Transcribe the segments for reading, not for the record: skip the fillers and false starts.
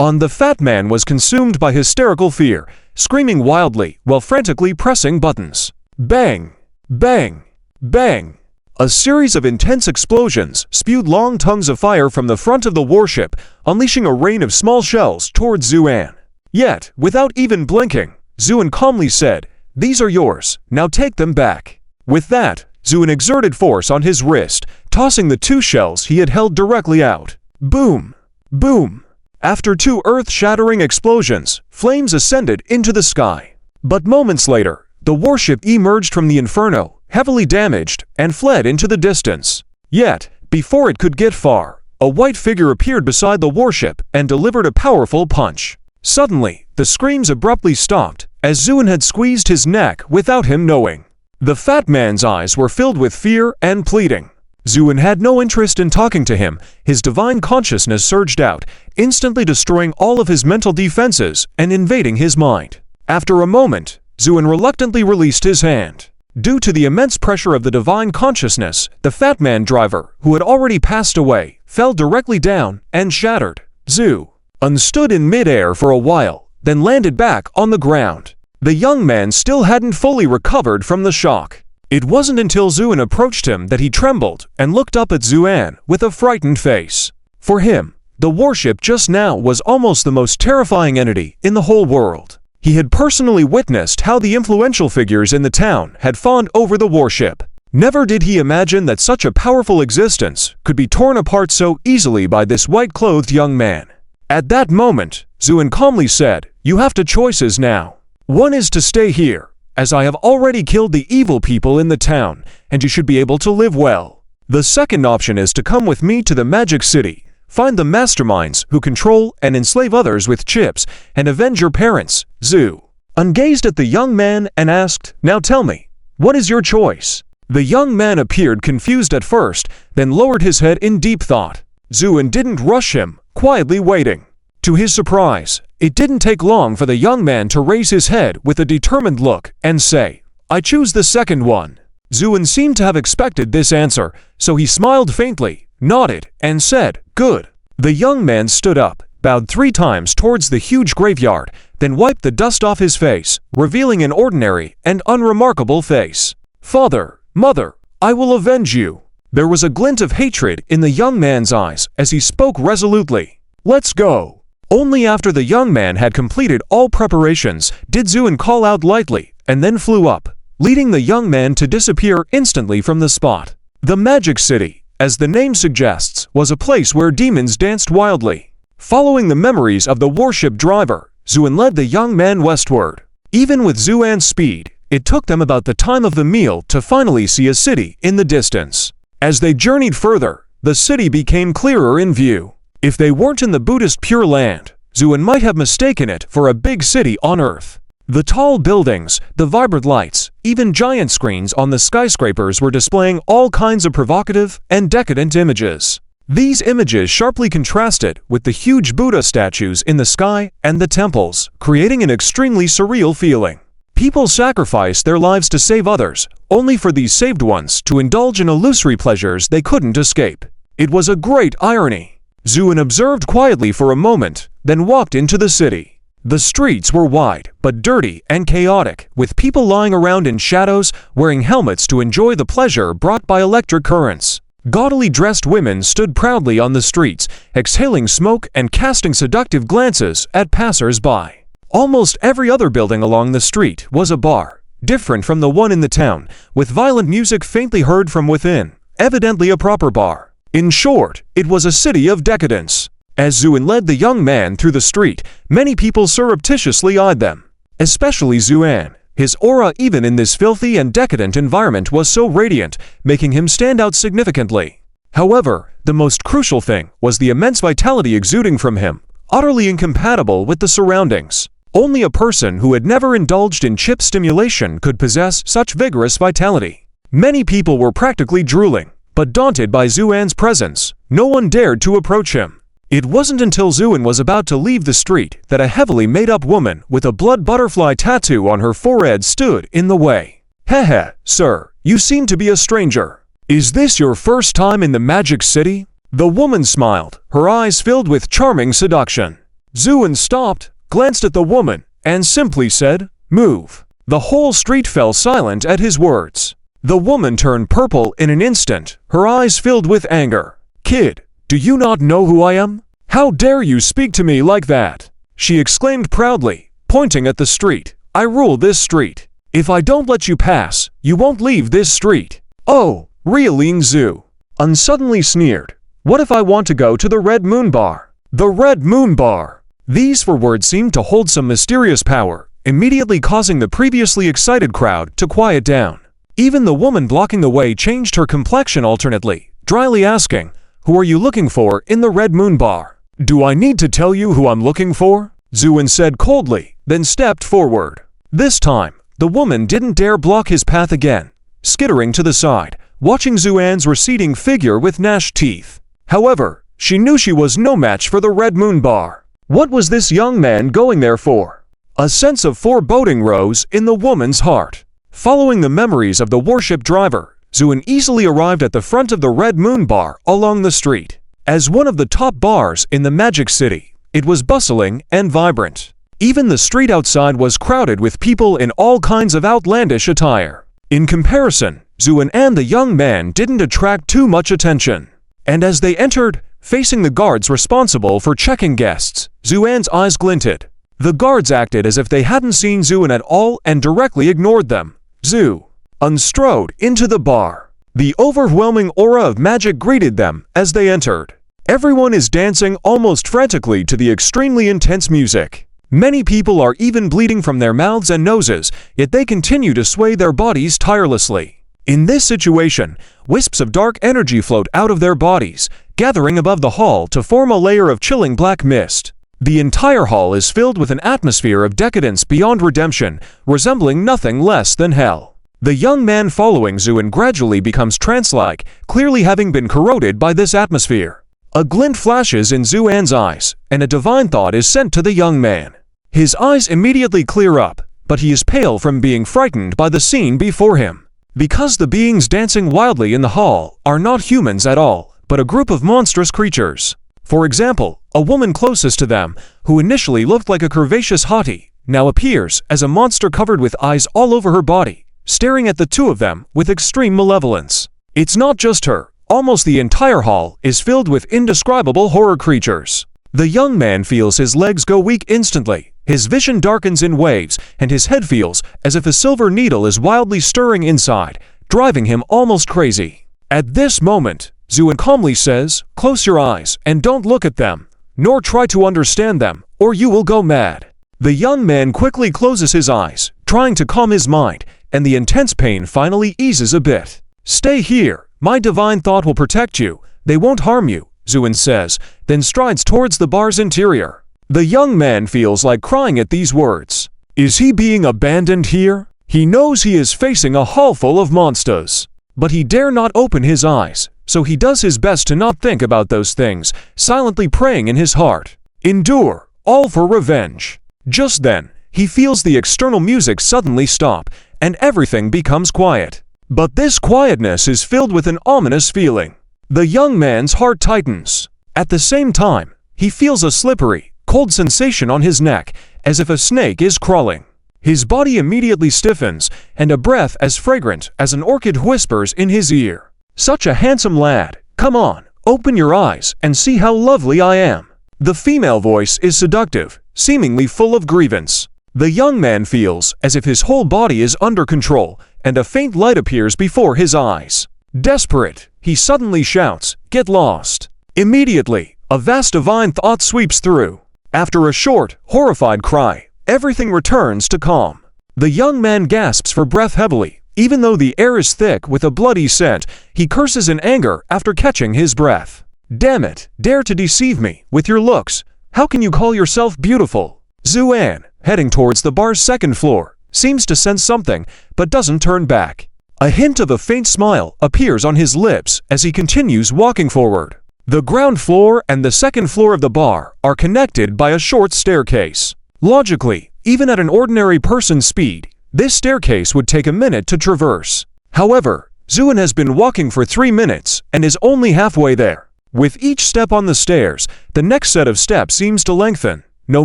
The fat man was consumed by hysterical fear, screaming wildly while frantically pressing buttons. Bang! Bang! Bang! A series of intense explosions spewed long tongues of fire from the front of the warship, unleashing a rain of small shells towards Zuan. Yet, without even blinking, Zuan calmly said, "These are yours, now take them back." With that, Zuan exerted force on his wrist, tossing the 2 shells he had held directly out. Boom! Boom! After 2 earth-shattering explosions, flames ascended into the sky. But moments later, the warship emerged from the inferno, heavily damaged, and fled into the distance. Yet, before it could get far, a white figure appeared beside the warship and delivered a powerful punch. Suddenly, the screams abruptly stopped, as Zuan had squeezed his neck without him knowing. The fat man's eyes were filled with fear and pleading. Zuan had no interest in talking to him. His divine consciousness surged out, instantly destroying all of his mental defenses and invading his mind. After a moment, Zuan reluctantly released his hand. Due to the immense pressure of the divine consciousness, the fat man driver, who had already passed away, fell directly down and shattered. Zuan stood in midair for a while, then landed back on the ground. The young man still hadn't fully recovered from the shock. It wasn't until Zuan approached him that he trembled and looked up at Zuan with a frightened face. For him, the warship just now was almost the most terrifying entity in the whole world. He had personally witnessed how the influential figures in the town had fawned over the warship. Never did he imagine that such a powerful existence could be torn apart so easily by this white-clothed young man. At that moment, Zuan calmly said, "You have 2 choices now. One is to stay here, as I have already killed the evil people in the town, and you should be able to live well. The second option is to come with me to the Magic City, find the masterminds who control and enslave others with chips, and avenge your parents." Zuan gazed at the young man and asked, "Now tell me, what is your choice?" The young man appeared confused at first, then lowered his head in deep thought. Zuan didn't rush him, quietly waiting. To his surprise, it didn't take long for the young man to raise his head with a determined look and say, "I choose the second one." Zuan seemed to have expected this answer, so he smiled faintly, nodded, and said, "Good." The young man stood up, bowed 3 times towards the huge graveyard, then wiped the dust off his face, revealing an ordinary and unremarkable face. "Father, mother, I will avenge you." There was a glint of hatred in the young man's eyes as he spoke resolutely. "Let's go." Only after the young man had completed all preparations did Zuan call out lightly and then flew up, leading the young man to disappear instantly from the spot. The Magic City, as the name suggests, was a place where demons danced wildly. Following the memories of the warship driver, Zuan led the young man westward. Even with Zuan's speed, it took them about the time of the meal to finally see a city in the distance. As they journeyed further, the city became clearer in view. If they weren't in the Buddhist Pure Land, Zuan might have mistaken it for a big city on Earth. The tall buildings, the vibrant lights, even giant screens on the skyscrapers were displaying all kinds of provocative and decadent images. These images sharply contrasted with the huge Buddha statues in the sky and the temples, creating an extremely surreal feeling. People sacrificed their lives to save others, only for these saved ones to indulge in illusory pleasures they couldn't escape. It was a great irony. Zuan observed quietly for a moment, then walked into the city. The streets were wide, but dirty and chaotic, with people lying around in shadows, wearing helmets to enjoy the pleasure brought by electric currents. Gaudily dressed women stood proudly on the streets, exhaling smoke and casting seductive glances at passers-by. Almost every other building along the street was a bar, different from the one in the town, with violent music faintly heard from within, evidently a proper bar. In short, it was a city of decadence. As Zuan led the young man through the street, many people surreptitiously eyed them. Especially Zuan. His aura even in this filthy and decadent environment was so radiant, making him stand out significantly. However, the most crucial thing was the immense vitality exuding from him, utterly incompatible with the surroundings. Only a person who had never indulged in chip stimulation could possess such vigorous vitality. Many people were practically drooling, but daunted by Zuan's presence, no one dared to approach him. It wasn't until Zuan was about to leave the street that a heavily made-up woman with a blood butterfly tattoo on her forehead stood in the way. "Hehe, sir, you seem to be a stranger. Is this your first time in the Magic City?" The woman smiled, her eyes filled with charming seduction. Zhuan stopped, glanced at the woman, and simply said, "Move." The whole street fell silent at his words. The woman turned purple in an instant, her eyes filled with anger. "Kid, do you not know who I am? How dare you speak to me like that?" she exclaimed proudly, pointing at the street. "I rule this street. If I don't let you pass, you won't leave this street." "Oh, really?" Zhuan suddenly sneered. "What if I want to go to the Red Moon Bar?" The Red Moon Bar. These four words seemed to hold some mysterious power, immediately causing the previously excited crowd to quiet down. Even the woman blocking the way changed her complexion alternately, dryly asking, "Who are you looking for in the Red Moon Bar?" "Do I need to tell you who I'm looking for?" Zhuan said coldly, then stepped forward. This time, the woman didn't dare block his path again, skittering to the side, watching Zhuan's receding figure with gnashed teeth. However, she knew she was no match for the Red Moon Bar. What was this young man going there for? A sense of foreboding rose in the woman's heart. Following the memories of the warship driver, Zhuan easily arrived at the front of the Red Moon Bar along the street. As one of the top bars in the Magic City, it was bustling and vibrant. Even the street outside was crowded with people in all kinds of outlandish attire. In comparison, Zhuan and the young man didn't attract too much attention. And as they entered, facing the guards responsible for checking guests, Zhuan's eyes glinted. The guards acted as if they hadn't seen Zhuan at all and directly ignored them. Zhuan strode into the bar. The overwhelming aura of magic greeted them as they entered. Everyone is dancing almost frantically to the extremely intense music. Many people are even bleeding from their mouths and noses, yet they continue to sway their bodies tirelessly. In this situation, wisps of dark energy float out of their bodies, gathering above the hall to form a layer of chilling black mist. The entire hall is filled with an atmosphere of decadence beyond redemption, resembling nothing less than hell. The young man following Zhuan gradually becomes trance-like, clearly having been corroded by this atmosphere. A glint flashes in Zhuan's eyes, and a divine thought is sent to the young man. His eyes immediately clear up, but he is pale from being frightened by the scene before him. Because the beings dancing wildly in the hall are not humans at all, but a group of monstrous creatures. For example, a woman closest to them, who initially looked like a curvaceous hottie, now appears as a monster covered with eyes all over her body, staring at the two of them with extreme malevolence. It's not just her. Almost the entire hall is filled with indescribable horror creatures. The young man feels his legs go weak instantly, his vision darkens in waves, and his head feels as if a silver needle is wildly stirring inside, driving him almost crazy. At this moment, Zhuan calmly says, "Close your eyes and don't look at them, nor try to understand them, or you will go mad." The young man quickly closes his eyes, trying to calm his mind, and the intense pain finally eases a bit. "Stay here. My divine thought will protect you. They won't harm you," Zhuan says, then strides towards the bar's interior. The young man feels like crying at these words. Is he being abandoned here? He knows he is facing a hall full of monsters. But he dare not open his eyes, so he does his best to not think about those things, silently praying in his heart. Endure, all for revenge. Just then, he feels the external music suddenly stop, and everything becomes quiet. But this quietness is filled with an ominous feeling. The young man's heart tightens. At the same time, he feels a slippery, cold sensation on his neck, as if a snake is crawling. His body immediately stiffens, and a breath as fragrant as an orchid whispers in his ear. "Such a handsome lad. Come on, open your eyes and see how lovely I am." The female voice is seductive, seemingly full of grievance. The young man feels as if his whole body is under control, and a faint light appears before his eyes. Desperate, he suddenly shouts, "Get lost!" Immediately, a vast divine thought sweeps through. After a short, horrified cry, everything returns to calm. The young man gasps for breath heavily. Even though the air is thick with a bloody scent, he curses in anger after catching his breath. "Damn it, dare to deceive me with your looks. How can you call yourself beautiful?" Zhuan, heading towards the bar's second floor, seems to sense something, but doesn't turn back. A hint of a faint smile appears on his lips as he continues walking forward. The ground floor and the second floor of the bar are connected by a short staircase. Logically, even at an ordinary person's speed, this staircase would take a minute to traverse. However, Zhuan has been walking for 3 minutes and is only halfway there. With each step on the stairs, the next set of steps seems to lengthen. No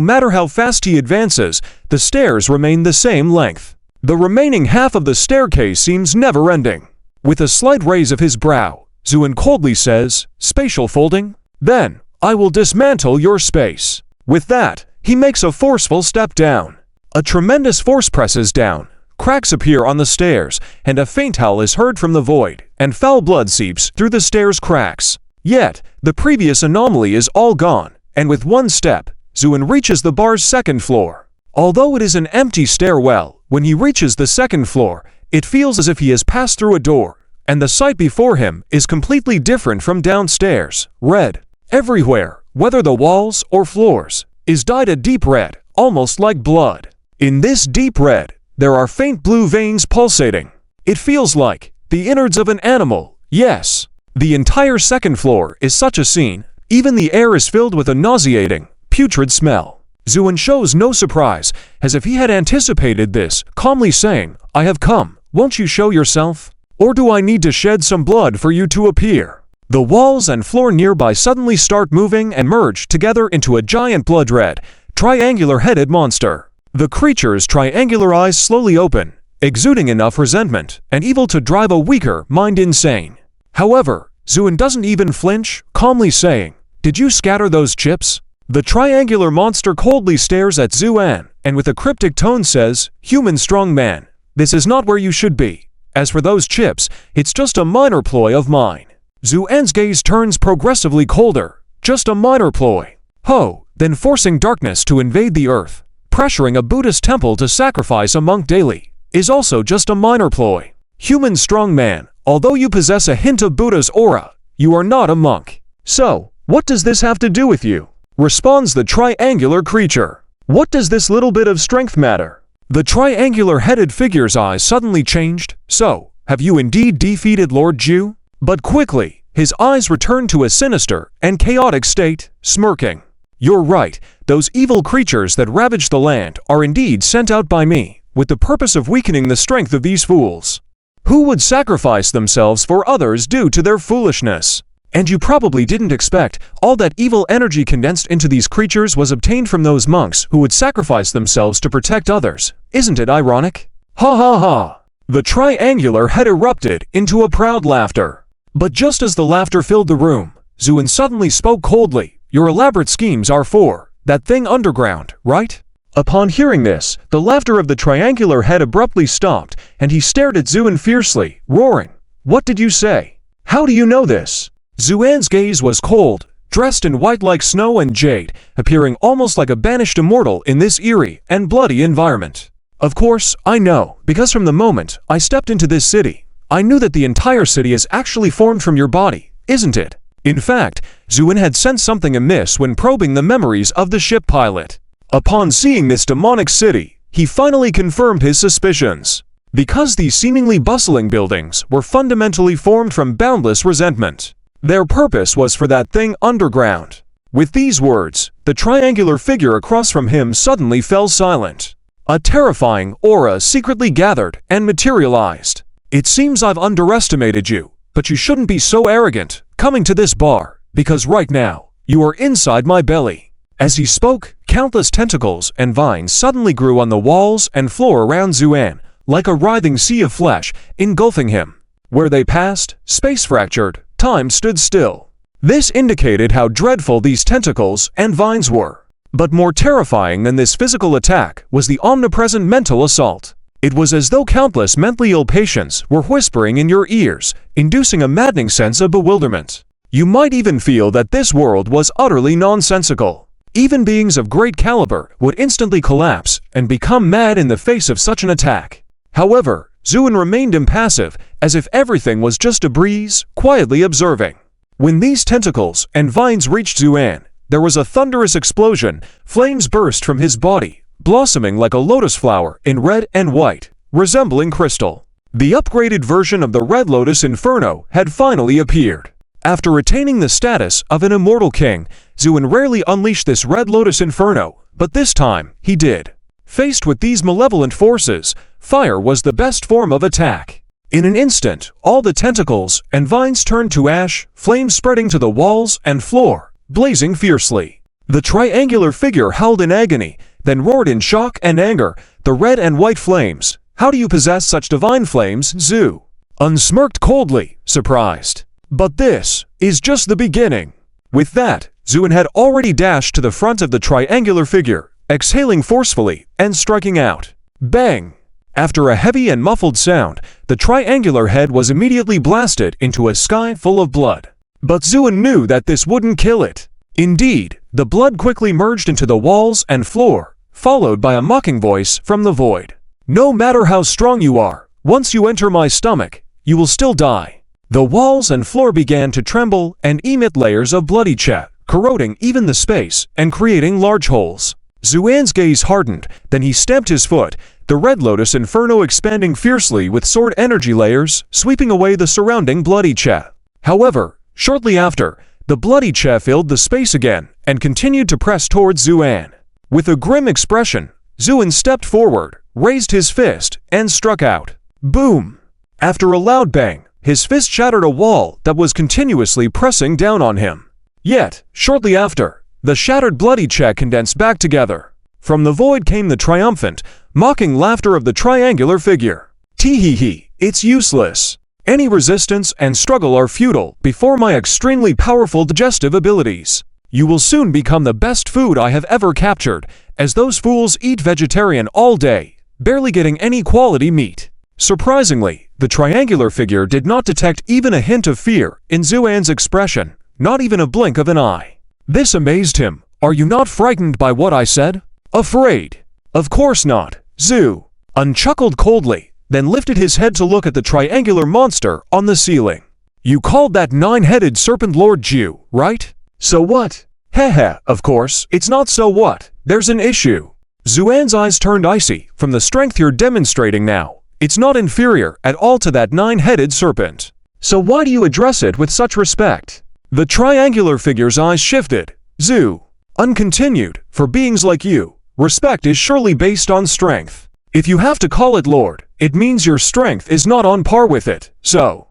matter how fast he advances, the stairs remain the same length. The remaining half of the staircase seems never-ending. With a slight raise of his brow, Zuen coldly says, "Spatial folding? Then, I will dismantle your space." With that, he makes a forceful step down. A tremendous force presses down. Cracks appear on the stairs, and a faint howl is heard from the void, and foul blood seeps through the stairs' cracks. Yet, the previous anomaly is all gone, and with one step, Zuen reaches the bar's second floor. Although it is an empty stairwell, when he reaches the second floor, it feels as if he has passed through a door, and the sight before him is completely different from downstairs. Red. Everywhere, whether the walls or floors, is dyed a deep red, almost like blood. In this deep red, there are faint blue veins pulsating. It feels like the innards of an animal. Yes. The entire second floor is such a scene. Even the air is filled with a nauseating, putrid smell. Zuen shows no surprise, as if he had anticipated this, calmly saying, "I have come. Won't you show yourself? Or do I need to shed some blood for you to appear?" The walls and floor nearby suddenly start moving and merge together into a giant blood-red, triangular-headed monster. The creature's triangular eyes slowly open, exuding enough resentment and evil to drive a weaker mind insane. However, Zuen doesn't even flinch, calmly saying, "Did you scatter those chips?" The triangular monster coldly stares at Zuen, and with a cryptic tone says, "Human strong man, this is not where you should be. As for those chips, it's just a minor ploy of mine." Zuen's gaze turns progressively colder. Just a minor ploy. Ho, then forcing darkness to invade the earth, pressuring a Buddhist temple to sacrifice a monk daily, is also just a minor ploy. Human strong man, although you possess a hint of Buddha's aura, you are not a monk. So, what does this have to do with you? Responds the triangular creature. What does this little bit of strength matter? The triangular-headed figure's eyes suddenly changed. So, have you indeed defeated Lord Ju? But quickly, his eyes return to a sinister and chaotic state, smirking. You're right, those evil creatures that ravage the land are indeed sent out by me, with the purpose of weakening the strength of these fools. Who would sacrifice themselves for others due to their foolishness? And you probably didn't expect all that evil energy condensed into these creatures was obtained from those monks who would sacrifice themselves to protect others. Isn't it ironic? Ha ha ha! The triangular head erupted into a proud laughter. But just as the laughter filled the room, Zuen suddenly spoke coldly. Your elaborate schemes are for that thing underground, right? Upon hearing this, the laughter of the triangular head abruptly stopped, and he stared at Zuen fiercely, roaring. What did you say? How do you know this? Zuen's gaze was cold, dressed in white like snow and jade, appearing almost like a banished immortal in this eerie and bloody environment. Of course, I know, because from the moment I stepped into this city, I knew that the entire city is actually formed from your body, isn't it? In fact, Zuen had sensed something amiss when probing the memories of the ship pilot. Upon seeing this demonic city, he finally confirmed his suspicions. Because these seemingly bustling buildings were fundamentally formed from boundless resentment. Their purpose was for that thing underground. With these words, the triangular figure across from him suddenly fell silent. A terrifying aura secretly gathered and materialized. It seems I've underestimated you, but you shouldn't be so arrogant, coming to this bar, because right now, you are inside my belly. As he spoke, countless tentacles and vines suddenly grew on the walls and floor around Zuen, like a writhing sea of flesh, engulfing him. Where they passed, space fractured, time stood still. This indicated how dreadful these tentacles and vines were. But more terrifying than this physical attack was the omnipresent mental assault. It was as though countless mentally ill patients were whispering in your ears, inducing a maddening sense of bewilderment. You might even feel that this world was utterly nonsensical. Even beings of great caliber would instantly collapse and become mad in the face of such an attack. However, Zuen remained impassive, as if everything was just a breeze, quietly observing. When these tentacles and vines reached Zuen, there was a thunderous explosion. Flames burst from his body, blossoming like a lotus flower in red and white, resembling crystal. The upgraded version of the Red Lotus Inferno had finally appeared. After retaining the status of an immortal king, Zuen rarely unleashed this Red Lotus Inferno, but this time, he did. Faced with these malevolent forces, fire was the best form of attack. In an instant, all the tentacles and vines turned to ash, flames spreading to the walls and floor, blazing fiercely. The triangular figure howled in agony, then roared in shock and anger, "The red and white flames! How do you possess such divine flames, Zu?" Unsmirked coldly, surprised. But this is just the beginning. With that, Zuin had already dashed to the front of the triangular figure, exhaling forcefully and striking out. Bang! After a heavy and muffled sound, the triangular head was immediately blasted into a sky full of blood. But Zuin knew that this wouldn't kill it. Indeed, the blood quickly merged into the walls and floor, followed by a mocking voice from the void. "No matter how strong you are, once you enter my stomach, you will still die." The walls and floor began to tremble and emit layers of bloody chat, corroding even the space and creating large holes. Zuan's gaze hardened, then he stamped his foot, the Red Lotus Inferno expanding fiercely with sword energy layers, sweeping away the surrounding bloody chat. However, shortly after, the bloody chat filled the space again and continued to press towards Zuan. With a grim expression, Zuan stepped forward, raised his fist, and struck out. Boom! After a loud bang, his fist shattered a wall that was continuously pressing down on him. Yet, shortly after, the shattered bloody chat condensed back together. From the void came the triumphant, mocking laughter of the triangular figure. Tee-hee-hee, it's useless. Any resistance and struggle are futile before my extremely powerful digestive abilities. You will soon become the best food I have ever captured, as those fools eat vegetarian all day, barely getting any quality meat. Surprisingly, the triangular figure did not detect even a hint of fear in Zuan's expression, not even a blink of an eye. This amazed him. "Are you not frightened by what I said?" "Afraid? Of course not." Zu unchuckled coldly, then lifted his head to look at the triangular monster on the ceiling. "You called that nine-headed serpent Lord Ju, right? So what?" "Heh, of course, it's not so what. There's an issue." Zuan's eyes turned icy from the strength you're demonstrating now. "It's not inferior at all to that nine-headed serpent. So why do you address it with such respect?" The triangular figure's eyes shifted. Zu uncontinued, "For beings like you, respect is surely based on strength. If you have to call it Lord, it means your strength is not on par with it, so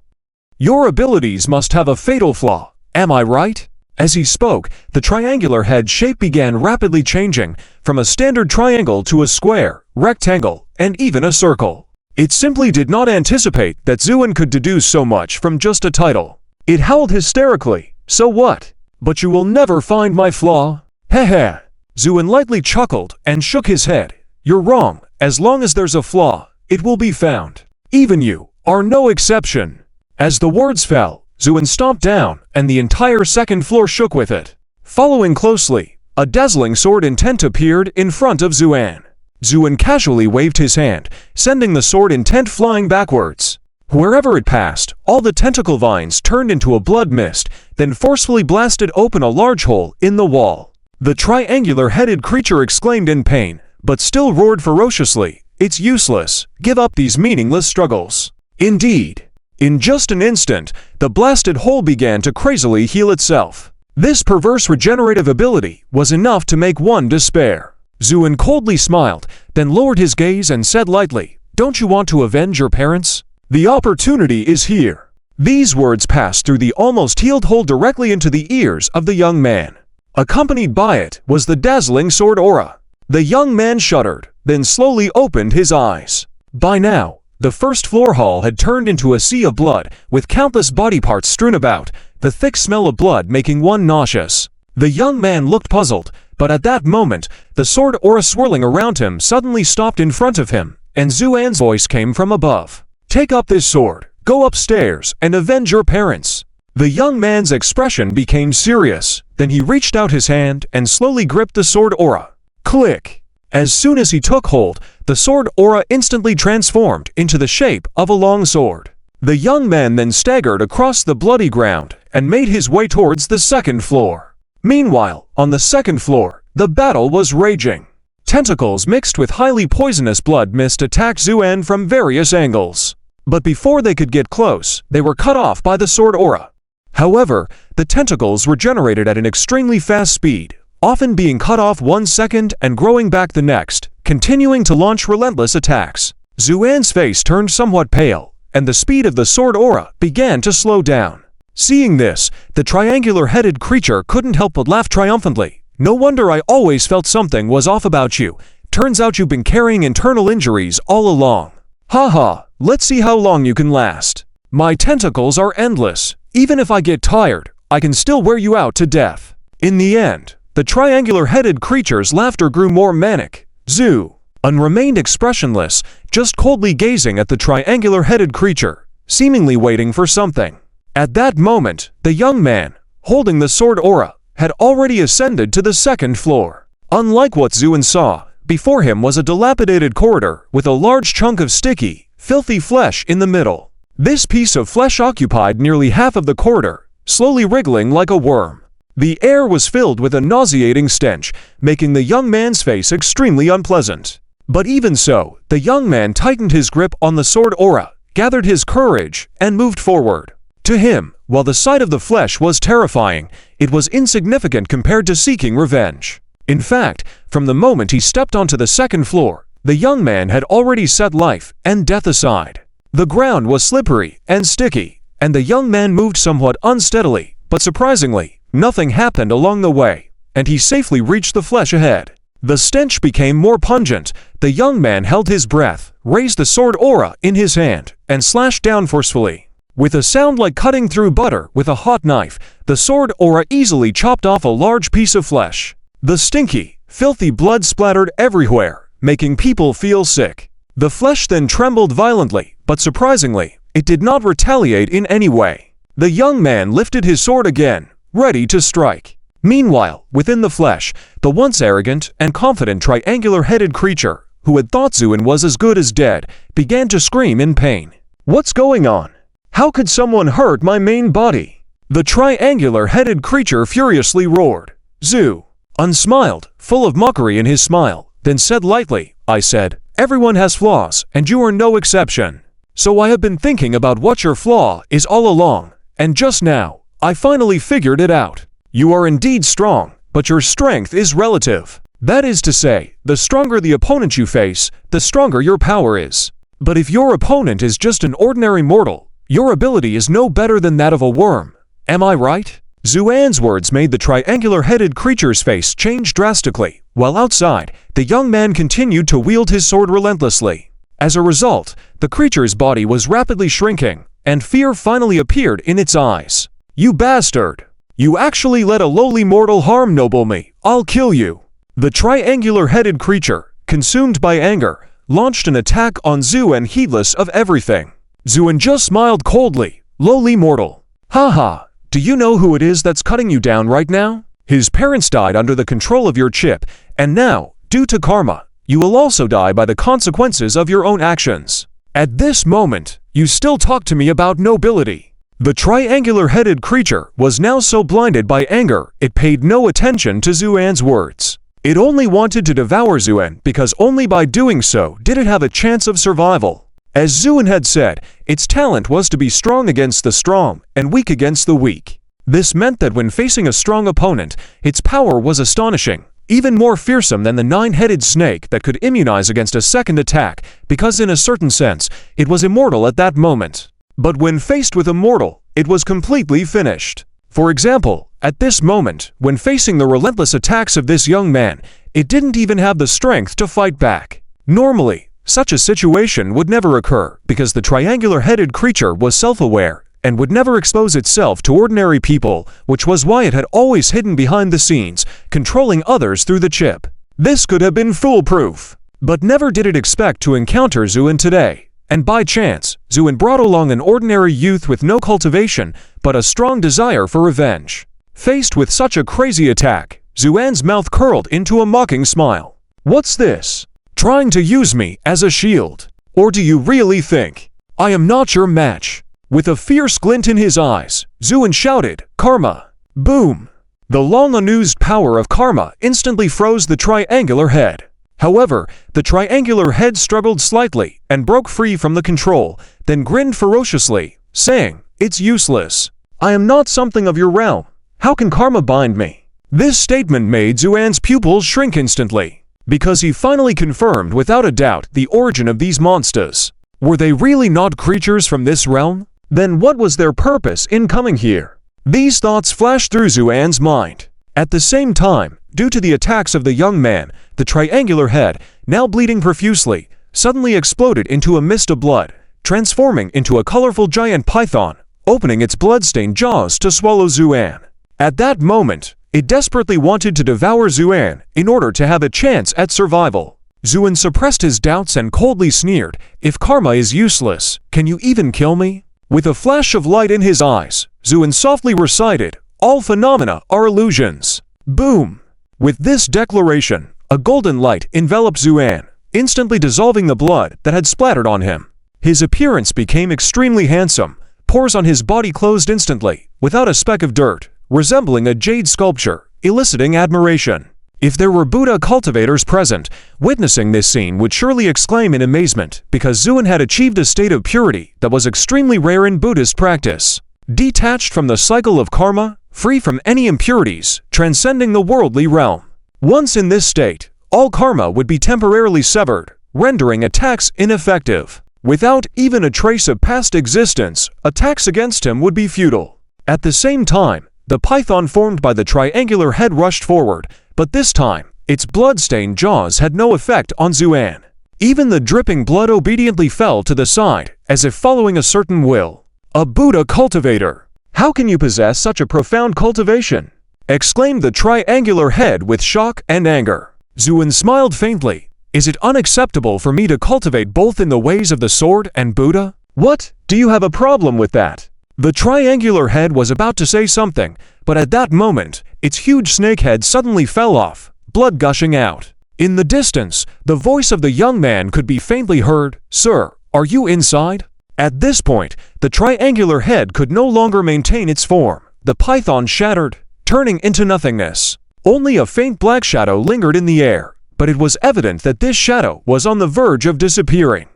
your abilities must have a fatal flaw, am I right?" As he spoke, the triangular head shape began rapidly changing, from a standard triangle to a square, rectangle, and even a circle. It simply did not anticipate that Zuan could deduce so much from just a title. It howled hysterically, "So what? But you will never find my flaw?" "Heh." Zuan lightly chuckled and shook his head. "You're wrong. As long as there's a flaw, it will be found. Even you are no exception." As the words fell, Zuan stomped down, and the entire second floor shook with it. Following closely, a dazzling sword intent appeared in front of Zuan. Zuan casually waved his hand, sending the sword intent flying backwards. Wherever it passed, all the tentacle vines turned into a blood mist, then forcefully blasted open a large hole in the wall. The triangular-headed creature exclaimed in pain, but still roared ferociously, "It's useless. Give up these meaningless struggles." Indeed, in just an instant, the blasted hole began to crazily heal itself. This perverse regenerative ability was enough to make one despair. Zuan coldly smiled, then lowered his gaze and said lightly, "Don't you want to avenge your parents? The opportunity is here." These words passed through the almost healed hole directly into the ears of the young man. Accompanied by it was the dazzling sword aura. The young man shuddered, then slowly opened his eyes. By now, the first floor hall had turned into a sea of blood, with countless body parts strewn about, the thick smell of blood making one nauseous. The young man looked puzzled, but at that moment, the sword aura swirling around him suddenly stopped in front of him, and Zuan's voice came from above. "Take up this sword, go upstairs, and avenge your parents." The young man's expression became serious, then he reached out his hand and slowly gripped the sword aura. Click! As soon as he took hold, the sword aura instantly transformed into the shape of a long sword. The young man then staggered across the bloody ground and made his way towards the second floor. Meanwhile, on the second floor, the battle was raging. Tentacles mixed with highly poisonous blood mist attacked Zuan from various angles. But before they could get close, they were cut off by the sword aura. However, the tentacles regenerated at an extremely fast speed, often being cut off 1 second and growing back the next, continuing to launch relentless attacks. Zuan's face turned somewhat pale, and the speed of the sword aura began to slow down. Seeing this, the triangular-headed creature couldn't help but laugh triumphantly, No wonder I always felt something was off about you. Turns out you've been carrying internal injuries all along. Haha, let's see how long you can last. My tentacles are endless. Even if I get tired, I can still wear you out to death. In the end, the triangular-headed creature's laughter grew more manic. Zu-un remained expressionless, just coldly gazing at the triangular-headed creature, seemingly waiting for something. At that moment, the young man, holding the sword aura, had already ascended to the second floor. Unlike what Zu-un saw, before him was a dilapidated corridor with a large chunk of sticky, filthy flesh in the middle. This piece of flesh occupied nearly half of the corridor, slowly wriggling like a worm. The air was filled with a nauseating stench, making the young man's face extremely unpleasant. But even so, the young man tightened his grip on the sword aura, gathered his courage, and moved forward. To him, while the sight of the flesh was terrifying, it was insignificant compared to seeking revenge. In fact, from the moment he stepped onto the second floor, the young man had already set life and death aside. The ground was slippery and sticky, and the young man moved somewhat unsteadily, but surprisingly, nothing happened along the way, and he safely reached the flesh ahead. The stench became more pungent. The young man held his breath, raised the sword aura in his hand, and slashed down forcefully. With a sound like cutting through butter with a hot knife, the sword aura easily chopped off a large piece of flesh. The stinky, filthy blood splattered everywhere, making people feel sick. The flesh then trembled violently, but surprisingly, it did not retaliate in any way. The young man lifted his sword again, ready to strike. Meanwhile, within the flesh, the once arrogant and confident triangular-headed creature, who had thought Zu-un was as good as dead, began to scream in pain. What's going on? How could someone hurt my main body? The triangular-headed creature furiously roared. Zu-un smiled, full of mockery in his smile, then said lightly, I said, everyone has flaws, and you are no exception. So I have been thinking about what your flaw is all along, and just now, I finally figured it out. You are indeed strong, but your strength is relative. That is to say, the stronger the opponent you face, the stronger your power is. But if your opponent is just an ordinary mortal, your ability is no better than that of a worm. Am I right? Zu-un's words made the triangular-headed creature's face change drastically, while outside, the young man continued to wield his sword relentlessly. As a result, the creature's body was rapidly shrinking, and fear finally appeared in its eyes. You bastard! You actually let a lowly mortal harm noble me. I'll kill you! The triangular-headed creature, consumed by anger, launched an attack on Zu-un heedless of everything. Zu-un just smiled coldly. Lowly mortal. Haha, do you know who it is that's cutting you down right now? His parents died under the control of your chip, and now, due to karma, you will also die by the consequences of your own actions. At this moment, you still talk to me about nobility. The triangular-headed creature was now so blinded by anger it paid no attention to Zu-un's words. It only wanted to devour Zu-un because only by doing so did it have a chance of survival. As Zu-un had said, its talent was to be strong against the strong and weak against the weak. This meant that when facing a strong opponent, its power was astonishing, even more fearsome than the nine-headed snake that could immunize against a second attack because in a certain sense, it was immortal at that moment. But when faced with a mortal, it was completely finished. For example, at this moment, when facing the relentless attacks of this young man, it didn't even have the strength to fight back. Normally, such a situation would never occur because the triangular-headed creature was self-aware and would never expose itself to ordinary people, which was why it had always hidden behind the scenes, controlling others through the chip. This could have been foolproof. But never did it expect to encounter Zu-un today. And by chance, Zu-un brought along an ordinary youth with no cultivation, but a strong desire for revenge. Faced with such a crazy attack, Zu-un's mouth curled into a mocking smile. What's this? Trying to use me as a shield? Or do you really think I am not your match? With a fierce glint in his eyes, Zu-un shouted, Karma! Boom! The long-unused power of karma instantly froze the triangular head. However, the triangular head struggled slightly and broke free from the control, then grinned ferociously, saying, It's useless. I am not something of your realm. How can karma bind me? This statement made Zu-un's pupils shrink instantly, because he finally confirmed without a doubt the origin of these monsters. Were they really not creatures from this realm? Then what was their purpose in coming here? These thoughts flashed through Zu-un's mind. At the same time, Due to the attacks of the young man, the triangular head, now bleeding profusely, suddenly exploded into a mist of blood, transforming into a colorful giant python, opening its blood-stained jaws to swallow Xuan. At that moment, it desperately wanted to devour Xuan in order to have a chance at survival. Xuan suppressed his doubts and coldly sneered, "If karma is useless, can you even kill me?" With a flash of light in his eyes, Xuan softly recited, "All phenomena are illusions." Boom! With this declaration, a golden light enveloped Xuan, instantly dissolving the blood that had splattered on him. His appearance became extremely handsome. Pores on his body closed instantly, without a speck of dirt, resembling a jade sculpture, eliciting admiration. If there were Buddha cultivators present, witnessing this scene would surely exclaim in amazement, because Xuan had achieved a state of purity that was extremely rare in Buddhist practice. Detached from the cycle of karma, free from any impurities, transcending the worldly realm. Once in this state, all karma would be temporarily severed, rendering attacks ineffective. Without even a trace of past existence, attacks against him would be futile. At the same time, the python formed by the triangular head rushed forward, but this time, its blood-stained jaws had no effect on Xuan. Even the dripping blood obediently fell to the side, as if following a certain will. "A Buddha cultivator! How can you possess such a profound cultivation?" exclaimed the triangular head with shock and anger. Xuan smiled faintly. "Is it unacceptable for me to cultivate both in the ways of the sword and Buddha? What? Do you have a problem with that?" The triangular head was about to say something, but at that moment, its huge snake head suddenly fell off, blood gushing out. In the distance, the voice of the young man could be faintly heard, "Sir, are you inside?" At this point, the triangular head could no longer maintain its form. The python shattered, turning into nothingness. Only a faint black shadow lingered in the air, but it was evident that this shadow was on the verge of disappearing.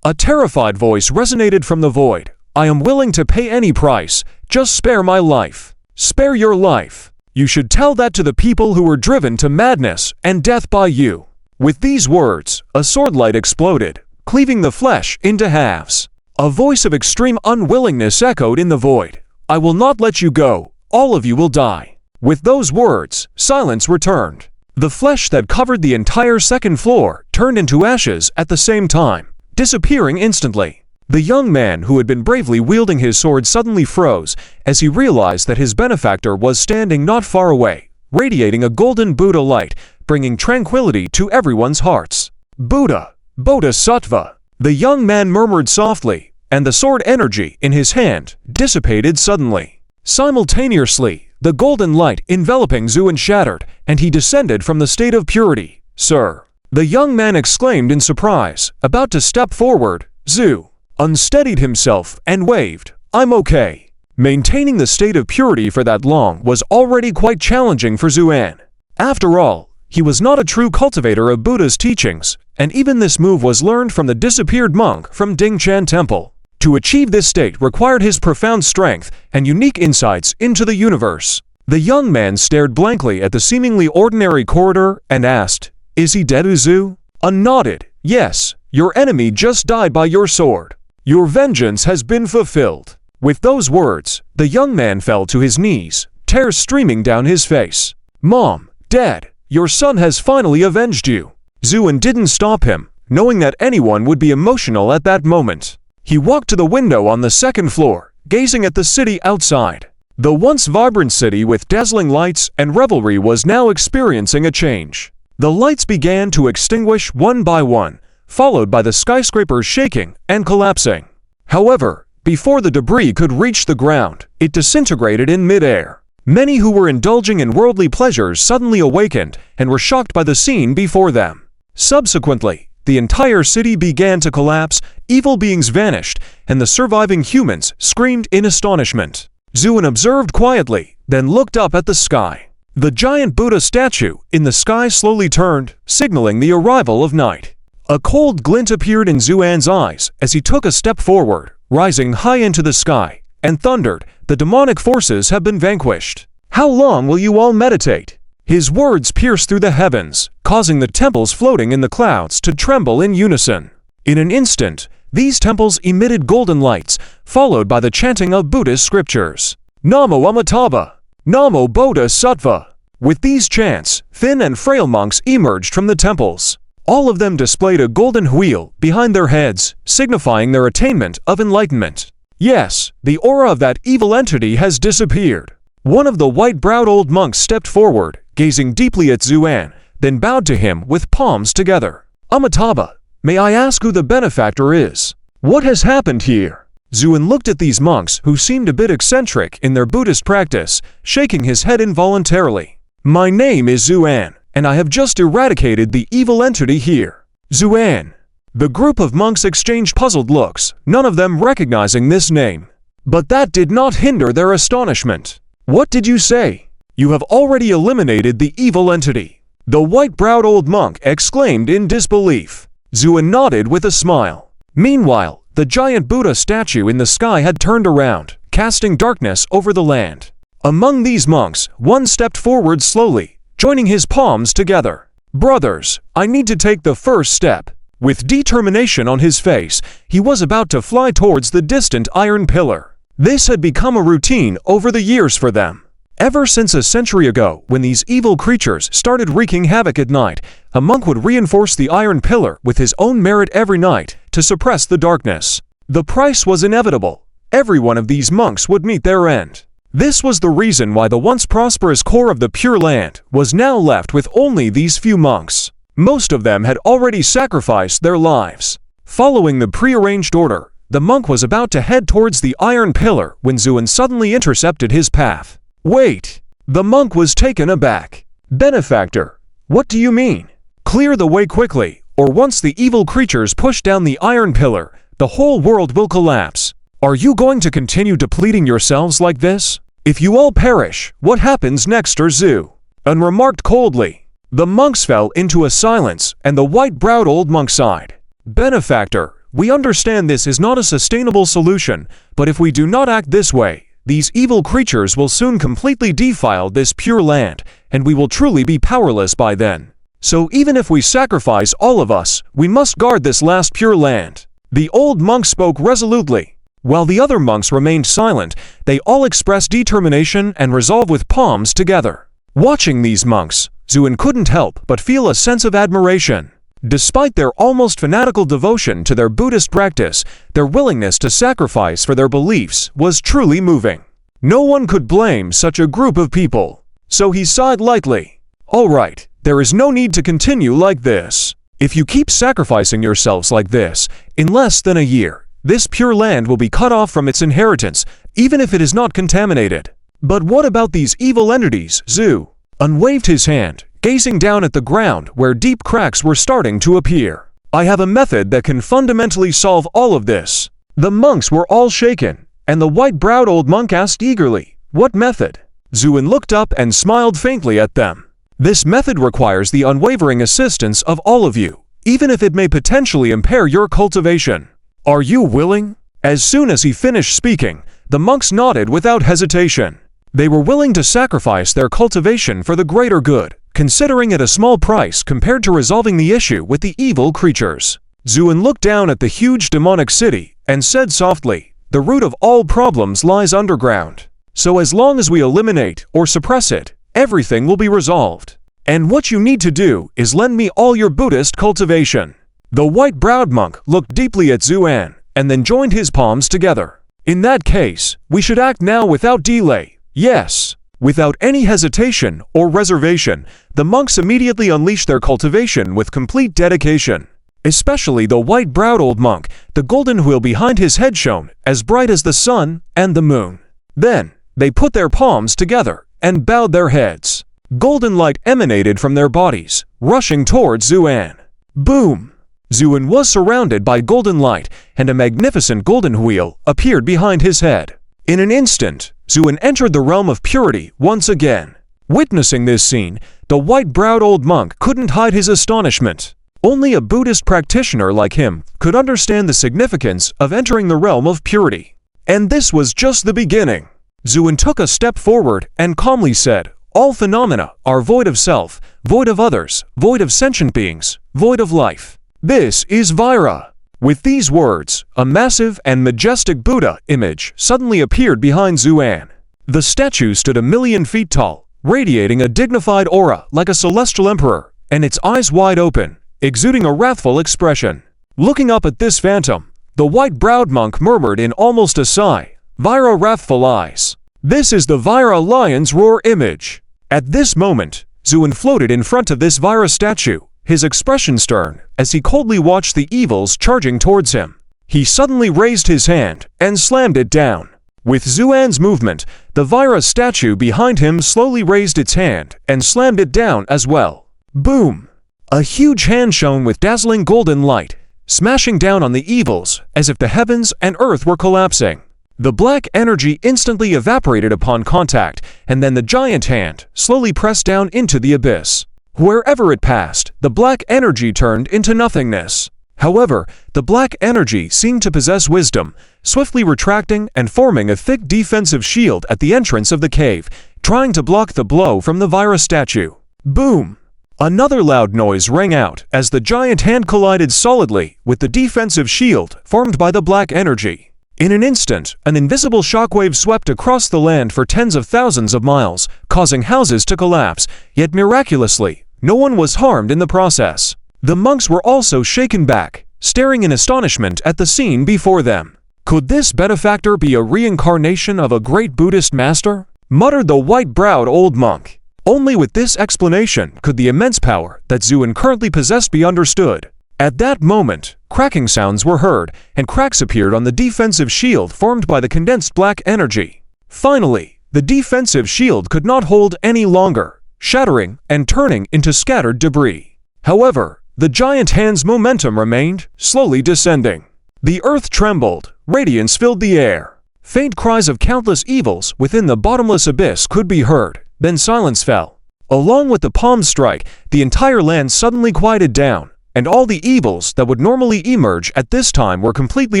A terrified voice resonated from the void. "I am willing to pay any price, just spare my life. Spare your life. You should tell that to the people who were driven to madness and death by you." With these words, a sword light exploded, cleaving the flesh into halves. A voice of extreme unwillingness echoed in the void. "I will not let you go. All of you will die." With those words, silence returned. The flesh that covered the entire second floor turned into ashes at the same time, disappearing instantly. The young man who had been bravely wielding his sword suddenly froze as he realized that his benefactor was standing not far away, radiating a golden Buddha light, bringing tranquility to everyone's hearts. "Buddha, Bodhisattva," the young man murmured softly, and the sword energy in his hand dissipated suddenly. Simultaneously, the golden light enveloping Xuan shattered, and he descended from the state of purity. "Sir," the young man exclaimed in surprise, about to step forward. Xu unsteadied himself and waved, "I'm okay." Maintaining the state of purity for that long was already quite challenging for Xuan. After all, he was not a true cultivator of Buddha's teachings, and even this move was learned from the disappeared monk from Dingchan Temple. To achieve this state required his profound strength and unique insights into the universe. The young man stared blankly at the seemingly ordinary corridor and asked, "Is he dead, Xu?" An nodded, "Yes, your enemy just died by your sword. Your vengeance has been fulfilled." With those words, the young man fell to his knees, tears streaming down his face. "Mom, Dad, your son has finally avenged you." Xuan didn't stop him, knowing that anyone would be emotional at that moment. He walked to the window on the second floor, gazing at the city outside. The once vibrant city with dazzling lights and revelry was now experiencing a change. The lights began to extinguish one by one, followed by the skyscrapers shaking and collapsing. However, before the debris could reach the ground, it disintegrated in midair. Many who were indulging in worldly pleasures suddenly awakened and were shocked by the scene before them. Subsequently, the entire city began to collapse, evil beings vanished, and the surviving humans screamed in astonishment. Xuan observed quietly, then looked up at the sky. The giant Buddha statue in the sky slowly turned, signaling the arrival of night. A cold glint appeared in Xuan's eyes as he took a step forward, rising high into the sky, and thundered, "The demonic forces have been vanquished. How long will you all meditate?" His words pierced through the heavens, causing the temples floating in the clouds to tremble in unison. In an instant, these temples emitted golden lights, followed by the chanting of Buddhist scriptures. "Namo Amitabha! Namo Bodhisattva!" With these chants, thin and frail monks emerged from the temples. All of them displayed a golden wheel behind their heads, signifying their attainment of enlightenment. Yes, the aura of that evil entity has disappeared. One of the white-browed old monks stepped forward, gazing deeply at Xuan, then bowed to him with palms together. Amitabha, may I ask who the benefactor is? What has happened here? Xuan looked at these monks who seemed a bit eccentric in their Buddhist practice, shaking his head involuntarily. My name is Xuan, and I have just eradicated the evil entity here. Xuan. The group of monks exchanged puzzled looks, none of them recognizing this name. But that did not hinder their astonishment. What did you say? You have already eliminated the evil entity. The white-browed old monk exclaimed in disbelief. Xuan nodded with a smile. Meanwhile, the giant Buddha statue in the sky had turned around, casting darkness over the land. Among these monks, one stepped forward slowly, joining his palms together. Brothers, I need to take the first step. With determination on his face, he was about to fly towards the distant iron pillar. This had become a routine over the years for them. Ever since a century ago, when these evil creatures started wreaking havoc at night, a monk would reinforce the iron pillar with his own merit every night to suppress the darkness. The price was inevitable. Every one of these monks would meet their end. This was the reason why the once prosperous core of the Pure Land was now left with only these few monks. Most of them had already sacrificed their lives. Following the prearranged order, the monk was about to head towards the iron pillar when Xuan suddenly intercepted his path. Wait! The monk was taken aback. Benefactor, what do you mean? Clear the way quickly, or once the evil creatures push down the iron pillar, the whole world will collapse. Are you going to continue depleting yourselves like this? If you all perish, what happens next, Xu? Remarked coldly. The monks fell into a silence, and the white-browed old monk sighed. Benefactor, we understand this is not a sustainable solution, but if we do not act this way, these evil creatures will soon completely defile this pure land, and we will truly be powerless by then. So even if we sacrifice all of us, we must guard this last pure land. The old monk spoke resolutely. While the other monks remained silent, they all expressed determination and resolve with palms together. Watching these monks, Xuan couldn't help but feel a sense of admiration. Despite their almost fanatical devotion to their Buddhist practice, their willingness to sacrifice for their beliefs was truly moving. No one could blame such a group of people. So he sighed lightly. All right, there is no need to continue like this. If you keep sacrificing yourselves like this, in less than a year, this pure land will be cut off from its inheritance, even if it is not contaminated. But what about these evil entities, Xu? Waved his hand, gazing down at the ground where deep cracks were starting to appear. I have a method that can fundamentally solve all of this. The monks were all shaken, and the white-browed old monk asked eagerly, what method? Xuan looked up and smiled faintly at them. This method requires the unwavering assistance of all of you, even if it may potentially impair your cultivation. Are you willing? As soon as he finished speaking, the monks nodded without hesitation. They were willing to sacrifice their cultivation for the greater good, considering it a small price compared to resolving the issue with the evil creatures. Xuan looked down at the huge demonic city and said softly, the root of all problems lies underground. So as long as we eliminate or suppress it, everything will be resolved. And what you need to do is lend me all your Buddhist cultivation. The white-browed monk looked deeply at Xuan and then joined his palms together. In that case, we should act now without delay. Yes. Without any hesitation or reservation, the monks immediately unleashed their cultivation with complete dedication. Especially the white-browed old monk, the golden wheel behind his head shone as bright as the sun and the moon. Then, they put their palms together and bowed their heads. Golden light emanated from their bodies, rushing towards Xuan. Boom! Xuan was surrounded by golden light, and a magnificent golden wheel appeared behind his head. In an instant, Xuan entered the realm of purity once again. Witnessing this scene, the white-browed old monk couldn't hide his astonishment. Only a Buddhist practitioner like him could understand the significance of entering the realm of purity. And this was just the beginning. Xuan took a step forward and calmly said, all phenomena are void of self, void of others, void of sentient beings, void of life. This is Vaira. With these words, a massive and majestic Buddha image suddenly appeared behind Xuan. The statue stood 1,000,000 feet tall, radiating a dignified aura like a celestial emperor, and its eyes wide open, exuding a wrathful expression. Looking up at this phantom, the white-browed monk murmured in almost a sigh, "Vira wrathful eyes. This is the Vira lion's roar image." At this moment, Zuin floated in front of this Vira statue, his expression stern, as he coldly watched the evils charging towards him. He suddenly raised his hand and slammed it down. With Zuan's movement, the Vira statue behind him slowly raised its hand and slammed it down as well. Boom! A huge hand shone with dazzling golden light, smashing down on the evils as if the heavens and earth were collapsing. The black energy instantly evaporated upon contact, and then the giant hand slowly pressed down into the abyss. Wherever it passed, the black energy turned into nothingness. However, the black energy seemed to possess wisdom, swiftly retracting and forming a thick defensive shield at the entrance of the cave, trying to block the blow from the Vira statue. Boom! Another loud noise rang out as the giant hand collided solidly with the defensive shield formed by the black energy. In an instant, an invisible shockwave swept across the land for tens of thousands of miles, causing houses to collapse, yet miraculously, no one was harmed in the process. The monks were also shaken back, staring in astonishment at the scene before them. Could this benefactor be a reincarnation of a great Buddhist master? Muttered the white-browed old monk. Only with this explanation could the immense power that Zuin currently possessed be understood. At that moment, cracking sounds were heard, and cracks appeared on the defensive shield formed by the condensed black energy. Finally, the defensive shield could not hold any longer, shattering and turning into scattered debris. However, the giant hand's momentum remained, slowly descending. The earth trembled, radiance filled the air. Faint cries of countless evils within the bottomless abyss could be heard, then silence fell. Along with the palm strike, the entire land suddenly quieted down, and all the evils that would normally emerge at this time were completely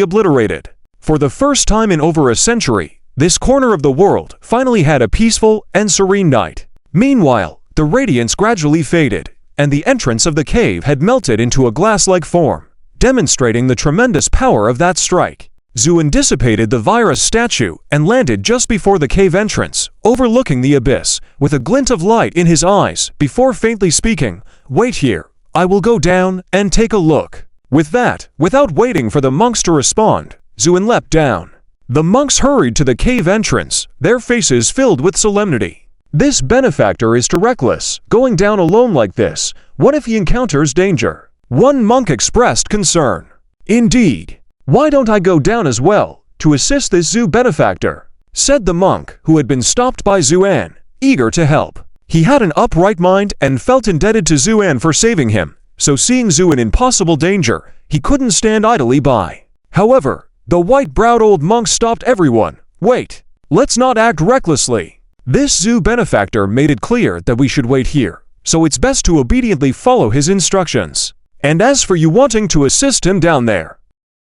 obliterated. For the first time in over a century, this corner of the world finally had a peaceful and serene night. Meanwhile, the radiance gradually faded, and the entrance of the cave had melted into a glass-like form, demonstrating the tremendous power of that strike. Zuin dissipated the Vira statue and landed just before the cave entrance, overlooking the abyss, with a glint of light in his eyes before faintly speaking, "Wait here. I will go down and take a look." With that, without waiting for the monks to respond, Zuin leapt down. The monks hurried to the cave entrance, their faces filled with solemnity. This benefactor is too reckless, going down alone like this. What if he encounters danger? One monk expressed concern. "Indeed. Why don't I go down as well, to assist this Zu benefactor?" said the monk, who had been stopped by Zuan, eager to help. He had an upright mind and felt indebted to Zuan for saving him, so seeing Zuan in possible danger, he couldn't stand idly by. However, the white-browed old monk stopped everyone. "Wait, let's not act recklessly. This Zu benefactor made it clear that we should wait here, so it's best to obediently follow his instructions. And as for you wanting to assist him down there..."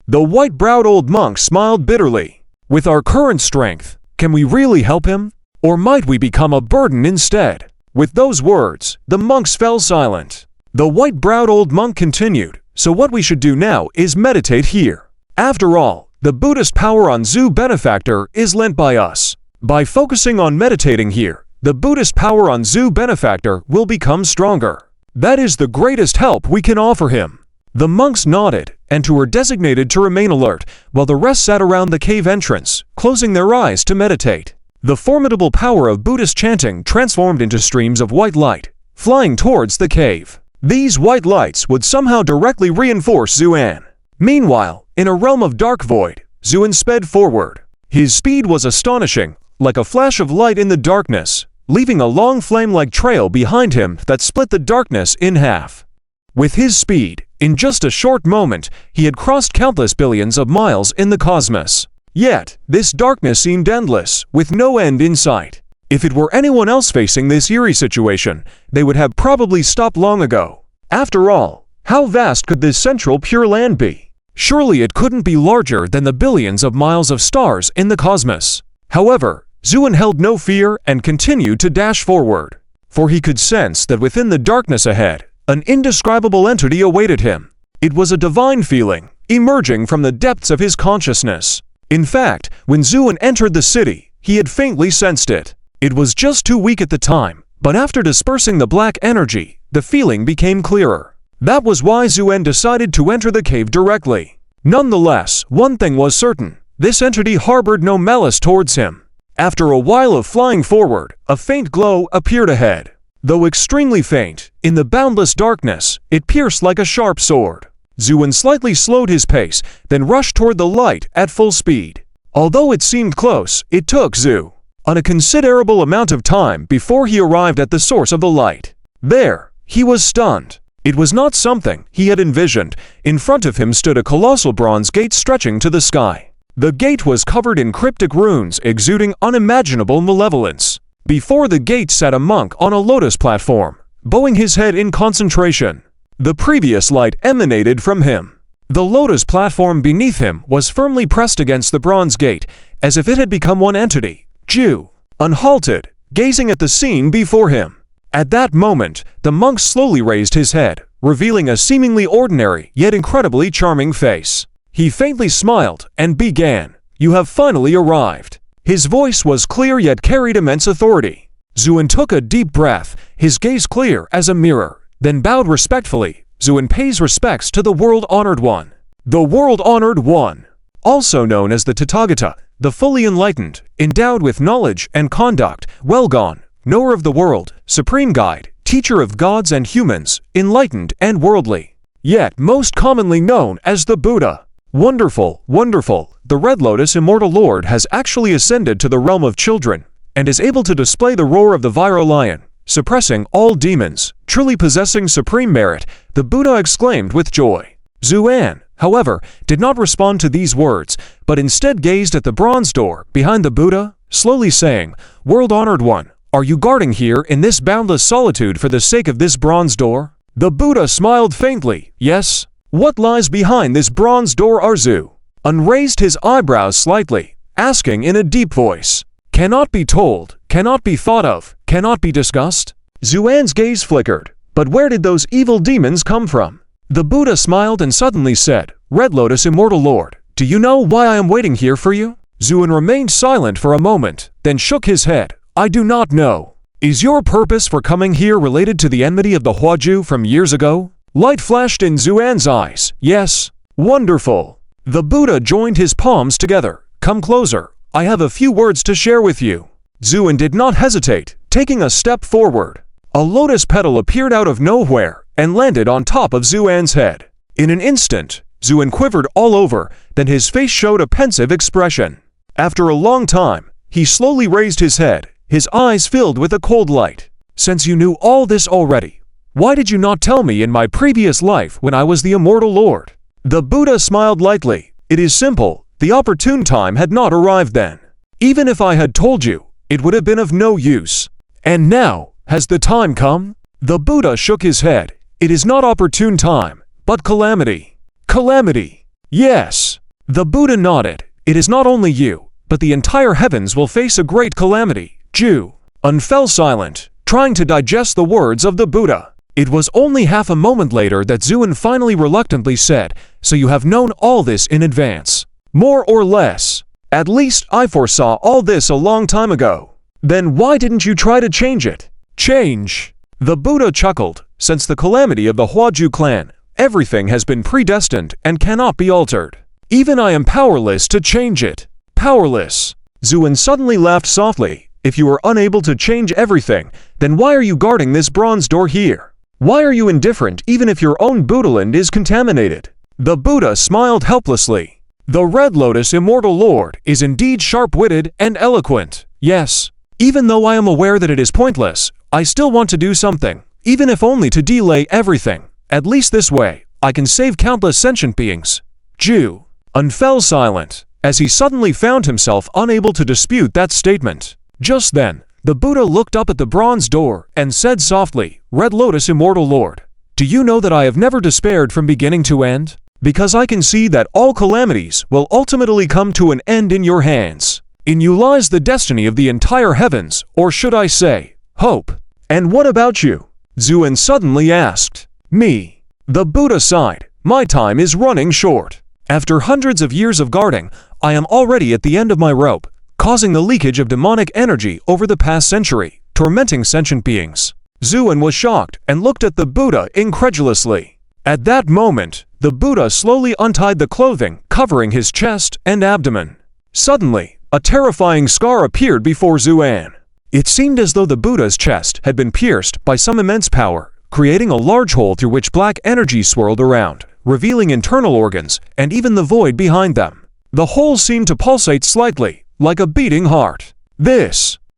The white-browed old monk smiled bitterly. "With our current strength, can we really help him? Or might we become a burden instead?" With those words, the monks fell silent. The white-browed old monk continued, "So what we should do now is meditate here. After all, the Buddhist power on Zu benefactor is lent by us. By focusing on meditating here, the Buddhist power on Zu benefactor will become stronger. That is the greatest help we can offer him." The monks nodded, and two were designated to remain alert, while the rest sat around the cave entrance, closing their eyes to meditate. The formidable power of Buddhist chanting transformed into streams of white light, flying towards the cave. These white lights would somehow directly reinforce Zuan. Meanwhile, in a realm of dark void, Zuan sped forward. His speed was astonishing, like a flash of light in the darkness, leaving a long flame-like trail behind him that split the darkness in half. With his speed, in just a short moment, he had crossed countless billions of miles in the cosmos. Yet, this darkness seemed endless, with no end in sight. If it were anyone else facing this eerie situation, they would have probably stopped long ago. After all, how vast could this central Pure Land be? Surely it couldn't be larger than the billions of miles of stars in the cosmos. However, Zuan held no fear and continued to dash forward, for he could sense that within the darkness ahead, an indescribable entity awaited him. It was a divine feeling, emerging from the depths of his consciousness. In fact, when Zuan entered the city, he had faintly sensed it. It was just too weak at the time, But after dispersing the black energy, the feeling became clearer. That was why Zuen decided to enter the cave directly. Nonetheless, one thing was certain. This entity harbored no malice towards him. After a while of flying forward, a faint glow appeared ahead. Though extremely faint, in the boundless darkness, it pierced like a sharp sword. Zuen slightly slowed his pace, then rushed toward the light at full speed. Although it seemed close, it took Zuen a considerable amount of time before he arrived at the source of the light. There, he was stunned. It was not something he had envisioned. In front of him stood a colossal bronze gate stretching to the sky. The gate was covered in cryptic runes exuding unimaginable malevolence. Before the gate sat a monk on a lotus platform, bowing his head in concentration. The previous light emanated from him. The lotus platform beneath him was firmly pressed against the bronze gate, as if it had become one entity. Jew, unhalted, gazing at the scene before him. At that moment, the monk slowly raised his head, revealing a seemingly ordinary yet incredibly charming face. He faintly smiled and began, "You have finally arrived." His voice was clear yet carried immense authority. Zuen took a deep breath, his gaze clear as a mirror, then bowed respectfully. Zuen pays respects to the world-honored one. The world-honored one, also known as the Tathagata, the fully enlightened, endowed with knowledge and conduct, well gone, knower of the world, supreme guide, teacher of gods and humans, enlightened and worldly, yet most commonly known as the Buddha. Wonderful, wonderful, the Red Lotus Immortal Lord has actually ascended to the realm of children, and is able to display the roar of the virile lion, suppressing all demons, truly possessing supreme merit, the Buddha exclaimed with joy. Zuen, however, did not respond to these words, but instead gazed at the bronze door behind the Buddha, slowly saying, "World-honored one, are you guarding here in this boundless solitude for the sake of this bronze door?" The Buddha smiled faintly, "Yes." "What lies behind this bronze door, Arzu?" Unraised his eyebrows slightly, asking in a deep voice. "Cannot be told, cannot be thought of, cannot be discussed?" Zuen's gaze flickered. But where did those evil demons come from? The Buddha smiled and suddenly said, "Red Lotus Immortal Lord, do you know why I am waiting here for you?" Zuen remained silent for a moment, then shook his head. "I do not know." "Is your purpose for coming here related to the enmity of the Huaju from years ago?" Light flashed in Zuen's eyes. "Yes." "Wonderful." The Buddha joined his palms together. "Come closer. I have a few words to share with you." Zuen did not hesitate, taking a step forward. A lotus petal appeared out of nowhere and landed on top of Zuen's head. In an instant, Zuen quivered all over, then his face showed a pensive expression. After a long time, he slowly raised his head, his eyes filled with a cold light. "Since you knew all this already, why did you not tell me in my previous life when I was the Immortal Lord?" The Buddha smiled lightly. "It is simple, the opportune time had not arrived then. Even if I had told you, it would have been of no use. And now, has the time come?" The Buddha shook his head. "It is not opportune time, but calamity." "Calamity?" "Yes." The Buddha nodded. "It is not only you, but the entire heavens will face a great calamity." Zuen fell silent, trying to digest the words of the Buddha. It was only half a moment later that Zuen finally reluctantly said, "So you have known all this in advance?" "More or less. At least I foresaw all this a long time ago." "Then why didn't you try to change it?" "Change?" The Buddha chuckled. "Since the calamity of the Huaju clan, everything has been predestined and cannot be altered. Even I am powerless to change it." "Powerless?" Zuen suddenly laughed softly. "If you are unable to change everything, then why are you guarding this bronze door here? Why are you indifferent even if your own Buddhaland is contaminated?" The Buddha smiled helplessly. "The Red Lotus Immortal Lord is indeed sharp-witted and eloquent. Yes. Even though I am aware that it is pointless, I still want to do something, even if only to delay everything. At least this way, I can save countless sentient beings." Zuen fell silent, as he suddenly found himself unable to dispute that statement. Just then, the Buddha looked up at the bronze door and said softly, "Red Lotus Immortal Lord, do you know that I have never despaired from beginning to end? Because I can see that all calamities will ultimately come to an end in your hands. In you lies the destiny of the entire heavens, or should I say, hope." "And what about you?" Zuen suddenly asked. "Me." The Buddha sighed. "My time is running short. After hundreds of years of guarding, I am already at the end of my rope, causing the leakage of demonic energy over the past century, tormenting sentient beings. Zuan was shocked and looked at the Buddha incredulously. At that moment, the Buddha slowly untied the clothing covering his chest and abdomen. Suddenly, a terrifying scar appeared before Zuan. It seemed as though the Buddha's chest had been pierced by some immense power, creating a large hole through which black energy swirled around, revealing internal organs and even the void behind them. The hole seemed to pulsate slightly, like a beating heart.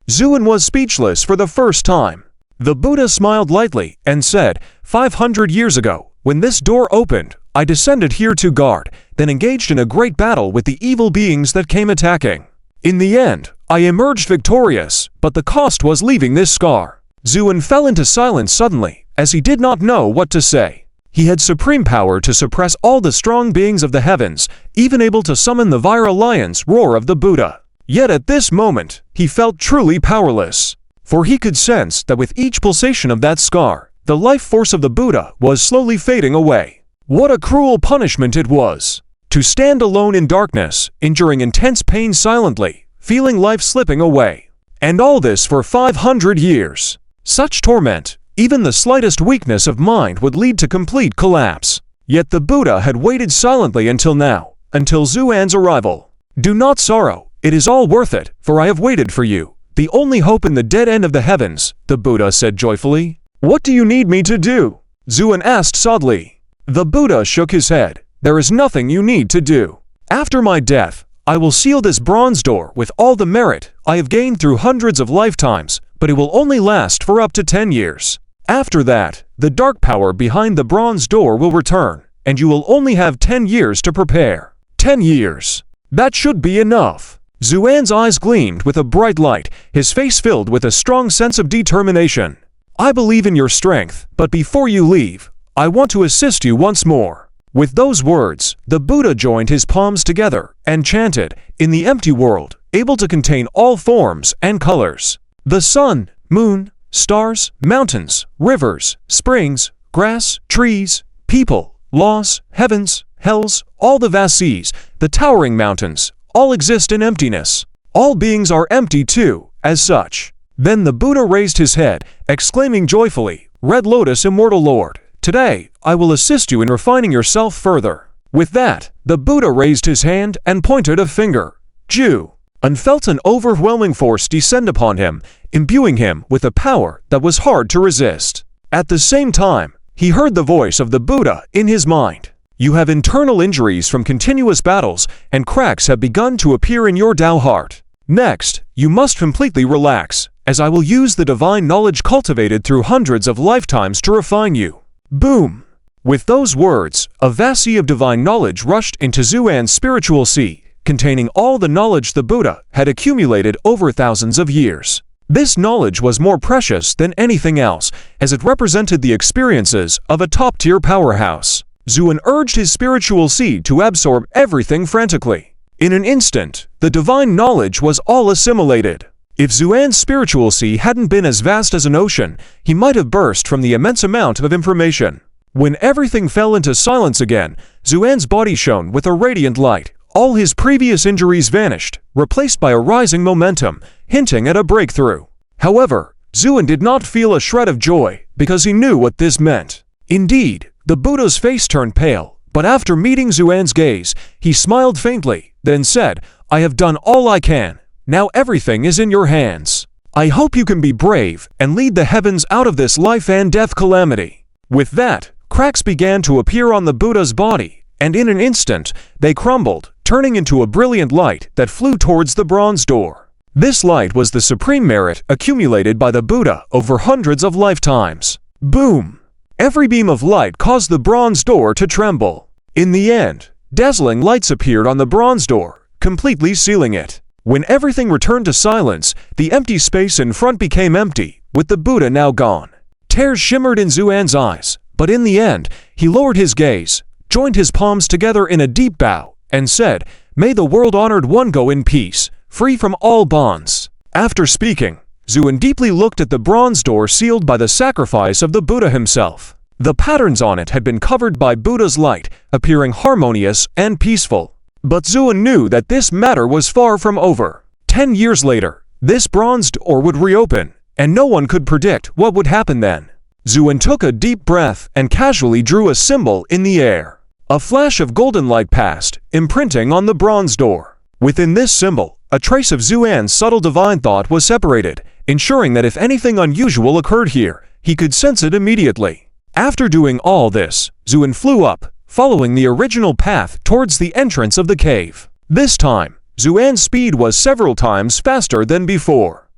Zuan was speechless for the first time. The Buddha smiled lightly and said, 500 years ago, when this door opened, I descended here to guard, then engaged in a great battle with the evil beings that came attacking. In the end, I emerged victorious, but the cost was leaving this scar. Zuan fell into silence suddenly, as he did not know what to say. He had supreme power to suppress all the strong beings of the heavens, even able to summon the virile lion's roar of the Buddha. Yet at this moment, he felt truly powerless. For he could sense that with each pulsation of that scar, the life force of the Buddha was slowly fading away. What a cruel punishment it was! To stand alone in darkness, enduring intense pain silently, feeling life slipping away. And all this for 500 years. Such torment, even the slightest weakness of mind would lead to complete collapse. Yet the Buddha had waited silently until now, until Zuan's arrival. Do not sorrow, it is all worth it, for I have waited for you. The only hope in the dead end of the heavens, the Buddha said joyfully. What do you need me to do? Zuan asked sadly. The Buddha shook his head. There is nothing you need to do. After my death, I will seal this bronze door with all the merit I have gained through hundreds of lifetimes, but it will only last for up to 10 years. After that, the dark power behind the bronze door will return, and you will only have 10 years to prepare. 10 years. That should be enough. Zuan's eyes gleamed with a bright light, his face filled with a strong sense of determination. I believe in your strength, but before you leave, I want to assist you once more. With those words, the Buddha joined his palms together and chanted, in the empty world, able to contain all forms and colors. The sun, moon, stars, mountains, rivers, springs, grass, trees, people, laws, heavens, hells, all the vast seas, the towering mountains, all exist in emptiness. All beings are empty too, as such. Then the Buddha raised his head, exclaiming joyfully, Red Lotus Immortal Lord, today, I will assist you in refining yourself further. With that, the Buddha raised his hand and pointed a finger. Jew, and felt an overwhelming force descend upon him, imbuing him with a power that was hard to resist. At the same time, he heard the voice of the Buddha in his mind. You have internal injuries from continuous battles, and cracks have begun to appear in your Tao heart. Next, you must completely relax, as I will use the divine knowledge cultivated through hundreds of lifetimes to refine you. Boom! With those words, a vast sea of divine knowledge rushed into Zuan's spiritual sea, containing all the knowledge the Buddha had accumulated over thousands of years. This knowledge was more precious than anything else, as it represented the experiences of a top-tier powerhouse. Zuan urged his spiritual seed to absorb everything frantically. In an instant, the divine knowledge was all assimilated. If Zuan's spiritual sea hadn't been as vast as an ocean, he might have burst from the immense amount of information. When everything fell into silence again, Zuan's body shone with a radiant light. All his previous injuries vanished, replaced by a rising momentum, hinting at a breakthrough. However, Zuan did not feel a shred of joy, because he knew what this meant. Indeed, the Buddha's face turned pale, but after meeting Zuan's gaze, he smiled faintly, then said, I have done all I can. Now everything is in your hands. I hope you can be brave and lead the heavens out of this life and death calamity. With that, cracks began to appear on the Buddha's body, and in an instant, they crumbled, turning into a brilliant light that flew towards the bronze door. This light was the supreme merit accumulated by the Buddha over hundreds of lifetimes. Boom! Every beam of light caused the bronze door to tremble. In the end, dazzling lights appeared on the bronze door, completely sealing it. When everything returned to silence, the empty space in front became empty, with the Buddha now gone. Tears shimmered in Zuan's eyes, but in the end, he lowered his gaze, joined his palms together in a deep bow, and said, May the world-honored one go in peace, free from all bonds. After speaking, Zuan deeply looked at the bronze door sealed by the sacrifice of the Buddha himself. The patterns on it had been covered by Buddha's light, appearing harmonious and peaceful. But Zuan knew that this matter was far from over. 10 years later, this bronze door would reopen, and no one could predict what would happen then. Zuin took a deep breath and casually drew a symbol in the air. A flash of golden light passed, imprinting on the bronze door. Within this symbol, a trace of Zuan's subtle divine thought was separated, ensuring that if anything unusual occurred here, he could sense it immediately. After doing all this, Zuin flew up, following the original path towards the entrance of the cave. This time, Zuan's speed was several times faster than before.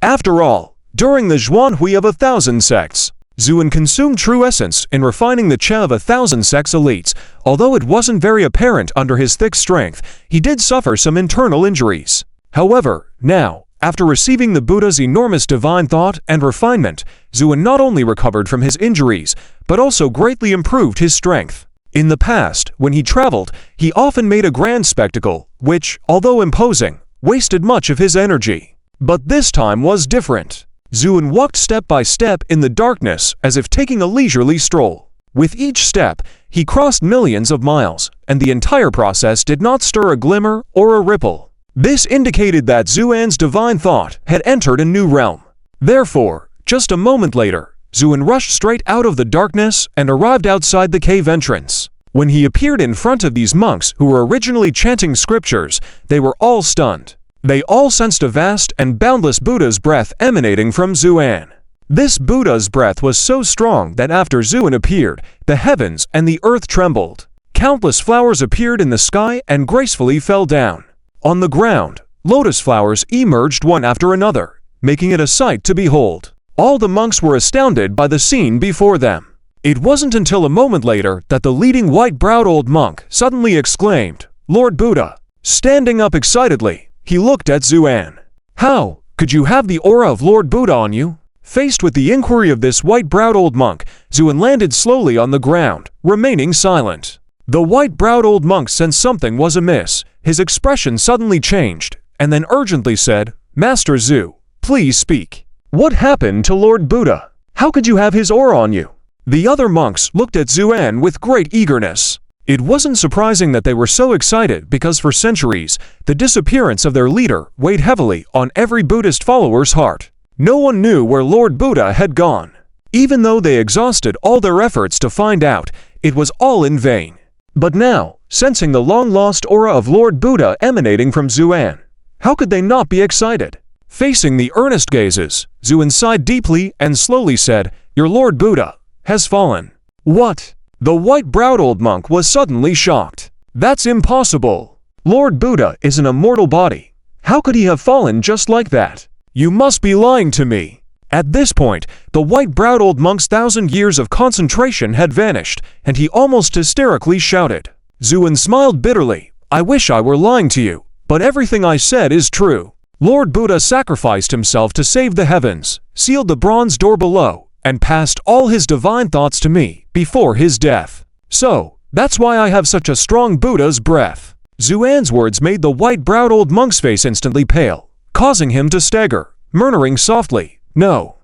After all, during the Zhuanhui of 1,000 sects, Zuin consumed true essence in refining the Che of 1,000 sects elites. Although it wasn't very apparent under his thick strength, he did suffer some internal injuries. However, now, after receiving the Buddha's enormous divine thought and refinement, Zuin not only recovered from his injuries, but also greatly improved his strength. In the past, when he traveled, he often made a grand spectacle, which, although imposing, wasted much of his energy. But this time was different. Zuin walked step by step in the darkness as if taking a leisurely stroll. With each step, he crossed millions of miles, and the entire process did not stir a glimmer or a ripple. This indicated that Zuan's divine thought had entered a new realm. Therefore, just a moment later, Zuin rushed straight out of the darkness and arrived outside the cave entrance. When he appeared in front of these monks who were originally chanting scriptures, they were all stunned. They all sensed a vast and boundless Buddha's breath emanating from Zuan. This Buddha's breath was so strong that after Zuin appeared, the heavens and the earth trembled. Countless flowers appeared in the sky and gracefully fell down. On the ground, lotus flowers emerged one after another, making it a sight to behold. All the monks were astounded by the scene before them. It wasn't until a moment later that the leading white-browed old monk suddenly exclaimed, "Lord Buddha!" Standing up excitedly, he looked at Zuan. "How could you have the aura of Lord Buddha on you?" Faced with the inquiry of this white-browed old monk, Zuin landed slowly on the ground, remaining silent. The white-browed old monk sensed something was amiss. His expression suddenly changed, and then urgently said, "Master Zu, please speak. What happened to Lord Buddha? How could you have his aura on you?" The other monks looked at Zuan with great eagerness. It wasn't surprising that they were so excited because for centuries, the disappearance of their leader weighed heavily on every Buddhist follower's heart. No one knew where Lord Buddha had gone. Even though they exhausted all their efforts to find out, it was all in vain. But now, sensing the long-lost aura of Lord Buddha emanating from Zuan, how could they not be excited? Facing the earnest gazes, Zuin sighed deeply and slowly said, "Your Lord Buddha has fallen." "What?" The white-browed old monk was suddenly shocked. "That's impossible. Lord Buddha is an immortal body. How could he have fallen just like that? You must be lying to me." At this point, the white-browed old monk's 1,000 years of concentration had vanished, and he almost hysterically shouted. Zuin smiled bitterly. "I wish I were lying to you, but everything I said is true. Lord Buddha sacrificed himself to save the heavens, sealed the bronze door below, and passed all his divine thoughts to me before his death. So, that's why I have such a strong Buddha's breath." Zuan's words made the white-browed old monk's face instantly pale, causing him to stagger, murmuring softly, "No.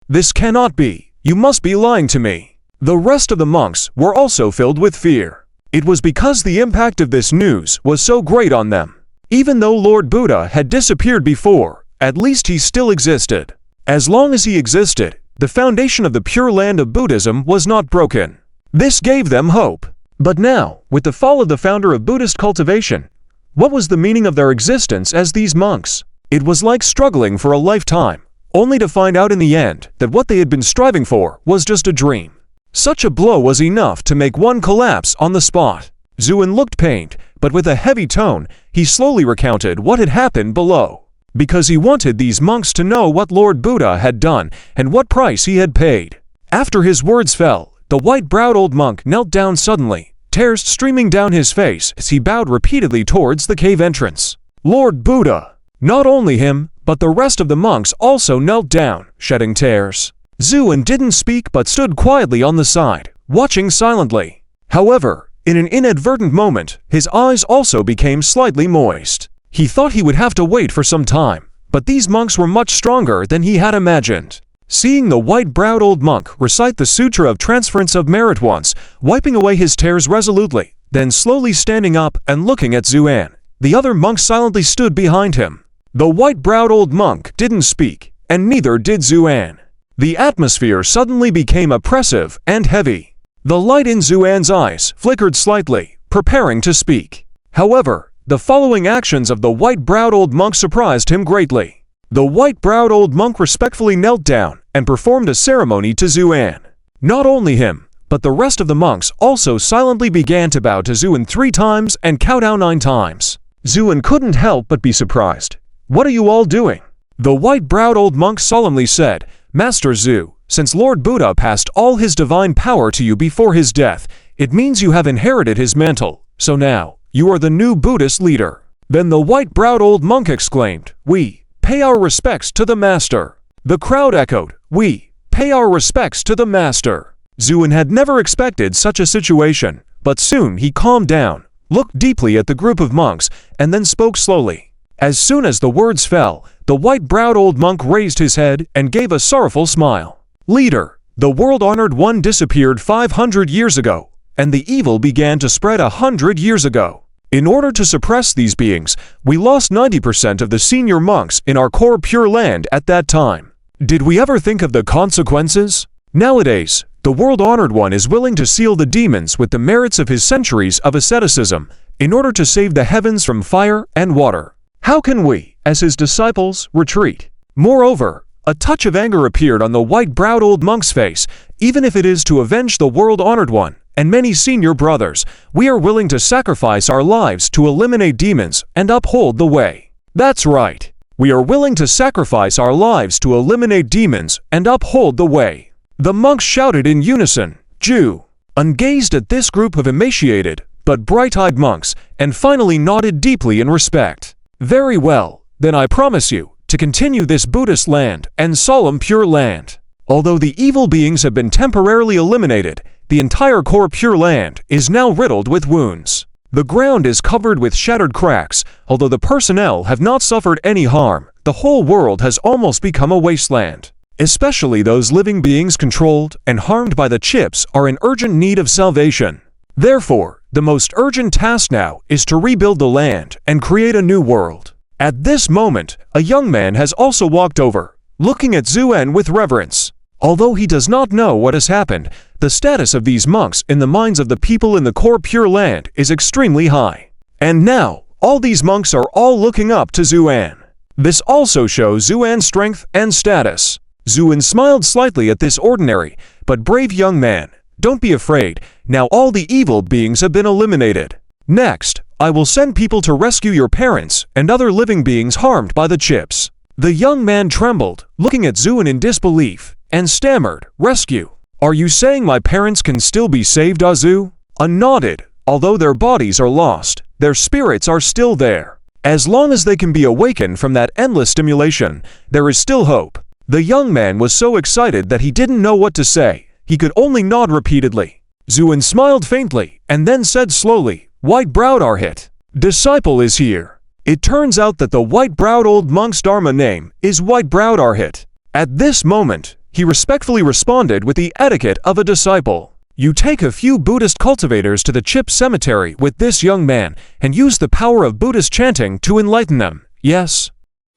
This cannot be. You must be lying to me." The rest of the monks were also filled with fear. It was because the impact of this news was so great on them. Even though Lord Buddha had disappeared before, at least he still existed. As long as he existed, the foundation of the Pure Land of Buddhism was not broken. This gave them hope. But now, with the fall of the founder of Buddhist cultivation, what was the meaning of their existence as these monks? It was like struggling for a lifetime, only to find out in the end that what they had been striving for was just a dream. Such a blow was enough to make one collapse on the spot. Zuin looked pained, but with a heavy tone, he slowly recounted what had happened below. Because he wanted these monks to know what Lord Buddha had done and what price he had paid. After his words fell, the white-browed old monk knelt down suddenly, tears streaming down his face as he bowed repeatedly towards the cave entrance. Lord Buddha! Not only him, but the rest of the monks also knelt down, shedding tears. Zuin didn't speak but stood quietly on the side, watching silently. However, in an inadvertent moment, his eyes also became slightly moist. He thought he would have to wait for some time, but these monks were much stronger than he had imagined. Seeing the white-browed old monk recite the Sutra of Transference of Merit once, wiping away his tears resolutely, then slowly standing up and looking at Zuan, the other monks silently stood behind him. The white-browed old monk didn't speak, and neither did Zuan. The atmosphere suddenly became oppressive and heavy. The light in Zuan's eyes flickered slightly, preparing to speak. However, the following actions of the white-browed old monk surprised him greatly. The white-browed old monk respectfully knelt down and performed a ceremony to Zuan. Not only him, but the rest of the monks also silently began to bow to Zuan 3 times and kowtow 9 times. Zuan couldn't help but be surprised. "What are you all doing?" The white-browed old monk solemnly said, "Master Zhu, since Lord Buddha passed all his divine power to you before his death, it means you have inherited his mantle, so now, you are the new Buddhist leader." Then the white-browed old monk exclaimed, "We pay our respects to the master." The crowd echoed, "We pay our respects to the master." Zuan had never expected such a situation, but soon he calmed down, looked deeply at the group of monks, and then spoke slowly. As soon as the words fell, the white-browed old monk raised his head and gave a sorrowful smile. "Leader, the world-honored one disappeared 500 years ago, and the evil began to spread 100 years ago. In order to suppress these beings, we lost 90% of the senior monks in our core Pure Land at that time. Did we ever think of the consequences? Nowadays, the world-honored one is willing to seal the demons with the merits of his centuries of asceticism in order to save the heavens from fire and water. How can we, as his disciples, retreat?" Moreover, a touch of anger appeared on the white-browed old monk's face. "Even if it is to avenge the world-honored one and many senior brothers, we are willing to sacrifice our lives to eliminate demons and uphold the way." "That's right. We are willing to sacrifice our lives to eliminate demons and uphold the way." The monks shouted in unison, "Jew," and gazed at this group of emaciated but bright-eyed monks, and finally nodded deeply in respect. "Very well, then I promise you to continue this Buddhist land and solemn Pure Land. Although the evil beings have been temporarily eliminated, the entire core Pure Land is now riddled with wounds. The ground is covered with shattered cracks. Although the personnel have not suffered any harm, the whole world has almost become a wasteland. Especially those living beings controlled and harmed by the chips are in urgent need of salvation. Therefore, the most urgent task now is to rebuild the land and create a new world." At this moment, a young man has also walked over, looking at Zuan with reverence. Although he does not know what has happened, the status of these monks in the minds of the people in the core Pure Land is extremely high. And now, all these monks are all looking up to Zuan. This also shows Zuan's strength and status. Zuan smiled slightly at this ordinary but brave young man. "Don't be afraid, now all the evil beings have been eliminated. Next, I will send people to rescue your parents and other living beings harmed by the chips." The young man trembled, looking at Zuan in disbelief, and stammered, "Rescue? Are you saying my parents can still be saved, Azu?" Nodded. "Although their bodies are lost, their spirits are still there. As long as they can be awakened from that endless stimulation, there is still hope." The young man was so excited that he didn't know what to say. He could only nod repeatedly. Zuan smiled faintly and then said slowly, "White-browed Arhit, disciple is here." It turns out that the white-browed old monk's Dharma name is White-browed Arhit. At this moment, he respectfully responded with the etiquette of a disciple. "You take a few Buddhist cultivators to the Chip Cemetery with this young man and use the power of Buddhist chanting to enlighten them, yes?"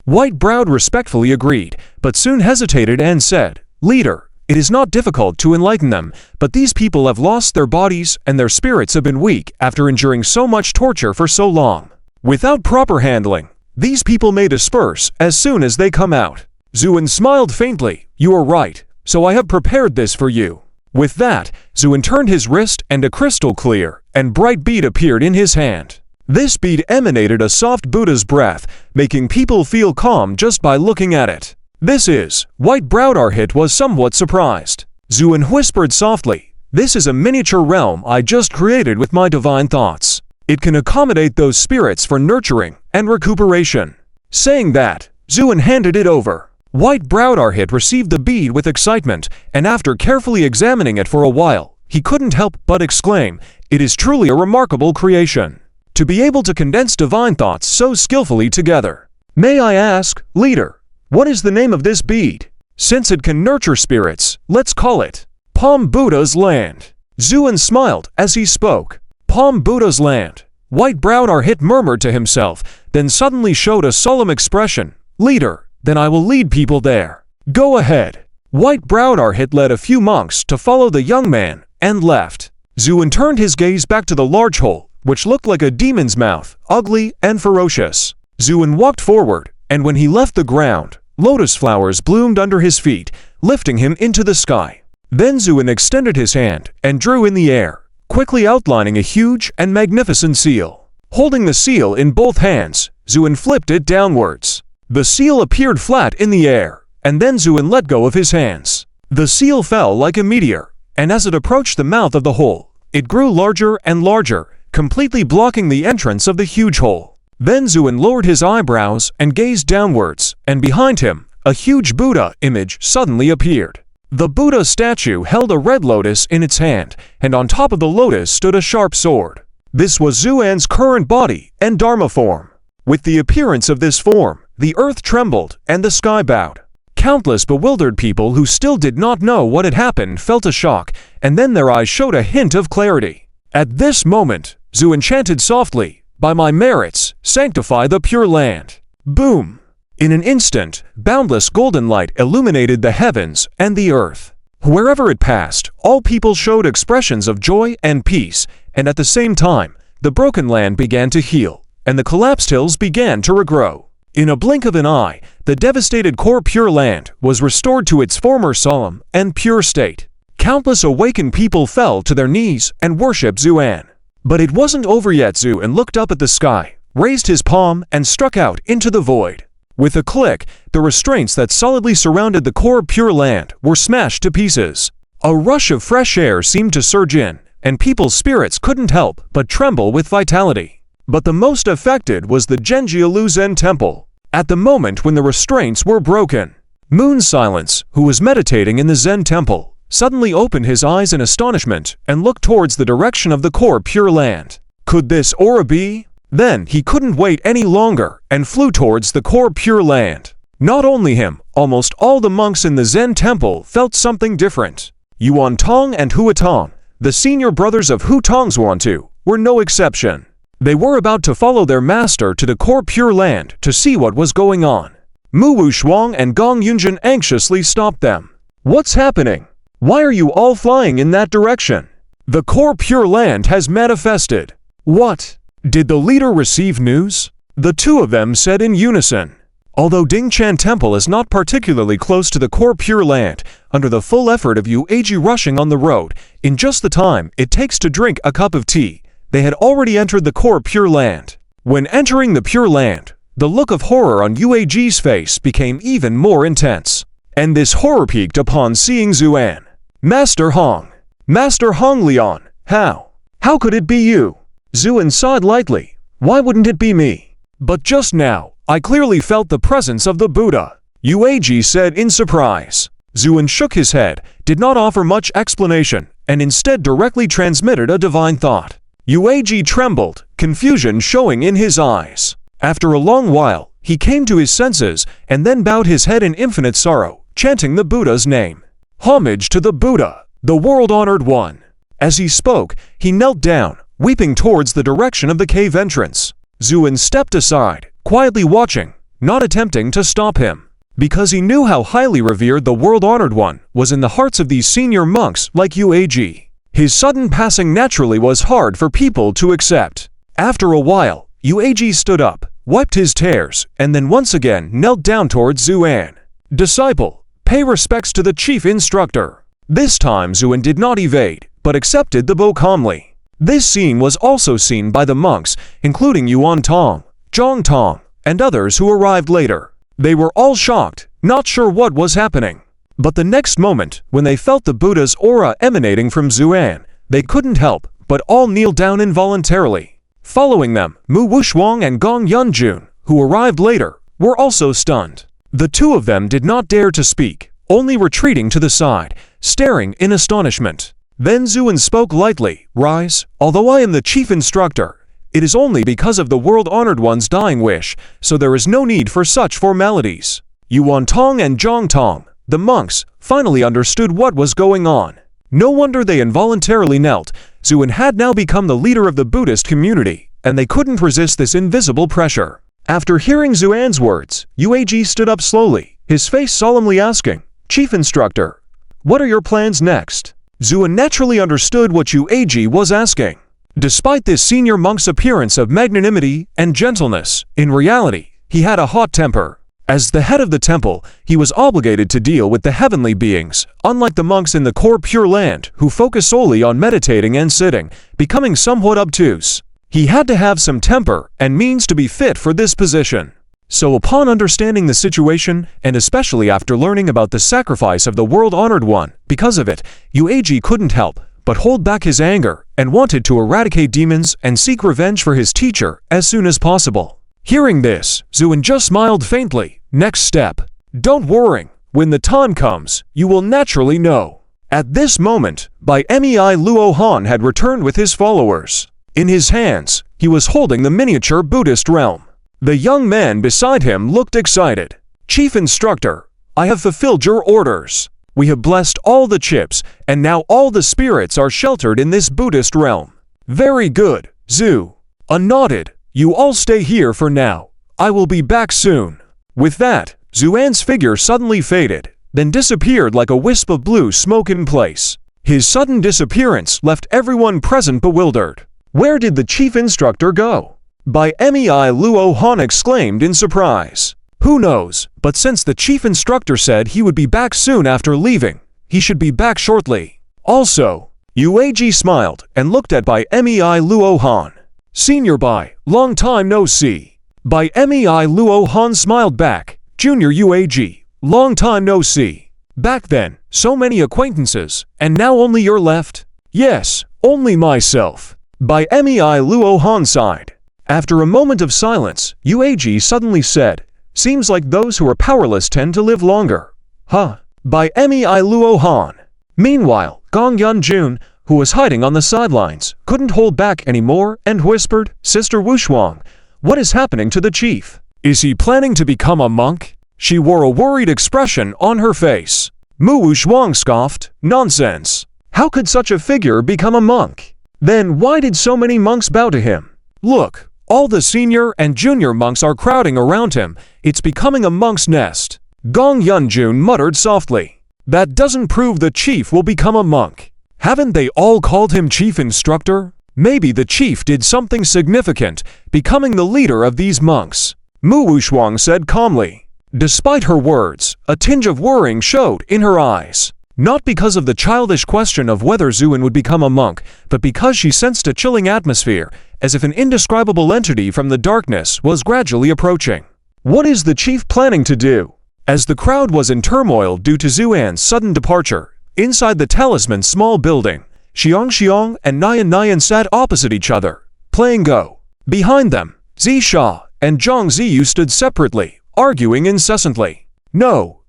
White-browed respectfully agreed, but soon hesitated and said, "Leader, it is not difficult to enlighten them, but these people have lost their bodies and their spirits have been weak after enduring so much torture for so long. Without proper handling, these people may disperse as soon as they come out." Zuan smiled faintly. "You are right, so I have prepared this for you." With that, Zuan turned his wrist and a crystal clear and bright bead appeared in his hand. This bead emanated a soft Buddha's breath, making people feel calm just by looking at it. "This is..." White-browed Arhit was somewhat surprised. Zuan whispered softly, "This is a miniature realm I just created with my divine thoughts. It can accommodate those spirits for nurturing and recuperation." Saying that, Zuan handed it over. White-browed Arhit received the bead with excitement, and after carefully examining it for a while, he couldn't help but exclaim, "It is truly a remarkable creation. To be able to condense divine thoughts so skillfully together. May I ask, leader, what is the name of this bead? Since it can nurture spirits, let's call it Palm Buddha's Land." Zuan smiled as he spoke. Palm Buddha's Land. White-browed Arhit murmured to himself, then suddenly showed a solemn expression. "Leader, then I will lead people there." Go ahead. White-browed Arhit led a few monks to follow the young man and left. Zuin turned his gaze back to the large hole, which looked like a demon's mouth, ugly and ferocious. Zuin walked forward, and when he left the ground, lotus flowers bloomed under his feet, lifting him into the sky. Then Zuin extended his hand and drew in the air, quickly outlining a huge and magnificent seal. Holding the seal in both hands, Zuin flipped it downwards. The seal appeared flat in the air, and then Zuin let go of his hands. The seal fell like a meteor, and as it approached the mouth of the hole, it grew larger and larger, completely blocking the entrance of the huge hole. Then Zuin lowered his eyebrows and gazed downwards, and behind him, a huge Buddha image suddenly appeared. The Buddha statue held a red lotus in its hand, and on top of the lotus stood a sharp sword. This was Zuan's current body and Dharma form. With the appearance of this form, the earth trembled and the sky bowed. Countless bewildered people who still did not know what had happened felt a shock, and then their eyes showed a hint of clarity. At this moment, Zuin chanted softly, "By my merits, sanctify the Pure Land." Boom! In an instant, boundless golden light illuminated the heavens and the earth. Wherever it passed, all people showed expressions of joy and peace, and at the same time, the broken land began to heal, and the collapsed hills began to regrow. In a blink of an eye, the devastated core Pure Land was restored to its former solemn and pure state. Countless awakened people fell to their knees and worshipped Zuan. But it wasn't over yet. Zuan looked up at the sky, raised his palm, and struck out into the void. With a click, the restraints that solidly surrounded the core Pure Land were smashed to pieces. A rush of fresh air seemed to surge in, and people's spirits couldn't help but tremble with vitality. But the most affected was the Genjialu Zen Temple. At the moment when the restraints were broken, Moon Silence, who was meditating in the Zen Temple, suddenly opened his eyes in astonishment and looked towards the direction of the core Pure Land. Could this aura be? Then he couldn't wait any longer and flew towards the core Pure Land. Not only him, almost all the monks in the Zen Temple felt something different. Yuan Tong and Hua Tong, the senior brothers of Hu Tongzhuantu, were no exception. They were about to follow their master to the core Pure Land to see what was going on. Mu Wushuang and Gong Yunjin anxiously stopped them. "What's happening? Why are you all flying in that direction? The core Pure Land has manifested." "What? Did the leader receive news?" the two of them said in unison. Although Dingchan Temple is not particularly close to the core Pure Land, under the full effort of Yueji rushing on the road, in just the time it takes to drink a cup of tea, they had already entered the core Pure Land. When entering the Pure Land, the look of horror on Yueji's face became even more intense. And this horror peaked upon seeing Zuan. "Master Hong! Master Hong Lian! How could it be you?" Zuan sighed lightly. "Why wouldn't it be me? But just now, I clearly felt the presence of the Buddha," Yueji said in surprise. Zuan shook his head, did not offer much explanation, and instead directly transmitted a divine thought. Yueji trembled, confusion showing in his eyes. After a long while, he came to his senses and then bowed his head in infinite sorrow, chanting the Buddha's name. "Homage to the Buddha, the world-honored one." As he spoke, he knelt down, weeping towards the direction of the cave entrance. Zuan stepped aside, quietly watching, not attempting to stop him, because he knew how highly revered the world-honored one was in the hearts of these senior monks like Yueji. His sudden passing naturally was hard for people to accept. After a while, Yueji stood up, wiped his tears, and then once again knelt down towards Zuan. "Disciple, pay respects to the chief instructor." This time Zuan did not evade, but accepted the bow calmly. This scene was also seen by the monks, including Yuan Tong, Zhang Tong, and others who arrived later. They were all shocked, not sure what was happening. But the next moment, when they felt the Buddha's aura emanating from Zuan, they couldn't help but all kneel down involuntarily. Following them, Mu Wushuang and Gong Yunjun, who arrived later, were also stunned. The two of them did not dare to speak, only retreating to the side, staring in astonishment. Then Zuan spoke lightly, "Rise, although I am the chief instructor, it is only because of the world-honored one's dying wish, so there is no need for such formalities." Yuan Tong and Zhang Tong, the monks, finally understood what was going on. No wonder they involuntarily knelt. Zuan had now become the leader of the Buddhist community, and they couldn't resist this invisible pressure. After hearing Zuan's words, Yueji stood up slowly, his face solemnly asking, "Chief Instructor, what are your plans next?" Zhuan naturally understood what Yueji was asking. Despite this senior monk's appearance of magnanimity and gentleness, in reality, he had a hot temper. As the head of the temple, he was obligated to deal with the heavenly beings, unlike the monks in the core Pure Land who focus solely on meditating and sitting, becoming somewhat obtuse. He had to have some temper and means to be fit for this position. So upon understanding the situation, and especially after learning about the sacrifice of the world-honored one, because of it, Yueji couldn't help but hold back his anger and wanted to eradicate demons and seek revenge for his teacher as soon as possible. Hearing this, Zhuan just smiled faintly. Next step. Don't worry, when the time comes, you will naturally know. At this moment, Bai Mei Luo Han had returned with his followers. In his hands, he was holding the miniature Buddhist realm. The young man beside him looked excited. "Chief Instructor, I have fulfilled your orders. We have blessed all the chips, and now all the spirits are sheltered in this Buddhist realm." "Very good, Zhu." Nodded. "You all stay here for now. I will be back soon." With that, Zuan's figure suddenly faded, then disappeared like a wisp of blue smoke in place. His sudden disappearance left everyone present bewildered. Where did the chief instructor go? Bai Mei Luo Han exclaimed in surprise. Who knows, but since the chief instructor said he would be back soon after leaving, he should be back shortly. Also, Yueji smiled and looked at Bai Mei Luo Han. "Senior Bai, long time no see." Bai Mei Luo Han smiled back. "Junior Yueji, long time no see. Back then, so many acquaintances, and now only you're left?" "Yes, only myself." Bai Mei Luo Han sighed. After a moment of silence, Yueji suddenly said, "Seems like those who are powerless tend to live longer." Huh. Bai Mei Luo Han. Meanwhile, Gong Yunjun, who was hiding on the sidelines, couldn't hold back anymore and whispered, "Sister Wushuang, what is happening to the chief? Is he planning to become a monk?" She wore a worried expression on her face. Mu Wushuang scoffed, "Nonsense. How could such a figure become a monk? Then why did so many monks bow to him? Look, all the senior and junior monks are crowding around him. It's becoming a monk's nest." Gong Yunjun muttered softly. "That doesn't prove the chief will become a monk. Haven't they all called him chief instructor? Maybe the chief did something significant, becoming the leader of these monks." Mu Wushuang said calmly. Despite her words, a tinge of worrying showed in her eyes. Not because of the childish question of whether Zhuan would become a monk, but because she sensed a chilling atmosphere, as if an indescribable entity from the darkness was gradually approaching. What is the chief planning to do? As the crowd was in turmoil due to Zhuan's sudden departure, inside the talisman's small building, Xiong and Nian sat opposite each other, playing Go. Behind them, Zisha and Zhang Ziyu stood separately, arguing incessantly. No,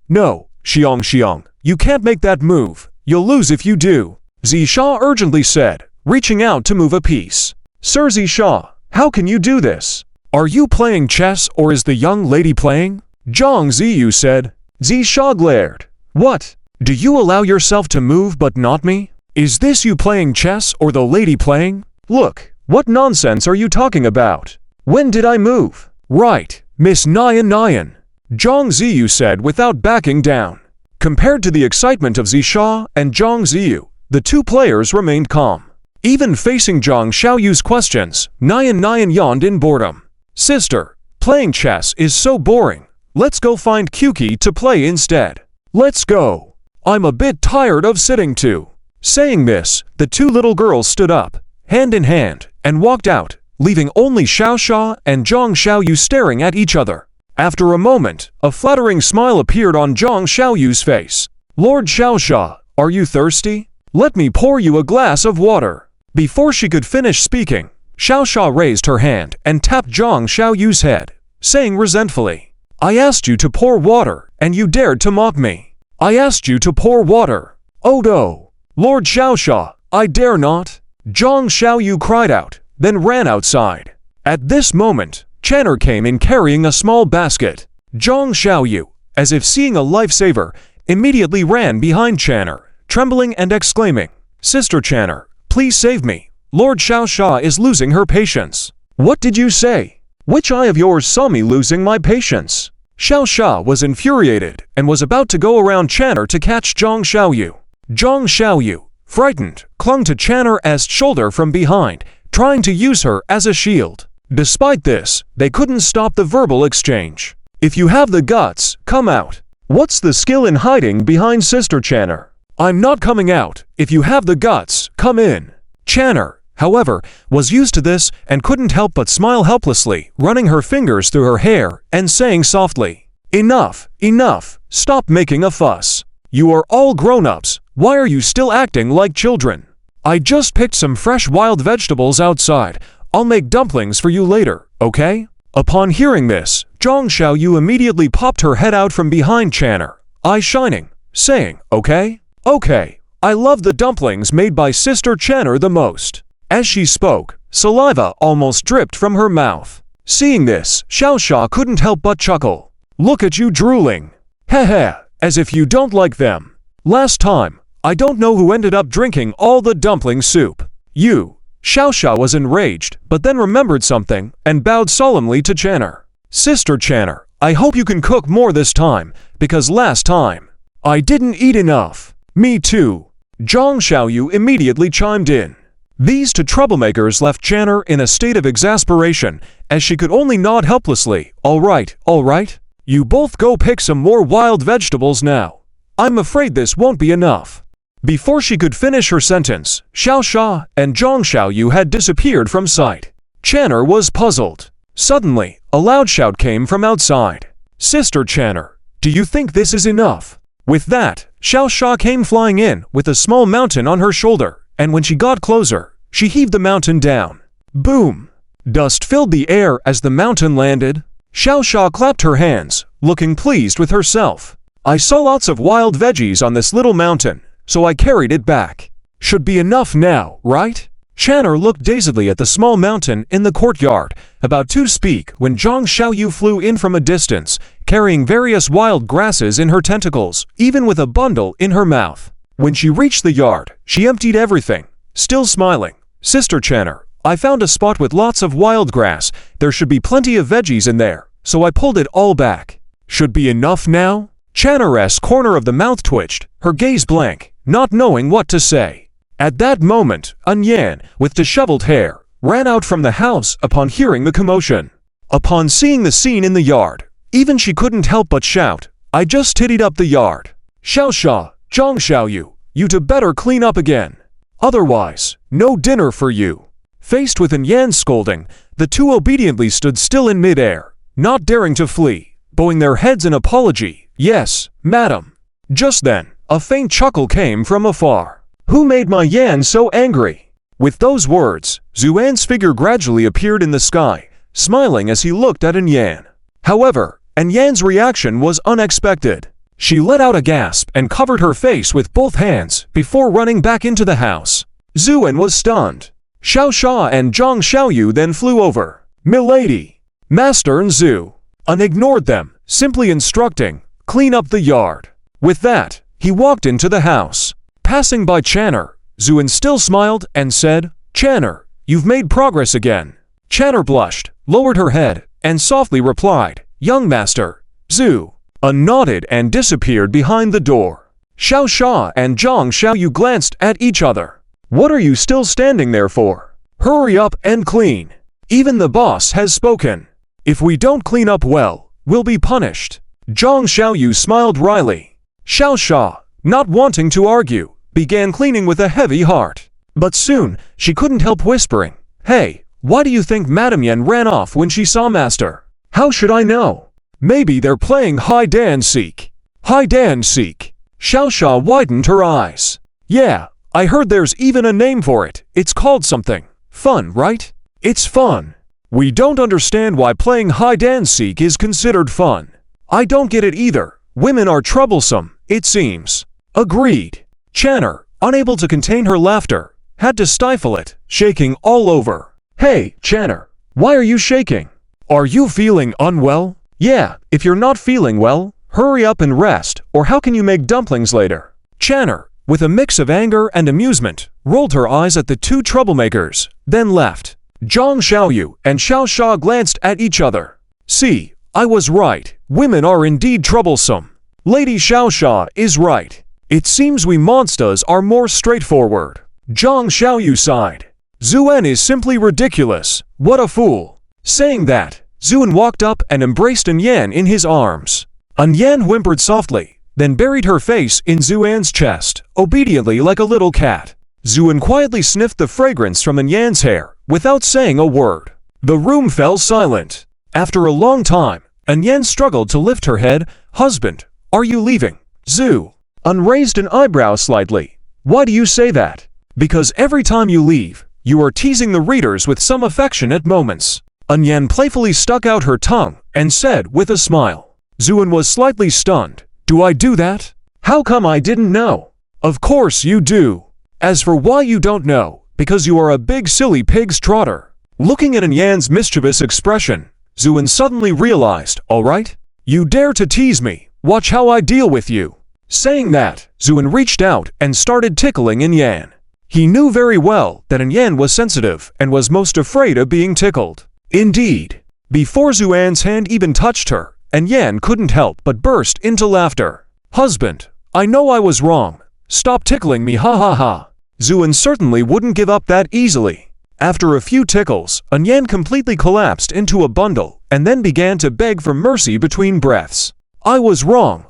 Xiong, you can't make that move. You'll lose if you do," Zisha urgently said, reaching out to move a piece. "Sir Zisha, how can you do this? Are you playing chess or is the young lady playing?" Zhang Ziyu said. Zisha glared. "What? Do you allow yourself to move but not me? Is this you playing chess or the lady playing? Look, what nonsense are you talking about? When did I move?" "Right, Miss Nian," Zhang Ziyu said without backing down. Compared to the excitement of Zisha and Zhang Ziyu, the two players remained calm. Even facing Zhang Xiaoyu's questions, Nian yawned in boredom. "Sister, playing chess is so boring. Let's go find Kyuki to play instead." "Let's go. I'm a bit tired of sitting too." Saying this, the two little girls stood up, hand in hand, and walked out, leaving only Xiaosha and Zhang Xiaoyu staring at each other. After a moment, a flattering smile appeared on Zhang Xiaoyu's face. "Lord Xiaosha, are you thirsty? Let me pour you a glass of water." Before she could finish speaking, Xiaosha raised her hand and tapped Zhang Xiaoyu's head, saying resentfully, "I asked you to pour water, and you dared to mock me. I asked you to pour water. Oh no, Lord Xiaosha, I dare not." Zhang Xiaoyu cried out, then ran outside. At this moment, Channer came in carrying a small basket. Zhang Xiaoyu, as if seeing a lifesaver, immediately ran behind Channer, trembling and exclaiming, "Sister Channer, please save me. Lord Xiaosha is losing her patience." "What did you say? Which eye of yours saw me losing my patience?" Xiao Sha was infuriated and was about to go around Channer to catch Zhang Xiaoyu. Zhang Xiaoyu, frightened, clung to Channer's shoulder from behind, trying to use her as a shield. Despite this, they couldn't stop the verbal exchange. If you have the guts, come out. What's the skill in hiding behind Sister Channer? I'm not coming out. If you have the guts, come in. Channer, however, was used to this and couldn't help but smile helplessly, running her fingers through her hair and saying softly, "Enough, enough, stop making a fuss. You are all grown-ups, why are you still acting like children? I just picked some fresh wild vegetables outside. I'll make dumplings for you later, okay?" Upon hearing this, Zhang Xiaoyu immediately popped her head out from behind Channer, eyes shining, saying, "Okay? Okay, I love the dumplings made by Sister Channer the most." As she spoke, saliva almost dripped from her mouth. Seeing this, Xiao Sha couldn't help but chuckle. "Look at you drooling. Heh, as if you don't like them. Last time, I don't know who ended up drinking all the dumpling soup. You." Xiao Sha was enraged, but then remembered something and bowed solemnly to Channer. "Sister Channer, I hope you can cook more this time, because last time, I didn't eat enough." "Me too." Zhang Xiaoyu immediately chimed in. These two troublemakers left Channer in a state of exasperation, as she could only nod helplessly. All right. You both go pick some more wild vegetables now. I'm afraid this won't be enough." Before she could finish her sentence, Xiao Sha and Zhang Xiaoyu had disappeared from sight. Channer was puzzled. Suddenly, a loud shout came from outside. "Sister Channer, do you think this is enough?" With that, Xiao Sha came flying in with a small mountain on her shoulder, and when she got closer, she heaved the mountain down. Boom! Dust filled the air as the mountain landed. Xiao Sha clapped her hands, looking pleased with herself. "I saw lots of wild veggies on this little mountain, so I carried it back. Should be enough now, right?" Channer looked dazedly at the small mountain in the courtyard, about to speak when Zhang Xiaoyu flew in from a distance, carrying various wild grasses in her tentacles, even with a bundle in her mouth. When she reached the yard, she emptied everything, still smiling. "Sister Channer, I found a spot with lots of wild grass. There should be plenty of veggies in there, so I pulled it all back. Should be enough now?" Channer's corner of the mouth twitched, her gaze blank, not knowing what to say. At that moment, An Yan, with disheveled hair, ran out from the house upon hearing the commotion. Upon seeing the scene in the yard, even she couldn't help but shout, "I just tidied up the yard. Xiao Sha, Zhang Xiaoyu, you two better clean up again. Otherwise, no dinner for you." Faced with An Yan's scolding, the two obediently stood still in midair, not daring to flee, bowing their heads in apology. "Yes, madam." Just then, a faint chuckle came from afar. "Who made my Yan so angry?" With those words, Zuan's figure gradually appeared in the sky, smiling as he looked at An Yan. However, An Yan's reaction was unexpected. She let out a gasp and covered her face with both hands before running back into the house. Zuan was stunned. Xiao Sha and Zhang Xiaoyu then flew over. "Milady, Master and Zhu." An ignored them, simply instructing, "Clean up the yard." With that, he walked into the house. Passing by Channer, Zuan still smiled and said, "Channer, you've made progress again." Channer blushed, lowered her head, and softly replied, "Young master, Zhu." Nodded and disappeared behind the door. Xiao Sha and Zhang Xiaoyu glanced at each other. "What are you still standing there for? Hurry up and clean. Even the boss has spoken. If we don't clean up well, we'll be punished." Zhang Xiaoyu smiled wryly. Xiao Sha, not wanting to argue, began cleaning with a heavy heart. But soon, she couldn't help whispering, "Hey, why do you think Madame Yan ran off when she saw Master?" "How should I know? Maybe they're playing hide and seek." "Hide and seek?" Xiao Sha widened her eyes. "Yeah, I heard there's even a name for it. It's called something. Fun, right? It's fun. We don't understand why playing hide and seek is considered fun. I don't get it either. Women are troublesome, it seems." "Agreed." Channer, unable to contain her laughter, had to stifle it, shaking all over. "Hey, Channer, why are you shaking? Are you feeling unwell?" "Yeah, if you're not feeling well, hurry up and rest, or how can you make dumplings later?" Channer, with a mix of anger and amusement, rolled her eyes at the two troublemakers, then left. Zhang Xiaoyu and Xiao Sha glanced at each other. "See, I was right. Women are indeed troublesome. Lady Xiaoxia is right. It seems we monsters are more straightforward. Zhang Xiaoyu sighed. Zuan is simply ridiculous. What a fool. Saying that, Zuan walked up and embraced Yan in his arms. Yan whimpered softly, then buried her face in Zuan's chest, obediently like a little cat. Zuan quietly sniffed the fragrance from Yan's hair, without saying a word. The room fell silent. After a long time, Yan struggled to lift her head. Husband, are you leaving? Zhu unraised an eyebrow slightly. Why do you say that? Because every time you leave, you are teasing the readers with some affectionate moments. Yan playfully stuck out her tongue and said with a smile. Zuan was slightly stunned. Do I do that? How come I didn't know? Of course you do. As for why you don't know, because you are a big silly pig's trotter. Looking at Yan's mischievous expression, Zuan suddenly realized, all right, you dare to tease me, watch how I deal with you. Saying that, Zuan reached out and started tickling Yan. He knew very well that Yan was sensitive and was most afraid of being tickled. Indeed, before Zuan's hand even touched her, Yan couldn't help but burst into laughter. Husband, I know I was wrong. Stop tickling me, ha ha ha. Zuan certainly wouldn't give up that easily. After a few tickles, Yan completely collapsed into a bundle and then began to beg for mercy between breaths. I was wrong.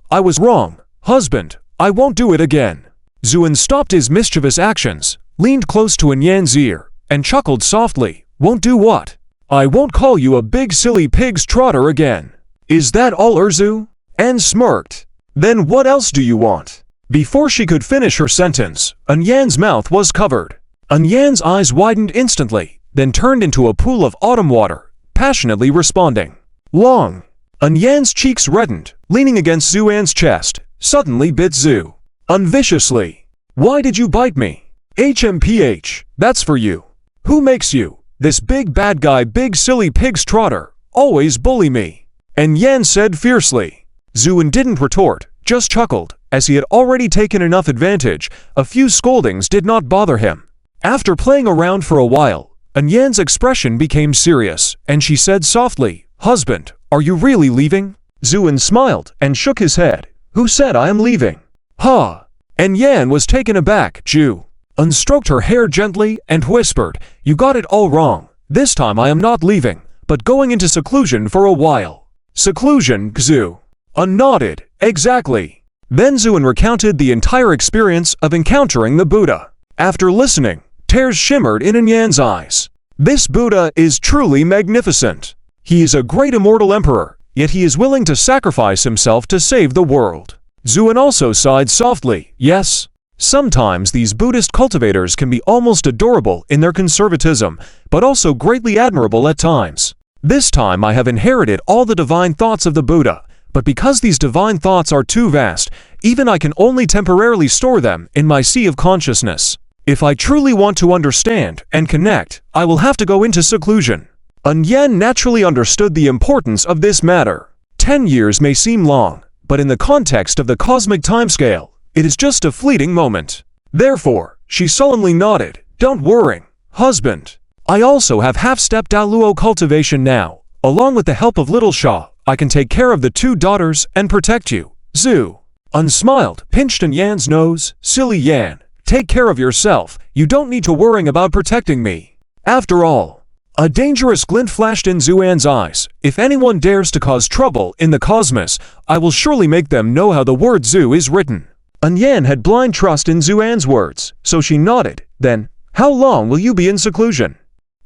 Husband, I won't do it again. Zuan stopped his mischievous actions, leaned close to Yan's ear, and chuckled softly. Won't do what? I won't call you a big silly pig's trotter again. Is that all, Zhu? Yan smirked. Then what else do you want? Before she could finish her sentence, Yan's mouth was covered. Yan's eyes widened instantly, then turned into a pool of autumn water, passionately responding. Long. Yan's cheeks reddened, leaning against Zuan's chest, suddenly bit Zhu. Unviciously. Why did you bite me? HMPH, that's for you. Who makes you, this big bad guy, big silly pig's trotter, always bully me? And Yan said fiercely. Zuan didn't retort, just chuckled. As he had already taken enough advantage, a few scoldings did not bother him. After playing around for a while, Yan's expression became serious, and she said softly, Husband, are you really leaving? Zuan smiled and shook his head. Who said I am leaving? Ha! And Yan was taken aback. Zhu unstroked her hair gently and whispered, You got it all wrong. This time I am not leaving, but going into seclusion for a while. Seclusion, Zhu nodded. Exactly. Then Zuan recounted the entire experience of encountering the Buddha. After listening, tears shimmered in Yan's eyes. This Buddha is truly magnificent. He is a great immortal emperor, yet he is willing to sacrifice himself to save the world. Zuan also sighed softly. Yes, sometimes these Buddhist cultivators can be almost adorable in their conservatism, but also greatly admirable at times. This time I have inherited all the divine thoughts of the Buddha, but because these divine thoughts are too vast, even I can only temporarily store them in my sea of consciousness. If I truly want to understand and connect, I will have to go into seclusion. Yan naturally understood the importance of this matter. 10 years may seem long, but in the context of the cosmic timescale, it is just a fleeting moment. Therefore, she solemnly nodded. Don't worry, husband. I also have half-step Daluo cultivation now. Along with the help of Little Shaw, I can take care of the 2 daughters and protect you. Zhu unsmiled, pinched Yan's nose. Silly Yan, take care of yourself. You don't need to worry about protecting me. After all, a dangerous glint flashed in Zuan's eyes. If anyone dares to cause trouble in the cosmos, I will surely make them know how the word Zhu is written. Yan had blind trust in Zuan's words, so she nodded. Then, how long will you be in seclusion?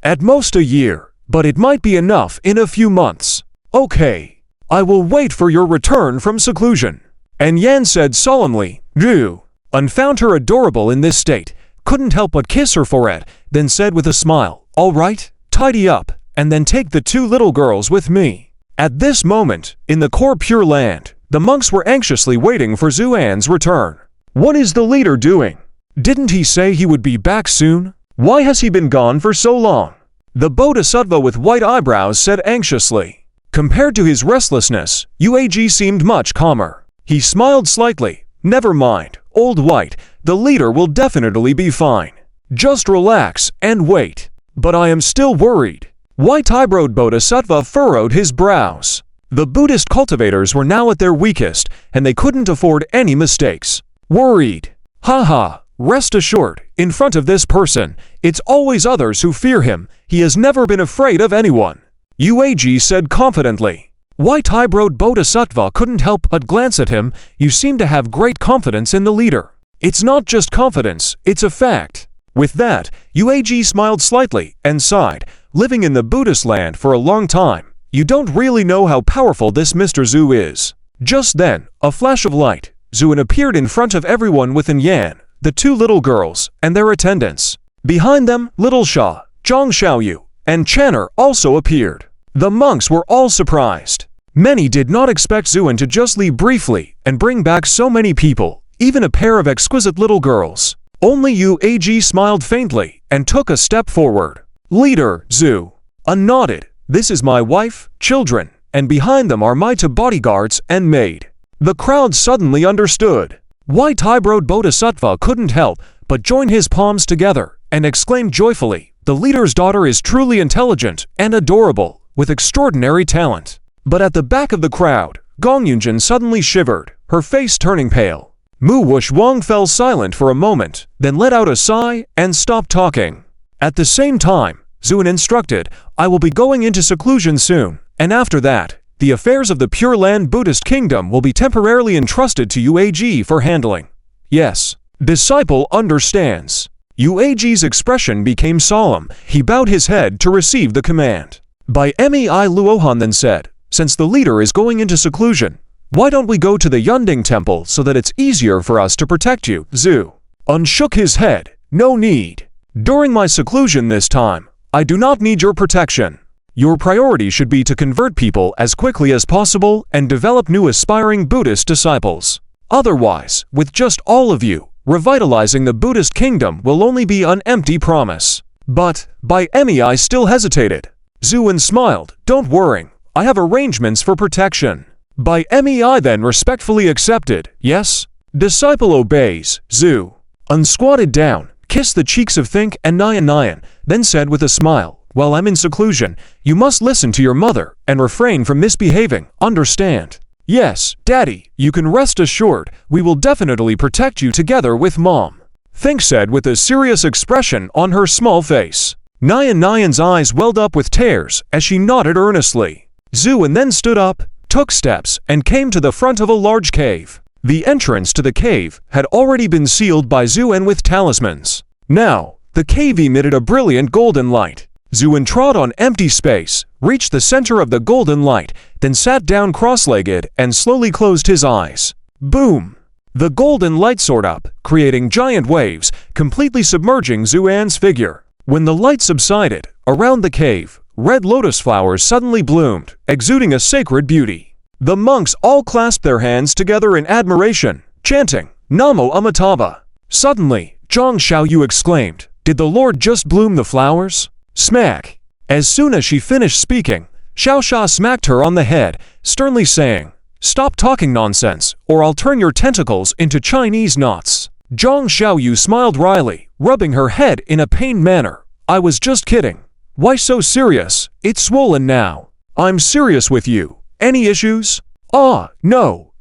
At most a year, but it might be enough in a few months. Okay, I will wait for your return from seclusion. And Yan said solemnly. Zhu found her adorable in this state, couldn't help but kiss her forehead, then said with a smile, All right, tidy up, and then take the 2 little girls with me. At this moment, in the core Pure Land, the monks were anxiously waiting for Zuan's return. What is the leader doing? Didn't he say he would be back soon? Why has he been gone for so long? The Bodhisattva with white eyebrows said anxiously. Compared to his restlessness, Uag seemed much calmer. He smiled slightly. Never mind, old white, the leader will definitely be fine. Just relax and wait. But I am still worried. White-eyebrow Bodhisattva furrowed his brows. The Buddhist cultivators were now at their weakest, and they couldn't afford any mistakes. Worried. Haha, rest assured, in front of this person, it's always others who fear him. He has never been afraid of anyone. Yueji said confidently. White Eyebrow Bodhisattva couldn't help but glance at him. You seem to have great confidence in the leader. It's not just confidence, it's a fact. With that, Yueji smiled slightly and sighed. Living in the Buddhist land for a long time, you don't really know how powerful this Mr. Zhu is. Just then, a flash of light, Zhuan appeared in front of everyone with Yan, the two little girls, and their attendants. Behind them, Little Sha, Zhang Xiaoyu, and Channer also appeared. The monks were all surprised. Many did not expect Zhuan to just leave briefly and bring back so many people, even a pair of exquisite little girls. Only Yueji smiled faintly and took a step forward. Leader, Zhu. Nodded. This is my wife, children, and behind them are my two bodyguards and maid. The crowd suddenly understood. White Eyebrow Bodhisattva couldn't help but join his palms together and exclaimed joyfully, the leader's daughter is truly intelligent and adorable, with extraordinary talent. But at the back of the crowd, Gong Yunjin suddenly shivered, her face turning pale. Mu Wushwang fell silent for a moment, then let out a sigh and stopped talking. At the same time, Zhuan instructed, I will be going into seclusion soon, and after that, the affairs of the Pure Land Buddhist Kingdom will be temporarily entrusted to Yueji for handling. Yes, disciple understands. Yueji's expression became solemn. He bowed his head to receive the command. By Mei Luohan then said, since the leader is going into seclusion, why don't we go to the Yunding Temple so that it's easier for us to protect you? Zhu unshook his head. No need. During my seclusion this time, I do not need your protection. Your priority should be to convert people as quickly as possible and develop new aspiring Buddhist disciples. Otherwise, with just all of you, revitalizing the Buddhist kingdom will only be an empty promise. But, Bai Mei still hesitated. Zhuan smiled. Don't worry, I have arrangements for protection. Bai Mei then respectfully accepted. Yes? Disciple obeys. Zhu unsquatted down, kissed the cheeks of Think and Nyan, then said with a smile, while I'm in seclusion, you must listen to your mother and refrain from misbehaving, understand? Yes, Daddy, you can rest assured, we will definitely protect you together with Mom. Think said with a serious expression on her small face. Nyan's eyes welled up with tears as she nodded earnestly. Zhuan then stood up, took steps, and came to the front of a large cave. The entrance to the cave had already been sealed by Zhuan with talismans. Now, the cave emitted a brilliant golden light. Zhuan trod on empty space, reached the center of the golden light, then sat down cross-legged and slowly closed his eyes. Boom! The golden light soared up, creating giant waves, completely submerging Zhuan's figure. When the light subsided, around the cave, red lotus flowers suddenly bloomed, exuding a sacred beauty. The monks all clasped their hands together in admiration, chanting, Namo Amitabha. Suddenly, Zhang Xiaoyu exclaimed, did the Lord just bloom the flowers? Smack! As soon as she finished speaking, Xiao Sha smacked her on the head, sternly saying, stop talking nonsense, or I'll turn your tentacles into Chinese knots. Zhang Xiaoyu smiled wryly, rubbing her head in a pained manner. I was just kidding. Why so serious? It's swollen now. I'm serious with you. Any issues? No,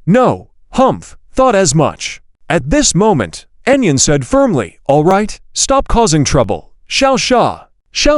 humph, thought as much. At this moment, Enyan said firmly, all right, stop causing trouble. Xiao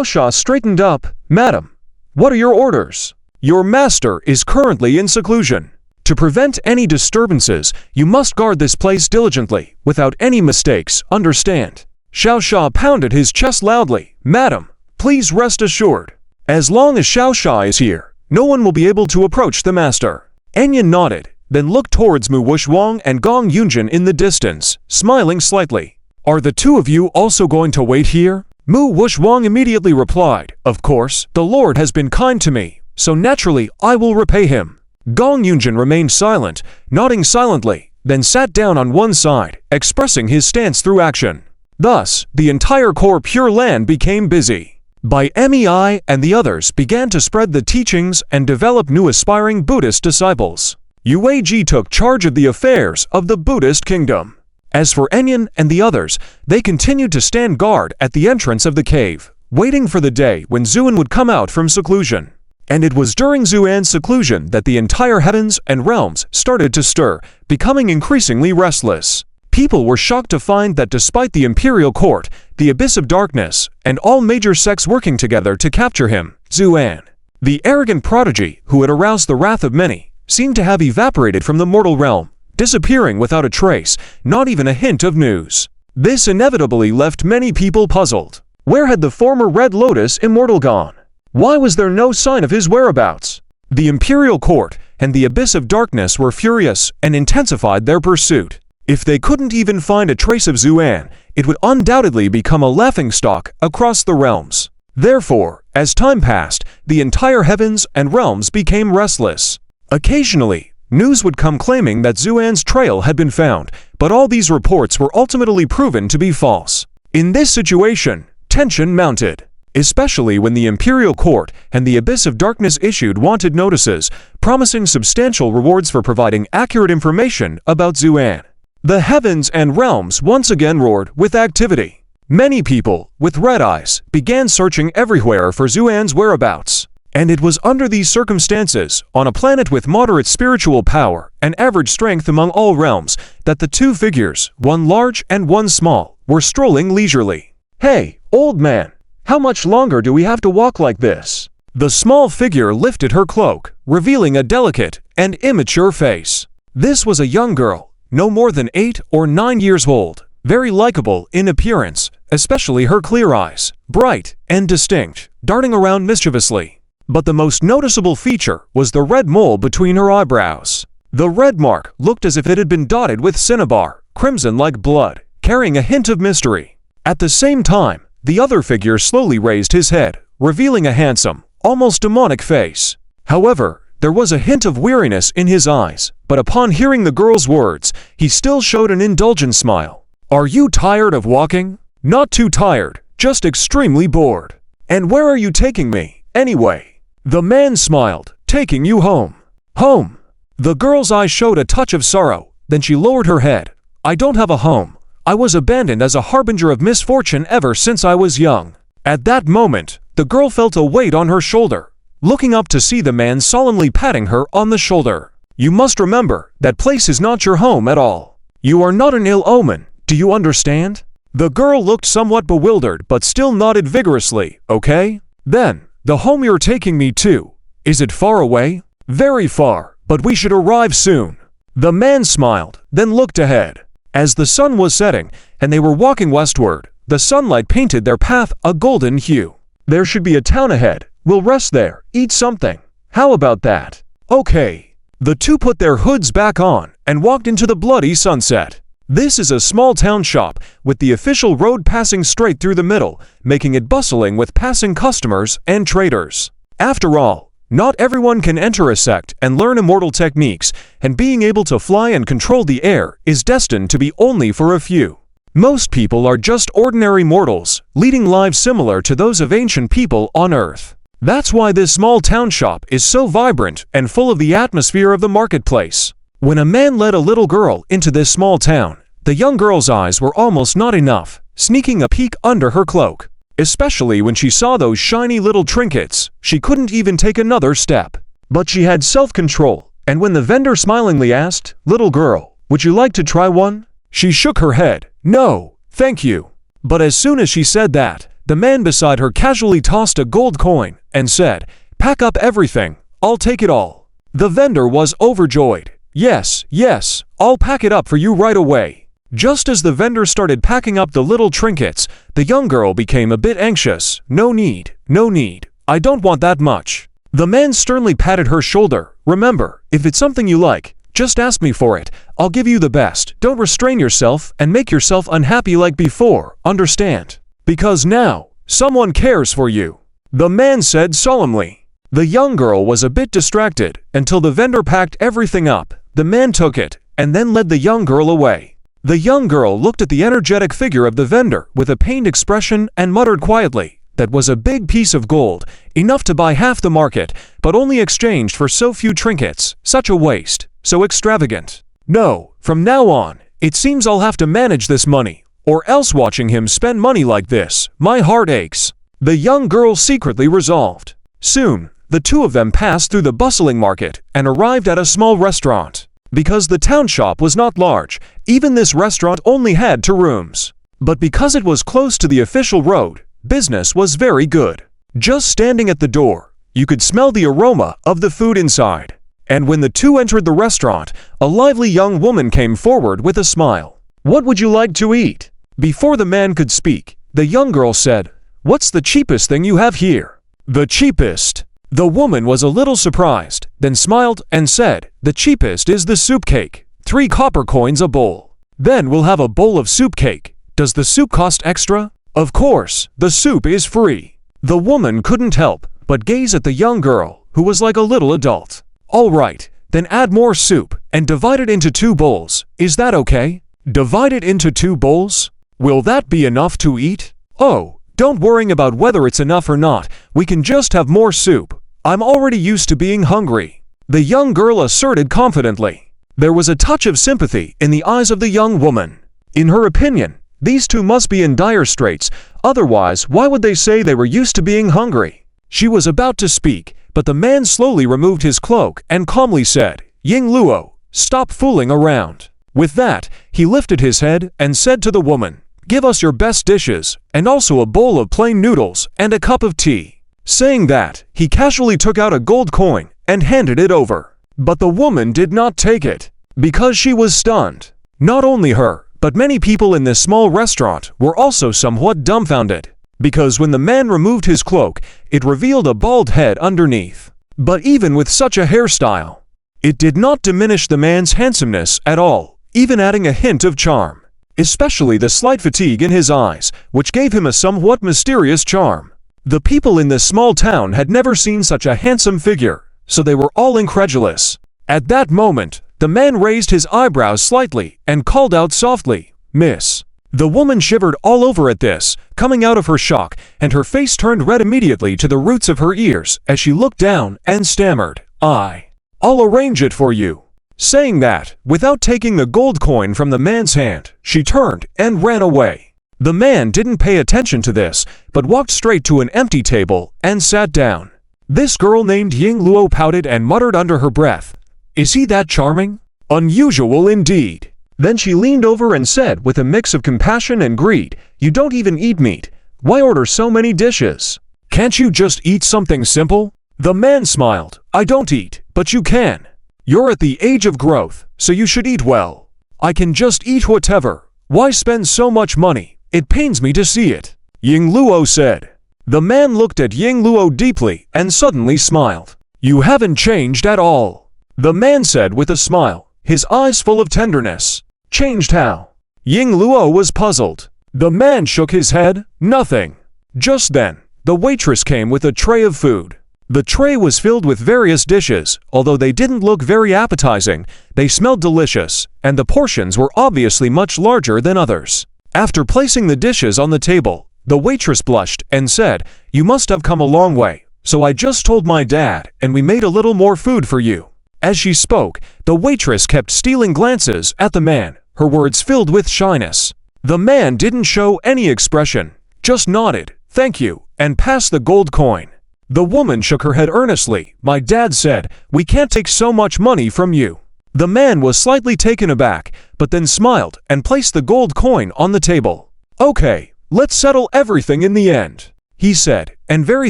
Sha straightened up. Madam, what are your orders? Your master is currently in seclusion. To prevent any disturbances, you must guard this place diligently, without any mistakes, understand? Xiao Sha pounded his chest loudly. Madam, please rest assured. As long as Xiao Sha is here, no one will be able to approach the master. Enyan nodded, then looked towards Mu Wushwang and Gong Yunjin in the distance, smiling slightly. Are the two of you also going to wait here? Mu Wushwang immediately replied, of course, the Lord has been kind to me, so naturally I will repay him. Gong Yunjin remained silent, nodding silently, then sat down on one side, expressing his stance through action. Thus, the entire core Pure Land became busy. Bai Mei and the others began to spread the teachings and develop new aspiring Buddhist disciples. Yueji took charge of the affairs of the Buddhist kingdom. As for Enyan and the others, they continued to stand guard at the entrance of the cave, waiting for the day when Zhuan would come out from seclusion. And it was during Xuan's seclusion that the entire heavens and realms started to stir, becoming increasingly restless. People were shocked to find that despite the imperial court, the abyss of darkness, and all major sects working together to capture him, Xuan, the arrogant prodigy who had aroused the wrath of many, seemed to have evaporated from the mortal realm, disappearing without a trace, not even a hint of news. This inevitably left many people puzzled. Where had the former Red Lotus immortal gone? Why was there no sign of his whereabouts? The imperial court and the abyss of darkness were furious and intensified their pursuit. If they couldn't even find a trace of Xuan, it would undoubtedly become a laughingstock across the realms. Therefore, as time passed, the entire heavens and realms became restless. Occasionally, news would come claiming that Xuan's trail had been found, but all these reports were ultimately proven to be false. In this situation, tension mounted, especially when the imperial court and the abyss of darkness issued wanted notices, promising substantial rewards for providing accurate information about Xuan. The heavens and realms once again roared with activity. Many people, with red eyes, began searching everywhere for Xuan's whereabouts. And it was under these circumstances, on a planet with moderate spiritual power and average strength among all realms, that the two figures, one large and one small, were strolling leisurely. "Hey, old man, how much longer do we have to walk like this?" The small figure lifted her cloak, revealing a delicate and immature face. This was a young girl, no more than 8 or 9 years old, very likable in appearance, especially her clear eyes, bright and distinct, darting around mischievously. But the most noticeable feature was the red mole between her eyebrows. The red mark looked as if it had been dotted with cinnabar, crimson like blood, carrying a hint of mystery. At the same time, the other figure slowly raised his head, revealing a handsome, almost demonic face. However, there was a hint of weariness in his eyes, but upon hearing the girl's words, he still showed an indulgent smile. "Are you tired of walking?" "Not too tired, just extremely bored." "And where are you taking me, anyway?" The man smiled. "Taking you home." "Home?" The girl's eyes showed a touch of sorrow, then she lowered her head. "I don't have a home. I was abandoned as a harbinger of misfortune ever since I was young." At that moment, the girl felt a weight on her shoulder, looking up to see the man solemnly patting her on the shoulder. "You must remember, that place is not your home at all. You are not an ill omen, do you understand?" The girl looked somewhat bewildered but still nodded vigorously. "Okay. Then, the home you're taking me to, is it far away?" "Very far, but we should arrive soon." The man smiled, then looked ahead. As the sun was setting, and they were walking westward, the sunlight painted their path a golden hue. "There should be a town ahead. We'll rest there, eat something. How about that?" "Okay." The two put their hoods back on and walked into the bloody sunset. This is a small town shop, with the official road passing straight through the middle, making it bustling with passing customers and traders. After all, not everyone can enter a sect and learn immortal techniques, and being able to fly and control the air is destined to be only for a few. Most people are just ordinary mortals, leading lives similar to those of ancient people on Earth. That's why this small town shop is so vibrant and full of the atmosphere of the marketplace. When a man led a little girl into this small town, the young girl's eyes were almost not enough, sneaking a peek under her cloak. Especially when she saw those shiny little trinkets, she couldn't even take another step. But she had self-control, and when the vendor smilingly asked, "Little girl, would you like to try one?" she shook her head. "No, thank you." But as soon as she said that, the man beside her casually tossed a gold coin and said, "Pack up everything, I'll take it all." The vendor was overjoyed. "Yes, yes, I'll pack it up for you right away." Just as the vendor started packing up the little trinkets, the young girl became a bit anxious. "No need, no need. I don't want that much." The man sternly patted her shoulder. "Remember, if it's something you like, just ask me for it. I'll give you the best. Don't restrain yourself and make yourself unhappy like before, understand? Because now, someone cares for you," the man said solemnly. The young girl was a bit distracted until the vendor packed everything up. The man took it and then led the young girl away. The young girl looked at the energetic figure of the vendor with a pained expression and muttered quietly, "That was a big piece of gold, enough to buy half the market, but only exchanged for so few trinkets. Such a waste, so extravagant. No, from now on, it seems I'll have to manage this money, or else watching him spend money like this, my heart aches." The young girl secretly resolved. Soon, the two of them passed through the bustling market and arrived at a small restaurant. Because the town shop was not large, even this restaurant only had 2 rooms. But because it was close to the official road, business was very good. Just standing at the door, you could smell the aroma of the food inside. And when the two entered the restaurant, a lively young woman came forward with a smile. "What would you like to eat?" Before the man could speak, the young girl said, "What's the cheapest thing you have here?" "The cheapest?" The woman was a little surprised, then smiled and said, "The cheapest is the soup cake, 3 copper coins a bowl." "Then we'll have a bowl of soup cake. Does the soup cost extra?" "Of course, the soup is free." The woman couldn't help but gaze at the young girl, who was like a little adult. "All right, then add more soup and divide it into 2 bowls. Is that okay?" "Divide it into 2 bowls? Will that be enough to eat?" "Oh, don't worry about whether it's enough or not. We can just have more soup. I'm already used to being hungry," the young girl asserted confidently. There was a touch of sympathy in the eyes of the young woman. In her opinion, these two must be in dire straits, otherwise why would they say they were used to being hungry? She was about to speak, but the man slowly removed his cloak and calmly said, "Ying Luo, stop fooling around." With that, he lifted his head and said to the woman, "Give us your best dishes, and also a bowl of plain noodles and a cup of tea." Saying that, he casually took out a gold coin and handed it over. But the woman did not take it, because she was stunned. Not only her, but many people in this small restaurant were also somewhat dumbfounded, because when the man removed his cloak, it revealed a bald head underneath. But even with such a hairstyle, it did not diminish the man's handsomeness at all, even adding a hint of charm, especially the slight fatigue in his eyes, which gave him a somewhat mysterious charm. The people in this small town had never seen such a handsome figure, so they were all incredulous. At that moment, the man raised his eyebrows slightly and called out softly, "Miss." The woman shivered all over at this, coming out of her shock, and her face turned red immediately to the roots of her ears as she looked down and stammered, "I'll arrange it for you." Saying that, without taking the gold coin from the man's hand, she turned and ran away. The man didn't pay attention to this, but walked straight to an empty table and sat down. This girl named Ying Luo pouted and muttered under her breath, "Is he that charming? Unusual indeed." Then she leaned over and said with a mix of compassion and greed, "You don't even eat meat. Why order so many dishes? Can't you just eat something simple?" The man smiled, "I don't eat, but you can. You're at the age of growth, so you should eat well. I can just eat whatever. Why spend so much money? It pains me to see it," Ying Luo said. The man looked at Ying Luo deeply and suddenly smiled. "You haven't changed at all," the man said with a smile, his eyes full of tenderness. "Changed how?" Ying Luo was puzzled. The man shook his head, "Nothing." Just then, the waitress came with a tray of food. The tray was filled with various dishes. Although they didn't look very appetizing, they smelled delicious, and the portions were obviously much larger than others. After placing the dishes on the table, the waitress blushed and said, "You must have come a long way, so I just told my dad and we made a little more food for you." As she spoke, the waitress kept stealing glances at the man, her words filled with shyness. The man didn't show any expression, just nodded, "Thank you," and passed the gold coin. The woman shook her head earnestly. "My dad said, we can't take so much money from you." The man was slightly taken aback, but then smiled and placed the gold coin on the table. "Okay, let's settle everything in the end," he said, and very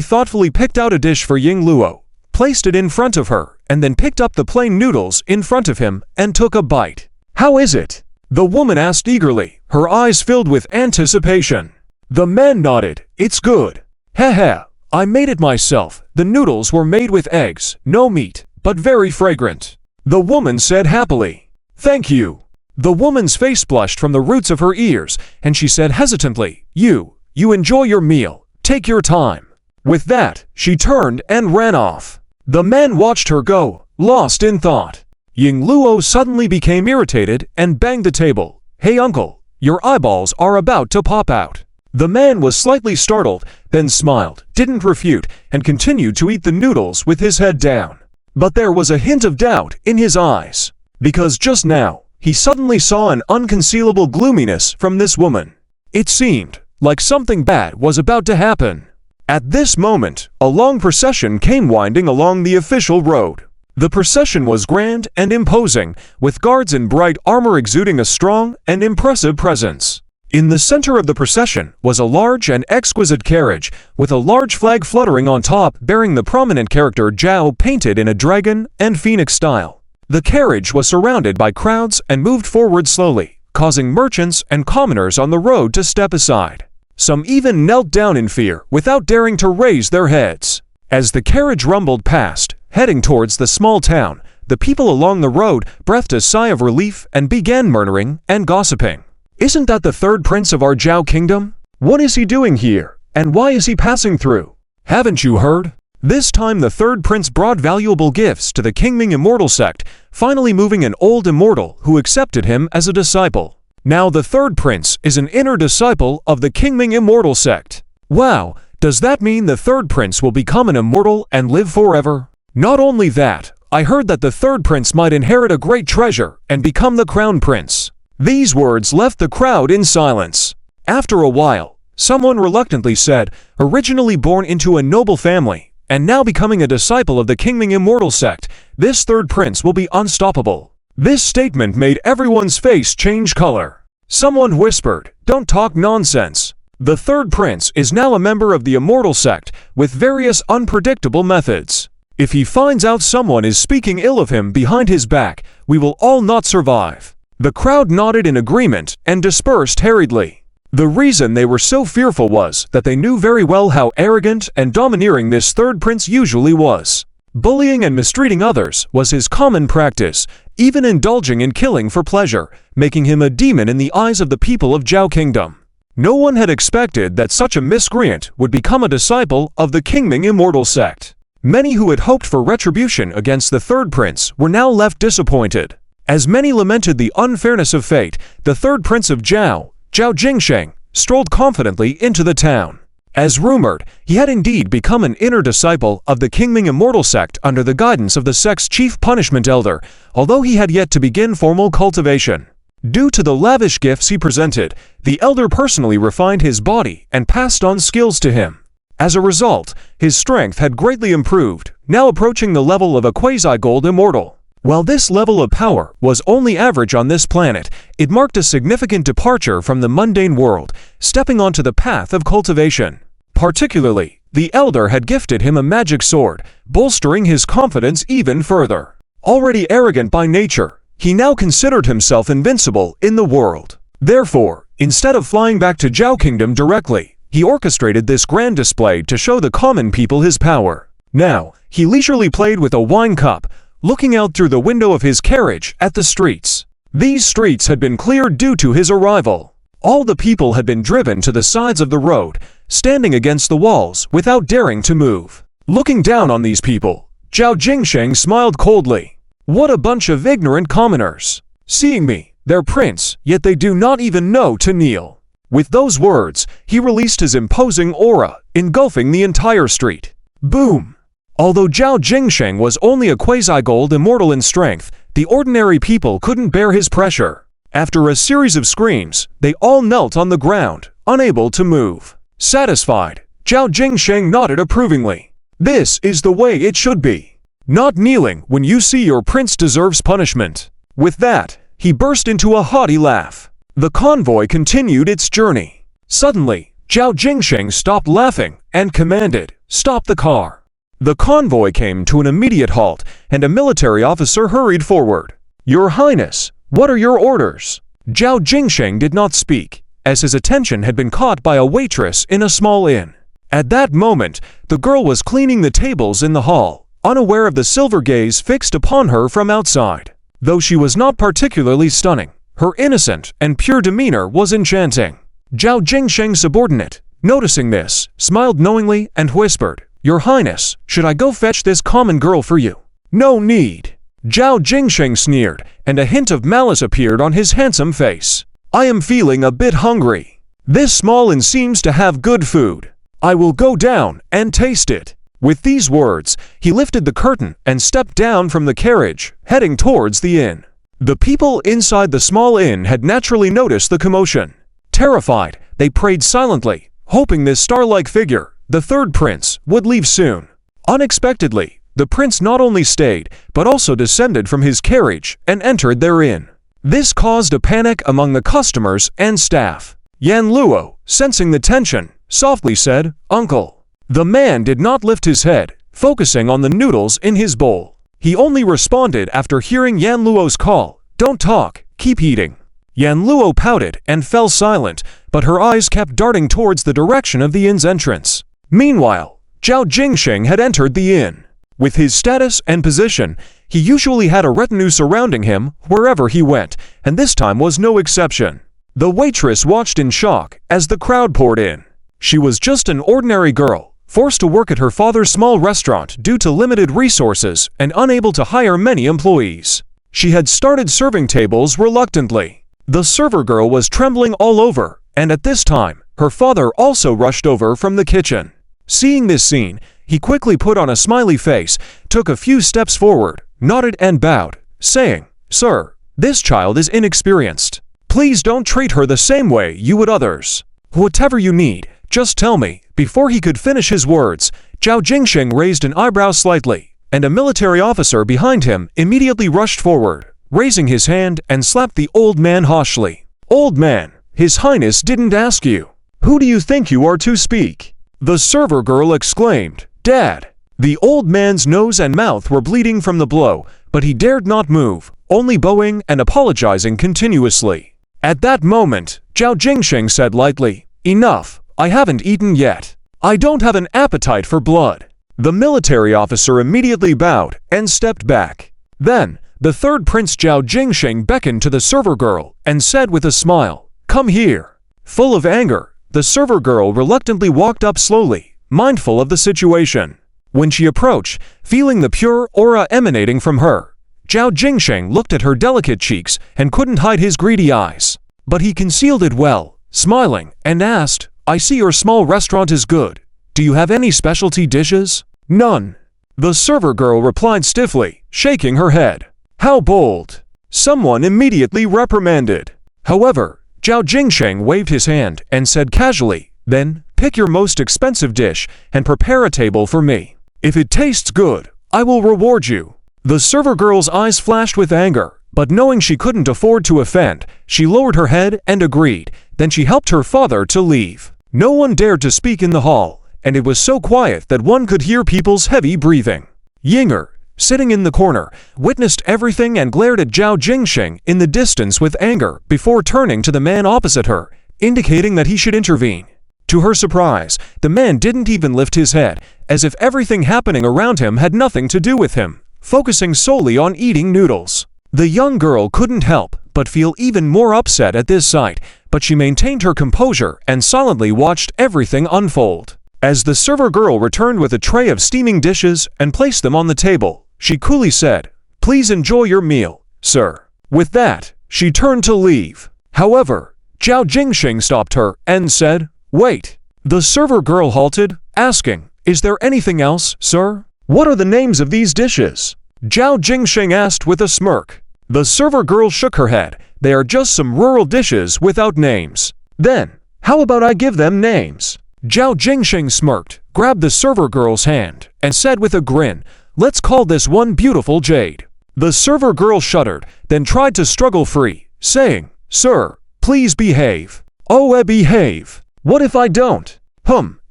thoughtfully picked out a dish for Ying Luo, placed it in front of her, and then picked up the plain noodles in front of him and took a bite. "How is it?" the woman asked eagerly, her eyes filled with anticipation. The man nodded, "It's good. Heh, I made it myself. The noodles were made with eggs, no meat, but very fragrant," the woman said happily. "Thank you." The woman's face blushed from the roots of her ears, and she said hesitantly, You enjoy your meal. Take your time." With that, she turned and ran off. The man watched her go, lost in thought. Ying Luo suddenly became irritated and banged the table. "Hey uncle, your eyeballs are about to pop out." The man was slightly startled, then smiled, didn't refute, and continued to eat the noodles with his head down. But there was a hint of doubt in his eyes, because just now, he suddenly saw an unconcealable gloominess from this woman. It seemed like something bad was about to happen. At this moment, a long procession came winding along the official road. The procession was grand and imposing, with guards in bright armor exuding a strong and impressive presence. In the center of the procession was a large and exquisite carriage, with a large flag fluttering on top bearing the prominent character Zhao painted in a dragon and phoenix style. The carriage was surrounded by crowds and moved forward slowly, causing merchants and commoners on the road to step aside. Some even knelt down in fear without daring to raise their heads. As the carriage rumbled past, heading towards the small town, the people along the road breathed a sigh of relief and began murmuring and gossiping. "Isn't that the third prince of our Zhao kingdom? What is he doing here? And why is he passing through? Haven't you heard?" This time the third prince brought valuable gifts to the Kingming Immortal sect, finally moving an old immortal who accepted him as a disciple. Now the third prince is an inner disciple of the Kingming Immortal sect. Wow, does that mean the third prince will become an immortal and live forever? Not only that, I heard that the third prince might inherit a great treasure and become the crown prince. These words left the crowd in silence. After a while, someone reluctantly said, originally born into a noble family, and now becoming a disciple of the Kingming Immortal sect, this third prince will be unstoppable. This statement made everyone's face change color. Someone whispered, "Don't talk nonsense. The third prince is now a member of the Immortal sect with various unpredictable methods. If he finds out someone is speaking ill of him behind his back, we will all not survive." The crowd nodded in agreement and dispersed hurriedly. The reason they were so fearful was that they knew very well how arrogant and domineering this third prince usually was. Bullying and mistreating others was his common practice, even indulging in killing for pleasure, making him a demon in the eyes of the people of Zhao Kingdom. No one had expected that such a miscreant would become a disciple of the Kingming Immortal sect. Many who had hoped for retribution against the third prince were now left disappointed. As many lamented the unfairness of fate, the third prince of Zhao, Zhao Jingsheng, strolled confidently into the town. As rumored, he had indeed become an inner disciple of the Kingming Immortal sect under the guidance of the sect's chief punishment elder, although he had yet to begin formal cultivation. Due to the lavish gifts he presented, the elder personally refined his body and passed on skills to him. As a result, his strength had greatly improved, now approaching the level of a quasi-gold immortal. While this level of power was only average on this planet, it marked a significant departure from the mundane world, stepping onto the path of cultivation. Particularly, the elder had gifted him a magic sword, bolstering his confidence even further. Already arrogant by nature, he now considered himself invincible in the world. Therefore, instead of flying back to Zhao Kingdom directly, he orchestrated this grand display to show the common people his power. Now, he leisurely played with a wine cup, looking out through the window of his carriage at the streets. These streets had been cleared due to his arrival. All the people had been driven to the sides of the road, standing against the walls without daring to move. Looking down on these people, Zhao Jingsheng smiled coldly. What a bunch of ignorant commoners! Seeing me, their prince, yet they do not even know to kneel. With those words, he released his imposing aura, engulfing the entire street. Boom! Although Zhao Jingsheng was only a quasi-gold immortal in strength, the ordinary people couldn't bear his pressure. After a series of screams, they all knelt on the ground, unable to move. Satisfied, Zhao Jingsheng nodded approvingly. This is the way it should be. Not kneeling when you see your prince deserves punishment. With that, he burst into a haughty laugh. The convoy continued its journey. Suddenly, Zhao Jingsheng stopped laughing and commanded, "Stop the car." The convoy came to an immediate halt, and a military officer hurried forward. "Your Highness, what are your orders?" Zhao Jingsheng did not speak, as his attention had been caught by a waitress in a small inn. At that moment, the girl was cleaning the tables in the hall, unaware of the silver gaze fixed upon her from outside. Though she was not particularly stunning, her innocent and pure demeanor was enchanting. Zhao Jingsheng's subordinate, noticing this, smiled knowingly and whispered, "Your Highness, should I go fetch this common girl for you?" "No need." Zhao Jingsheng sneered, and a hint of malice appeared on his handsome face. "I am feeling a bit hungry. This small inn seems to have good food. I will go down and taste it." With these words, he lifted the curtain and stepped down from the carriage, heading towards the inn. The people inside the small inn had naturally noticed the commotion. Terrified, they prayed silently, hoping this star-like figure, the third prince, would leave soon. Unexpectedly, the prince not only stayed, but also descended from his carriage and entered their inn. This caused a panic among the customers and staff. Yan Luo, sensing the tension, softly said, "Uncle." The man did not lift his head, focusing on the noodles in his bowl. He only responded after hearing Yan Luo's call, "Don't talk, keep eating." Yan Luo pouted and fell silent, but her eyes kept darting towards the direction of the inn's entrance. Meanwhile, Zhao Jingxing had entered the inn. With his status and position, he usually had a retinue surrounding him wherever he went, and this time was no exception. The waitress watched in shock as the crowd poured in. She was just an ordinary girl, forced to work at her father's small restaurant due to limited resources and unable to hire many employees. She had started serving tables reluctantly. The server girl was trembling all over, and at this time, her father also rushed over from the kitchen. Seeing this scene, he quickly put on a smiley face, took a few steps forward, nodded and bowed, saying, "Sir, this child is inexperienced. Please don't treat her the same way you would others. Whatever you need, just tell me." Before he could finish his words, Zhao Jingxing raised an eyebrow slightly, and a military officer behind him immediately rushed forward, raising his hand and slapped the old man harshly. "Old man, His Highness didn't ask you. Who do you think you are to speak?" The server girl exclaimed, "Dad." The old man's nose and mouth were bleeding from the blow, but he dared not move, only bowing and apologizing continuously. At that moment, Zhao Jingxing said lightly, "Enough, I haven't eaten yet. I don't have an appetite for blood." The military officer immediately bowed and stepped back. Then, the third Prince Zhao Jingxing beckoned to the server girl and said with a smile, "Come here." Full of anger, the server girl reluctantly walked up slowly, mindful of the situation. When she approached, feeling the pure aura emanating from her, Zhao Jingxing looked at her delicate cheeks and couldn't hide his greedy eyes. But he concealed it well, smiling, and asked, "I see your small restaurant is good. Do you have any specialty dishes?" "None." The server girl replied stiffly, shaking her head. "How bold!" Someone immediately reprimanded. However, Zhao Jingxing waved his hand and said casually, "Then, pick your most expensive dish and prepare a table for me. If it tastes good, I will reward you." The server girl's eyes flashed with anger, but knowing she couldn't afford to offend, she lowered her head and agreed. Then she helped her father to leave. No one dared to speak in the hall, and it was so quiet that one could hear people's heavy breathing. Yinger, sitting in the corner, witnessed everything and glared at Zhao Jingxing in the distance with anger before turning to the man opposite her, indicating that he should intervene. To her surprise, the man didn't even lift his head, as if everything happening around him had nothing to do with him, focusing solely on eating noodles. The young girl couldn't help but feel even more upset at this sight, but she maintained her composure and silently watched everything unfold. As the server girl returned with a tray of steaming dishes and placed them on the table, she coolly said, "Please enjoy your meal, sir." With that, she turned to leave. However, Zhao Jingxing stopped her and said, "Wait." The server girl halted, asking, "Is there anything else, sir? What are the names of these dishes?" Zhao Jingxing asked with a smirk. The server girl shook her head. "They are just some rural dishes without names." "Then, how about I give them names?" Zhao Jingxing smirked, grabbed the server girl's hand, and said with a grin, "Let's call this one Beautiful Jade." The server girl shuddered, then tried to struggle free, saying, "Sir, please behave." "Oh, behave. What if I don't?"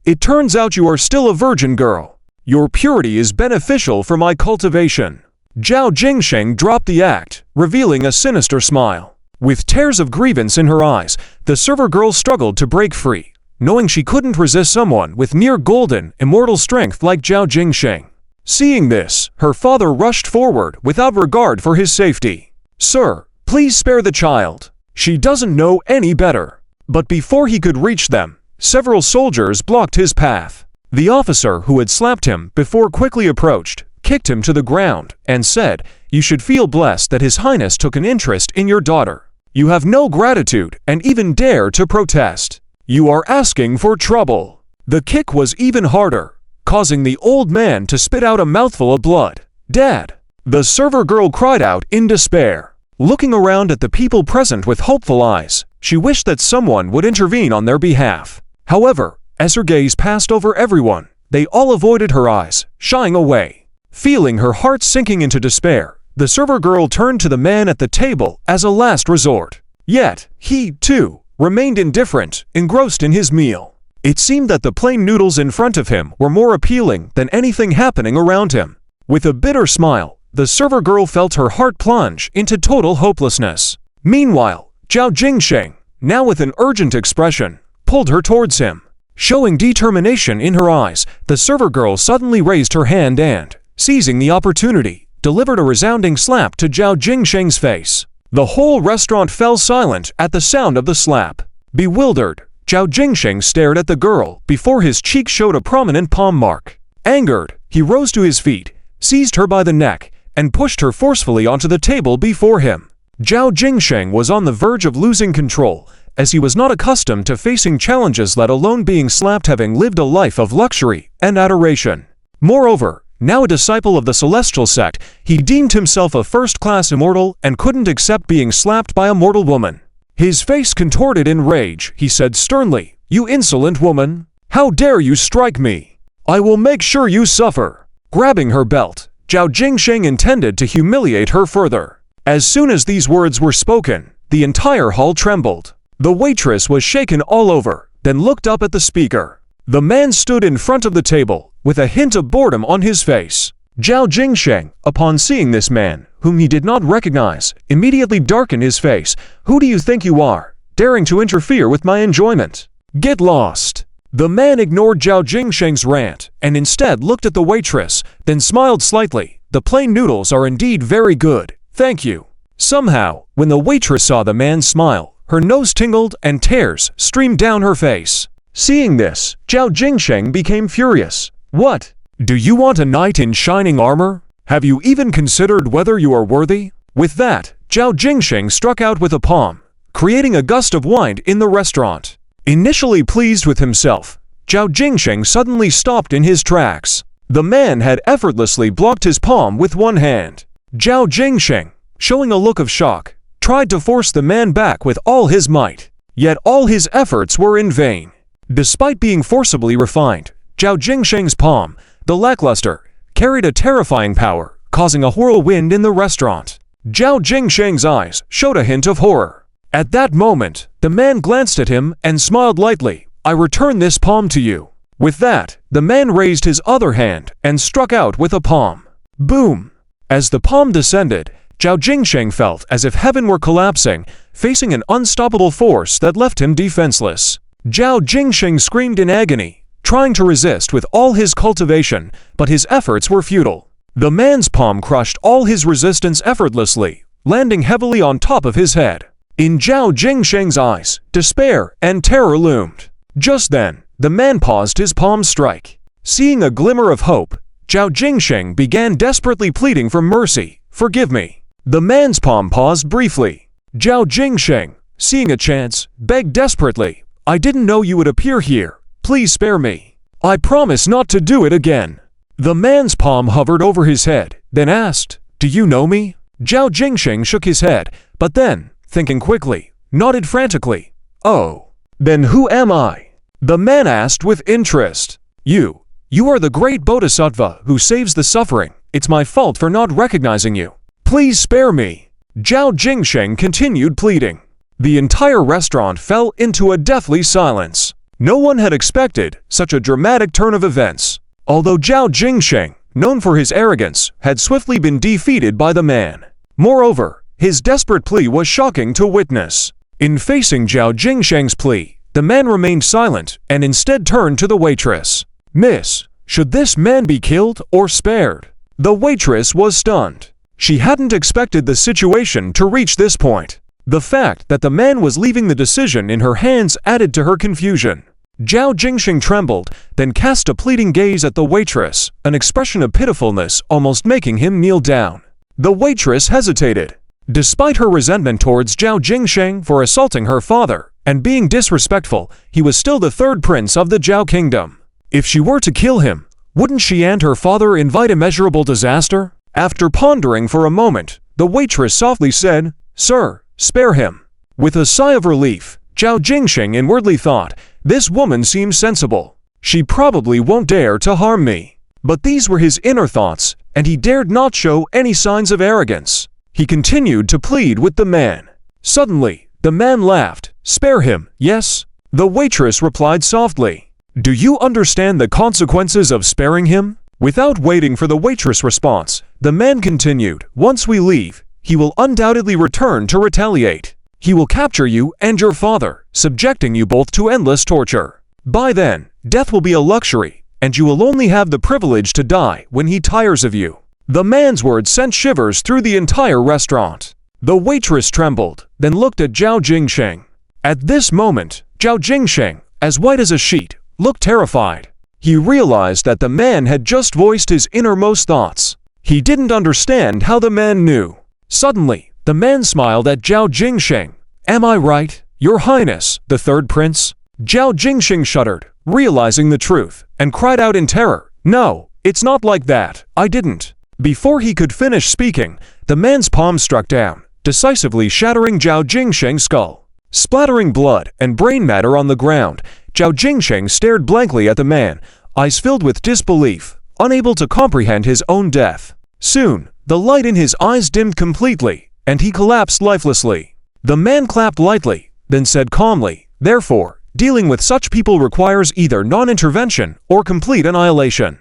It turns out you are still a virgin girl. Your purity is beneficial for my cultivation." Zhao Jingxing dropped the act, revealing a sinister smile. With tears of grievance in her eyes, the server girl struggled to break free, knowing she couldn't resist someone with near golden, immortal strength like Zhao Jingxing. Seeing this, her father rushed forward without regard for his safety. "Sir, please spare the child. She doesn't know any better." But before he could reach them, several soldiers blocked his path. The officer who had slapped him before quickly approached, kicked him to the ground, and said, "You should feel blessed that His Highness took an interest in your daughter. You have no gratitude and even dare to protest. You are asking for trouble." The kick was even harder, causing the old man to spit out a mouthful of blood. "Dad!" The server girl cried out in despair. Looking around at the people present with hopeful eyes, she wished that someone would intervene on their behalf. However, As her gaze passed over everyone, they all avoided her eyes, shying away. Feeling her heart sinking into despair, the server girl turned to the man at the table as a last resort. Yet, he, too, remained indifferent, engrossed in his meal. It seemed that the plain noodles in front of him were more appealing than anything happening around him. With a bitter smile, the server girl felt her heart plunge into total hopelessness. Meanwhile, Zhao Jingsheng, now with an urgent expression, pulled her towards him. Showing determination in her eyes, the server girl suddenly raised her hand and, seizing the opportunity, delivered a resounding slap to Zhao Jingsheng's face. The whole restaurant fell silent at the sound of the slap. Bewildered, Zhao Jingsheng stared at the girl before his cheek showed a prominent palm mark. Angered, he rose to his feet, seized her by the neck, and pushed her forcefully onto the table before him. Zhao Jingsheng was on the verge of losing control, as he was not accustomed to facing challenges, let alone being slapped, having lived a life of luxury and adoration. Moreover, now a disciple of the celestial sect, he deemed himself a first-class immortal and couldn't accept being slapped by a mortal woman. His face contorted in rage, he said sternly, "You insolent woman! How dare you strike me? I will make sure you suffer!" Grabbing her belt, Zhao Jingsheng intended to humiliate her further. As soon as these words were spoken, the entire hall trembled. The waitress was shaken all over, then looked up at the speaker. The man stood in front of the table, with a hint of boredom on his face. Zhao Jingsheng, upon seeing this man, whom he did not recognize, immediately darkened his face. "Who do you think you are, daring to interfere with my enjoyment? Get lost!" The man ignored Zhao Jingsheng's rant, and instead looked at the waitress, then smiled slightly. "The plain noodles are indeed very good, thank you." Somehow, when the waitress saw the man's smile, her nose tingled and tears streamed down her face. Seeing this, Zhao Jingsheng became furious. "What? Do you want a knight in shining armor? Have you even considered whether you are worthy?" With that, Zhao Jingsheng struck out with a palm, creating a gust of wind in the restaurant. Initially pleased with himself, Zhao Jingsheng suddenly stopped in his tracks. The man had effortlessly blocked his palm with one hand. Zhao Jingsheng, showing a look of shock, tried to force the man back with all his might. Yet all his efforts were in vain. Despite being forcibly refined, Zhao Jingsheng's palm, the lackluster, carried a terrifying power, causing a whirlwind in the restaurant. Zhao Jingsheng's eyes showed a hint of horror. At that moment, the man glanced at him and smiled lightly. "I return this palm to you." With that, the man raised his other hand and struck out with a palm. Boom! As the palm descended, Zhao Jingsheng felt as if heaven were collapsing, facing an unstoppable force that left him defenseless. Zhao Jingsheng screamed in agony, trying to resist with all his cultivation, but his efforts were futile. The man's palm crushed all his resistance effortlessly, landing heavily on top of his head. In Zhao Jingsheng's eyes, despair and terror loomed. Just then, the man paused his palm strike. Seeing a glimmer of hope, Zhao Jingsheng began desperately pleading for mercy. "Forgive me." The man's palm paused briefly. Zhao Jingsheng, seeing a chance, begged desperately, "I didn't know you would appear here. Please spare me. I promise not to do it again." The man's palm hovered over his head, then asked, "Do you know me?" Zhao Jingsheng shook his head, but then, thinking quickly, nodded frantically. "Oh, then who am I?" The man asked with interest. You are the great Bodhisattva who saves the suffering. It's my fault for not recognizing you. Please spare me." Zhao Jingsheng continued pleading. The entire restaurant fell into a deathly silence. No one had expected such a dramatic turn of events. Although Zhao Jingsheng, known for his arrogance, had swiftly been defeated by the man. Moreover, his desperate plea was shocking to witness. In facing Zhao Jingsheng's plea, the man remained silent and instead turned to the waitress. "Miss, should this man be killed or spared?" The waitress was stunned. She hadn't expected the situation to reach this point. The fact that the man was leaving the decision in her hands added to her confusion. Zhao Jingsheng trembled, then cast a pleading gaze at the waitress, an expression of pitifulness almost making him kneel down. The waitress hesitated. Despite her resentment towards Zhao Jingsheng for assaulting her father and being disrespectful, he was still the third prince of the Zhao kingdom. If she were to kill him, wouldn't she and her father invite immeasurable disaster? After pondering for a moment, the waitress softly said, "Sir, spare him." With a sigh of relief, Zhao Jingsheng inwardly thought, This woman seems sensible. She probably won't dare to harm me. But these were his inner thoughts, and he dared not show any signs of arrogance. He continued to plead with the man. Suddenly, the man laughed. Spare him, yes? The waitress replied softly. Do you understand the consequences of sparing him? Without waiting for the waitress' response, the man continued. Once we leave, he will undoubtedly return to retaliate. He will capture you and your father, subjecting you both to endless torture. By then, death will be a luxury, and you will only have the privilege to die when he tires of you. The man's words sent shivers through the entire restaurant. The waitress trembled, then looked at Zhao Jingsheng. At this moment, Zhao Jingsheng, as white as a sheet, looked terrified. He realized that the man had just voiced his innermost thoughts. He didn't understand how the man knew. Suddenly, the man smiled at Zhao Jingsheng. Am I right, Your Highness, the third prince? Zhao Jingsheng shuddered, realizing the truth, and cried out in terror. No, it's not like that, I didn't. Before he could finish speaking, the man's palm struck down, decisively shattering Zhao Jingsheng's skull. Splattering blood and brain matter on the ground, Zhao Jingsheng stared blankly at the man, eyes filled with disbelief, unable to comprehend his own death. Soon, the light in his eyes dimmed completely, and he collapsed lifelessly. The man clapped lightly, then said calmly, Therefore, dealing with such people requires either non-intervention or complete annihilation.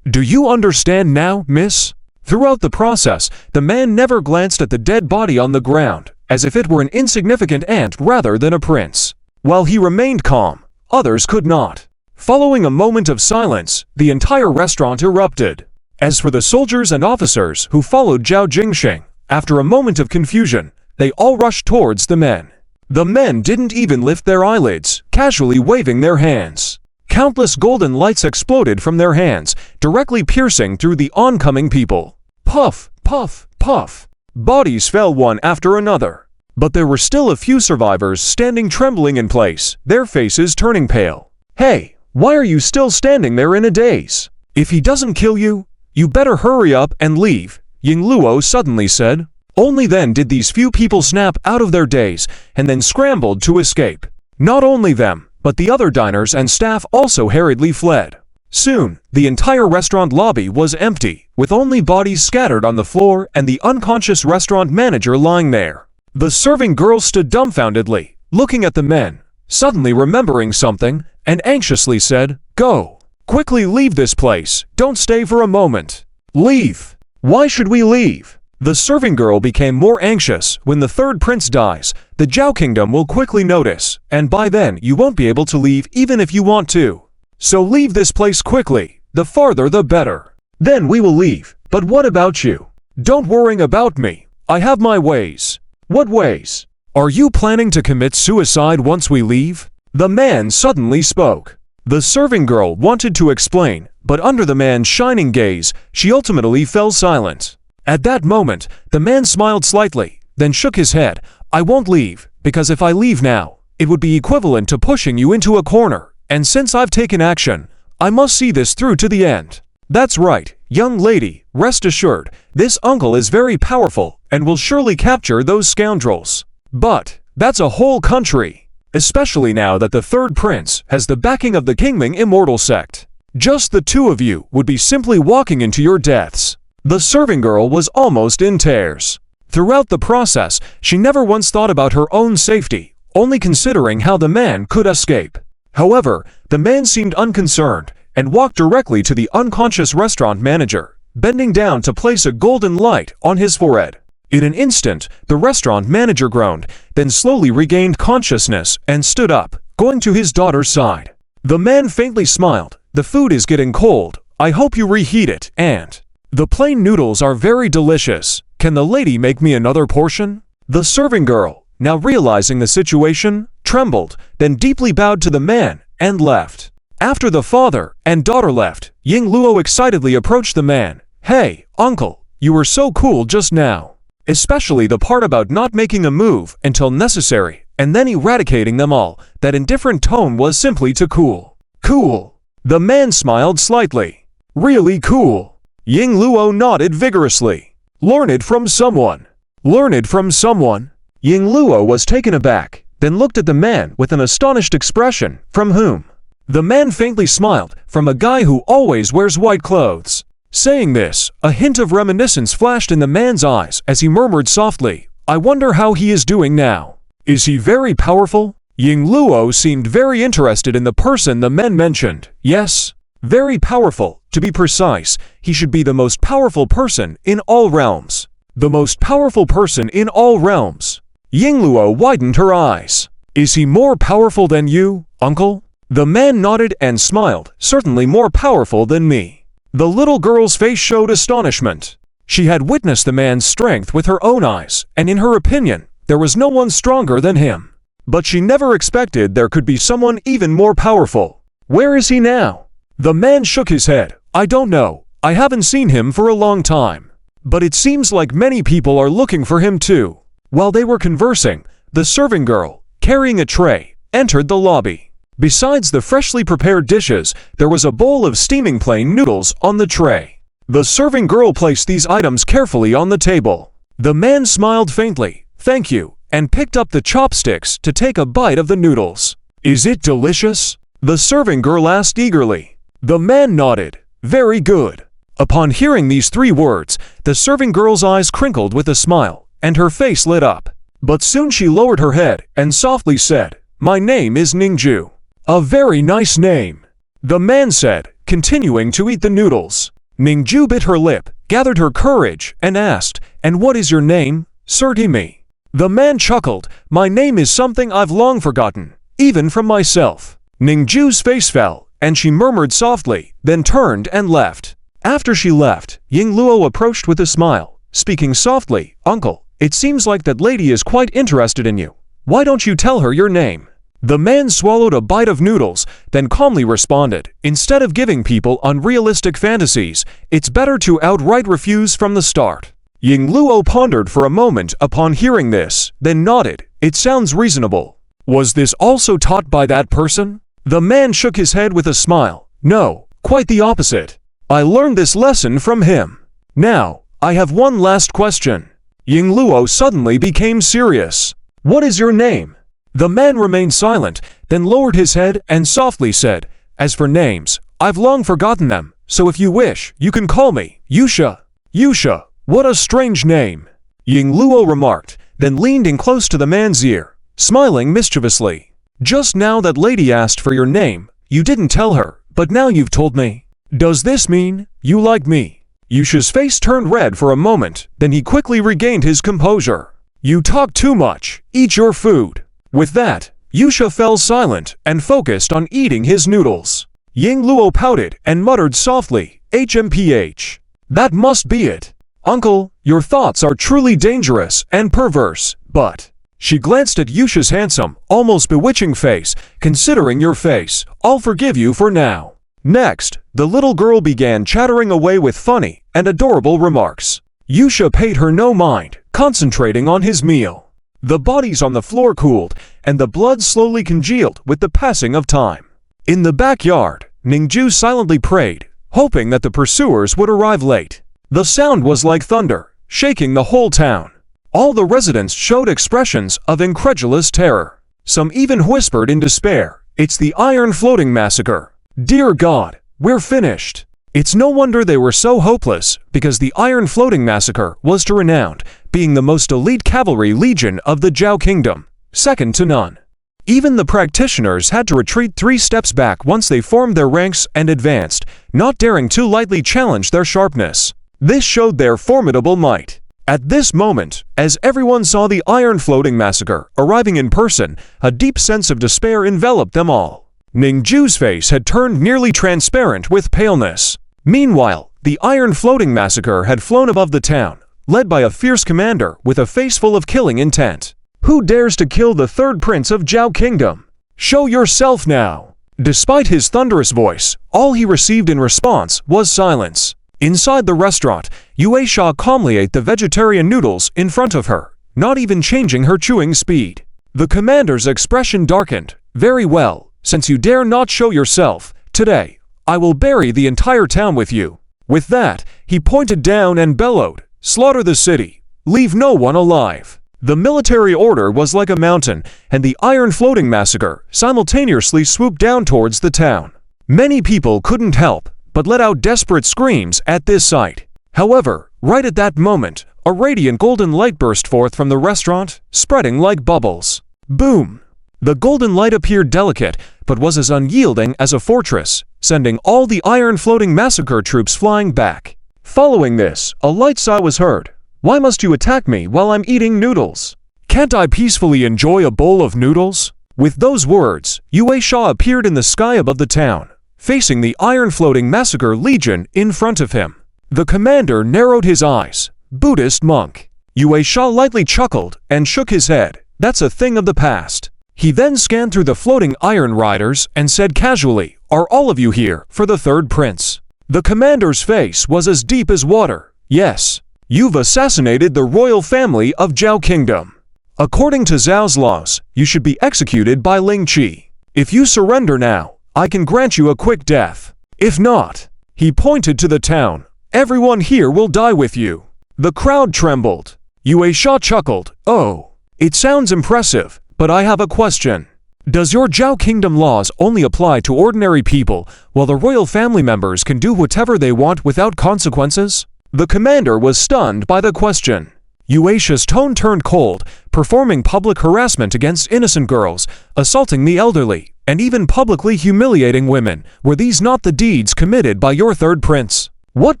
Do you understand now, miss? Throughout the process, the man never glanced at the dead body on the ground, as if it were an insignificant ant rather than a prince. While he remained calm, others could not. Following a moment of silence, the entire restaurant erupted. As for the soldiers and officers who followed Zhao Jingsheng, after a moment of confusion, they all rushed towards the men. The men didn't even lift their eyelids, casually waving their hands. Countless golden lights exploded from their hands, directly piercing through the oncoming people. Puff, puff, puff. Bodies fell one after another. But there were still a few survivors standing trembling in place, their faces turning pale. Hey, why are you still standing there in a daze? If he doesn't kill you, you better hurry up and leave, Ying Luo suddenly said. Only then did these few people snap out of their daze and then scrambled to escape. Not only them, but the other diners and staff also hurriedly fled. Soon, the entire restaurant lobby was empty, with only bodies scattered on the floor and the unconscious restaurant manager lying there. The serving girl stood dumbfoundedly, looking at the men, suddenly remembering something, and anxiously said, Go! Quickly leave this place, don't stay for a moment. Leave! Why should we leave? The serving girl became more anxious. When the third prince dies, the Zhao kingdom will quickly notice, and by then you won't be able to leave even if you want to. So leave this place quickly, the farther the better. Then we will leave, but what about you? Don't worry about me, I have my ways. What ways? Are you planning to commit suicide once we leave? The man suddenly spoke. The serving girl wanted to explain, but under the man's shining gaze, she ultimately fell silent. At that moment, the man smiled slightly, then shook his head. I won't leave, because if I leave now, it would be equivalent to pushing you into a corner, and since I've taken action, I must see this through to the end. That's right, young lady, rest assured, this uncle is very powerful and will surely capture those scoundrels. But that's a whole country, especially now that the third prince has the backing of the Kingming immortal sect. Just the two of you would be simply walking into your deaths. The serving girl was almost in tears. Throughout the process, she never once thought about her own safety, only considering how the man could escape. However, the man seemed unconcerned and walked directly to the unconscious restaurant manager, bending down to place a golden light on his forehead. In an instant, the restaurant manager groaned, then slowly regained consciousness and stood up, going to his daughter's side. The man faintly smiled. The food is getting cold. I hope you reheat it, and the plain noodles are very delicious. Can the lady make me another portion? The serving girl, now realizing the situation, trembled, then deeply bowed to the man and left. After the father and daughter left, Ying Luo excitedly approached the man. Hey, uncle, you were so cool just now. Especially the part about not making a move until necessary, and then eradicating them all. That indifferent tone was simply too cool. Cool. The man smiled slightly. Really cool. Ying Luo nodded vigorously. Learn it from someone. Learn it from someone. Ying Luo was taken aback, then looked at the man with an astonished expression. From whom? The man faintly smiled. From a guy who always wears white clothes. Saying this, a hint of reminiscence flashed in the man's eyes as he murmured softly, I wonder how he is doing now. Is he very powerful? Ying Luo seemed very interested in the person the men mentioned. Yes, very powerful. To be precise, he should be the most powerful person in all realms. The most powerful person in all realms. Ying Luo widened her eyes. Is he more powerful than you, uncle? The man nodded and smiled. Certainly more powerful than me. The little girl's face showed astonishment. She had witnessed the man's strength with her own eyes, and in her opinion, there was no one stronger than him. But she never expected there could be someone even more powerful. Where is he now? The man shook his head. I don't know. I haven't seen him for a long time. But it seems like many people are looking for him too. While they were conversing, the serving girl, carrying a tray, entered the lobby. Besides the freshly prepared dishes, there was a bowl of steaming plain noodles on the tray. The serving girl placed these items carefully on the table. The man smiled faintly, thank you, and picked up the chopsticks to take a bite of the noodles. Is it delicious? The serving girl asked eagerly. The man nodded. Very good. Upon hearing these 3 words, the serving girl's eyes crinkled with a smile, and her face lit up. But soon she lowered her head and softly said, My name is Ningju. A very nice name. The man said, continuing to eat the noodles. Ningju bit her lip, gathered her courage, and asked, And what is your name, Sir-Dimi? The man chuckled, My name is something I've long forgotten, even from myself. Ningju's face fell, and she murmured softly, then turned and left. After she left, Ying Luo approached with a smile, speaking softly, Uncle, it seems like that lady is quite interested in you. Why don't you tell her your name? The man swallowed a bite of noodles, then calmly responded, Instead of giving people unrealistic fantasies, it's better to outright refuse from the start. Ying Luo pondered for a moment upon hearing this, then nodded, It sounds reasonable. Was this also taught by that person? The man shook his head with a smile. No, quite the opposite. I learned this lesson from him. Now, I have one last question. Ying Luo suddenly became serious. What is your name? The man remained silent, then lowered his head and softly said, As for names, I've long forgotten them, so if you wish, you can call me Yusha. Yusha, what a strange name. Ying Luo remarked, then leaned in close to the man's ear, smiling mischievously. Just now that lady asked for your name, you didn't tell her, but now you've told me. Does this mean you like me? Yusha's face turned red for a moment, then he quickly regained his composure. You talk too much, eat your food. With that, Yusha fell silent and focused on eating his noodles. Ying Luo pouted and muttered softly, HMPH. That must be it. Uncle, your thoughts are truly dangerous and perverse, but... She glanced at Yusha's handsome, almost bewitching face. Considering your face, I'll forgive you for now. Next, the little girl began chattering away with funny and adorable remarks. Yusha paid her no mind, concentrating on his meal. The bodies on the floor cooled, and the blood slowly congealed with the passing of time. In the backyard, Ningju silently prayed, hoping that the pursuers would arrive late. The sound was like thunder, shaking the whole town. All the residents showed expressions of incredulous terror. Some even whispered in despair, It's the Iron Floating Massacre. Dear God, we're finished. It's no wonder they were so hopeless, because the Iron Floating Massacre was to renowned, being the most elite cavalry legion of the Zhao Kingdom, second to none. Even the practitioners had to retreat 3 steps back once they formed their ranks and advanced, not daring too lightly challenge their sharpness. This showed their formidable might. At this moment, as everyone saw the Iron Floating Massacre arriving in person, a deep sense of despair enveloped them all. Ningju's face had turned nearly transparent with paleness. Meanwhile, the Iron Floating Massacre had flown above the town, led by a fierce commander with a face full of killing intent. Who dares to kill the 3rd prince of Zhao Kingdom? Show yourself now! Despite his thunderous voice, all he received in response was silence. Inside the restaurant, Yueisha calmly ate the vegetarian noodles in front of her, not even changing her chewing speed. The commander's expression darkened. Very well, since you dare not show yourself, today, I will bury the entire town with you. With that, he pointed down and bellowed, Slaughter the city. Leave no one alive. The military order was like a mountain, and the iron floating massacre simultaneously swooped down towards the town. Many people couldn't help but let out desperate screams at this sight. However, right at that moment, a radiant golden light burst forth from the restaurant, spreading like bubbles. Boom! The golden light appeared delicate, but was as unyielding as a fortress, sending all the iron floating massacre troops flying back. Following this, a light sigh was heard. "Why must you attack me while I'm eating noodles? Can't I peacefully enjoy a bowl of noodles?" With those words, Yue Sha appeared in the sky above the town, facing the iron-floating massacre legion in front of him. The commander narrowed his eyes. Buddhist monk. Yue Sha lightly chuckled and shook his head. That's a thing of the past. He then scanned through the floating iron riders and said casually, "Are all of you here for the third prince?" The commander's face was as deep as water. "Yes. You've assassinated the royal family of Zhao Kingdom. According to Zhao's laws, you should be executed by Ling Qi. If you surrender now, I can grant you a quick death. If not," he pointed to the town, "everyone here will die with you." The crowd trembled. Yue Sha chuckled. "Oh, it sounds impressive, but I have a question. Does your Zhao Kingdom laws only apply to ordinary people, while the royal family members can do whatever they want without consequences?" The commander was stunned by the question. Yue Sha's tone turned cold, performing public harassment against innocent girls, assaulting the elderly, and even publicly humiliating women. Were these not the deeds committed by your third prince? What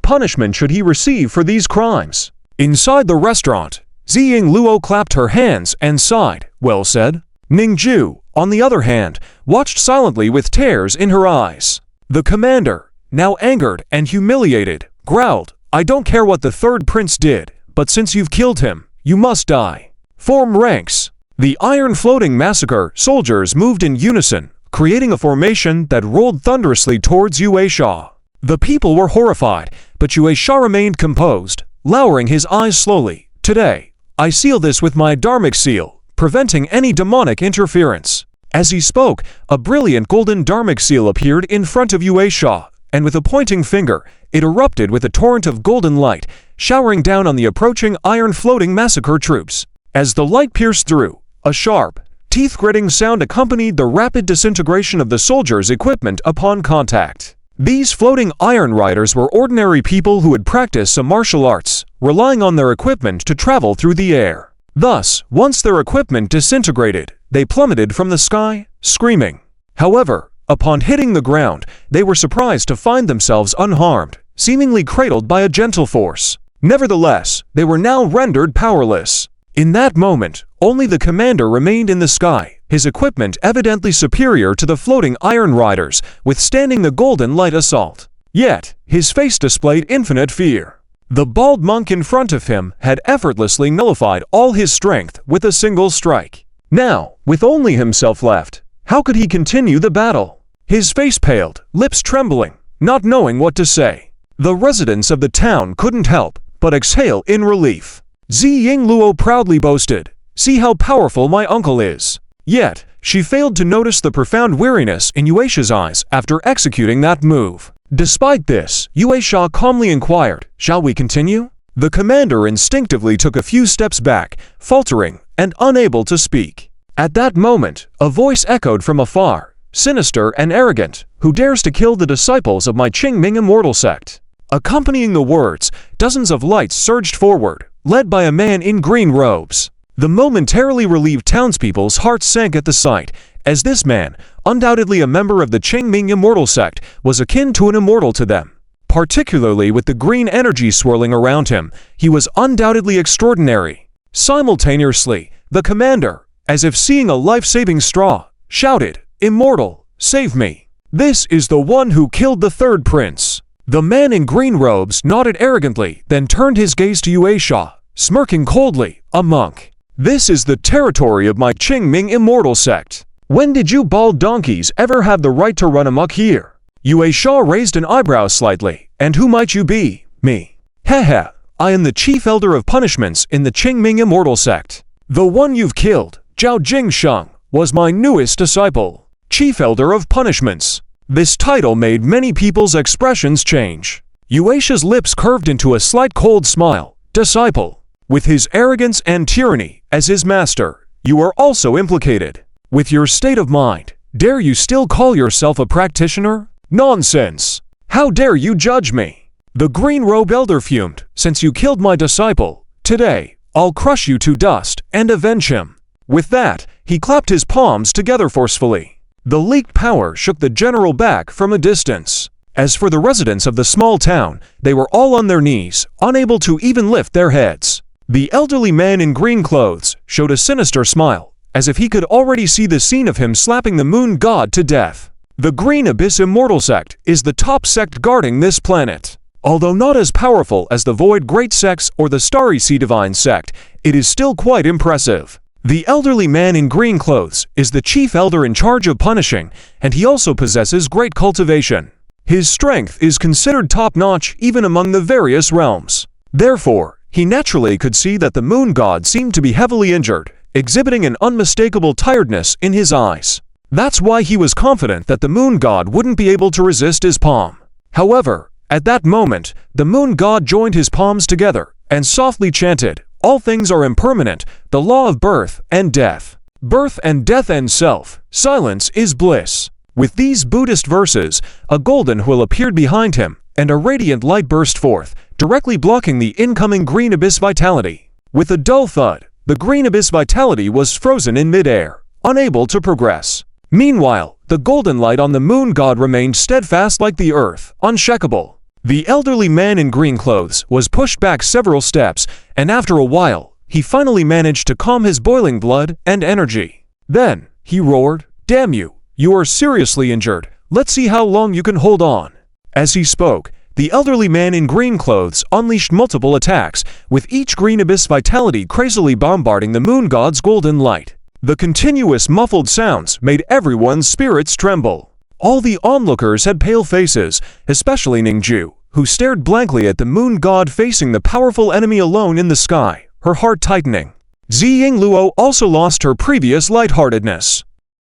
punishment should he receive for these crimes? Inside the restaurant, Ziying Luo clapped her hands and sighed. "Well said." Ningju, on the other hand, watched silently with tears in her eyes. The commander, now angered and humiliated, growled, "I don't care what the third prince did, but since you've killed him, you must die. Form ranks." The iron-floating massacre soldiers moved in unison, creating a formation that rolled thunderously towards Yue Sha. The people were horrified, but Yue Sha remained composed, lowering his eyes slowly. "Today, I seal this with my dharmic seal, preventing any demonic interference." As he spoke, a brilliant golden dharmic seal appeared in front of Yue Sha, and with a pointing finger, it erupted with a torrent of golden light, showering down on the approaching iron-floating massacre troops. As the light pierced through, a sharp, teeth-gritting sound accompanied the rapid disintegration of the soldiers' equipment upon contact. These floating iron riders were ordinary people who had practiced some martial arts, relying on their equipment to travel through the air. Thus, once their equipment disintegrated, they plummeted from the sky, screaming. However, upon hitting the ground, they were surprised to find themselves unharmed, seemingly cradled by a gentle force. Nevertheless, they were now rendered powerless. In that moment, only the commander remained in the sky, his equipment evidently superior to the floating iron riders, withstanding the golden light assault. Yet, his face displayed infinite fear. The bald monk in front of him had effortlessly nullified all his strength with a single strike. Now, with only himself left, how could he continue the battle? His face paled, lips trembling, not knowing what to say. The residents of the town couldn't help but exhale in relief. Ziying Luo proudly boasted, "See how powerful my uncle is." Yet, she failed to notice the profound weariness in Yue Sha's eyes after executing that move. Despite this, Yue Sha calmly inquired, "Shall we continue?" The commander instinctively took a few steps back, faltering and unable to speak. At that moment, a voice echoed from afar, "Sinister and arrogant, who dares to kill the disciples of my Qingming immortal sect?" Accompanying the words, dozens of lights surged forward, led by a man in green robes. The momentarily relieved townspeople's hearts sank at the sight, as this man, undoubtedly a member of the Qingming immortal sect, was akin to an immortal to them. Particularly with the green energy swirling around him, he was undoubtedly extraordinary. Simultaneously, the commander, as if seeing a life-saving straw, shouted, "Immortal, save me! This is the one who killed the third prince." The man in green robes nodded arrogantly, then turned his gaze to Yue Sha, smirking coldly, "A monk. This is the territory of my Qingming immortal sect. When did you bald donkeys ever have the right to run amok here?" Yue Sha raised an eyebrow slightly. "And who might you be?" "Me. Hehe, I am the chief elder of punishments in the Qingming immortal sect. The one you've killed, Zhao Jingsheng, was my newest disciple. Chief elder of punishments." This title made many people's expressions change. Yue Sha's lips curved into a slight cold smile. "Disciple. With his arrogance and tyranny as his master, you are also implicated. With your state of mind, dare you still call yourself a practitioner? Nonsense! How dare you judge me? The green robe elder fumed, since you killed my disciple. Today, I'll crush you to dust and avenge him. With that, he clapped his palms together forcefully. The leaked power shook the general back from a distance. As for the residents of the small town, they were all on their knees, unable to even lift their heads. The elderly man in green clothes showed a sinister smile, as if he could already see the scene of him slapping the moon god to death. The Green Abyss Immortal Sect is the top sect guarding this planet. Although not as powerful as the Void Great Sects or the Starry Sea Divine Sect, it is still quite impressive. The elderly man in green clothes is the chief elder in charge of punishing, and he also possesses great cultivation. His strength is considered top-notch even among the various realms. Therefore, he naturally could see that the moon god seemed to be heavily injured, exhibiting an unmistakable tiredness in his eyes. That's why he was confident that the moon god wouldn't be able to resist his palm. However, at that moment, the moon god joined his palms together and softly chanted, "All things are impermanent, the law of birth and death. Birth and death and self, silence is bliss." With these Buddhist verses, a golden wheel appeared behind him, and a radiant light burst forth, directly blocking the incoming green abyss vitality. With a dull thud, the green abyss vitality was frozen in midair, unable to progress. Meanwhile, the golden light on the moon god remained steadfast like the earth, unshakable. The elderly man in green clothes was pushed back several steps, and after a while, he finally managed to calm his boiling blood and energy. Then, he roared, "Damn you! You are seriously injured. Let's see how long you can hold on." As he spoke, the elderly man in green clothes unleashed multiple attacks, with each green abyss vitality crazily bombarding the moon god's golden light. The continuous muffled sounds made everyone's spirits tremble. All the onlookers had pale faces, especially Ningju, who stared blankly at the moon god facing the powerful enemy alone in the sky, her heart tightening. Ziying Luo also lost her previous lightheartedness.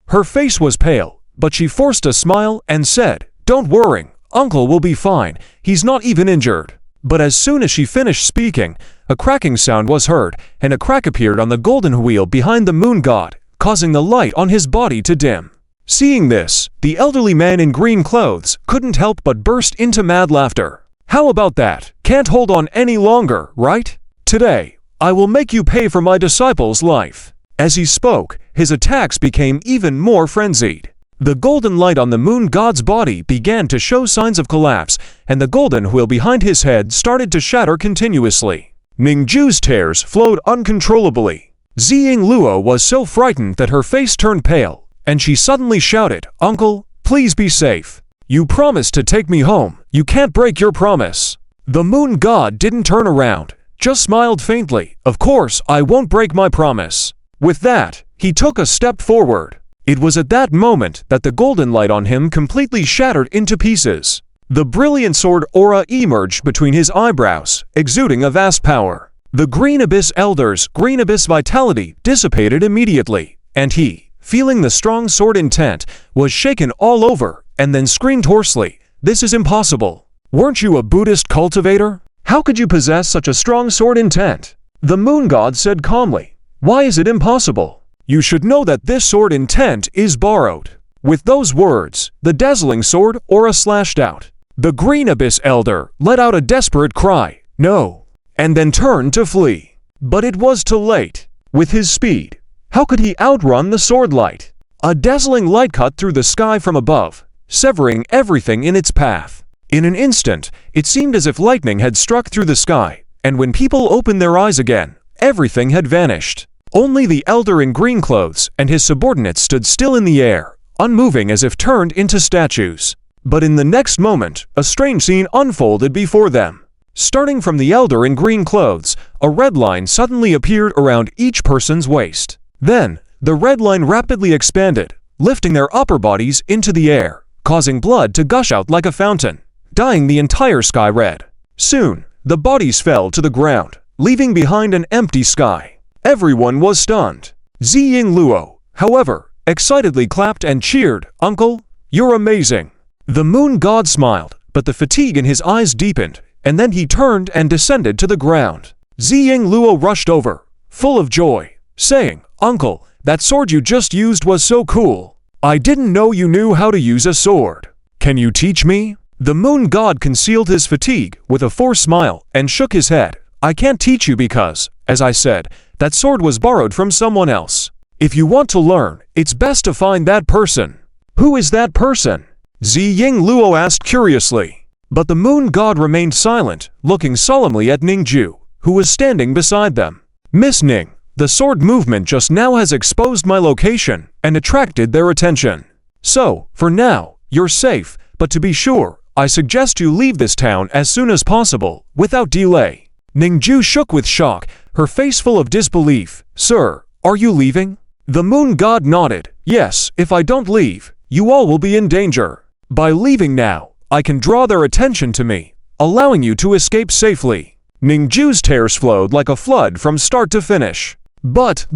Her face was pale, but she forced a smile and said, "Don't worry, Uncle will be fine, he's not even injured." But as soon as she finished speaking, a cracking sound was heard, and a crack appeared on the golden wheel behind the moon god, causing the light on his body to dim. Seeing this, the elderly man in green clothes couldn't help but burst into mad laughter. "How about that? Can't hold on any longer, right? Today, I will make you pay for my disciple's life." As he spoke, his attacks became even more frenzied. The golden light on the moon god's body began to show signs of collapse, and the golden wheel behind his head started to shatter continuously. Ningju's tears flowed uncontrollably. Ziying Luo was so frightened that her face turned pale, and she suddenly shouted, "Uncle, please be safe. You promised to take me home. You can't break your promise." The moon god didn't turn around, just smiled faintly. "Of course, I won't break my promise." With that, he took a step forward. It was at that moment that the golden light on him completely shattered into pieces. The brilliant sword aura emerged between his eyebrows, exuding a vast power. The Green Abyss Elder's Green Abyss vitality dissipated immediately, and he, feeling the strong sword intent, was shaken all over and then screamed hoarsely, "This is impossible. Weren't you a Buddhist cultivator? How could you possess such a strong sword intent?" The moon god said calmly, "Why is it impossible? You should know that this sword intent is borrowed." With those words, the dazzling sword aura slashed out. The Green Abyss Elder let out a desperate cry, "No," and then turned to flee. But it was too late. With his speed, how could he outrun the sword light? A dazzling light cut through the sky from above, severing everything in its path. In an instant, it seemed as if lightning had struck through the sky, and when people opened their eyes again, everything had vanished. Only the elder in green clothes and his subordinates stood still in the air, unmoving as if turned into statues. But in the next moment, a strange scene unfolded before them. Starting from the elder in green clothes, a red line suddenly appeared around each person's waist. Then, the red line rapidly expanded, lifting their upper bodies into the air, causing blood to gush out like a fountain, dyeing the entire sky red. Soon, the bodies fell to the ground, leaving behind an empty sky. Everyone was stunned. Ziying Luo, however, excitedly clapped and cheered, "Uncle, you're amazing." The moon god smiled, but the fatigue in his eyes deepened, and then he turned and descended to the ground. Ziying Luo rushed over, full of joy, saying, "Uncle, that sword you just used was so cool. I didn't know you knew how to use a sword. Can you teach me?" The moon god concealed his fatigue with a forced smile and shook his head. "I can't teach you because, as I said, that sword was borrowed from someone else. If you want to learn, it's best to find that person." "Who is that person?" Ziying Luo asked curiously. But the moon god remained silent, looking solemnly at Ningju, who was standing beside them. "Miss Ning, the sword movement just now has exposed my location and attracted their attention. So, for now, you're safe, but to be sure, I suggest you leave this town as soon as possible, without delay." Ningju shook with shock, her face full of disbelief. "Sir, are you leaving?" The moon god nodded. "Yes, if I don't leave, you all will be in danger. By leaving now, I can draw their attention to me, allowing you to escape safely." Ningju's tears flowed like a flood from start to finish. But,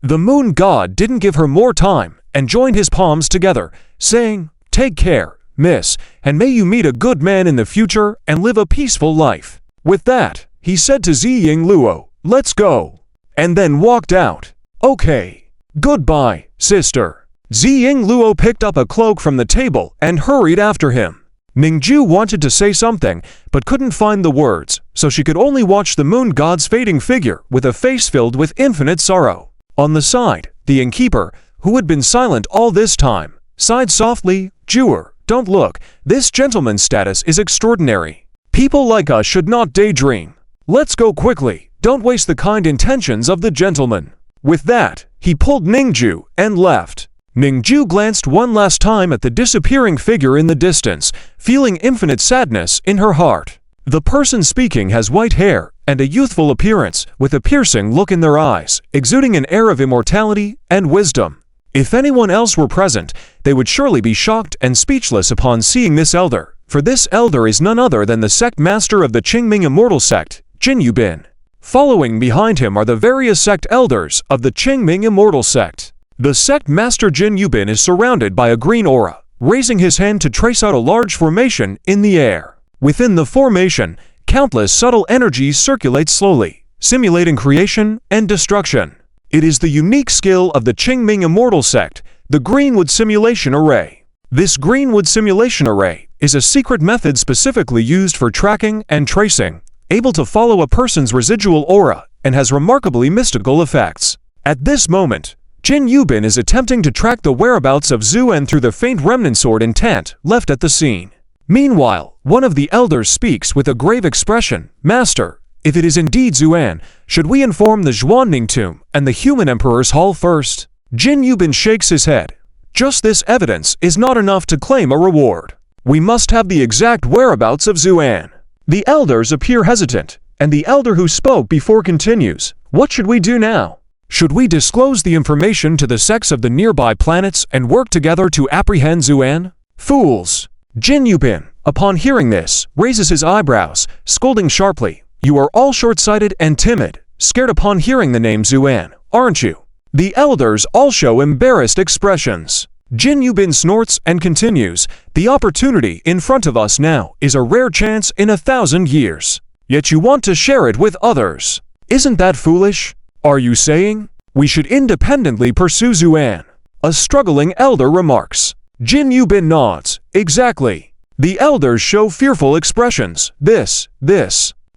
the moon god didn't give her more time and joined his palms together, saying, "Take care, miss, and may you meet a good man in the future and live a peaceful life." With that, he said to Ziying Luo, "Let's go," and then walked out. "Okay. Goodbye, sister." Ziying Luo picked up a cloak from the table and hurried after him. Ningju wanted to say something, but couldn't find the words, so she could only watch the moon god's fading figure with a face filled with infinite sorrow. On the side, the innkeeper, who had been silent all this time, sighed softly. "Jewer, don't look. This gentleman's status is extraordinary. People like us should not daydream. Let's go quickly. Don't waste the kind intentions of the gentleman." With that, he pulled Ningju and left. Ningju glanced one last time at the disappearing figure in the distance, feeling infinite sadness in her heart. The person speaking has white hair and a youthful appearance, with a piercing look in their eyes, exuding an air of immortality and wisdom. If anyone else were present, they would surely be shocked and speechless upon seeing this elder, for this elder is none other than the sect master of the Qingming immortal sect, Jin Yubin. Following behind him are the various sect elders of the Qingming immortal sect. The sect master Jin Yubin is surrounded by a green aura, raising his hand to trace out a large formation in the air. Within the formation, countless subtle energies circulate slowly, simulating creation and destruction. It is the unique skill of the Qingming immortal sect, the Greenwood Simulation Array. This Greenwood Simulation Array is a secret method specifically used for tracking and tracing, able to follow a person's residual aura, and has remarkably mystical effects. At this moment, Jin Yubin is attempting to track the whereabouts of Zuan through the faint remnant sword intent left at the scene. Meanwhile, one of the elders speaks with a grave expression. "Master, if it is indeed Zuan, should we inform the Zhuanning tomb and the human emperor's hall first?" Jin Yubin shakes his head. "Just this evidence is not enough to claim a reward. We must have the exact whereabouts of Zuan." The elders appear hesitant, and the elder who spoke before continues, "What should we do now? Should we disclose the information to the sects of the nearby planets and work together to apprehend Zuan? Fools!" Jin Yubin, upon hearing this, raises his eyebrows, scolding sharply. "You are all short-sighted and timid, scared upon hearing the name Zuan, aren't you?" The elders all show embarrassed expressions. Jin Yubin snorts and continues, "The opportunity in front of us now is a rare chance in 1,000 years. Yet you want to share it with others. Isn't that foolish? Are you saying we should independently pursue Zuan?" A struggling elder remarks. Jin Yubin nods. "Exactly." The elders show fearful expressions. This.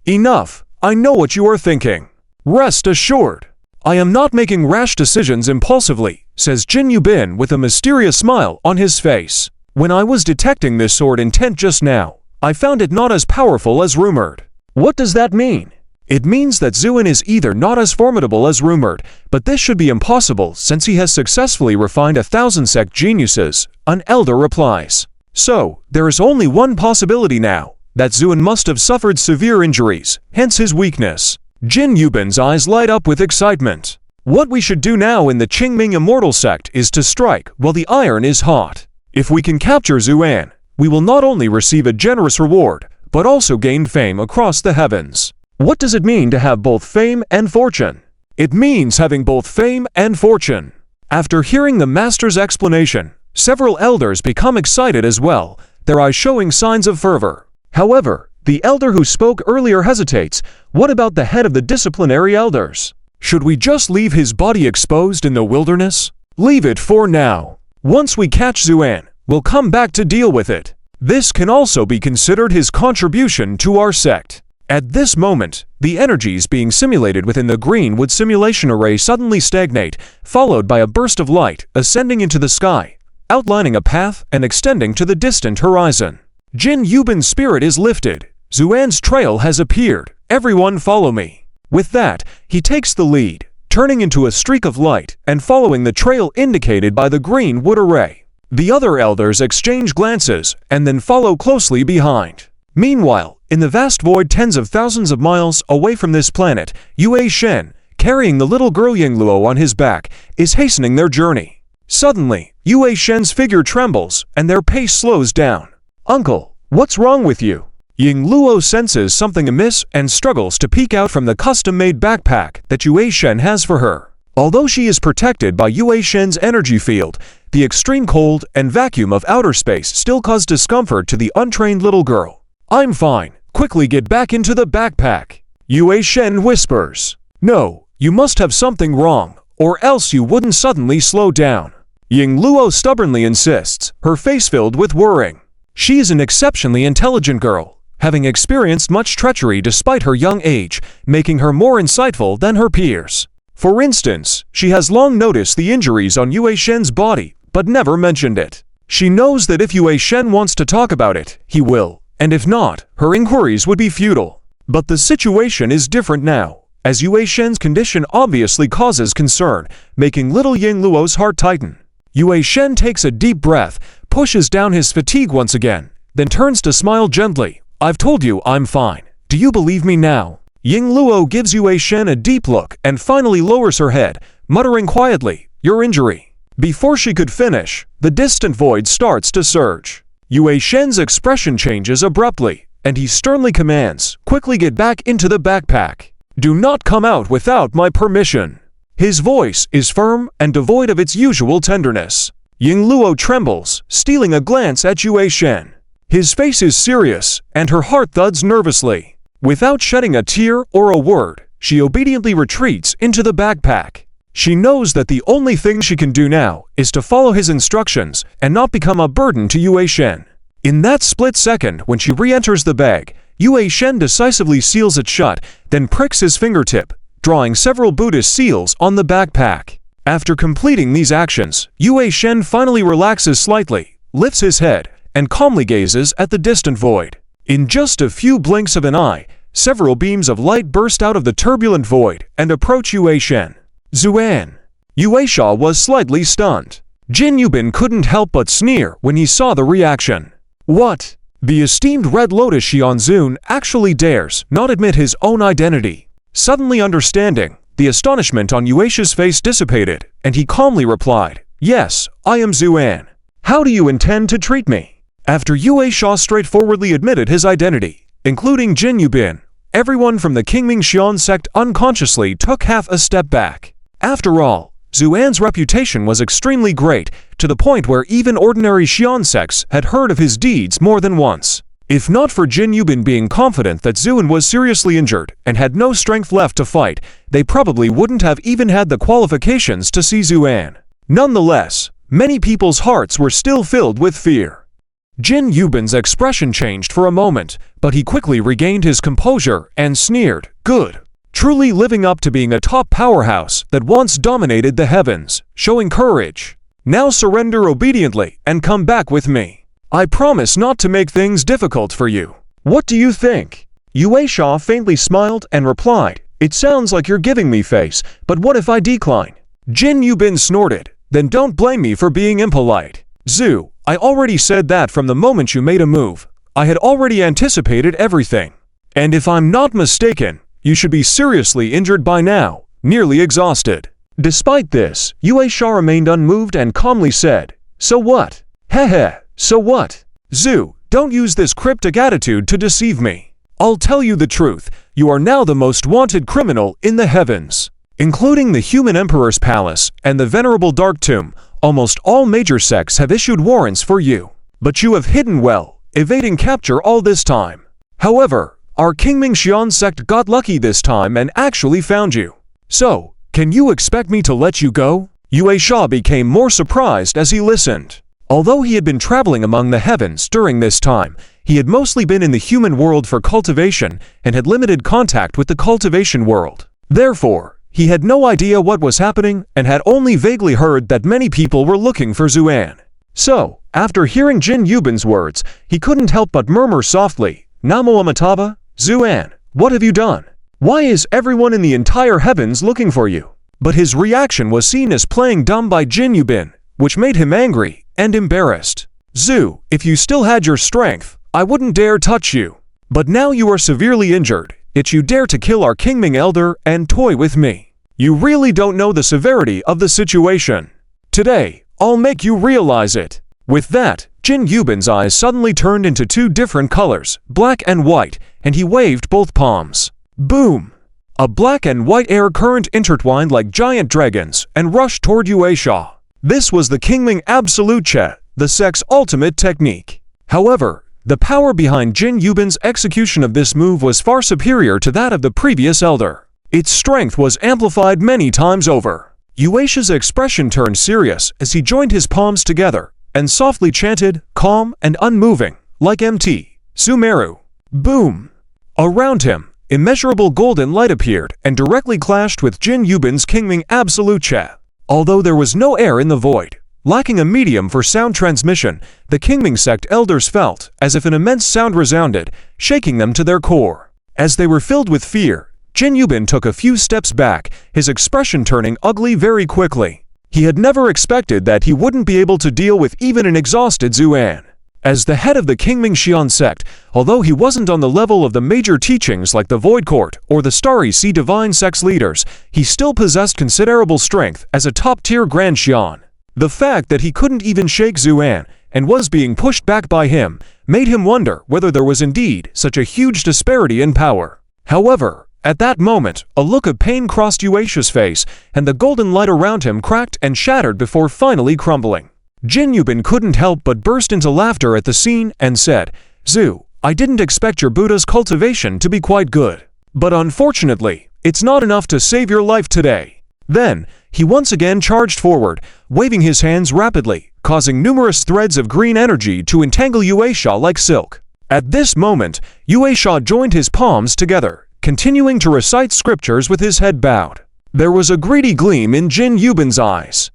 Enough. I know what you are thinking. Rest assured, I am not making rash decisions impulsively, says Jin Yubin with a mysterious smile on his face. When I was detecting this sword intent just now, I found it not as powerful as rumored. What does that mean? It means that Zuan is either not as formidable as rumored, but this should be impossible since he has successfully refined 1,000 sect geniuses, an elder replies. So, there is only one possibility now, that Zuan must have suffered severe injuries, hence his weakness. Jin Yubin's eyes light up with excitement. What we should do now in the Qingming immortal sect is to strike while the iron is hot. If we can capture Zuan, we will not only receive a generous reward, but also gain fame across the heavens. What does it mean to have both fame and fortune? It means having both fame and fortune. After hearing the master's explanation, several elders become excited as well, their eyes showing signs of fervor. However, The elder who spoke earlier hesitates. What about the head of the disciplinary elders? Should we just leave his body exposed in the wilderness? Leave it for now. Once we catch Xuan, we'll come back to deal with it. This can also be considered his contribution to our sect. At this moment, the energies being simulated within the Greenwood simulation array suddenly stagnate, followed by a burst of light ascending into the sky, outlining a path and extending to the distant horizon. Jin Yubin's spirit is lifted. Xuan's trail has appeared. Everyone follow me. With that, he takes the lead, turning into a streak of light and following the trail indicated by the Greenwood array. The other elders exchange glances and then follow closely behind. Meanwhile, in the vast void tens of thousands of miles away from this planet, Yue Shen, carrying the little girl Yingluo on his back, is hastening their journey. Suddenly, Yue Shen's figure trembles and their pace slows down. "Uncle, what's wrong with you?" Yingluo senses something amiss and struggles to peek out from the custom-made backpack that Yue Shen has for her. Although she is protected by Yue Shen's energy field, the extreme cold and vacuum of outer space still cause discomfort to the untrained little girl. "I'm fine. Quickly get back into the backpack," Yue Shen whispers. "No, you must have something wrong, or else you wouldn't suddenly slow down." Yingluo stubbornly insists, her face filled with worrying. She is an exceptionally intelligent girl, having experienced much treachery despite her young age, making her more insightful than her peers. For instance, she has long noticed the injuries on Yue Shen's body, but never mentioned it. She knows that if Yue Shen wants to talk about it, he will, and if not, her inquiries would be futile. But the situation is different now, as Yue Shen's condition obviously causes concern, making little Yingluo's heart tighten. Yue Shen takes a deep breath, pushes down his fatigue once again, then turns to smile gently. "I've told you I'm fine. Do you believe me now?" Yingluo gives Yue Shen a deep look and finally lowers her head, muttering quietly, "Your injury." Before she could finish, the distant void starts to surge. Yue Shen's expression changes abruptly, and he sternly commands, "Quickly get back into the backpack. Do not come out without my permission." His voice is firm and devoid of its usual tenderness. Yingluo trembles, stealing a glance at Yue Shen. His face is serious, and her heart thuds nervously. Without shedding a tear or a word, she obediently retreats into the backpack. She knows that the only thing she can do now is to follow his instructions and not become a burden to Yue Shen. In that split second when she re-enters the bag, Yue Shen decisively seals it shut, then pricks his fingertip, drawing several Buddhist seals on the backpack. After completing these actions, Yue Shen finally relaxes slightly, lifts his head, and calmly gazes at the distant void. In just a few blinks of an eye, several beams of light burst out of the turbulent void and approach Yue Shen. "Xuan!" Yuesha was slightly stunned. Jin Yubin couldn't help but sneer when he saw the reaction. "What?" The esteemed Red Lotus Xianzun actually dares not admit his own identity. Suddenly understanding, the astonishment on Yuesha's face dissipated, and he calmly replied, "Yes, I am Xuan. How do you intend to treat me?" After Yuesha straightforwardly admitted his identity, including Jin Yubin, everyone from the Qingming Xian sect unconsciously took half a step back. After all, Xuan's reputation was extremely great, to the point where even ordinary Xian sects had heard of his deeds more than once. If not for Jin Yubin being confident that Xuan was seriously injured and had no strength left to fight, they probably wouldn't have even had the qualifications to see Xuan. Nonetheless, many people's hearts were still filled with fear. Jin Yubin's expression changed for a moment, but he quickly regained his composure and sneered, "Good. Truly living up to being a top powerhouse that once dominated the heavens, showing courage. Now surrender obediently and come back with me. I promise not to make things difficult for you. What do you think?" Yuesha faintly smiled and replied, "It sounds like you're giving me face, but what if I decline?" Jin Yubin snorted, "Then don't blame me for being impolite. Zhu, I already said that from the moment you made a move. I had already anticipated everything. And if I'm not mistaken, you should be seriously injured by now, nearly exhausted." Despite this, Yuesha remained unmoved and calmly said, "So what? Heh, so what? Zhu, don't use this cryptic attitude to deceive me. I'll tell you the truth, you are now the most wanted criminal in the heavens. Including the Human Emperor's Palace and the Venerable Dark Tomb, almost all major sects have issued warrants for you. But you have hidden well, evading capture all this time. However, our Kingming Xian sect got lucky this time and actually found you. So, can you expect me to let you go? Yue Sha became more surprised as he listened. Although he had been traveling among the heavens during this time, he had mostly been in the human world for cultivation and had limited contact with the cultivation world. Therefore, he had no idea what was happening and had only vaguely heard that many people were looking for Zuan. So, after hearing Jin Yubin's words, he couldn't help but murmur softly, "Namo Amitabha, Zuan, what have you done? Why is everyone in the entire heavens looking for you?" But his reaction was seen as playing dumb by Jin Yubin, which made him angry and embarrassed. "Zu, if you still had your strength, I wouldn't dare touch you. But now you are severely injured, yet you dare to kill our Kingming elder and toy with me. You really don't know the severity of the situation. Today, I'll make you realize it." With that, Jin Yubin's eyes suddenly turned into two different colors, black and white, and he waved both palms. Boom! A black and white air current intertwined like giant dragons and rushed toward Yue Sha. This was the Kingming Absolute Che, the sect's ultimate technique. However, the power behind Jin Yubin's execution of this move was far superior to that of the previous elder. Its strength was amplified many times over. Yue Sha's expression turned serious as he joined his palms together and softly chanted, calm and unmoving, like Mt. Sumeru. Boom! Around him, immeasurable golden light appeared and directly clashed with Jin Yubin's Kingming Absolute Che. Although there was no air in the void, lacking a medium for sound transmission, the Kingming sect elders felt as if an immense sound resounded, shaking them to their core. As they were filled with fear, Jin Yubin took a few steps back, his expression turning ugly very quickly. He had never expected that he wouldn't be able to deal with even an exhausted Zuan. As the head of the Kingming Xian sect, although he wasn't on the level of the major teachings like the Void Court or the Starry Sea Divine Sect's leaders, he still possessed considerable strength as a top-tier Grand Xian. The fact that he couldn't even shake Zuan and was being pushed back by him made him wonder whether there was indeed such a huge disparity in power. However, at that moment, a look of pain crossed Yue Sha's face, and the golden light around him cracked and shattered before finally crumbling. Jin Yubin couldn't help but burst into laughter at the scene and said, "Zu, I didn't expect your Buddha's cultivation to be quite good. But unfortunately, it's not enough to save your life today." Then, he once again charged forward, waving his hands rapidly, causing numerous threads of green energy to entangle Yue Sha like silk. At this moment, Yue Sha joined his palms together, continuing to recite scriptures with his head bowed. There was a greedy gleam in Jin Yubin's eyes.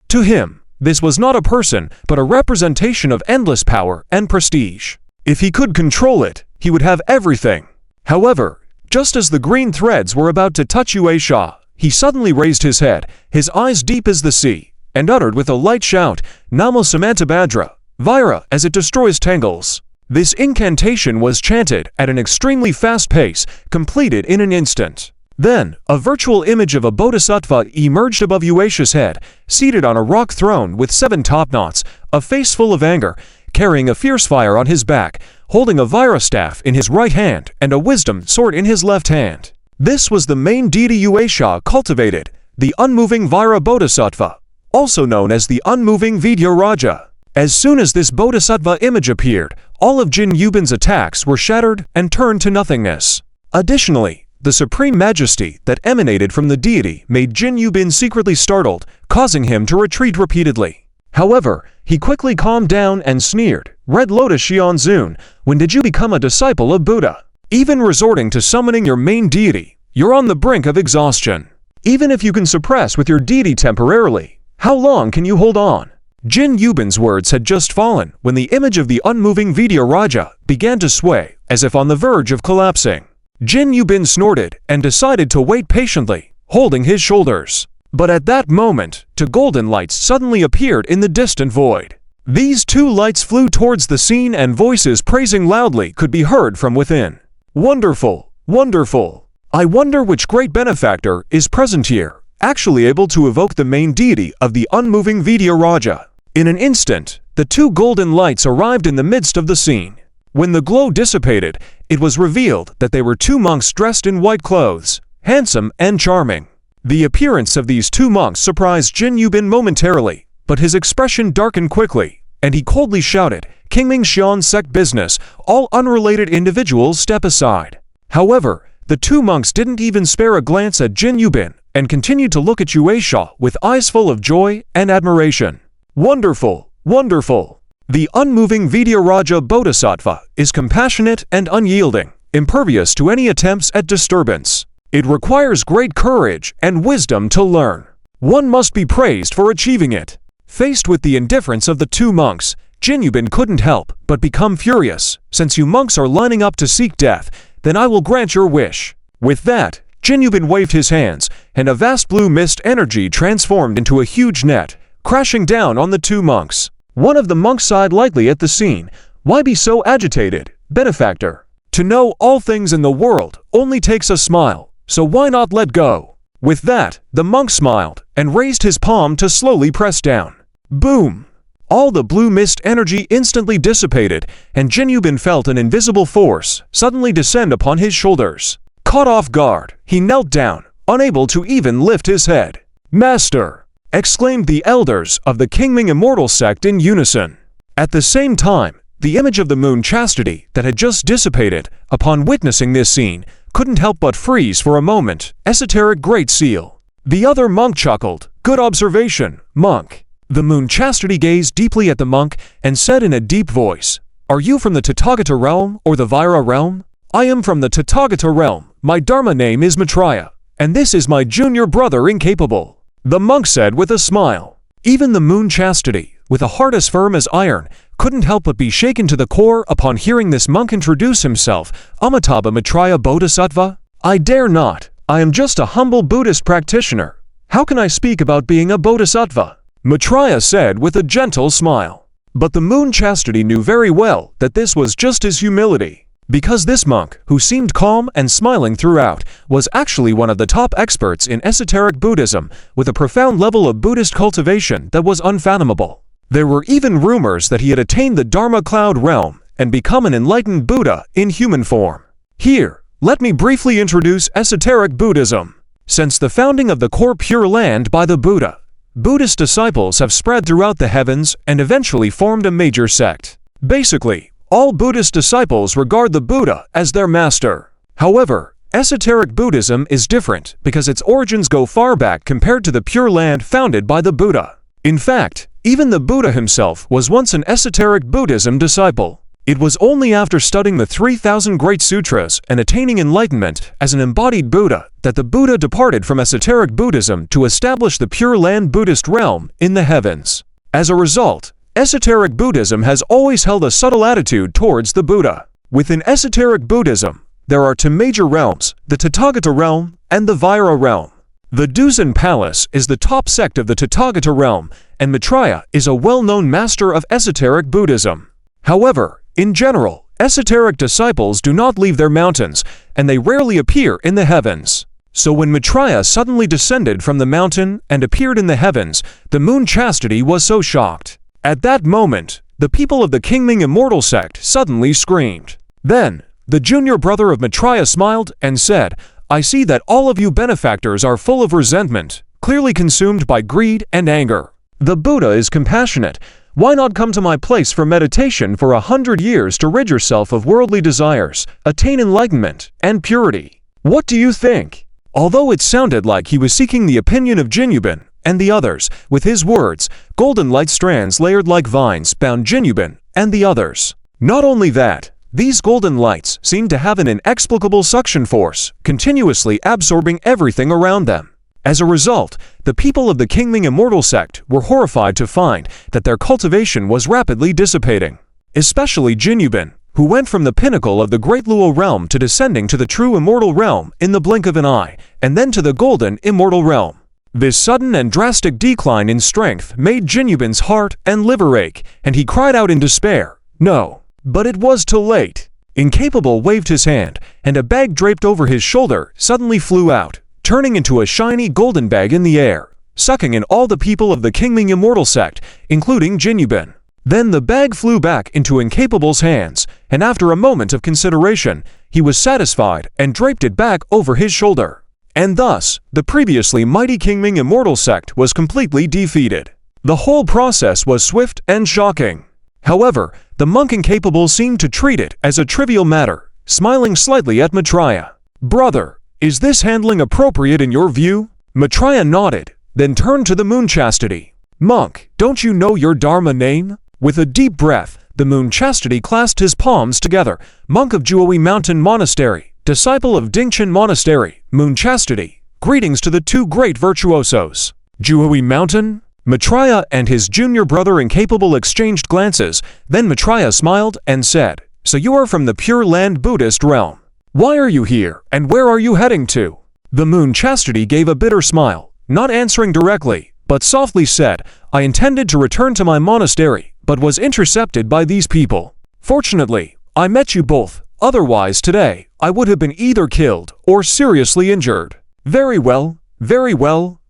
To him, this was not a person, but a representation of endless power and prestige. If he could control it, he would have everything. However, just as the green threads were about to touch Yue Sha, he suddenly raised his head, his eyes deep as the sea, and uttered with a light shout, "Namo Samantabhadra, Vira," as it destroys tangles. This incantation was chanted at an extremely fast pace, completed in an instant. Then, a virtual image of a bodhisattva emerged above Yue Sha's head, seated on a rock throne with 7 topknots, a face full of anger, carrying a fierce fire on his back, holding a Vira staff in his right hand and a wisdom sword in his left hand. This was the main deity Yue Sha cultivated, the unmoving Vira Bodhisattva, also known as the unmoving Vidyaraja. As soon as this bodhisattva image appeared, all of Jin Yubin's attacks were shattered and turned to nothingness. Additionally, the supreme majesty that emanated from the deity made Jin Yubin secretly startled, causing him to retreat repeatedly. However, he quickly calmed down and sneered, "Red Lotus Xian Zun, when did you become a disciple of Buddha? Even resorting to summoning your main deity, you're on the brink of exhaustion. Even if you can suppress with your deity temporarily, how long can you hold on?" Jin Yubin's words had just fallen when the image of the unmoving Vidyaraja began to sway, as if on the verge of collapsing. Jin Yubin snorted and decided to wait patiently, holding his shoulders. But at that moment, 2 golden lights suddenly appeared in the distant void. These 2 lights flew towards the scene and voices praising loudly could be heard from within. "Wonderful, wonderful. I wonder which great benefactor is present here, actually able to evoke the main deity of the unmoving Vidyaraja." In an instant, the 2 golden lights arrived in the midst of the scene. When the glow dissipated, it was revealed that they were 2 monks dressed in white clothes, handsome and charming. The appearance of these 2 monks surprised Jin Yubin momentarily, but his expression darkened quickly, and he coldly shouted, Kingming Xian sect business, all unrelated individuals step aside. However, the two monks didn't even spare a glance at Jin Yubin and continued to look at Yue Sha with eyes full of joy and admiration. Wonderful, wonderful! The unmoving Vidyaraja Bodhisattva is compassionate and unyielding, impervious to any attempts at disturbance. It requires great courage and wisdom to learn. One must be praised for achieving it. Faced with the indifference of the two monks, Jin Yubin couldn't help but become furious. Since you monks are lining up to seek death, then I will grant your wish. With that, Jin Yubin waved his hands, and a vast blue mist energy transformed into a huge net, crashing down on the two monks. One of the monks sighed lightly at the scene. Why be so agitated, benefactor? To know all things in the world only takes a smile, so why not let go? With that, the monk smiled and raised his palm to slowly press down. Boom! All the blue mist energy instantly dissipated, and Jin Yubin felt an invisible force suddenly descend upon his shoulders. Caught off guard, he knelt down, unable to even lift his head. Master! Exclaimed the elders of the Kingming Immortal sect in unison. At the same time, the image of the moon Chastity that had just dissipated, upon witnessing this scene, couldn't help but freeze for a moment. Esoteric Great Seal. The other monk chuckled. Good observation, monk. The moon Chastity gazed deeply at the monk and said in a deep voice, Are you from the Tathagata realm or the Vaira realm? I am from the Tathagata realm. My Dharma name is Maitreya, and this is my junior brother Incapable. The monk said with a smile. Even the moon Chastity, with a heart as firm as iron, couldn't help but be shaken to the core upon hearing this monk introduce himself. Amitabha Maitreya Bodhisattva? I dare not. I am just a humble Buddhist practitioner. How can I speak about being a Bodhisattva? Maitreya said with a gentle smile. But the moon Chastity knew very well that this was just his humility. Because this monk, who seemed calm and smiling throughout, was actually one of the top experts in esoteric Buddhism, with a profound level of Buddhist cultivation that was unfathomable. There were even rumors that he had attained the Dharma Cloud realm and become an enlightened Buddha in human form. Here, let me briefly introduce esoteric Buddhism. Since the founding of the core Pure Land by the Buddha, Buddhist disciples have spread throughout the heavens and eventually formed a major sect. Basically, all Buddhist disciples regard the Buddha as their master. However, esoteric Buddhism is different because its origins go far back compared to the Pure Land founded by the Buddha. In fact, even the Buddha himself was once an esoteric Buddhism disciple. It was only after studying the 3,000 Great Sutras and attaining enlightenment as an embodied Buddha that the Buddha departed from esoteric Buddhism to establish the Pure Land Buddhist realm in the heavens. As a result, esoteric Buddhism has always held a subtle attitude towards the Buddha. Within esoteric Buddhism, there are two major realms, the Tathagata realm and the Vaira realm. The Duzen Palace is the top sect of the Tathagata realm, and Maitreya is a well-known master of esoteric Buddhism. However, in general, esoteric disciples do not leave their mountains, and they rarely appear in the heavens. So when Maitreya suddenly descended from the mountain and appeared in the heavens, the moon Chastity was so shocked. At that moment, the people of the Kingming Immortal sect suddenly screamed. Then, the junior brother of Maitreya smiled and said, I see that all of you benefactors are full of resentment, clearly consumed by greed and anger. The Buddha is compassionate. Why not come to my place for meditation for 100 years to rid yourself of worldly desires, attain enlightenment and purity? What do you think? Although it sounded like he was seeking the opinion of Jin Yubin and the others, with his words, golden light strands layered like vines bound Jin Yubin and the others. Not only that, these golden lights seemed to have an inexplicable suction force, continuously absorbing everything around them. As a result, the people of the Kingming Immortal sect were horrified to find that their cultivation was rapidly dissipating. Especially Jin Yubin, who went from the pinnacle of the Great Luo realm to descending to the true immortal realm in the blink of an eye, and then to the golden immortal realm. This sudden and drastic decline in strength made Jin Yubin's heart and liver ache, and he cried out in despair, No! But it was too late. Incapable waved his hand, and a bag draped over his shoulder suddenly flew out, turning into a shiny golden bag in the air, sucking in all the people of the Kingming Immortal sect, including Jin Yubin. Then the bag flew back into Incapable's hands, and after a moment of consideration, he was satisfied and draped it back over his shoulder. And thus, the previously mighty Kingming Immortal sect was completely defeated. The whole process was swift and shocking. However, the monk incapable seemed to treat it as a trivial matter, smiling slightly at Maitreya. "Brother, is this handling appropriate in your view?" Maitreya nodded, then turned to the Moon Chastity. "Monk, don't you know your Dharma name?" With a deep breath, the Moon Chastity clasped his palms together. "Monk of Juoi Mountain Monastery, disciple of Dingchen Monastery, Moon Chastity, greetings to the two great virtuosos." "Juoi Mountain?" Maitreya and his junior brother incapable exchanged glances, then Maitreya smiled and said, "So you are from the Pure Land Buddhist realm. Why are you here, and where are you heading to?" The Moon Chastity gave a bitter smile, not answering directly, but softly said, "I intended to return to my monastery, but was intercepted by these people. Fortunately, I met you both, otherwise today, I would have been either killed or seriously injured." Very well,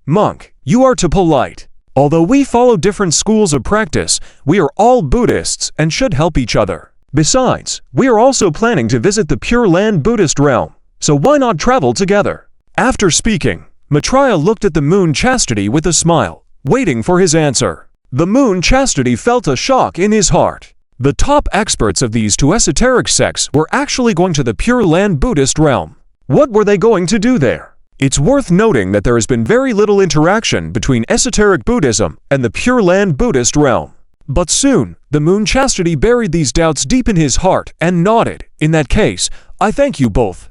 monk, you are too polite. Although we follow different schools of practice, we are all Buddhists and should help each other. Besides, we are also planning to visit the Pure Land Buddhist realm, so why not travel together?" After speaking, Maitreya looked at the Moon Chastity with a smile, waiting for his answer. The Moon Chastity felt a shock in his heart. The top experts of these two esoteric sects were actually going to the Pure Land Buddhist realm. What were they going to do there? It's worth noting that there has been very little interaction between esoteric Buddhism and the Pure Land Buddhist realm. But soon, the Moon Chastity buried these doubts deep in his heart and nodded. "In that case, I thank you both.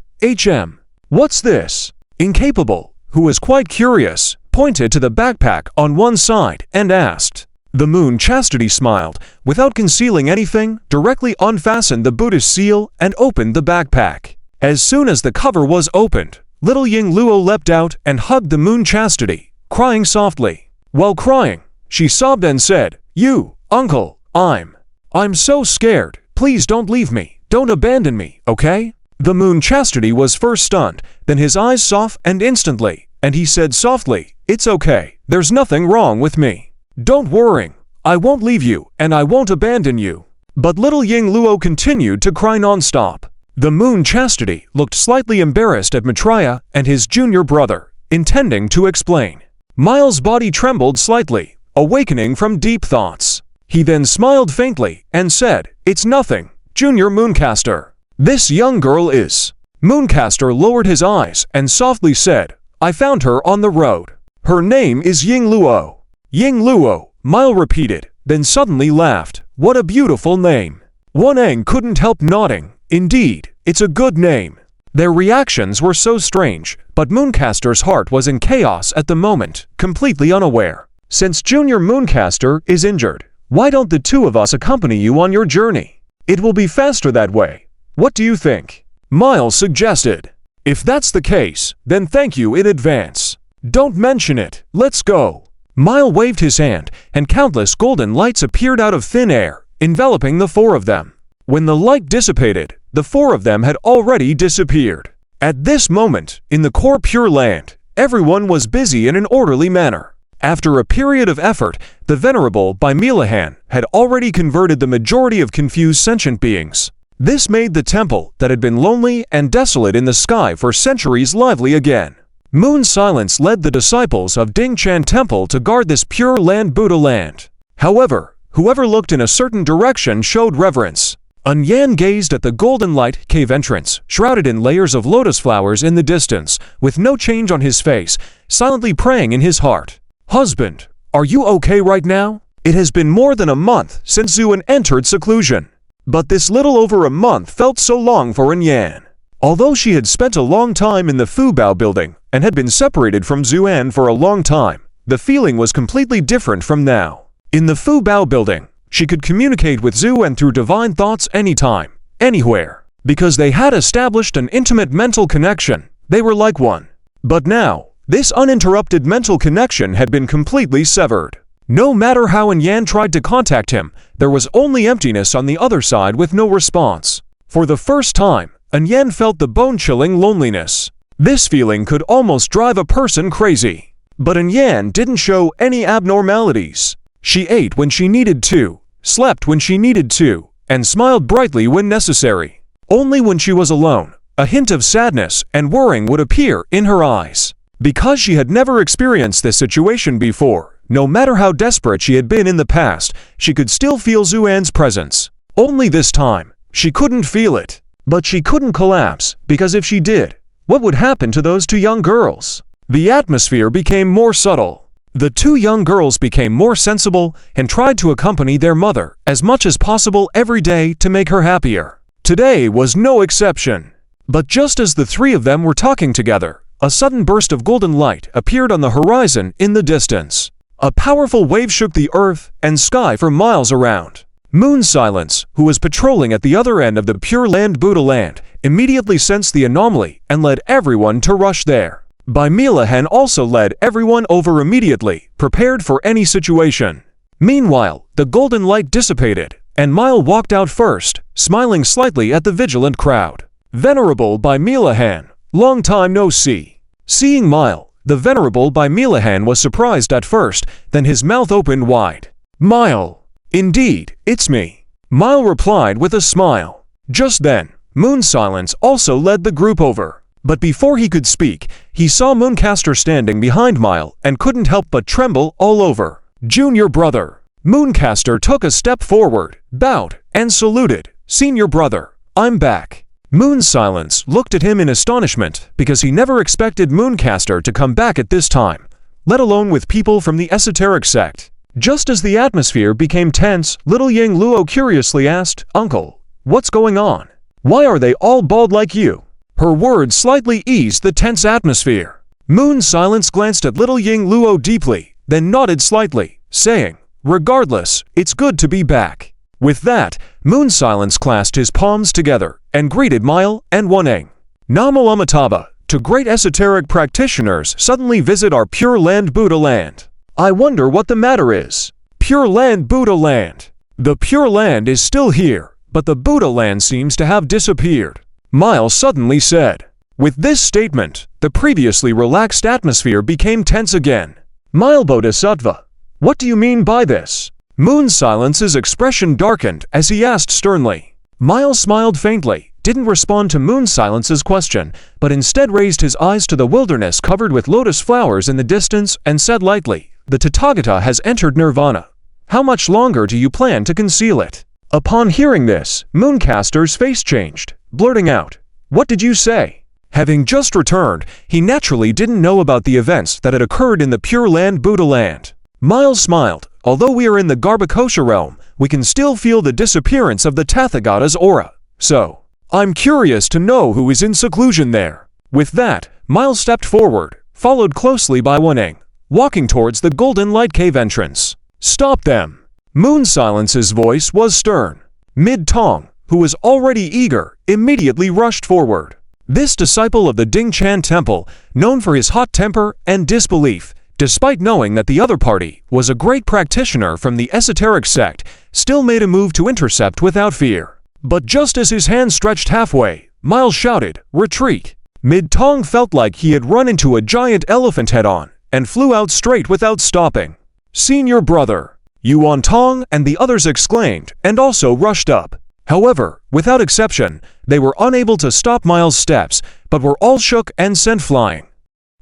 What's this?" Incapable, who was quite curious, pointed to the backpack on one side and asked. The Moon Chastity smiled, without concealing anything, directly unfastened the Buddhist seal and opened the backpack. As soon as the cover was opened, little Ying Luo leapt out and hugged the Moon Chastity, crying softly. While crying, she sobbed and said, "You, uncle, I'm so scared. Please don't leave me. Don't abandon me, okay?" The Moon Chastity was first stunned, then his eyes softened instantly, and he said softly, "It's okay. There's nothing wrong with me. Don't worry. I won't leave you, and I won't abandon you." But little Ying Luo continued to cry non-stop. The Moon Chastity looked slightly embarrassed at Maitreya and his junior brother, intending to explain. Miles' body trembled slightly, awakening from deep thoughts. He then smiled faintly and said, "It's nothing, Junior Mooncaster. This young girl is." Mooncaster lowered his eyes and softly said, "I found her on the road. Her name is Ying Luo." "Ying Luo," Mile repeated, then suddenly laughed. "What a beautiful name." Wanang couldn't help nodding. Indeed, it's a good name. Their reactions were so strange, but Mooncaster's heart was in chaos at the moment, completely unaware. "Since Junior Mooncaster is injured, why don't the two of us accompany you on your journey? It will be faster that way. What do you think?" Miles suggested. "If that's the case, then thank you in advance. Don't mention it. Let's go." Mile waved his hand, and countless golden lights appeared out of thin air, enveloping the four of them. When the light dissipated, the four of them had already disappeared. At this moment, in the core Pure Land, everyone was busy in an orderly manner. After a period of effort, the Venerable by Milahan had already converted the majority of confused sentient beings. This made the temple that had been lonely and desolate in the sky for centuries lively again. Moon Silence led the disciples of Dingchan Temple to guard this Pure Land Buddha land. However, whoever looked in a certain direction showed reverence. Yan gazed at the golden light cave entrance, shrouded in layers of lotus flowers in the distance, with no change on his face, silently praying in his heart. "Husband, are you okay right now? It has been more than a month since Zuan entered seclusion." But this little over a month felt so long for Yan. Although she had spent a long time in the Fubao building and had been separated from Zuan for a long time, the feeling was completely different from now. In the Fubao building, she could communicate with Zuan through divine thoughts anytime, anywhere. Because they had established an intimate mental connection, they were like one. But now, this uninterrupted mental connection had been completely severed. No matter how Yan tried to contact him, there was only emptiness on the other side with no response. For the first time, Yan felt the bone-chilling loneliness. This feeling could almost drive a person crazy. But Yan didn't show any abnormalities. She ate when she needed to, slept when she needed to, and smiled brightly when necessary. Only when she was alone, a hint of sadness and worrying would appear in her eyes. Because she had never experienced this situation before, No matter how desperate she had been in the past, she could still feel Xuan's presence. Only this time, she couldn't feel it. But she couldn't collapse, because if she did, what would happen to those two young girls? The atmosphere became more subtle. The two young girls became more sensible and tried to accompany their mother as much as possible every day to make her happier. Today was no exception. But just as the three of them were talking together, a sudden burst of golden light appeared on the horizon in the distance. A powerful wave shook the earth and sky for miles around. Moon Silence, who was patrolling at the other end of the Pure Land Buddha Land, immediately sensed the anomaly and led everyone to rush there. Milahan also led everyone over immediately, prepared for any situation. Meanwhile, the golden light dissipated, and Mile walked out first, smiling slightly at the vigilant crowd. Venerable Milahan, long time no see. Seeing Mile, the Venerable Milahan was surprised at first, then his mouth opened wide. Mile. Indeed, it's me. Mile replied with a smile. Just then, Moon Silence also led the group over. But before he could speak, he saw Mooncaster standing behind Mile and couldn't help but tremble all over. Junior brother. Mooncaster took a step forward, bowed, and saluted. Senior brother, I'm back. Moon Silence looked at him in astonishment because he never expected Mooncaster to come back at this time, let alone with people from the esoteric sect. Just as the atmosphere became tense, little Ying Luo curiously asked, Uncle, what's going on? Why are they all bald like you? Her words slightly eased the tense atmosphere. Moon Silence glanced at little Ying Luo deeply, then nodded slightly, saying, Regardless, it's good to be back. With that, Moon Silence clasped his palms together and greeted Mile and Waneng. Namo Amitabha, to great esoteric practitioners suddenly visit our Pure Land Buddha Land. I wonder what the matter is. Pure Land Buddha Land. The Pure Land is still here, but the Buddha Land seems to have disappeared. Mile suddenly said. With this statement, the previously relaxed atmosphere became tense again. Mile Bodhisattva, what do you mean by this? Moon Silence's expression darkened as he asked sternly. Mile smiled faintly, didn't respond to Moon Silence's question, but instead raised his eyes to the wilderness covered with lotus flowers in the distance and said lightly, The Tathagata has entered nirvana. How much longer do you plan to conceal it? Upon hearing this, Mooncaster's face changed, blurting out, What did you say? Having just returned, he naturally didn't know about the events that had occurred in the Pure Land Buddha Land. Miles smiled. Although we are in the Garbhakosha realm, we can still feel the disappearance of the Tathagata's aura. So, I'm curious to know who is in seclusion there. With that, Miles stepped forward, followed closely by Waneng, walking towards the Golden Light Cave entrance. Stop them! Moon Silence's voice was stern. Mid-Tong, who was already eager, immediately rushed forward. This disciple of the Ding Chan Temple, known for his hot temper and disbelief, despite knowing that the other party was a great practitioner from the esoteric sect, still made a move to intercept without fear. But just as his hand stretched halfway, Miles shouted, Retreat! Mid-Tong felt like he had run into a giant elephant head-on and flew out straight without stopping. Senior brother! Yuan Tong and the others exclaimed and also rushed up. However, without exception, they were unable to stop Miles' steps, but were all shook and sent flying.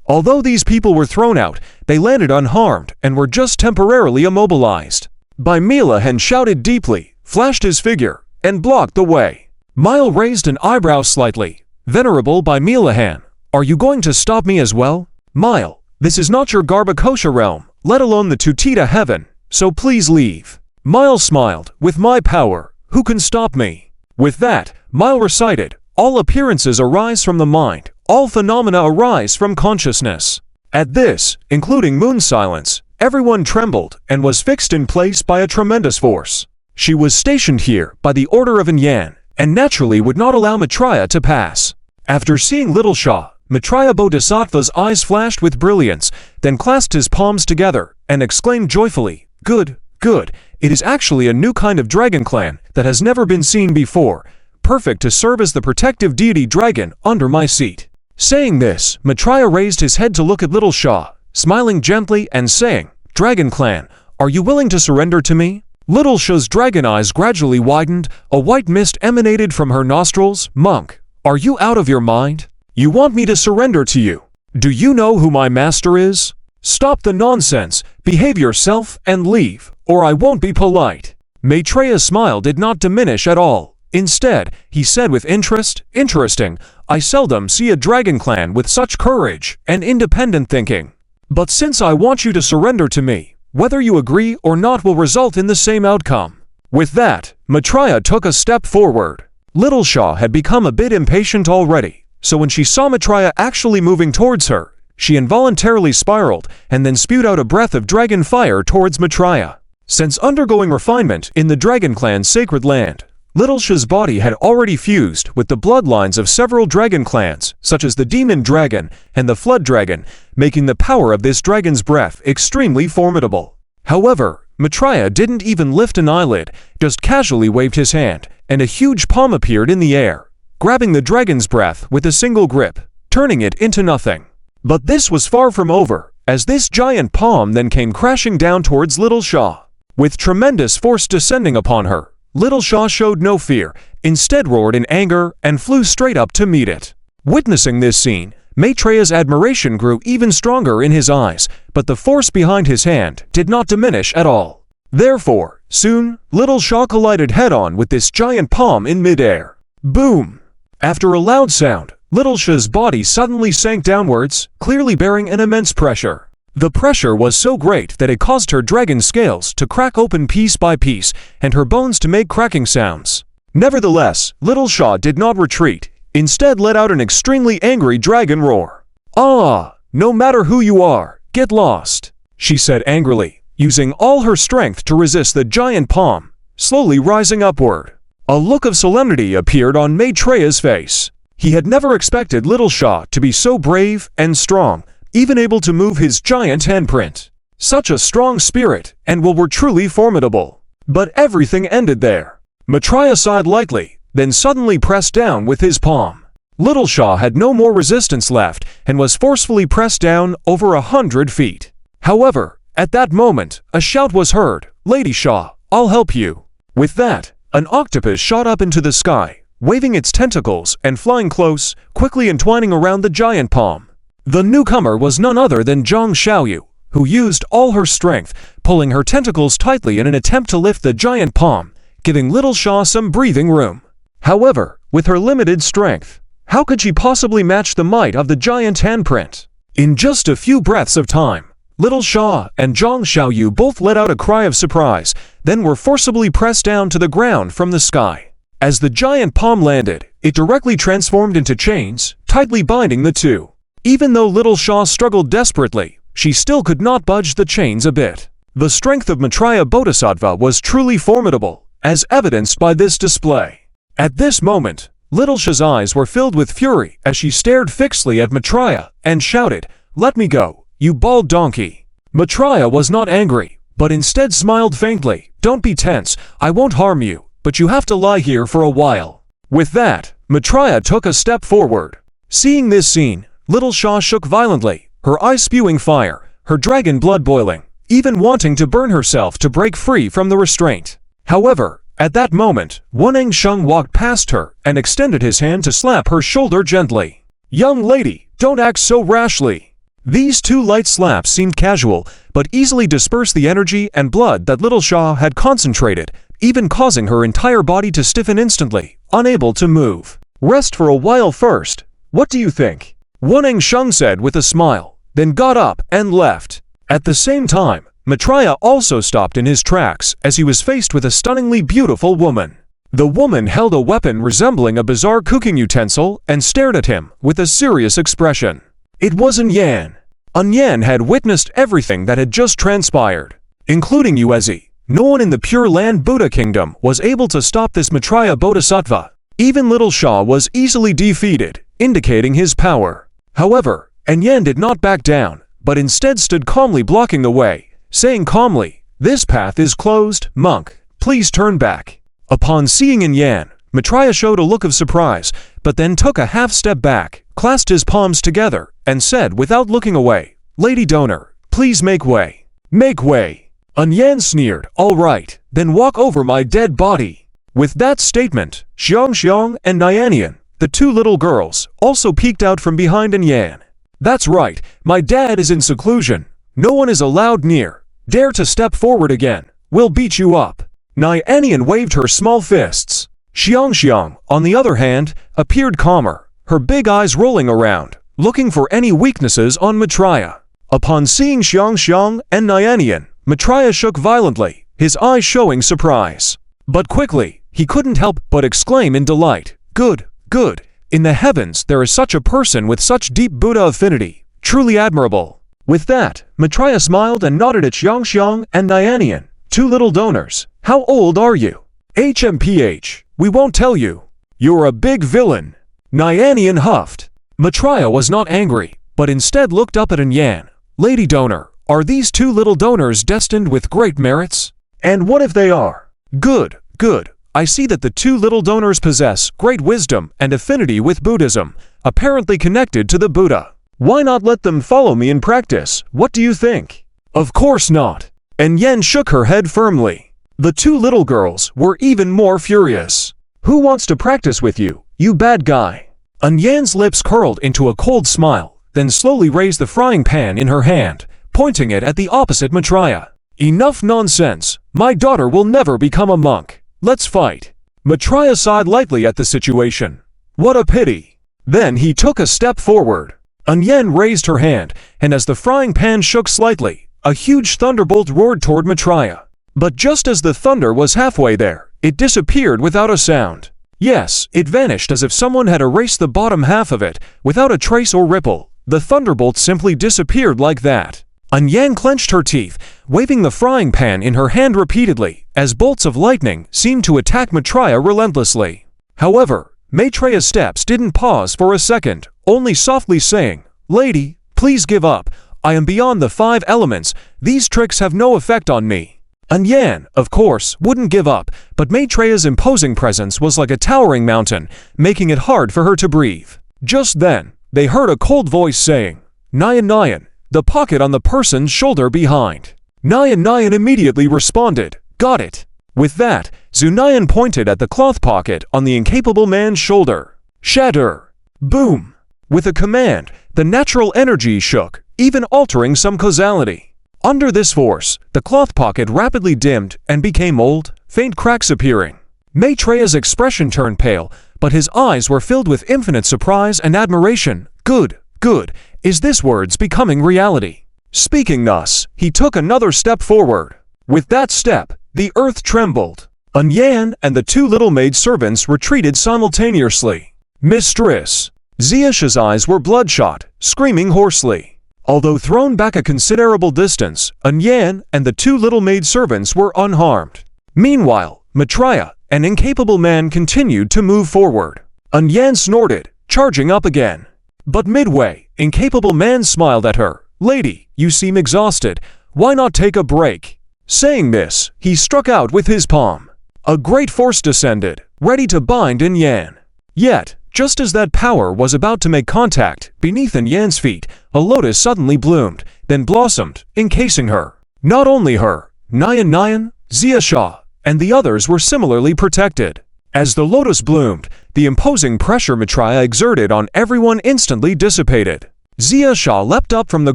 Although these people were thrown out, they landed unharmed and were just temporarily immobilized. Milahan shouted deeply, flashed his figure, and blocked the way. Mile raised an eyebrow slightly. Venerable Milahan, are you going to stop me as well? Mile, this is not your Garbhakosha realm, let alone the Tutita heaven, so please leave. Mile smiled, with my power, who can stop me? With that, Mile recited, all appearances arise from the mind, all phenomena arise from consciousness. At this, including Moon Silence, everyone trembled and was fixed in place by a tremendous force. She was stationed here by the order of Yan, and naturally would not allow Maitreya to pass. After seeing Little Shah, Maitreya Bodhisattva's eyes flashed with brilliance, then clasped his palms together and exclaimed joyfully, Good, good, it is actually a new kind of dragon clan that has never been seen before, perfect to serve as the protective deity dragon under my seat. Saying this, Maitreya raised his head to look at Little Shah, smiling gently and saying, Dragon Clan, are you willing to surrender to me? Little Shah's dragon eyes gradually widened, a white mist emanated from her nostrils. Monk, are you out of your mind? You want me to surrender to you? Do you know who my master is? Stop the nonsense, behave yourself, and leave, or I won't be polite. Maitreya's smile did not diminish at all. Instead, he said with interest, Interesting, I seldom see a dragon clan with such courage and independent thinking. But since I want you to surrender to me, whether you agree or not will result in the same outcome. With that, Maitreya took a step forward. Little Shaw had become a bit impatient already, so when she saw Maitreya actually moving towards her, she involuntarily spiraled and then spewed out a breath of dragon fire towards Maitreya. Since undergoing refinement in the Dragon Clan's sacred land, Little Shaw's body had already fused with the bloodlines of several dragon clans, such as the Demon Dragon and the Flood Dragon, making the power of this dragon's breath extremely formidable. However, Maitreya didn't even lift an eyelid, just casually waved his hand, and a huge palm appeared in the air, grabbing the dragon's breath with a single grip, turning it into nothing. But this was far from over, as this giant palm then came crashing down towards Little Shaw. With tremendous force descending upon her, Little Shaw showed no fear, instead roared in anger and flew straight up to meet it. Witnessing this scene, Maitreya's admiration grew even stronger in his eyes, but the force behind his hand did not diminish at all. Therefore, soon, Little Shaw collided head-on with this giant palm in midair. Boom! After a loud sound, Little Shaw's body suddenly sank downwards, clearly bearing an immense pressure. The pressure was so great that it caused her dragon scales to crack open piece by piece and her bones to make cracking sounds. Nevertheless, Little Shaw did not retreat, instead let out an extremely angry dragon roar. "Ah, no matter who you are, get lost," she said angrily, using all her strength to resist the giant palm, slowly rising upward. A look of solemnity appeared on Maitreya's face. He had never expected Little Shaw to be so brave and strong, even able to move his giant handprint. Such a strong spirit and will were truly formidable. But everything ended there. Maitreya sighed lightly, then suddenly pressed down with his palm. Little Shaw had no more resistance left and was forcefully pressed down over 100 feet. However, at that moment, a shout was heard, "Lady Shaw, I'll help you." With that, an octopus shot up into the sky, waving its tentacles and flying close, quickly entwining around the giant palm. The newcomer was none other than Zhang Xiaoyu, who used all her strength, pulling her tentacles tightly in an attempt to lift the giant palm, giving Little Shaw some breathing room. However, with her limited strength, how could she possibly match the might of the giant handprint? In just a few breaths of time, Little Shaw and Zhang Xiaoyu both let out a cry of surprise, then were forcibly pressed down to the ground from the sky. As the giant palm landed, it directly transformed into chains, tightly binding the two. Even though Little Shaw struggled desperately, she still could not budge the chains a bit. The strength of Maitreya Bodhisattva was truly formidable, as evidenced by this display. At this moment, Little Shaw's eyes were filled with fury as she stared fixedly at Maitreya and shouted, "Let me go, you bald donkey." Maitreya was not angry, but instead smiled faintly. "Don't be tense, I won't harm you, but you have to lie here for a while." With that, Maitreya took a step forward. Seeing this scene, Little Shaw shook violently, her eyes spewing fire, her dragon blood boiling, even wanting to burn herself to break free from the restraint. However, at that moment, Waneng Sheng walked past her and extended his hand to slap her shoulder gently. "Young lady, don't act so rashly." These two light slaps seemed casual, but easily dispersed the energy and blood that Little Shaw had concentrated, even causing her entire body to stiffen instantly, unable to move. "Rest for a while first. What do you think?" Waneng Sheng said with a smile, then got up and left. At the same time, Maitreya also stopped in his tracks as he was faced with a stunningly beautiful woman. The woman held a weapon resembling a bizarre cooking utensil and stared at him with a serious expression. It was Yan. Yan had witnessed everything that had just transpired, including Yuezi. No one in the Pure Land Buddha Kingdom was able to stop this Maitreya Bodhisattva. Even Little Shaw was easily defeated, indicating his power. However, Yan did not back down, but instead stood calmly blocking the way, saying calmly, "This path is closed, monk. Please turn back." Upon seeing Yan, Maitreya showed a look of surprise, but then took a half-step back, clasped his palms together, and said without looking away, "Lady Donor, please make way." "Make way." Yan sneered, "All right, then walk over my dead body." With that statement, Xiong and Nyanian, the two little girls, also peeked out from behind Yan. "That's right, my dad is in seclusion. No one is allowed near. Dare to step forward again. We'll beat you up. Nyan waved her small fists. Xiang, on the other hand, appeared calmer, her big eyes rolling around, looking for any weaknesses on Maitreya. Upon seeing Xiang and Nyan, Maitreya shook violently, his eyes showing surprise. But quickly, he couldn't help but exclaim in delight. Good, good. In the heavens there is such a person with such deep Buddha affinity. Truly admirable. With that, Maitreya smiled and nodded at Xiang and Nyan. Two little donors. How old are you? HMPH. We won't tell you. You're a big villain. Nyan huffed. Maitreya was not angry, but instead looked up at Nyan. Lady donor, are these two little donors destined with great merits? And what if they are? Good, good. I see that the two little donors possess great wisdom and affinity with Buddhism, apparently connected to the Buddha. Why not let them follow me in practice? What do you think? Of course not. And Yen shook her head firmly. The two little girls were even more furious. Who wants to practice with you, you bad guy? Yan's lips curled into a cold smile, then slowly raised the frying pan in her hand, pointing it at the opposite Maitreya. Enough nonsense. My daughter will never become a monk. Let's fight. Maitreya sighed lightly at the situation. What a pity. Then he took a step forward. Yan raised her hand, and as the frying pan shook slightly, a huge thunderbolt roared toward Maitreya. But just as the thunder was halfway there, it disappeared without a sound. Yes, it vanished as if someone had erased the bottom half of it, without a trace or ripple. The thunderbolt simply disappeared like that. Yan clenched her teeth, waving the frying pan in her hand repeatedly, as bolts of lightning seemed to attack Maitreya relentlessly. However, Maitreya's steps didn't pause for a second, only softly saying, Lady, please give up. I am beyond the 5 elements. These tricks have no effect on me. Yan, of course, wouldn't give up, but Maitreya's imposing presence was like a towering mountain, making it hard for her to breathe. Just then, they heard a cold voice saying, Nyan, the pocket on the person's shoulder behind. Nyan immediately responded, got it. With that, Zunayan pointed at the cloth pocket on the incapable man's shoulder. Shatter! Boom! With a command, the natural energy shook, even altering some causality. Under this force, the cloth pocket rapidly dimmed and became old, faint cracks appearing. Maitreya's expression turned pale, but his eyes were filled with infinite surprise and admiration. Good, good. Is this words becoming reality? Speaking thus, he took another step forward. With that step, the earth trembled. Yan and the two little maidservants retreated simultaneously. Mistress! Ziasha's eyes were bloodshot, screaming hoarsely. Although thrown back a considerable distance, Yan and the two little maidservants were unharmed. Meanwhile, Maitreya, an incapable man, continued to move forward. Yan snorted, charging up again. But midway, incapable man smiled at her. Lady, you seem exhausted. Why not take a break? Saying this, he struck out with his palm. A great force descended, ready to bind Yan. Yet, just as that power was about to make contact, beneath Yan's feet, a lotus suddenly bloomed, then blossomed, encasing her. Not only her, Nyan, Ziasha, and the others were similarly protected. As the lotus bloomed, the imposing pressure Maitreya exerted on everyone instantly dissipated. Ziasha leapt up from the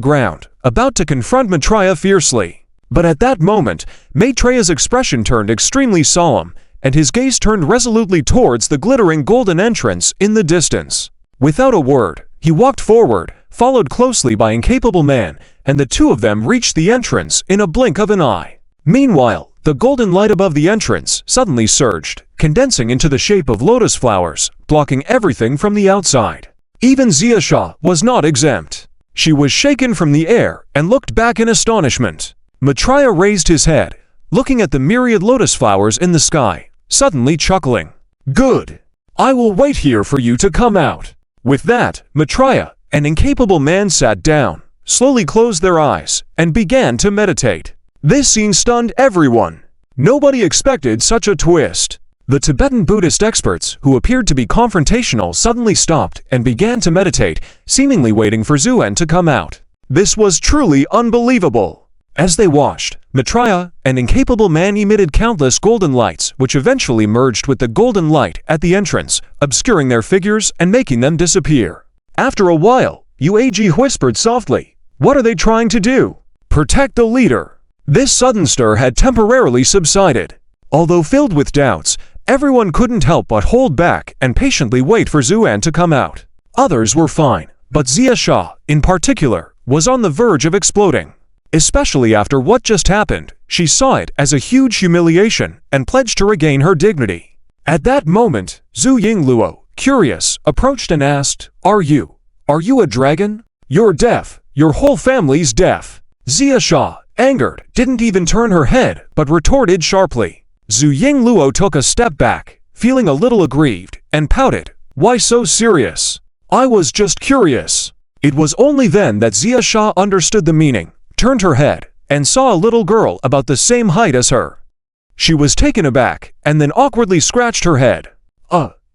ground, about to confront Maitreya fiercely. But at that moment, Maitreya's expression turned extremely solemn, and his gaze turned resolutely towards the glittering golden entrance in the distance. Without a word, he walked forward, followed closely by incapable man, and the two of them reached the entrance in a blink of an eye. Meanwhile, the golden light above the entrance suddenly surged, condensing into the shape of lotus flowers, blocking everything from the outside. Even Ziasha was not exempt. She was shaken from the air and looked back in astonishment. Maitreya raised his head, looking at the myriad lotus flowers in the sky, suddenly chuckling. Good. I will wait here for you to come out. With that, Maitreya, an incapable man, sat down, slowly closed their eyes, and began to meditate. This scene stunned everyone. Nobody expected such a twist. The Tibetan Buddhist experts, who appeared to be confrontational, suddenly stopped and began to meditate, seemingly waiting for Zuan to come out. This was truly unbelievable. As they watched, Maitreya, an incapable man, emitted countless golden lights, which eventually merged with the golden light at the entrance, obscuring their figures and making them disappear. After a while, Yueji whispered softly, "What are they trying to do?" protect the leader. This sudden stir had temporarily subsided. Although filled with doubts, everyone couldn't help but hold back and patiently wait for Zuan to come out. Others were fine, but Xia Sha, in particular, was on the verge of exploding. Especially after what just happened, she saw it as a huge humiliation and pledged to regain her dignity. At that moment, Zhu Yingluo, curious, approached and asked, Are you a dragon? You're deaf. Your whole family's deaf. Xia Sha, angered, didn't even turn her head, but retorted sharply. Zhu Yingluo took a step back, feeling a little aggrieved, and pouted, Why so serious? I was just curious. It was only then that Xia Sha understood the meaning, turned her head, and saw a little girl about the same height as her. She was taken aback, and then awkwardly scratched her head.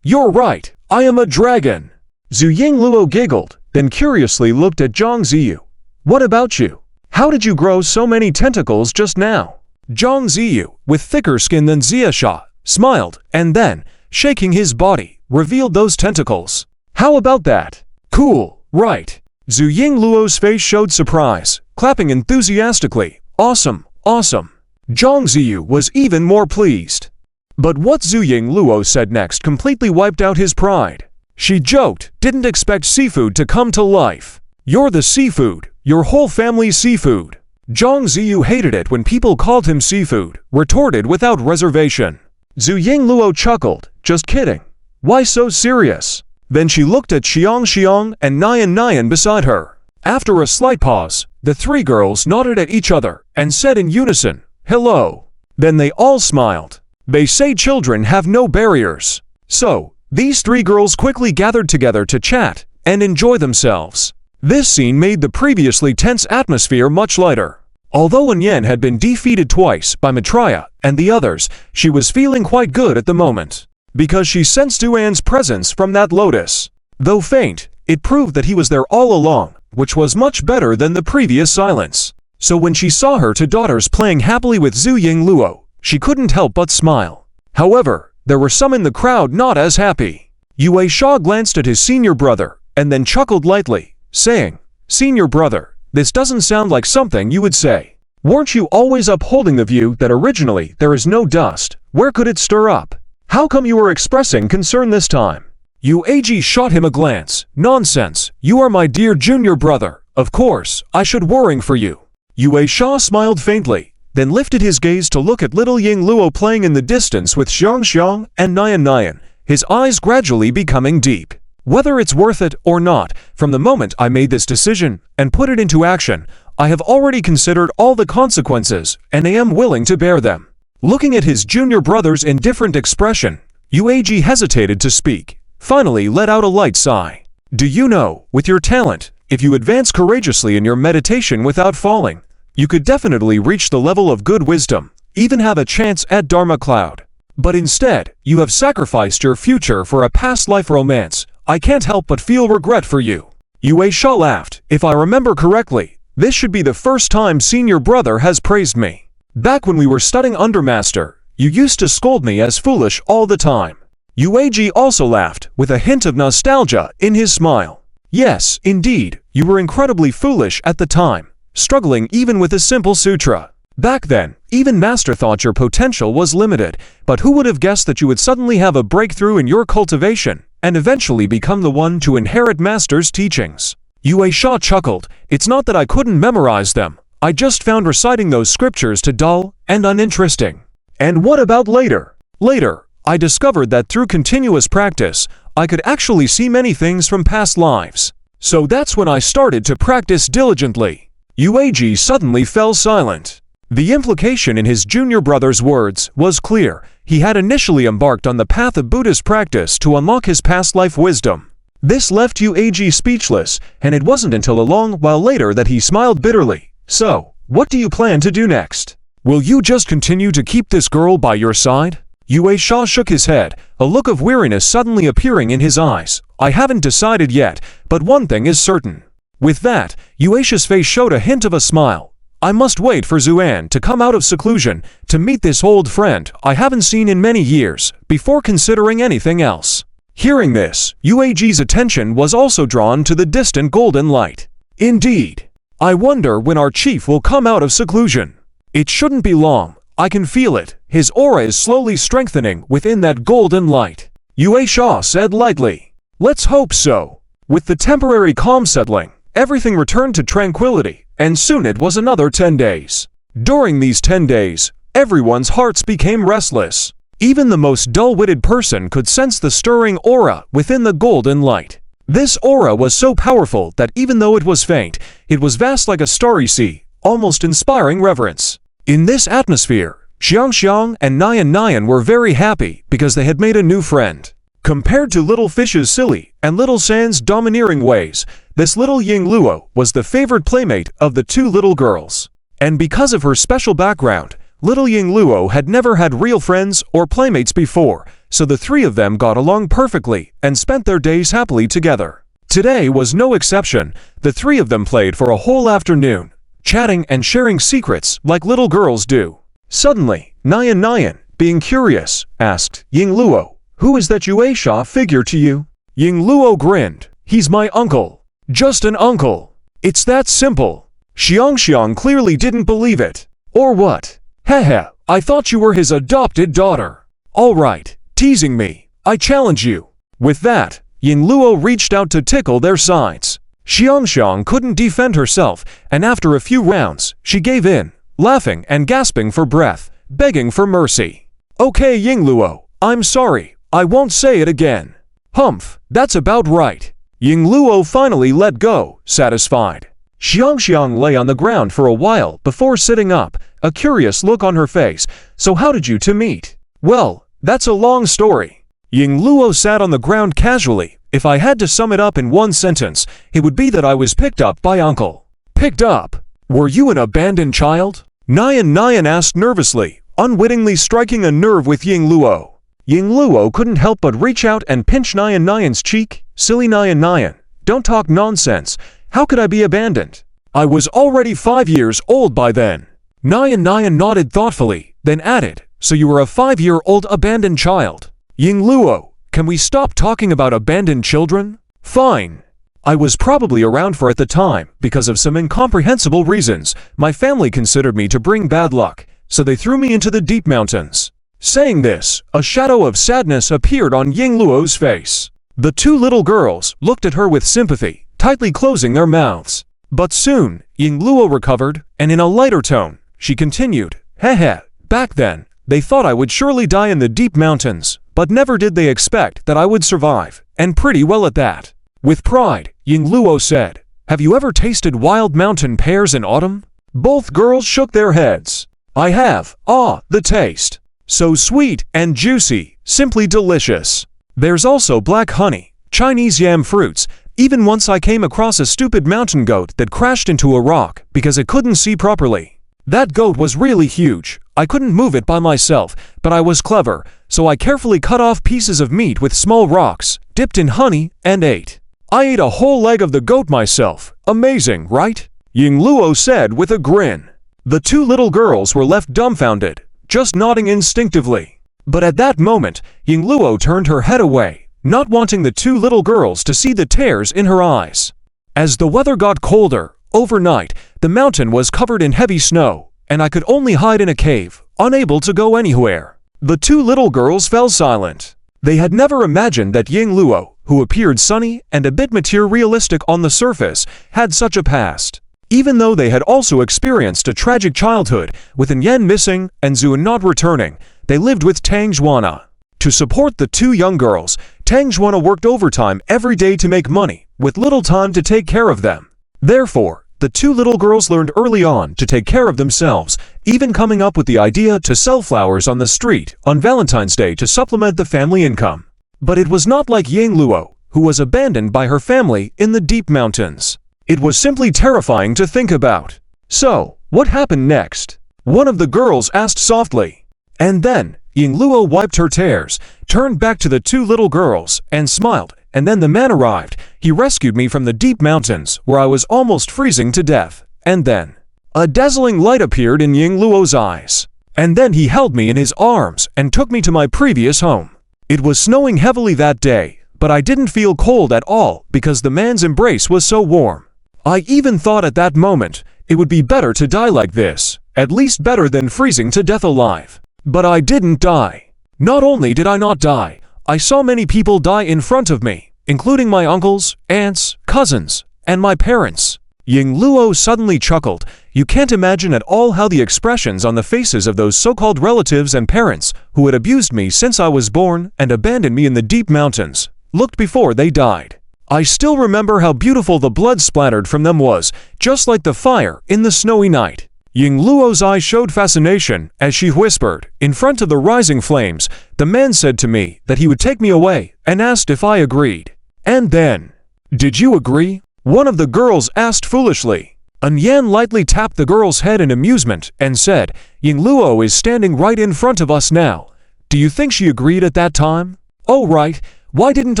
You're right, I am a dragon. Zhu Yingluo giggled, then curiously looked at Zhang Ziyu. What about you? How did you grow so many tentacles just now? Zhang Ziyu, with thicker skin than Xia Sha, smiled, and then, shaking his body, revealed those tentacles. How about that? Cool, right? Zhu Yingluo's face showed surprise, clapping enthusiastically. Awesome, awesome. Zhang Ziyu was even more pleased. But what Zhu Yingluo said next completely wiped out his pride. She joked, didn't expect seafood to come to life. You're the seafood, your whole family's seafood. Zhang Ziyu hated it when people called him seafood, retorted without reservation. Zhu Yingluo chuckled, just kidding. Why so serious? Then she looked at Xiang and Nian beside her. After a slight pause, the three girls nodded at each other and said in unison, Hello. Then they all smiled. They say children have no barriers. So, these three girls quickly gathered together to chat and enjoy themselves. This scene made the previously tense atmosphere much lighter. Although Yen had been defeated twice by Maitreya and the others, she was feeling quite good at the moment, because she sensed Duan's presence from that lotus. Though faint, it proved that he was there all along, which was much better than the previous silence. So when she saw her two daughters playing happily with Zhu Yingluo, she couldn't help but smile. However, there were some in the crowd not as happy. Yue Sha glanced at his senior brother, and then chuckled lightly, saying, Senior brother, this doesn't sound like something you would say. Weren't you always upholding the view that originally there is no dust? Where could it stir up? How come you were expressing concern this time? Yueji shot him a glance. Nonsense, you are my dear junior brother. Of course, I should worrying for you. Yue Sha smiled faintly, then lifted his gaze to look at little Yingluo playing in the distance with Xiang and Nian, his eyes gradually becoming deep. Whether it's worth it or not, from the moment I made this decision and put it into action, I have already considered all the consequences, and I am willing to bear them. Looking at his junior brother's indifferent expression, Yueji hesitated to speak, finally let out a light sigh. Do you know, with your talent, if you advance courageously in your meditation without falling, you could definitely reach the level of good wisdom, even have a chance at Dharma Cloud. But instead, you have sacrificed your future for a past life romance. I can't help but feel regret for you. Yue Sha laughed. If I remember correctly, this should be the first time senior brother has praised me. Back when we were studying Undermaster, you used to scold me as foolish all the time. Yueji also laughed, with a hint of nostalgia in his smile. Yes, indeed, you were incredibly foolish at the time, struggling even with a simple sutra. Back then, even Master thought your potential was limited, but who would have guessed that you would suddenly have a breakthrough in your cultivation, and eventually become the one to inherit Master's teachings? Yue Sha chuckled. It's not that I couldn't memorize them, I just found reciting those scriptures too dull and uninteresting. And what about later? Later, I discovered that through continuous practice, I could actually see many things from past lives. So that's when I started to practice diligently. Yueji suddenly fell silent. The implication in his junior brother's words was clear. He had initially embarked on the path of Buddhist practice to unlock his past life wisdom. This left Yueji speechless, and it wasn't until a long while later that he smiled bitterly. So, what do you plan to do next? Will you just continue to keep this girl by your side? Yue Sha shook his head, a look of weariness suddenly appearing in his eyes. I haven't decided yet, but one thing is certain. With that, Yuesha's face showed a hint of a smile. I must wait for Zuan to come out of seclusion to meet this old friend I haven't seen in many years before considering anything else. Hearing this, Yueji's attention was also drawn to the distant golden light. Indeed, I wonder when our chief will come out of seclusion. It shouldn't be long. I can feel it. His aura is slowly strengthening within that golden light. Yue Sha said lightly. Let's hope so. With the temporary calm settling, everything returned to tranquility, and soon it was another 10 days. During these 10 days, everyone's hearts became restless. Even the most dull-witted person could sense the stirring aura within the golden light. This aura was so powerful that even though it was faint, it was vast like a starry sea, almost inspiring reverence. In this atmosphere, Xiang and Nian were very happy because they had made a new friend. Compared to Little Fish's silly and Little Sand's domineering ways, this little Ying Luo was the favorite playmate of the two little girls. And because of her special background, little Ying Luo had never had real friends or playmates before, so the three of them got along perfectly and spent their days happily together. Today was no exception. The three of them played for a whole afternoon, chatting and sharing secrets like little girls do. Suddenly, Nian, being curious, asked, Ying Luo, who is that Yue Sha figure to you? Ying Luo grinned. He's my uncle. Just an uncle. It's that simple. Xiang clearly didn't believe it. Or what? Heh, I thought you were his adopted daughter. All right, teasing me. I challenge you. With that, Ying Luo reached out to tickle their sides. Xiang couldn't defend herself, and after a few rounds, she gave in, laughing and gasping for breath, begging for mercy. Okay, Ying Luo, I'm sorry. I won't say it again. Humph, that's about right. Ying Luo finally let go, satisfied. Xiang lay on the ground for a while before sitting up, a curious look on her face. So how did you two meet? Well, that's a long story. Ying Luo sat on the ground casually. If I had to sum it up in one sentence, it would be that I was picked up by uncle. Picked up? Were you an abandoned child? Nian asked nervously, unwittingly striking a nerve with Ying Luo. Ying Luo couldn't help but reach out and pinch Nian's cheek. Silly Nian, don't talk nonsense. How could I be abandoned? I was already 5 years old by then. Nian nodded thoughtfully, then added, so you were a 5-year-old abandoned child. Ying Luo, can we stop talking about abandoned children? Fine. I was probably around for at the time, because of some incomprehensible reasons, my family considered me to bring bad luck, so they threw me into the deep mountains. Saying this, a shadow of sadness appeared on Ying Luo's face. The two little girls looked at her with sympathy, tightly closing their mouths. But soon, Ying Luo recovered, and in a lighter tone, she continued, Heh, back then, they thought I would surely die in the deep mountains, but never did they expect that I would survive, and pretty well at that. With pride, Ying Luo said, have you ever tasted wild mountain pears in autumn? Both girls shook their heads. I have. Ah, the taste. So sweet and juicy, simply delicious. There's also black honey, Chinese yam fruits. Even once I came across a stupid mountain goat that crashed into a rock because it couldn't see properly. That goat was really huge. I couldn't move it by myself, but I was clever, so I carefully cut off pieces of meat with small rocks, dipped in honey, and ate. I ate a whole leg of the goat myself. Amazing, right? Ying Luo said with a grin. The two little girls were left dumbfounded, just nodding instinctively. But at that moment, Ying Luo turned her head away, not wanting the two little girls to see the tears in her eyes. As the weather got colder, overnight, the mountain was covered in heavy snow, and I could only hide in a cave, unable to go anywhere. The two little girls fell silent. They had never imagined that Ying Luo, who appeared sunny and a bit materialistic on the surface, had such a past. Even though they had also experienced a tragic childhood, with An Yen missing and Zuan not returning, they lived with Tang Zhuana. To support the two young girls, Tang Zhuana worked overtime every day to make money, with little time to take care of them. Therefore, the two little girls learned early on to take care of themselves, even coming up with the idea to sell flowers on the street on Valentine's Day to supplement the family income. But it was not like Ying Luo, who was abandoned by her family in the deep mountains. It was simply terrifying to think about. So, what happened next? One of the girls asked softly. And then, Ying Luo wiped her tears, turned back to the two little girls, and smiled. And then the man arrived. He rescued me from the deep mountains, where I was almost freezing to death. And then, a dazzling light appeared in Ying Luo's eyes. And then he held me in his arms and took me to my previous home. It was snowing heavily that day, but I didn't feel cold at all because the man's embrace was so warm. I even thought at that moment, it would be better to die like this, at least better than freezing to death alive. But I didn't die. Not only did I not die, I saw many people die in front of me, including my uncles, aunts, cousins, and my parents. Ying Luo suddenly chuckled. You can't imagine at all how the expressions on the faces of those so-called relatives and parents who had abused me since I was born and abandoned me in the deep mountains looked before they died. I still remember how beautiful the blood splattered from them was, just like the fire in the snowy night. Ying Luo's eyes showed fascination as she whispered, in front of the rising flames, the man said to me that he would take me away and asked if I agreed. And then, did you agree? One of the girls asked foolishly. Yan lightly tapped the girl's head in amusement and said, Ying Luo is standing right in front of us now. Do you think she agreed at that time? Oh right, why didn't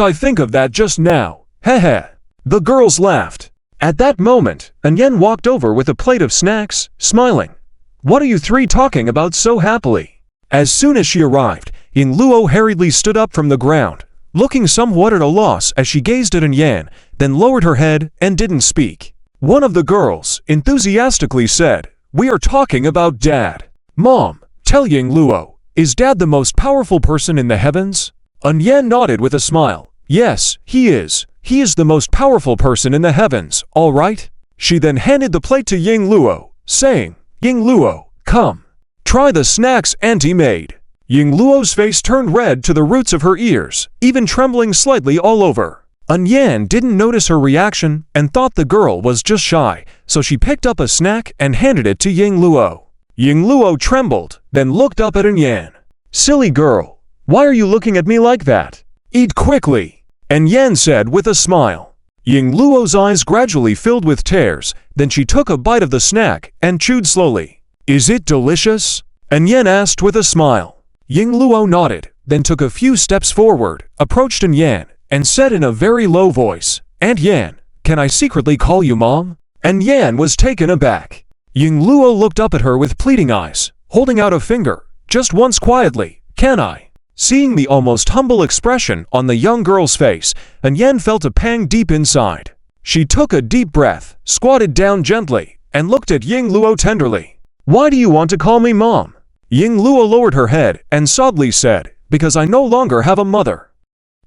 I think of that just now? Heh. The girls laughed. At that moment, Yan walked over with a plate of snacks, smiling. What are you three talking about so happily? As soon as she arrived, Ying Luo hurriedly stood up from the ground, looking somewhat at a loss as she gazed at Yan, then lowered her head and didn't speak. One of the girls enthusiastically said, We are talking about Dad. Mom, tell Ying Luo, is Dad the most powerful person in the heavens? Yan nodded with a smile. Yes, he is. He is the most powerful person in the heavens, all right? She then handed the plate to Ying Luo, saying, Ying Luo, come. Try the snacks Auntie made. Ying Luo's face turned red to the roots of her ears, even trembling slightly all over. Yan didn't notice her reaction and thought the girl was just shy, so she picked up a snack and handed it to Ying Luo. Ying Luo trembled, then looked up at Yan. Silly girl, why are you looking at me like that? Eat quickly. Yan said with a smile. Ying Luo's eyes gradually filled with tears, then she took a bite of the snack and chewed slowly. Is it delicious? Yan asked with a smile. Ying Luo nodded, then took a few steps forward, approached Yan, and said in a very low voice, Aunt Yan, can I secretly call you Mom? Yan was taken aback. Ying Luo looked up at her with pleading eyes, holding out a finger, just once quietly, can I? Seeing the almost humble expression on the young girl's face, Yan felt a pang deep inside. She took a deep breath, squatted down gently, and looked at Ying Luo tenderly. Why do you want to call me Mom? Ying Luo lowered her head and sadly said, Because I no longer have a mother.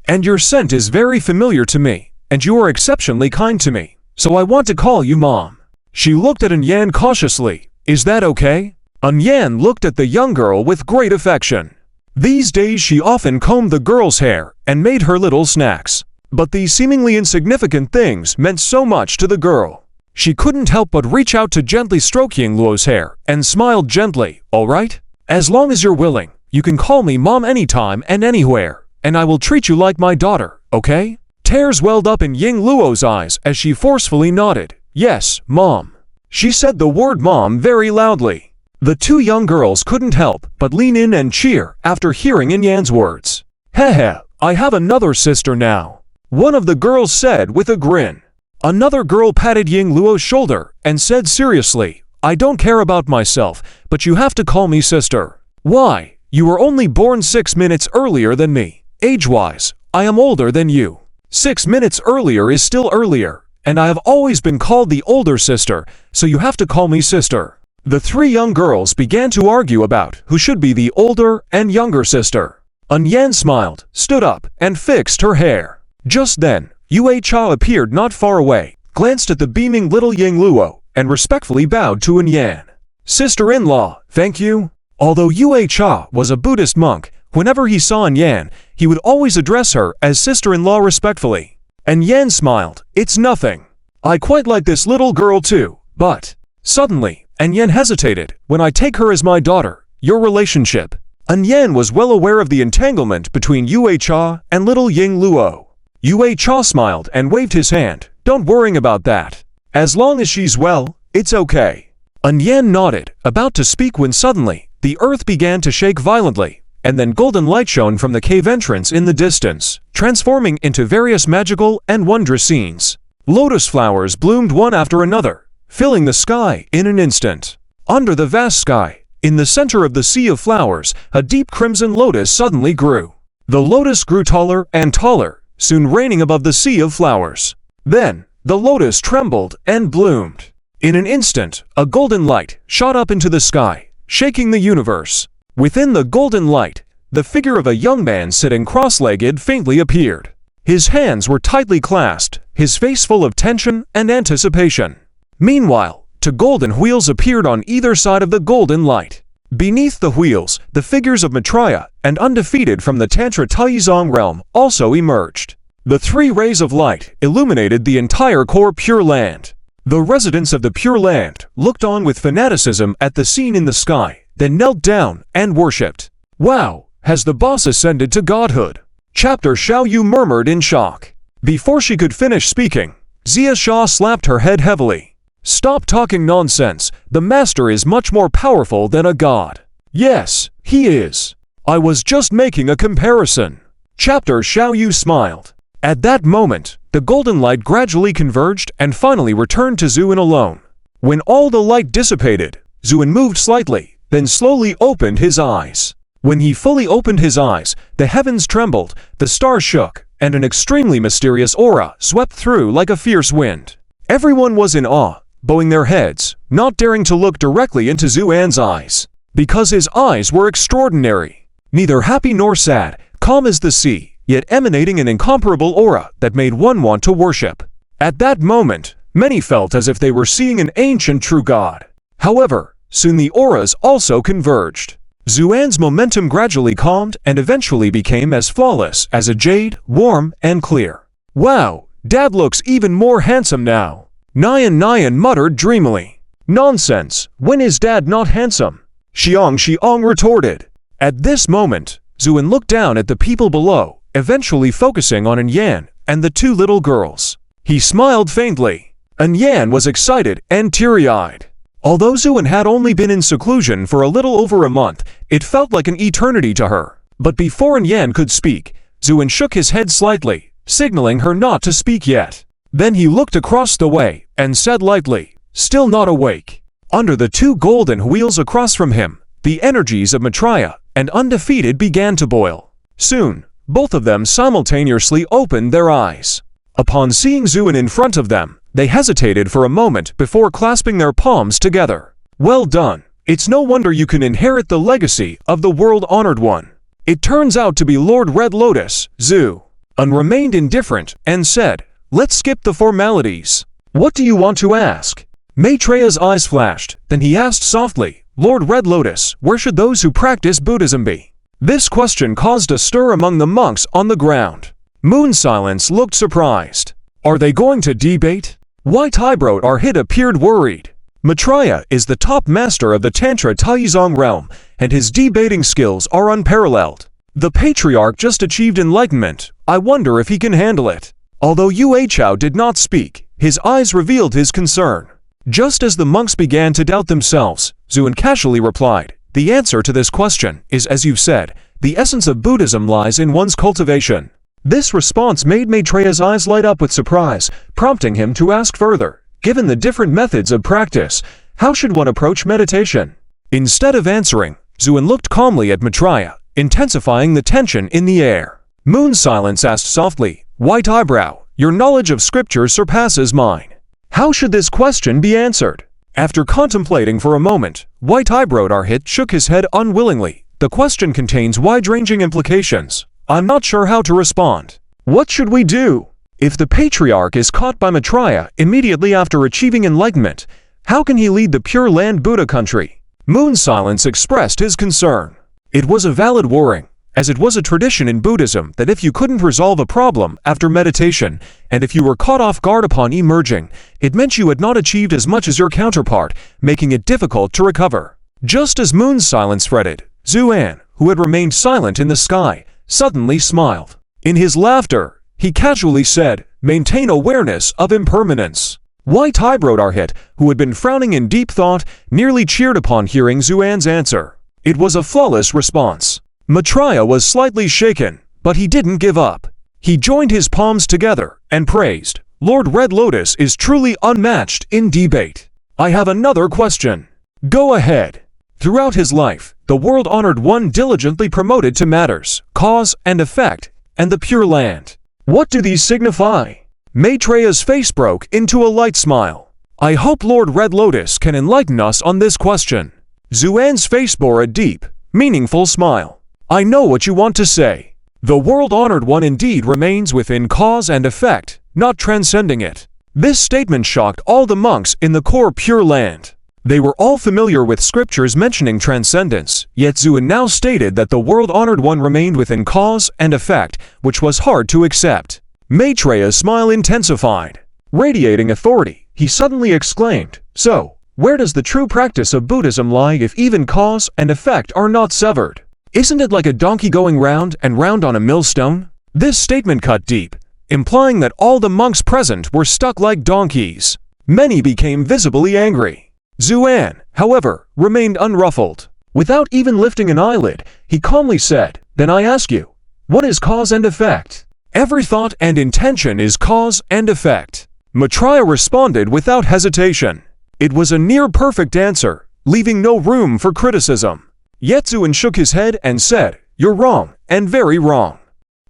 And your scent is very familiar to me, and you are exceptionally kind to me, so I want to call you Mom. She looked at Yan cautiously. Is that okay? Yan looked at the young girl with great affection. These days she often combed the girl's hair and made her little snacks. But these seemingly insignificant things meant so much to the girl. She couldn't help but reach out to gently stroke Ying Luo's hair and smiled gently, all right? As long as you're willing, you can call me Mom anytime and anywhere, and I will treat you like my daughter, okay? Tears welled up in Ying Luo's eyes as she forcefully nodded. Yes, Mom. She said the word Mom very loudly. The two young girls couldn't help but lean in and cheer after hearing Yan's words. Heh, I have another sister now. One of the girls said with a grin. Another girl patted Ying Luo's shoulder and said seriously, I don't care about myself, but you have to call me sister. Why? You were only born 6 minutes earlier than me. Age-wise, I am older than you. 6 minutes earlier is still earlier, and I have always been called the older sister, so you have to call me sister. The three young girls began to argue about who should be the older and younger sister. Yan smiled, stood up, and fixed her hair. Just then, Yue Cha appeared not far away, glanced at the beaming little Ying Luo, and respectfully bowed to Yan. Sister-in-law, thank you. Although Yue Cha was a Buddhist monk, whenever he saw Yan, he would always address her as sister-in-law respectfully. Yan smiled, it's nothing. I quite like this little girl too, but... Suddenly, Yan hesitated. When I take her as my daughter, your relationship. Yan was well aware of the entanglement between Yue Cha and little Ying Luo. Yue Cha smiled and waved his hand. Don't worry about that. As long as she's well, it's okay. Yan nodded, about to speak when suddenly, the earth began to shake violently, and then golden light shone from the cave entrance in the distance, transforming into various magical and wondrous scenes. Lotus flowers bloomed one after another, filling the sky in an instant. Under the vast sky, in the center of the sea of flowers, a deep crimson lotus suddenly grew. The lotus grew taller and taller, soon reigning above the sea of flowers. Then, the lotus trembled and bloomed. In an instant, a golden light shot up into the sky, shaking the universe. Within the golden light, the figure of a young man sitting cross-legged faintly appeared. His hands were tightly clasped, his face full of tension and anticipation. Meanwhile, two golden wheels appeared on either side of the golden light. Beneath the wheels, the figures of Maitreya and Undefeated from the Tantra Taizong realm also emerged. The three rays of light illuminated the entire core Pure Land. The residents of the Pure Land looked on with fanaticism at the scene in the sky, then knelt down and worshipped. Wow, has the boss ascended to godhood? Chapter Xiaoyu murmured in shock. Before she could finish speaking, Zia Sha slapped her head heavily. Stop talking nonsense, the master is much more powerful than a god. Yes, he is. I was just making a comparison. Chapter Xiaoyu smiled. At that moment, the golden light gradually converged and finally returned to Zuin alone. When all the light dissipated, Zuin moved slightly, then slowly opened his eyes. When he fully opened his eyes, the heavens trembled, the stars shook, and an extremely mysterious aura swept through like a fierce wind. Everyone was in awe, bowing their heads, not daring to look directly into Zuan's eyes, because his eyes were extraordinary. Neither happy nor sad, calm as the sea, yet emanating an incomparable aura that made one want to worship. At that moment, many felt as if they were seeing an ancient true god. However, soon the auras also converged. Zuan's momentum gradually calmed and eventually became as flawless as a jade, warm and clear. Wow, Dad looks even more handsome now. Nyan muttered dreamily. Nonsense, when is Dad not handsome? Xiang retorted. At this moment, Zuan looked down at the people below, eventually focusing on Yan and the two little girls. He smiled faintly. Yan was excited and teary-eyed. Although Zuan had only been in seclusion for a little over a month, it felt like an eternity to her. But before Yan could speak, Zuan shook his head slightly, signaling her not to speak yet. Then he looked across the way and said lightly, still not awake. Under the two golden wheels across from him, the energies of Maitreya and Undefeated began to boil. Soon, both of them simultaneously opened their eyes. Upon seeing Zuan in front of them, they hesitated for a moment before clasping their palms together. Well done. It's no wonder you can inherit the legacy of the world-honored one. It turns out to be Lord Red Lotus, Zuan remained indifferent and said, let's skip the formalities. What do you want to ask? Maitreya's eyes flashed, then he asked softly, Lord Red Lotus, where should those who practice Buddhism be? This question caused a stir among the monks on the ground. Moon Silence looked surprised. Are they going to debate? White Eyebrow Arhit appeared worried. Maitreya is the top master of the Tantra Taizong realm, and his debating skills are unparalleled. The Patriarch just achieved enlightenment. I wonder if he can handle it. Although Yue Chao did not speak, his eyes revealed his concern. Just as the monks began to doubt themselves, Zuan casually replied, the answer to this question is, as you've said, the essence of Buddhism lies in one's cultivation. This response made Maitreya's eyes light up with surprise, prompting him to ask further, given the different methods of practice, how should one approach meditation? Instead of answering, Zuan looked calmly at Maitreya, intensifying the tension in the air. Moon Silence asked softly, White Eyebrow, your knowledge of scripture surpasses mine. How should this question be answered? After contemplating for a moment, White Eyebrow Arhit shook his head unwillingly. The question contains wide-ranging implications. I'm not sure how to respond. What should we do? If the Patriarch is caught by Maitreya immediately after achieving enlightenment, how can he lead the Pure Land Buddha country? Moon Silence expressed his concern. It was a valid worry, as it was a tradition in Buddhism that if you couldn't resolve a problem after meditation, and if you were caught off guard upon emerging, it meant you had not achieved as much as your counterpart, making it difficult to recover. Just as Moon Silence fretted, Zuan, who had remained silent in the sky, suddenly smiled. In his laughter, he casually said, maintain awareness of impermanence. White Eyebrow Arhit, who had been frowning in deep thought, nearly cheered upon hearing Zuan's answer. It was a flawless response. Maitreya was slightly shaken, but he didn't give up. He joined his palms together and praised, Lord Red Lotus is truly unmatched in debate. I have another question. Go ahead. Throughout his life, the world-honored one diligently promoted to matters, cause and effect, and the Pure Land. What do these signify? Maitreya's face broke into a light smile. I hope Lord Red Lotus can enlighten us on this question. Xuan's face bore a deep, meaningful smile. I know what you want to say. The world-honored one indeed remains within cause and effect, not transcending it. This statement shocked all the monks in the core Pure Land. They were all familiar with scriptures mentioning transcendence, yet Xuan now stated that the world-honored one remained within cause and effect, which was hard to accept. Maitreya's smile intensified. Radiating authority, he suddenly exclaimed, "So, where does the true practice of Buddhism lie if even cause and effect are not severed? Isn't it like a donkey going round and round on a millstone?" This statement cut deep, implying that all the monks present were stuck like donkeys. Many became visibly angry. Xuan, however, remained unruffled. Without even lifting an eyelid, he calmly said, "Then I ask you, what is cause and effect?" "Every thought and intention is cause and effect." Maitreya responded without hesitation. It was a near-perfect answer, leaving no room for criticism. Yet Xuan shook his head and said, "You're wrong, and very wrong."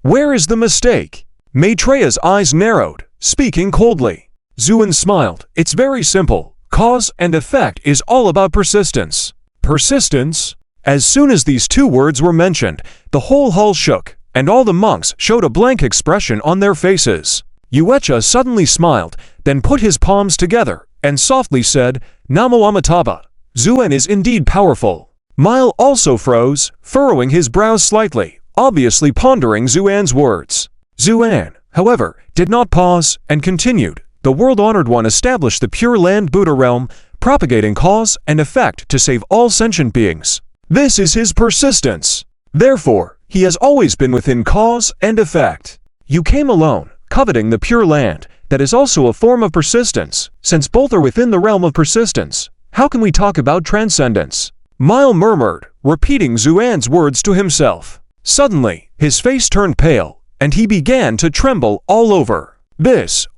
"Where is the mistake?" Maitreya's eyes narrowed, speaking coldly. Xuan smiled. "It's very simple. Cause and effect is all about persistence." Persistence? As soon as these two words were mentioned, the whole hall shook, and all the monks showed a blank expression on their faces. Yuecha suddenly smiled, then put his palms together, and softly said, "Namo Amitabha. Xuan is indeed powerful." Mile also froze, furrowing his brows slightly, obviously pondering Xuan's words. Xuan, however, did not pause, and continued, "The world-honored one established the Pure Land Buddha realm, propagating cause and effect to save all sentient beings. This is his persistence. Therefore, he has always been within cause and effect. You came alone, coveting the Pure Land. That is also a form of persistence. Since both are within the realm of persistence, how can we talk about transcendence?" Mile murmured, repeating Xuan's words to himself. Suddenly, his face turned pale, and he began to tremble all over.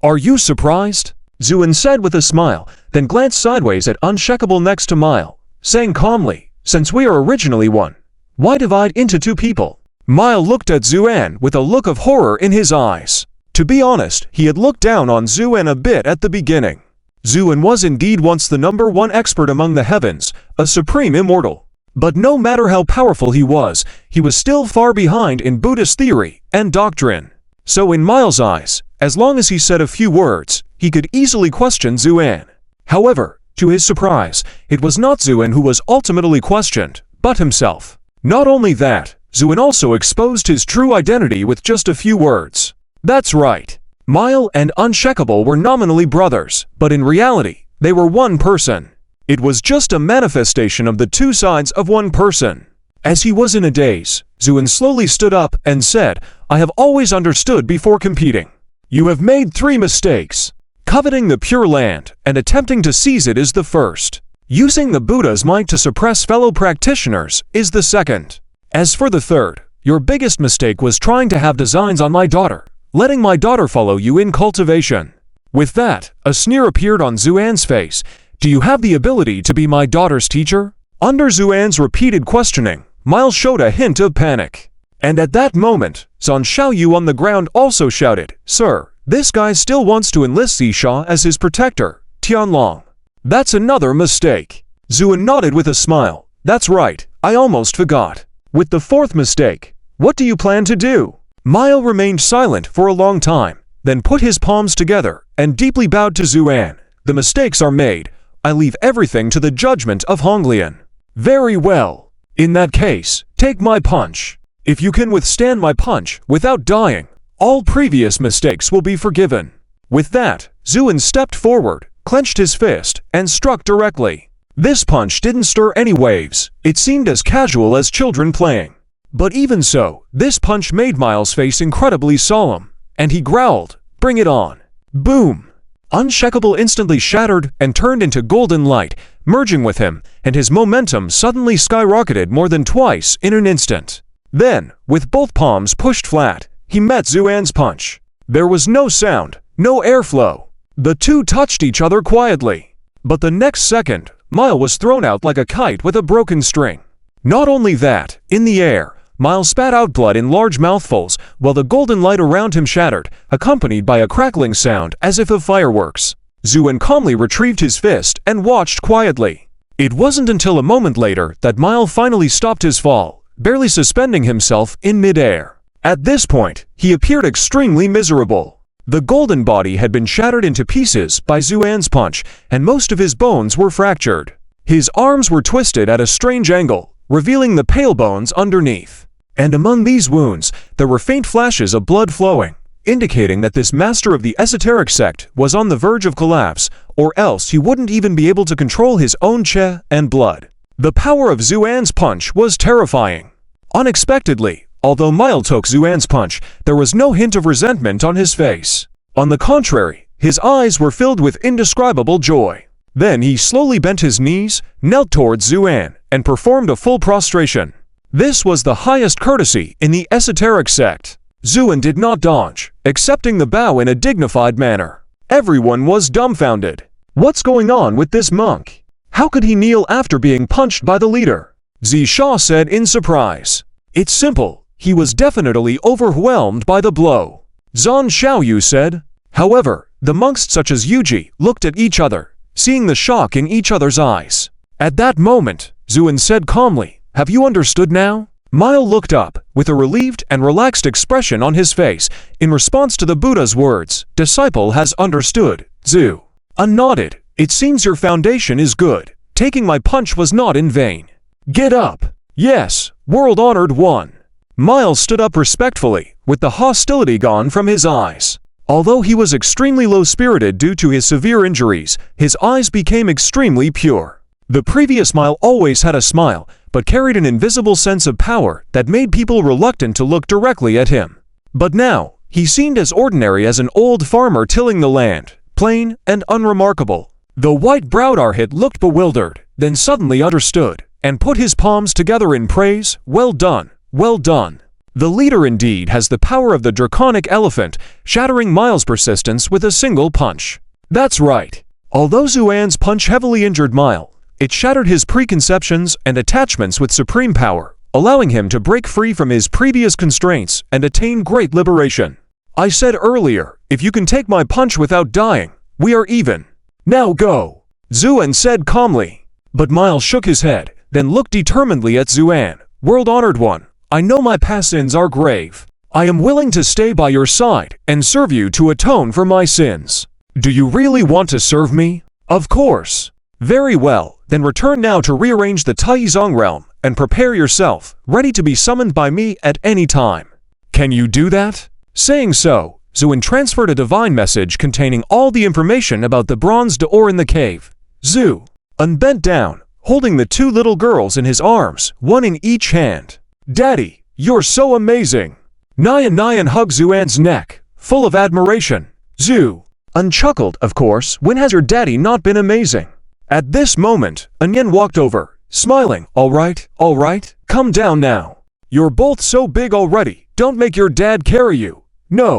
Are you surprised?" Xuan said with a smile, then glanced sideways at Unshakable next to Mile, saying calmly, "Since we are originally one, why divide into two people?" Mile looked at Xuan with a look of horror in his eyes. To be honest, he had looked down on Xuan a bit at the beginning. Xuan was indeed once the #1 expert among the heavens, a supreme immortal. But no matter how powerful he was still far behind in Buddhist theory and doctrine. So in Mile's eyes, as long as he said a few words, he could easily question Xuan. However, to his surprise, it was not Xuan who was ultimately questioned, but himself. Not only that, Xuan also exposed his true identity with just a few words. That's right. Mile and Unshakable were nominally brothers, but in reality, they were one person. It was just a manifestation of the two sides of one person. As he was in a daze, Xuan slowly stood up and said, "I have always understood before competing. You have made 3 mistakes. Coveting the Pure Land and attempting to seize it is the first. Using the Buddha's might to suppress fellow practitioners is the second. As for the third, your biggest mistake was trying to have designs on my daughter, letting my daughter follow you in cultivation." With that, a sneer appeared on Xuan's face. "Do you have the ability to be my daughter's teacher?" Under Xuan's repeated questioning, Mile showed a hint of panic. And at that moment, Zhan Xiaoyu on the ground also shouted, "Sir, this guy still wants to enlist Xisha as his protector, Tianlong. That's another mistake." Xuan nodded with a smile. "That's right, I almost forgot. With the 4th mistake, what do you plan to do?" Mile remained silent for a long time, then put his palms together and deeply bowed to Xuan. "The mistakes are made. I leave everything to the judgment of Honglian." "Very well. In that case, take my punch. If you can withstand my punch without dying, all previous mistakes will be forgiven." With that, Xuan stepped forward, clenched his fist, and struck directly. This punch didn't stir any waves. It seemed as casual as children playing. But even so, this punch made Mile's face incredibly solemn, and he growled, "Bring it on." Boom! Unshakable instantly shattered and turned into golden light, merging with him, and his momentum suddenly skyrocketed more than twice in an instant. Then, with both palms pushed flat, he met Xuan's punch. There was no sound, no airflow. The two touched each other quietly. But the next second, Mile was thrown out like a kite with a broken string. Not only that, in the air, Miles spat out blood in large mouthfuls, while the golden light around him shattered, accompanied by a crackling sound as if of fireworks. Zhuan calmly retrieved his fist and watched quietly. It wasn't until a moment later that Miles finally stopped his fall, barely suspending himself in mid-air. At this point, he appeared extremely miserable. The golden body had been shattered into pieces by Zhuan's punch, and most of his bones were fractured. His arms were twisted at a strange angle, revealing the pale bones underneath. And among these wounds, there were faint flashes of blood flowing, indicating that this master of the esoteric sect was on the verge of collapse, or else he wouldn't even be able to control his own qi and blood. The power of Zhuan's punch was terrifying. Unexpectedly, although Miles took Zhuan's punch, there was no hint of resentment on his face. On the contrary, his eyes were filled with indescribable joy. Then he slowly bent his knees, knelt towards Zhuan, and performed a full prostration. This was the highest courtesy in the esoteric sect. Zhuan did not dodge, accepting the bow in a dignified manner. Everyone was dumbfounded. What's going on with this monk? How could he kneel after being punched by the leader? Zisha said in surprise. It's simple, he was definitely overwhelmed by the blow. Zhan Xiaoyu said. However, the monks such as Yuji looked at each other, seeing the shock in each other's eyes. At that moment, Zhuan said calmly, "Have you understood now?" Miles looked up, with a relieved and relaxed expression on his face, in response to the Buddha's words, "Disciple has understood." Zhu nodded. "It seems your foundation is good. Taking my punch was not in vain. Get up." "Yes, world-honored one." Miles stood up respectfully, with the hostility gone from his eyes. Although he was extremely low-spirited due to his severe injuries, his eyes became extremely pure. The previous Miles always had a smile, but carried an invisible sense of power that made people reluctant to look directly at him. But now, he seemed as ordinary as an old farmer tilling the land, plain and unremarkable. The white-browed Arhat looked bewildered, then suddenly understood, and put his palms together in praise. "Well done, well done." The leader indeed has the power of the draconic elephant, shattering Miles' persistence with a single punch. That's right. Although Zhuan's punch heavily injured Miles, it shattered his preconceptions and attachments with supreme power, allowing him to break free from his previous constraints and attain great liberation. I said earlier, if you can take my punch without dying, we are even. Now go, Zhuan said calmly. But Miles shook his head, then looked determinedly at Zhuan. World-honored one, I know my past sins are grave. I am willing to stay by your side and serve you to atone for my sins. Do you really want to serve me? Of course. Very well, then return now to rearrange the Taizong realm and prepare yourself, ready to be summoned by me at any time. Can you do that? Saying so, Zhuan transferred a divine message containing all the information about the bronze door in the cave. Zhu bent down, holding the two little girls in his arms, one in each hand. Daddy, you're so amazing. Nian hugged Zhuan's neck, full of admiration. Zhu chuckled, of course, when has your daddy not been amazing? At this moment, Anyan walked over, smiling. All right, come down now. You're both so big already, don't make your dad carry you. No.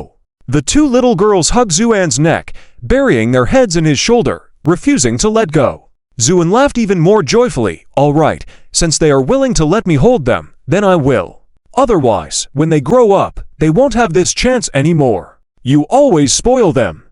The two little girls hugged Zhuan's neck, burying their heads in his shoulder, refusing to let go. Zhuan laughed even more joyfully. All right, since they are willing to let me hold them, then I will. Otherwise, when they grow up, they won't have this chance anymore. You always spoil them.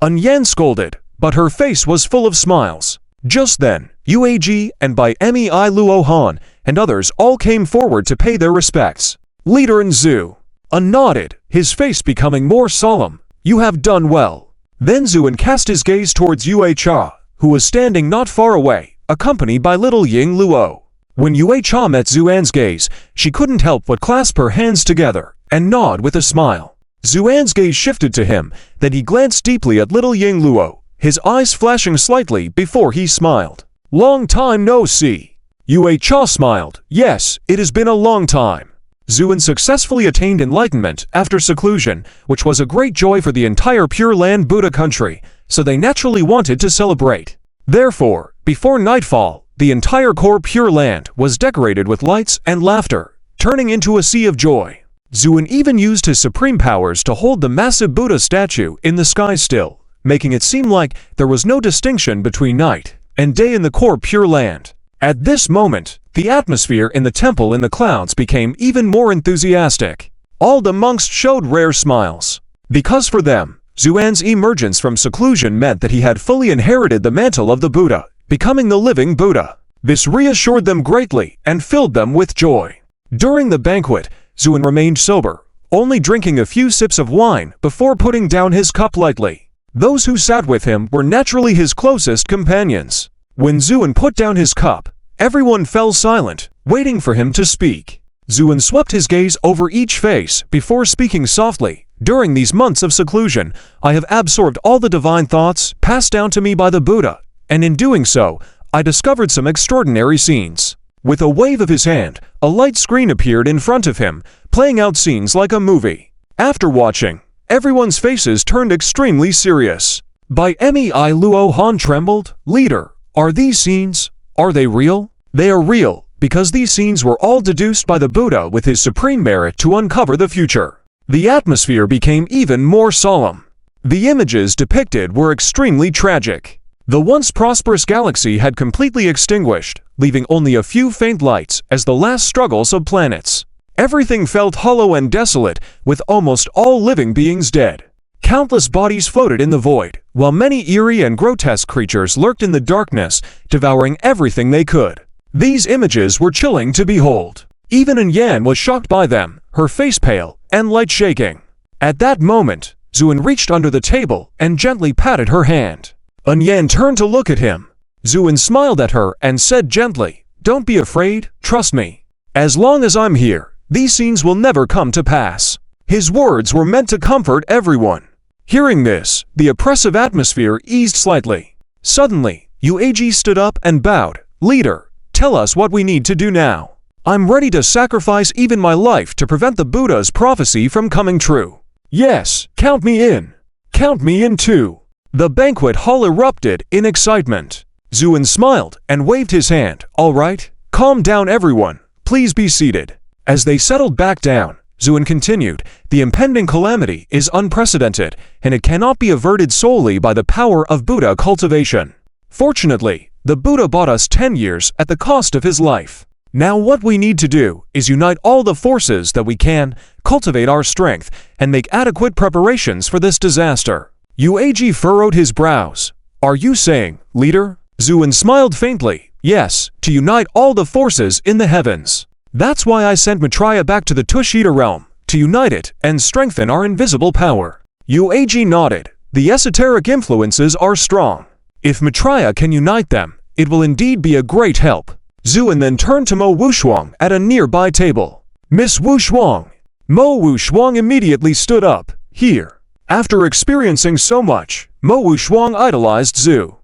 Anyan scolded, but her face was full of smiles. Just then, Uag and Bai Mei Luo Han and others all came forward to pay their respects. Leader Zhu nodded, his face becoming more solemn. You have done well. Then Zhuan cast his gaze towards Yue Cha, who was standing not far away, accompanied by little Ying Luo. When Yue Cha met Zhuan's gaze, she couldn't help but clasp her hands together and nod with a smile. Zhuan's gaze shifted to him, then he glanced deeply at little Ying Luo, his eyes flashing slightly before he smiled. Long time no see. Yue Cha smiled. Yes, it has been a long time. Zhuan successfully attained enlightenment after seclusion, which was a great joy for the entire Pure Land Buddha country, so they naturally wanted to celebrate. Therefore, before nightfall, the entire core Pure Land was decorated with lights and laughter, turning into a sea of joy. Zhuan even used his supreme powers to hold the massive Buddha statue in the sky still, making it seem like there was no distinction between night and day in the core Pure Land. At this moment, the atmosphere in the temple in the clouds became even more enthusiastic. All the monks showed rare smiles. Because for them, Xuan's emergence from seclusion meant that he had fully inherited the mantle of the Buddha, becoming the living Buddha. This reassured them greatly and filled them with joy. During the banquet, Xuan remained sober, only drinking a few sips of wine before putting down his cup lightly. Those who sat with him were naturally his closest companions. When Xuan put down his cup, everyone fell silent, waiting for him to speak. Xuan swept his gaze over each face before speaking softly. During these months of seclusion, I have absorbed all the divine thoughts passed down to me by the Buddha, and in doing so, I discovered some extraordinary scenes. With a wave of his hand, a light screen appeared in front of him, playing out scenes like a movie. After watching, everyone's faces turned extremely serious. By Mei Luo Han trembled. Leader, are these scenes? Are they real? They are real, because these scenes were all deduced by the Buddha with his supreme merit to uncover the future. The atmosphere became even more solemn. The images depicted were extremely tragic. The once prosperous galaxy had completely extinguished, leaving only a few faint lights as the last struggles of planets. Everything felt hollow and desolate, with almost all living beings dead. Countless bodies floated in the void, while many eerie and grotesque creatures lurked in the darkness, devouring everything they could. These images were chilling to behold. Even An Yan was shocked by them, her face pale and light shaking. At that moment, Xuan reached under the table and gently patted her hand. An Yan turned to look at him. Xuan smiled at her and said gently, "Don't be afraid, trust me. As long as I'm here, these scenes will never come to pass." His words were meant to comfort everyone. Hearing this, the oppressive atmosphere eased slightly. Suddenly, Yueji stood up and bowed. "Leader, tell us what we need to do now. I'm ready to sacrifice even my life to prevent the Buddha's prophecy from coming true." "Yes, count me in. Count me in too." The banquet hall erupted in excitement. Xuan smiled and waved his hand. "All right, calm down everyone. Please be seated." As they settled back down, Xuan continued, "The impending calamity is unprecedented, and it cannot be averted solely by the power of Buddha cultivation. Fortunately, the Buddha bought us 10 years at the cost of his life. Now what we need to do is unite all the forces that we can, cultivate our strength, and make adequate preparations for this disaster." Yueji furrowed his brows. "Are you saying, leader?" Xuan smiled faintly. "Yes, to unite all the forces in the heavens. That's why I sent Maitreya back to the Tushita realm, to unite it and strengthen our invisible power." Yueji nodded. "The esoteric influences are strong. If Maitreya can unite them, it will indeed be a great help." Xuan then turned to Mo Wushuang at a nearby table. "Miss Wushuang." Mo Wushuang immediately stood up. "Here." After experiencing so much, Mo Wushuang idolized Zhu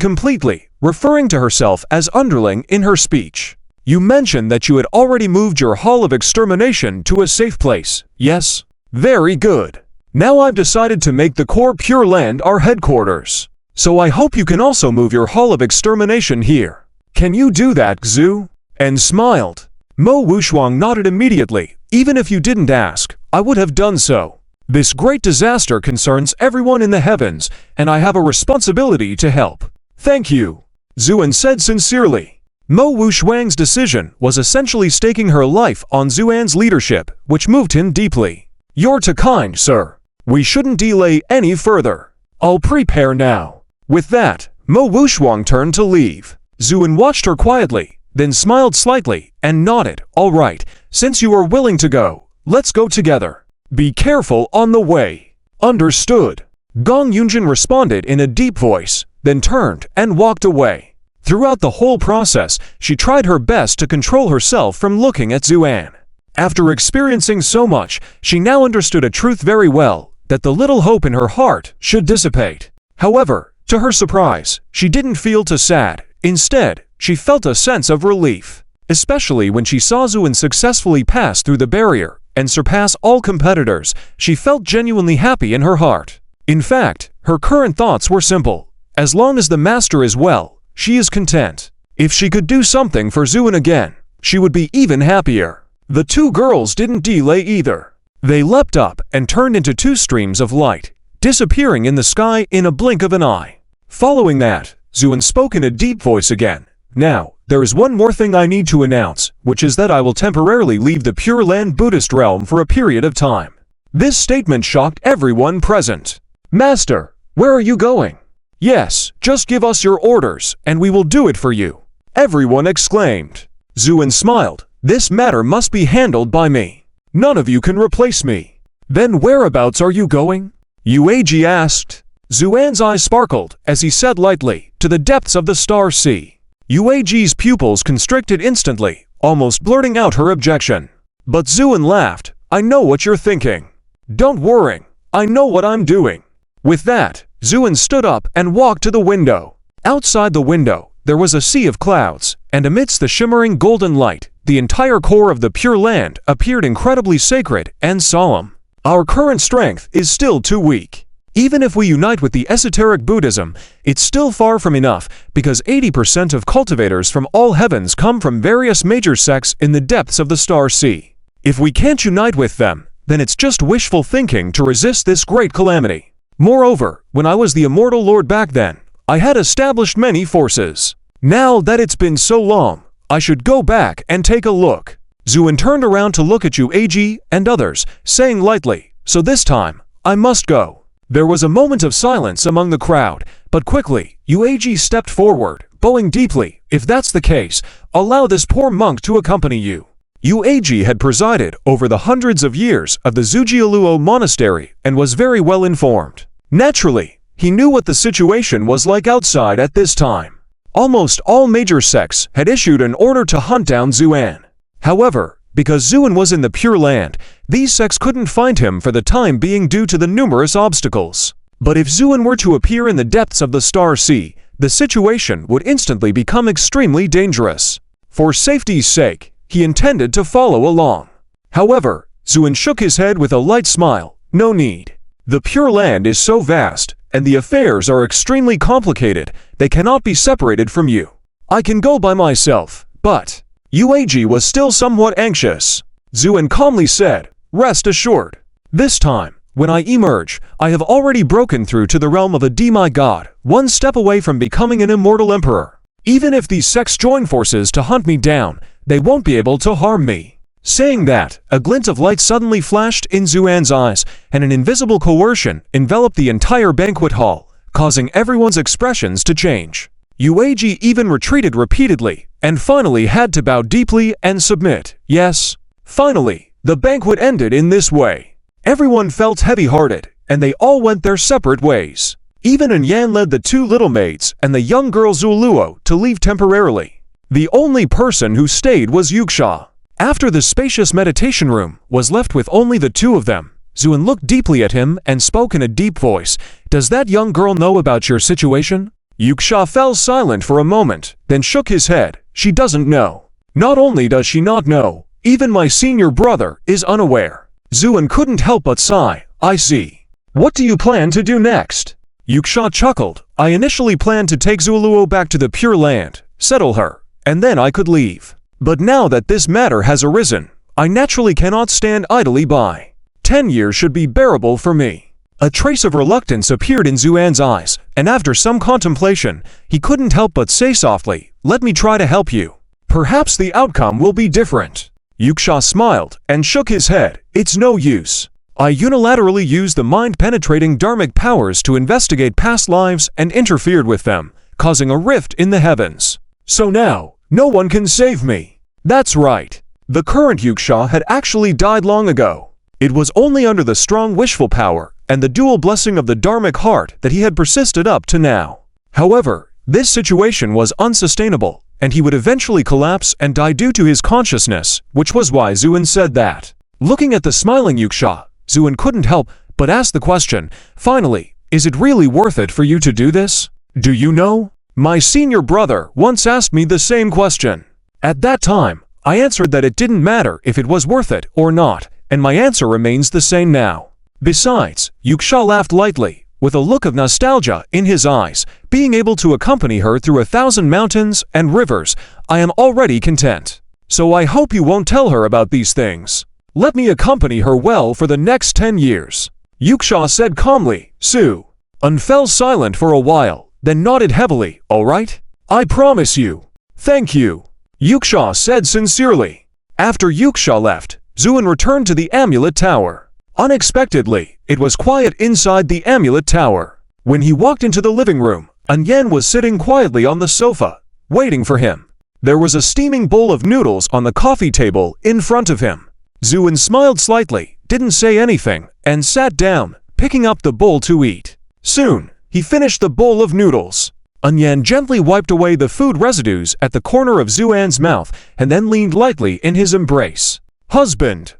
completely, referring to herself as underling in her speech. "You mentioned that you had already moved your hall of extermination to a safe place, yes? Very good. Now I've decided to make the core Pure Land our headquarters. So I hope you can also move your hall of extermination here. Can you do that, Xu?" And smiled. Mo Wushuang nodded immediately. "Even if you didn't ask, I would have done so. This great disaster concerns everyone in the heavens, and I have a responsibility to help." "Thank you," Xuan said sincerely. Mo Wushuang's decision was essentially staking her life on Xuan's leadership, which moved him deeply. "You're too kind, sir. We shouldn't delay any further. I'll prepare now." With that, Mo Wushuang turned to leave. Xuan watched her quietly, then smiled slightly and nodded. "All right, since you are willing to go, let's go together. Be careful on the way." "Understood." Gong Yunjin responded in a deep voice, then turned and walked away. Throughout the whole process, she tried her best to control herself from looking at Xuan. After experiencing so much, she now understood a truth very well, that the little hope in her heart should dissipate. However, to her surprise, she didn't feel too sad. Instead, she felt a sense of relief, especially when she saw Xuan successfully pass through the barrier and surpass all competitors. She felt genuinely happy in her heart. In fact, her current thoughts were simple. As long as the master is well, she is content. If she could do something for Xuan again, she would be even happier. The two girls didn't delay either. They leapt up and turned into two streams of light, disappearing in the sky in a blink of an eye. Following that, Xuan spoke in a deep voice again. Now, there is one more thing I need to announce, which is that I will temporarily leave the Pure Land Buddhist realm for a period of time. This statement shocked everyone present. Master, where are you going? Yes, just give us your orders, and we will do it for you. Everyone exclaimed. Zuin smiled. This matter must be handled by me. None of you can replace me. Then whereabouts are you going? Yueji asked. Zuan's eyes sparkled as he said lightly, to the depths of the Star Sea. Yueji's pupils constricted instantly, almost blurting out her objection. But Zuin laughed. I know what you're thinking. Don't worry, I know what I'm doing. With that, Zuin stood up and walked to the window. Outside the window, there was a sea of clouds, and amidst the shimmering golden light, the entire core of the Pure Land appeared incredibly sacred and solemn. Our current strength is still too weak. Even if we unite with the esoteric Buddhism, it's still far from enough because 80% of cultivators from all heavens come from various major sects in the depths of the Star Sea. If we can't unite with them, then it's just wishful thinking to resist this great calamity. Moreover, when I was the Immortal Lord back then, I had established many forces. Now that it's been so long, I should go back and take a look. Zuin turned around to look at Yueji and others, saying lightly, so this time, I must go. There was a moment of silence among the crowd, but quickly, Yueji stepped forward, bowing deeply. If that's the case, allow this poor monk to accompany you. Yueji had presided over the hundreds of years of the Zujialuo monastery and was very well informed. Naturally, he knew what the situation was like outside at this time. Almost all major sects had issued an order to hunt down Zuan. However, because Zuan was in the Pure Land, these sects couldn't find him for the time being due to the numerous obstacles. But if Zuan were to appear in the depths of the Star Sea, the situation would instantly become extremely dangerous. For safety's sake, he intended to follow along. However, Zuin shook his head with a light smile. No need. The Pure Land is so vast, and the affairs are extremely complicated, they cannot be separated from you. I can go by myself, but... Yueji was still somewhat anxious. Zuin calmly said, rest assured. This time, when I emerge, I have already broken through to the realm of a demigod, one step away from becoming an immortal emperor. Even if these sects join forces to hunt me down, they won't be able to harm me. Saying that, a glint of light suddenly flashed in Zuan's eyes, and an invisible coercion enveloped the entire banquet hall, causing everyone's expressions to change. Yueji even retreated repeatedly, and finally had to bow deeply and submit. Yes. Finally, the banquet ended in this way. Everyone felt heavy-hearted, and they all went their separate ways. Even Yan led the two little maids and the young girl Zuluo to leave temporarily. The only person who stayed was Yuksha. After the spacious meditation room was left with only the two of them, Zuin looked deeply at him and spoke in a deep voice. Does that young girl know about your situation? Yuksha fell silent for a moment, then shook his head. She doesn't know. Not only does she not know, even my senior brother is unaware. Zuin couldn't help but sigh. I see. What do you plan to do next? Yuksha chuckled. I initially planned to take Zuluo back to the Pure Land, settle her, and then I could leave. But now that this matter has arisen, I naturally cannot stand idly by. 10 years should be bearable for me. A trace of reluctance appeared in Zuan's eyes, and after some contemplation, he couldn't help but say softly, let me try to help you. Perhaps the outcome will be different. Yuksha smiled and shook his head. It's no use. I unilaterally used the mind-penetrating dharmic powers to investigate past lives and interfered with them, causing a rift in the heavens. So now, no one can save me. That's right. The current Yuksha had actually died long ago. It was only under the strong wishful power and the dual blessing of the dharmic heart that he had persisted up to now. However, this situation was unsustainable, and he would eventually collapse and die due to his consciousness, which was why Zuin said that. Looking at the smiling Yuksha, Zuin couldn't help but ask the question, finally, is it really worth it for you to do this? Do you know? My senior brother once asked me the same question. At that time, I answered that it didn't matter if it was worth it or not, and my answer remains the same now. Besides, Yuksha laughed lightly, with a look of nostalgia in his eyes. Being able to accompany her through 1,000 mountains and rivers, I am already content. So I hope you won't tell her about these things. Let me accompany her well for the next 10 years. Yuksha said calmly. Su Un fell silent for a while, then nodded heavily. All right? I promise you. "Thank you," Yuksha said sincerely. After Yuksha left, Zuin returned to the amulet tower. Unexpectedly, it was quiet inside the amulet tower. When he walked into the living room, Anyan was sitting quietly on the sofa, waiting for him. There was a steaming bowl of noodles on the coffee table in front of him. Zuin smiled slightly, didn't say anything, and sat down, picking up the bowl to eat. Soon, he finished the bowl of noodles. Anyan gently wiped away the food residues at the corner of Zuan's mouth and then leaned lightly in his embrace. "Husband,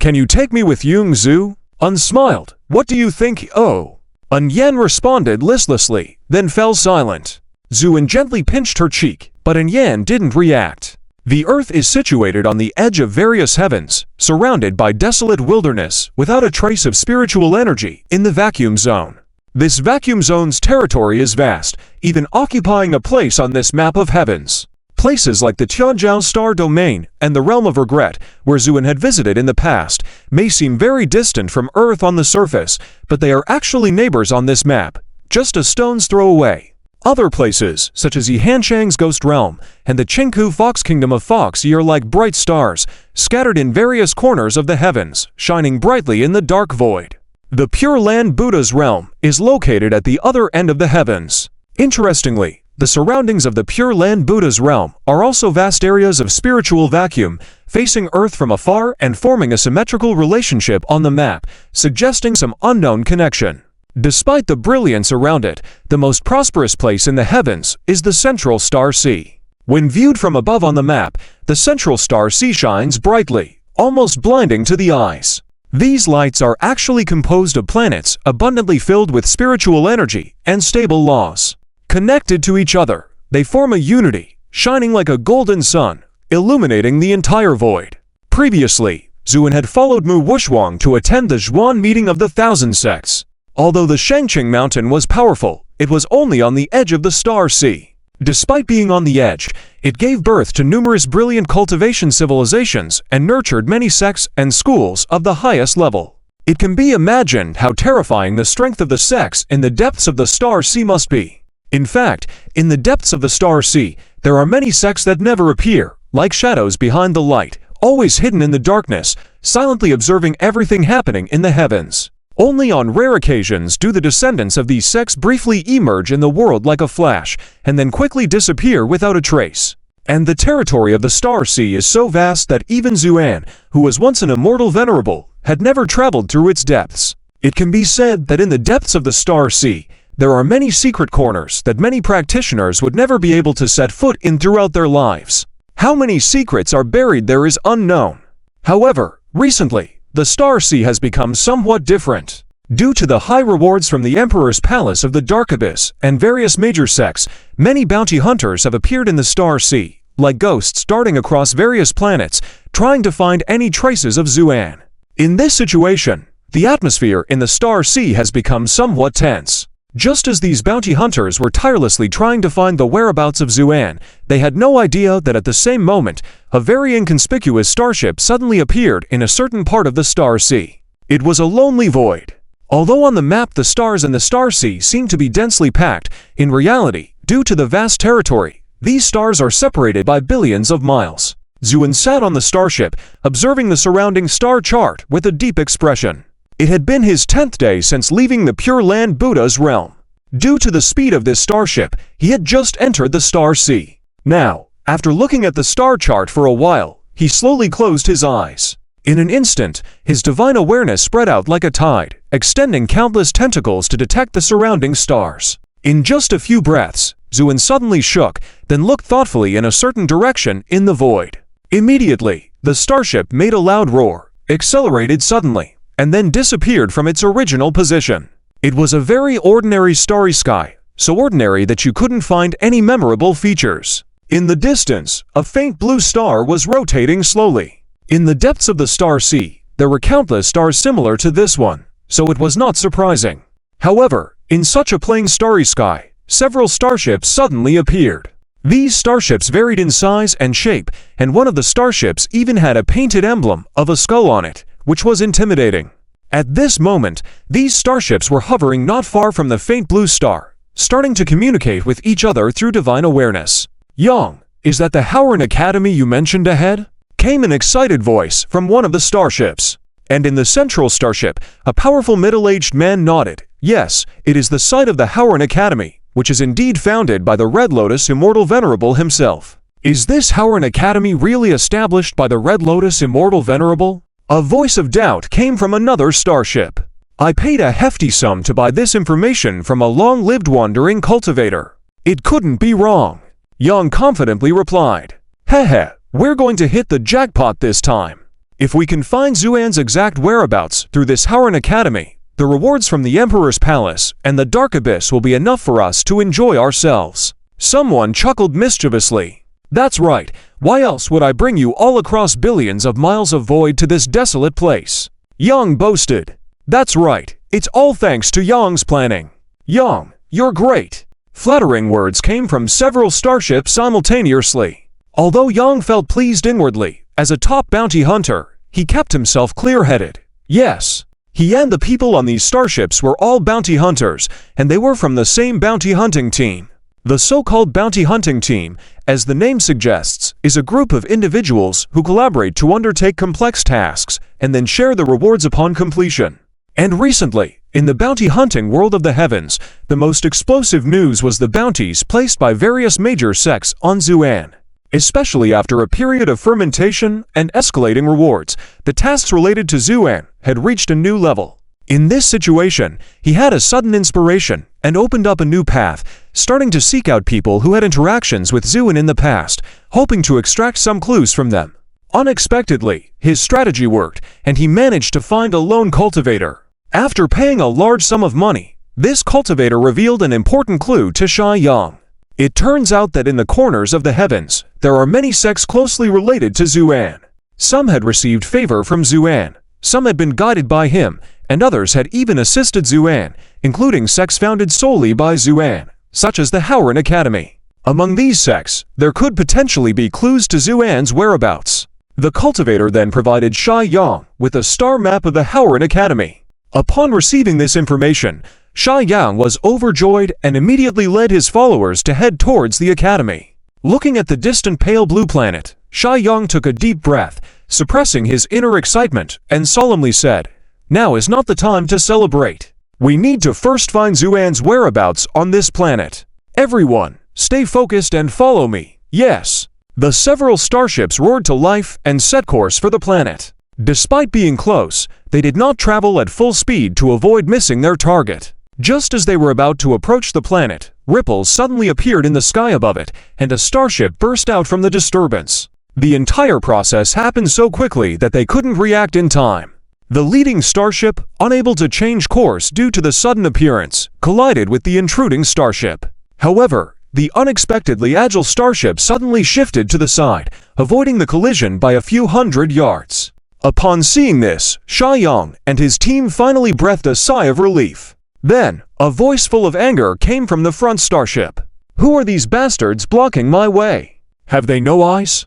can you take me with Yung Zu?" Un smiled. "What do you think?" "Oh." Anyan responded listlessly, then fell silent. Zuin gently pinched her cheek, but Anyan didn't react. The earth is situated on the edge of various heavens, surrounded by desolate wilderness, without a trace of spiritual energy in the vacuum zone. This vacuum zone's territory is vast, even occupying a place on this map of heavens. Places like the Tianjiao Star Domain and the Realm of Regret, where Zuin had visited in the past, may seem very distant from Earth on the surface, but they are actually neighbors on this map, just a stone's throw away. Other places, such as Yihanshang's Ghost Realm and the Qingku Fox Kingdom of Fox Yi, are like bright stars, scattered in various corners of the heavens, shining brightly in the dark void. The Pure Land Buddha's realm is located at the other end of the heavens. Interestingly, the surroundings of the Pure Land Buddha's realm are also vast areas of spiritual vacuum, facing Earth from afar and forming a symmetrical relationship on the map, suggesting some unknown connection. Despite the brilliance around it, the most prosperous place in the heavens is the Central Star Sea. When viewed from above on the map, the Central Star Sea shines brightly, almost blinding to the eyes. These lights are actually composed of planets abundantly filled with spiritual energy and stable laws. Connected to each other, they form a unity, shining like a golden sun, illuminating the entire void. Previously, Zuin had followed Mu Wushwang to attend the Zhuan meeting of the Thousand Sects. Although the Shangqing mountain was powerful, it was only on the edge of the Star Sea. Despite being on the edge, it gave birth to numerous brilliant cultivation civilizations and nurtured many sects and schools of the highest level. It can be imagined how terrifying the strength of the sects in the depths of the Star Sea must be. In fact, in the depths of the Star Sea, there are many sects that never appear, like shadows behind the light, always hidden in the darkness, silently observing everything happening in the heavens. Only on rare occasions do the descendants of these sects briefly emerge in the world like a flash, and then quickly disappear without a trace. And the territory of the Star Sea is so vast that even Zuan, who was once an immortal venerable, had never traveled through its depths. It can be said that in the depths of the Star Sea, there are many secret corners that many practitioners would never be able to set foot in throughout their lives. How many secrets are buried there is unknown. However, recently, the Star Sea has become somewhat different. Due to the high rewards from the Emperor's Palace of the Dark Abyss and various major sects, many bounty hunters have appeared in the Star Sea, like ghosts darting across various planets, trying to find any traces of Zuan. In this situation, the atmosphere in the Star Sea has become somewhat tense. Just as these bounty hunters were tirelessly trying to find the whereabouts of Zuan, they had no idea that at the same moment, a very inconspicuous starship suddenly appeared in a certain part of the Star Sea. It was a lonely void. Although on the map the stars in the Star Sea seem to be densely packed, in reality, due to the vast territory, these stars are separated by billions of miles. Zuan sat on the starship, observing the surrounding star chart with a deep expression. It had been his 10th day since leaving the Pure Land Buddha's realm. Due to the speed of this starship, he had just entered the Star Sea. Now, after looking at the star chart for a while, he slowly closed his eyes. In an instant, his divine awareness spread out like a tide, extending countless tentacles to detect the surrounding stars. In just a few breaths, Zuin suddenly shook, then looked thoughtfully in a certain direction in the void. Immediately, the starship made a loud roar, accelerated suddenly, and then disappeared from its original position. It was a very ordinary starry sky, so ordinary that you couldn't find any memorable features. In the distance, a faint blue star was rotating slowly. In the depths of the Star Sea, there were countless stars similar to this one, so it was not surprising. However, in such a plain starry sky, several starships suddenly appeared. These starships varied in size and shape, and one of the starships even had a painted emblem of a skull on it, which was intimidating. At this moment, these starships were hovering not far from the faint blue star, starting to communicate with each other through divine awareness. Young, is that the Howard Academy you mentioned ahead? Came an excited voice from one of the starships. And in the central starship, a powerful middle-aged man nodded. Yes, it is the site of the Howard Academy, which is indeed founded by the Red Lotus Immortal Venerable himself. Is this Howard Academy really established by the Red Lotus Immortal Venerable? A voice of doubt came from another starship. I paid a hefty sum to buy this information from a long-lived wandering cultivator. It couldn't be wrong. Young confidently replied, "Heh, we're going to hit the jackpot this time. If we can find Zuan's exact whereabouts through this Howard Academy, the rewards from the Emperor's Palace and the Dark Abyss will be enough for us to enjoy ourselves." Someone chuckled mischievously. "That's right, why else would I bring you all across billions of miles of void to this desolate place?" Young boasted. "That's right, it's all thanks to Young's planning. Young, you're great." Flattering words came from several starships simultaneously. Although Young felt pleased inwardly, as a top bounty hunter, he kept himself clear-headed. Yes, he and the people on these starships were all bounty hunters, and they were from the same bounty hunting team. The so-called bounty hunting team, as the name suggests, is a group of individuals who collaborate to undertake complex tasks and then share the rewards upon completion. And recently, in the bounty hunting world of the heavens, the most explosive news was the bounties placed by various major sects on Zuan. Especially after a period of fermentation and escalating rewards, the tasks related to Zuan had reached a new level. In this situation, he had a sudden inspiration and opened up a new path, starting to seek out people who had interactions with Zuan in the past, hoping to extract some clues from them. Unexpectedly, his strategy worked, and he managed to find a lone cultivator. After paying a large sum of money, this cultivator revealed an important clue to Shy Yang. It turns out that in the corners of the heavens, there are many sects closely related to Zuan. Some had received favor from Zuan, some had been guided by him, and others had even assisted Zuan, including sects founded solely by Zuan, such as the Howard Academy. Among these sects, there could potentially be clues to Zuan's whereabouts. The cultivator then provided Shy Yang with a star map of the Howard Academy. Upon receiving this information, Shy Yang was overjoyed and immediately led his followers to head towards the academy. Looking at the distant pale blue planet, Shy Yang took a deep breath, suppressing his inner excitement, and solemnly said, "Now is not the time to celebrate. We need to first find Zuan's whereabouts on this planet. Everyone, stay focused and follow me." Yes. The several starships roared to life and set course for the planet. Despite being close, they did not travel at full speed to avoid missing their target. Just as they were about to approach the planet, ripples suddenly appeared in the sky above it, and a starship burst out from the disturbance. The entire process happened so quickly that they couldn't react in time. The leading starship, unable to change course due to the sudden appearance, collided with the intruding starship. However, the unexpectedly agile starship suddenly shifted to the side, avoiding the collision by a few hundred yards. Upon seeing this, Shy Yang and his team finally breathed a sigh of relief. Then, a voice full of anger came from the front starship. "Who are these bastards blocking my way? Have they no eyes?"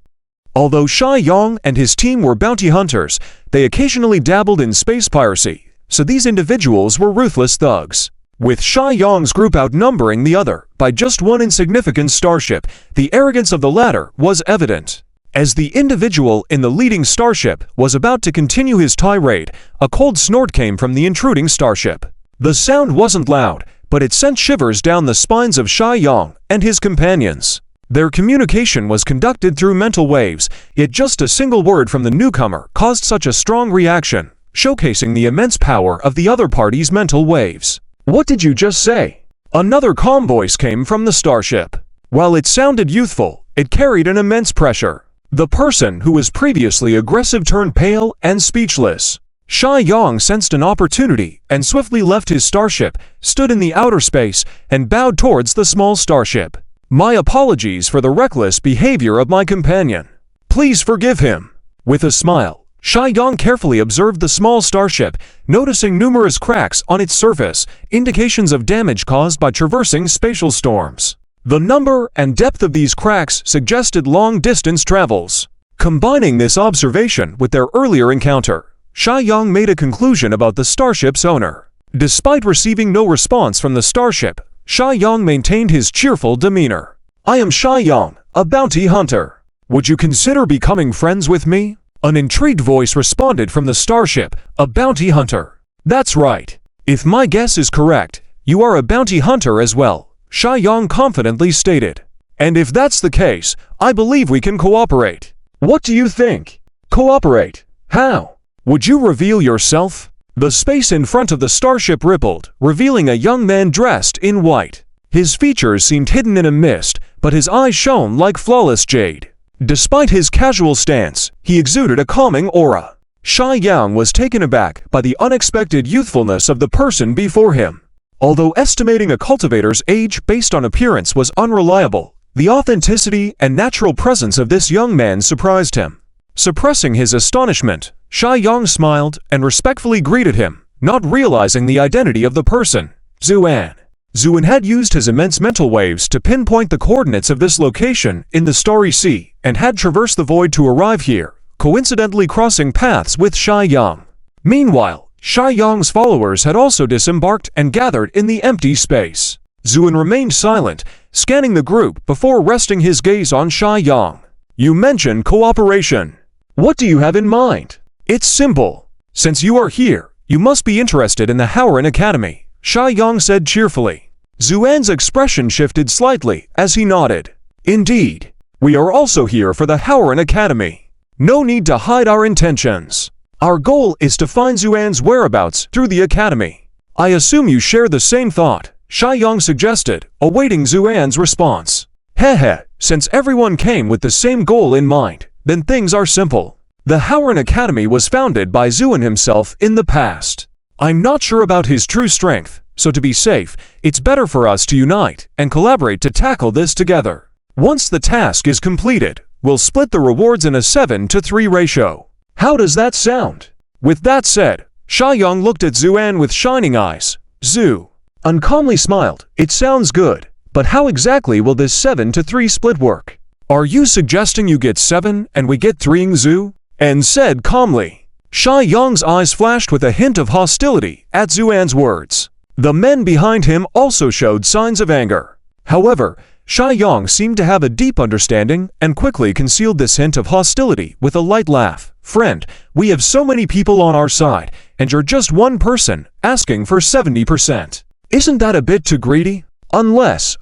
Although Shy Yang and his team were bounty hunters, they occasionally dabbled in space piracy, so these individuals were ruthless thugs. With Shy Yang's group outnumbering the other by just one insignificant starship, the arrogance of the latter was evident. As the individual in the leading starship was about to continue his tirade, a cold snort came from the intruding starship. The sound wasn't loud, but it sent shivers down the spines of Shy Yang and his companions. Their communication was conducted through mental waves, yet just a single word from the newcomer caused such a strong reaction, showcasing the immense power of the other party's mental waves. "What did you just say?" Another calm voice came from the starship. While it sounded youthful, it carried an immense pressure. The person who was previously aggressive turned pale and speechless. Shy Yang sensed an opportunity and swiftly left his starship, stood in the outer space, and bowed towards the small starship. "My apologies for the reckless behavior of my companion. Please forgive him." With a smile, Shy Yang carefully observed the small starship, noticing numerous cracks on its surface, indications of damage caused by traversing spatial storms. The number and depth of these cracks suggested long-distance travels. Combining this observation with their earlier encounter, Shy Yang made a conclusion about the starship's owner. Despite receiving no response from the starship, Shy Yang maintained his cheerful demeanor. "I am Shy Yang, a bounty hunter. Would you consider becoming friends with me? An intrigued voice responded from the starship, a bounty hunter. That's right. If my guess is correct, you are a bounty hunter as well, Sha Yang confidently stated. And if that's the case, I believe we can cooperate. What do you think? Cooperate? How? Would you reveal yourself? The space in front of the starship rippled, revealing a young man dressed in white. His features seemed hidden in a mist, but his eyes shone like flawless jade. Despite his casual stance, he exuded a calming aura. Sha Yang was taken aback by the unexpected youthfulness of the person before him. Although estimating a cultivator's age based on appearance was unreliable, the authenticity and natural presence of this young man surprised him. Suppressing his astonishment, Sha Yang smiled and respectfully greeted him, not realizing the identity of the person. Zuan. Zuan had used his immense mental waves to pinpoint the coordinates of this location in the Starry Sea and had traversed the void to arrive here, coincidentally crossing paths with Sha Yang. Meanwhile, Sha Yang's followers had also disembarked and gathered in the empty space. Zuan remained silent, scanning the group before resting his gaze on Sha Yang. You mentioned cooperation. What do you have in mind? It's simple. Since you are here, you must be interested in the Howren Academy, Sha Yang said cheerfully. Zuan's expression shifted slightly as he nodded. Indeed, we are also here for the Howren Academy. No need to hide our intentions. Our goal is to find Zuan's whereabouts through the academy. I assume you share the same thought, Sha Yang suggested, awaiting Zuan's response. Hehe, since everyone came with the same goal in mind, then things are simple. The Howren Academy was founded by Zuan himself in the past. I'm not sure about his true strength, so to be safe, it's better for us to unite and collaborate to tackle this together. Once the task is completed, we'll split the rewards in a 7-to-3 ratio. How does that sound? With that said, Sha Yang looked at Zuan with shining eyes. Zu uncalmly smiled. It sounds good, but how exactly will this 7-to-3 split work? Are you suggesting you get 7 and we get 3? Zu and said calmly. Sha Yang's eyes flashed with a hint of hostility at Zuan's words. The men behind him also showed signs of anger. However, Sha Yang seemed to have a deep understanding and quickly concealed this hint of hostility with a light laugh. Friend, we have so many people on our side, and you're just one person asking for 70%. Isn't that a bit too greedy? Unless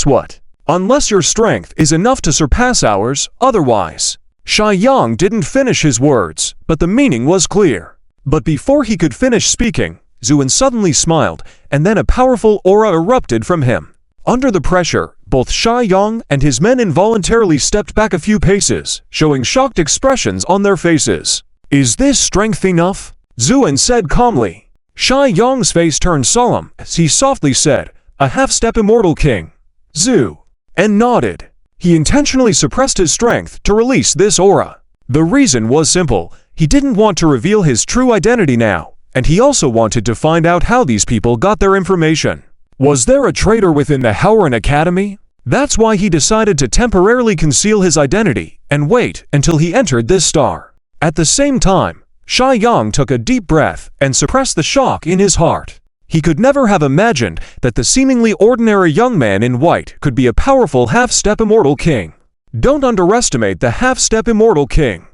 what? Unless your strength is enough to surpass ours, otherwise. Sha Yang didn't finish his words, but the meaning was clear. But before he could finish speaking, Zuan suddenly smiled, and then a powerful aura erupted from him. Under the pressure, both Sha Yang and his men involuntarily stepped back a few paces, showing shocked expressions on their faces. Is this strength enough? Zuan said calmly. Sha Yang's face turned solemn as he softly said, a half-step immortal king. Zu. And nodded. He intentionally suppressed his strength to release this aura. The reason was simple. He didn't want to reveal his true identity now, and he also wanted to find out how these people got their information. Was there a traitor within the Howren Academy? That's why he decided to temporarily conceal his identity and wait until he entered this star. At the same time, Sha Yang took a deep breath and suppressed the shock in his heart. He could never have imagined that the seemingly ordinary young man in white could be a powerful half-step immortal king. Don't underestimate the half-step immortal king.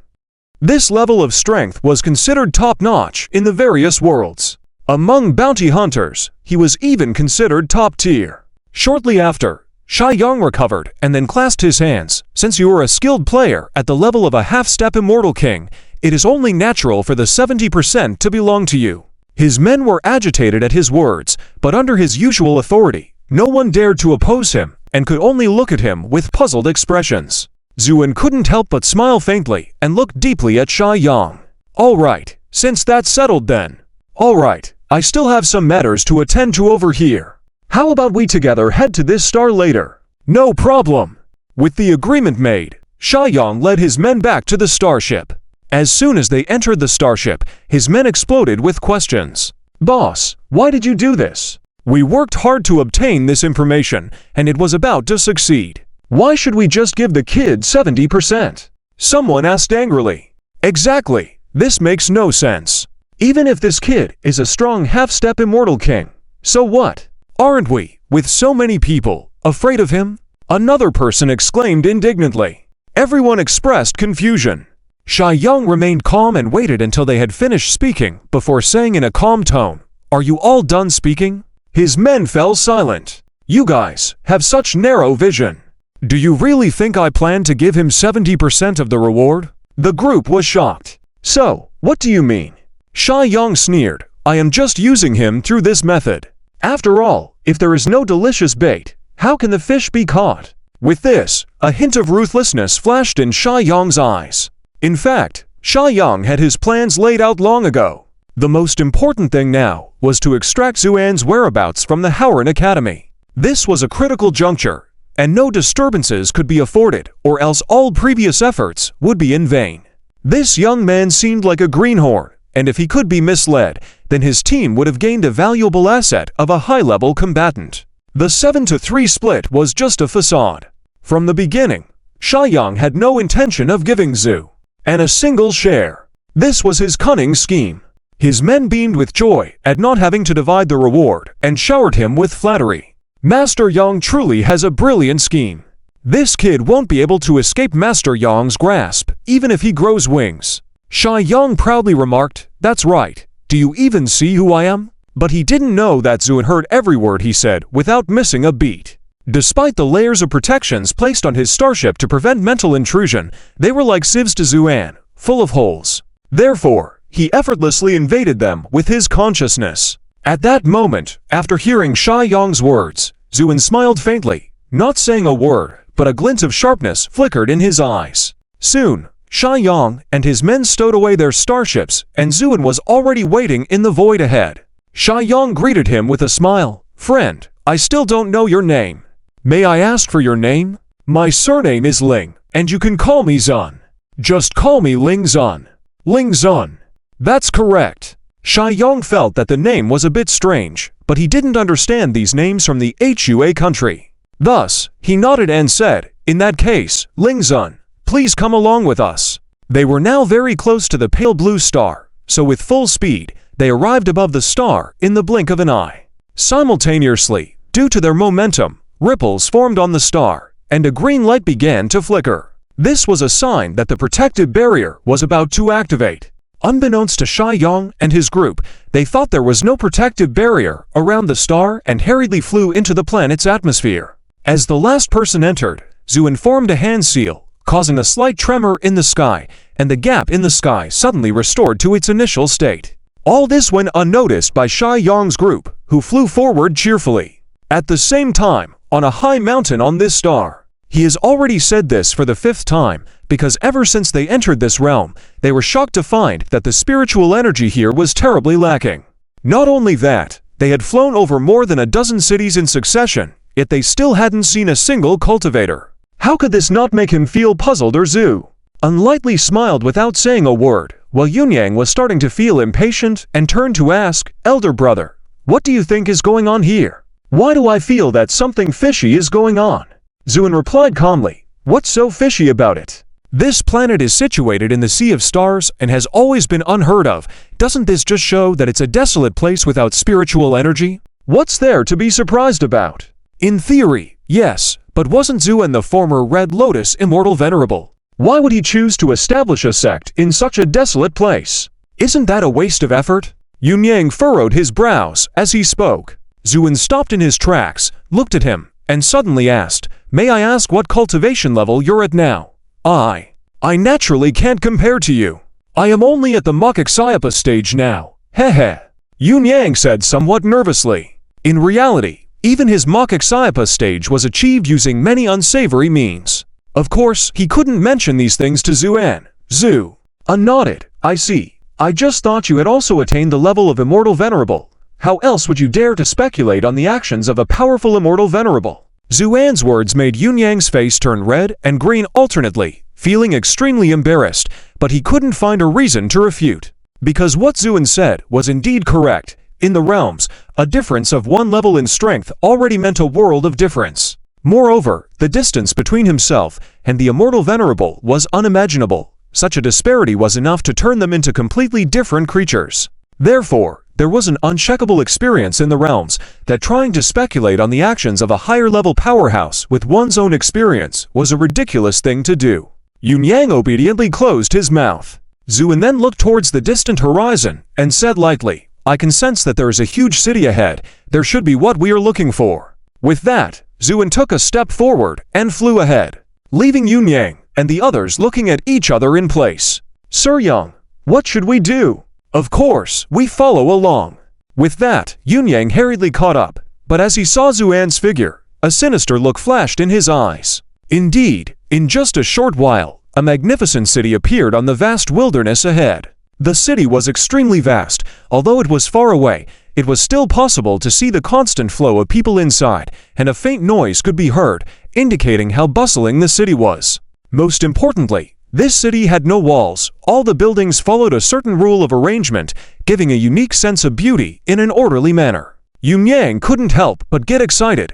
This level of strength was considered top-notch in the various worlds. Among bounty hunters, he was even considered top-tier. Shortly after, Sha Yang recovered and then clasped his hands. Since you are a skilled player at the level of a half-step immortal king, it is only natural for the 70% to belong to you. His men were agitated at his words, but under his usual authority, no one dared to oppose him and could only look at him with puzzled expressions. Zuan couldn't help but smile faintly and look deeply at Sha Yang. All right, since that's settled then. All right, I still have some matters to attend to over here. How about we together head to this star later? No problem. With the agreement made, Sha Yang led his men back to the starship. As soon as they entered the starship, his men exploded with questions. Boss, why did you do this? We worked hard to obtain this information, and it was about to succeed. Why should we just give the kid 70%? Someone asked angrily. Exactly, this makes no sense. Even if this kid is a strong half-step immortal king, so what? Aren't we, with so many people, afraid of him? Another person exclaimed indignantly. Everyone expressed confusion. Sha Yang remained calm and waited until they had finished speaking before saying in a calm tone, "Are you all done speaking?" His men fell silent. "You guys have such narrow vision. Do you really think I plan to give him 70% of the reward?" The group was shocked. "So, what do you mean?" Sha Yang sneered. "I am just using him through this method. After all, if there is no delicious bait, how can the fish be caught?" With this, a hint of ruthlessness flashed in Sha Yang's eyes. In fact, Sha Yang had his plans laid out long ago. The most important thing now was to extract Zuan's whereabouts from the Howren Academy. This was a critical juncture, and no disturbances could be afforded, or else all previous efforts would be in vain. This young man seemed like a greenhorn, and if he could be misled, then his team would have gained a valuable asset of a high-level combatant. The 7-3 split was just a facade. From the beginning, Sha Yang had no intention of giving Zhu and a single share. This was his cunning scheme. His men beamed with joy at not having to divide the reward and showered him with flattery. Master Yang truly has a brilliant scheme. This kid won't be able to escape Master Yang's grasp, even if he grows wings. Sha Yang proudly remarked, "That's right. Do you even see who I am?" But he didn't know that Zuan heard every word he said without missing a beat. Despite the layers of protections placed on his starship to prevent mental intrusion, they were like sieves to Zuan, full of holes. Therefore, he effortlessly invaded them with his consciousness. At that moment, after hearing Sha Yang's words, Zuan smiled faintly, not saying a word, but a glint of sharpness flickered in his eyes. Soon, Sha Yang and his men stowed away their starships, and Zuan was already waiting in the void ahead. Sha Yang greeted him with a smile. "Friend, I still don't know your name. May I ask for your name?" "My surname is Ling, and you can call me Zun." "Just call me Ling Zun." "Ling Zun." That's correct. Sha Yang felt that the name was a bit strange, but he didn't understand these names from the Hua country. Thus, he nodded and said, "In that case, Ling Zun, please come along with us." They were now very close to the pale blue star, so with full speed, they arrived above the star in the blink of an eye. Simultaneously, due to their momentum, ripples formed on the star, and a green light began to flicker. This was a sign that the protective barrier was about to activate. Unbeknownst to Sha Yang and his group, they thought there was no protective barrier around the star and hurriedly flew into the planet's atmosphere. As the last person entered, Zuan formed a hand seal, causing a slight tremor in the sky, and the gap in the sky suddenly restored to its initial state. All this went unnoticed by Sha Yang's group, who flew forward cheerfully. At the same time, on a high mountain on this star. He has already said this for the 5th time, because ever since they entered this realm, they were shocked to find that the spiritual energy here was terribly lacking. Not only that, they had flown over more than a dozen cities in succession, yet they still hadn't seen a single cultivator. How could this not make him feel puzzled or Zhu? Unlightly smiled without saying a word, while Yunyang was starting to feel impatient and turned to ask, "Elder brother, what do you think is going on here? Why do I feel that something fishy is going on?" Zuan replied calmly, "What's so fishy about it? This planet is situated in the Sea of Stars and has always been unheard of. Doesn't this just show that it's a desolate place without spiritual energy? What's there to be surprised about?" In theory, yes, but wasn't Zuan the former Red Lotus Immortal Venerable? Why would he choose to establish a sect in such a desolate place? Isn't that a waste of effort? Yunyang furrowed his brows as he spoke. Zuan stopped in his tracks, looked at him, and suddenly asked, "May I ask what cultivation level you're at now?" I naturally can't compare to you. I am only at the Mokaxayapa stage now. Heh. Yunyang said somewhat nervously. In reality, even his Mokaxayapa stage was achieved using many unsavory means. Of course, he couldn't mention these things to Zuan. Zhu nodded. "I see. I just thought you had also attained the level of Immortal Venerable. How else would you dare to speculate on the actions of a powerful Immortal Venerable?" Zuan's words made Yunyang's face turn red and green alternately, feeling extremely embarrassed, but he couldn't find a reason to refute. Because what Zuan said was indeed correct. In the realms, a difference of 1 level in strength already meant a world of difference. Moreover, the distance between himself and the Immortal Venerable was unimaginable. Such a disparity was enough to turn them into completely different creatures. Therefore, There was an uncheckable experience in the realms that trying to speculate on the actions of a higher-level powerhouse with one's own experience was a ridiculous thing to do. Yunyang obediently closed his mouth. Zuan then looked towards the distant horizon and said lightly, "I can sense that there is a huge city ahead. There should be what we are looking for." With that, Zuan took a step forward and flew ahead, leaving Yunyang and the others looking at each other in place. "Sir Yang, what should we do?" "Of course, we follow along." With that, Yunyang hurriedly caught up, but as he saw Zuan's figure, a sinister look flashed in his eyes. Indeed, in just a short while, a magnificent city appeared on the vast wilderness ahead. The city was extremely vast. Although it was far away, it was still possible to see the constant flow of people inside, and a faint noise could be heard, indicating how bustling the city was. Most importantly, this city had no walls. All the buildings followed a certain rule of arrangement, giving a unique sense of beauty in an orderly manner. Yunyang couldn't help but get excited.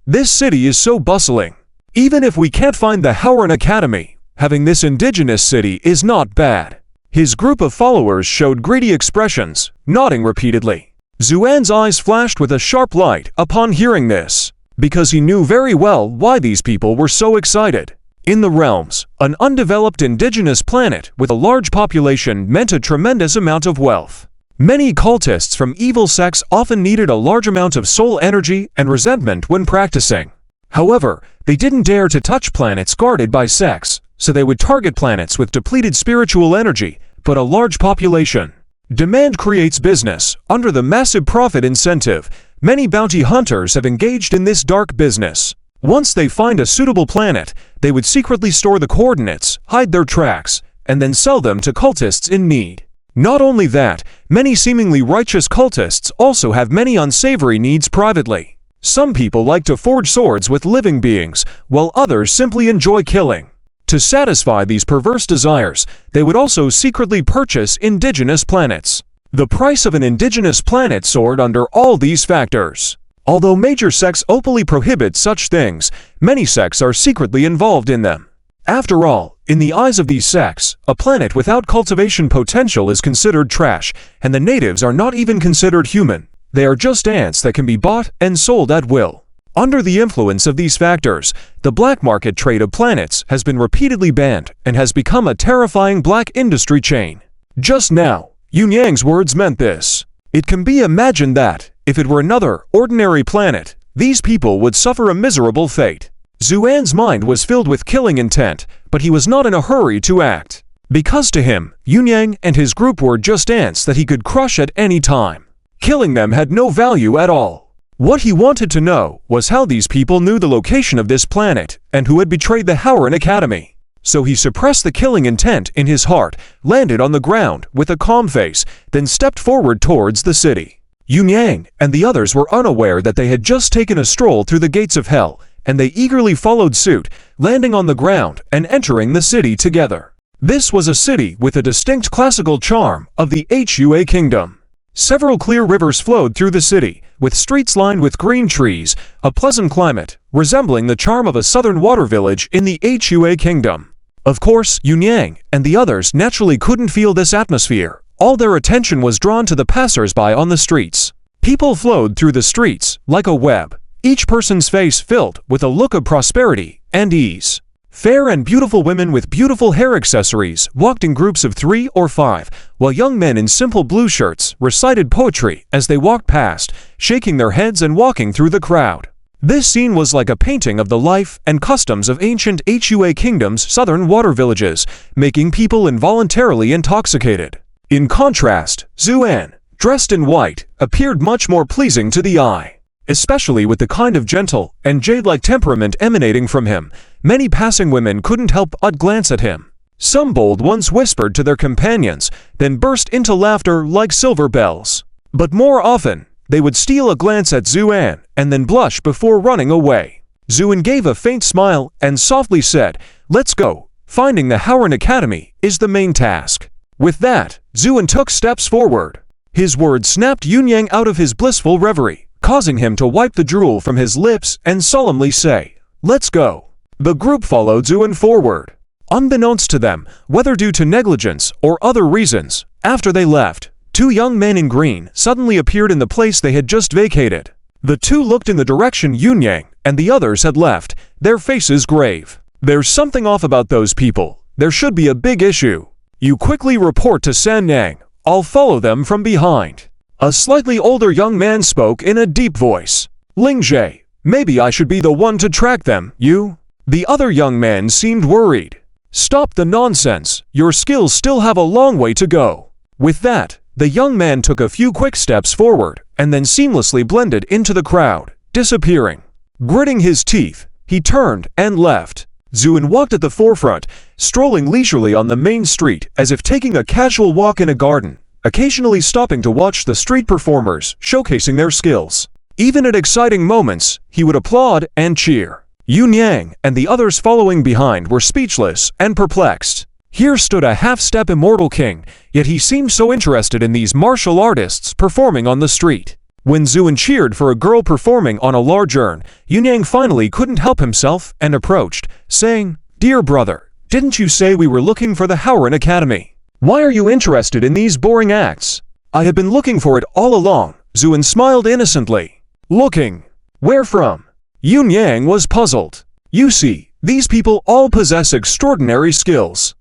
This city is so bustling. Even if we can't find the Howren Academy, having this indigenous city is not bad. His group of followers showed greedy expressions, nodding repeatedly. Zuan's eyes flashed with a sharp light upon hearing this, because he knew very well why these people were so excited. In the realms, an undeveloped indigenous planet with a large population meant a tremendous amount of wealth. Many cultists from evil sects often needed a large amount of soul energy and resentment when practicing. However, they didn't dare to touch planets guarded by sects, so they would target planets with depleted spiritual energy, but a large population. Demand creates business. Under the massive profit incentive, many bounty hunters have engaged in this dark business. Once they find a suitable planet, they would secretly store the coordinates, hide their tracks, and then sell them to cultists in need. Not only that, many seemingly righteous cultists also have many unsavory needs privately. Some people like to forge swords with living beings, while others simply enjoy killing. To satisfy these perverse desires, they would also secretly purchase indigenous planets. The price of an indigenous planet soared under all these factors. Although major sects openly prohibit such things, many sects are secretly involved in them. After all, in the eyes of these sects, a planet without cultivation potential is considered trash, and the natives are not even considered human. They are just ants that can be bought and sold at will. Under the influence of these factors, the black market trade of planets has been repeatedly banned and has become a terrifying black industry chain. Just now, Yunyang's words meant this. It can be imagined that, if it were another, ordinary planet, these people would suffer a miserable fate. Zuan's mind was filled with killing intent, but he was not in a hurry to act. Because to him, Yunyang and his group were just ants that he could crush at any time. Killing them had no value at all. What he wanted to know was how these people knew the location of this planet and who had betrayed the Howren Academy. So he suppressed the killing intent in his heart, landed on the ground with a calm face, then stepped forward towards the city. Yunyang and the others were unaware that they had just taken a stroll through the gates of hell, and they eagerly followed suit, landing on the ground and entering the city together. This was a city with a distinct classical charm of the Hua Kingdom. Several clear rivers flowed through the city, with streets lined with green trees, a pleasant climate, resembling the charm of a southern water village in the Hua Kingdom. Of course, Yunyang and the others naturally couldn't feel this atmosphere. All their attention was drawn to the passers-by on the streets. People flowed through the streets like a web, each person's face filled with a look of prosperity and ease. Fair and beautiful women with beautiful hair accessories walked in groups of 3 or 5, while young men in simple blue shirts recited poetry as they walked past, shaking their heads and walking through the crowd. This scene was like a painting of the life and customs of ancient Hua Kingdom's southern water villages, making people involuntarily intoxicated. In contrast, Zuan, dressed in white, appeared much more pleasing to the eye. Especially with the kind of gentle and jade-like temperament emanating from him, many passing women couldn't help but glance at him. Some bold ones whispered to their companions, then burst into laughter like silver bells. But more often, they would steal a glance at Zuan and then blush before running away. Zuan gave a faint smile and softly said, "Let's go. Finding the Howren Academy is the main task." With that, Zuan took steps forward. His words snapped Yunyang out of his blissful reverie, causing him to wipe the drool from his lips and solemnly say, "Let's go." The group followed Zuan forward. Unbeknownst to them, whether due to negligence or other reasons, after they left, two young men in green suddenly appeared in the place they had just vacated. The two looked in the direction Yunyang and the others had left, their faces grave. There's something off about those people. There should be a big issue. You quickly report to Sannang. I'll follow them from behind. A slightly older young man spoke in a deep voice. Lingjie, maybe I should be the one to track them, you? The other young man seemed worried. Stop the nonsense. Your skills still have a long way to go. With that, the young man took a few quick steps forward and then seamlessly blended into the crowd, disappearing. Gritting his teeth, he turned and left. Zuin walked at the forefront, strolling leisurely on the main street as if taking a casual walk in a garden, occasionally stopping to watch the street performers showcasing their skills. Even at exciting moments, he would applaud and cheer. Yunyang and the others following behind were speechless and perplexed. Here stood a half-step immortal king, yet he seemed so interested in these martial artists performing on the street. When Zuin cheered for a girl performing on a large urn, Yunyang finally couldn't help himself and approached, saying, "Dear brother, didn't you say we were looking for the Howren Academy? Why are you interested in these boring acts?" "I have been looking for it all along," Zuin smiled innocently. "Looking? Where from?" Yunyang was puzzled. "You see, these people all possess extraordinary skills.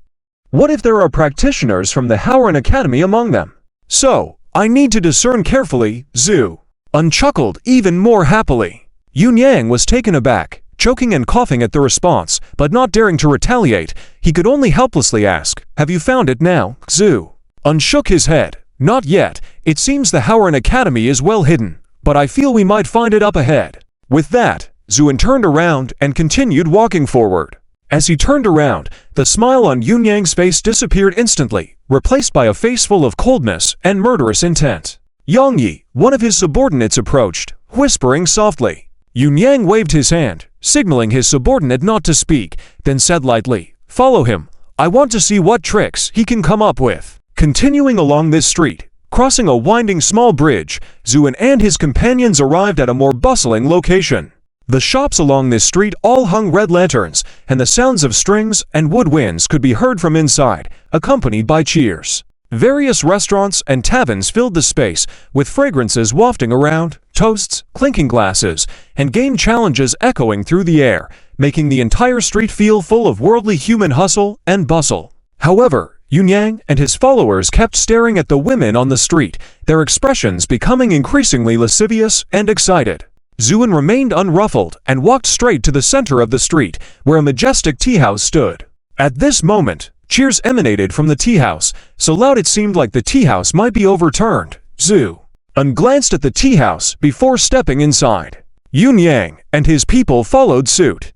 What if there are practitioners from the Howren Academy among them? So, I need to discern carefully." Zhu unchuckled even more happily. Yunyang was taken aback, choking and coughing at the response, but not daring to retaliate. He could only helplessly ask, "Have you found it now?" Zhu unshook his head. "Not yet. It seems the Howren Academy is well hidden, but I feel we might find it up ahead." With that, Zuin turned around and continued walking forward. As he turned around, the smile on Yunyang's face disappeared instantly, replaced by a face full of coldness and murderous intent. Yangyi, one of his subordinates, approached, whispering softly. Yunyang waved his hand, signaling his subordinate not to speak, then said lightly, "Follow him. I want to see what tricks he can come up with." Continuing along this street, crossing a winding small bridge, Zuin and his companions arrived at a more bustling location. The shops along this street all hung red lanterns, and the sounds of strings and woodwinds could be heard from inside, accompanied by cheers. Various restaurants and taverns filled the space, with fragrances wafting around, toasts, clinking glasses, and game challenges echoing through the air, making the entire street feel full of worldly human hustle and bustle. However, Yunyang and his followers kept staring at the women on the street, their expressions becoming increasingly lascivious and excited. Zuin remained unruffled and walked straight to the center of the street, where a majestic tea-house stood. At this moment, cheers emanated from the tea-house, so loud it seemed like the tea-house might be overturned. Zhu glanced at the tea-house before stepping inside. Yunyang and his people followed suit.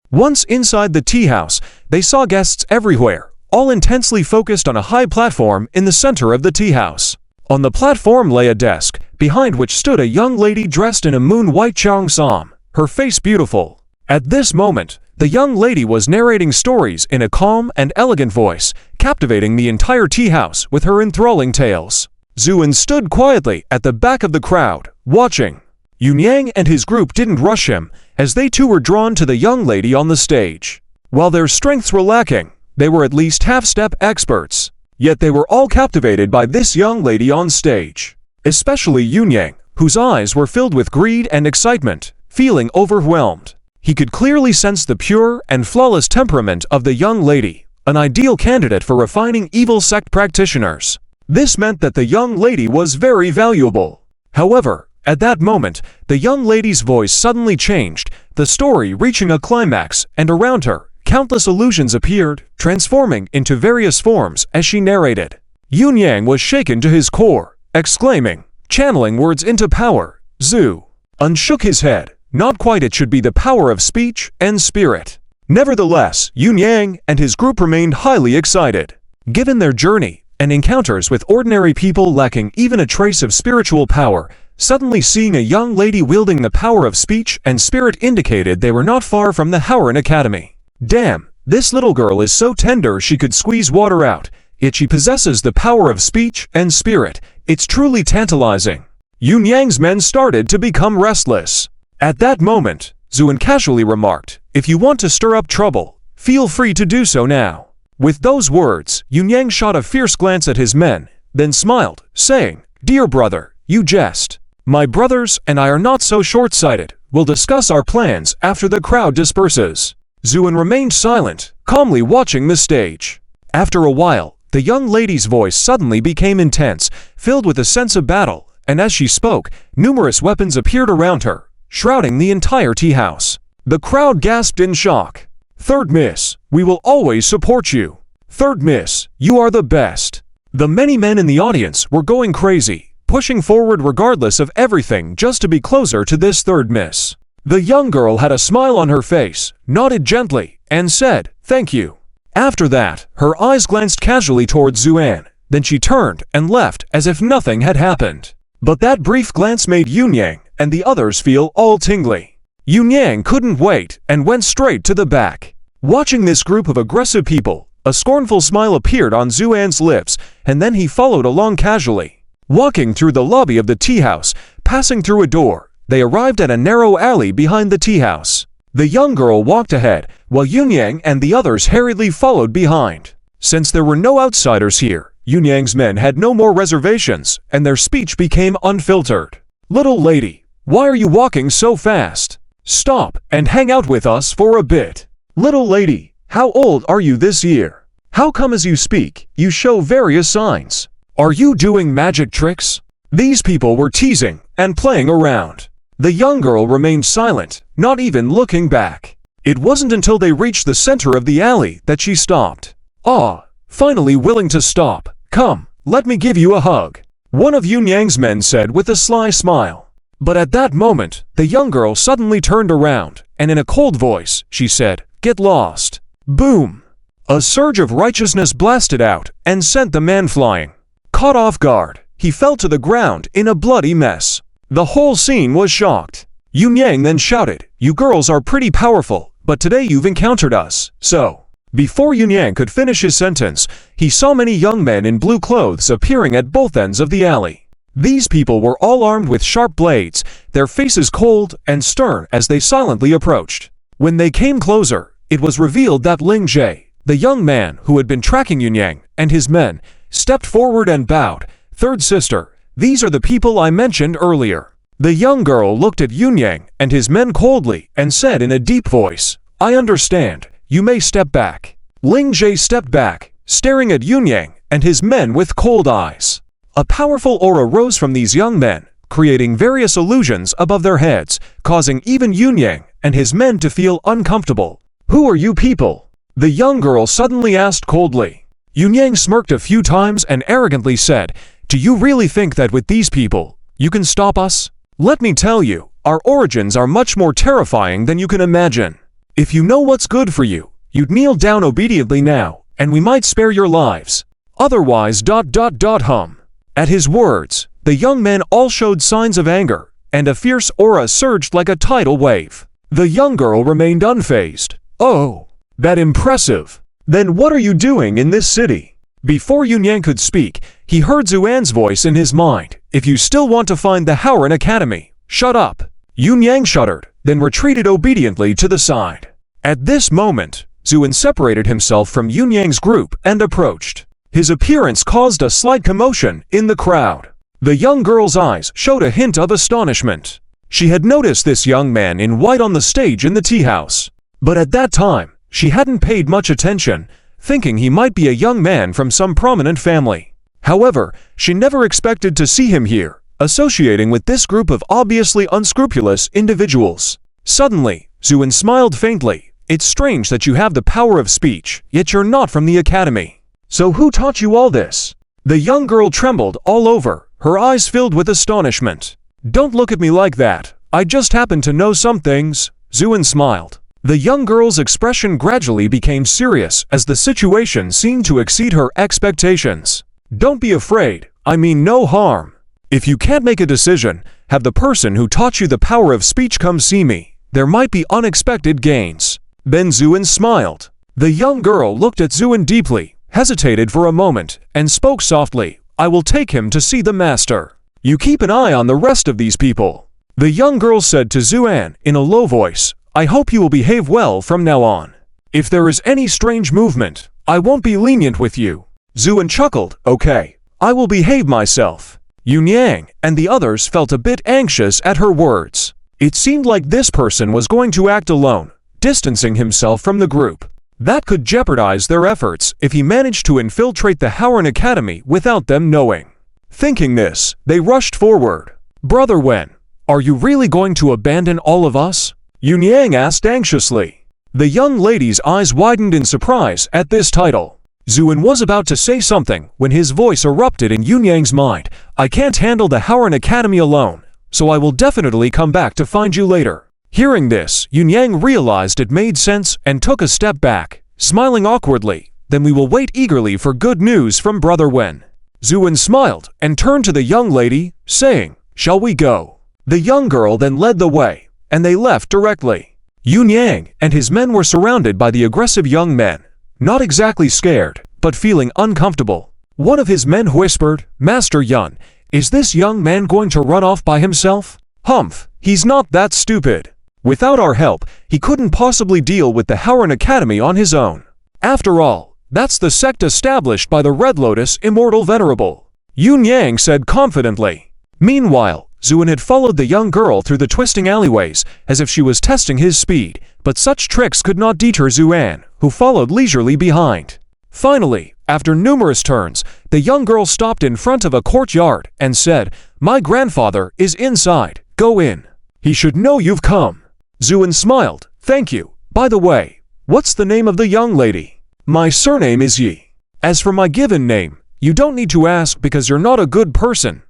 Once inside the tea-house, they saw guests everywhere, all intensely focused on a high platform in the center of the tea-house. On the platform lay a desk, behind which stood a young lady dressed in a moon-white cheongsam, her face beautiful. At this moment, the young lady was narrating stories in a calm and elegant voice, captivating the entire tea-house with her enthralling tales. Zuin stood quietly at the back of the crowd, watching. Yunyang and his group didn't rush him, as they too were drawn to the young lady on the stage. While their strengths were lacking, they were at least half-step experts. Yet they were all captivated by this young lady on stage. Especially Yunyang, whose eyes were filled with greed and excitement, feeling overwhelmed. He could clearly sense the pure and flawless temperament of the young lady, an ideal candidate for refining evil sect practitioners. This meant that the young lady was very valuable. However, at that moment, the young lady's voice suddenly changed, the story reaching a climax, and around her, countless illusions appeared, transforming into various forms as she narrated. Yunyang was shaken to his core, exclaiming, channeling words into power. Zhu unshook his head. Not quite. It should be the power of speech and spirit. Nevertheless, Yunyang and his group remained highly excited. Given their journey and encounters with ordinary people lacking even a trace of spiritual power, suddenly seeing a young lady wielding the power of speech and spirit indicated they were not far from the Howren Academy. Damn, this little girl is so tender she could squeeze water out, yet she possesses the power of speech and spirit. It's truly tantalizing. Yunyang's men started to become restless. At that moment, Zuin casually remarked, "If you want to stir up trouble, feel free to do so now." With those words, Yunyang shot a fierce glance at his men, then smiled, saying, "Dear brother, you jest. My brothers and I are not so short-sighted. We'll discuss our plans after the crowd disperses." Zuin remained silent, calmly watching the stage. After a while, the young lady's voice suddenly became intense, filled with a sense of battle, and as she spoke, numerous weapons appeared around her, shrouding the entire tea house. The crowd gasped in shock. "Third Miss, we will always support you. Third Miss, you are the best." The many men in the audience were going crazy, pushing forward regardless of everything just to be closer to this third miss. The young girl had a smile on her face, nodded gently, and said, "Thank you." After that, her eyes glanced casually towards Zuan, then she turned and left as if nothing had happened. But that brief glance made Yunyang and the others feel all tingly. Yunyang couldn't wait and went straight to the back. Watching this group of aggressive people, a scornful smile appeared on Zuan's lips, and then he followed along casually. Walking through the lobby of the tea house, passing through a door, they arrived at a narrow alley behind the tea house. The young girl walked ahead, while Yunyang and the others hurriedly followed behind. Since there were no outsiders here, Yunyang's men had no more reservations, and their speech became unfiltered. "Little lady, why are you walking so fast? Stop and hang out with us for a bit. Little lady, how old are you this year? How come as you speak, you show various signs? Are you doing magic tricks?" These people were teasing and playing around. The young girl remained silent, not even looking back. It wasn't until they reached the center of the alley that she stopped. "Ah, finally willing to stop. Come, let me give you a hug," one of Yunyang's men said with a sly smile. But at that moment, the young girl suddenly turned around, and in a cold voice, she said, "Get lost." Boom! A surge of righteousness blasted out and sent the man flying. Caught off guard, he fell to the ground in a bloody mess. The whole scene was shocked. Yunyang then shouted, "You girls are pretty powerful, but today you've encountered us, so..." Before Yunyang could finish his sentence, he saw many young men in blue clothes appearing at both ends of the alley. These people were all armed with sharp blades, their faces cold and stern as they silently approached. When they came closer, it was revealed that Ling Jie, the young man who had been tracking Yunyang and his men, stepped forward and bowed. "Third sister, these are the people I mentioned earlier." The young girl looked at Yunyang and his men coldly and said in a deep voice, "I understand. You may step back." Ling Jie stepped back, staring at Yunyang and his men with cold eyes. A powerful aura rose from these young men, creating various illusions above their heads, causing even Yunyang and his men to feel uncomfortable. "Who are you people?" the young girl suddenly asked coldly. Yunyang smirked a few times and arrogantly said, "Do you really think that with these people, you can stop us? Let me tell you, our origins are much more terrifying than you can imagine. If you know what's good for you, you'd kneel down obediently now, and we might spare your lives. Otherwise... hum." At his words, the young men all showed signs of anger, and a fierce aura surged like a tidal wave. The young girl remained unfazed. "Oh, that impressive. Then what are you doing in this city?" Before Yunyang could speak, he heard Zuan's voice in his mind. "If you still want to find the Howren Academy, shut up." Yunyang shuddered, then retreated obediently to the side. At this moment, Zuan separated himself from Yunyang's group and approached. His appearance caused a slight commotion in the crowd. The young girl's eyes showed a hint of astonishment. She had noticed this young man in white on the stage in the tea house. But at that time, she hadn't paid much attention, thinking he might be a young man from some prominent family. However, she never expected to see him here, associating with this group of obviously unscrupulous individuals. Suddenly, Zuan smiled faintly. "It's strange that you have the power of speech, yet you're not from the academy. So who taught you all this?" The young girl trembled all over, her eyes filled with astonishment. "Don't look at me like that. I just happen to know some things." Zuan smiled. The young girl's expression gradually became serious as the situation seemed to exceed her expectations. "Don't be afraid. I mean no harm. If you can't make a decision, have the person who taught you the power of speech come see me. There might be unexpected gains." Then Zuan smiled. The young girl looked at Zuan deeply, hesitated for a moment, and spoke softly. "I will take him to see the master. You keep an eye on the rest of these people." The young girl said to Zuan in a low voice, "I hope you will behave well from now on. If there is any strange movement, I won't be lenient with you." Zuan chuckled. "Okay, I will behave myself." Yun Yang and the others felt a bit anxious at her words. It seemed like this person was going to act alone, distancing himself from the group. That could jeopardize their efforts if he managed to infiltrate the Howren Academy without them knowing. Thinking this, they rushed forward. "Brother Wen, are you really going to abandon all of us?" Yun Yang asked anxiously. The young lady's eyes widened in surprise at this title. Zuin was about to say something when his voice erupted in Yun Yang's mind. "I can't handle the Howren Academy alone, so I will definitely come back to find you later." Hearing this, Yun Yang realized it made sense and took a step back, smiling awkwardly. "Then we will wait eagerly for good news from Brother Wen." Zuin smiled and turned to the young lady, saying, "Shall we go?" The young girl then led the way, and they left directly. Yun Yang and his men were surrounded by the aggressive young men, not exactly scared, but feeling uncomfortable. One of his men whispered, "Master Yun, is this young man going to run off by himself?" "Humph, he's not that stupid. Without our help, he couldn't possibly deal with the Howren Academy on his own. After all, that's the sect established by the Red Lotus Immortal Venerable," Yun Yang said confidently. Meanwhile, Zuin had followed the young girl through the twisting alleyways as if she was testing his speed, but such tricks could not deter Zuan, who followed leisurely behind. Finally, after numerous turns, the young girl stopped in front of a courtyard and said, "My grandfather is inside. Go in. He should know you've come." Zuin smiled. "Thank you. By the way, what's the name of the young lady?" "My surname is Yi. As for my given name, you don't need to ask because you're not a good person."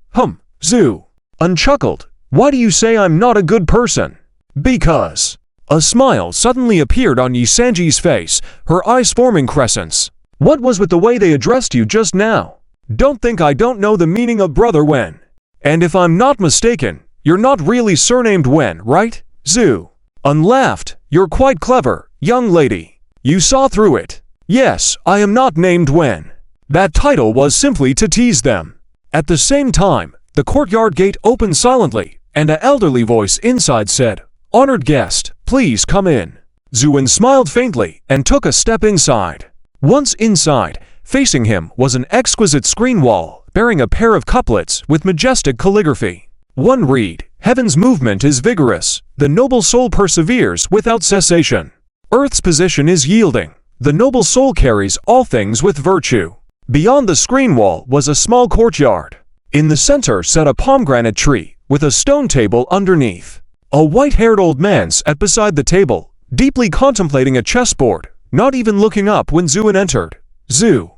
Zu unchuckled. "Why do you say I'm not a good person?" "Because." A smile suddenly appeared on Yi Sanji's face, her eyes forming crescents. "What was with the way they addressed you just now? Don't think I don't know the meaning of Brother Wen. And if I'm not mistaken, you're not really surnamed Wen, right, Zu?" Un laughed. "You're quite clever, young lady. You saw through it." "Yes, I am not named Wen." That title was simply to tease them. At the same time, the courtyard gate opened silently, and an elderly voice inside said, "Honored guest, please come in." Zuin smiled faintly and took a step inside. Once inside, facing him was an exquisite screen wall bearing a pair of couplets with majestic calligraphy. One read, "Heaven's movement is vigorous, the noble soul perseveres without cessation. Earth's position is yielding, the noble soul carries all things with virtue." Beyond the screen wall was a small courtyard. In the center sat a pomegranate tree with a stone table underneath. A white-haired old man sat beside the table, deeply contemplating a chessboard, not even looking up when Zuin entered. Zuin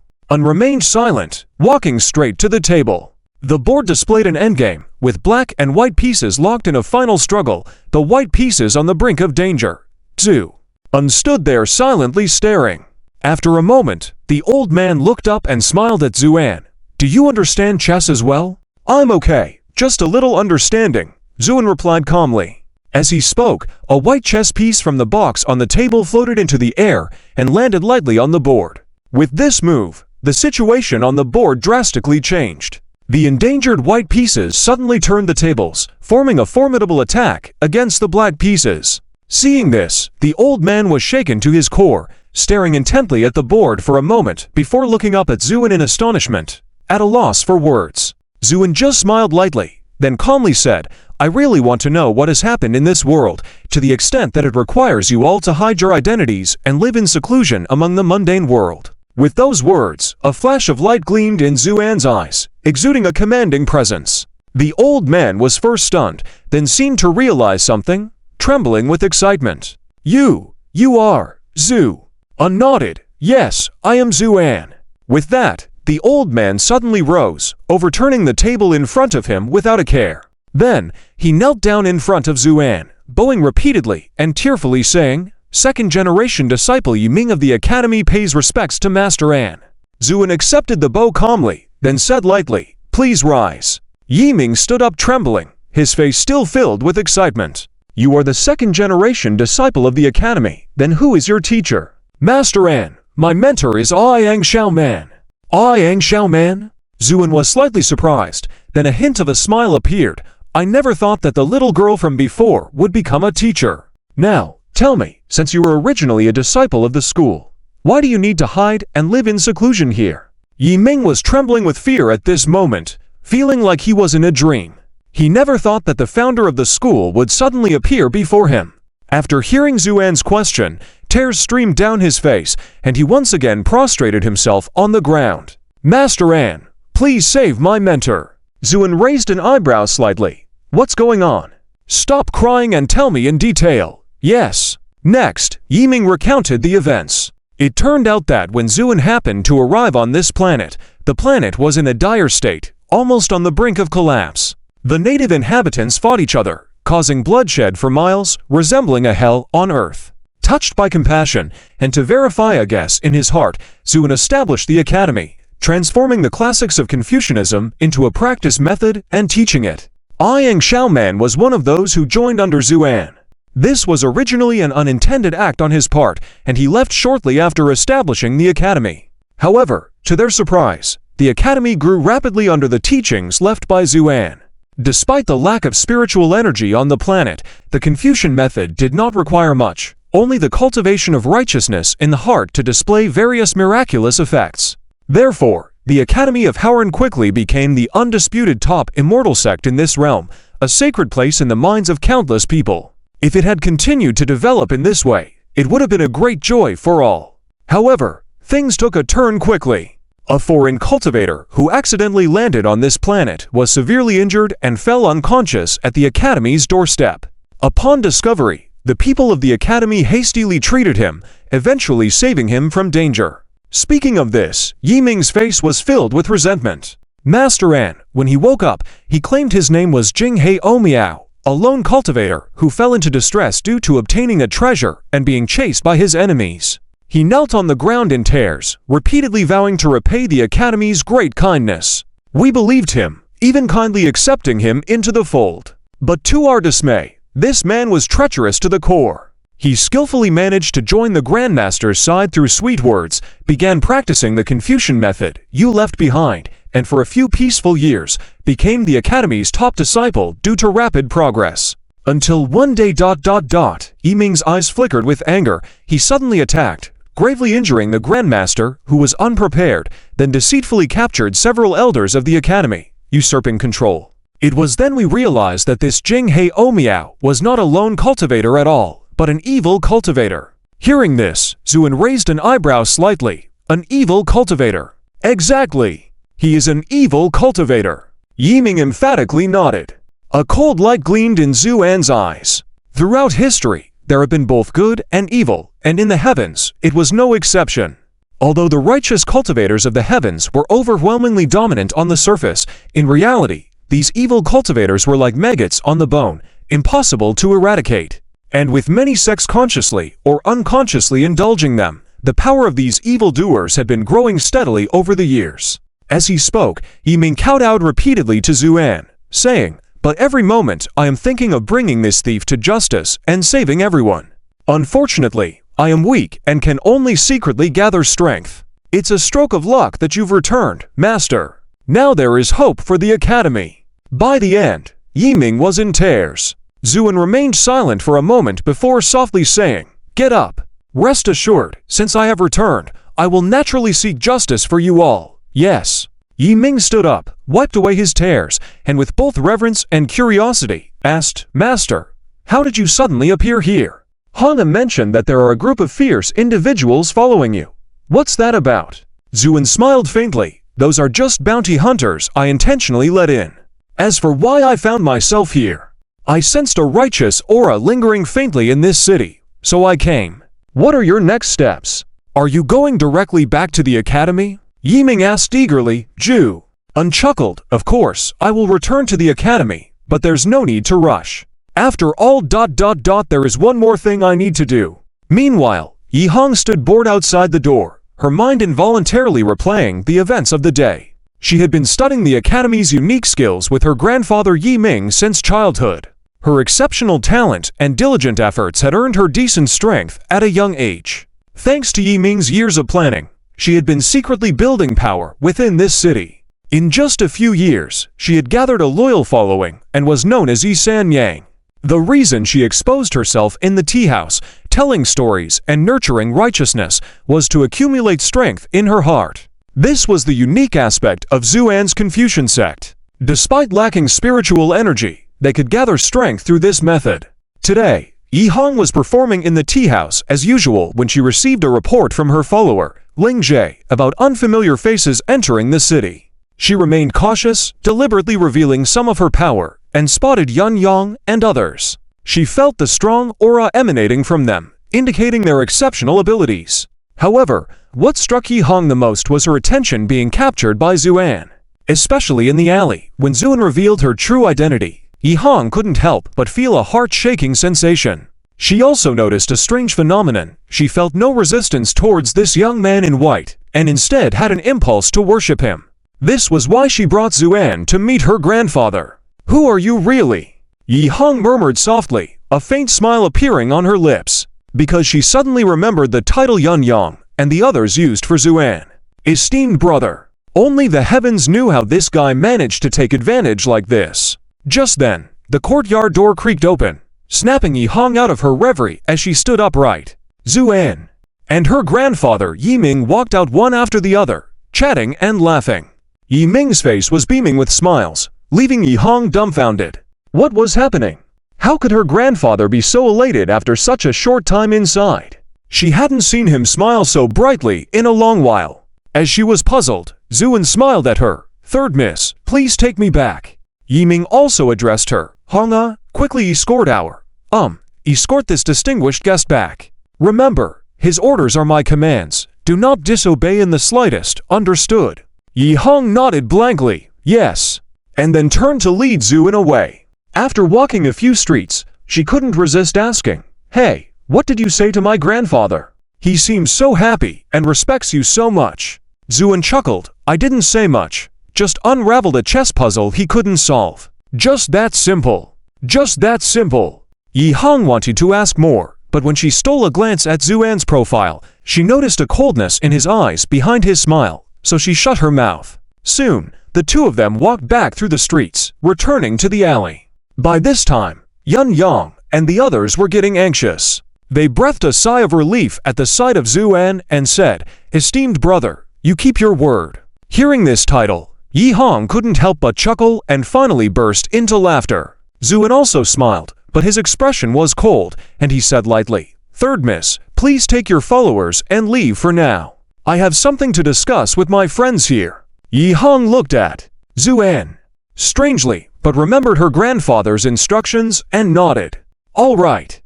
remained silent, walking straight to the table. The board displayed an endgame, with black and white pieces locked in a final struggle, the white pieces on the brink of danger. Zuin stood there silently staring. After a moment, the old man looked up and smiled at Zuan. "Do you understand chess as well?" "I'm okay, just a little understanding," Zuin replied calmly. As he spoke, a white chess piece from the box on the table floated into the air and landed lightly on the board. With this move, the situation on the board drastically changed. The endangered white pieces suddenly turned the tables, forming a formidable attack against the black pieces. Seeing this, the old man was shaken to his core, staring intently at the board for a moment before looking up at Zuin in astonishment, at a loss for words. Zuin just smiled lightly, then calmly said, "I really want to know what has happened in this world, to the extent that it requires you all to hide your identities and live in seclusion among the mundane world." With those words, a flash of light gleamed in Zuan's eyes, exuding a commanding presence. The old man was first stunned, then seemed to realize something, trembling with excitement. You are Zu." Nodded. "Yes, I am Zuan." With that, the old man suddenly rose, overturning the table in front of him without a care. Then, he knelt down in front of Zuan, bowing repeatedly and tearfully saying, "Second-generation disciple Yi Ming of the Academy pays respects to Master An." Zuan accepted the bow calmly, then said lightly, "Please rise." Yi Ming stood up trembling, his face still filled with excitement. "You are the second-generation disciple of the Academy, then who is your teacher?" "Master An, my mentor is Aoyang Xiaoman." "Aoyang Xiaoman?" Zuan was slightly surprised, then a hint of a smile appeared. "I never thought that the little girl from before would become a teacher. Now, tell me, since you were originally a disciple of the school, why do you need to hide and live in seclusion here?" Yiming was trembling with fear at this moment, feeling like he was in a dream. He never thought that the founder of the school would suddenly appear before him. After hearing Zuan's question, tears streamed down his face, and he once again prostrated himself on the ground. "Master An, please save my mentor." Zuan raised an eyebrow slightly. "What's going on? Stop crying and tell me in detail." "Yes." Next, Yiming recounted the events. It turned out that when Zuan happened to arrive on this planet, the planet was in a dire state, almost on the brink of collapse. The native inhabitants fought each other, causing bloodshed for miles, resembling a hell on Earth. Touched by compassion, and to verify a guess in his heart, Zuan established the academy, transforming the classics of Confucianism into a practice method and teaching it. Yang Xiaoman was one of those who joined under Zuan. This was originally an unintended act on his part, and he left shortly after establishing the academy. However, to their surprise, the academy grew rapidly under the teachings left by Zuan. Despite the lack of spiritual energy on the planet, the Confucian method did not require much, only the cultivation of righteousness in the heart to display various miraculous effects. Therefore, the Academy of Howren quickly became the undisputed top immortal sect in this realm, a sacred place in the minds of countless people. If it had continued to develop in this way, it would have been a great joy for all. However, things took a turn quickly. A foreign cultivator who accidentally landed on this planet was severely injured and fell unconscious at the Academy's doorstep. Upon discovery, the people of the Academy hastily treated him, eventually saving him from danger. Speaking of this, Yiming's face was filled with resentment. Master An, when he woke up, he claimed his name was Jinghei Omiao, a lone cultivator who fell into distress due to obtaining a treasure and being chased by his enemies. He knelt on the ground in tears, repeatedly vowing to repay the Academy's great kindness. We believed him, even kindly accepting him into the fold. But to our dismay, this man was treacherous to the core. He skillfully managed to join the Grandmaster's side through sweet words, began practicing the Confucian method you left behind, and for a few peaceful years, became the Academy's top disciple due to rapid progress. Until one day ... Yiming's eyes flickered with anger, he suddenly attacked, gravely injuring the Grandmaster, who was unprepared, then deceitfully captured several elders of the Academy, usurping control. It was then we realized that this Jinghei Omiao was not a lone cultivator at all, but an evil cultivator. Hearing this, Zuan raised an eyebrow slightly. An evil cultivator. Exactly. He is an evil cultivator. Yiming emphatically nodded. A cold light gleamed in Zuan's eyes. Throughout history, there have been both good and evil, and in the heavens, it was no exception. Although the righteous cultivators of the heavens were overwhelmingly dominant on the surface, in reality, these evil cultivators were like maggots on the bone, impossible to eradicate. And with many sects consciously or unconsciously indulging them, the power of these evildoers had been growing steadily over the years. As he spoke, Yiming kowtowed repeatedly to Zuan, saying, "But every moment I am thinking of bringing this thief to justice and saving everyone. Unfortunately, I am weak and can only secretly gather strength. It's a stroke of luck that you've returned, Master. Now there is hope for the Academy." By the end, Yiming was in tears. Zuan remained silent for a moment before softly saying, "Get up. Rest assured, since I have returned, I will naturally seek justice for you all. Yes." Yiming stood up, wiped away his tears, and with both reverence and curiosity, asked, "Master, how did you suddenly appear here? Hana mentioned that there are a group of fierce individuals following you. What's that about?" Zuan smiled faintly. "Those are just bounty hunters I intentionally let in. As for why I found myself here, I sensed a righteous aura lingering faintly in this city, so I came." "What are your next steps? Are you going directly back to the Academy?" Yiming asked eagerly. Ju unchuckled. "Of course, I will return to the Academy, but there's no need to rush. After all ... there is one more thing I need to do." Meanwhile, Yihang stood bored outside the door, her mind involuntarily replaying the events of the day. She had been studying the Academy's unique skills with her grandfather Yiming since childhood. Her exceptional talent and diligent efforts had earned her decent strength at a young age. Thanks to Yiming's years of planning, she had been secretly building power within this city. In just a few years, she had gathered a loyal following and was known as Yisan Yang. The reason she exposed herself in the tea house, telling stories and nurturing righteousness, was to accumulate strength in her heart. This was the unique aspect of Zuan's Confucian sect. Despite lacking spiritual energy, they could gather strength through this method. Today, Yi Hong was performing in the tea house as usual when she received a report from her follower, Ling Jie, about unfamiliar faces entering the city. She remained cautious, deliberately revealing some of her power, and spotted Yun Yang and others. She felt the strong aura emanating from them, indicating their exceptional abilities. However, what struck Yi Hong the most was her attention being captured by Zuan. Especially in the alley, when Zuan revealed her true identity, Yi Hong couldn't help but feel a heart-shaking sensation. She also noticed a strange phenomenon. She felt no resistance towards this young man in white, and instead had an impulse to worship him. This was why she brought Zuan to meet her grandfather. "Who are you really?" Yi Hong murmured softly, a faint smile appearing on her lips, because she suddenly remembered the title Yun Yang and the others used for Zuan. Esteemed brother. Only the heavens knew how this guy managed to take advantage like this. Just then, the courtyard door creaked open, snapping Yi Hong out of her reverie as she stood upright. Zuan and her grandfather Yi Ming walked out one after the other, chatting and laughing. Yi Ming's face was beaming with smiles, leaving Yi Hong dumbfounded. What was happening? How could her grandfather be so elated after such a short time inside? She hadn't seen him smile so brightly in a long while. As she was puzzled, Zuan smiled at her. "Third miss, please take me back." Yi Ming also addressed her. "Honga, quickly escort this distinguished guest back. Remember, his orders are my commands. Do not disobey in the slightest, understood?" Yi Hong nodded blankly, "Yes," and then turned to lead Zuan away. After walking a few streets, she couldn't resist asking, "Hey, what did you say to my grandfather? He seems so happy and respects you so much." Zuan chuckled. "I didn't say much, just unraveled a chess puzzle he couldn't solve. Just that simple. Just that simple." Yi Hong wanted to ask more, but when she stole a glance at Zuan's profile, she noticed a coldness in his eyes behind his smile, so she shut her mouth. Soon, the two of them walked back through the streets, returning to the alley. By this time, Yun Yang and the others were getting anxious. They breathed a sigh of relief at the sight of Zuan and said, "Esteemed brother, you keep your word." Hearing this title, Yi Hong couldn't help but chuckle and finally burst into laughter. Zuan also smiled, but his expression was cold, and he said lightly, "Third miss, please take your followers and leave for now. I have something to discuss with my friends here." Yi Hong looked at Zuan strangely, but remembered her grandfather's instructions and nodded. "All right."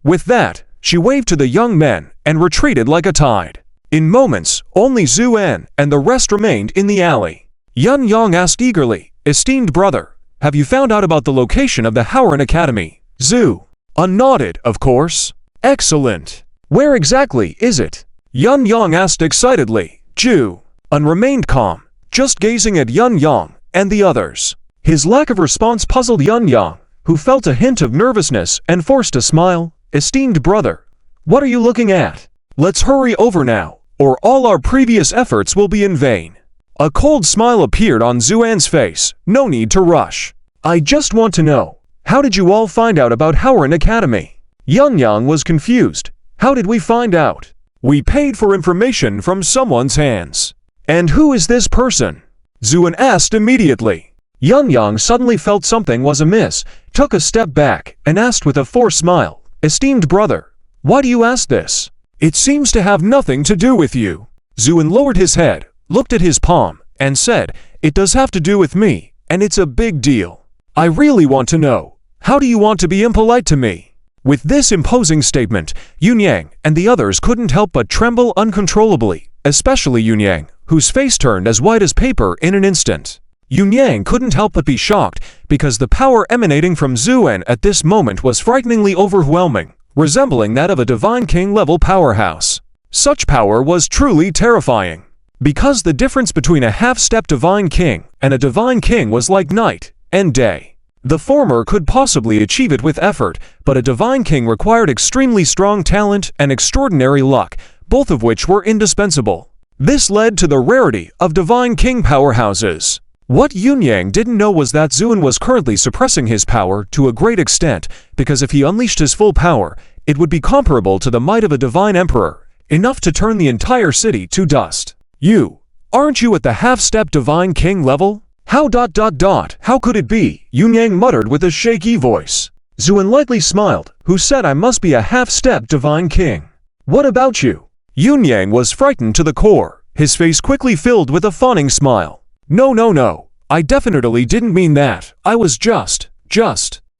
With that, she waved to the young men and retreated like a tide. In moments, only Zuan and the rest remained in the alley. Yun Yang asked eagerly, "Esteemed brother, have you found out about the location of the Howren Academy?" Zuan nodded, "Of course." "Excellent. Where exactly is it?" Yun Yang asked excitedly. Zuan remained calm, just gazing at Yun Yang and the others. His lack of response puzzled Yun Yang, who felt a hint of nervousness and forced a smile. "Esteemed brother, what are you looking at? Let's hurry over now, or all our previous efforts will be in vain." A cold smile appeared on Zuan's face. "No need to rush. I just want to know, how did you all find out about Howren Academy?" Yun Yang was confused. "How did we find out?" "We paid for information from someone's hands." "And who is this person?" Zuan asked immediately. Yun Yang suddenly felt something was amiss, took a step back, and asked with a forced smile, "Esteemed brother, why do you ask this? It seems to have nothing to do with you." Zuan lowered his head, looked at his palm, and said, "It does have to do with me, and it's a big deal. I really want to know, how do you want to be impolite to me?" With this imposing statement, Yun Yang and the others couldn't help but tremble uncontrollably, especially Yun Yang, whose face turned as white as paper in an instant. Yun Yang couldn't help but be shocked, because the power emanating from Zuan at this moment was frighteningly overwhelming, resembling that of a divine king-level powerhouse. Such power was truly terrifying, because the difference between a half-step divine king and a divine king was like night and day. The former could possibly achieve it with effort, but a divine king required extremely strong talent and extraordinary luck, both of which were indispensable. This led to the rarity of divine king powerhouses. What Yun Yang didn't know was that Zuan was currently suppressing his power to a great extent, because if he unleashed his full power, it would be comparable to the might of a divine emperor, enough to turn the entire city to dust. "You Aren't you at the half-step Divine King level? How could it be? Yunyang muttered with a shaky voice. Zuin lightly smiled. Who said I must be a half-step Divine King? What about you? Yunyang was frightened to the core. His face quickly filled with a fawning smile. No. I definitely didn't mean that. I was just.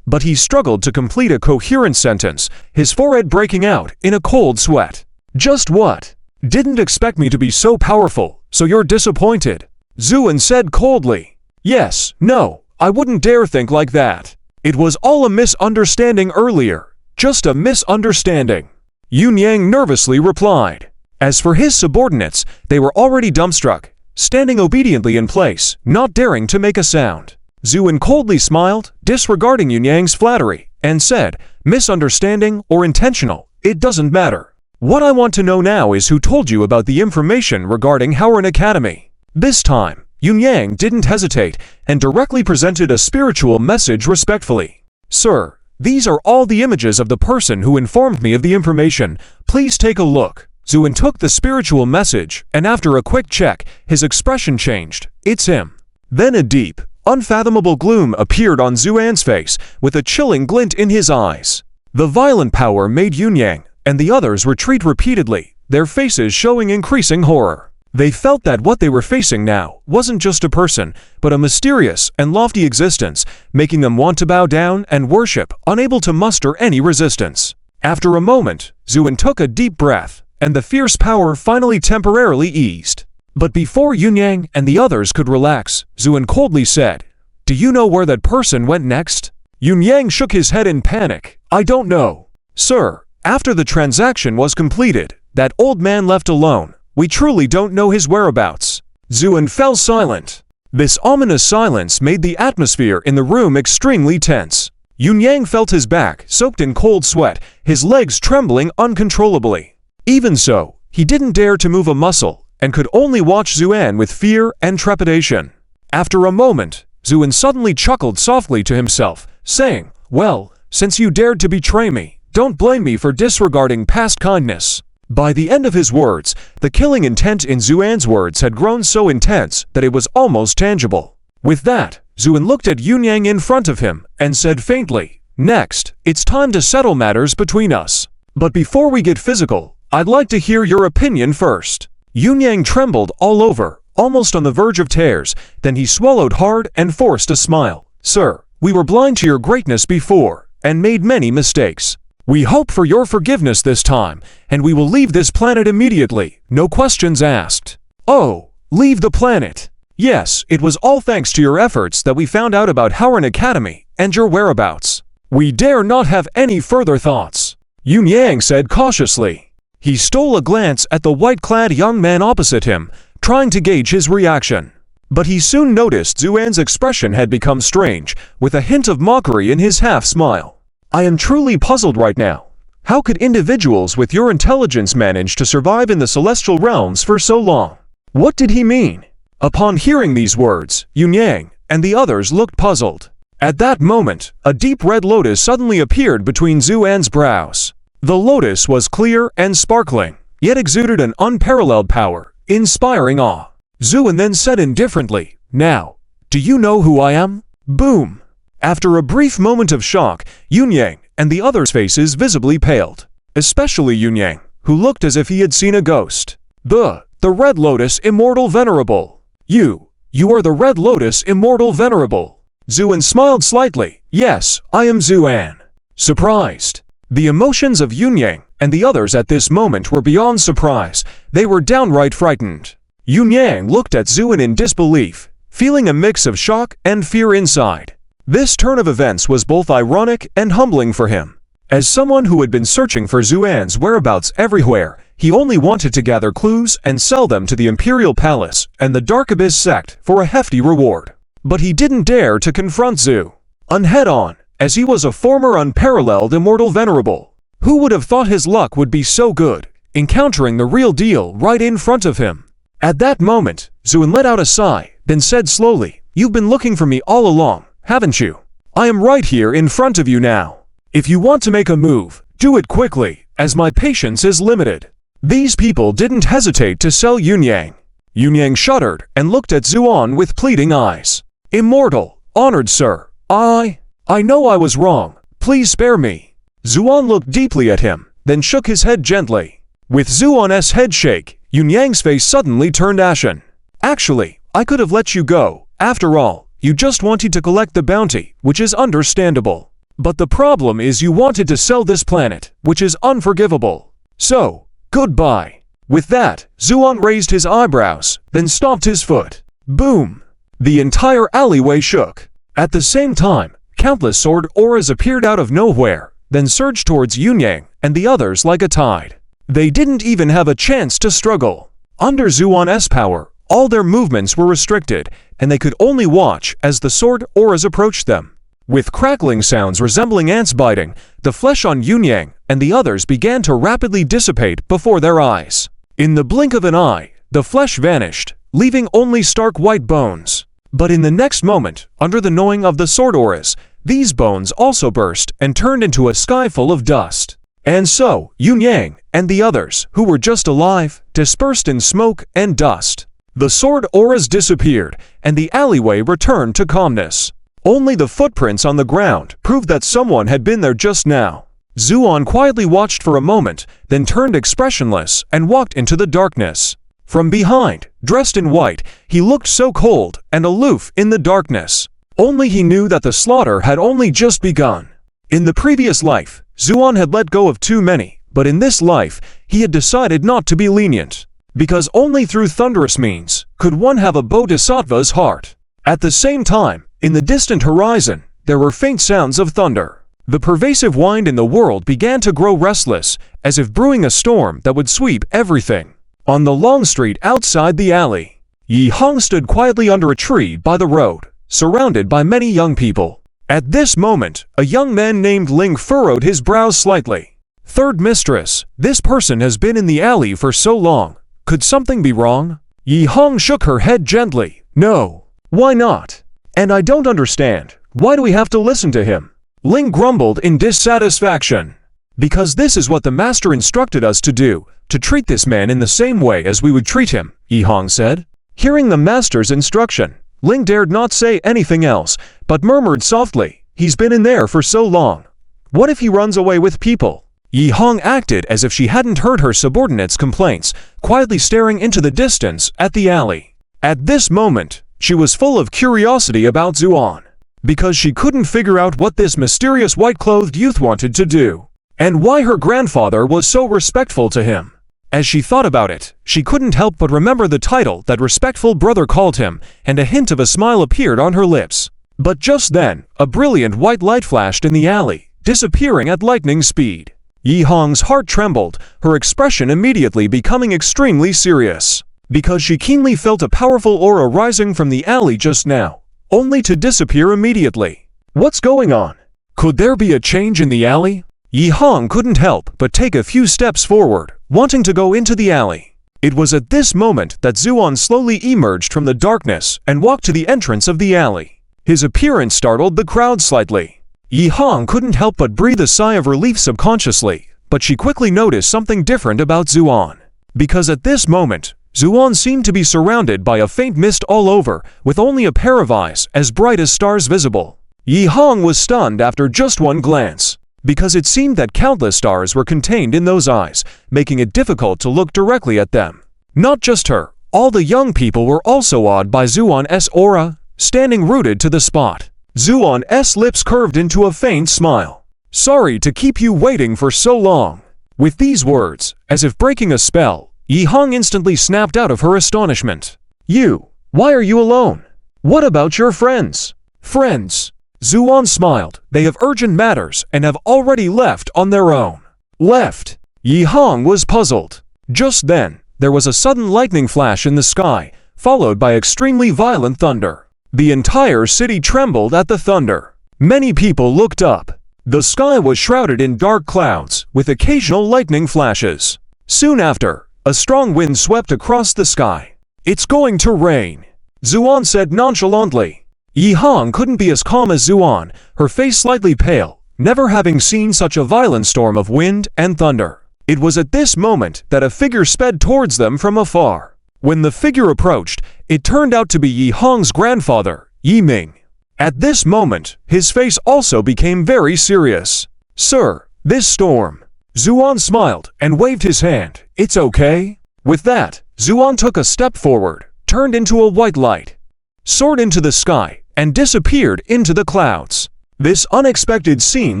But he struggled to complete a coherent sentence, his forehead breaking out in a cold sweat. Just what? Didn't expect me to be so powerful, so you're disappointed? Zuin said coldly. Yes, no, I wouldn't dare think like that. It was all a misunderstanding earlier. Just a misunderstanding. Yunyang nervously replied. As for his subordinates, they were already dumbstruck, standing obediently in place, not daring to make a sound. Zuin coldly smiled, disregarding Yunyang's flattery, and said, misunderstanding or intentional, it doesn't matter. What I want to know now is who told you about the information regarding Howren Academy. This time, Yunyang didn't hesitate and directly presented a spiritual message respectfully. Sir, these are all the images of the person who informed me of the information. Please take a look. Zuin took the spiritual message, and after a quick check, his expression changed. It's him. Then a deep, unfathomable gloom appeared on Zuan's face, with a chilling glint in his eyes. The violent power made Yunyang and the others retreat repeatedly, their faces showing increasing horror. They felt that what they were facing now wasn't just a person, but a mysterious and lofty existence, making them want to bow down and worship, unable to muster any resistance. After a moment, Zuin took a deep breath, and the fierce power finally temporarily eased. But before Yunyang and the others could relax, Zuin coldly said, Do you know where that person went next? Yunyang shook his head in panic. I don't know. Sir, after the transaction was completed, that old man left alone. We truly don't know his whereabouts. Zuin fell silent. This ominous silence made the atmosphere in the room extremely tense. Yunyang felt his back soaked in cold sweat, his legs trembling uncontrollably. Even so, he didn't dare to move a muscle, and could only watch Zuan with fear and trepidation. After a moment, Zuin suddenly chuckled softly to himself, saying, Well, since you dared to betray me, don't blame me for disregarding past kindness. By the end of his words, the killing intent in Zuan's words had grown so intense that it was almost tangible. With that, Zuin looked at Yunyang in front of him and said faintly, Next, it's time to settle matters between us. But before we get physical, I'd like to hear your opinion first. Yunyang trembled all over, almost on the verge of tears, then he swallowed hard and forced a smile. Sir, we were blind to your greatness before, and made many mistakes. We hope for your forgiveness this time, and we will leave this planet immediately, no questions asked. Oh, leave the planet. Yes, it was all thanks to your efforts that we found out about Howren Academy and your whereabouts. We dare not have any further thoughts, Yunyang said cautiously. He stole a glance at the white-clad young man opposite him, trying to gauge his reaction. But he soon noticed Zuan's expression had become strange, with a hint of mockery in his half-smile. I am truly puzzled right now. How could individuals with your intelligence manage to survive in the celestial realms for so long? What did he mean? Upon hearing these words, Yunyang and the others looked puzzled. At that moment, a deep red lotus suddenly appeared between Zuan's brows. The lotus was clear and sparkling, yet exuded an unparalleled power, inspiring awe. Zuan then said indifferently, Now, do you know who I am? Boom! After a brief moment of shock, Yunyang and the others' faces visibly paled. Especially Yunyang, who looked as if he had seen a ghost. The Red Lotus Immortal Venerable. You are the Red Lotus Immortal Venerable. Zuan smiled slightly. Yes, I am Zuan. Surprised. The emotions of Yunyang and the others at this moment were beyond surprise. They were downright frightened. Yunyang looked at Zuan in disbelief, feeling a mix of shock and fear inside. This turn of events was both ironic and humbling for him. As someone who had been searching for Zuan's whereabouts everywhere, he only wanted to gather clues and sell them to the Imperial Palace and the Dark Abyss sect for a hefty reward. But he didn't dare to confront Zuan head-on, as he was a former unparalleled Immortal Venerable. Who would have thought his luck would be so good, encountering the real deal right in front of him? At that moment, Zuan let out a sigh, then said slowly, You've been looking for me all along, haven't you? I am right here in front of you now. If you want to make a move, do it quickly, as my patience is limited. These people didn't hesitate to sell Yunyang. Yunyang shuddered and looked at Zuan with pleading eyes. Immortal, honored sir, I know I was wrong. Please spare me. Zuan looked deeply at him, then shook his head gently. With Zuan's head shake, Yunyang's face suddenly turned ashen. Actually, I could have let you go. After all, you just wanted to collect the bounty, which is understandable. But the problem is you wanted to sell this planet, which is unforgivable. So, goodbye. With that, Zuan raised his eyebrows, then stomped his foot. Boom! The entire alleyway shook. At the same time, countless sword auras appeared out of nowhere, then surged towards Yunyang and the others like a tide. They didn't even have a chance to struggle. Under Zuan's power, all their movements were restricted, and they could only watch as the sword auras approached them. With crackling sounds resembling ants biting, the flesh on Yunyang and the others began to rapidly dissipate before their eyes. In the blink of an eye, the flesh vanished, leaving only stark white bones. But in the next moment, under the gnawing of the sword auras, these bones also burst and turned into a sky full of dust. And so, Yunyang and the others, who were just alive, dispersed in smoke and dust. The sword auras disappeared, and the alleyway returned to calmness. Only the footprints on the ground proved that someone had been there just now. Zuan quietly watched for a moment, then turned expressionless and walked into the darkness. From behind, dressed in white, he looked so cold and aloof in the darkness. Only he knew that the slaughter had only just begun. In the previous life, Zuan had let go of too many, but in this life, he had decided not to be lenient. Because only through thunderous means could one have a bodhisattva's heart. At the same time, in the distant horizon, there were faint sounds of thunder. The pervasive wind in the world began to grow restless, as if brewing a storm that would sweep everything. On the long street outside the alley, Yi Hong stood quietly under a tree by the road, surrounded by many young people. At this moment, a young man named Ling furrowed his brows slightly. Third mistress, this person has been in the alley for so long. Could something be wrong? Yi Hong shook her head gently. No. Why not? And I don't understand. Why do we have to listen to him? Ling grumbled in dissatisfaction. Because this is what the master instructed us to do, to treat this man in the same way as we would treat him, Yi Hong said. Hearing the master's instruction, Ling dared not say anything else, but murmured softly, he's been in there for so long. What if he runs away with people? Yi Hong acted as if she hadn't heard her subordinate's complaints, quietly staring into the distance at the alley. At this moment, she was full of curiosity about Zuan, because she couldn't figure out what this mysterious white-clothed youth wanted to do, and why her grandfather was so respectful to him. As she thought about it, she couldn't help but remember the title that respectful brother called him, and a hint of a smile appeared on her lips. But just then, a brilliant white light flashed in the alley, disappearing at lightning speed. Yi Hong's heart trembled, her expression immediately becoming extremely serious, because she keenly felt a powerful aura rising from the alley just now, only to disappear immediately. What's going on? Could there be a change in the alley? Yi Hong couldn't help but take a few steps forward, wanting to go into the alley. It was at this moment that Zuan slowly emerged from the darkness and walked to the entrance of the alley. His appearance startled the crowd slightly. Yi Hong couldn't help but breathe a sigh of relief subconsciously, but she quickly noticed something different about Zuan. Because at this moment, Zuan seemed to be surrounded by a faint mist all over, with only a pair of eyes as bright as stars visible. Yi Hong was stunned after just one glance, because it seemed that countless stars were contained in those eyes, making it difficult to look directly at them. Not just her, all the young people were also awed by Zuan's aura, standing rooted to the spot. Zuan's lips curved into a faint smile. Sorry to keep you waiting for so long. With these words, as if breaking a spell, Yi Hong instantly snapped out of her astonishment. Why are you alone? What about your friends? Friends? Zuan smiled. They have urgent matters and have already left on their own. Left? Yi Hong was puzzled. Just then, there was a sudden lightning flash in the sky, followed by extremely violent thunder. The entire city trembled at the thunder. Many people looked up. The sky was shrouded in dark clouds, with occasional lightning flashes. Soon after, a strong wind swept across the sky. It's going to rain, Zuan said nonchalantly. Yi Hong couldn't be as calm as Zuan, her face slightly pale, never having seen such a violent storm of wind and thunder. It was at this moment that a figure sped towards them from afar. When the figure approached, it turned out to be Yi Hong's grandfather, Yi Ming. At this moment, his face also became very serious. "Sir, this storm." Zuan smiled and waved his hand. "It's okay." With that, Zuan took a step forward, turned into a white light, soared into the sky, and disappeared into the clouds. This unexpected scene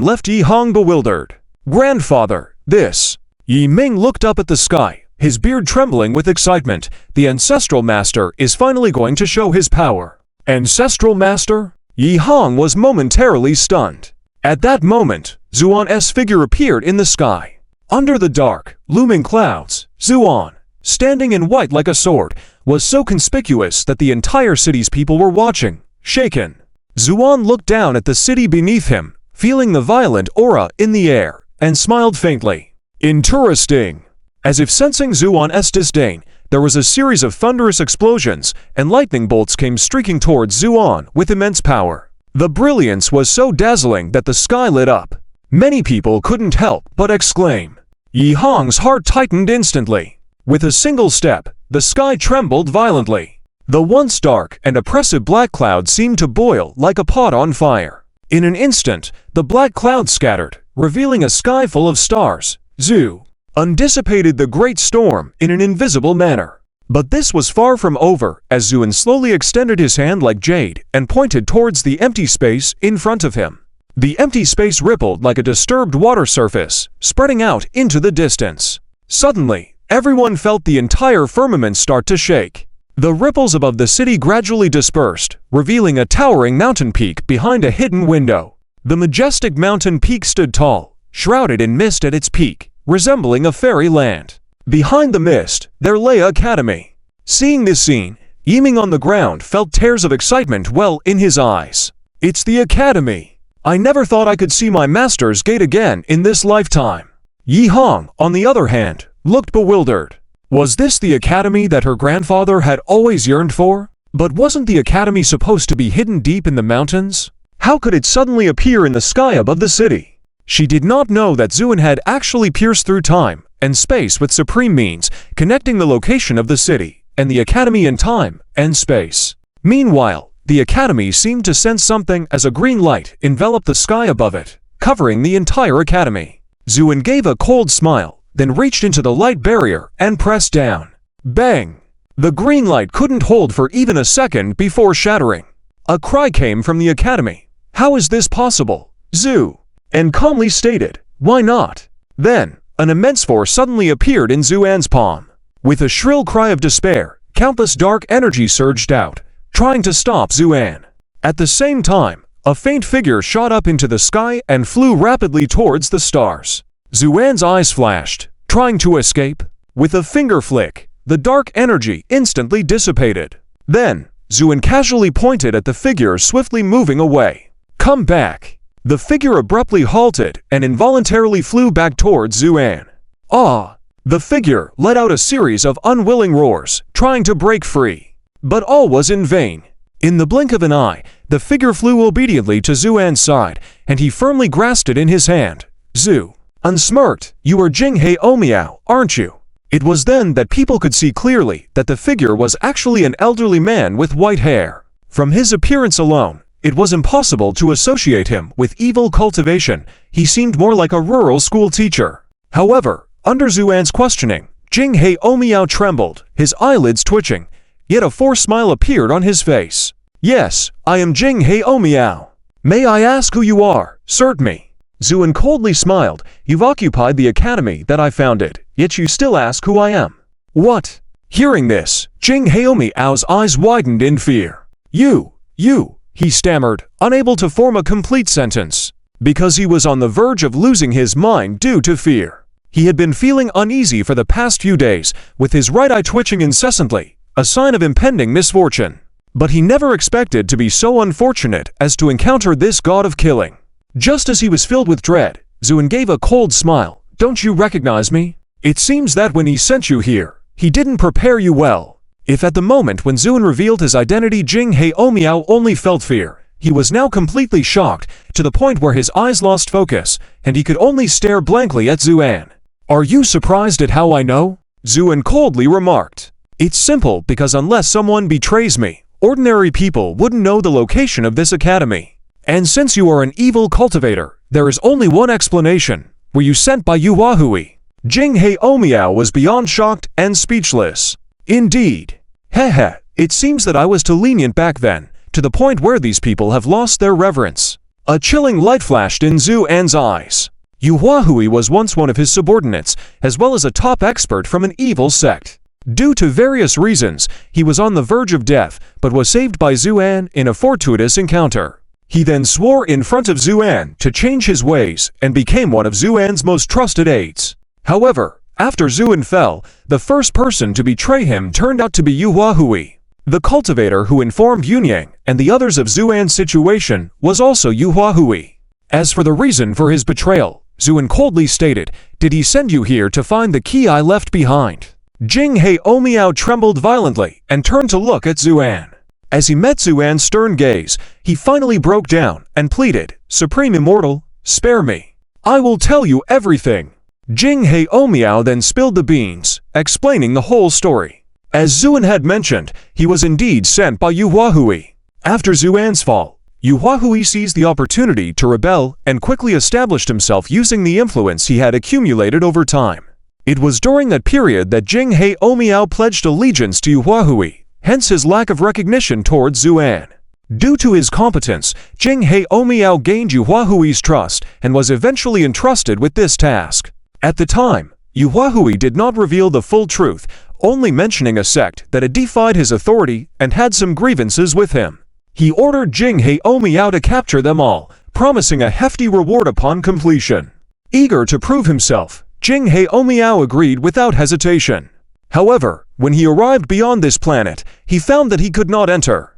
left Yi Hong bewildered. "Grandfather, this." Yi Ming looked up at the sky, his beard trembling with excitement. The ancestral master is finally going to show his power. Ancestral master? Yi Hong was momentarily stunned. At that moment, Zuan's figure appeared in the sky. Under the dark, looming clouds, Zuan, standing in white like a sword, was so conspicuous that the entire city's people were watching, shaken. Zuan looked down at the city beneath him, feeling the violent aura in the air, and smiled faintly. "Interesting." As if sensing Zuan's disdain, there was a series of thunderous explosions, and lightning bolts came streaking towards Zuan with immense power. The brilliance was so dazzling that the sky lit up. Many people couldn't help but exclaim. Yi Hong's heart tightened instantly. With a single step, the sky trembled violently. The once dark and oppressive black cloud seemed to boil like a pot on fire. In an instant, the black cloud scattered, revealing a sky full of stars. Zu dissipated the great storm in an invisible manner. But this was far from over, as Zuan slowly extended his hand like jade and pointed towards the empty space in front of him. The empty space rippled like a disturbed water surface, spreading out into the distance. Suddenly, everyone felt the entire firmament start to shake. The ripples above the city gradually dispersed, revealing a towering mountain peak behind a hidden window. The majestic mountain peak stood tall, shrouded in mist at its peak, resembling a fairy land. Behind the mist, there lay Academy. Seeing this scene, Yi Ming on the ground felt tears of excitement well in his eyes. "It's the Academy. I never thought I could see my master's gate again in this lifetime." Yi Hong, on the other hand, looked bewildered. Was this the academy that her grandfather had always yearned for? But wasn't the academy supposed to be hidden deep in the mountains? How could it suddenly appear in the sky above the city? She did not know that Zuan had actually pierced through time and space with supreme means, connecting the location of the city and the academy in time and space. Meanwhile, the academy seemed to sense something as a green light enveloped the sky above it, covering the entire academy. Zuan gave a cold smile, then reached into the light barrier and pressed down. Bang! The green light couldn't hold for even a second before shattering. A cry came from the academy. "How is this possible, Zu?" And calmly stated, "Why not?" Then, an immense force suddenly appeared in Zuan's palm. With a shrill cry of despair, countless dark energy surged out, trying to stop Zuan. At the same time, a faint figure shot up into the sky and flew rapidly towards the stars. Zuan's eyes flashed, trying to escape. With a finger flick, the dark energy instantly dissipated. Then, Zuan casually pointed at the figure swiftly moving away. "Come back." The figure abruptly halted and involuntarily flew back towards Zuan. "Ah!" The figure let out a series of unwilling roars, trying to break free. But all was in vain. In the blink of an eye, the figure flew obediently to Zuan's side, and he firmly grasped it in his hand. "Zu, unsmirked, you are Jinghei Omiao, aren't you?" It was then that people could see clearly that the figure was actually an elderly man with white hair. From his appearance alone, it was impossible to associate him with evil cultivation. He seemed more like a rural school teacher. However, under Zuan's questioning, Jinghei Omiao trembled, his eyelids twitching, yet a forced smile appeared on his face. "Yes, I am Jinghei Omiao. May I ask who you are? Cert me." Zuan coldly smiled. "You've occupied the academy that I founded, yet you still ask who I am. What?" Hearing this, Jinghei Omiao's eyes widened in fear. You, he stammered, unable to form a complete sentence, because he was on the verge of losing his mind due to fear. He had been feeling uneasy for the past few days, with his right eye twitching incessantly, a sign of impending misfortune. But he never expected to be so unfortunate as to encounter this god of killing. Just as he was filled with dread, Zuan gave a cold smile. "Don't you recognize me? It seems that when he sent you here, he didn't prepare you well." If at the moment when Zuan revealed his identity Jinghei Omiao only felt fear, he was now completely shocked, to the point where his eyes lost focus, and he could only stare blankly at Zuan. "Are you surprised at how I know?" Zuan coldly remarked. It's simple because unless someone betrays me, ordinary people wouldn't know the location of this academy. And since you are an evil cultivator, there is only one explanation. Were you sent by Yuwahui? Jinghei Omiao was beyond shocked and speechless. Indeed. Hehe, it seems that I was too lenient back then, to the point where these people have lost their reverence. A chilling light flashed in Zhu An's eyes. Yuwahui was once one of his subordinates, as well as a top expert from an evil sect. Due to various reasons, he was on the verge of death, but was saved by Zhu An in a fortuitous encounter. He then swore in front of Zhu An to change his ways and became one of Zhu An's most trusted aides. However, after Zhu An fell, the first person to betray him turned out to be Yuwahui. The cultivator who informed Yunyang and the others of Zhu An's situation was also Yuwahui. As for the reason for his betrayal, Zhu An coldly stated, "Did he send you here to find the key I left behind?" Jinghei Omiao trembled violently and turned to look at Zhu An. As he met Zhu An's stern gaze, he finally broke down and pleaded, "Supreme Immortal, spare me. I will tell you everything." Jinghei Omiao then spilled the beans, explaining the whole story. As Zhu An had mentioned, he was indeed sent by Yuwahui. After Zhu An's fall, Yuwahui seized the opportunity to rebel and quickly established himself using the influence he had accumulated over time. It was during that period that Jinghei Omiao pledged allegiance to Yuwahui, hence his lack of recognition towards Zhu An. Due to his competence, Jinghei Omiao gained Yuwahui's trust and was eventually entrusted with this task. At the time, Yuwahui did not reveal the full truth, only mentioning a sect that had defied his authority and had some grievances with him. He ordered Jinghei Omiao to capture them all, promising a hefty reward upon completion. Eager to prove himself, Jinghei Omiao agreed without hesitation. However, when he arrived beyond this planet, he found that he could not enter.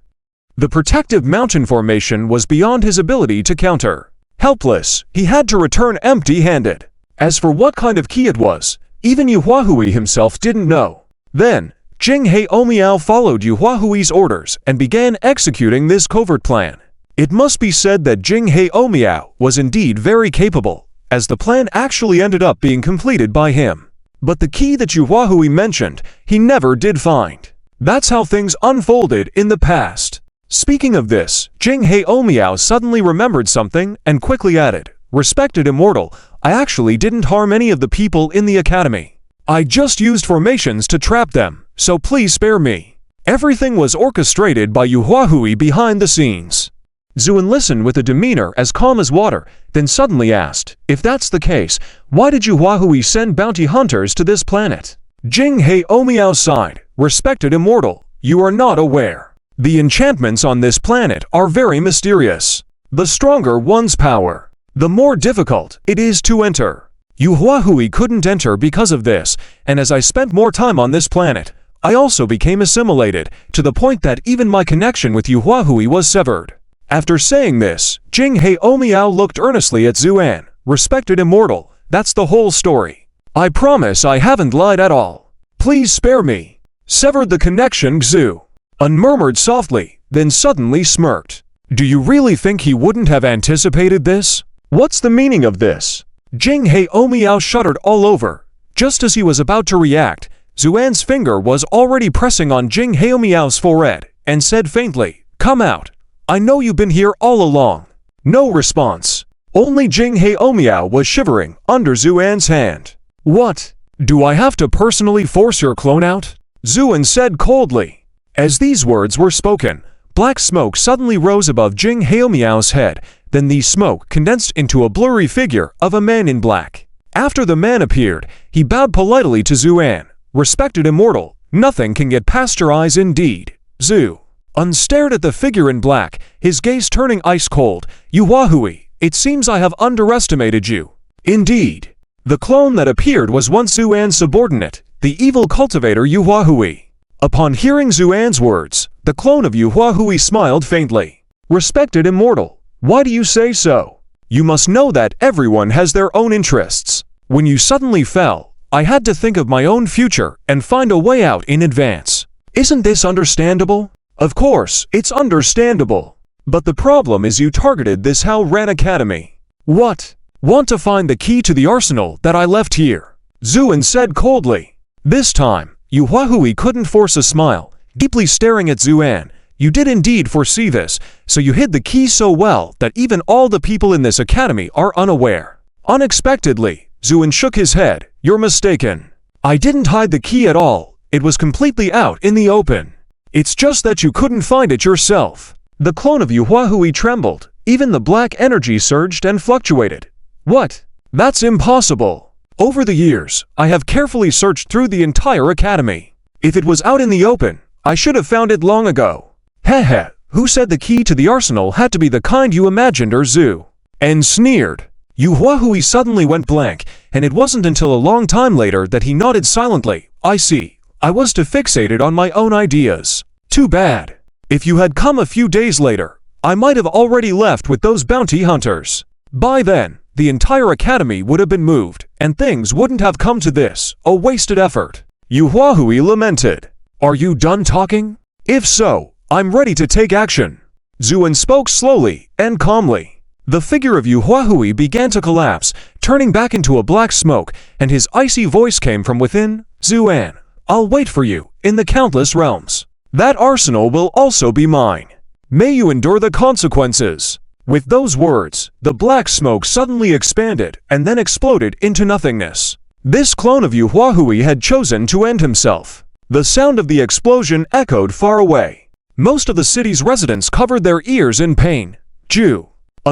The protective mountain formation was beyond his ability to counter. Helpless, he had to return empty-handed. As for what kind of key it was, even Yuwahui himself didn't know. Then, Jinghei Omiao followed Yuwahui's orders and began executing this covert plan. It must be said that Jinghei Omiao was indeed very capable, as the plan actually ended up being completed by him. But the key that Yuwahui mentioned, he never did find. That's how things unfolded in the past. Speaking of this, Jinghei Omiao suddenly remembered something and quickly added, "Respected Immortal, I actually didn't harm any of the people in the academy. I just used formations to trap them, so please spare me." Everything was orchestrated by Yuwahui behind the scenes. Zhu An listened with a demeanor as calm as water, then suddenly asked, "If that's the case, why did Yuwahui send bounty hunters to this planet?" Jinghei Omiao sighed, "Respected Immortal, you are not aware. The enchantments on this planet are very mysterious. The stronger one's power, the more difficult it is to enter. Yuwahui couldn't enter because of this, and as I spent more time on this planet, I also became assimilated, to the point that even my connection with Yuwahui was severed." After saying this, Jinghei Omiao looked earnestly at Zhu An. "Respected Immortal, that's the whole story. I promise I haven't lied at all. Please spare me." Severed the connection. Zhu An murmured softly, then suddenly smirked. "Do you really think he wouldn't have anticipated this? What's the meaning of this?" Jinghei Omiao shuddered all over. Just as he was about to react, Zhu An's finger was already pressing on Jinghei Omiao's forehead, and said faintly, "Come out. I know you've been here all along." No response. Only Jinghei Omiao was shivering under Zhu An's hand. "What? Do I have to personally force your clone out?" Zhu An said coldly. As these words were spoken, black smoke suddenly rose above Jinghei Omiao's head, then the smoke condensed into a blurry figure of a man in black. After the man appeared, he bowed politely to Zhu An. "Respected Immortal, nothing can get past your eyes indeed." Zhu An stared at the figure in black, his gaze turning ice cold. "Yuwahui, it seems I have underestimated you." Indeed, the clone that appeared was once Zhu An's subordinate, the evil cultivator Yuwahui. Upon hearing Zhu An's words, the clone of Yuwahui smiled faintly. "Respected Immortal, why do you say so? You must know that everyone has their own interests. When you suddenly fell, I had to think of my own future and find a way out in advance. Isn't this understandable?" "Of course, it's understandable. But the problem is you targeted this Hao-Ran Academy." "What? Want to find the key to the arsenal that I left here?" Zhu An said coldly. This time, Yu Huahui couldn't force a smile, deeply staring at Zuan. You did indeed foresee this, so you hid the key so well that even all the people in this academy are unaware. Unexpectedly, Zuan shook his head. You're mistaken. I didn't hide the key at all. It was completely out in the open. It's just that you couldn't find it yourself. The clone of Yu Huahui trembled. Even the black energy surged and fluctuated. What? That's impossible. Over the years, I have carefully searched through the entire academy. If it was out in the open, I should have found it long ago. Heh, who said the key to the arsenal had to be the kind you imagined, or Zhu? And sneered. Yu Huahui suddenly went blank, and it wasn't until a long time later that he nodded silently. I see. I was too fixated on my own ideas. Too bad. If you had come a few days later, I might have already left with those bounty hunters. By then, the entire academy would have been moved, and things wouldn't have come to this, a wasted effort. Yu Huahui lamented. Are you done talking? If so, I'm ready to take action. Zuan spoke slowly and calmly. The figure of Yu Huahui began to collapse, turning back into a black smoke, and his icy voice came from within. Zuan, I'll wait for you in the countless realms. That arsenal will also be mine. May you endure the consequences. With those words, the black smoke suddenly expanded and then exploded into nothingness. This clone of Yu Huahui had chosen to end himself. The sound of the explosion echoed far away. Most of the city's residents covered their ears in pain. Zhu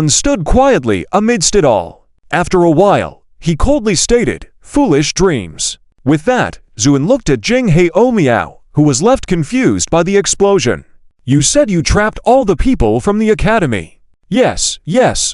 stood quietly amidst it all. After a while, he coldly stated, "Foolish dreams." With that, Zuan looked at Jing Miao, who was left confused by the explosion. You said you trapped all the people from the academy. Yes,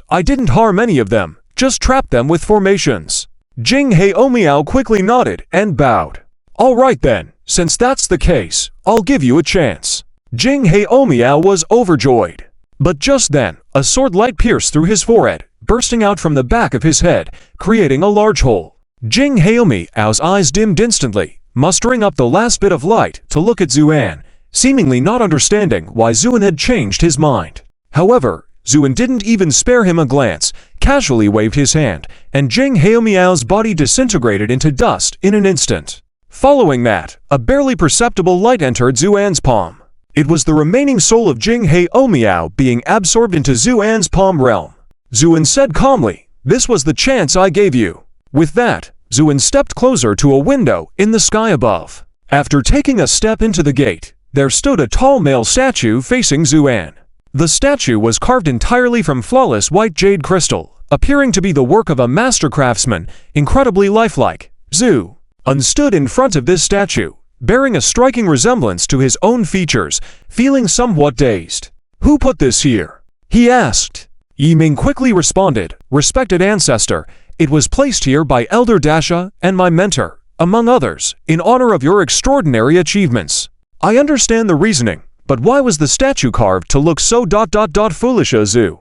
I didn't harm any of them, just trapped them with formations. Jing Miao quickly nodded and bowed. All right then, since that's the case, I'll give you a chance. Jing Miao was overjoyed. But just then, a sword light pierced through his forehead, bursting out from the back of his head, creating a large hole. Jing Miao's eyes dimmed instantly, mustering up the last bit of light to look at Zuan, seemingly not understanding why Zuan had changed his mind. However, Zuan didn't even spare him a glance, casually waved his hand, and Jing Miao's body disintegrated into dust in an instant. Following that, a barely perceptible light entered Zuan's palm. It was the remaining soul of Jing Miao being absorbed into Zuan's palm realm. Zuan said calmly, "This was the chance I gave you." With that, Zuan stepped closer to a window in the sky above. After taking a step into the gate, there stood a tall male statue facing Zuan. The statue was carved entirely from flawless white jade crystal, appearing to be the work of a master craftsman, incredibly lifelike. Zhu stood in front of this statue, bearing a striking resemblance to his own features, feeling somewhat dazed. "Who put this here?" he asked. Yiming quickly responded, "Respected ancestor, it was placed here by Elder Dasha and my mentor, among others, in honor of your extraordinary achievements. I understand the reasoning, but why was the statue carved to look so foolish?" Zhu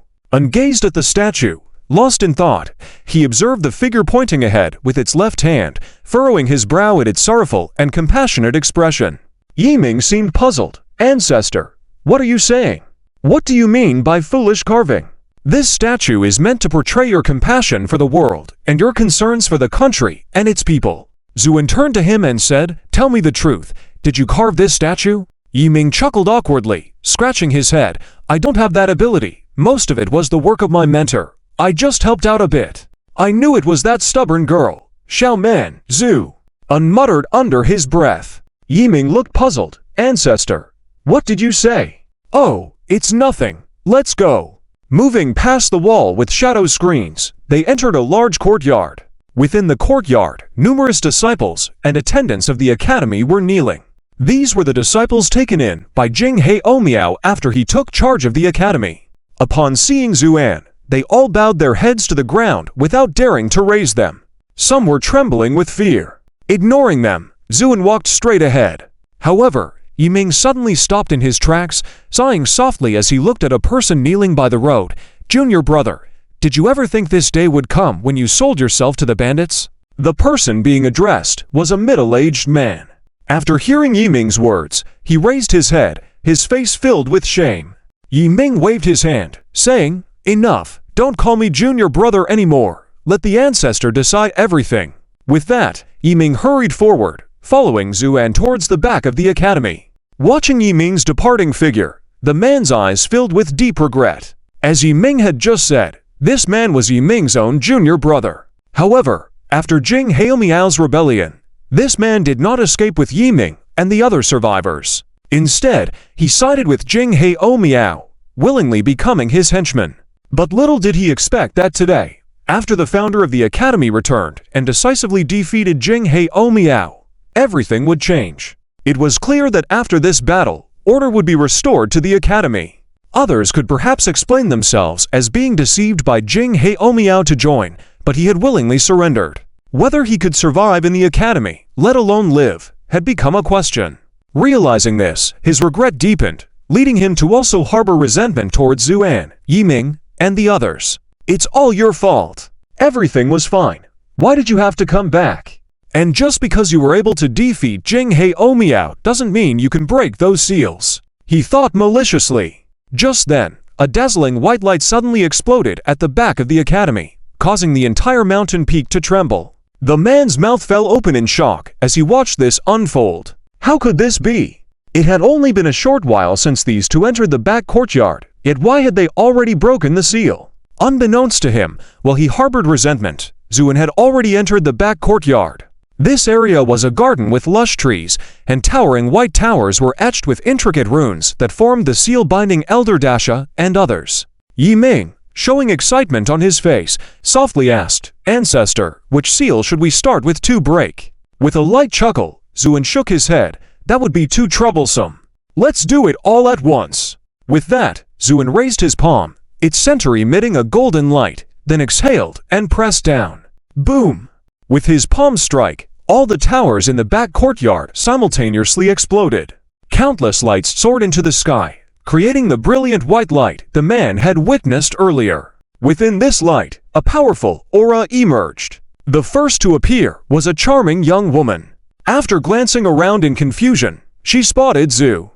gazed at the statue. Lost in thought, he observed the figure pointing ahead with its left hand, furrowing his brow at its sorrowful and compassionate expression. Yiming seemed puzzled. "Ancestor, what are you saying? What do you mean by foolish carving? This statue is meant to portray your compassion for the world and your concerns for the country and its people." Zuan turned to him and said, "Tell me the truth. Did you carve this statue?" Yiming chuckled awkwardly, scratching his head. "I don't have that ability. Most of it was the work of my mentor. I just helped out a bit." "I knew it was that stubborn girl. Xiaomen." Zhu muttered under his breath. Yiming looked puzzled. "Ancestor, what did you say?" "Oh, it's nothing. Let's go." Moving past the wall with shadow screens, they entered a large courtyard. Within the courtyard, numerous disciples and attendants of the academy were kneeling. These were the disciples taken in by Jing Miao after he took charge of the academy. Upon seeing Zuan, they all bowed their heads to the ground without daring to raise them. Some were trembling with fear. Ignoring them, Zuan walked straight ahead. However, Yiming suddenly stopped in his tracks, sighing softly as he looked at a person kneeling by the road. "Junior brother, did you ever think this day would come when you sold yourself to the bandits?" The person being addressed was a middle-aged man. After hearing Yiming's words, he raised his head, his face filled with shame. Yiming waved his hand, saying, "Enough, don't call me junior brother anymore. Let the ancestor decide everything." With that, Yiming hurried forward, following Zuan towards the back of the academy. Watching Yiming's departing figure, the man's eyes filled with deep regret. As Yiming had just said, this man was Yiming's own junior brother. However, after Jing Haomiao's rebellion, this man did not escape with Yiming and the other survivors. Instead, he sided with Jing Haomiao, willingly becoming his henchman. But little did he expect that today, after the founder of the academy returned and decisively defeated Jing Haomiao, everything would change. It was clear that after this battle, order would be restored to the academy. Others could perhaps explain themselves as being deceived by Jing Haomiao to join, but he had willingly surrendered. Whether he could survive in the academy, let alone live, had become a question. Realizing this, his regret deepened, leading him to also harbor resentment towards Zuan, Yiming, and the others. It's all your fault. Everything was fine. Why did you have to come back? And just because you were able to defeat Jing Haomiao doesn't mean you can break those seals, he thought maliciously. Just then, a dazzling white light suddenly exploded at the back of the academy, causing the entire mountain peak to tremble. The man's mouth fell open in shock as he watched this unfold. How could this be? It had only been a short while since these two entered the back courtyard, yet why had they already broken the seal? Unbeknownst to him, while he harbored resentment, Zuan had already entered the back courtyard. This area was a garden with lush trees, and towering white towers were etched with intricate runes that formed the seal binding Elder Dasha and others. Yiming, showing excitement on his face, softly asked, "Ancestor, which seal should we start with to break?" With a light chuckle, Zuan shook his head. That would be too troublesome. Let's do it all at once. With that, Zuan raised his palm, its center emitting a golden light, then exhaled and pressed down. Boom! With his palm strike, all the towers in the back courtyard simultaneously exploded. Countless lights soared into the sky, creating the brilliant white light the man had witnessed earlier. Within this light, a powerful aura emerged. The first to appear was a charming young woman. After glancing around in confusion, she spotted Zhu,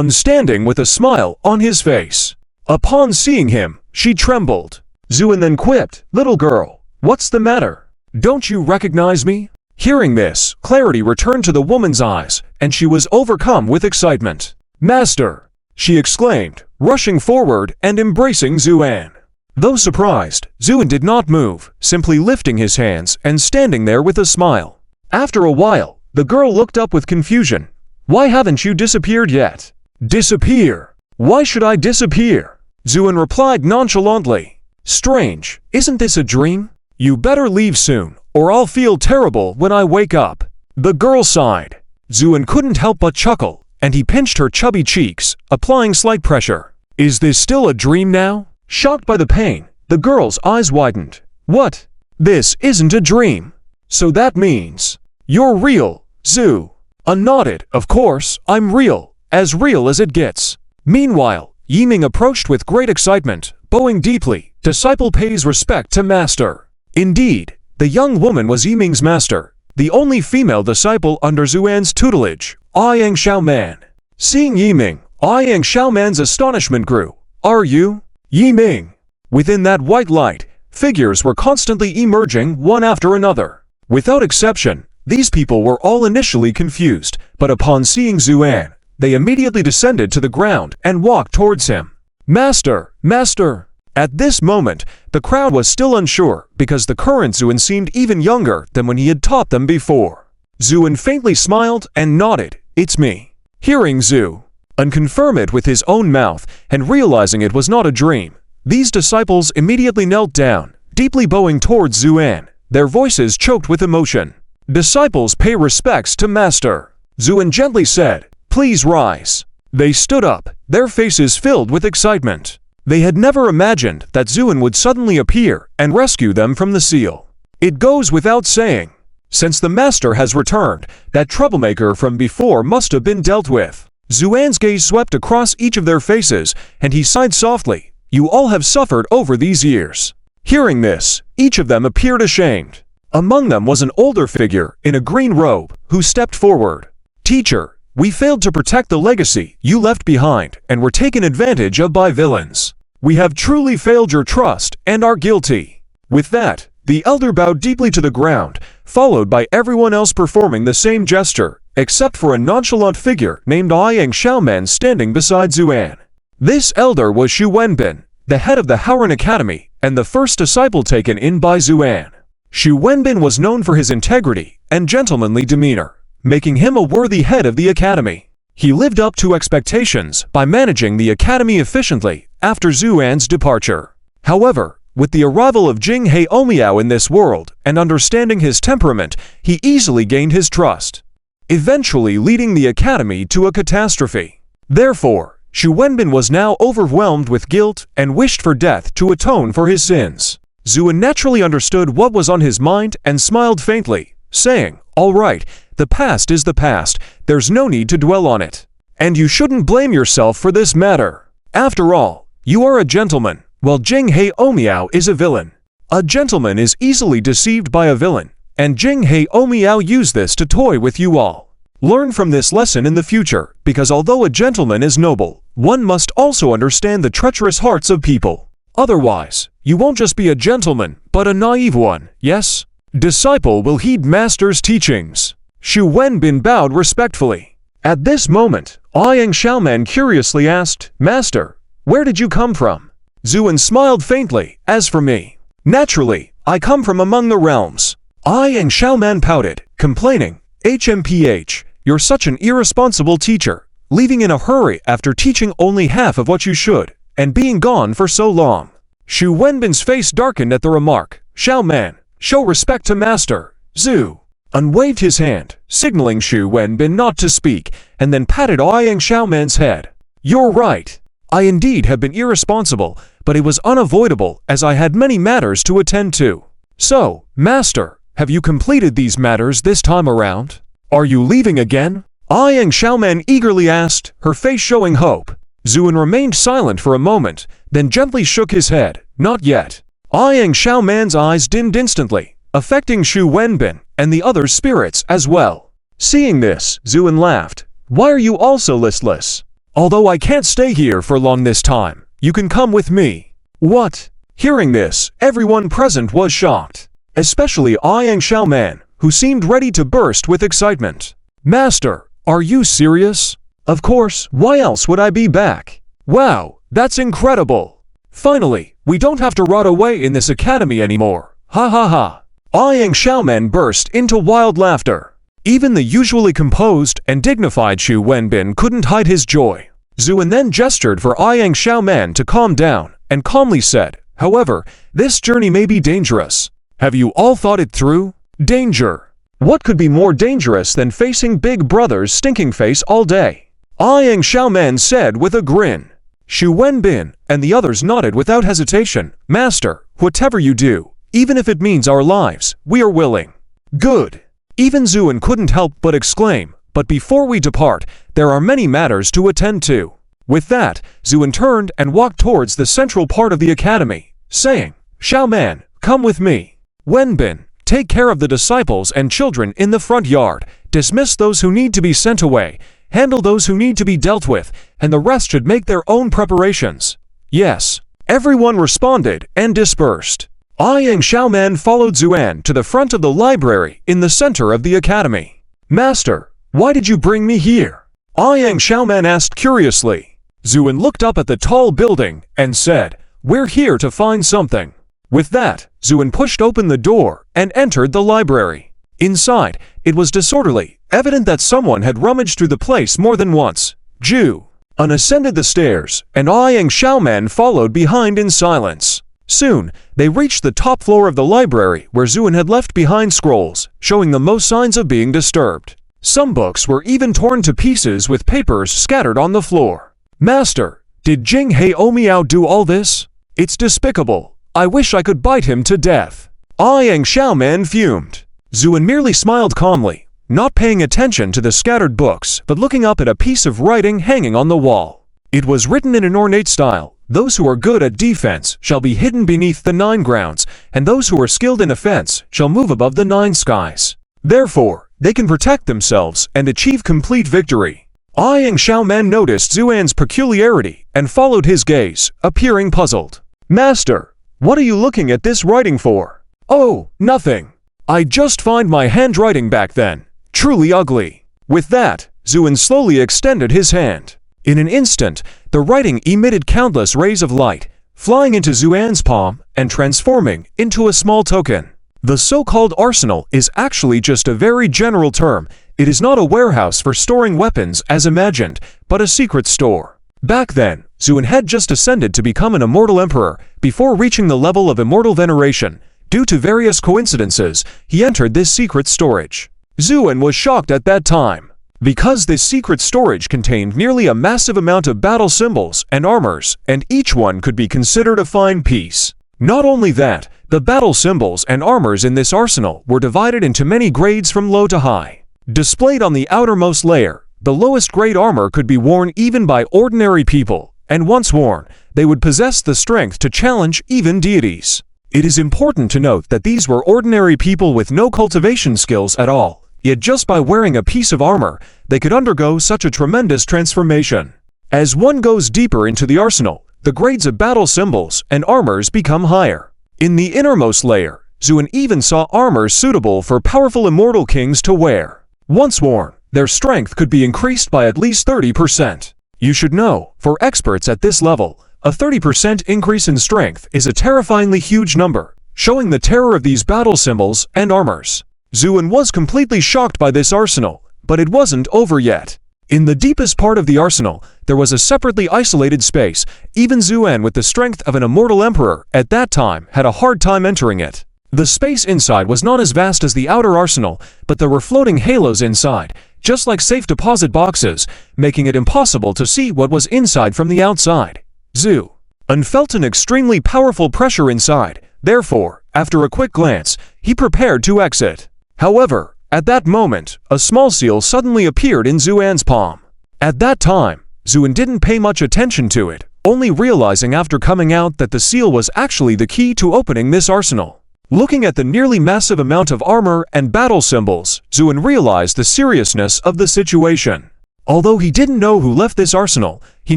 standing with a smile on his face. Upon seeing him, she trembled. Zuan then quipped, "Little girl, what's the matter? Don't you recognize me?" Hearing this, clarity returned to the woman's eyes, and she was overcome with excitement. "Master!" she exclaimed, rushing forward and embracing Zuan. Though surprised, Zuan did not move, simply lifting his hands and standing there with a smile. After a while, the girl looked up with confusion. "Why haven't you disappeared yet?" "Disappear? Why should I disappear?" Zuan replied nonchalantly. "Strange, isn't this a dream? You better leave soon, or I'll feel terrible when I wake up." The girl sighed. Zuan couldn't help but chuckle, and he pinched her chubby cheeks, applying slight pressure. "Is this still a dream now?" Shocked by the pain, the girl's eyes widened. "What? This isn't a dream. So that means you're real, Zhu." Nodded. "Of course, I'm real as it gets." Meanwhile, Yiming approached with great excitement, bowing deeply. Disciple pays respect to master. Indeed, the young woman was Yiming's master, the only female disciple under Zuan's tutelage, Yang Xiaoman. Seeing Yiming, Yang Xiaoman's astonishment grew. "Are you Yiming?" Within that white light, figures were constantly emerging one after another. Without exception, these people were all initially confused, but upon seeing Zuan, they immediately descended to the ground and walked towards him. "Master! Master!" At this moment, the crowd was still unsure because the current Zuan seemed even younger than when he had taught them before. Zuan faintly smiled and nodded. "It's me." Hearing Zhu confirm it with his own mouth and realizing it was not a dream, these disciples immediately knelt down, deeply bowing towards Zuan, their voices choked with emotion. "Disciples pay respects to master," Zuan gently said. "Please rise." They stood up, their faces filled with excitement. They had never imagined that Zuan would suddenly appear and rescue them from the seal. It goes without saying, since the master has returned, that troublemaker from before must have been dealt with. Zuan's gaze swept across each of their faces, and he sighed softly. "You all have suffered over these years." Hearing this, each of them appeared ashamed. Among them was an older figure in a green robe who stepped forward. "Teacher, we failed to protect the legacy you left behind and were taken advantage of by villains. We have truly failed your trust and are guilty." With that, The elder bowed deeply to the ground, followed by everyone else performing the same gesture, except for a nonchalant figure named Yang Xiaoman standing beside Zuan. This elder was Xu Wenbin, the head of the Howren Academy, and the first disciple taken in by Zuan. Xu Wenbin was known for his integrity and gentlemanly demeanor, making him a worthy head of the academy. He lived up to expectations by managing the academy efficiently after Zuan's departure. However, with the arrival of Jinghei Omiao in this world and understanding his temperament, he easily gained his trust, eventually leading the academy to a catastrophe. Therefore, Xu Wenbin was now overwhelmed with guilt and wished for death to atone for his sins. Zuan naturally understood what was on his mind and smiled faintly, saying, "All right, the past is the past, there's no need to dwell on it. And you shouldn't blame yourself for this matter. After all, you are a gentleman, while Jinghei Omiao is a villain. A gentleman is easily deceived by a villain, and Jinghei Omiao used this to toy with you all. Learn from this lesson in the future, because although a gentleman is noble, one must also understand the treacherous hearts of people. Otherwise, you won't just be a gentleman, but a naive one, yes? Disciple will heed master's teachings." Xu Wenbin bowed respectfully. At this moment, Yang Xiaoman curiously asked, "Master, where did you come from?" Zuan smiled faintly. "As for me, naturally, I come from among the realms." Yang Xiaoman pouted, complaining, "HMPH, you're such an irresponsible teacher, leaving in a hurry after teaching only half of what you should, and being gone for so long." Xu Wenbin's face darkened at the remark. "Xiaoman, show respect to master." Zhu waved his hand, signaling Xu Wenbin not to speak, and then patted Yang Xiaoman's head. "You're right. I indeed have been irresponsible, but it was unavoidable as I had many matters to attend to. So, master, have you completed these matters this time around? Are you leaving again?" Yang Xiaoman eagerly asked, her face showing hope. Zuan remained silent for a moment, then gently shook his head. "Not yet." Yang Xiaoman's eyes dimmed instantly, affecting Xu Wenbin and the other spirits as well. Seeing this, Zuan laughed. "Why are you also listless? Although I can't stay here for long this time, you can come with me." "What?" Hearing this, everyone present was shocked, especially Yang Xiaoman, who seemed ready to burst with excitement. "Master, are you serious?" "Of course, why else would I be back?" "Wow, that's incredible. Finally, we don't have to rot away in this academy anymore. Ha ha ha." Yang Xiaoman burst into wild laughter. Even the usually composed and dignified Xu Wenbin couldn't hide his joy. Zuan then gestured for Yang Xiaoman to calm down and calmly said, "However, this journey may be dangerous. Have you all thought it through?" Danger. What could be more dangerous than facing Big Brother's stinking face all day? Yang Xiaoman said with a grin. Xu Wenbin and the others nodded without hesitation. "Master, whatever you do, even if it means our lives, we are willing." "Good." Even Zuan couldn't help but exclaim, "But before we depart, there are many matters to attend to." With that, Zuan turned and walked towards the central part of the academy, saying, "Xiaoman, come with me. Wenbin, take care of the disciples and children in the front yard, dismiss those who need to be sent away, handle those who need to be dealt with, and the rest should make their own preparations." "Yes." Everyone responded and dispersed. Yang Xiaoman followed Zuan to the front of the library in the center of the academy. "Master, why did you bring me here?" Yang Xiaoman asked curiously. Zuan looked up at the tall building and said, "We're here to find something." With that, Zuan pushed open the door and entered the library. Inside, it was disorderly, evident that someone had rummaged through the place more than once. Zhu ascended the stairs, and Yang Xiaoman followed behind in silence. Soon, they reached the top floor of the library where Zuan had left behind scrolls, showing the most signs of being disturbed. Some books were even torn to pieces with papers scattered on the floor. "Master, did Jinghei Omiao do all this? It's despicable. I wish I could bite him to death." Yang Xiaoman fumed. Zuan merely smiled calmly, not paying attention to the scattered books but looking up at a piece of writing hanging on the wall. It was written in an ornate style. "Those who are good at defense shall be hidden beneath the 9 grounds, and those who are skilled in offense shall move above the 9 skies. Therefore, they can protect themselves and achieve complete victory." Yang Xiaoman noticed Zuan's peculiarity and followed his gaze, appearing puzzled. "Master, what are you looking at this writing for?" "Oh, nothing. I just find my handwriting back then truly ugly." With that, Zuin slowly extended his hand. In an instant, the writing emitted countless rays of light, flying into Zuan's palm and transforming into a small token. The so-called arsenal is actually just a very general term. It is not a warehouse for storing weapons as imagined, but a secret store. Back then, Zuin had just ascended to become an immortal emperor. Before reaching the level of immortal veneration, due to various coincidences, he entered this secret storage. Zuin was shocked at that time, because this secret storage contained nearly a massive amount of battle symbols and armors, and each one could be considered a fine piece. Not only that, the battle symbols and armors in this arsenal were divided into many grades from low to high. Displayed on the outermost layer, the lowest grade armor could be worn even by ordinary people, and once worn, they would possess the strength to challenge even deities. It is important to note that these were ordinary people with no cultivation skills at all. Yet just by wearing a piece of armor, they could undergo such a tremendous transformation. As one goes deeper into the arsenal, the grades of battle symbols and armors become higher. In the innermost layer, Zuin even saw armors suitable for powerful immortal kings to wear. Once worn, their strength could be increased by at least 30%. You should know, for experts at this level, a 30% increase in strength is a terrifyingly huge number, showing the terror of these battle symbols and armors. Zuin was completely shocked by this arsenal, but it wasn't over yet. In the deepest part of the arsenal, there was a separately isolated space. Even Zuan, with the strength of an immortal emperor at that time, had a hard time entering it. The space inside was not as vast as the outer arsenal, but there were floating halos inside, just like safe deposit boxes, making it impossible to see what was inside from the outside. Zuan felt an extremely powerful pressure inside. Therefore, after a quick glance, he prepared to exit. However, at that moment, a small seal suddenly appeared in Zuan's palm. At that time, Zuin didn't pay much attention to it, only realizing after coming out that the seal was actually the key to opening this arsenal. Looking at the nearly massive amount of armor and battle symbols, Zuin realized the seriousness of the situation. Although he didn't know who left this arsenal, he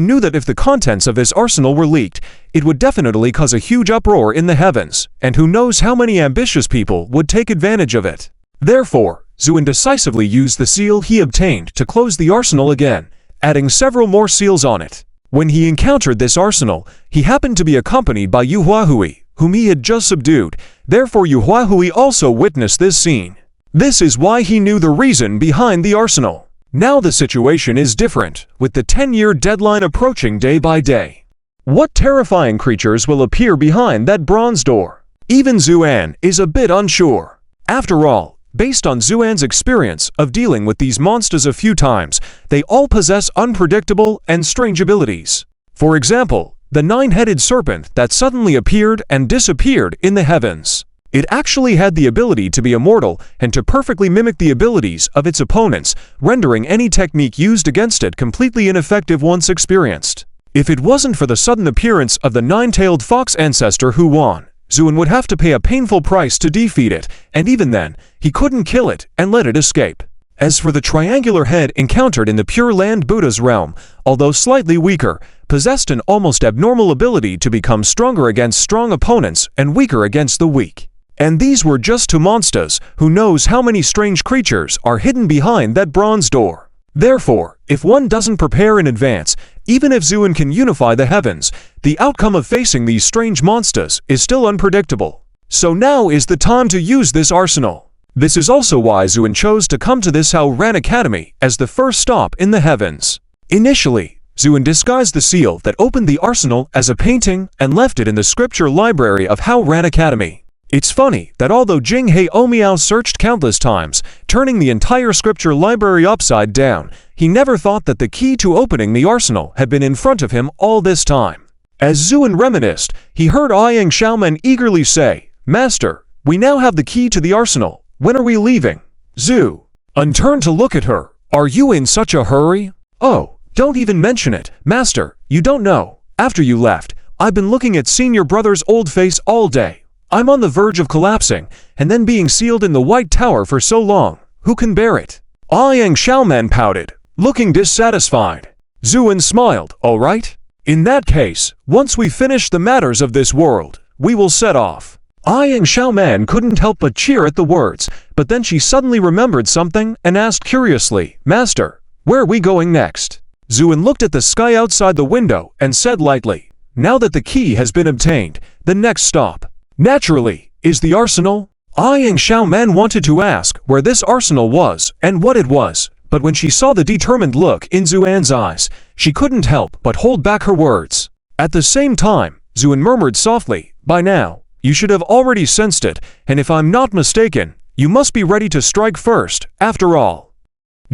knew that if the contents of this arsenal were leaked, it would definitely cause a huge uproar in the heavens, and who knows how many ambitious people would take advantage of it. Therefore, Zuin decisively used the seal he obtained to close the arsenal again, adding several more seals on it. When he encountered this arsenal, he happened to be accompanied by Yu Huahui, whom he had just subdued. Therefore, Yu Huahui also witnessed this scene. This is why he knew the reason behind the arsenal. Now the situation is different, with the 10-year deadline approaching day by day. What terrifying creatures will appear behind that bronze door? Even Zuan is a bit unsure. After all, based on Zuan's experience of dealing with these monsters a few times, they all possess unpredictable and strange abilities. For example, the 9-headed serpent that suddenly appeared and disappeared in the heavens. It actually had the ability to be immortal and to perfectly mimic the abilities of its opponents, rendering any technique used against it completely ineffective once experienced. If it wasn't for the sudden appearance of the 9-tailed fox ancestor who won, Zuin would have to pay a painful price to defeat it, and even then, he couldn't kill it and let it escape. As for the triangular head encountered in the Pure Land Buddha's realm, although slightly weaker, possessed an almost abnormal ability to become stronger against strong opponents and weaker against the weak. And these were just two monsters. Who knows how many strange creatures are hidden behind that bronze door. Therefore, if one doesn't prepare in advance, even if Zuin can unify the heavens, the outcome of facing these strange monsters is still unpredictable. So now is the time to use this arsenal. This is also why Zuin chose to come to this Hao Ran Academy as the first stop in the heavens. Initially, Zuin disguised the seal that opened the arsenal as a painting and left it in the scripture library of Hao Ran Academy. It's funny that although Jing He Omiao searched countless times, turning the entire scripture library upside down, he never thought that the key to opening the arsenal had been in front of him all this time. As Zuin reminisced, he heard Yang Xiaomen eagerly say, "Master, we now have the key to the arsenal. When are we leaving?" Zuin turned to look at her. "Are you in such a hurry?" "Oh, don't even mention it, Master. You don't know. After you left, I've been looking at senior brother's old face all day. I'm on the verge of collapsing, and then being sealed in the White Tower for so long. Who can bear it?" Yang Xiaomen pouted, looking dissatisfied. Zuin smiled. "All right. In that case, once we finish the matters of this world, we will set off." Yang Xiaoman couldn't help but cheer at the words, but then she suddenly remembered something and asked curiously, "Master, where are we going next?" Zuan looked at the sky outside the window and said lightly, "Now that the key has been obtained, the next stop, naturally, is the arsenal." Yang Xiaoman wanted to ask where this arsenal was and what it was, but when she saw the determined look in Zuan's eyes, she couldn't help but hold back her words. At the same time, Zuan murmured softly, "By now, you should have already sensed it, and if I'm not mistaken, you must be ready to strike first, after all.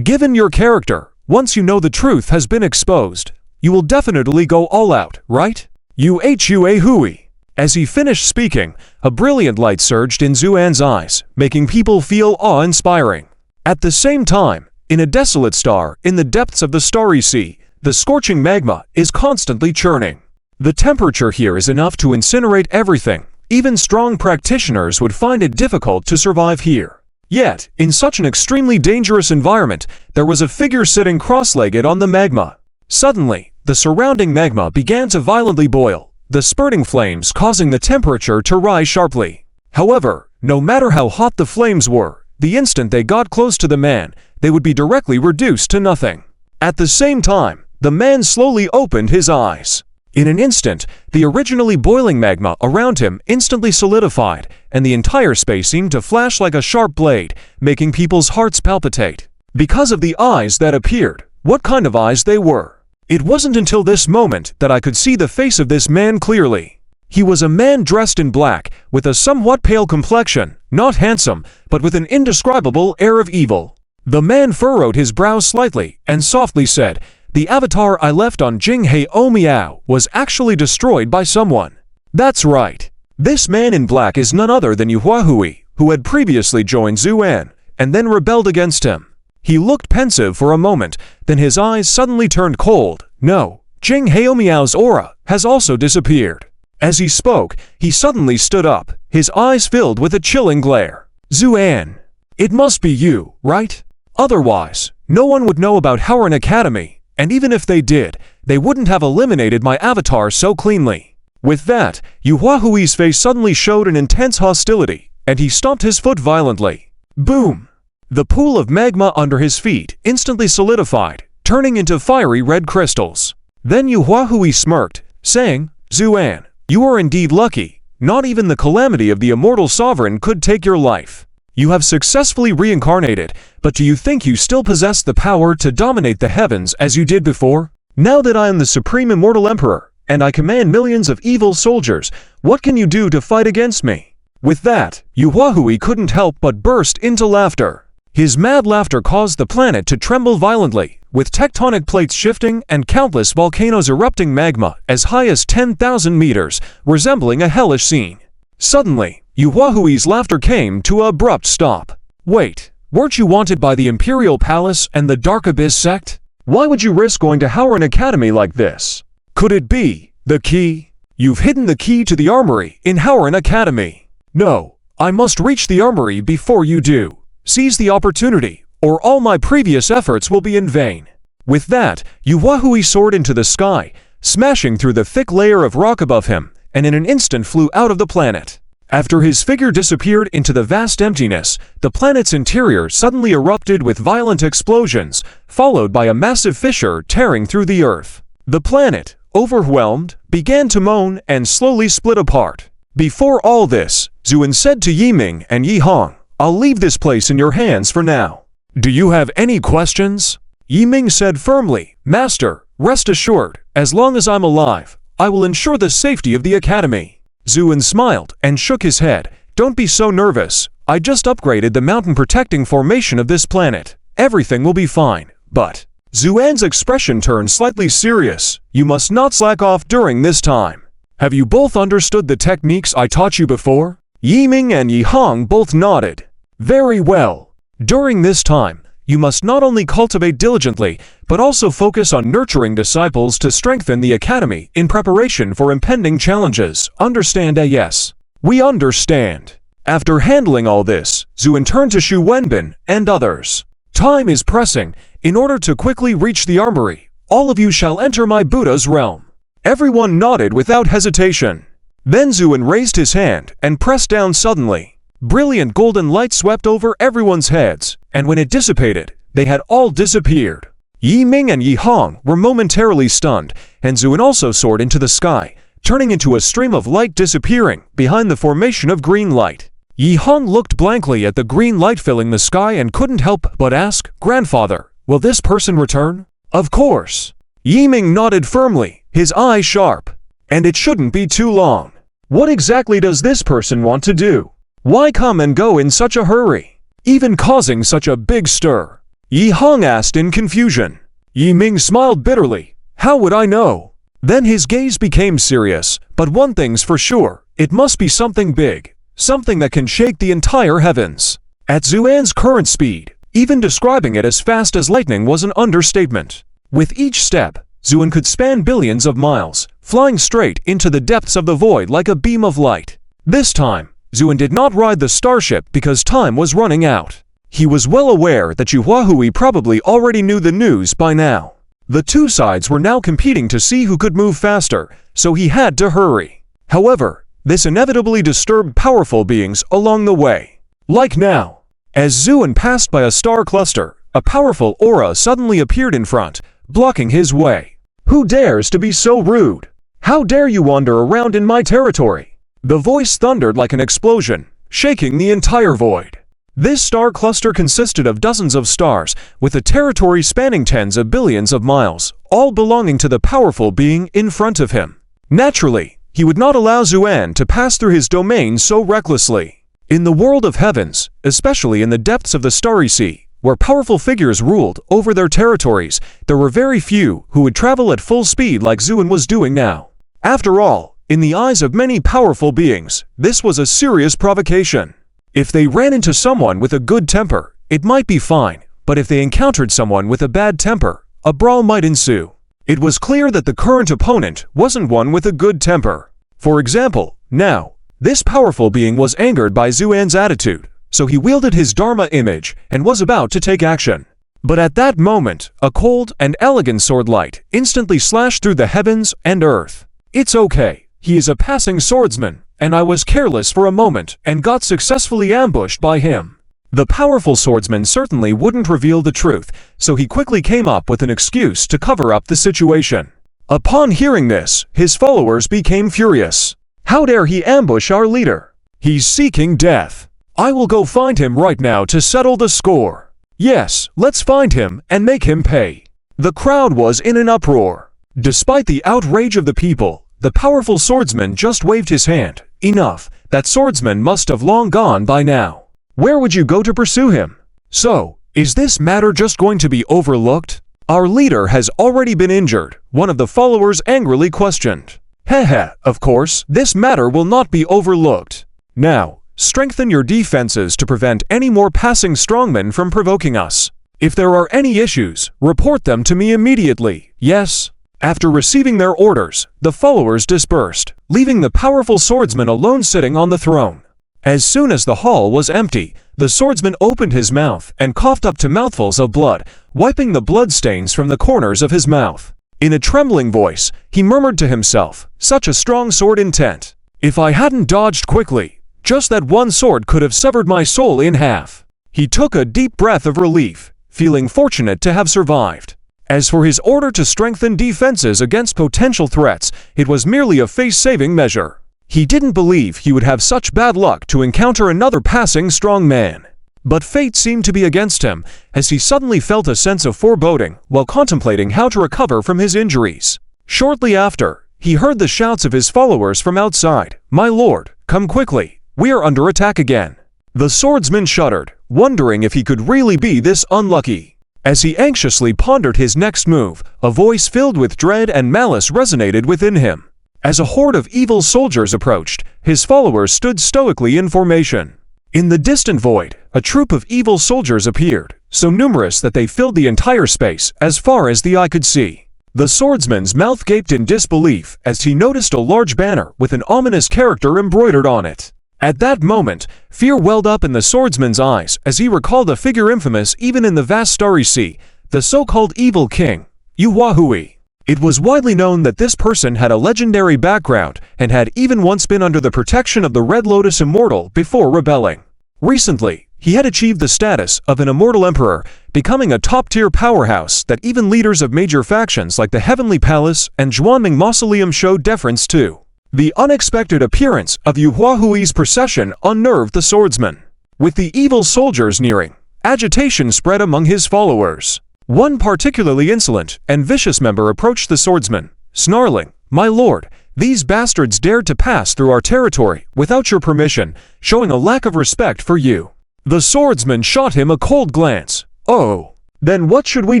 Given your character, once you know the truth has been exposed, you will definitely go all out, right? Hua hui." As he finished speaking, a brilliant light surged in Zuan's eyes, making people feel awe-inspiring. At the same time, in a desolate star in the depths of the starry sea, the scorching magma is constantly churning. The temperature here is enough to incinerate everything. Even strong practitioners would find it difficult to survive here. Yet, in such an extremely dangerous environment, there was a figure sitting cross-legged on the magma. Suddenly, the surrounding magma began to violently boil, the spurting flames causing the temperature to rise sharply. However, no matter how hot the flames were, the instant they got close to the man, they would be directly reduced to nothing. At the same time, the man slowly opened his eyes. In an instant, the originally boiling magma around him instantly solidified, and the entire space seemed to flash like a sharp blade, making people's hearts palpitate. Because of the eyes that appeared, what kind of eyes they were. It wasn't until this moment that I could see the face of this man clearly. He was a man dressed in black, with a somewhat pale complexion, not handsome, but with an indescribable air of evil. The man furrowed his brow slightly and softly said, "The avatar I left on Jinghe Omiao was actually destroyed by someone." That's right. This man in black is none other than Yuhuahui, who had previously joined Zuan, and then rebelled against him. He looked pensive for a moment, then his eyes suddenly turned cold. No, Jinghe Omiao's aura has also disappeared. As he spoke, he suddenly stood up, his eyes filled with a chilling glare. "Zuan, it must be you, right? Otherwise, no one would know about Howard Academy. And even if they did, they wouldn't have eliminated my avatar so cleanly." With that, Yuhuahui's face suddenly showed an intense hostility, and he stomped his foot violently. Boom! The pool of magma under his feet instantly solidified, turning into fiery red crystals. Then Yuhuahui smirked, saying, "Zuan, you are indeed lucky. Not even the calamity of the immortal sovereign could take your life. You have successfully reincarnated, but do you think you still possess the power to dominate the heavens as you did before? Now that I am the supreme immortal emperor, and I command millions of evil soldiers, what can you do to fight against me?" With that, Yuhuahui couldn't help but burst into laughter. His mad laughter caused the planet to tremble violently, with tectonic plates shifting and countless volcanoes erupting magma as high as 10,000 meters, resembling a hellish scene. Suddenly, Yuhuahui's laughter came to an abrupt stop. "Wait, weren't you wanted by the Imperial Palace and the Dark Abyss sect? Why would you risk going to Howard Academy like this? Could it be the key? You've hidden the key to the armory in Howard Academy. No, I must reach the armory before you do. Seize the opportunity, or all my previous efforts will be in vain." With that, Yuhuahui soared into the sky, smashing through the thick layer of rock above him, and in an instant flew out of the planet. After his figure disappeared into the vast emptiness, the planet's interior suddenly erupted with violent explosions, followed by a massive fissure tearing through the earth. The planet, overwhelmed, began to moan and slowly split apart. Before all this, Zuan said to Yiming and Yihong, "I'll leave this place in your hands for now. Do you have any questions?" Yiming said firmly, "Master, rest assured, as long as I'm alive, I will ensure the safety of the academy." Zuan smiled and shook his head. "Don't be so nervous. I just upgraded the mountain protecting formation of this planet. Everything will be fine, but..." Zuan's expression turned slightly serious. "You must not slack off during this time. Have you both understood the techniques I taught you before?" Yiming and Yihong both nodded. "Very well. During this time, you must not only cultivate diligently, but also focus on nurturing disciples to strengthen the academy in preparation for impending challenges. Understand? Yes. We understand." After handling all this, Zuan turned to Shu Wenbin and others. "Time is pressing. In order to quickly reach the armory, all of you shall enter my Buddha's realm." Everyone nodded without hesitation. Then Zuin raised his hand and pressed down suddenly. Brilliant golden light swept over everyone's heads, and when it dissipated, they had all disappeared. Yi Ming and Yi Hong were momentarily stunned, and Zuin also soared into the sky, turning into a stream of light disappearing behind the formation of green light. Yi Hong looked blankly at the green light filling the sky and couldn't help but ask, "Grandfather, will this person return?" "Of course." Yi Ming nodded firmly, his eyes sharp. "And it shouldn't be too long. What exactly does this person want to do? Why come and go in such a hurry, even causing such a big stir?" Yi Hong asked in confusion. Yi Ming smiled bitterly. "How would I know?" Then his gaze became serious. "But one thing's for sure, it must be something big, something that can shake the entire heavens." At Zuan's current speed, even describing it as fast as lightning was an understatement. With each step, Zuan could span billions of miles, flying straight into the depths of the void like a beam of light. This time, Zuan did not ride the starship because time was running out. He was well aware that Yuhuahui probably already knew the news by now. The two sides were now competing to see who could move faster, so he had to hurry. However, this inevitably disturbed powerful beings along the way. Like now, as Zuan passed by a star cluster, a powerful aura suddenly appeared in front, blocking his way. "Who dares to be so rude? How dare you wander around in my territory?" The voice thundered like an explosion, shaking the entire void. This star cluster consisted of dozens of stars, with a territory spanning tens of billions of miles, all belonging to the powerful being in front of him. Naturally, he would not allow Zuan to pass through his domain so recklessly. In the world of heavens, especially in the depths of the starry sea, where powerful figures ruled over their territories, there were very few who would travel at full speed like Zuan was doing now. After all, in the eyes of many powerful beings, this was a serious provocation. If they ran into someone with a good temper, it might be fine, but if they encountered someone with a bad temper, a brawl might ensue. It was clear that the current opponent wasn't one with a good temper. For example, now, this powerful being was angered by Zuan's attitude, so he wielded his Dharma image and was about to take action. But at that moment, a cold and elegant sword light instantly slashed through the heavens and earth. "It's okay, he is a passing swordsman, and I was careless for a moment and got successfully ambushed by him." The powerful swordsman certainly wouldn't reveal the truth, so he quickly came up with an excuse to cover up the situation. Upon hearing this, his followers became furious. "How dare he ambush our leader? He's seeking death. I will go find him right now to settle the score. Yes, let's find him and make him pay." The crowd was in an uproar. Despite the outrage of the people, the powerful swordsman just waved his hand. Enough, that swordsman must have long gone by now. Where would you go to pursue him? "So, is this matter just going to be overlooked? Our leader has already been injured," one of the followers angrily questioned. "Heh, of course, this matter will not be overlooked. Now, strengthen your defenses to prevent any more passing strongmen from provoking us. If there are any issues, report them to me immediately, yes?" After receiving their orders, the followers dispersed, leaving the powerful swordsman alone sitting on the throne. As soon as the hall was empty, the swordsman opened his mouth and coughed up to mouthfuls of blood, wiping the bloodstains from the corners of his mouth. In a trembling voice, he murmured to himself, "Such a strong sword intent. If I hadn't dodged quickly, just that one sword could have severed my soul in half." He took a deep breath of relief, feeling fortunate to have survived. As for his order to strengthen defenses against potential threats, it was merely a face-saving measure. He didn't believe he would have such bad luck to encounter another passing strong man. But fate seemed to be against him, as he suddenly felt a sense of foreboding while contemplating how to recover from his injuries. Shortly after, he heard the shouts of his followers from outside. "My lord, come quickly, we are under attack again." The swordsman shuddered, wondering if he could really be this unlucky. As he anxiously pondered his next move, a voice filled with dread and malice resonated within him. As a horde of evil soldiers approached, his followers stood stoically in formation. In the distant void, a troop of evil soldiers appeared, so numerous that they filled the entire space as far as the eye could see. The swordsman's mouth gaped in disbelief as he noticed a large banner with an ominous character embroidered on it. At that moment, fear welled up in the swordsman's eyes as he recalled a figure infamous even in the vast starry sea, the so-called evil king, Yuhuahui. It was widely known that this person had a legendary background and had even once been under the protection of the Red Lotus Immortal before rebelling. Recently, he had achieved the status of an immortal emperor, becoming a top-tier powerhouse that even leaders of major factions like the Heavenly Palace and Zhuanming Mausoleum showed deference to. The unexpected appearance of Yu Huahui's procession unnerved the swordsman. With the evil soldiers nearing, agitation spread among his followers. One particularly insolent and vicious member approached the swordsman, snarling, "My lord, these bastards dared to pass through our territory without your permission, showing a lack of respect for you." The swordsman shot him a cold glance. "Oh, then what should we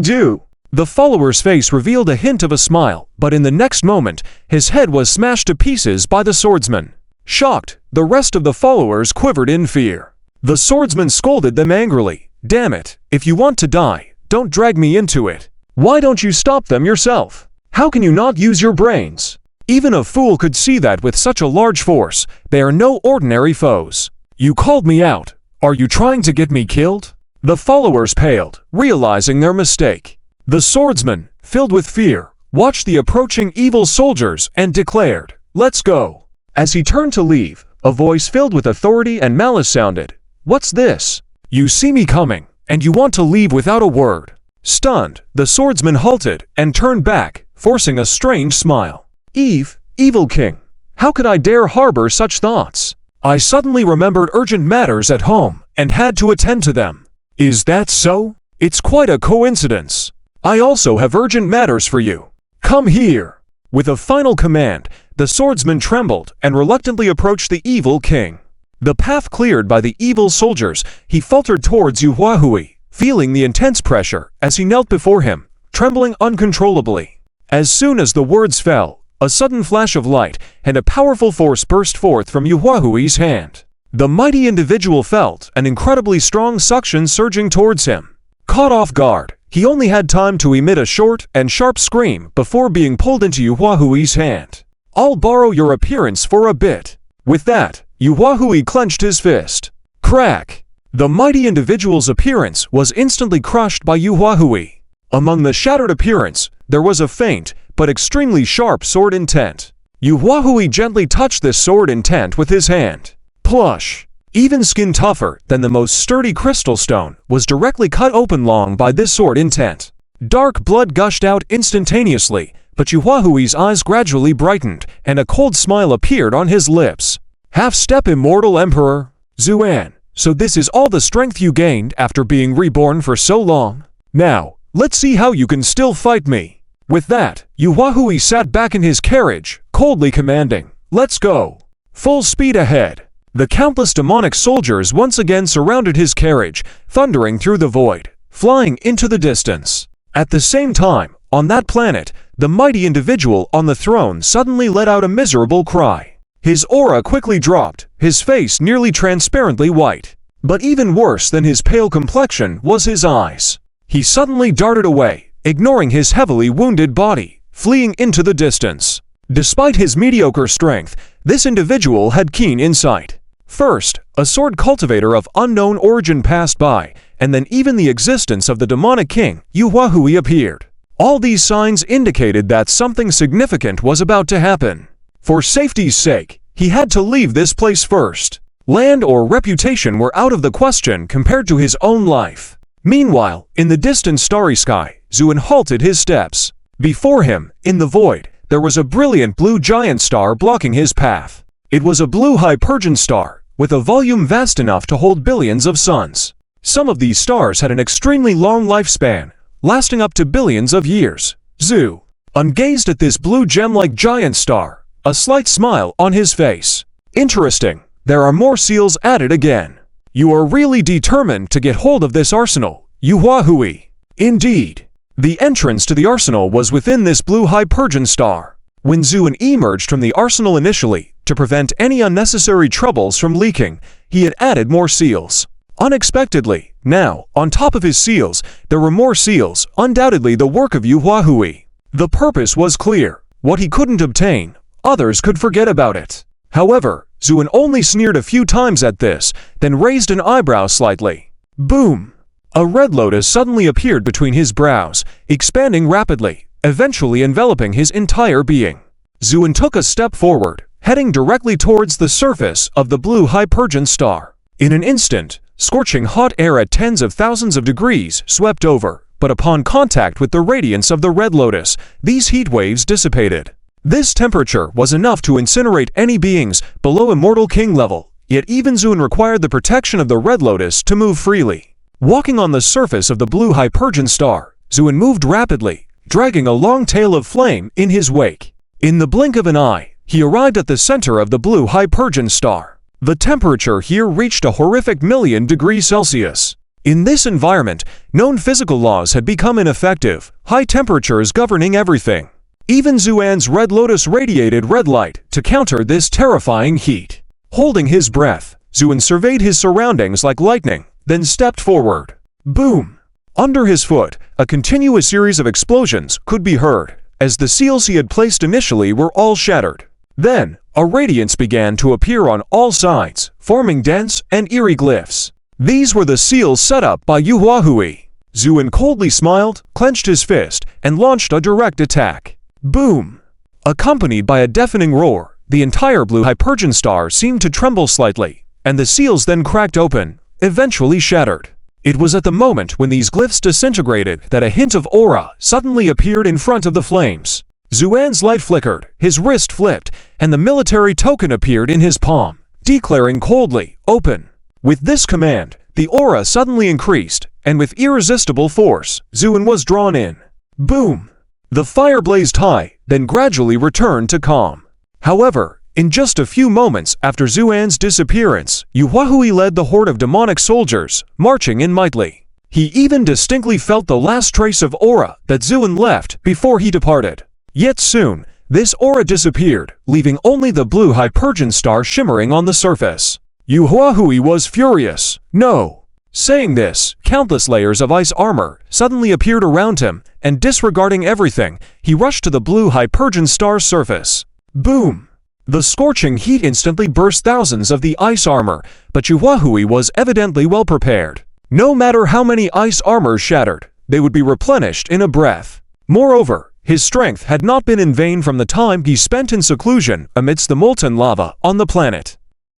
do?" The follower's face revealed a hint of a smile, but in the next moment, his head was smashed to pieces by the swordsman. Shocked, the rest of the followers quivered in fear. The swordsman scolded them angrily. "Damn it, if you want to die, don't drag me into it. Why don't you stop them yourself? How can you not use your brains? Even a fool could see that with such a large force, they are no ordinary foes. You called me out. Are you trying to get me killed?" The followers paled, realizing their mistake. The swordsman, filled with fear, watched the approaching evil soldiers and declared, "Let's go." As he turned to leave, a voice filled with authority and malice sounded. "What's this? You see me coming, and you want to leave without a word." Stunned, the swordsman halted and turned back, forcing a strange smile. Evil king, how could I dare harbor such thoughts? I suddenly remembered urgent matters at home and had to attend to them." "Is that so? It's quite a coincidence. I also have urgent matters for you. Come here." With a final command, the swordsman trembled and reluctantly approached the evil king. The path cleared by the evil soldiers, he faltered towards Yu Huahui, feeling the intense pressure as he knelt before him, trembling uncontrollably. As soon as the words fell, a sudden flash of light and a powerful force burst forth from Yu Huahui's hand. The mighty individual felt an incredibly strong suction surging towards him. Caught off guard, he only had time to emit a short and sharp scream before being pulled into Yu Huahui's hand. "I'll borrow your appearance for a bit." With that, Yu Huahui clenched his fist. Crack! The mighty individual's appearance was instantly crushed by Yu Huahui. Among the shattered appearance, there was a faint but extremely sharp sword intent. Yu Huahui gently touched this sword intent with his hand. Plush! Even skin tougher than the most sturdy crystal stone was directly cut open long by this sword intent. Dark blood gushed out instantaneously, but Yu Huahui's eyes gradually brightened and a cold smile appeared on his lips. "Half-step immortal emperor, Zuan, so this is all the strength you gained after being reborn for so long? Now, let's see how you can still fight me." With that, Yu Huahui sat back in his carriage, coldly commanding, "Let's go." Full speed ahead. The countless demonic soldiers once again surrounded his carriage, thundering through the void, flying into the distance. At the same time, on that planet, the mighty individual on the throne suddenly let out a miserable cry. His aura quickly dropped, his face nearly transparently white. But even worse than his pale complexion was his eyes. He suddenly darted away, ignoring his heavily wounded body, fleeing into the distance. Despite his mediocre strength, this individual had keen insight. First, a sword cultivator of unknown origin passed by, and then even the existence of the demonic king, Yu Huahui, appeared. All these signs indicated that something significant was about to happen. For safety's sake, he had to leave this place first. Land or reputation were out of the question compared to his own life. Meanwhile, in the distant starry sky, Zuan halted his steps. Before him, in the void, there was a brilliant blue giant star blocking his path. It was a blue Hypergean star, with a volume vast enough to hold billions of suns. Some of these stars had an extremely long lifespan, lasting up to billions of years. Zuan gazed at this blue gem-like giant star, a slight smile on his face. "Interesting, there are more seals added again. You are really determined to get hold of this arsenal, Yu Huahui." Indeed. The entrance to the arsenal was within this blue Hypergean star. When Zuan emerged from the arsenal initially, to prevent any unnecessary troubles from leaking, he had added more seals. Unexpectedly, now, on top of his seals, there were more seals, undoubtedly the work of Yu Huahui. The purpose was clear. What he couldn't obtain, others could forget about it. However, Zuan only sneered a few times at this, then raised an eyebrow slightly. Boom! A red lotus suddenly appeared between his brows, expanding rapidly, eventually enveloping his entire being. Zuin took a step forward, heading directly towards the surface of the blue Hypergean star. In an instant, scorching hot air at tens of thousands of degrees swept over, but upon contact with the radiance of the red lotus, these heat waves dissipated. This temperature was enough to incinerate any beings below Immortal King level, yet even Zuin required the protection of the red lotus to move freely. Walking on the surface of the blue Hypergean star, Zuin moved rapidly, dragging a long tail of flame in his wake. In the blink of an eye, he arrived at the center of the blue Hypergean star. The temperature here reached a horrific 1,000,000 degrees Celsius. In this environment, known physical laws had become ineffective, high temperatures governing everything. Even Zuan's red lotus radiated red light to counter this terrifying heat. Holding his breath, Zuin surveyed his surroundings like lightning, then stepped forward. Boom! Under his foot, a continuous series of explosions could be heard, as the seals he had placed initially were all shattered. Then, a radiance began to appear on all sides, forming dense and eerie glyphs. These were the seals set up by Yuhuahui. Zuin coldly smiled, clenched his fist, and launched a direct attack. Boom! Accompanied by a deafening roar, the entire blue Hypergean star seemed to tremble slightly, and the seals then cracked open, eventually shattered. It was at the moment when these glyphs disintegrated that a hint of aura suddenly appeared in front of the flames. Zuan's light flickered, his wrist flipped, and the military token appeared in his palm, declaring coldly, "Open." With this command, the aura suddenly increased, and with irresistible force, Zuin was drawn in. Boom! The fire blazed high, then gradually returned to calm. However, in just a few moments after Zuan's disappearance, Yuhuahui led the horde of demonic soldiers, marching in mightily. He even distinctly felt the last trace of aura that Zuin left before he departed. Yet soon, this aura disappeared, leaving only the blue Hypergean star shimmering on the surface. Yuhuahui was furious. No! Saying this, countless layers of ice armor suddenly appeared around him, and disregarding everything, he rushed to the blue Hypergean star's surface. Boom! The scorching heat instantly burst thousands of the ice armor, but Yuhuahui was evidently well prepared. No matter how many ice armors shattered, they would be replenished in a breath. Moreover, his strength had not been in vain from the time he spent in seclusion amidst the molten lava on the planet.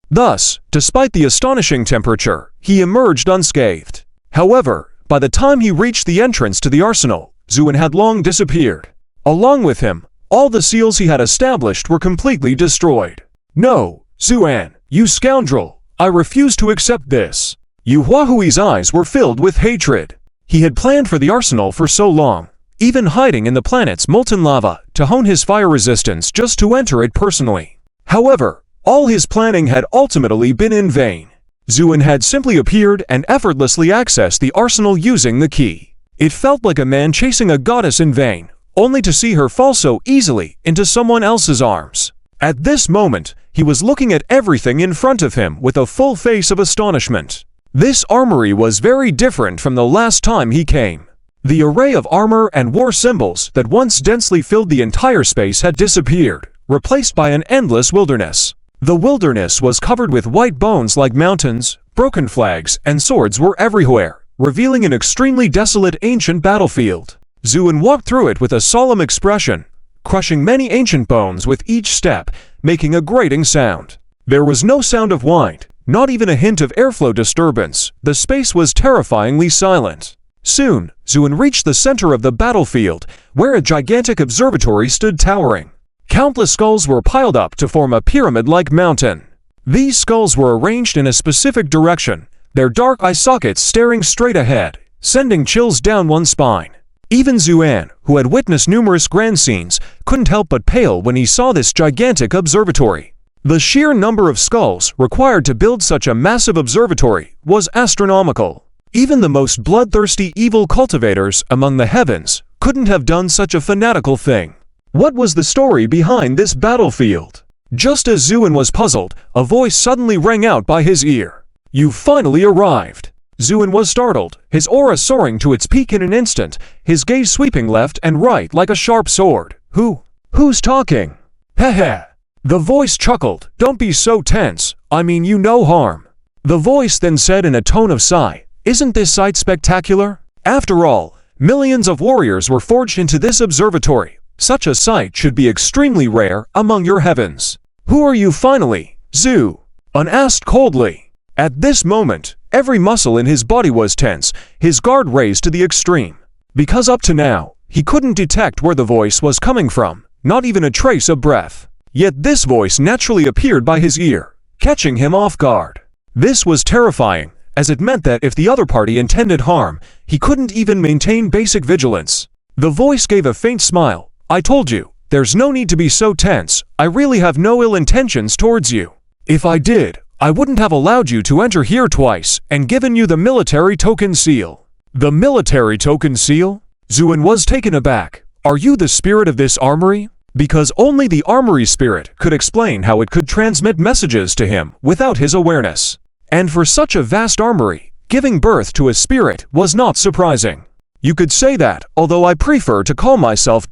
Thus, despite the astonishing temperature, he emerged unscathed. However, by the time he reached the entrance to the arsenal, Zuin had long disappeared. Along with him, all the seals he had established were completely destroyed. No, Zuan, you scoundrel! I refuse to accept this. Yuhuahui's eyes were filled with hatred. He had planned for the arsenal for so long, even hiding in the planet's molten lava to hone his fire resistance just to enter it personally. However, all his planning had ultimately been in vain. Zuin had simply appeared and effortlessly accessed the arsenal using the key. It felt like a man chasing a goddess in vain, only to see her fall so easily into someone else's arms. At this moment, he was looking at everything in front of him with a full face of astonishment. This armory was very different from the last time he came. The array of armor and war symbols that once densely filled the entire space had disappeared, replaced by an endless wilderness. The wilderness was covered with white bones like mountains, broken flags, and swords were everywhere, revealing an extremely desolate ancient battlefield. Zuin walked through it with a solemn expression, crushing many ancient bones with each step, making a grating sound. There was no sound of wind, not even a hint of airflow disturbance. The space was terrifyingly silent. Soon, Zuin reached the center of the battlefield, where a gigantic observatory stood towering. Countless skulls were piled up to form a pyramid-like mountain. These skulls were arranged in a specific direction, their dark eye sockets staring straight ahead, sending chills down one's spine. Even Zuan, who had witnessed numerous grand scenes, couldn't help but pale when he saw this gigantic observatory. The sheer number of skulls required to build such a massive observatory was astronomical. Even the most bloodthirsty evil cultivators among the heavens couldn't have done such a fanatical thing. What was the story behind this battlefield? Just as Zuin was puzzled, a voice suddenly rang out by his ear. "You've finally arrived." Zuin was startled, his aura soaring to its peak in an instant, his gaze sweeping left and right like a sharp sword. Who's talking? Heh. The voice chuckled. "Don't be so tense, I mean you no harm." The voice then said in a tone of sigh, "Isn't this sight spectacular? After all, Millions of warriors were forged into this observatory. Such a sight should be extremely rare among your heavens. Who are you finally, Zu? Un asked coldly. At this moment, every muscle in his body was tense, his guard raised to the extreme. Because up to now, he couldn't detect where the voice was coming from, not even a trace of breath. Yet this voice naturally appeared by his ear, catching him off guard. This was terrifying, as it meant that if the other party intended harm, he couldn't even maintain basic vigilance. The voice gave a faint smile. I told you, there's no need to be so tense. I really have no ill intentions towards you. If I did, I wouldn't have allowed you to enter here twice and given you the military token seal. The military token seal? Zuin was taken aback. Are you the spirit of this armory? Because only the armory spirit could explain how it could transmit messages to him without his awareness. And for such a vast armory, giving birth to a spirit was not surprising. You could say that, although I prefer to call myself ...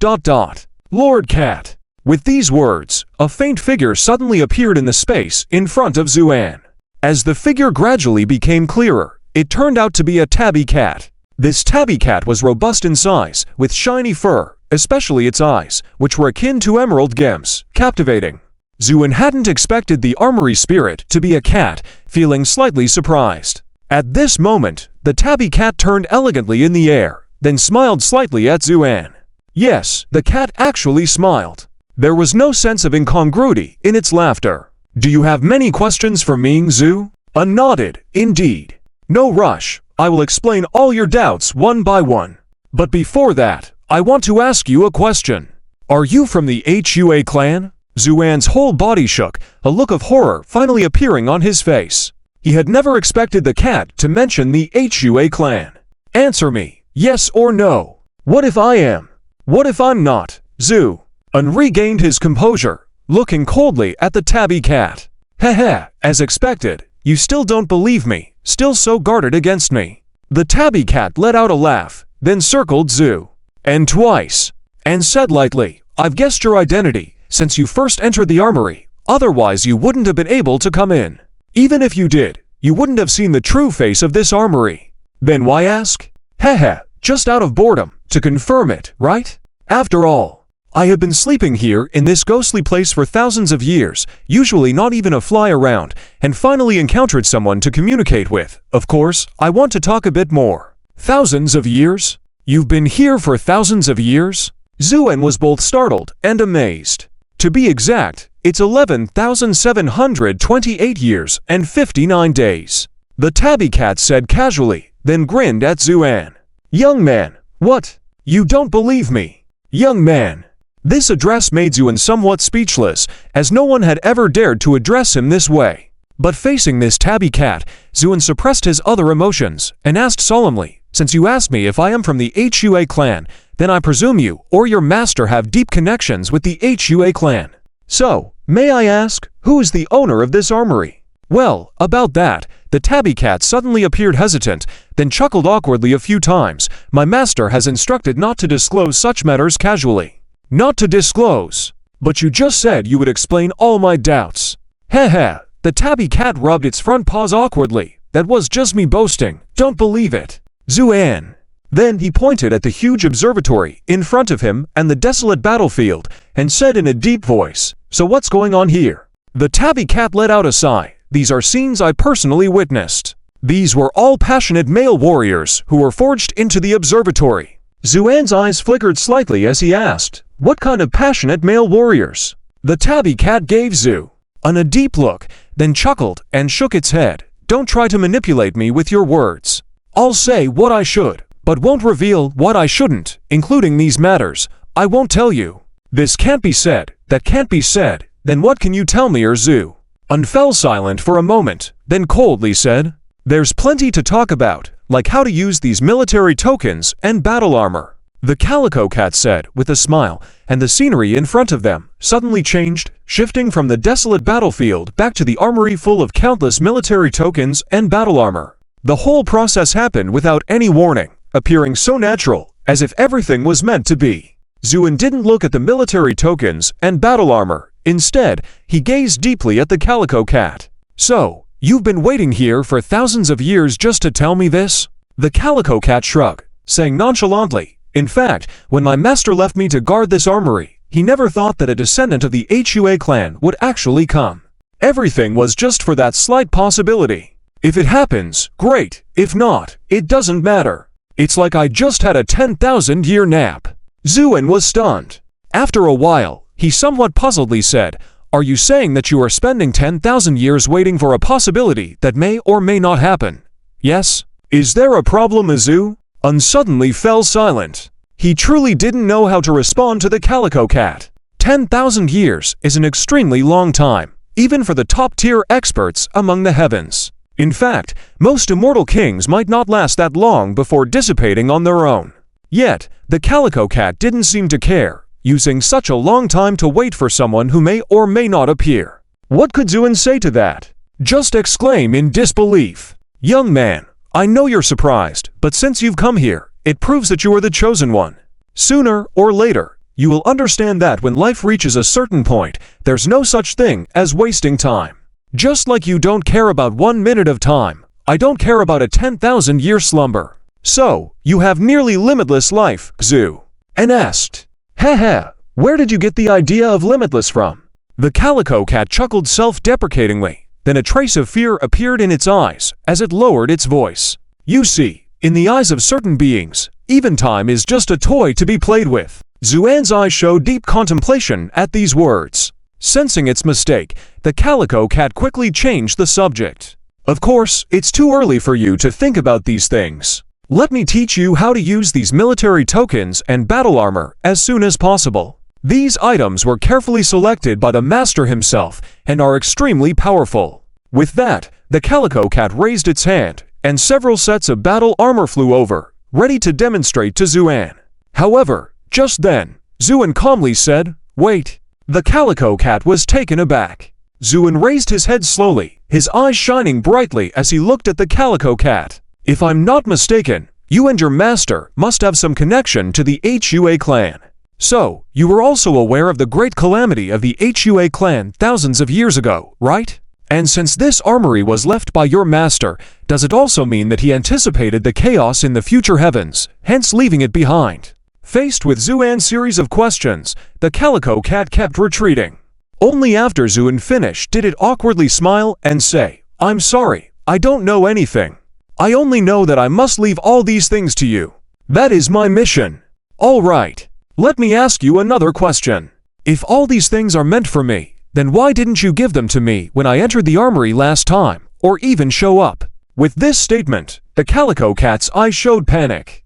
Lord Cat. With these words, a faint figure suddenly appeared in the space in front of Zuan. As the figure gradually became clearer, it turned out to be a tabby cat. This tabby cat was robust in size, with shiny fur, especially its eyes, which were akin to emerald gems, captivating. Zuin hadn't expected the armory spirit to be a cat, feeling slightly surprised. At this moment, the tabby cat turned elegantly in the air, then smiled slightly at Zuan. Yes, the cat actually smiled. There was no sense of incongruity in its laughter. Do you have many questions for me, Zu? Nodded, indeed. No rush, I will explain all your doubts one by one. But before that, I want to ask you a question. Are you from the Hua clan? Zuan's whole body shook, a look of horror finally appearing on his face. He had never expected the cat to mention the Hua clan. Answer me, yes or no. What if I am? What if I'm not? Zu regained his composure, looking coldly at the tabby cat. Heh, as expected, you still don't believe me, still so guarded against me. The tabby cat let out a laugh, then circled Zu. And twice. And said lightly, I've guessed your identity, since you first entered the armory, otherwise you wouldn't have been able to come in. Even if you did, you wouldn't have seen the true face of this armory. Then why ask? Heh, just out of boredom, to confirm it, right? After all, I have been sleeping here in this ghostly place for thousands of years, usually not even a fly around, and finally encountered someone to communicate with. Of course, I want to talk a bit more. Thousands of years? You've been here for thousands of years? Zuan was both startled and amazed. To be exact, it's 11,728 years and 59 days. The tabby cat said casually, then grinned at Zuan. Young man, what? You don't believe me? Young man. This address made Zuan somewhat speechless, as no one had ever dared to address him this way. But facing this tabby cat, Zuan suppressed his other emotions, and asked solemnly, since you asked me if I am from the Hua clan, then I presume you or your master have deep connections with the Hua clan. So, may I ask, who is the owner of this armory? Well, about that, the tabby cat suddenly appeared hesitant, then chuckled awkwardly a few times. My master has instructed not to disclose such matters casually. Not to disclose. But you just said you would explain all my doubts. Heh, the tabby cat rubbed its front paws awkwardly. That was just me boasting, don't believe it. Zuan. Then he pointed at the huge observatory in front of him and the desolate battlefield, and said in a deep voice, so what's going on here? The tabby cat let out a sigh. These are scenes I personally witnessed. These were all passionate male warriors who were forged into the observatory. Zuan's eyes flickered slightly as he asked, what kind of passionate male warriors? The tabby cat gave Zu a deep look, then chuckled and shook its head. Don't try to manipulate me with your words. I'll say what I should, but won't reveal what I shouldn't, including these matters. I won't tell you. This can't be said, that can't be said. Then what can you tell me, or Zu? Fell silent for a moment, then coldly said, there's plenty to talk about, like how to use these military tokens and battle armor. The calico cat said with a smile, and the scenery in front of them suddenly changed, shifting from the desolate battlefield back to the armory full of countless military tokens and battle armor. The whole process happened without any warning, appearing so natural, as if everything was meant to be. Zuan didn't look at the military tokens and battle armor. Instead, he gazed deeply at the calico cat. So, you've been waiting here for thousands of years just to tell me this? The calico cat shrugged, saying nonchalantly, "In fact, when my master left me to guard this armory, he never thought that a descendant of the Hua clan would actually come. Everything was just for that slight possibility. If it happens, great. If not, it doesn't matter. It's like I just had a 10,000-year nap." Zuan was stunned. After a while, he somewhat puzzledly said, "Are you saying that you are spending 10,000 years waiting for a possibility that may or may not happen?" "Yes." "Is there a problem, Azu?" Un suddenly fell silent. He truly didn't know how to respond to the Calico Cat. 10,000 years is an extremely long time, even for the top-tier experts among the heavens. In fact, most immortal kings might not last that long before dissipating on their own. Yet, the Calico Cat didn't seem to care, using such a long time to wait for someone who may or may not appear. What could Zuan say to that? Just exclaim in disbelief. "Young man, I know you're surprised, but since you've come here, it proves that you are the chosen one. Sooner or later, you will understand that when life reaches a certain point, there's no such thing as wasting time. Just like you don't care about 1 minute of time, I don't care about a 10,000-year slumber. So, you have nearly limitless life, Xu." And asked, "Heh, where did you get the idea of limitless from?" The Calico Cat chuckled self-deprecatingly, then a trace of fear appeared in its eyes as it lowered its voice. "You see, in the eyes of certain beings, even time is just a toy to be played with." Zuan's eyes showed deep contemplation at these words. Sensing its mistake, the Calico Cat quickly changed the subject. "Of course, it's too early for you to think about these things. Let me teach you how to use these military tokens and battle armor as soon as possible. These items were carefully selected by the master himself and are extremely powerful." With that, the Calico Cat raised its hand, and several sets of battle armor flew over, ready to demonstrate to Zuan. However, just then, Zuan calmly said, "Wait." The Calico Cat was taken aback. Zuan raised his head slowly, his eyes shining brightly as he looked at the Calico Cat. "If I'm not mistaken, you and your master must have some connection to the Hua clan. So, you were also aware of the great calamity of the Hua clan thousands of years ago, right? And since this armory was left by your master, does it also mean that he anticipated the chaos in the future heavens, hence leaving it behind?" Faced with Zuan's series of questions, the Calico Cat kept retreating. Only after Zuan finished did it awkwardly smile and say, "I'm sorry, I don't know anything. I only know that I must leave all these things to you. That is my mission." "All right. Let me ask you another question. If all these things are meant for me, then why didn't you give them to me when I entered the armory last time, or even show up?" With this statement, the Calico Cat's eyes showed panic.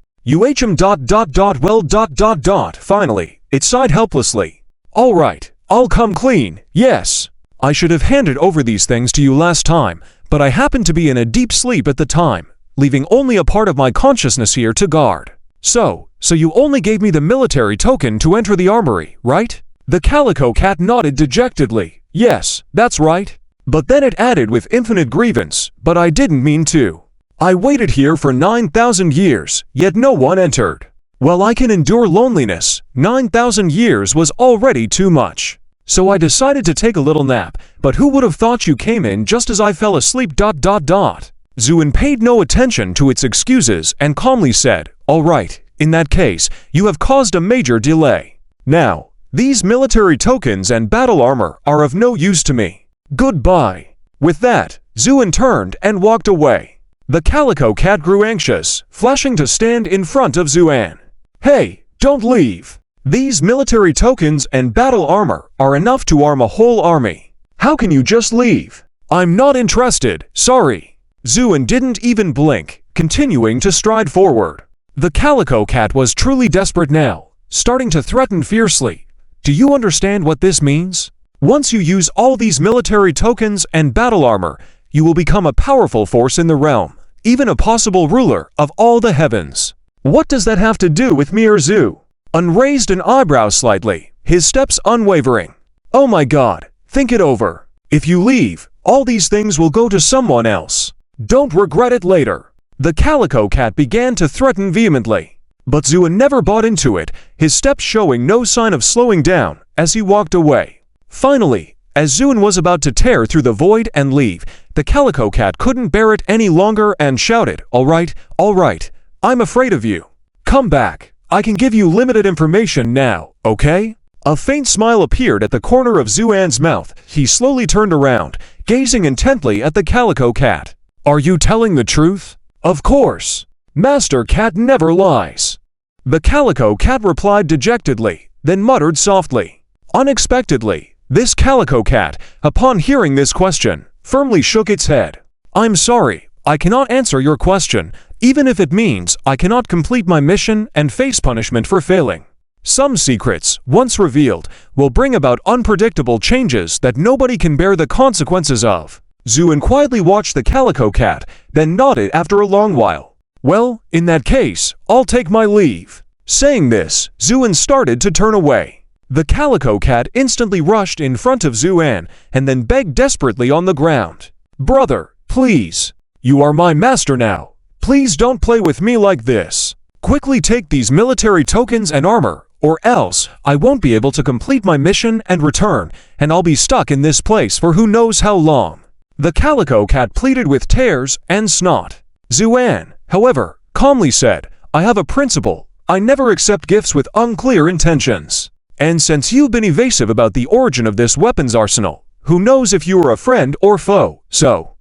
Finally, it sighed helplessly. "All right, I'll come clean, yes. I should have handed over these things to you last time, but I happened to be in a deep sleep at the time, leaving only a part of my consciousness here to guard. So you only gave me the military token to enter the armory, right?" The Calico Cat nodded dejectedly. "Yes, that's right." But then it added with infinite grievance, "But I didn't mean to. I waited here for 9,000 years, yet no one entered. Well, I can endure loneliness. 9,000 years was already too much. So I decided to take a little nap, but who would have thought you came in just as I fell asleep. Zuan paid no attention to its excuses and calmly said, "All right, in that case, you have caused a major delay. Now, these military tokens and battle armor are of no use to me. Goodbye." With that, Zuan turned and walked away. The Calico Cat grew anxious, flashing to stand in front of Zuan. "Hey, don't leave. These military tokens and battle armor are enough to arm a whole army. How can you just leave?" "I'm not interested, sorry." Zuan didn't even blink, continuing to stride forward. The Calico Cat was truly desperate now, starting to threaten fiercely. "Do you understand what this means? Once you use all these military tokens and battle armor, you will become a powerful force in the realm, even a possible ruler of all the heavens." "What does that have to do with me or Zhu?" Raised an eyebrow slightly, his steps unwavering. "Oh my god, think it over. If you leave, all these things will go to someone else. Don't regret it later." The Calico Cat began to threaten vehemently. But Zuan never bought into it, his steps showing no sign of slowing down as he walked away. Finally, as Zuan was about to tear through the void and leave, the Calico Cat couldn't bear it any longer and shouted, all right, I'm afraid of you. Come back. I can give you limited information now, okay? A faint smile appeared at the corner of Zuan's mouth. He slowly turned around, gazing intently at the calico cat. Are you telling the truth? Of course. Master Cat never lies. The calico cat replied dejectedly, then muttered softly. Unexpectedly, this calico cat, upon hearing this question, firmly shook its head. I'm sorry, I cannot answer your question, even if it means I cannot complete my mission and face punishment for failing. Some secrets, once revealed, will bring about unpredictable changes that nobody can bear the consequences of. Zuan quietly watched the calico cat, then nodded after a long while. Well, in that case, I'll take my leave. Saying this, Zuan started to turn away. The calico cat instantly rushed in front of Zuan and then begged desperately on the ground. Brother, please. You are my master now. Please don't play with me like this. Quickly take these military tokens and armor, or else I won't be able to complete my mission and return, and I'll be stuck in this place for who knows how long. The calico cat pleaded with tears and snot. Zuan, however, calmly said, I have a principle. I never accept gifts with unclear intentions. And since you've been evasive about the origin of this weapons arsenal, who knows if you are a friend or foe, so.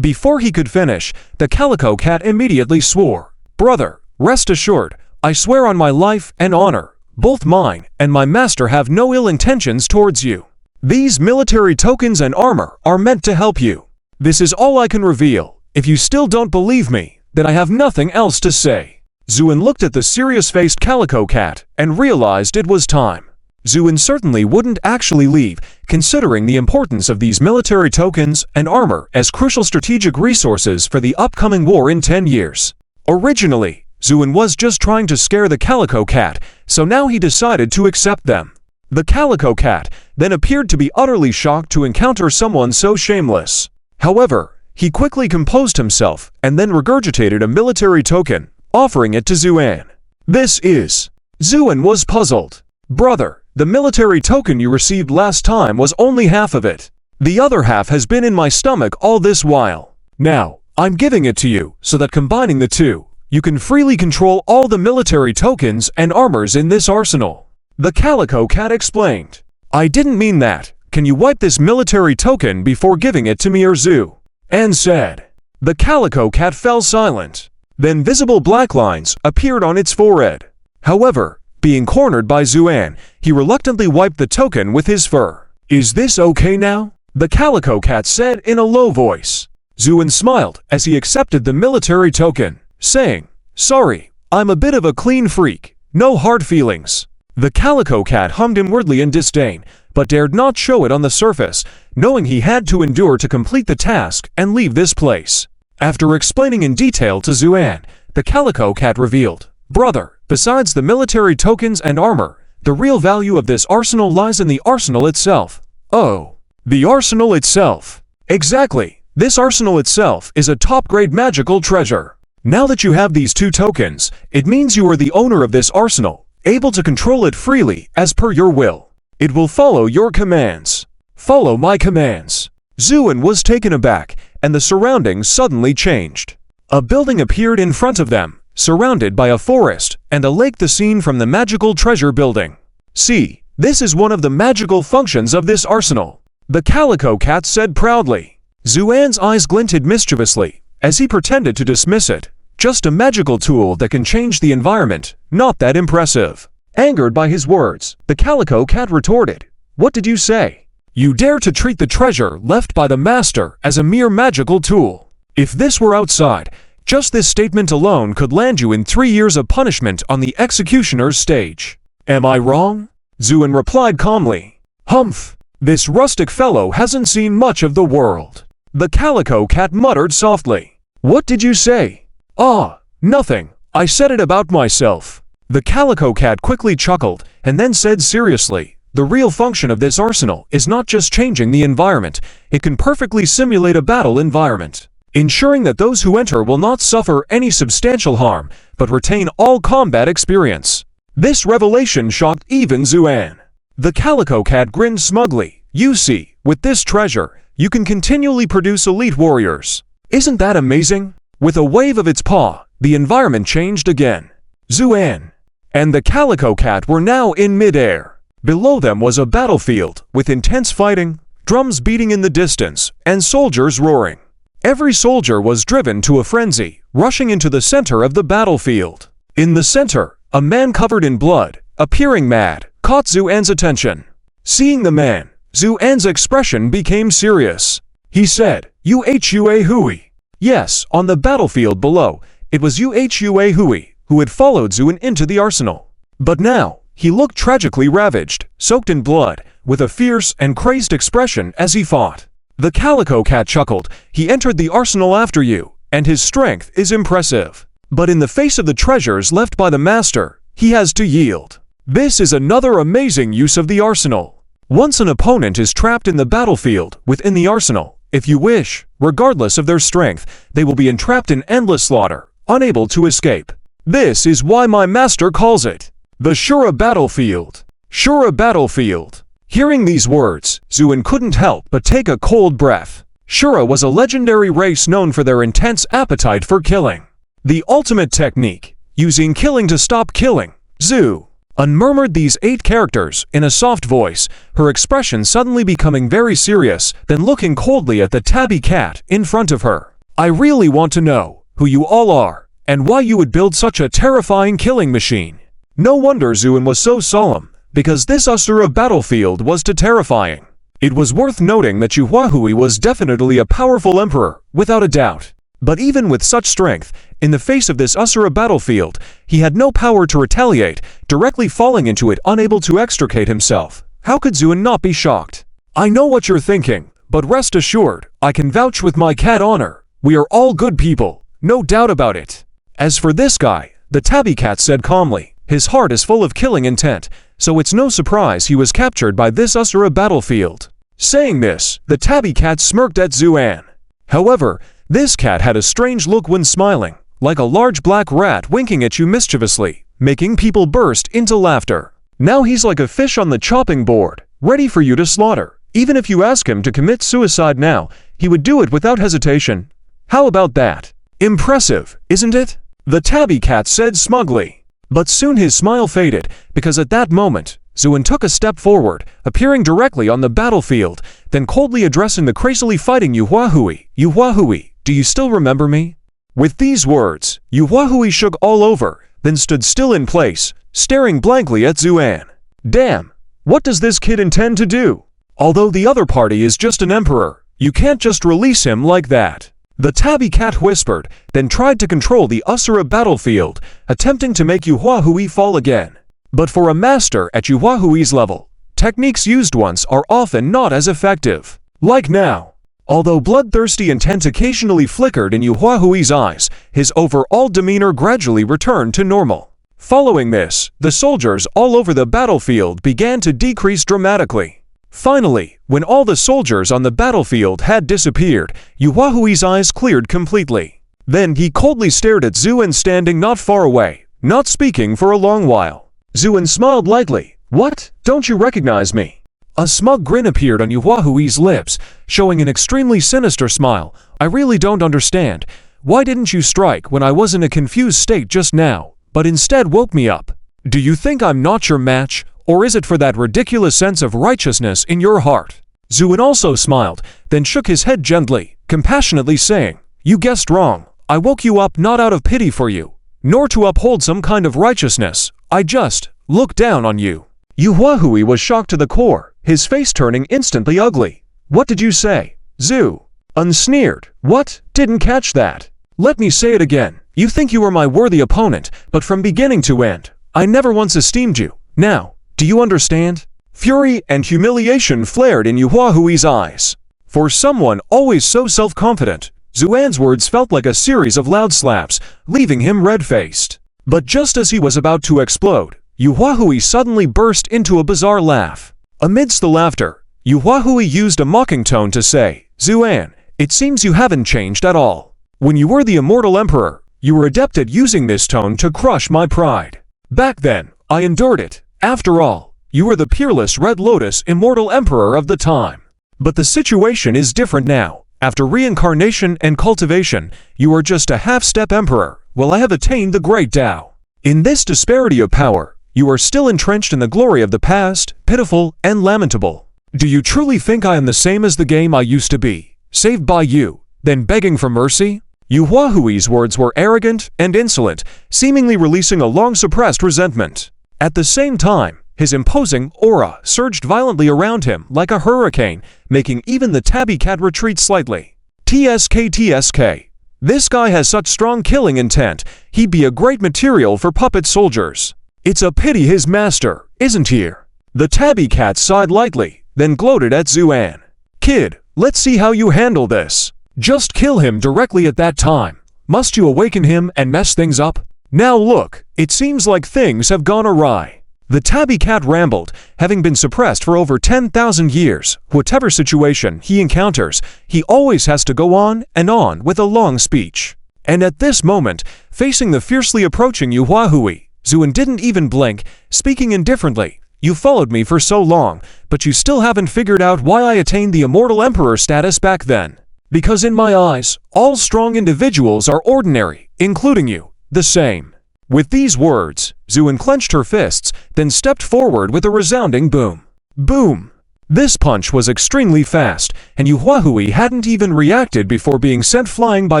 Before he could finish, the calico cat immediately swore. Brother, rest assured, I swear on my life and honor, both mine and my master have no ill intentions towards you. These military tokens and armor are meant to help you. This is all I can reveal. If you still don't believe me, then I have nothing else to say. Zuan looked at the serious-faced calico cat and realized it was time. Zuan certainly wouldn't actually leave, considering the importance of these military tokens and armor as crucial strategic resources for the upcoming war in 10 years. Originally, Zuan was just trying to scare the calico cat, so now he decided to accept them. The calico cat then appeared to be utterly shocked to encounter someone so shameless. However, he quickly composed himself and then regurgitated a military token, offering it to Zuan. This is. Zuan was puzzled. Brother, the military token you received last time was only half of it. The other half has been in my stomach all this while. Now, I'm giving it to you so that combining the two, you can freely control all the military tokens and armors in this arsenal. The calico cat explained. I didn't mean that. Can you wipe this military token before giving it to me or Zu? And said. The calico cat fell silent. Then visible black lines appeared on its forehead. However, being cornered by Zuan, he reluctantly wiped the token with his fur. Is this okay now? The calico cat said in a low voice. Zuan smiled as he accepted the military token, saying, Sorry, I'm a bit of a clean freak, no hard feelings. The calico cat hummed inwardly in disdain, but dared not show it on the surface, knowing he had to endure to complete the task and leave this place. After explaining in detail to Zuan, the calico cat revealed, Brother, besides the military tokens and armor, the real value of this arsenal lies in the arsenal itself. Oh, the arsenal itself. Exactly, this arsenal itself is a top-grade magical treasure. Now that you have these two tokens, it means you are the owner of this arsenal, able to control it freely as per your will. It will follow your commands. Follow my commands. Zuan was taken aback, and the surroundings suddenly changed. A building appeared in front of them, surrounded by a forest and a lake, the scene from the magical treasure building. See, this is one of the magical functions of this arsenal. The calico cat said proudly. Zuan's eyes glinted mischievously as he pretended to dismiss it. Just a magical tool that can change the environment, not that impressive. Angered by his words, the calico cat retorted, What did you say? You dare to treat the treasure left by the master as a mere magical tool. If this were outside, just this statement alone could land you in 3 years of punishment on the executioner's stage. Am I wrong? Zuan replied calmly. Humph, this rustic fellow hasn't seen much of the world. The calico cat muttered softly. What did you say? Ah, nothing. I said it about myself. The calico cat quickly chuckled and then said seriously, The real function of this arsenal is not just changing the environment, it can perfectly simulate a battle environment, ensuring that those who enter will not suffer any substantial harm, but retain all combat experience. This revelation shocked even Zuan. The calico cat grinned smugly. You see, with this treasure, you can continually produce elite warriors. Isn't that amazing? With a wave of its paw, the environment changed again. Zuan and the Calico Cat were now in midair. Below them was a battlefield with intense fighting, drums beating in the distance, and soldiers roaring. Every soldier was driven to a frenzy, rushing into the center of the battlefield. In the center, a man covered in blood, appearing mad, caught Zuan's attention. Seeing the man, Zuan's expression became serious. He said, "Yuhua Hui." Yes, on the battlefield below, it was Yuhua Hui who had followed Zuan into the arsenal. But now, he looked tragically ravaged, soaked in blood, with a fierce and crazed expression as he fought. The Calico Cat chuckled. "He entered the arsenal after you, and his strength is impressive. But in the face of the treasures left by the master, he has to yield. This is another amazing use of the arsenal. Once an opponent is trapped in the battlefield within the arsenal, if you wish, regardless of their strength, they will be entrapped in endless slaughter, unable to escape. This is why my master calls it the Shura battlefield." Shura battlefield. Hearing these words, Zuan couldn't help but take a cold breath. Shura was a legendary race known for their intense appetite for killing. The ultimate technique, using killing to stop killing. Zuan murmured these 8 characters in a soft voice, her expression suddenly becoming very serious, then looking coldly at the tabby cat in front of her. "I really want to know who you all are, and why you would build such a terrifying killing machine." No wonder Zuan was so solemn, because this Asura battlefield was too terrifying. It was worth noting that Yuhua was definitely a powerful emperor, without a doubt. But even with such strength, in the face of this Asura battlefield, he had no power to retaliate, directly falling into it unable to extricate himself. How could Zuan not be shocked? "I know what you're thinking, but rest assured, I can vouch with my cat honor. We are all good people, no doubt about it." As for this guy, the tabby cat said calmly, his heart is full of killing intent, so it's no surprise he was captured by this Asura battlefield. Saying this, the tabby cat smirked at Zuan. However, this cat had a strange look when smiling, like a large black rat winking at you mischievously, making people burst into laughter. Now he's like a fish on the chopping board, ready for you to slaughter. Even if you ask him to commit suicide now, he would do it without hesitation. How about that? Impressive, isn't it? The tabby cat said smugly. But soon his smile faded, because at that moment, Zuan took a step forward, appearing directly on the battlefield, then coldly addressing the crazily fighting Yuhua. "Yuhua, do you still remember me?" With these words, Yuhua shook all over, then stood still in place, staring blankly at Zuan. Damn, what does this kid intend to do? Although the other party is just an emperor, you can't just release him like that. The tabby cat whispered, then tried to control the Asura battlefield, attempting to make Yuhua fall again. But for a master at Yuhua's level, techniques used once are often not as effective. Like now. Although bloodthirsty intent occasionally flickered in Yuhua's eyes, his overall demeanor gradually returned to normal. Following this, the soldiers all over the battlefield began to decrease dramatically. Finally, when all the soldiers on the battlefield had disappeared, Yuhua's eyes cleared completely. Then he coldly stared at Zuan standing not far away, not speaking for a long while. Zuan smiled lightly. "What? Don't you recognize me?" A smug grin appeared on Yuhua's lips, showing an extremely sinister smile. "I really don't understand. Why didn't you strike when I was in a confused state just now, but instead woke me up? Do you think I'm not your match, or is it for that ridiculous sense of righteousness in your heart?" Zuan also smiled, then shook his head gently, compassionately saying, "You guessed wrong. I woke you up not out of pity for you, nor to uphold some kind of righteousness. I just looked down on you." Yuhua was shocked to the core, his face turning instantly ugly. "What did you say?" Zuan sneered. "What? Didn't catch that. Let me say it again. You think you are my worthy opponent, but from beginning to end, I never once esteemed you. Now, do you understand?" Fury and humiliation flared in Yuhua's eyes. For someone always so self-confident, Zuan's words felt like a series of loud slaps, leaving him red-faced. But just as he was about to explode, Yuhua suddenly burst into a bizarre laugh. Amidst the laughter, Yuhua used a mocking tone to say, "Zuan, it seems you haven't changed at all. When you were the immortal emperor, you were adept at using this tone to crush my pride. Back then, I endured it. After all, you were the peerless Red Lotus immortal emperor of the time. But the situation is different now. After reincarnation and cultivation, you are just a half-step emperor, while I have attained the great Tao. In this disparity of power, you are still entrenched in the glory of the past, pitiful and lamentable. Do you truly think I am the same as the game I used to be, saved by you, then begging for mercy? Yu Huahui's words were arrogant and insolent, seemingly releasing a long-suppressed resentment. At the same time, his imposing aura surged violently around him like a hurricane, making even the tabby cat retreat slightly. TSK. This guy has such strong killing intent, he'd be a great material for puppet soldiers. It's a pity his master isn't here. The tabby cat sighed lightly, then gloated at Zuan. Kid, let's see how you handle this. Just kill him directly at that time. Must you awaken him and mess things up? Now look, it seems like things have gone awry. The tabby cat rambled, having been suppressed for over 10,000 years. Whatever situation he encounters, he always has to go on and on with a long speech. And at this moment, facing the fiercely approaching Yu Huahui, Zuan didn't even blink, speaking indifferently. You followed me for so long, but you still haven't figured out why I attained the immortal emperor status back then. Because in my eyes, all strong individuals are ordinary, including you, the same. With these words, Zuan clenched her fists, then stepped forward with a resounding boom. Boom! This punch was extremely fast, and Yu Huahui hadn't even reacted before being sent flying by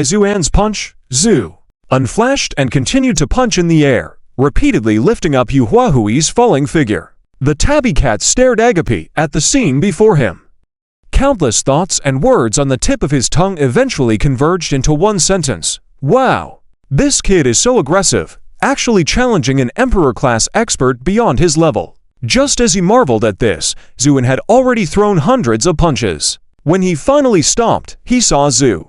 Zuan's punch. Zu unflashed and continued to punch in the air, repeatedly lifting up Yu Huahui's falling figure. The tabby cat stared agape at the scene before him. Countless thoughts and words on the tip of his tongue eventually converged into one sentence. Wow! This kid is so aggressive, actually challenging an emperor-class expert beyond his level. Just as he marveled at this, Zuan had already thrown hundreds of punches. When he finally stopped, he saw Zu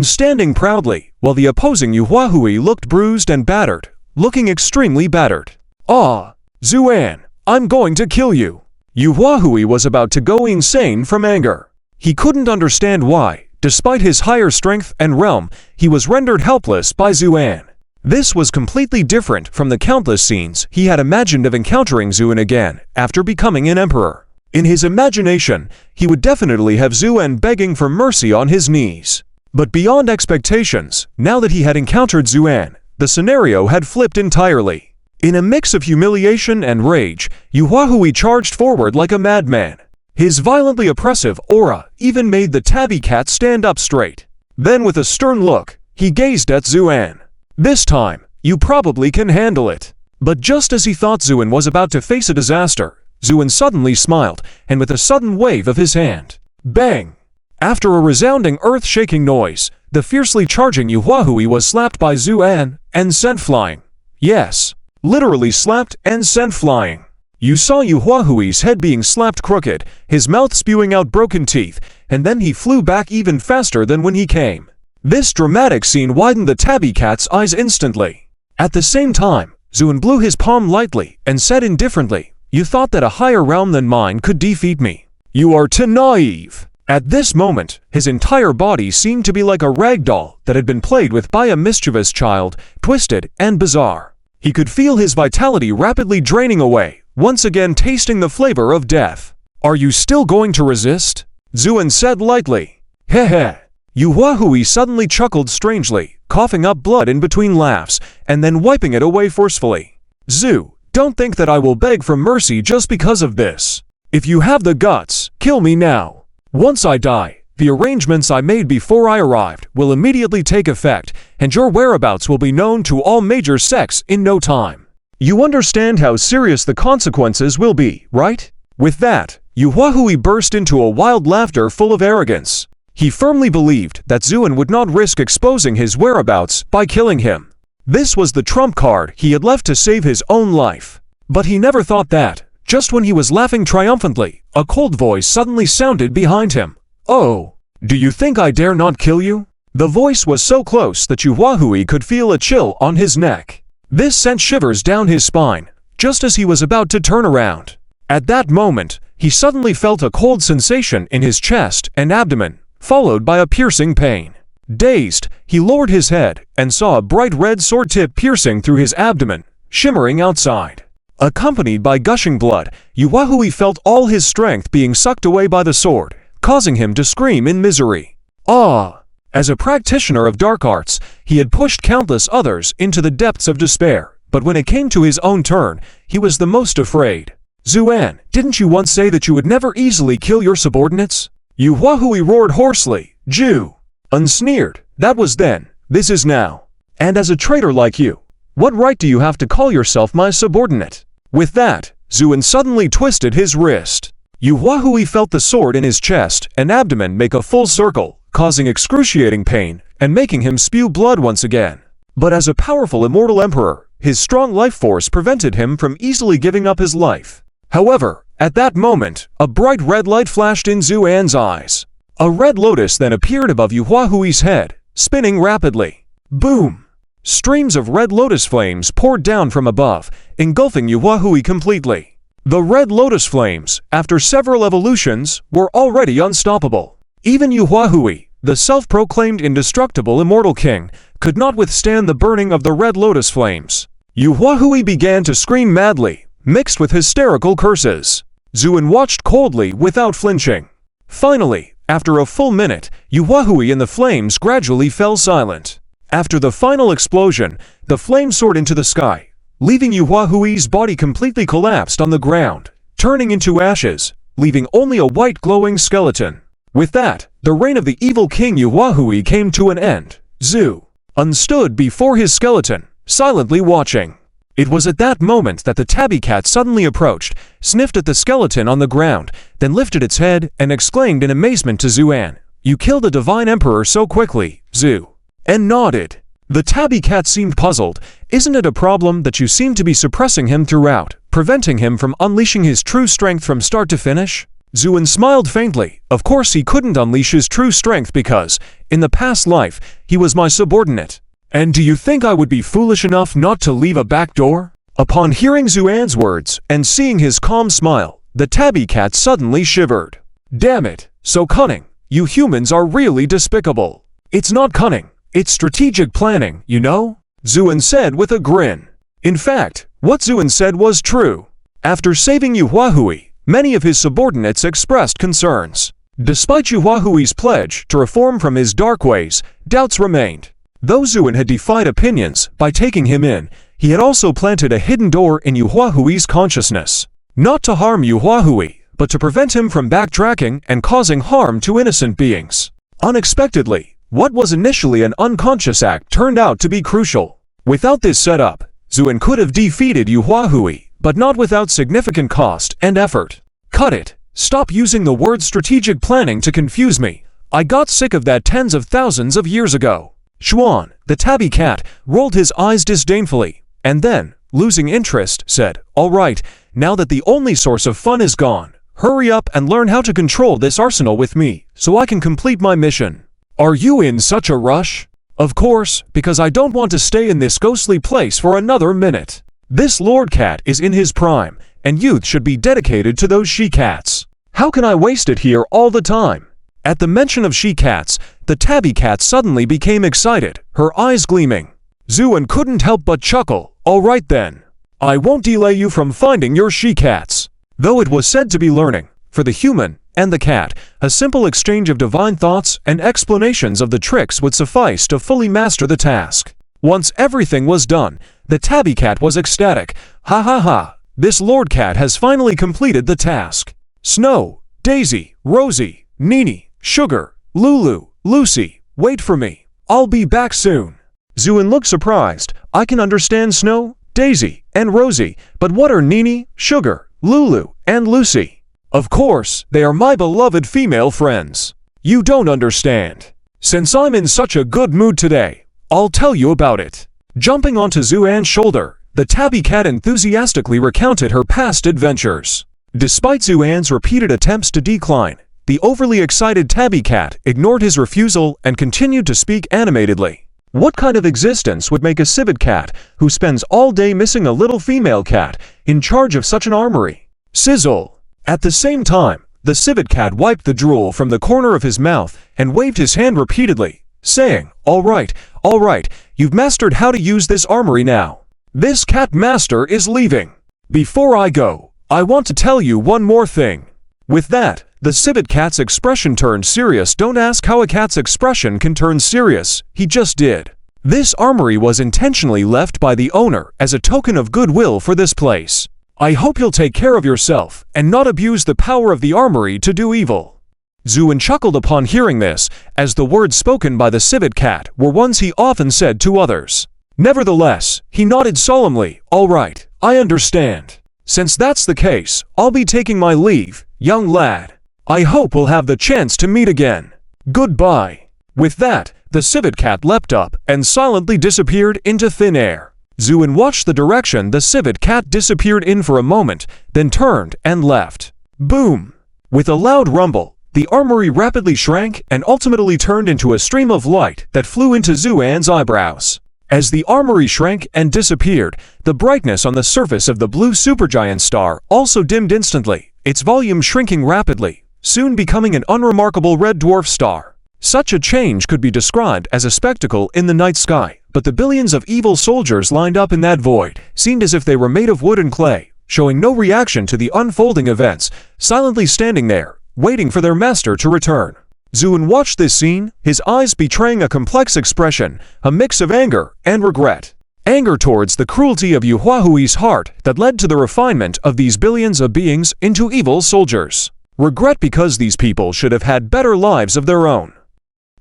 standing proudly, while the opposing Yu Huahui looked bruised and battered, looking extremely battered. Ah, Zuan, I'm going to kill you. Yu Huahui was about to go insane from anger. He couldn't understand why, despite his higher strength and realm, he was rendered helpless by Zuan. This was completely different from the countless scenes he had imagined of encountering Zuan again after becoming an emperor. In his imagination, he would definitely have Zuan begging for mercy on his knees. But beyond expectations, now that he had encountered Zuan, the scenario had flipped entirely. In a mix of humiliation and rage, Yu Huahui charged forward like a madman. His violently oppressive aura even made the tabby cat stand up straight. Then with a stern look, he gazed at Zuan. This time, you probably can handle it. But just as he thought Zuan was about to face a disaster, Zuan suddenly smiled, and with a sudden wave of his hand, bang! After a resounding earth-shaking noise, the fiercely charging Yu Huahui was slapped by Zuan and sent flying. Yes. Literally slapped and sent flying. You saw Yu Huahui's head being slapped crooked, his mouth spewing out broken teeth, and then he flew back even faster than when he came. This dramatic scene widened the tabby cat's eyes instantly. At the same time, Zuan blew his palm lightly and said indifferently, You thought that a higher realm than mine could defeat me. You are too naive. At this moment, his entire body seemed to be like a rag doll that had been played with by a mischievous child, twisted and bizarre. He could feel his vitality rapidly draining away, once again tasting the flavor of death. Are you still going to resist? Zuan said lightly. Heh. Yu Huahui suddenly chuckled strangely, coughing up blood in between laughs, and then wiping it away forcefully. Zu, don't think that I will beg for mercy just because of this. If you have the guts, kill me now. Once I die, the arrangements I made before I arrived will immediately take effect, and your whereabouts will be known to all major sects in no time. You understand how serious the consequences will be, right? With that, Yu Huahui burst into a wild laughter full of arrogance. He firmly believed that Zuan would not risk exposing his whereabouts by killing him. This was the trump card he had left to save his own life. But he never thought that, just when he was laughing triumphantly, a cold voice suddenly sounded behind him. Oh, do you think I dare not kill you? The voice was so close that Yu Huahui could feel a chill on his neck. This sent shivers down his spine, just as he was about to turn around. At that moment, he suddenly felt a cold sensation in his chest and abdomen, followed by a piercing pain. Dazed, he lowered his head and saw a bright red sword tip piercing through his abdomen, shimmering outside. Accompanied by gushing blood, Yu Huahui felt all his strength being sucked away by the sword, causing him to scream in misery. Ah! As a practitioner of dark arts, he had pushed countless others into the depths of despair, but when it came to his own turn, he was the most afraid. Zuan, didn't you once say that you would never easily kill your subordinates? Yu Huahui roared hoarsely. Jew. Unsneered. That was then. This is now. And as a traitor like you, what right do you have to call yourself my subordinate? With that, Zuan suddenly twisted his wrist. Yu Huahui felt the sword in his chest and abdomen make a full circle, causing excruciating pain and making him spew blood once again. But as a powerful immortal emperor, his strong life force prevented him from easily giving up his life. However, at that moment, a bright red light flashed in Zuan's eyes. A red lotus then appeared above Yu Huahui's head, spinning rapidly. Boom! Streams of red lotus flames poured down from above, engulfing Yu Huahui completely. The red lotus flames, after several evolutions, were already unstoppable. Even Yu Huahui, the self-proclaimed indestructible immortal king, could not withstand the burning of the red lotus flames. Yu Huahui began to scream madly, mixed with hysterical curses. Zuan watched coldly without flinching. Finally, after a full minute, Yu Huahui and the flames gradually fell silent. After the final explosion, the flame soared into the sky, leaving Yu Huahui's body completely collapsed on the ground, turning into ashes, leaving only a white glowing skeleton. With that, the reign of the evil king Yu Huahui came to an end. Zuan stood before his skeleton, silently watching. It was at that moment that the tabby cat suddenly approached, sniffed at the skeleton on the ground, then lifted its head and exclaimed in amazement to Zuan, "You killed a divine emperor so quickly, Zuan," and nodded. The tabby cat seemed puzzled. "Isn't it a problem that you seem to be suppressing him throughout, preventing him from unleashing his true strength from start to finish?" Zuan smiled faintly. Of course he couldn't unleash his true strength because, in the past life, he was my subordinate. And do you think I would be foolish enough not to leave a back door? Upon hearing Zuan's words and seeing his calm smile, the tabby cat suddenly shivered. Damn it, so cunning. You humans are really despicable. It's not cunning, it's strategic planning, you know? Zuan said with a grin. In fact, what Zuan said was true. After saving Yu Huahui, many of his subordinates expressed concerns. Despite Yu Huahui's pledge to reform from his dark ways, doubts remained. Though Zuan had defied opinions by taking him in, he had also planted a hidden door in Yu Huahui's consciousness. Not to harm Yu Huahui, but to prevent him from backtracking and causing harm to innocent beings. Unexpectedly, what was initially an unconscious act turned out to be crucial. Without this setup, Zuan could have defeated Yu Huahui, but not without significant cost and effort. Cut it. Stop using the word strategic planning to confuse me. I got sick of that tens of thousands of years ago. Xuan, the tabby cat, rolled his eyes disdainfully, and then, losing interest, said, "All right, now that the only source of fun is gone, hurry up and learn how to control this arsenal with me, so I can complete my mission." Are you in such a rush? Of course, because I don't want to stay in this ghostly place for another minute. This Lord Cat is in his prime, and youth should be dedicated to those she-cats. How can I waste it here all the time? At the mention of she-cats, the tabby cat suddenly became excited, her eyes gleaming. Zuan couldn't help but chuckle. All right then. I won't delay you from finding your she-cats. Though it was said to be learning, for the human and the cat, a simple exchange of divine thoughts and explanations of the tricks would suffice to fully master the task. Once everything was done, the tabby cat was ecstatic. Ha ha ha, this Lord Cat has finally completed the task. Snow, Daisy, Rosie, Nini, Sugar, Lulu, Lucy, wait for me. I'll be back soon. Zuan looked surprised. I can understand Snow, Daisy, and Rosie, but what are Nini, Sugar, Lulu, and Lucy? Of course, they are my beloved female friends. You don't understand. Since I'm in such a good mood today, I'll tell you about it. Jumping onto Zuan's shoulder, the tabby cat enthusiastically recounted her past adventures. Despite Zuan's repeated attempts to decline, the overly excited tabby cat ignored his refusal and continued to speak animatedly. What kind of existence would make a civet cat, who spends all day missing a little female cat, in charge of such an armory? Sizzle! At the same time, the civet cat wiped the drool from the corner of his mouth and waved his hand repeatedly, saying, all right, you've mastered how to use this armory now. This cat master is leaving. Before I go, I want to tell you one more thing. With that, the civet cat's expression turned serious. Don't ask how a cat's expression can turn serious, he just did. This armory was intentionally left by the owner as a token of goodwill for this place. I hope you'll take care of yourself and not abuse the power of the armory to do evil." Zuin chuckled upon hearing this, as the words spoken by the civet cat were ones he often said to others. Nevertheless, he nodded solemnly. "All right, I understand. Since that's the case, I'll be taking my leave, young lad. I hope we'll have the chance to meet again. Goodbye." With that, the civet cat leapt up and silently disappeared into thin air. Zuin watched the direction the civet cat disappeared in for a moment, then turned and left. Boom! With a loud rumble, the armory rapidly shrank and ultimately turned into a stream of light that flew into Zuan's eyebrows. As the armory shrank and disappeared, the brightness on the surface of the blue supergiant star also dimmed instantly, its volume shrinking rapidly, soon becoming an unremarkable red dwarf star. Such a change could be described as a spectacle in the night sky, but the billions of evil soldiers lined up in that void seemed as if they were made of wood and clay, showing no reaction to the unfolding events, silently standing there, waiting for their master to return. Zuin watched this scene, his eyes betraying a complex expression, a mix of anger and regret. Anger towards the cruelty of Yuhuahui's heart that led to the refinement of these billions of beings into evil soldiers. Regret because these people should have had better lives of their own.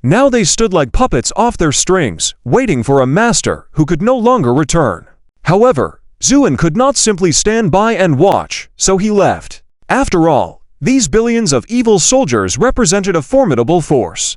Now they stood like puppets off their strings, waiting for a master who could no longer return. However, Zuin could not simply stand by and watch, so he left. After all, these billions of evil soldiers represented a formidable force.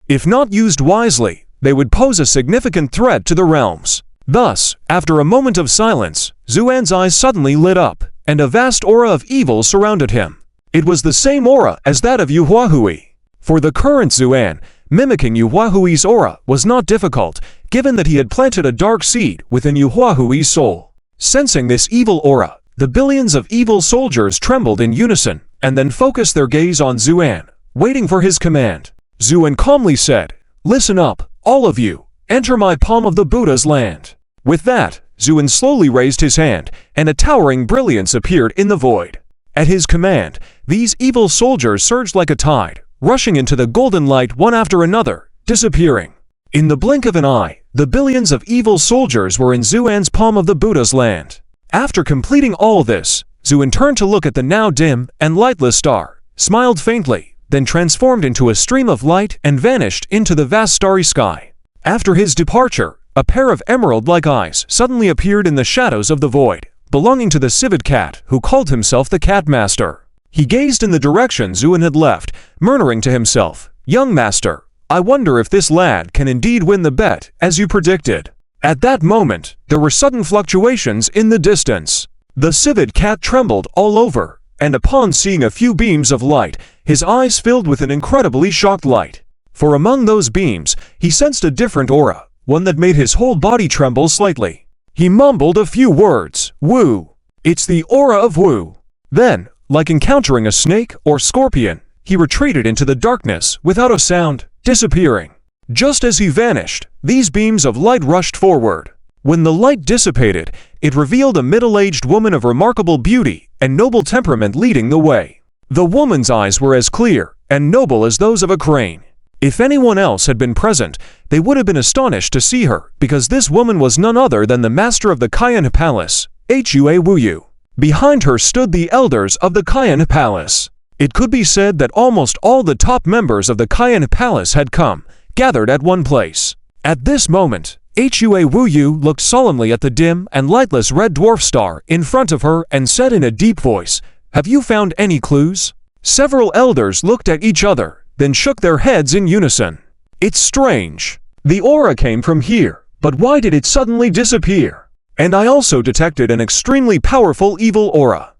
If not used wisely, they would pose a significant threat to the realms. Thus, after a moment of silence, Zuan's eyes suddenly lit up, and a vast aura of evil surrounded him. It was the same aura as that of Yuhuahui. For the current Zuan, mimicking Yuhuahui's aura was not difficult, given that he had planted a dark seed within Yuhuahui's soul. Sensing this evil aura, the billions of evil soldiers trembled in unison, and then focused their gaze on Zuan, waiting for his command. Zuan calmly said, "Listen up, all of you, enter my palm of the Buddha's land." With that, Zuin slowly raised his hand, and a towering brilliance appeared in the void. At his command, these evil soldiers surged like a tide, rushing into the golden light one after another, disappearing. In the blink of an eye, the billions of evil soldiers were in Zuan's palm of the Buddha's land. After completing all this, Zuin turned to look at the now dim and lightless star, smiled faintly, then transformed into a stream of light and vanished into the vast starry sky. After his departure, a pair of emerald-like eyes suddenly appeared in the shadows of the void, belonging to the civet cat who called himself the Cat Master. He gazed in the direction Zuin had left, murmuring to himself, "Young master, I wonder if this lad can indeed win the bet, as you predicted." At that moment, there were sudden fluctuations in the distance. The civet cat trembled all over, and upon seeing a few beams of light, his eyes filled with an incredibly shocked light. For among those beams, he sensed a different aura, one that made his whole body tremble slightly. He mumbled a few words, "Wu. It's the aura of Wu." Then, like encountering a snake or scorpion, he retreated into the darkness without a sound, disappearing. Just as he vanished, these beams of light rushed forward. When the light dissipated, it revealed a middle-aged woman of remarkable beauty and noble temperament leading the way. The woman's eyes were as clear and noble as those of a crane. If anyone else had been present, they would have been astonished to see her, because this woman was none other than the master of the Cayenne Palace, Hua Wuyu. Behind her stood the elders of the Cayenne Palace. It could be said that almost all the top members of the Cayenne Palace had come, gathered at one place. At this moment, Hua Wuyu looked solemnly at the dim and lightless red dwarf star in front of her and said in a deep voice, "Have you found any clues?" Several elders looked at each other, then shook their heads in unison. "It's strange. The aura came from here, but why did it suddenly disappear? And I also detected an extremely powerful evil aura.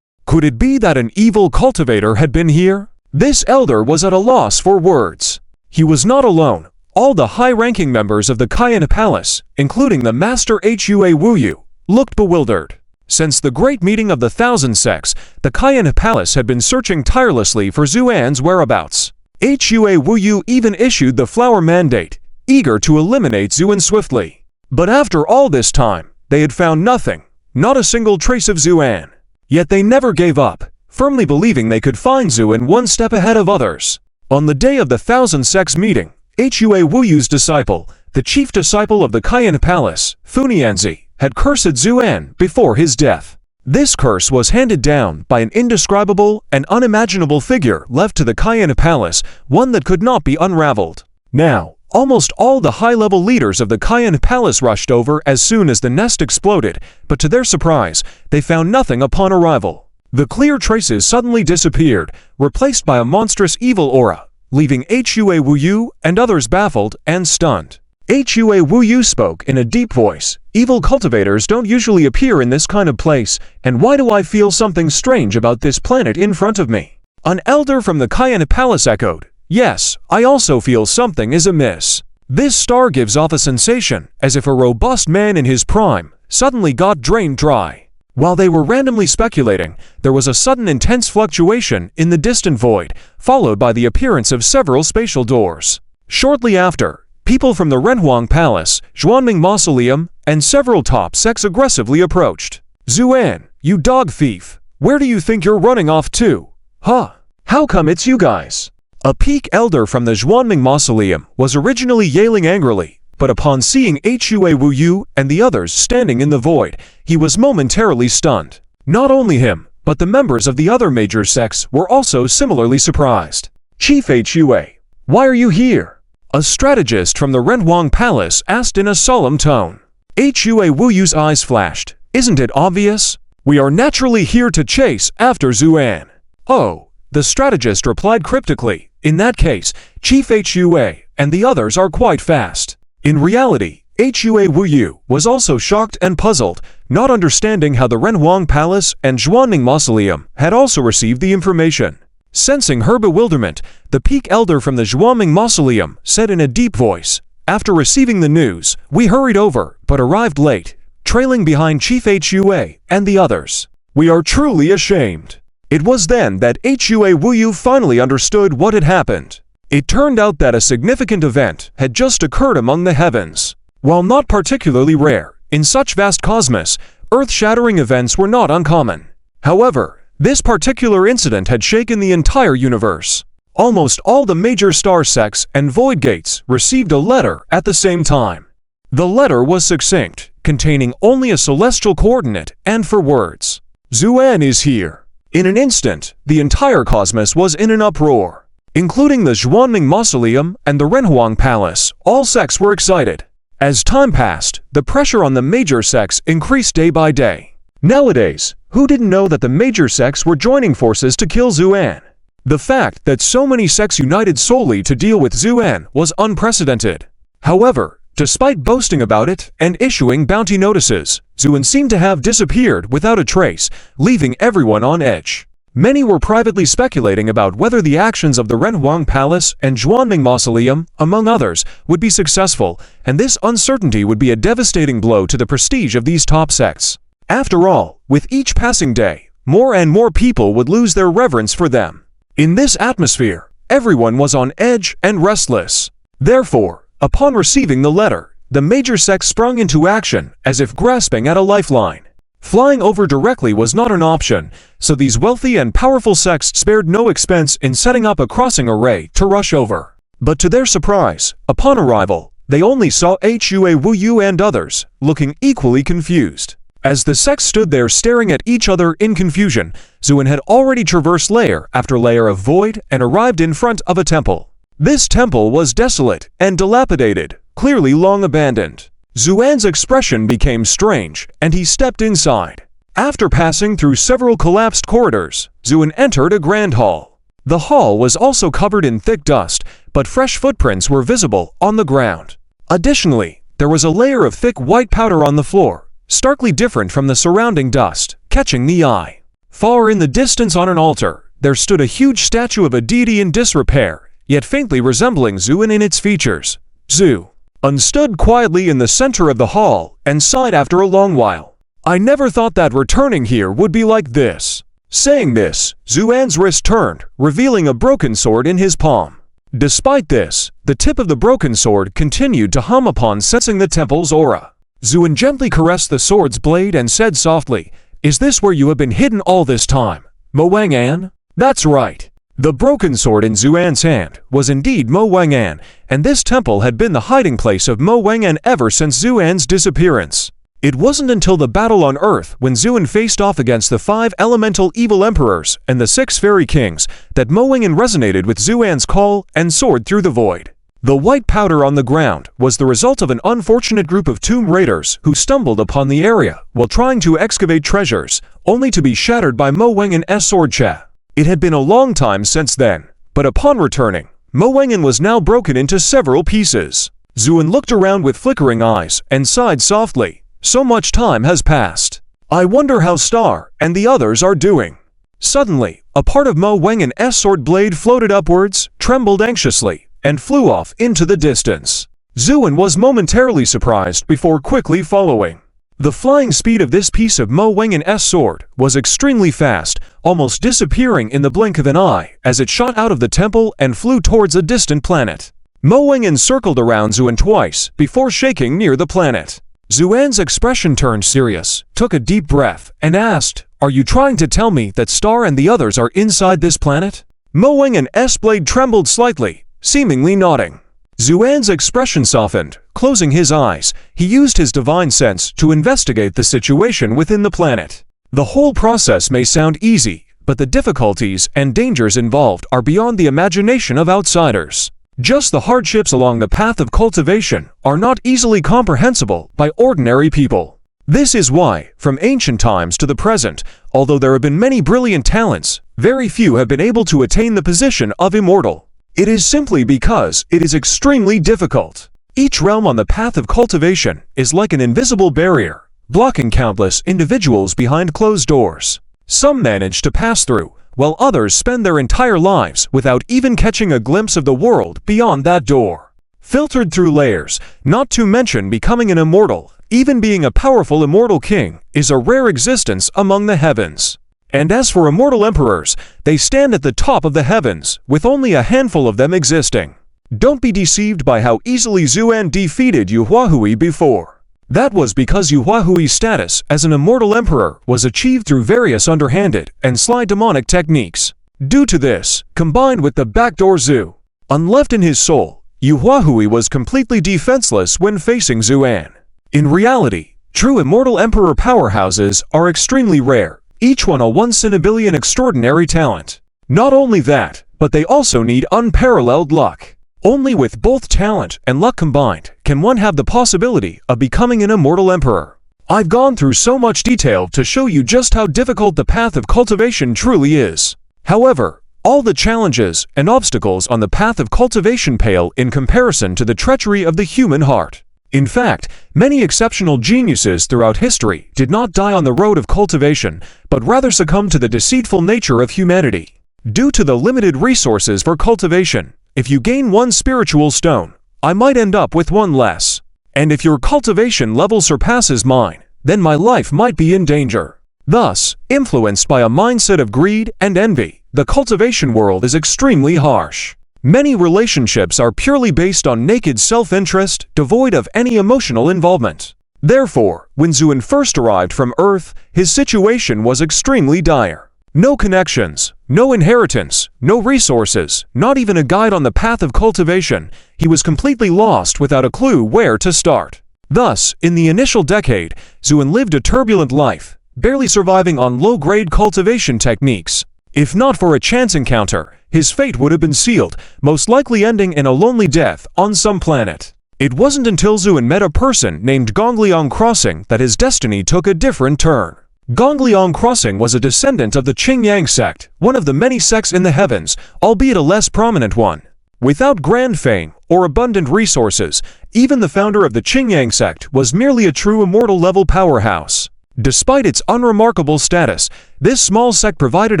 Could it be that an evil cultivator had been here?" This elder was at a loss for words. He was not alone. All the high-ranking members of the Cayenne Palace, including the Master Hua Wuyu, looked bewildered. Since the great meeting of the Thousand Sects, the Cayenne Palace had been searching tirelessly for Zuan's whereabouts. Hua Wuyu even issued the flower mandate, eager to eliminate Zuan swiftly. But after all this time, they had found nothing, not a single trace of Zuan. Yet they never gave up, firmly believing they could find Zuan one step ahead of others. On the day of the Thousand Sects meeting, Hua Wuyu's disciple, the chief disciple of the Cayenne Palace, Funianzi, had cursed Zuan before his death. This curse was handed down by an indescribable and unimaginable figure left to the Cayenne Palace, one that could not be unraveled. Now, almost all the high-level leaders of the Cayenne Palace rushed over as soon as the nest exploded, but to their surprise, they found nothing upon arrival. The clear traces suddenly disappeared, replaced by a monstrous evil aura, leaving Hua Wuyu and others baffled and stunned. Hua Wuyu spoke in a deep voice. Evil cultivators don't usually appear in this kind of place, and why do I feel something strange about this planet in front of me? An elder from the Cayenne Palace echoed. Yes, I also feel something is amiss. This star gives off a sensation as if a robust man in his prime suddenly got drained dry. While they were randomly speculating, there was a sudden intense fluctuation in the distant void, followed by the appearance of several spatial doors. Shortly after, people from the Renhuang Palace, Zhuanming Mausoleum, and several top sects aggressively approached. Zuan, you dog thief, where do you think you're running off to? Huh? How come it's you guys? A peak elder from the Zhuanming Mausoleum was originally yelling angrily, but upon seeing Hua Wuyu and the others standing in the void, he was momentarily stunned. Not only him, but the members of the other major sects were also similarly surprised. Chief Hua, why are you here? A strategist from the Renhuang Palace asked in a solemn tone. Hua Wuyu's eyes flashed. Isn't it obvious? We are naturally here to chase after Zuan. Oh, the strategist replied cryptically. In that case, Chief Hua and the others are quite fast. In reality, Hua Wuyu was also shocked and puzzled, not understanding how the Renhuang Palace and Zhuanming Mausoleum had also received the information. Sensing her bewilderment, the peak elder from the Zhuanming Mausoleum said in a deep voice, after receiving the news, we hurried over, but arrived late, trailing behind Chief Hua and the others. We are truly ashamed. It was then that Hua Wuyu finally understood what had happened. It turned out that a significant event had just occurred among the heavens. While not particularly rare, in such vast cosmos, earth-shattering events were not uncommon. However, this particular incident had shaken the entire universe. Almost all the major star sects and void gates received a letter at the same time. The letter was succinct, containing only a celestial coordinate and 4 words. Zuan is here. In an instant, the entire cosmos was in an uproar. Including the Zhuanming Mausoleum and the Renhuang Palace, all sects were excited. As time passed, the pressure on the major sects increased day by day. Nowadays, who didn't know that the major sects were joining forces to kill Zuan? The fact that so many sects united solely to deal with Zuan was unprecedented. However, despite boasting about it and issuing bounty notices, Zuan seemed to have disappeared without a trace, leaving everyone on edge. Many were privately speculating about whether the actions of the Renhuang Palace and Zhuanming Mausoleum, among others, would be successful, and this uncertainty would be a devastating blow to the prestige of these top sects. After all, with each passing day, more and more people would lose their reverence for them. In this atmosphere, everyone was on edge and restless. Therefore, upon receiving the letter, the major sects sprung into action as if grasping at a lifeline. Flying over directly was not an option, so these wealthy and powerful sects spared no expense in setting up a crossing array to rush over. But to their surprise, upon arrival, they only saw Hua Wuyu and others, looking equally confused. As the sects stood there staring at each other in confusion, Zuan had already traversed layer after layer of void and arrived in front of a temple. This temple was desolate and dilapidated, clearly long abandoned. Zuan's expression became strange, and he stepped inside. After passing through several collapsed corridors, Zuan entered a grand hall. The hall was also covered in thick dust, but fresh footprints were visible on the ground. Additionally, there was a layer of thick white powder on the floor, starkly different from the surrounding dust, catching the eye. Far in the distance on an altar, there stood a huge statue of a deity in disrepair, yet faintly resembling Zuan in its features. Zu stood quietly in the center of the hall and sighed after a long while. I never thought that returning here would be like this. Saying this, Zuan's wrist turned, revealing a broken sword in his palm. Despite this, the tip of the broken sword continued to hum upon sensing the temple's aura. Zuan gently caressed the sword's blade and said softly, "Is this where you have been hidden all this time, Moang An?" "That's right. The broken sword in Xuan's hand was indeed Mo Wang'an, and this temple had been the hiding place of Mo Wang'an ever since Xuan's disappearance. It wasn't until the battle on Earth, when Xuan faced off against the 5 elemental evil emperors and the 6 fairy kings, that Mo Wang'an resonated with Xuan's call and soared through the void. The white powder on the ground was the result of an unfortunate group of tomb raiders who stumbled upon the area while trying to excavate treasures, only to be shattered by Mo Wang'an's sword cha. It had been a long time since then, but upon returning, Mo Wang'an was now broken into several pieces. Xuan looked around with flickering eyes and sighed softly. So much time has passed. I wonder how Star and the others are doing. Suddenly, a part of Mo Wang'an's sword blade floated upwards, trembled anxiously, and flew off into the distance. Xuan was momentarily surprised before quickly following. The flying speed of this piece of Mo Wang'an's sword was extremely fast, almost disappearing in the blink of an eye as it shot out of the temple and flew towards a distant planet. Mo Wang'an circled around Xuan twice before shaking near the planet. Xuan's expression turned serious, took a deep breath, and asked, "Are you trying to tell me that Star and the others are inside this planet?" Mo Wang'an's blade trembled slightly, seemingly nodding. Xuan's expression softened. Closing his eyes, he used his divine sense to investigate the situation within the planet. The whole process may sound easy, but the difficulties and dangers involved are beyond the imagination of outsiders. Just the hardships along the path of cultivation are not easily comprehensible by ordinary people. This is why, from ancient times to the present, although there have been many brilliant talents, very few have been able to attain the position of immortal. It is simply because it is extremely difficult. Each realm on the path of cultivation is like an invisible barrier, blocking countless individuals behind closed doors. Some manage to pass through, while others spend their entire lives without even catching a glimpse of the world beyond that door. Filtered through layers, not to mention becoming an immortal, even being a powerful immortal king, is a rare existence among the heavens. And as for immortal emperors, they stand at the top of the heavens, with only a handful of them existing. Don't be deceived by how easily Xuan defeated Yu Huahui before. That was because Yu Huahui's status as an immortal emperor was achieved through various underhanded and sly demonic techniques. Due to this, combined with the backdoor Zhu, unleft in his soul, Yu Huahui was completely defenseless when facing Xuan. In reality, true immortal emperor powerhouses are extremely rare, each one a once in a billion extraordinary talent. Not only that, but they also need unparalleled luck. Only with both talent and luck combined can one have the possibility of becoming an immortal emperor. I've gone through so much detail to show you just how difficult the path of cultivation truly is. However, all the challenges and obstacles on the path of cultivation pale in comparison to the treachery of the human heart. In fact, many exceptional geniuses throughout history did not die on the road of cultivation, but rather succumbed to the deceitful nature of humanity. Due to the limited resources for cultivation, if you gain one spiritual stone, I might end up with one less. And if your cultivation level surpasses mine, then my life might be in danger. Thus, influenced by a mindset of greed and envy, the cultivation world is extremely harsh. Many relationships are purely based on naked self-interest, devoid of any emotional involvement. Therefore, when Xuan first arrived from Earth, his situation was extremely dire. No connections, no inheritance, no resources, not even a guide on the path of cultivation. He was completely lost without a clue where to start. Thus, in the initial decade, Xuan lived a turbulent life, barely surviving on low-grade cultivation techniques. If not for a chance encounter, his fate would have been sealed, most likely ending in a lonely death on some planet. It wasn't until Xuan met a person named Gongliang Crossing that his destiny took a different turn. Gongliang Crossing was a descendant of the Qingyang sect, one of the many sects in the heavens, albeit a less prominent one. Without grand fame or abundant resources, even the founder of the Qingyang sect was merely a true immortal-level powerhouse. Despite its unremarkable status, this small sect provided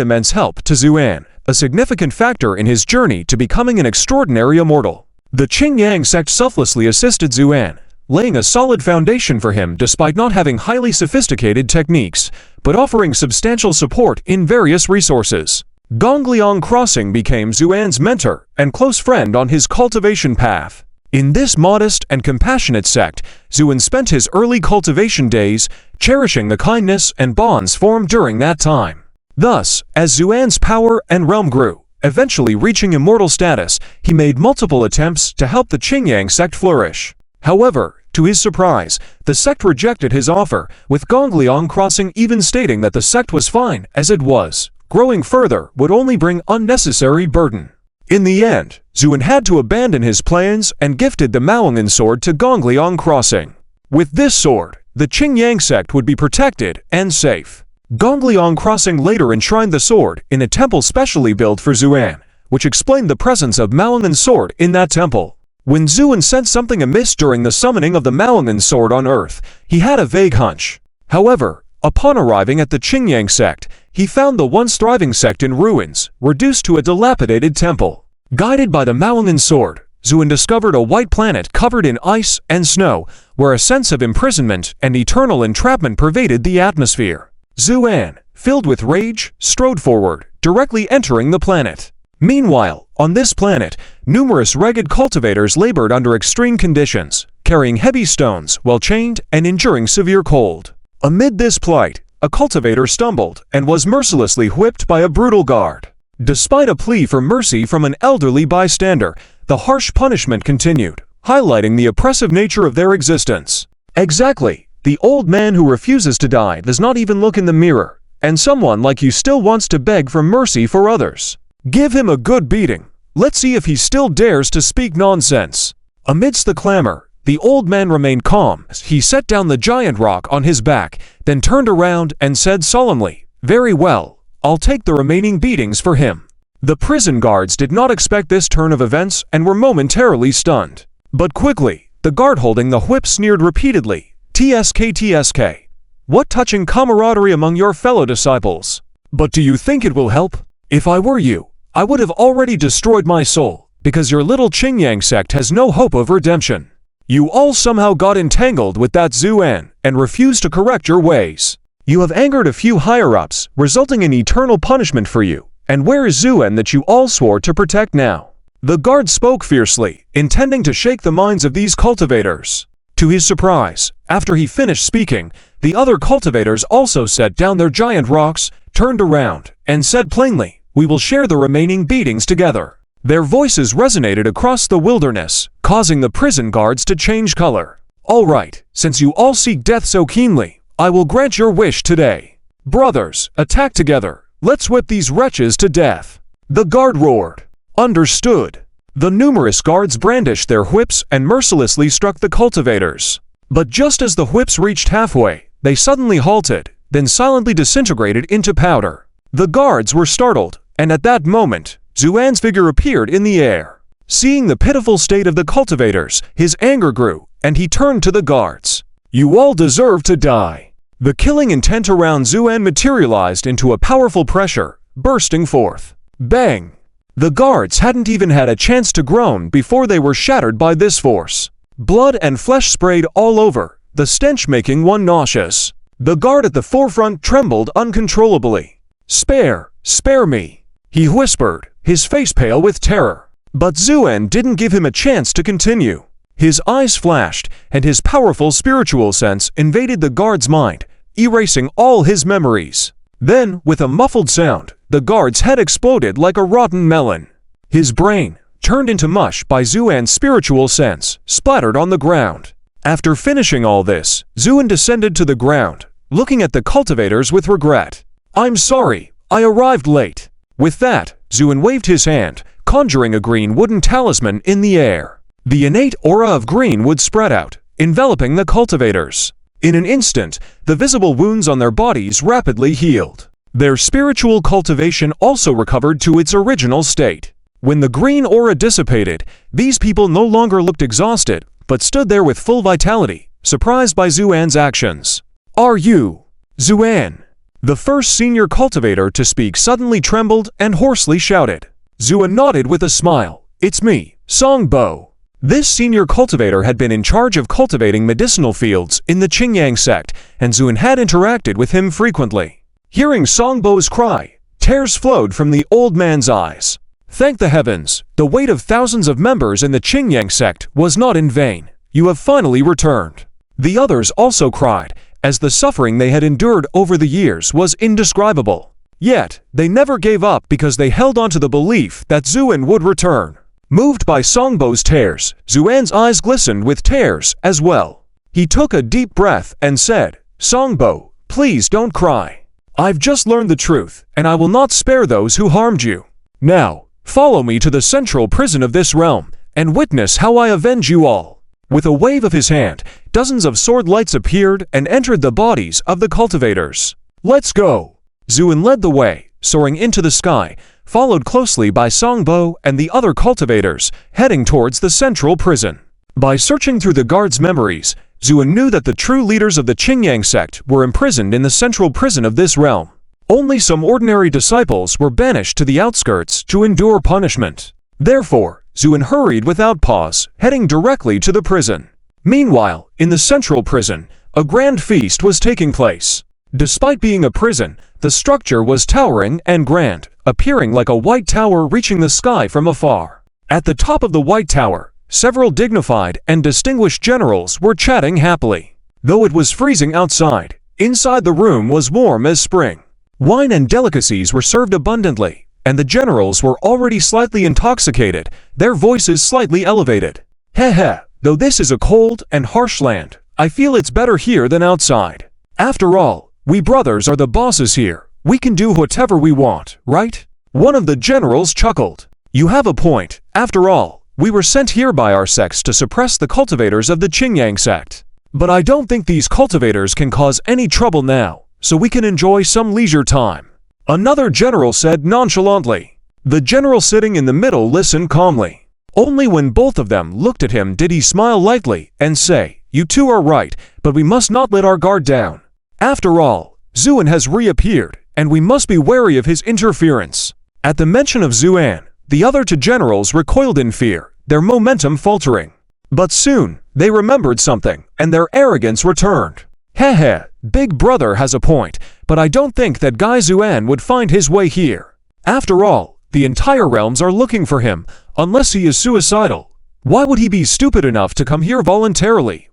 immense help to Xuan, a significant factor in his journey to becoming an extraordinary immortal. The Qingyang sect selflessly assisted Xuan, laying a solid foundation for him despite not having highly sophisticated techniques, but offering substantial support in various resources. Gongliang Crossing became Xuan's mentor and close friend on his cultivation path. In this modest and compassionate sect, Xuan spent his early cultivation days, cherishing the kindness and bonds formed during that time. Thus, as Xuan's power and realm grew, Eventually reaching immortal status, he made multiple attempts to help the Qingyang sect flourish. However, to his surprise, the sect rejected his offer, with Gongliang Crossing even stating that the sect was fine as it was. Growing further would only bring unnecessary burden. In the end, Zuan had to abandon his plans and gifted the Maoangan sword to Gongliang Crossing. With this sword, the Qingyang sect would be protected and safe. Gongliang Crossing later enshrined the sword in a temple specially built for Zuan, which explained the presence of Maoangan's sword in that temple. When Zuan sensed something amiss during the summoning of the Maoangan sword on Earth, he had a vague hunch. However, upon arriving at the Qingyang sect, he found the once thriving sect in ruins, reduced to a dilapidated temple. Guided by the Maoangan sword, Zuan discovered a white planet covered in ice and snow, where a sense of imprisonment and eternal entrapment pervaded the atmosphere. Zuan, filled with rage, strode forward, directly entering the planet. Meanwhile, on this planet, numerous ragged cultivators labored under extreme conditions, carrying heavy stones while chained and enduring severe cold. Amid this plight, a cultivator stumbled and was mercilessly whipped by a brutal guard. Despite a plea for mercy from an elderly bystander, the harsh punishment continued, highlighting the oppressive nature of their existence. Exactly, the old man who refuses to die does not even look in the mirror, and someone like you still wants to beg for mercy for others. Give him a good beating. Let's see if he still dares to speak nonsense. Amidst the clamor, the old man remained calm as he set down the giant rock on his back, then turned around and said solemnly, "Very well, I'll take the remaining beatings for him." The prison guards did not expect this turn of events and were momentarily stunned. But quickly, the guard holding the whip sneered repeatedly, "TSK, TSK. What touching camaraderie among your fellow disciples. But do you think it will help? If I were you, I would have already destroyed my soul, because your little Qingyang sect has no hope of redemption. You all somehow got entangled with that Zuan and refused to correct your ways. You have angered a few higher-ups, resulting in eternal punishment for you. And where is Zuan that you all swore to protect now?" The guard spoke fiercely, intending to shake the minds of these cultivators. To his surprise, after he finished speaking, the other cultivators also set down their giant rocks, turned around, and said plainly, "We will share the remaining beatings together." Their voices resonated across the wilderness, causing the prison guards to change color. "All right, since you all seek death so keenly, I will grant your wish today. Brothers, attack together. Let's whip these wretches to death." The guard roared. "Understood." The numerous guards brandished their whips and mercilessly struck the cultivators. But just as the whips reached halfway, they suddenly halted, then silently disintegrated into powder. The guards were startled, and at that moment, Zuan's figure appeared in the air. Seeing the pitiful state of the cultivators, his anger grew, and he turned to the guards. "You all deserve to die." The killing intent around Zuan materialized into a powerful pressure, bursting forth. Bang! The guards hadn't even had a chance to groan before they were shattered by this force. Blood and flesh sprayed all over, the stench making one nauseous. The guard at the forefront trembled uncontrollably. "Spare, spare me," he whispered, his face pale with terror. But Zuan didn't give him a chance to continue. His eyes flashed, and his powerful spiritual sense invaded the guard's mind, erasing all his memories. Then, with a muffled sound, the guard's head exploded like a rotten melon. His brain, turned into mush by Zuan's spiritual sense, splattered on the ground. After finishing all this, Zuan descended to the ground, looking at the cultivators with regret. "I'm sorry, I arrived late." With that, Zuan waved his hand, conjuring a green wooden talisman in the air. The innate aura of green would spread out, enveloping the cultivators. In an instant, the visible wounds on their bodies rapidly healed. Their spiritual cultivation also recovered to its original state. When the green aura dissipated, these people no longer looked exhausted, but stood there with full vitality, surprised by Zuan's actions. "Are you Zuan?" The first senior cultivator to speak suddenly trembled and hoarsely shouted. Zuan nodded with a smile. "It's me, Songbo." This senior cultivator had been in charge of cultivating medicinal fields in the Qingyang sect, and Zuan had interacted with him frequently. Hearing Songbo's cry, tears flowed from the old man's eyes. Thank the heavens, the weight of thousands of members in the Qingyang sect was not in vain. You have finally returned. The others also cried, as the suffering they had endured over the years was indescribable. Yet, they never gave up because they held on to the belief that Zuan would return. Moved by Songbo's tears, Zuan's eyes glistened with tears as well. He took a deep breath and said, "Songbo, please don't cry. I've just learned the truth, and I will not spare those who harmed you. Now, follow me to the central prison of this realm, and witness how I avenge you all." With a wave of his hand, dozens of sword lights appeared and entered the bodies of the cultivators. "Let's go!" Zuan led the way, soaring into the sky, followed closely by Songbo and the other cultivators, heading towards the central prison. By searching through the guards' memories, Zuan knew that the true leaders of the Qingyang sect were imprisoned in the central prison of this realm. Only some ordinary disciples were banished to the outskirts to endure punishment. Therefore, Zuan hurried without pause, heading directly to the prison. Meanwhile, in the central prison, a grand feast was taking place. Despite being a prison, the structure was towering and grand, appearing like a white tower reaching the sky from afar. At the top of the white tower, several dignified and distinguished generals were chatting happily. Though it was freezing outside, inside the room was warm as spring. Wine and delicacies were served abundantly, and the generals were already slightly intoxicated, their voices slightly elevated. "Heh, though this is a cold and harsh land, I feel it's better here than outside. After all, we brothers are the bosses here. We can do whatever we want, right?" One of the generals chuckled. "You have a point. After all, we were sent here by our sects to suppress the cultivators of the Qingyang sect. But I don't think these cultivators can cause any trouble now, so we can enjoy some leisure time," another general said nonchalantly. The general sitting in the middle listened calmly. Only when both of them looked at him did he smile lightly and say, "You two are right, but we must not let our guard down. After all, Zuan has reappeared, and we must be wary of his interference." At the mention of Zuan, the other two generals recoiled in fear, their momentum faltering. But soon, they remembered something, and their arrogance returned. "Heh, Big Brother has a point, but I don't think that Guy Zuan would find his way here. After all, the entire realms are looking for him, unless he is suicidal. Why would he be stupid enough to come here voluntarily?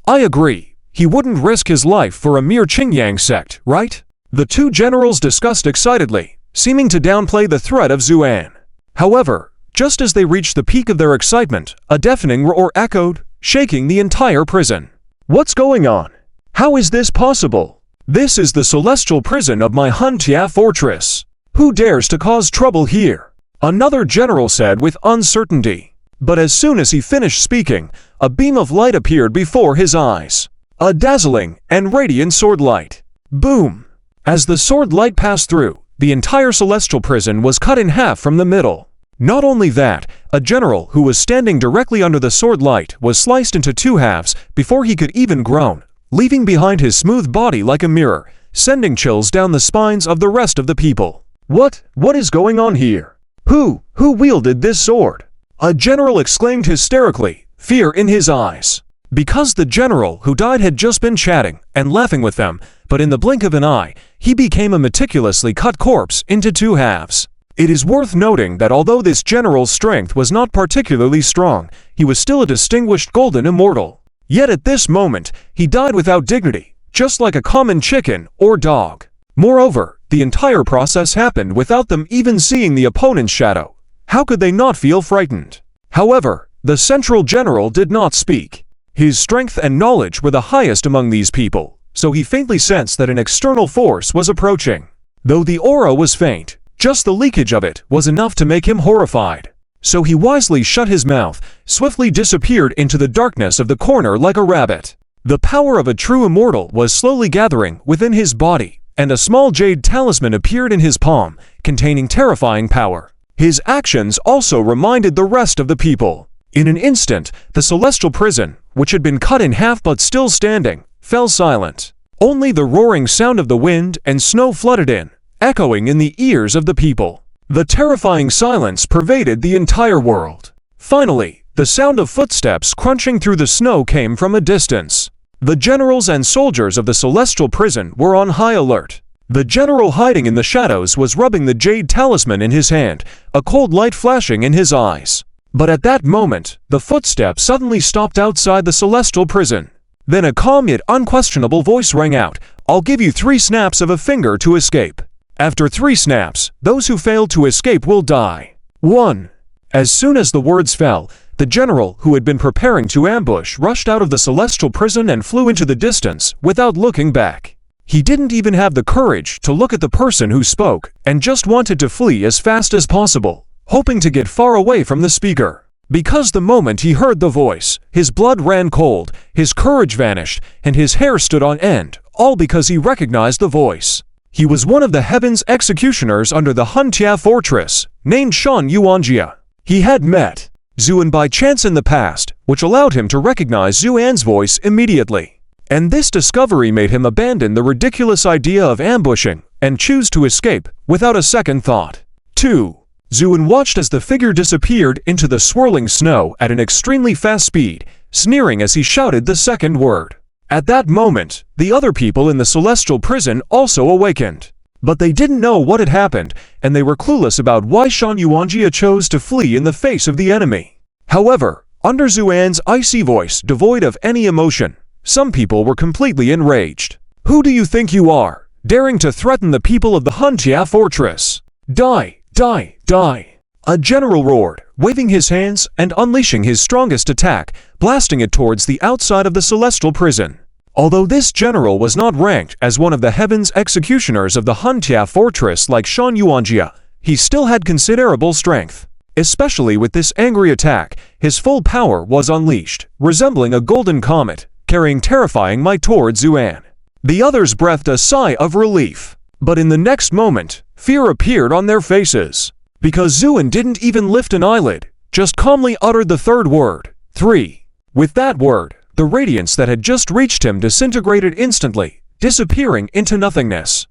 I agree. He wouldn't risk his life for a mere Qingyang sect, right?" The two generals discussed excitedly, seeming to downplay the threat of Zuan. However, just as they reached the peak of their excitement, a deafening roar echoed, shaking the entire prison. "What's going on? How is this possible? This is the celestial prison of my Huntia fortress. Who dares to cause trouble here?" another general said with uncertainty. But as soon as he finished speaking, a beam of light appeared before his eyes. A dazzling and radiant sword light. Boom! As the sword light passed through, the entire celestial prison was cut in half from the middle. Not only that, a general who was standing directly under the sword light was sliced into two halves before he could even groan, leaving behind his smooth body like a mirror, sending chills down the spines of the rest of the people. What is going on here? Who wielded this sword?" a general exclaimed hysterically, fear in his eyes. Because the general who died had just been chatting and laughing with them, but in the blink of an eye, he became a meticulously cut corpse into two halves. It is worth noting that although this general's strength was not particularly strong, he was still a distinguished golden immortal. Yet at this moment, he died without dignity, just like a common chicken or dog. Moreover, the entire process happened without them even seeing the opponent's shadow. How could they not feel frightened? However, the central general did not speak. His strength and knowledge were the highest among these people, so he faintly sensed that an external force was approaching. Though the aura was faint, just the leakage of it was enough to make him horrified. So he wisely shut his mouth, swiftly disappeared into the darkness of the corner like a rabbit. The power of a true immortal was slowly gathering within his body, and a small jade talisman appeared in his palm, containing terrifying power. His actions also reminded the rest of the people. In an instant, the celestial prison, which had been cut in half but still standing, fell silent. Only the roaring sound of the wind and snow flooded in, echoing in the ears of the people. The terrifying silence pervaded the entire world. Finally, the sound of footsteps crunching through the snow came from a distance. The generals and soldiers of the celestial prison were on high alert. The general hiding in the shadows was rubbing the jade talisman in his hand, a cold light flashing in his eyes. But at that moment, the footsteps suddenly stopped outside the celestial prison. Then a calm yet unquestionable voice rang out, "I'll give you 3 snaps of a finger to escape." After 3 snaps, those who fail to escape will die. 1. As soon as the words fell, the general who had been preparing to ambush rushed out of the celestial prison and flew into the distance without looking back. He didn't even have the courage to look at the person who spoke and just wanted to flee as fast as possible, hoping to get far away from the speaker. Because the moment he heard the voice, his blood ran cold, his courage vanished, and his hair stood on end, all because he recognized the voice. He was one of the heaven's executioners under the Huntia fortress, named Shan Yuanjia. He had met Zuan by chance in the past, which allowed him to recognize Zuan's voice immediately. And this discovery made him abandon the ridiculous idea of ambushing and choose to escape without a second thought. 2. Zuan watched as the figure disappeared into the swirling snow at an extremely fast speed, sneering as he shouted the second word. At that moment, the other people in the celestial prison also awakened. But they didn't know what had happened, and they were clueless about why Shan Yuanjia chose to flee in the face of the enemy. However, under Zuan's icy voice devoid of any emotion, some people were completely enraged. Who do you think you are, daring to threaten the people of the Huntia fortress? Die, die, die! A general roared, waving his hands and unleashing his strongest attack, blasting it towards the outside of the celestial prison. Although this general was not ranked as one of the heaven's executioners of the Huntia fortress like Shan Yuanjia, he still had considerable strength. Especially with this angry attack, his full power was unleashed, resembling a golden comet, carrying terrifying might toward Zuan. The others breathed a sigh of relief. But in the next moment, fear appeared on their faces. Because Zuan didn't even lift an eyelid, just calmly uttered the third word, 3. With that word, the radiance that had just reached him disintegrated instantly, disappearing into nothingness.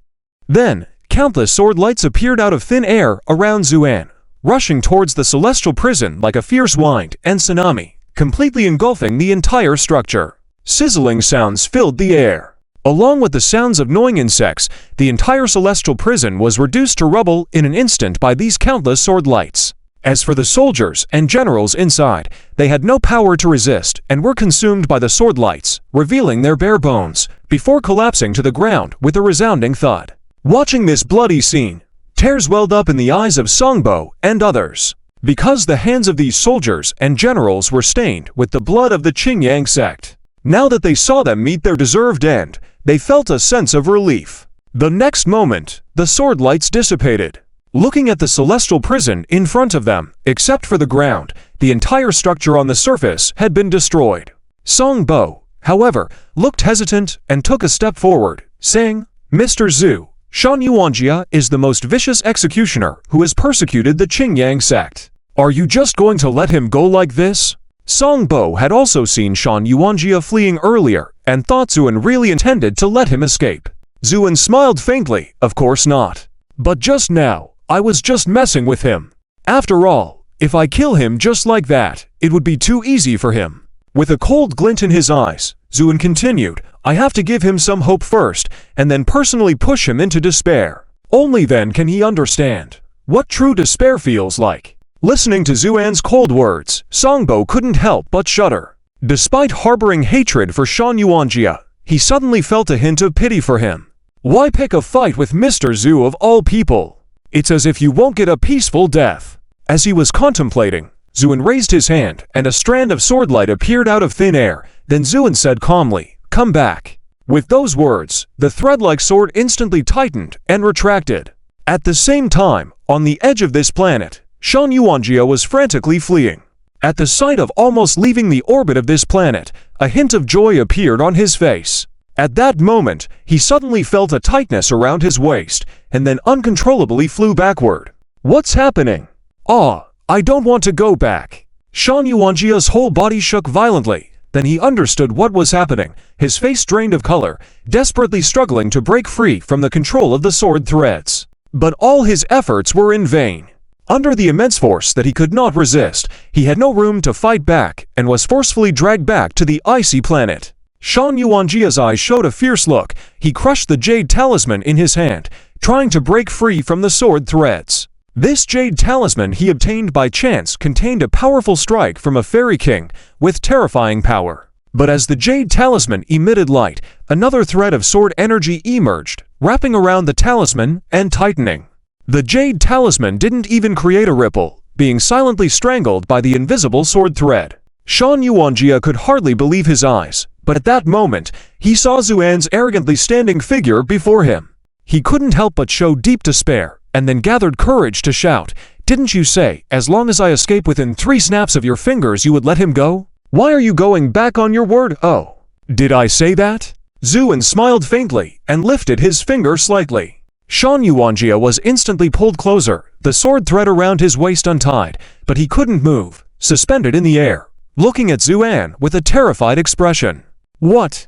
Then, countless sword lights appeared out of thin air around Zuan, rushing towards the celestial prison like a fierce wind and tsunami, completely engulfing the entire structure. Sizzling sounds filled the air. Along with the sounds of gnawing insects, the entire celestial prison was reduced to rubble in an instant by these countless sword lights. As for the soldiers and generals inside, they had no power to resist and were consumed by the sword lights, revealing their bare bones, before collapsing to the ground with a resounding thud. Watching this bloody scene, tears welled up in the eyes of Songbo and others. Because the hands of these soldiers and generals were stained with the blood of the Qingyang sect. Now that they saw them meet their deserved end, they felt a sense of relief. The next moment, the sword lights dissipated. Looking at the celestial prison in front of them, except for the ground, the entire structure on the surface had been destroyed. Songbo, however, looked hesitant and took a step forward, saying, "Mr. Zhu, Shan Yuanjia is the most vicious executioner who has persecuted the Qingyang sect. Are you just going to let him go like this?" Songbo had also seen Shan Yuanjia fleeing earlier and thought Zuan really intended to let him escape. Zuan smiled faintly, "Of course not. But just now, I was just messing with him. After all, if I kill him just like that, it would be too easy for him." With a cold glint in his eyes, Zuan continued, "I have to give him some hope first, and then personally push him into despair. Only then can he understand what true despair feels like." Listening to Zuan's cold words, Songbo couldn't help but shudder. Despite harboring hatred for Shan Yuanjia, he suddenly felt a hint of pity for him. Why pick a fight with Mr. Zhu of all people? It's as if you won't get a peaceful death. As he was contemplating, Zuan raised his hand and a strand of swordlight appeared out of thin air. Then Zuan said calmly, "Come back." With those words, the thread-like sword instantly tightened and retracted. At the same time, on the edge of this planet, Shan Yuanjia was frantically fleeing. At the sight of almost leaving the orbit of this planet, a hint of joy appeared on his face. At that moment, he suddenly felt a tightness around his waist, and then uncontrollably flew backward. What's happening? I don't want to go back. Shan Yuanjia's whole body shook violently. Then he understood what was happening, his face drained of color, desperately struggling to break free from the control of the sword threads. But all his efforts were in vain. Under the immense force that he could not resist, he had no room to fight back and was forcefully dragged back to the icy planet. Shan Yuanjia's eyes showed a fierce look. He crushed the jade talisman in his hand, trying to break free from the sword threads. This jade talisman he obtained by chance contained a powerful strike from a fairy king with terrifying power. But as the jade talisman emitted light, another thread of sword energy emerged, wrapping around the talisman and tightening. The jade talisman didn't even create a ripple, being silently strangled by the invisible sword thread. Shan Yuanjia could hardly believe his eyes, but at that moment, he saw Xuan's arrogantly standing figure before him. He couldn't help but show deep despair, and then gathered courage to shout, "Didn't you say, as long as I escape within 3 snaps of your fingers you would let him go? Why are you going back on your word? Oh, did I say that?" Xuan smiled faintly and lifted his finger slightly. Shan Yuanjia was instantly pulled closer, the sword thread around his waist untied, but he couldn't move, suspended in the air, looking at Xuan with a terrified expression. What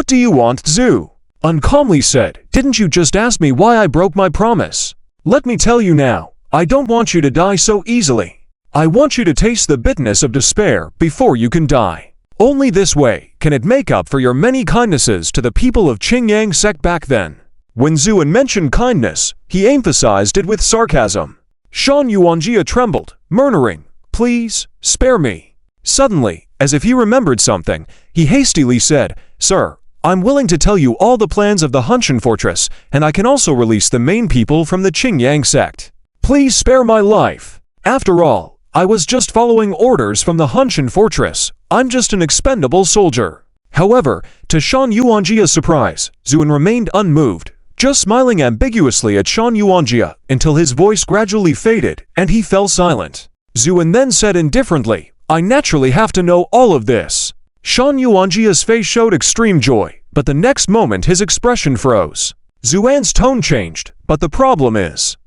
do you want, Zhu?" uncalmly said. "Didn't you just ask me why I broke my promise? Let me tell you now, I don't want you to die so easily. I want you to taste the bitterness of despair before you can die. Only this way can it make up for your many kindnesses to the people of Qingyang sect back then." When Xuan mentioned kindness, he emphasized it with sarcasm. Shan Yuanjia trembled, murmuring, "Please, spare me." Suddenly, as if he remembered something, he hastily said, "Sir, I'm willing to tell you all the plans of the Hunshan Fortress, and I can also release the main people from the Qingyang sect. Please spare my life. After all, I was just following orders from the Hunshan Fortress. I'm just an expendable soldier." However, to Shan Yuanjia's surprise, Xuan remained unmoved, just smiling ambiguously at Shan Yuanjia until his voice gradually faded and he fell silent. Xuan then said indifferently, "I naturally have to know all of this." Shan Yuanjia's face showed extreme joy, but the next moment his expression froze. Xuan's tone changed, but the problem is,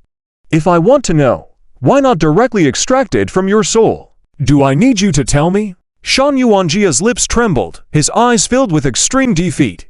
"If I want to know, why not directly extract it from your soul? Do I need you to tell me?" Shan Yuanjia's lips trembled, his eyes filled with extreme defeat.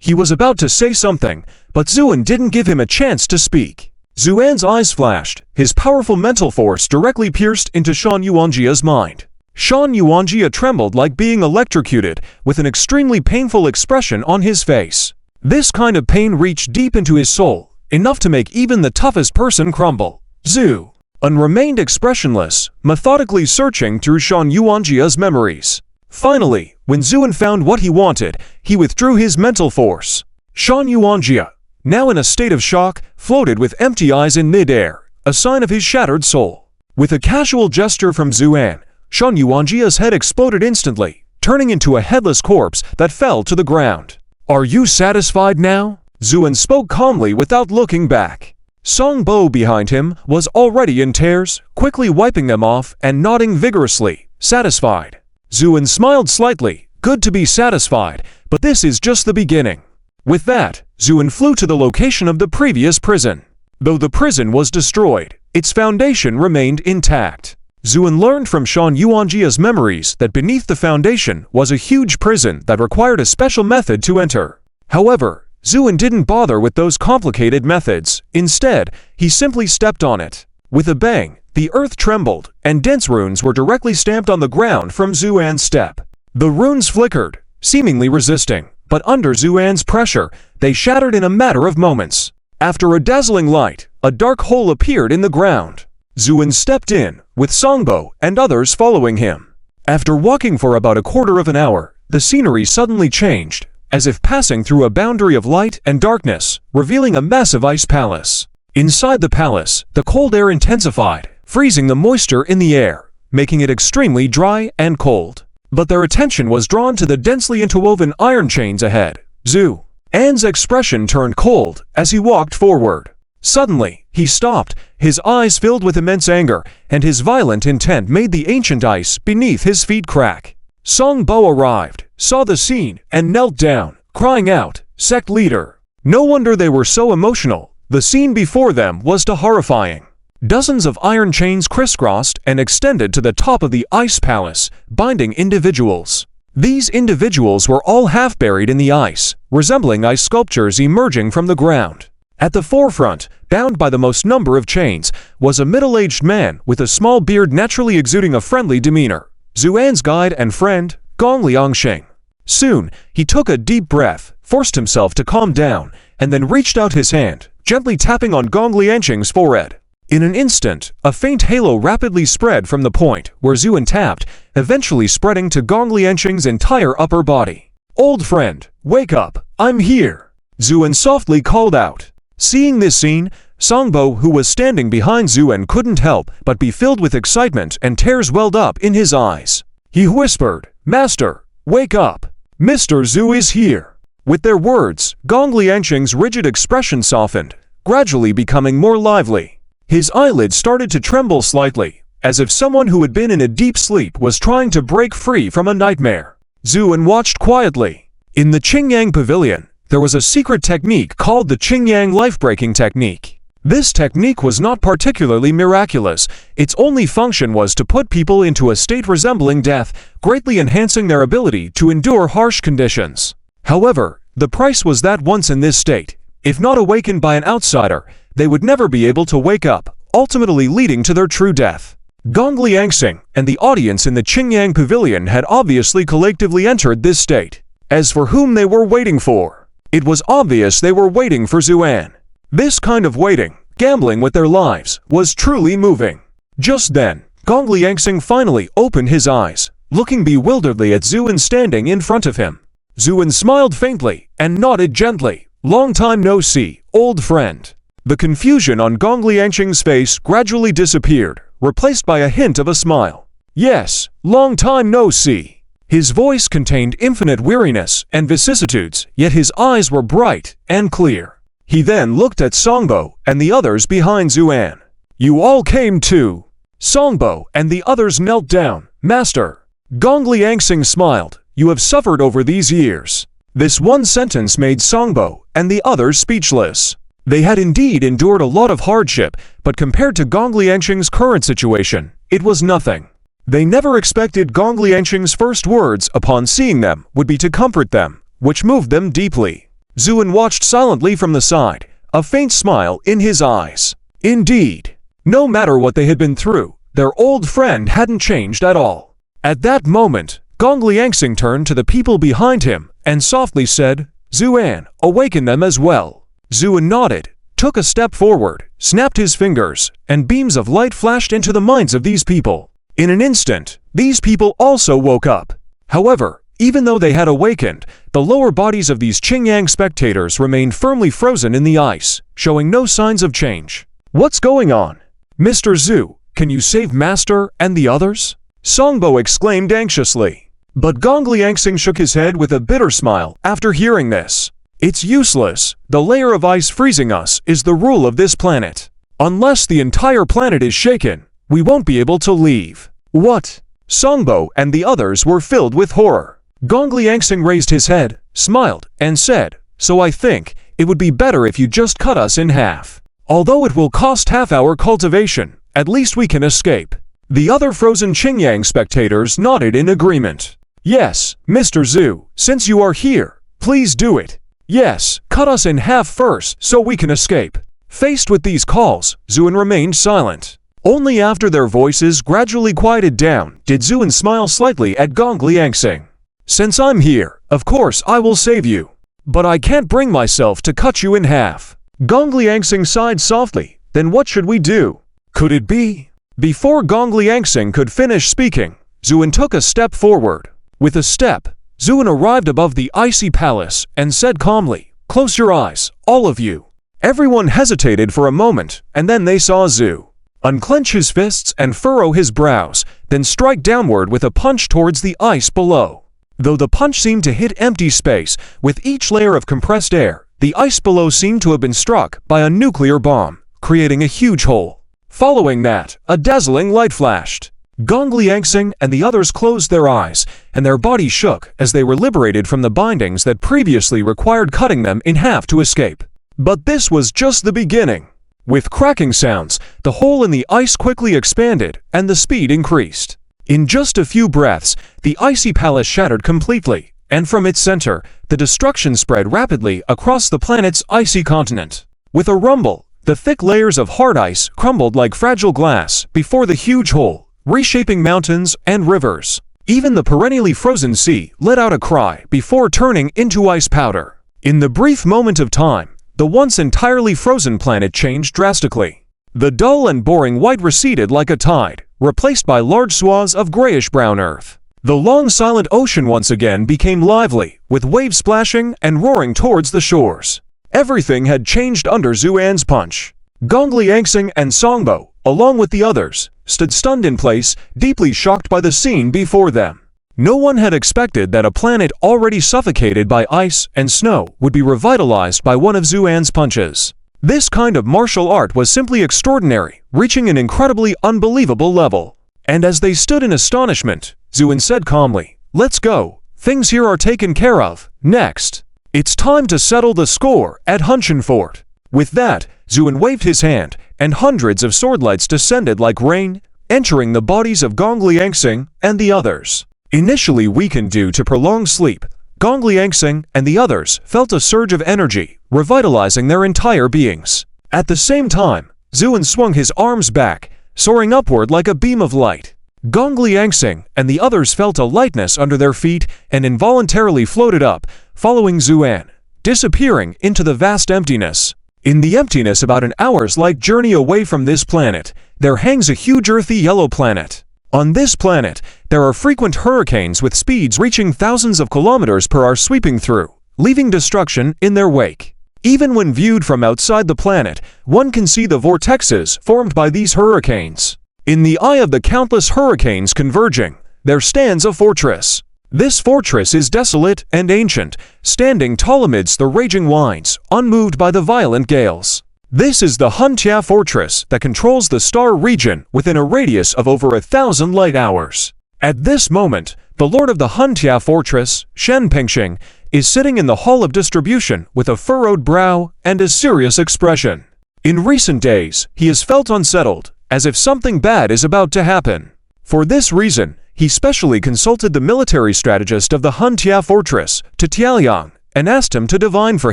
He was about to say something, but Xuan didn't give him a chance to speak. Xuan's eyes flashed, his powerful mental force directly pierced into Shan Yuanjia's mind. Shan Yuanjia trembled like being electrocuted, with an extremely painful expression on his face. This kind of pain reached deep into his soul, enough to make even the toughest person crumble. Xuan remained expressionless, methodically searching through Shan Yuanjia's memories. Finally, when Xuan found what he wanted, he withdrew his mental force. Shan Yuanjia, now in a state of shock, floated with empty eyes in mid-air, a sign of his shattered soul. With a casual gesture from Xuan, Shan Yuanjia's head exploded instantly, turning into a headless corpse that fell to the ground. "Are you satisfied now?" Xuan spoke calmly without looking back. Song Bo behind him was already in tears, quickly wiping them off and nodding vigorously, satisfied. Xuan smiled slightly, good to be satisfied, but this is just the beginning. With that, Xuan flew to the location of the previous prison. Though the prison was destroyed, its foundation remained intact. Xuan learned from Shan Yuanjia's memories that beneath the foundation was a huge prison that required a special method to enter. However, Xuan didn't bother with those complicated methods. Instead, he simply stepped on it. With a bang, the earth trembled, and dense runes were directly stamped on the ground from Xuan's step. The runes flickered, seemingly resisting, but under Xuan's pressure, they shattered in a matter of moments. After a dazzling light, a dark hole appeared in the ground. Xuan stepped in, with Songbo and others following him. After walking for about a quarter of an hour, the scenery suddenly changed, as if passing through a boundary of light and darkness, revealing a massive ice palace. Inside the palace, the cold air intensified, freezing the moisture in the air, making it extremely dry and cold. But their attention was drawn to the densely interwoven iron chains ahead. Xuan's expression turned cold as he walked forward. Suddenly, he stopped, his eyes filled with immense anger, and his violent intent made the ancient ice beneath his feet crack. Song Bo arrived, saw the scene, and knelt down, crying out, "Sect leader!" No wonder they were so emotional. The scene before them was too horrifying. Dozens of iron chains crisscrossed and extended to the top of the ice palace, binding individuals. These individuals were all half buried in the ice, resembling ice sculptures emerging from the ground. At the forefront, bound by the most number of chains, was a middle-aged man with a small beard naturally exuding a friendly demeanor. Xuan's guide and friend, Gong Liangxing. Soon, he took a deep breath, forced himself to calm down, and then reached out his hand, gently tapping on Gong Liangxing's forehead. In an instant, a faint halo rapidly spread from the point where Xuan tapped, eventually spreading to Gong Liangxing's entire upper body. "Old friend, wake up, I'm here!" Zuan softly called out. Seeing this scene, Songbo, who was standing behind Zuan, couldn't help but be filled with excitement and tears welled up in his eyes. He whispered, "Master, wake up! Mr. Zhu is here!" With their words, Gong Liangxing's rigid expression softened, gradually becoming more lively. His eyelids started to tremble slightly, as if someone who had been in a deep sleep was trying to break free from a nightmare. Zuan watched quietly. In the Qingyang Pavilion, there was a secret technique called the Qingyang life-breaking technique. This technique was not particularly miraculous. Its only function was to put people into a state resembling death, greatly enhancing their ability to endure harsh conditions. However, the price was that once in this state, if not awakened by an outsider, they would never be able to wake up, ultimately leading to their true death. Gong Liangxing and the audience in the Qingyang Pavilion had obviously collectively entered this state. As for whom they were waiting for, it was obvious they were waiting for Zuan. This kind of waiting, gambling with their lives, was truly moving. Just then, Gong Liangxing finally opened his eyes, looking bewilderedly at Zuan standing in front of him. Zuan smiled faintly and nodded gently. "Long time no see, old friend." The confusion on Gong Liangxing's face gradually disappeared, replaced by a hint of a smile. "Yes, long time no see." His voice contained infinite weariness and vicissitudes, yet his eyes were bright and clear. He then looked at Songbo and the others behind Zuan. "You all came too." Songbo and the others knelt down. "Master." Gong Liangxing smiled. "You have suffered over these years." This one sentence made Songbo and the others speechless. They had indeed endured a lot of hardship, but compared to Gong Liangxing's current situation, it was nothing. They never expected Gong Liangxing's first words upon seeing them would be to comfort them, which moved them deeply. Zuan watched silently from the side, a faint smile in his eyes. Indeed, no matter what they had been through, their old friend hadn't changed at all. At that moment, Gong Liangxing turned to the people behind him and softly said, "Zuan, awaken them as well." Zuan nodded, took a step forward, snapped his fingers, and beams of light flashed into the minds of these people. In an instant, these people also woke up. However, even though they had awakened, the lower bodies of these Qingyang spectators remained firmly frozen in the ice, showing no signs of change. "What's going on? Mr. Zhu, can you save Master and the others?" Songbo exclaimed anxiously. But Gong Liangxing shook his head with a bitter smile after hearing this. "It's useless. The layer of ice freezing us is the rule of this planet. Unless the entire planet is shaken, we won't be able to leave." "What?" Songbo and the others were filled with horror. Gong Liangxing raised his head, smiled, and said, "So I think it would be better if you just cut us in half. Although it will cost half our cultivation, at least we can escape." The other frozen Qingyang spectators nodded in agreement. "Yes, Mr. Zhu, since you are here, please do it. Yes, cut us in half first so we can escape." Faced with these calls, Zuan remained silent. Only after their voices gradually quieted down did Zuan smile slightly at Gong Liangxing. "Since I'm here, of course I will save you. But I can't bring myself to cut you in half." Gong Liangxing sighed softly. "Then what should we do? Could it be?" Before Gong Liangxing could finish speaking, Zuan took a step forward. With a step, Zuan arrived above the icy palace and said calmly, "Close your eyes, all of you." Everyone hesitated for a moment, and then they saw Zhu unclench his fists and furrow his brows, then strike downward with a punch towards the ice below. Though the punch seemed to hit empty space, with each layer of compressed air, the ice below seemed to have been struck by a nuclear bomb, creating a huge hole. Following that, a dazzling light flashed. Gong Liangxing and the others closed their eyes, and their bodies shook as they were liberated from the bindings that previously required cutting them in half to escape. But this was just the beginning. With cracking sounds, the hole in the ice quickly expanded, and the speed increased. In just a few breaths, the icy palace shattered completely, and from its center, the destruction spread rapidly across the planet's icy continent. With a rumble, the thick layers of hard ice crumbled like fragile glass before the huge hole, reshaping mountains and rivers. Even the perennially frozen sea let out a cry before turning into ice powder. In the brief moment of time, the once entirely frozen planet changed drastically. The dull and boring white receded like a tide, replaced by large swaths of grayish-brown earth. The long silent ocean once again became lively, with waves splashing and roaring towards the shores. Everything had changed under Zuan's punch. Gongli Angsing and Songbo, along with the others, stood stunned in place, deeply shocked by the scene before them. No one had expected that a planet already suffocated by ice and snow would be revitalized by one of Zuan's punches. This kind of martial art was simply extraordinary, reaching an incredibly unbelievable level. And as they stood in astonishment, Zuan said calmly, "Let's go. Things here are taken care of. Next, it's time to settle the score at Hunshan Fort." With that, Zuan waved his hand, and hundreds of swordlights descended like rain, entering the bodies of Gongli Angsing and the others. Initially weakened due to prolonged sleep, Gongli Angsing and the others felt a surge of energy, revitalizing their entire beings. At the same time, Zuan swung his arms back, soaring upward like a beam of light. Gongli Angsing and the others felt a lightness under their feet and involuntarily floated up, following Zuan, disappearing into the vast emptiness. In the emptiness about an hour's light journey away from this planet, there hangs a huge earthy yellow planet. On this planet, there are frequent hurricanes with speeds reaching thousands of kilometers per hour sweeping through, leaving destruction in their wake. Even when viewed from outside the planet, one can see the vortexes formed by these hurricanes. In the eye of the countless hurricanes converging, there stands a fortress. This fortress is desolate and ancient, standing tall amidst the raging winds, unmoved by the violent gales. This is the Huntia Fortress that controls the star region within a radius of over 1,000 light hours. At this moment, the lord of the Huntia Fortress, Shen Pengxing, is sitting in the hall of distribution with a furrowed brow and a serious expression. In recent days, he has felt unsettled, as if something bad is about to happen. For this reason, he specially consulted the military strategist of the Huntia Fortress, Tiaoliang, and asked him to divine for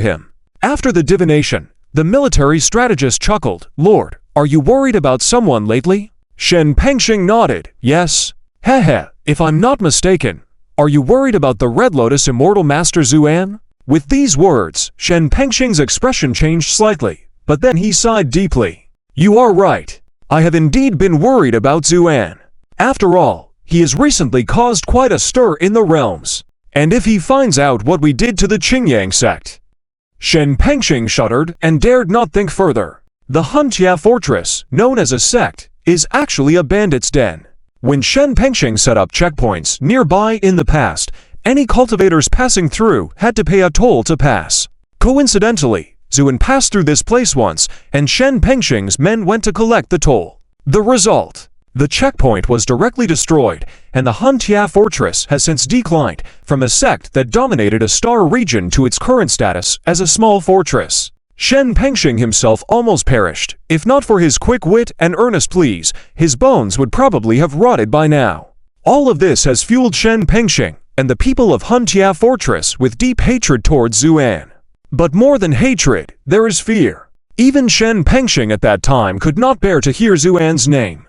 him. After the divination, the military strategist chuckled. "Lord, are you worried about someone lately?" Shen Pengxing nodded. "Yes." "Heh, if I'm not mistaken, are you worried about the Red Lotus Immortal Master Zuan?" With these words, Shen Pengxing's expression changed slightly, but then he sighed deeply. "You are right. I have indeed been worried about Zuan. After all, he has recently caused quite a stir in the realms. And if he finds out what we did to the Qingyang sect..." Shen Pengxing shuddered and dared not think further. The Huntia Fortress, known as a sect, is actually a bandit's den. When Shen Pengxing set up checkpoints nearby in the past, any cultivators passing through had to pay a toll to pass. Coincidentally, Zuan passed through this place once, and Shen Pengxing's men went to collect the toll. The result: the checkpoint was directly destroyed, and the Huntia Fortress has since declined from a sect that dominated a star region to its current status as a small fortress. Shen Pengxing himself almost perished. If not for his quick wit and earnest pleas, his bones would probably have rotted by now. All of this has fueled Shen Pengxing and the people of Huntia Fortress with deep hatred towards Zuan. But more than hatred, there is fear. Even Shen Pengxing at that time could not bear to hear Zuan's name.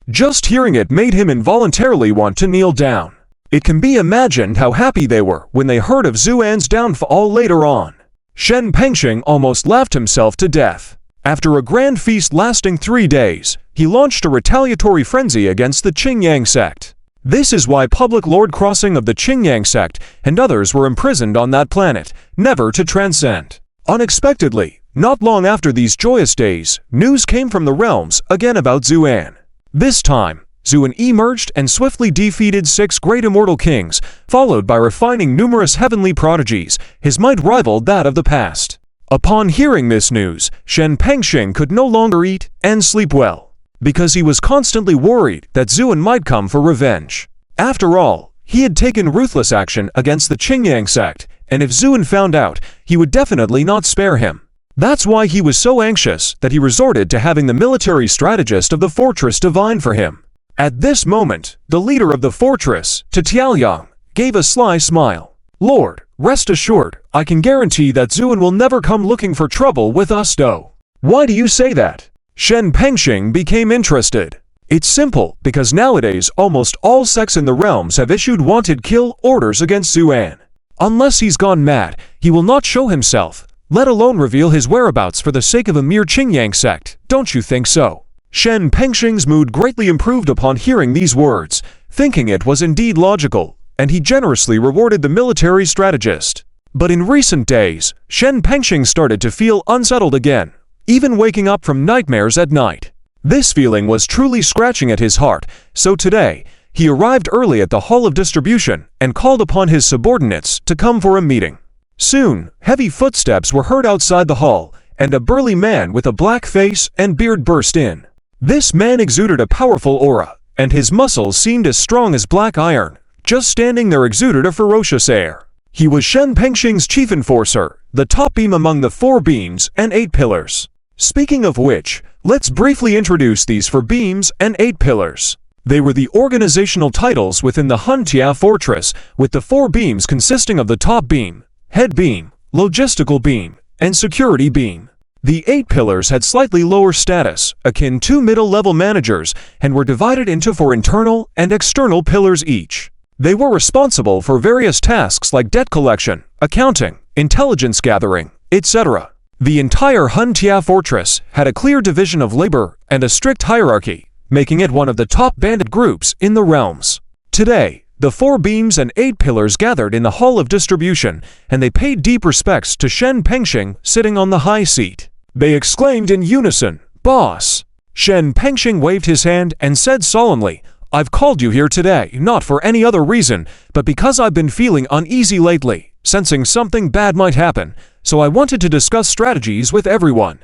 Just hearing it made him involuntarily want to kneel down. It can be imagined how happy they were when they heard of Zuan's downfall later on. Shen Pengxing almost laughed himself to death. After a grand feast lasting 3 days, he launched a retaliatory frenzy against the Qingyang sect. This is why public lord crossing of the Qingyang sect and others were imprisoned on that planet, never to transcend. Unexpectedly, not long after these joyous days, news came from the realms again about Zuan. This time, Zuan emerged and swiftly defeated 6 great immortal kings, followed by refining numerous heavenly prodigies. His might rivaled that of the past. Upon hearing this news, Shen Pengxing could no longer eat and sleep well, because he was constantly worried that Zuan might come for revenge. After all, he had taken ruthless action against the Qingyang sect, and if Zuan found out, he would definitely not spare him. That's why he was so anxious that he resorted to having the military strategist of the fortress divine for him. At this moment, the leader of the fortress, Tiaoliang, gave a sly smile. "Lord, rest assured, I can guarantee that Zuan will never come looking for trouble with us though." "Why do you say that?" Shen Pengxing became interested. "It's simple, because nowadays almost all sects in the realms have issued wanted kill orders against Zuan. Unless he's gone mad, he will not show himself, let alone reveal his whereabouts for the sake of a mere Qingyang sect. Don't you think so?" Shen Pengxing's mood greatly improved upon hearing these words, thinking it was indeed logical, and he generously rewarded the military strategist. But in recent days, Shen Pengxing started to feel unsettled again, even waking up from nightmares at night. This feeling was truly scratching at his heart, so today, he arrived early at the hall of distribution and called upon his subordinates to come for a meeting. Soon, heavy footsteps were heard outside the hall, and a burly man with a black face and beard burst in. This man exuded a powerful aura, and his muscles seemed as strong as black iron. Just standing there exuded a ferocious air. He was Shen Pengxing's chief enforcer, the top beam among the 4 beams and 8 pillars. Speaking of which, let's briefly introduce these 4 beams and 8 pillars. They were the organizational titles within the Huntia Fortress, with the 4 beams consisting of the top beam, head beam, logistical beam, and security beam. The 8 pillars had slightly lower status, akin to middle-level managers, and were divided into 4 internal and external pillars each. They were responsible for various tasks like debt collection, accounting, intelligence gathering, etc. The entire Huntia Fortress had a clear division of labor and a strict hierarchy, making it one of the top bandit groups in the realms. Today, the 4 beams and 8 pillars gathered in the hall of distribution, and they paid deep respects to Shen Pengxing sitting on the high seat. They exclaimed in unison, "Boss!" Shen Pengxing waved his hand and said solemnly, "I've called you here today, not for any other reason, but because I've been feeling uneasy lately, sensing something bad might happen, so I wanted to discuss strategies with everyone."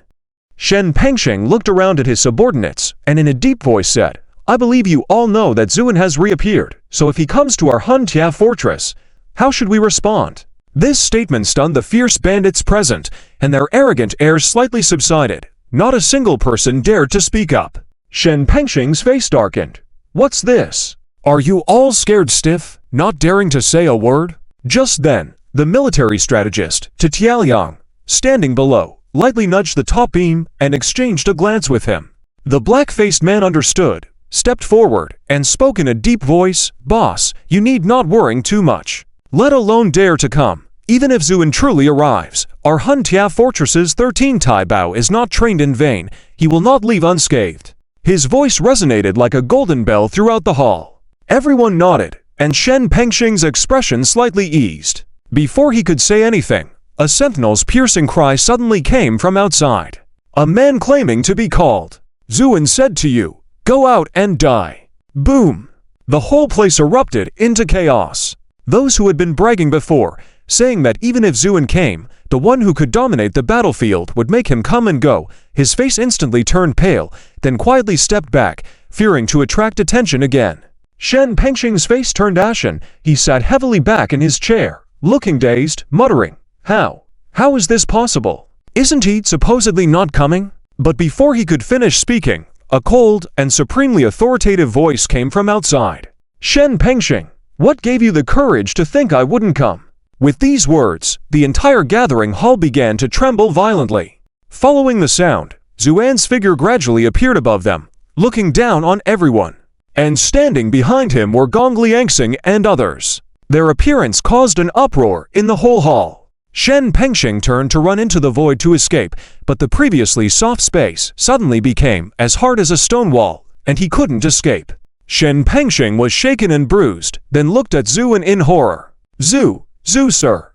Shen Pengxing looked around at his subordinates, and in a deep voice said, "I believe you all know that Zuin has reappeared, so if he comes to our Huntia Fortress, how should we respond?" This statement stunned the fierce bandits present, and their arrogant airs slightly subsided. Not a single person dared to speak up. Shen Pengxing's face darkened. "What's this? Are you all scared stiff, not daring to say a word?" Just then, the military strategist, Tiaoliang, standing below, lightly nudged the top beam and exchanged a glance with him. The black-faced man understood, stepped forward, and spoke in a deep voice, "Boss, you need not worrying too much. Let alone dare to come. Even if Zuin truly arrives, our Huntia Fortress's 13 Tai Bao is not trained in vain. He will not leave unscathed." His voice resonated like a golden bell throughout the hall. Everyone nodded, and Shen Pengxing's expression slightly eased. Before he could say anything, a sentinel's piercing cry suddenly came from outside. A man claiming to be called. "Zuin said to you, go out and die." Boom! The whole place erupted into chaos. Those who had been bragging before, saying that even if Zuin came, the one who could dominate the battlefield would make him come and go, his face instantly turned pale, then quietly stepped back, fearing to attract attention again. Shen Pengxing's face turned ashen. He sat heavily back in his chair, looking dazed, muttering, How is this possible? Isn't he supposedly not coming?" But before he could finish speaking, a cold and supremely authoritative voice came from outside. "Shen Pengxing, what gave you the courage to think I wouldn't come?" With these words, the entire gathering hall began to tremble violently. Following the sound, Zuan's figure gradually appeared above them, looking down on everyone. And standing behind him were Gong Liangxing and others. Their appearance caused an uproar in the whole hall. Shen Pengxing turned to run into the void to escape, but the previously soft space suddenly became as hard as a stone wall, and he couldn't escape. Shen Pengxing was shaken and bruised, then looked at Zuin in horror. Zu, sir,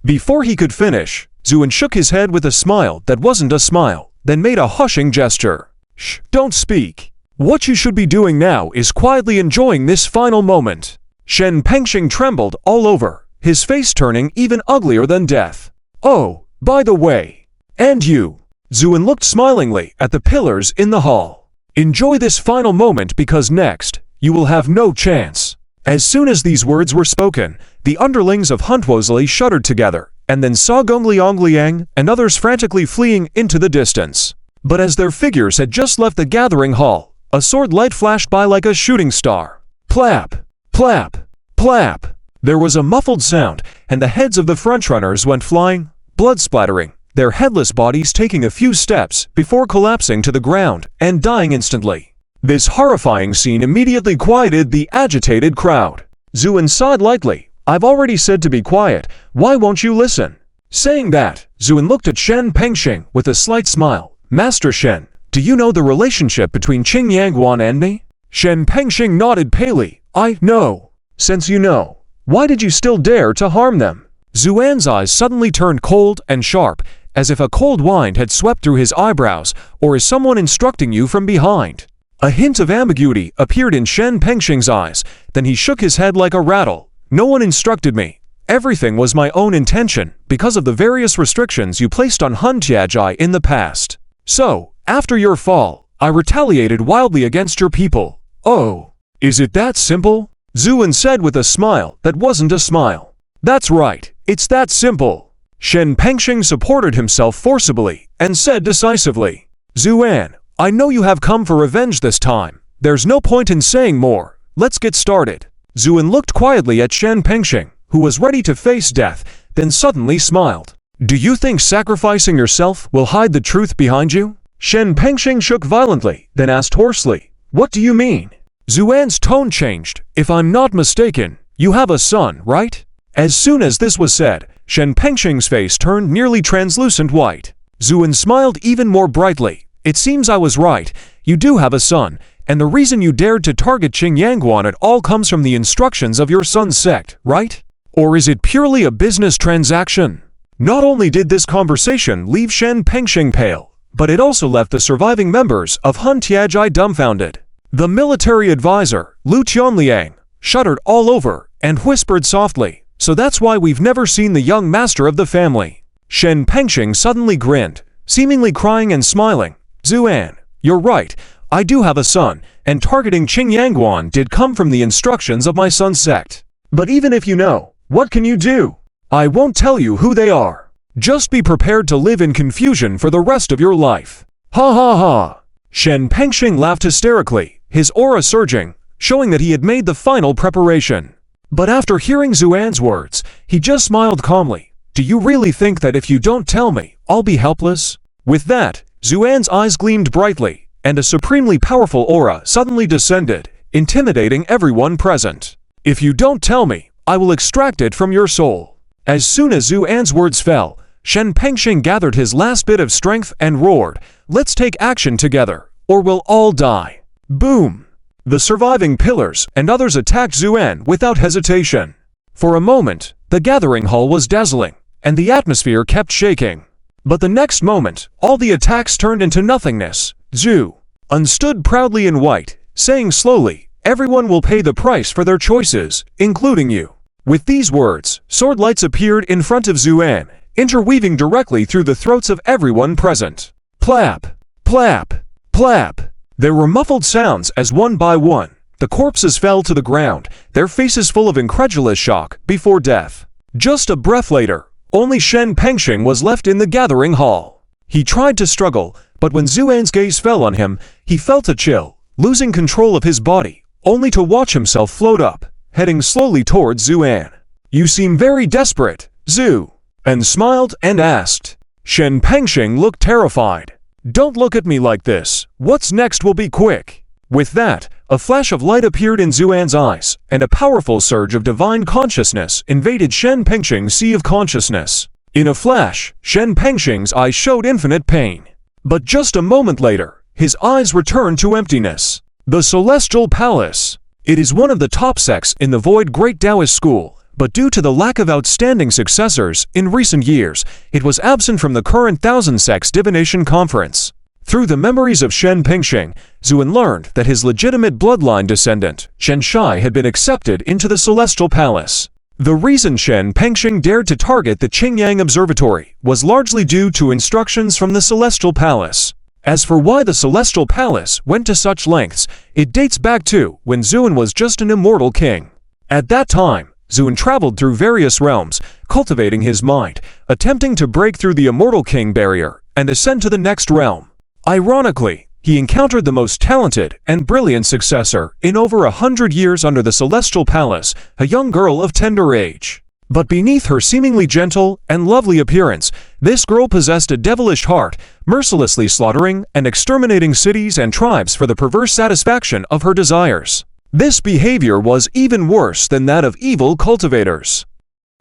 Before he could finish, Zuin shook his head with a smile that wasn't a smile, then made a hushing gesture. "Shh, don't speak. What you should be doing now is quietly enjoying this final moment." Shen Pengxing trembled all over, his face turning even uglier than death. "Oh, by the way. And you." Zuin looked smilingly at the pillars in the hall. "Enjoy this final moment because next, you will have no chance." As soon as these words were spoken, the underlings of DRIZZLE shuddered together, and then saw Gong Liang and others frantically fleeing into the distance. But as their figures had just left the gathering hall, a sword light flashed by like a shooting star. Plap! Plap! Plap! There was a muffled sound, and the heads of the frontrunners went flying, blood splattering, their headless bodies taking a few steps before collapsing to the ground and dying instantly. This horrifying scene immediately quieted the agitated crowd. Zuin sighed lightly. "I've already said to be quiet, why won't you listen?" Saying that, Zuin looked at Shen Pengxing with a slight smile. "Master Shen, do you know the relationship between Qing Yangguan and me?" Shen Pengxing nodded palely. "I know. Since you know, why did you still dare to harm them?" Zuan's eyes suddenly turned cold and sharp, as if a cold wind had swept through his eyebrows, or is someone instructing you from behind. A hint of ambiguity appeared in Shen Pengxing's eyes, then he shook his head like a rattle. No one instructed me. Everything was my own intention, because of the various restrictions you placed on Hun Tianjai in the past. So, after your fall, I retaliated wildly against your people. Oh, is it that simple? Zuan said with a smile that wasn't a smile. That's right, it's that simple. Shen Pengxing supported himself forcibly and said decisively, Zuan, I know you have come for revenge this time. There's no point in saying more. Let's get started. Zuan looked quietly at Shen Pengxing, who was ready to face death, then suddenly smiled. Do you think sacrificing yourself will hide the truth behind you? Shen Pengxing shook violently, then asked hoarsely, What do you mean? Zuan's tone changed. If I'm not mistaken, you have a son, right? As soon as this was said, Shen Pengxing's face turned nearly translucent white. Zuan smiled even more brightly. It seems I was right. You do have a son, and the reason you dared to target Qing Yangguan at all comes from the instructions of your son's sect, right? Or is it purely a business transaction? Not only did this conversation leave Shen Pengxing pale, but it also left the surviving members of Hun Tianjai dumbfounded. The military advisor, Lu Tianliang, shuddered all over and whispered softly, So that's why we've never seen the young master of the family. Shen Pengxing suddenly grinned, seemingly crying and smiling. Zuan, you're right, I do have a son, and targeting Qing Yangguan did come from the instructions of my son's sect. But even if you know, what can you do? I won't tell you who they are. Just be prepared to live in confusion for the rest of your life. Ha ha ha. Shen Pengxing laughed hysterically, his aura surging, showing that he had made the final preparation. But after hearing Zuan's words, he just smiled calmly. Do you really think that if you don't tell me, I'll be helpless? With that, Zuan's eyes gleamed brightly, and a supremely powerful aura suddenly descended, intimidating everyone present. If you don't tell me, I will extract it from your soul. As soon as Zuan's words fell, Shen Pengxing gathered his last bit of strength and roared, Let's take action together, or we'll all die. Boom! The surviving pillars and others attacked Zuan without hesitation. For a moment, the gathering hall was dazzling, and the atmosphere kept shaking. But the next moment, all the attacks turned into nothingness. Zuan stood proudly in white, saying slowly, Everyone will pay the price for their choices, including you. With these words, sword lights appeared in front of Zuan, interweaving directly through the throats of everyone present. Plap! Plap! Plap! There were muffled sounds as one by one, the corpses fell to the ground, their faces full of incredulous shock before death. Just a breath later, only Shen Pengxing was left in the gathering hall. He tried to struggle, but when Zuan's gaze fell on him, he felt a chill, losing control of his body, only to watch himself float up, heading slowly towards Zuan. You seem very desperate, Zuan, and smiled and asked. Shen Pengxing looked terrified. Don't look at me like this, what's next will be quick. With that, a flash of light appeared in Zuan's eyes, and a powerful surge of divine consciousness invaded Shen Pengxing's sea of consciousness. In a flash, Shen Pengxing's eyes showed infinite pain. But just a moment later, his eyes returned to emptiness. The Celestial Palace. It is one of the top sects in the Void Great Taoist School, but due to the lack of outstanding successors in recent years, it was absent from the current Thousand Sects Divination Conference. Through the memories of Shen Pengxing, Zuan learned that his legitimate bloodline descendant, Shen Shai, had been accepted into the Celestial Palace. The reason Shen Pengxing dared to target the Qingyang Observatory was largely due to instructions from the Celestial Palace. As for why the Celestial Palace went to such lengths, it dates back to when Zuan was just an immortal king. At that time, Zuan traveled through various realms, cultivating his mind, attempting to break through the Immortal King barrier and ascend to the next realm. Ironically, he encountered the most talented and brilliant successor in over 100 years under the Celestial Palace, a young girl of tender age. But beneath her seemingly gentle and lovely appearance, this girl possessed a devilish heart, mercilessly slaughtering and exterminating cities and tribes for the perverse satisfaction of her desires. This behavior was even worse than that of evil cultivators.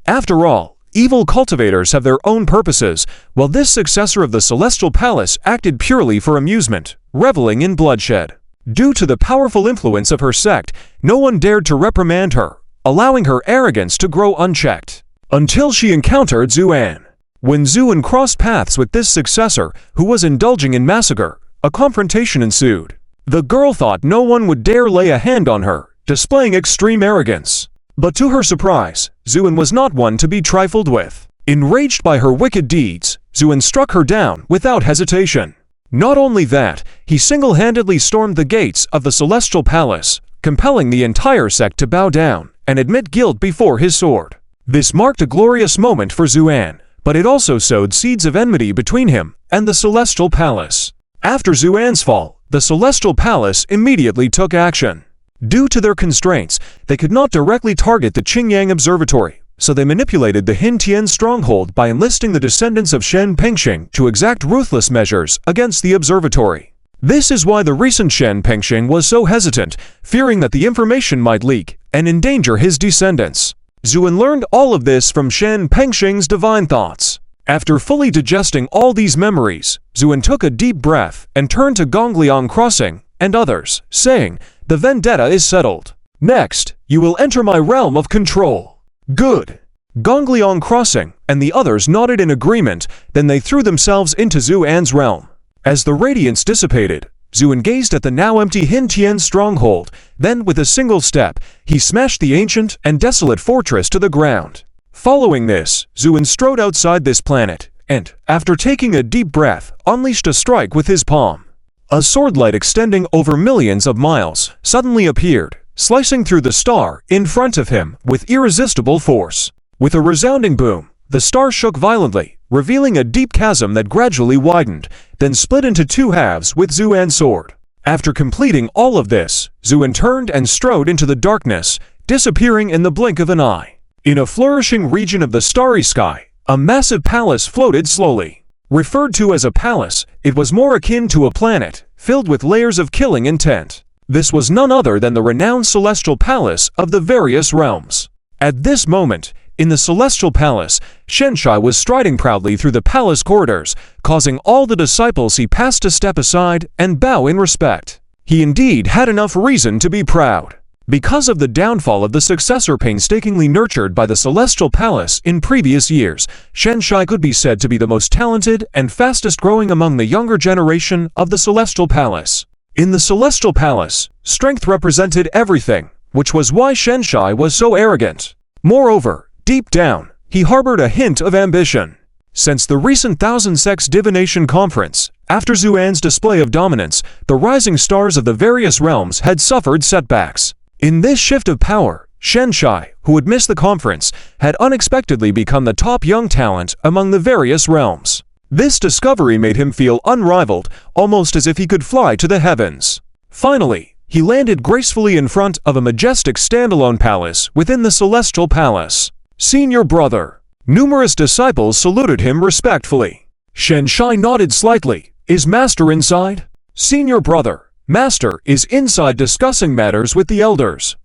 After all, evil cultivators have their own purposes, while this successor of the Celestial Palace acted purely for amusement, reveling in bloodshed. Due to the powerful influence of her sect, no one dared to reprimand her, allowing her arrogance to grow unchecked. until she encountered Zuan. When Zuan crossed paths with this successor, who was indulging in massacre, a confrontation ensued. The girl thought no one would dare lay a hand on her, displaying extreme arrogance. But to her surprise, Zuan was not one to be trifled with. Enraged by her wicked deeds, Zuan struck her down without hesitation. Not only that, he single-handedly stormed the gates of the Celestial Palace, compelling the entire sect to bow down and admit guilt before his sword. This marked a glorious moment for Zuan, but it also sowed seeds of enmity between him and the Celestial Palace. After Zuan's fall, the Celestial Palace immediately took action. Due to their constraints, they could not directly target the Qingyang Observatory, so they manipulated the Hintian stronghold by enlisting the descendants of Shen Pengxing to exact ruthless measures against the observatory. This is why the recent Shen Pengxing was so hesitant, fearing that the information might leak and endanger his descendants. Zuan learned all of this from Shen Pengxing's divine thoughts. After fully digesting all these memories, Zuan took a deep breath and turned to Gongliang Crossing and others, saying, "The vendetta is settled. Next, you will enter my realm of control." Good. Gongliang Crossing and the others nodded in agreement, then they threw themselves into Zuan's realm. As the radiance dissipated, Zuan gazed at the now empty Hintian stronghold, then with a single step, he smashed the ancient and desolate fortress to the ground. Following this, Zuan strode outside this planet, and, after taking a deep breath, unleashed a strike with his palm. A sword light extending over millions of miles suddenly appeared, slicing through the star in front of him with irresistible force. With a resounding boom, the star shook violently, revealing a deep chasm that gradually widened, then split into two halves with Zuan's sword. After completing all of this, Zuan turned and strode into the darkness, disappearing in the blink of an eye. In a flourishing region of the starry sky, a massive palace floated slowly. Referred to as a palace, it was more akin to a planet, filled with layers of killing intent. This was none other than the renowned Celestial Palace of the various realms. At this moment, in the Celestial Palace, Shenshai was striding proudly through the palace corridors, causing all the disciples he passed to step aside and bow in respect. He indeed had enough reason to be proud. Because of the downfall of the successor painstakingly nurtured by the Celestial Palace in previous years, Shenshai could be said to be the most talented and fastest growing among the younger generation of the Celestial Palace. In the Celestial Palace, strength represented everything, which was why Shenshai was so arrogant. Moreover, deep down, he harbored a hint of ambition. Since the recent Thousand Sects Divination Conference, after Zuan's display of dominance, the rising stars of the various realms had suffered setbacks. In this shift of power, Shenshai, who had missed the conference, had unexpectedly become the top young talent among the various realms. This discovery made him feel unrivaled, almost as if he could fly to the heavens. Finally, he landed gracefully in front of a majestic standalone palace within the Celestial Palace. "Senior brother." Numerous disciples saluted him respectfully. Shenshai nodded slightly. "Is Master inside?" "Senior brother, Master is inside discussing matters with the elders."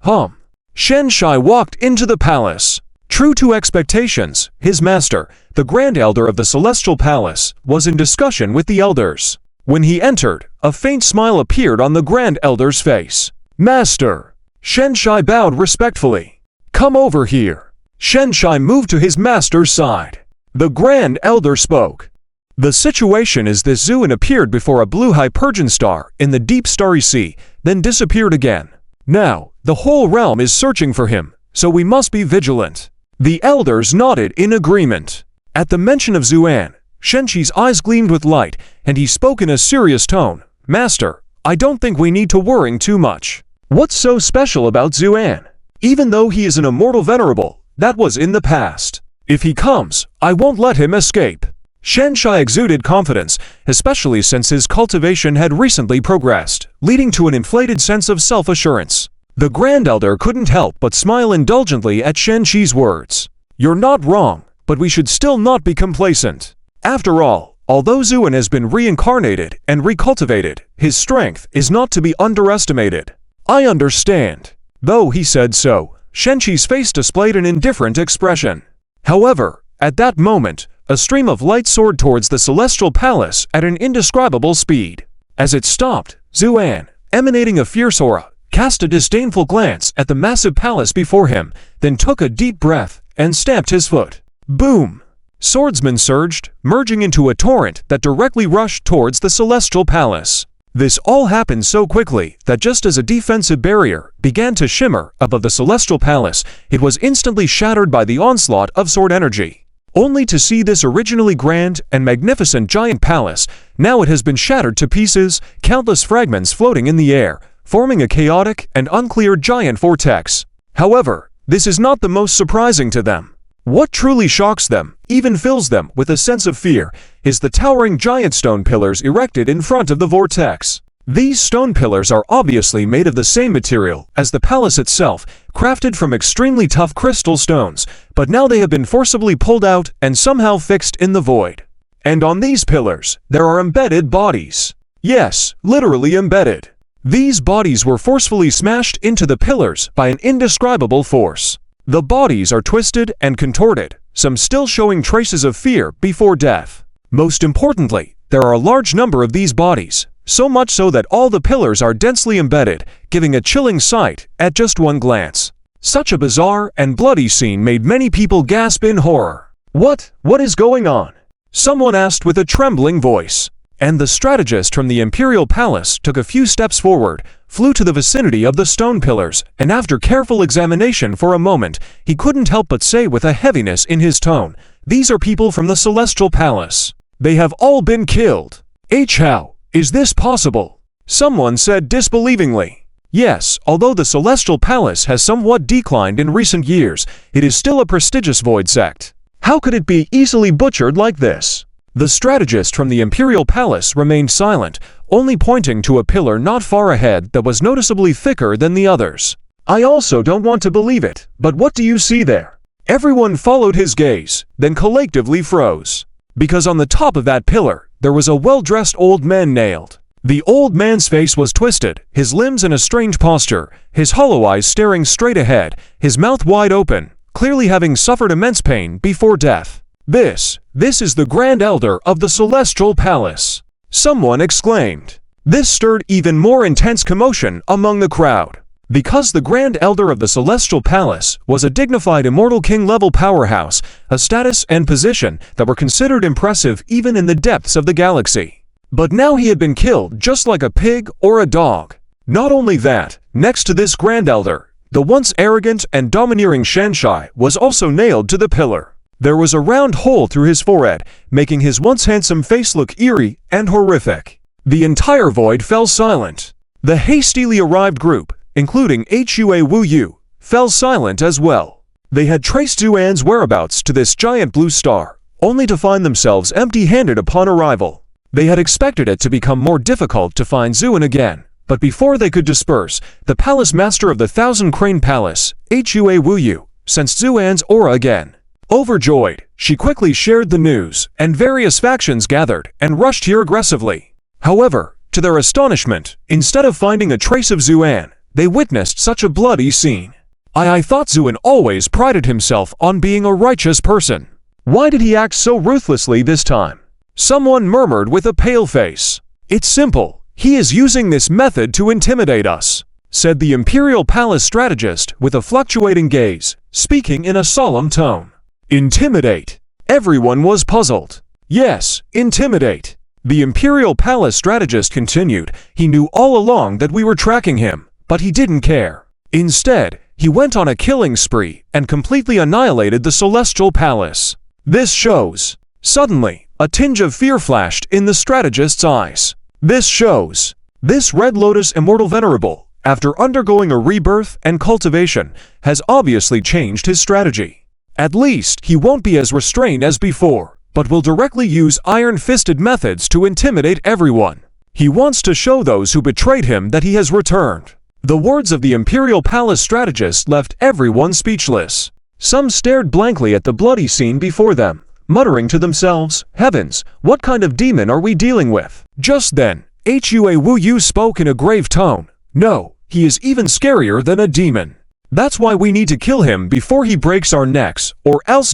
Shenshai walked into the palace. True to expectations, his master, the Grand Elder of the Celestial Palace, was in discussion with the elders. When he entered, a faint smile appeared on the Grand Elder's face. "Master." Shenshai bowed respectfully. "Come over here." Shenshai moved to his master's side. The Grand Elder spoke. "The situation is this: Zuan appeared before a blue Hypergean star in the deep starry sea, then disappeared again. Now, the whole realm is searching for him, so we must be vigilant." The elders nodded in agreement. At the mention of Zuan, Shenchi's eyes gleamed with light, and he spoke in a serious tone. "Master, I don't think we need to worry too much. What's so special about Zuan? Even though he is an immortal venerable, that was in the past. If he comes, I won't let him escape." Shenshai exuded confidence, especially since his cultivation had recently progressed, leading to an inflated sense of self-assurance. The Grand Elder couldn't help but smile indulgently at Shenchi's words. "You're not wrong, but we should still not be complacent. After all, although Zuan has been reincarnated and recultivated, his strength is not to be underestimated." "I understand." Though he said so, Shenchi's face displayed an indifferent expression. However, at that moment, a stream of light soared towards the Celestial Palace at an indescribable speed. As it stopped, Zuan, emanating a fierce aura, cast a disdainful glance at the massive palace before him, then took a deep breath and stamped his foot. Boom! Swordsmen surged, merging into a torrent that directly rushed towards the Celestial Palace. This all happened so quickly that just as a defensive barrier began to shimmer above the Celestial Palace, it was instantly shattered by the onslaught of sword energy. Only to see this originally grand and magnificent giant palace, now it has been shattered to pieces, countless fragments floating in the air, forming a chaotic and unclear giant vortex. However, this is not the most surprising to them. What truly shocks them, even fills them with a sense of fear, is the towering giant stone pillars erected in front of the vortex. These stone pillars are obviously made of the same material as the palace itself, crafted from extremely tough crystal stones, but now they have been forcibly pulled out and somehow fixed in the void. And on these pillars, there are embedded bodies. Yes, literally embedded. These bodies were forcefully smashed into the pillars by an indescribable force. The bodies are twisted and contorted, some still showing traces of fear before death. Most importantly, there are a large number of these bodies, so much so that all the pillars are densely embedded, giving a chilling sight at just one glance. Such a bizarre and bloody scene made many people gasp in horror. What is going on? Someone asked with a trembling voice. And the strategist from the Imperial Palace took a few steps forward, flew to the vicinity of the stone pillars, and after careful examination for a moment, he couldn't help but say with a heaviness in his tone, "These are people from the Celestial Palace. They have all been killed." How is this possible? Someone said disbelievingly. Yes, although the Celestial Palace has somewhat declined in recent years, it is still a prestigious void sect. How could it be easily butchered like this? The strategist from the Imperial Palace remained silent, only pointing to a pillar not far ahead that was noticeably thicker than the others. "I also don't want to believe it, but what do you see there?" Everyone followed his gaze, then collectively froze. Because on the top of that pillar, there was a well-dressed old man nailed. The old man's face was twisted, his limbs in a strange posture, his hollow eyes staring straight ahead, his mouth wide open, clearly having suffered immense pain before death. This is the Grand Elder of the Celestial Palace," someone exclaimed. This stirred even more intense commotion among the crowd. Because the Grand Elder of the Celestial Palace was a dignified immortal king-level powerhouse, a status and position that were considered impressive even in the depths of the galaxy. But now he had been killed just like a pig or a dog. Not only that, next to this Grand Elder, the once arrogant and domineering Shanshai was also nailed to the pillar. There was a round hole through his forehead, making his once handsome face look eerie and horrific. The entire void fell silent. The hastily arrived group, including Hua Wu Yu, fell silent as well. They had traced Zuan's whereabouts to this giant blue star, only to find themselves empty-handed upon arrival. They had expected it to become more difficult to find Zuan again, but before they could disperse, the palace master of the Thousand Crane Palace, Hua Wu Yu, sensed Zuan's aura again. Overjoyed, she quickly shared the news, and various factions gathered and rushed here aggressively. However, to their astonishment, instead of finding a trace of Zuan, they witnessed such a bloody scene. I thought Zuan always prided himself on being a righteous person. Why did he act so ruthlessly this time? Someone murmured with a pale face. "It's simple. He is using this method to intimidate us," said the Imperial Palace strategist with a fluctuating gaze, speaking in a solemn tone. Intimidate. Everyone was puzzled. Yes, intimidate. The Imperial Palace strategist continued. He knew all along that we were tracking him, but he didn't care. Instead, he went on a killing spree and completely annihilated the Celestial Palace. This shows. Suddenly, a tinge of fear flashed in the strategist's eyes. This shows. This Red Lotus Immortal Venerable, after undergoing a rebirth and cultivation, has obviously changed his strategy. At least, he won't be as restrained as before, but will directly use iron-fisted methods to intimidate everyone. He wants to show those who betrayed him that he has returned. The words of the Imperial Palace strategist left everyone speechless. Some stared blankly at the bloody scene before them, muttering to themselves, "Heavens, what kind of demon are we dealing with?" Just then, Hua Wu Yu spoke in a grave tone. "No, he is even scarier than a demon. That's why we need to kill him before he breaks our necks, or else ...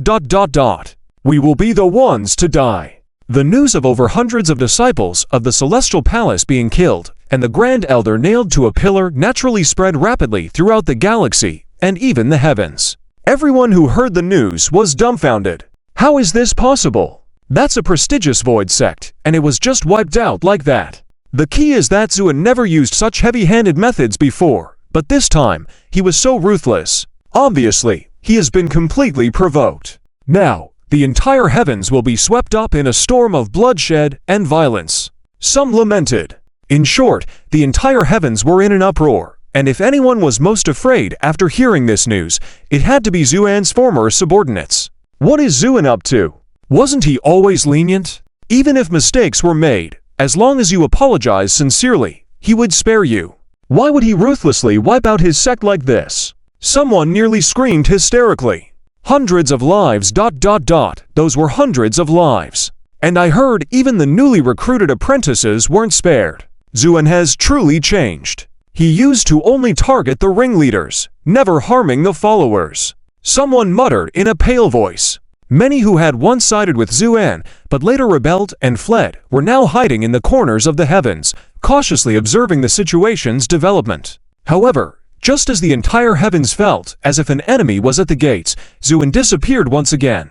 we will be the ones to die." The news of over hundreds of disciples of the Celestial Palace being killed, and the Grand Elder nailed to a pillar naturally spread rapidly throughout the galaxy, and even the heavens. Everyone who heard the news was dumbfounded. How is this possible? That's a prestigious void sect, and it was just wiped out like that. The key is that Zuin never used such heavy-handed methods before, but this time, he was so ruthless. Obviously, he has been completely provoked. Now, the entire heavens will be swept up in a storm of bloodshed and violence. Some lamented. In short, the entire heavens were in an uproar, and if anyone was most afraid after hearing this news, it had to be Zuan's former subordinates. What is Zuin up to? Wasn't he always lenient? Even if mistakes were made, as long as you apologize sincerely, he would spare you. Why would he ruthlessly wipe out his sect like this? Someone nearly screamed hysterically. Hundreds of lives ... Those were hundreds of lives. And I heard even the newly recruited apprentices weren't spared. Zuin has truly changed. He used to only target the ringleaders, never harming the followers. Someone muttered in a pale voice. Many who had once sided with Zuan, but later rebelled and fled, were now hiding in the corners of the heavens, cautiously observing the situation's development. However, just as the entire heavens felt as if an enemy was at the gates, Zuin disappeared once again.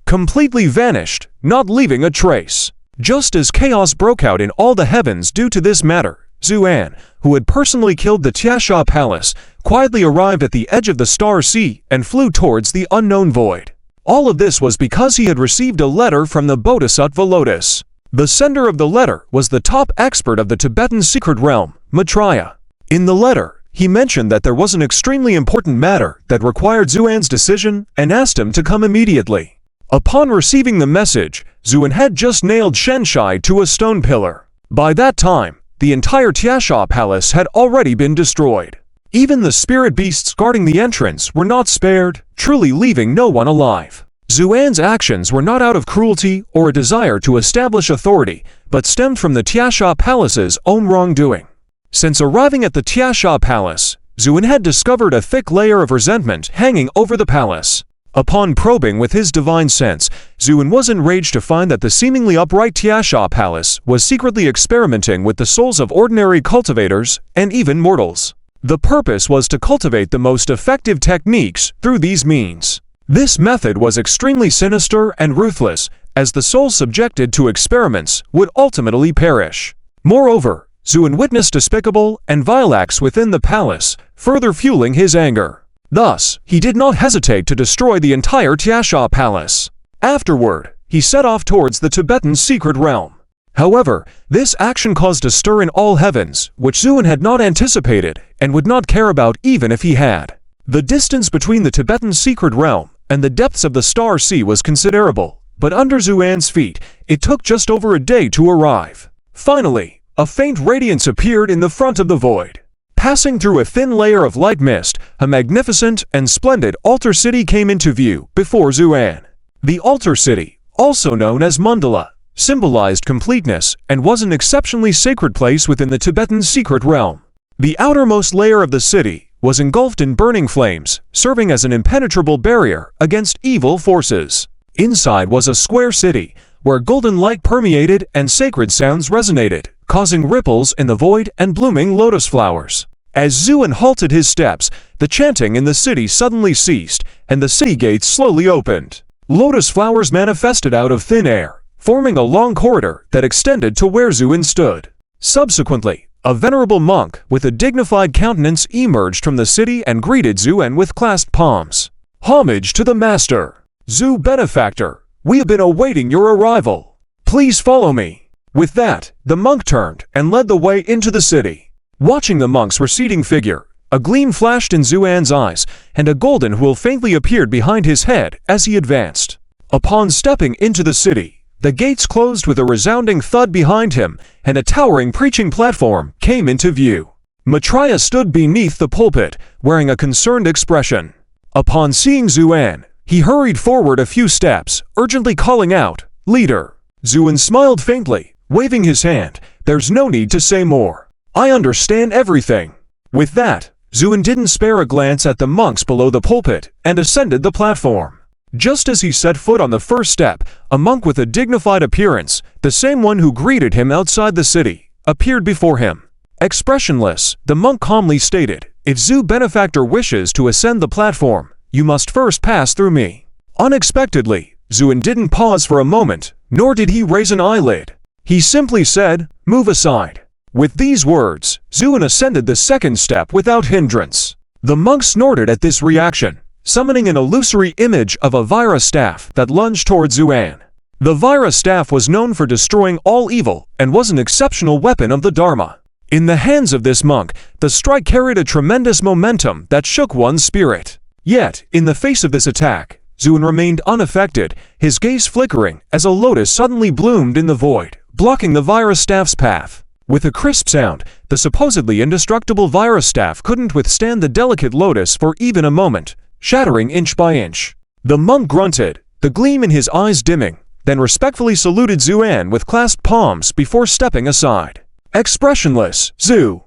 Completely vanished, not leaving a trace. Just as chaos broke out in all the heavens due to this matter, Zuan, who had personally killed the Tiasha Palace, quietly arrived at the edge of the Star Sea and flew towards the unknown void. All of this was because he had received a letter from the Bodhisattva Lotus. The sender of the letter was the top expert of the Tibetan secret realm, Maitreya. In the letter, he mentioned that there was an extremely important matter that required Zuan's decision and asked him to come immediately. Upon receiving the message, Zuin had just nailed Shenshai to a stone pillar. By that time, the entire Tiasha Palace had already been destroyed. Even the spirit beasts guarding the entrance were not spared, truly leaving no one alive. Zuan's actions were not out of cruelty or a desire to establish authority, but stemmed from the Tiasha Palace's own wrongdoing. Since arriving at the Tiasha Palace, Zuin had discovered a thick layer of resentment hanging over the palace. Upon probing with his divine sense, Zuin was enraged to find that the seemingly upright Tiasha Palace was secretly experimenting with the souls of ordinary cultivators and even mortals. The purpose was to cultivate the most effective techniques through these means. This method was extremely sinister and ruthless, as the souls subjected to experiments would ultimately perish. Moreover, Zuin witnessed despicable and vile acts within the palace, further fueling his anger. Thus, he did not hesitate to destroy the entire Tiasha Palace. Afterward, he set off towards the Tibetan secret realm. However, this action caused a stir in all heavens, which Zuin had not anticipated and would not care about even if he had. The distance between the Tibetan secret realm and the depths of the Star Sea was considerable, but under Zuan's feet, it took just over a day to arrive. Finally, a faint radiance appeared in the front of the void. Passing through a thin layer of light mist, a magnificent and splendid altar city came into view before Zuan. The altar city, also known as Mandala, symbolized completeness and was an exceptionally sacred place within the Tibetan secret realm. The outermost layer of the city was engulfed in burning flames, serving as an impenetrable barrier against evil forces. Inside was a square city, where golden light permeated and sacred sounds resonated, causing ripples in the void and blooming lotus flowers. As Zuin halted his steps, the chanting in the city suddenly ceased, and the city gates slowly opened. Lotus flowers manifested out of thin air, forming a long corridor that extended to where Zuin stood. Subsequently, a venerable monk with a dignified countenance emerged from the city and greeted Zuin with clasped palms. "Homage to the Master! Zu Benefactor, we have been awaiting your arrival. Please follow me." With that, the monk turned and led the way into the city. Watching the monk's receding figure, a gleam flashed in Zuan's eyes, and a golden wheel faintly appeared behind his head as he advanced. Upon stepping into the city, the gates closed with a resounding thud behind him, and a towering preaching platform came into view. Maitreya stood beneath the pulpit, wearing a concerned expression. Upon seeing Zuan, he hurried forward a few steps, urgently calling out, "Leader." Zuan smiled faintly, waving his hand. "There's no need to say more. I understand everything." With that, Zuin didn't spare a glance at the monks below the pulpit and ascended the platform. Just as he set foot on the first step, a monk with a dignified appearance, the same one who greeted him outside the city, appeared before him. Expressionless, the monk calmly stated, "If Zu Benefactor wishes to ascend the platform, you must first pass through me." Unexpectedly, Zuin didn't pause for a moment, nor did he raise an eyelid. He simply said, "Move aside." With these words, Zuin ascended the second step without hindrance. The monk snorted at this reaction, summoning an illusory image of a Vira staff that lunged toward Zuan. The Vira staff was known for destroying all evil and was an exceptional weapon of the Dharma. In the hands of this monk, the strike carried a tremendous momentum that shook one's spirit. Yet, in the face of this attack, Zuin remained unaffected, his gaze flickering as a lotus suddenly bloomed in the void, blocking the Vira staff's path. With a crisp sound, the supposedly indestructible Vira staff couldn't withstand the delicate lotus for even a moment, shattering inch by inch. The monk grunted, the gleam in his eyes dimming, then respectfully saluted Zuan with clasped palms before stepping aside. Expressionless, Zhu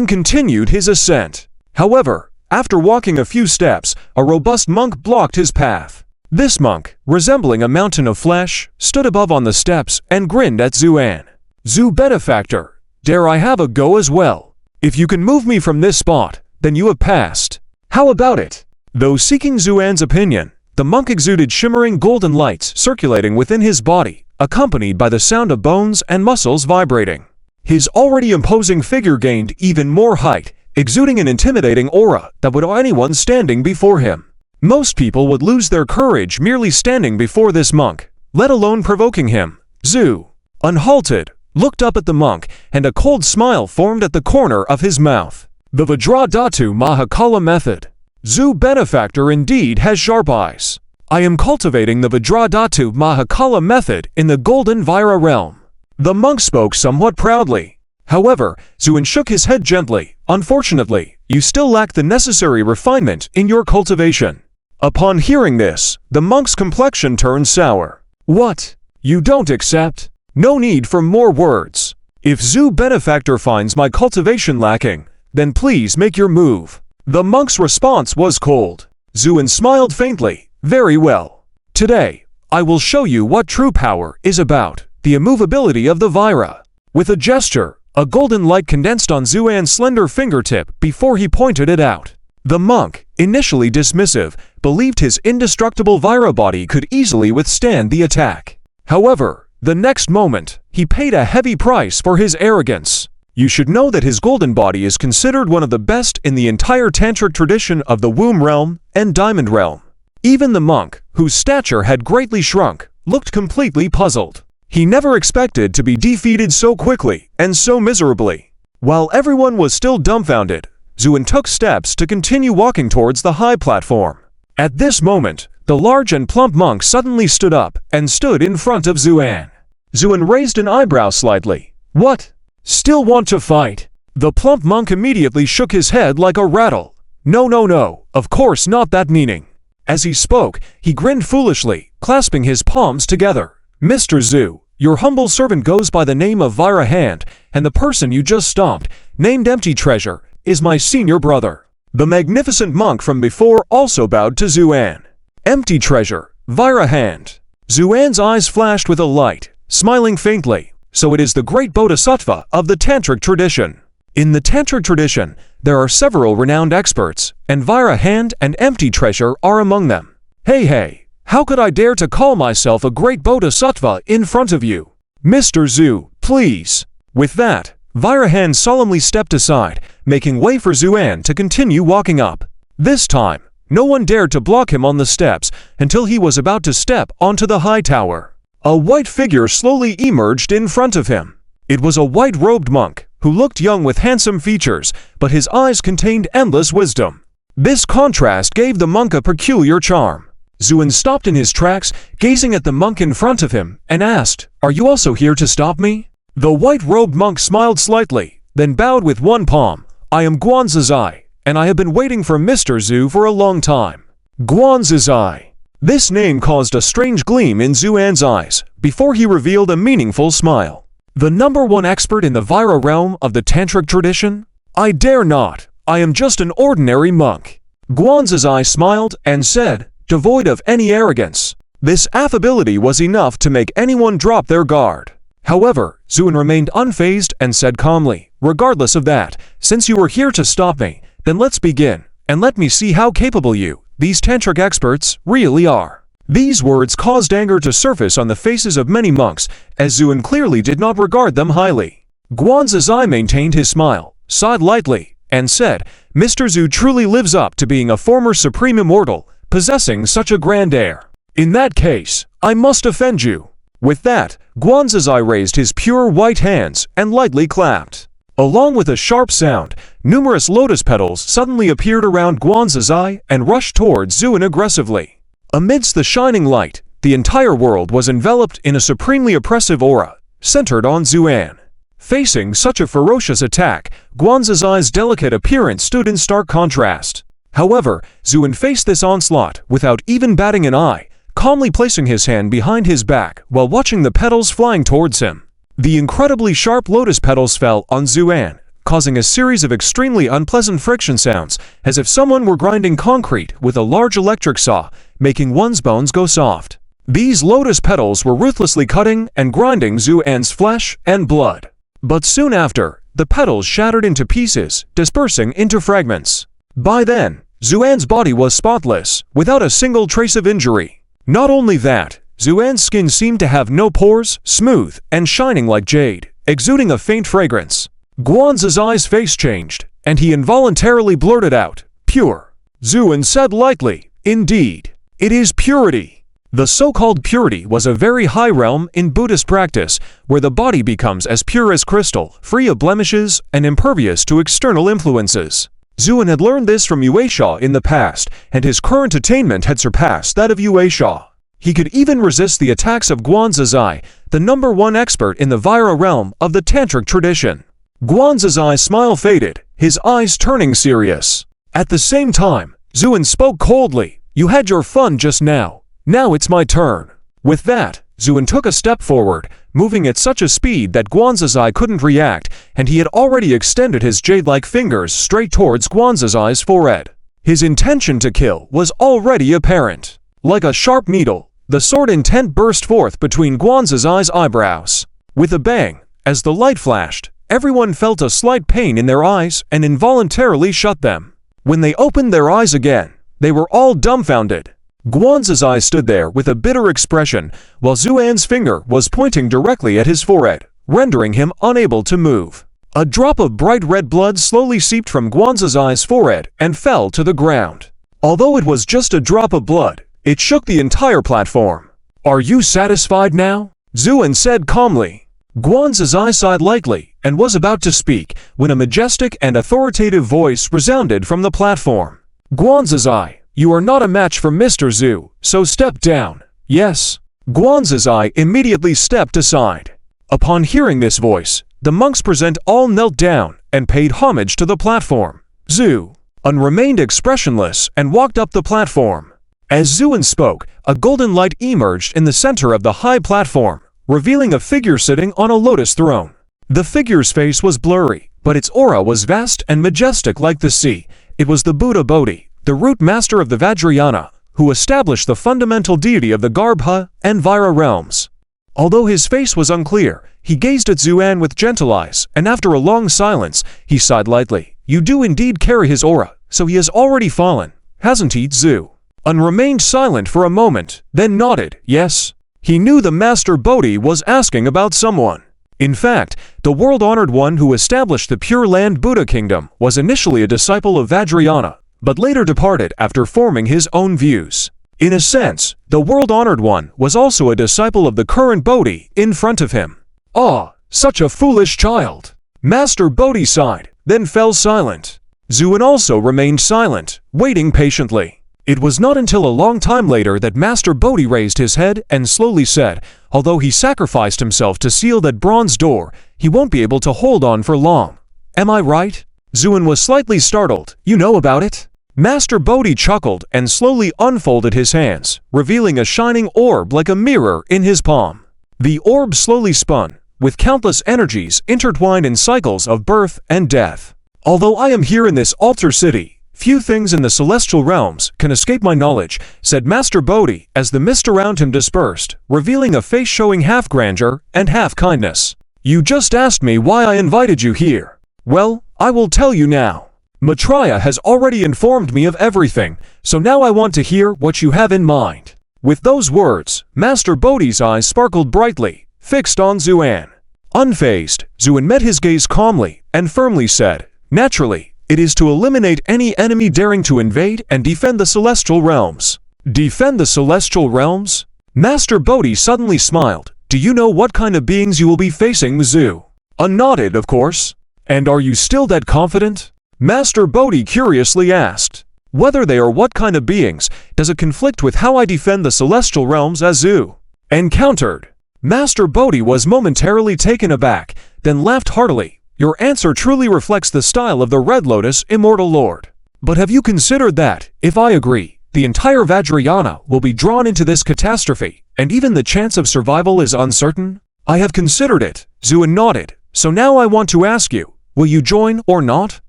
continued his ascent. However, after walking a few steps, a robust monk blocked his path. This monk, resembling a mountain of flesh, stood above on the steps and grinned at Zuan. "Zhu benefactor, dare I have a go as well? If you can move me from this spot, then you have passed. How about it?" Though seeking Zuan's opinion, the monk exuded shimmering golden lights circulating within his body, accompanied by the sound of bones and muscles vibrating. His already imposing figure gained even more height, exuding an intimidating aura that would awe anyone standing before him. Most people would lose their courage merely standing before this monk, let alone provoking him. Zhu, unhalted, looked up at the monk, and a cold smile formed at the corner of his mouth. The Vajradhatu Mahakala method. Zhu benefactor indeed has sharp eyes. I am cultivating the Vajradhatu Mahakala method in the Golden Vira realm. The monk spoke somewhat proudly. However, Zuin shook his head gently. Unfortunately, you still lack the necessary refinement in your cultivation. Upon hearing this, the monk's complexion turned sour. What? You don't accept? No need for more words. If Zhu benefactor finds my cultivation lacking, then please make your move. The monk's response was cold. Zuin smiled faintly. Very well. Today, I will show you what true power is about, the immovability of the Vira. With a gesture, a golden light condensed on Zuan's slender fingertip before he pointed it out. The monk, initially dismissive, believed his indestructible Vira body could easily withstand the attack. However, the next moment, he paid a heavy price for his arrogance. You should know that his golden body is considered one of the best in the entire tantric tradition of the womb realm and diamond realm. Even the monk, whose stature had greatly shrunk, looked completely puzzled. He never expected to be defeated so quickly and so miserably. While everyone was still dumbfounded, Zuin took steps to continue walking towards the high platform. At this moment, the large and plump monk suddenly stood up and stood in front of Zuan. Zuin raised an eyebrow slightly. What? Still want to fight? The plump monk immediately shook his head like a rattle. No, of course not that meaning. As he spoke, he grinned foolishly, clasping his palms together. Mr. Zhu, your humble servant goes by the name of Vira Hand, and the person you just stomped, named Empty Treasure, is my senior brother. The magnificent monk from before also bowed to Zuan. Empty Treasure, Vira Hand. Zuan's eyes flashed with a light, smiling faintly. So it is the great bodhisattva of the tantric tradition. In the tantric tradition, there are several renowned experts, and Vira Hand and Empty Treasure are among them. Hey, how could I dare to call myself a great bodhisattva in front of you? Mr. Zhu, please. With that, Vira Hand solemnly stepped aside, making way for Zuan to continue walking up. This time, no one dared to block him on the steps until he was about to step onto the high tower. A white figure slowly emerged in front of him. It was a white-robed monk, who looked young with handsome features, but his eyes contained endless wisdom. This contrast gave the monk a peculiar charm. Zuin stopped in his tracks, gazing at the monk in front of him, and asked, "Are you also here to stop me?" The white-robed monk smiled slightly, then bowed with one palm. "I am Guanzizai, and I have been waiting for Mr. Zhu for a long time." Guanzizai. This name caused a strange gleam in Zuan's eyes, before he revealed a meaningful smile. The #1 expert in the Vira realm of the tantric tradition? I dare not. I am just an ordinary monk. Guanzizai smiled and said, devoid of any arrogance. This affability was enough to make anyone drop their guard. However, Zuin remained unfazed and said calmly, regardless of that, since you were here to stop me, then let's begin, and let me see how capable you, these tantric experts really are." These words caused anger to surface on the faces of many monks, as Zuin clearly did not regard them highly. Guanzizai maintained his smile, sighed lightly, and said, "Mr. Zhu truly lives up to being a former supreme immortal, possessing such a grand air. In that case, I must offend you." With that, Guanzizai raised his pure white hands and lightly clapped. Along with a sharp sound, numerous lotus petals suddenly appeared around Guanzizai and rushed towards Zuin aggressively. Amidst the shining light, the entire world was enveloped in a supremely oppressive aura, centered on Zuan. Facing such a ferocious attack, Guanzizai's delicate appearance stood in stark contrast. However, Zuin faced this onslaught without even batting an eye, calmly placing his hand behind his back while watching the petals flying towards him. The incredibly sharp lotus petals fell on Zuan, causing a series of extremely unpleasant friction sounds, as if someone were grinding concrete with a large electric saw, making one's bones go soft. These lotus petals were ruthlessly cutting and grinding Zuan's flesh and blood. But soon after, the petals shattered into pieces, dispersing into fragments. By then, Zuan's body was spotless, without a single trace of injury. Not only that, Zuan's skin seemed to have no pores, smooth and shining like jade, exuding a faint fragrance. Guanzizai's face changed, and he involuntarily blurted out, "Pure." Zuin said lightly, "Indeed, it is purity." The so-called purity was a very high realm in Buddhist practice, where the body becomes as pure as crystal, free of blemishes, and impervious to external influences. Zuin had learned this from Yueisha in the past, and his current attainment had surpassed that of Yueisha. He could even resist the attacks of Guanzizai, the #1 expert in the Vira realm of the Tantric tradition. Guanzizai's smile faded, his eyes turning serious. At the same time, Zuin spoke coldly, "You had your fun just now. Now it's my turn." With that, Zuin took a step forward, moving at such a speed that Guanzizai couldn't react, and he had already extended his jade-like fingers straight towards Guanzizai's forehead. His intention to kill was already apparent. Like a sharp needle, the sword intent burst forth between Guanzizai's eyebrows. With a bang, as the light flashed, everyone felt a slight pain in their eyes and involuntarily shut them. When they opened their eyes again, they were all dumbfounded. Guanzizai stood there with a bitter expression, while Zuan's finger was pointing directly at his forehead, rendering him unable to move. A drop of bright red blood slowly seeped from Guanzizai's forehead and fell to the ground. Although it was just a drop of blood, it shook the entire platform. "Are you satisfied now?" Zuin said calmly. Guanzizai sighed lightly and was about to speak when a majestic and authoritative voice resounded from the platform. "Guanzizai, you are not a match for Mr. Zhu, so step down." "Yes." Guanzizai immediately stepped aside. Upon hearing this voice, the monks present all knelt down and paid homage to the platform. Zhu remained expressionless and walked up the platform. As Zuin spoke, a golden light emerged in the center of the high platform, revealing a figure sitting on a lotus throne. The figure's face was blurry, but its aura was vast and majestic like the sea. It was the Buddha Bodhi, the root master of the Vajrayana, who established the fundamental deity of the Garbha and Vira realms. Although his face was unclear, he gazed at Zuan with gentle eyes, and after a long silence, he sighed lightly. "You do indeed carry his aura, so he has already fallen, hasn't he, Zhu?" Remained silent for a moment, then nodded, "Yes." He knew the Master Bodhi was asking about someone. In fact, the world-honored one who established the Pure Land Buddha Kingdom was initially a disciple of Vajrayana, but later departed after forming his own views. In a sense, the world-honored one was also a disciple of the current Bodhi in front of him. "Ah, such a foolish child." Master Bodhi sighed, then fell silent. Zuin also remained silent, waiting patiently. It was not until a long time later that Master Bodhi raised his head and slowly said, "Although he sacrificed himself to seal that bronze door, he won't be able to hold on for long. Am I right?" Zuin was slightly startled. "You know about it?" Master Bodhi chuckled and slowly unfolded his hands, revealing a shining orb like a mirror in his palm. The orb slowly spun, with countless energies intertwined in cycles of birth and death. "Although I am here in this altar city, few things in the celestial realms can escape my knowledge," said Master Bodhi as the mist around him dispersed, revealing a face showing half grandeur and half kindness. "You just asked me why I invited you here. Well, I will tell you now. Maitreya has already informed me of everything, so now I want to hear what you have in mind." With those words, Master Bodhi's eyes sparkled brightly, fixed on Xuan. Unfazed, Xuan met his gaze calmly and firmly said, "Naturally, it is to eliminate any enemy daring to invade and defend the celestial realms." "Defend the celestial realms?" Master Bodhi suddenly smiled. "Do you know what kind of beings you will be facing, Zhu?" Nodded, of course. "And are you still that confident?" Master Bodhi curiously asked. "Whether they are what kind of beings, does it conflict with how I defend the celestial realms as Zhu encountered?" Master Bodhi was momentarily taken aback, then laughed heartily. "Your answer truly reflects the style of the Red Lotus Immortal Lord. But have you considered that, if I agree, the entire Vajrayana will be drawn into this catastrophe, and even the chance of survival is uncertain?" "I have considered it," Xuan nodded. "So now I want to ask you, will you join or not?"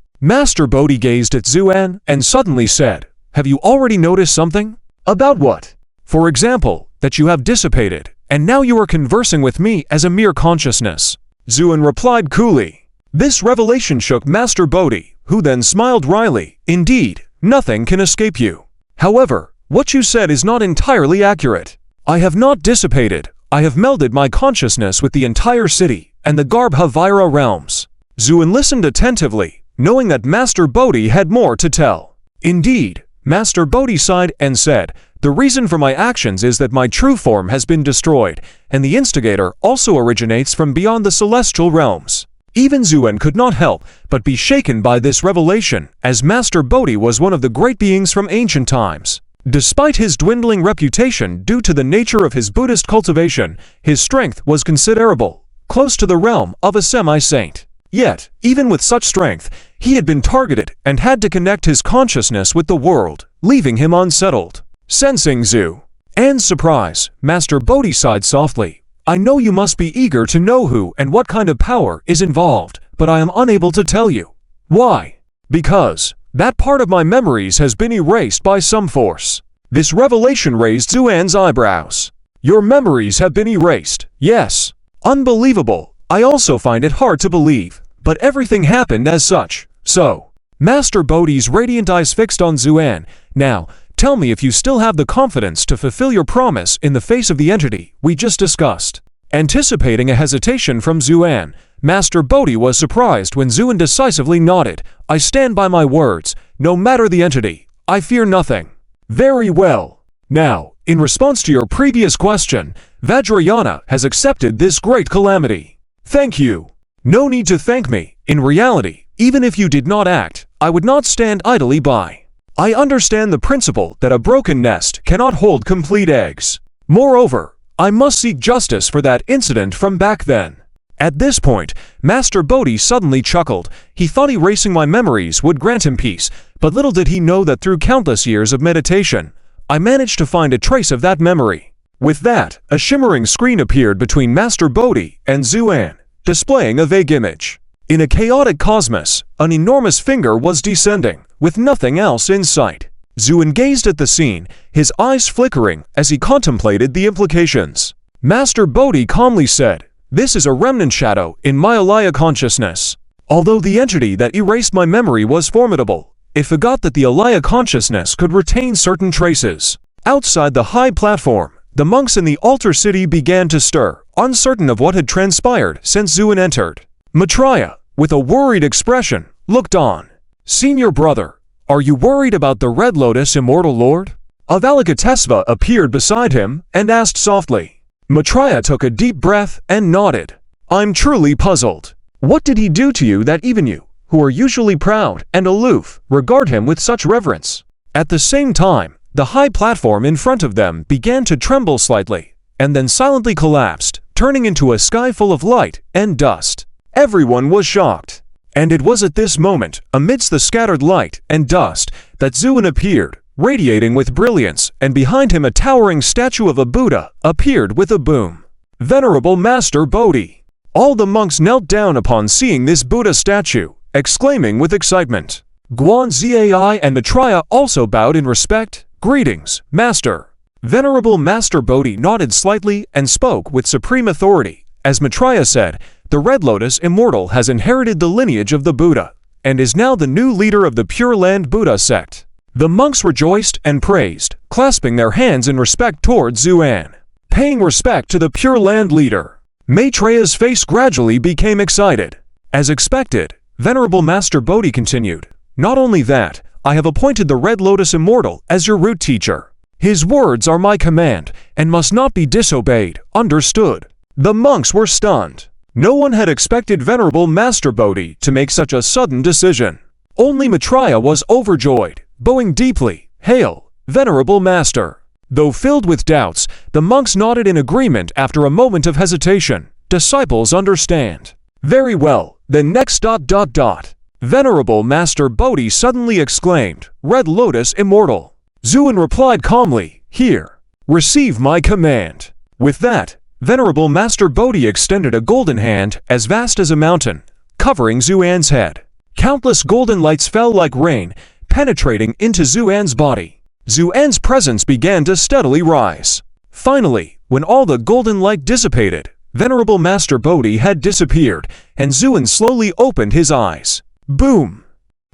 Master Bodhi gazed at Xuan and suddenly said, "Have you already noticed something?" "About what?" "For example, that you have dissipated, and now you are conversing with me as a mere consciousness." Xuan replied coolly. This revelation shook Master Bodhi, who then smiled wryly. "Indeed, nothing can escape you. However, what you said is not entirely accurate. I have not dissipated. I have melded my consciousness with the entire city and the Garbhavira realms." Xuan listened attentively, knowing that Master Bodhi had more to tell. "Indeed," Master Bodhi sighed and said, "the reason for my actions is that my true form has been destroyed, and the instigator also originates from beyond the celestial realms." Even Xuan could not help but be shaken by this revelation, as Master Bodhi was one of the great beings from ancient times. Despite his dwindling reputation due to the nature of his Buddhist cultivation, his strength was considerable, close to the realm of a semi-saint. Yet, even with such strength, he had been targeted and had to connect his consciousness with the world, leaving him unsettled. Sensing Xuan's surprise, Master Bodhi sighed softly. "I know you must be eager to know who and what kind of power is involved, but I am unable to tell you." "Why?" "Because that part of my memories has been erased by some force." This revelation raised Xuan's eyebrows. "Your memories have been erased?" "Yes." "Unbelievable. I also find it hard to believe, but everything happened as such, so." Master Bodhi's radiant eyes fixed on Xuan. "Now, tell me if you still have the confidence to fulfill your promise in the face of the entity we just discussed." Anticipating a hesitation from Xuan, Master Bodhi was surprised when Xuan decisively nodded. "I stand by my words. No matter the entity, I fear nothing." "Very well. Now, in response to your previous question, Vajrayana has accepted this great calamity." "Thank you." "No need to thank me. In reality, even if you did not act, I would not stand idly by. I understand the principle that a broken nest cannot hold complete eggs. Moreover, I must seek justice for that incident from back then." At this point, Master Bodhi suddenly chuckled. He thought erasing my memories would grant him peace, but little did he know that through countless years of meditation, I managed to find a trace of that memory. With that, a shimmering screen appeared between Master Bodhi and Xuan, displaying a vague image. In a chaotic cosmos, an enormous finger was descending, with nothing else in sight. Xuan gazed at the scene, his eyes flickering as he contemplated the implications. Master Bodhi calmly said, "This is a remnant shadow in my Alaya consciousness. Although the entity that erased my memory was formidable, it forgot that the Alaya consciousness could retain certain traces." Outside the high platform, the monks in the altar city began to stir, uncertain of what had transpired since Xuan entered. Maitreya, with a worried expression, looked on. "Senior brother, are you worried about the Red Lotus Immortal Lord?" Avalokitesva appeared beside him and asked softly. Maitreya took a deep breath and nodded. "I'm truly puzzled. What did he do to you that even you, who are usually proud and aloof, regard him with such reverence?" At the same time, the high platform in front of them began to tremble slightly, and then silently collapsed, turning into a sky full of light and dust. Everyone was shocked. And it was at this moment, amidst the scattered light and dust, that Xuan appeared, radiating with brilliance, and behind him a towering statue of a Buddha appeared with a boom. "Venerable Master Bodhi!" All the monks knelt down upon seeing this Buddha statue, exclaiming with excitement. Guan Zai and Maitreya also bowed in respect. "Greetings, Master." Venerable Master Bodhi nodded slightly and spoke with supreme authority. As Maitreya said, "The Red Lotus Immortal has inherited the lineage of the Buddha, and is now the new leader of the Pure Land Buddha sect. The monks rejoiced and praised, clasping their hands in respect toward Xuan. Paying respect to the Pure Land leader, Maitreya's face gradually became excited. As expected, Venerable Master Bodhi continued, "Not only that, I have appointed the Red Lotus Immortal as your root teacher. His words are my command and must not be disobeyed, understood?" The monks were stunned. No one had expected Venerable Master Bodhi to make such a sudden decision. Only Maitreya was overjoyed, bowing deeply, "Hail, Venerable Master." Though filled with doubts, the monks nodded in agreement after a moment of hesitation. Disciples understand. "Very well, then next ... Venerable Master Bodhi suddenly exclaimed, "Red Lotus Immortal." Xuan replied calmly, "Here, receive my command." With that, Venerable Master Bodhi extended a golden hand as vast as a mountain, covering Xuan's head. Countless golden lights fell like rain, penetrating into Xuan's body. Xuan's presence began to steadily rise. Finally, when all the golden light dissipated, Venerable Master Bodhi had disappeared, and Xuan slowly opened his eyes. Boom!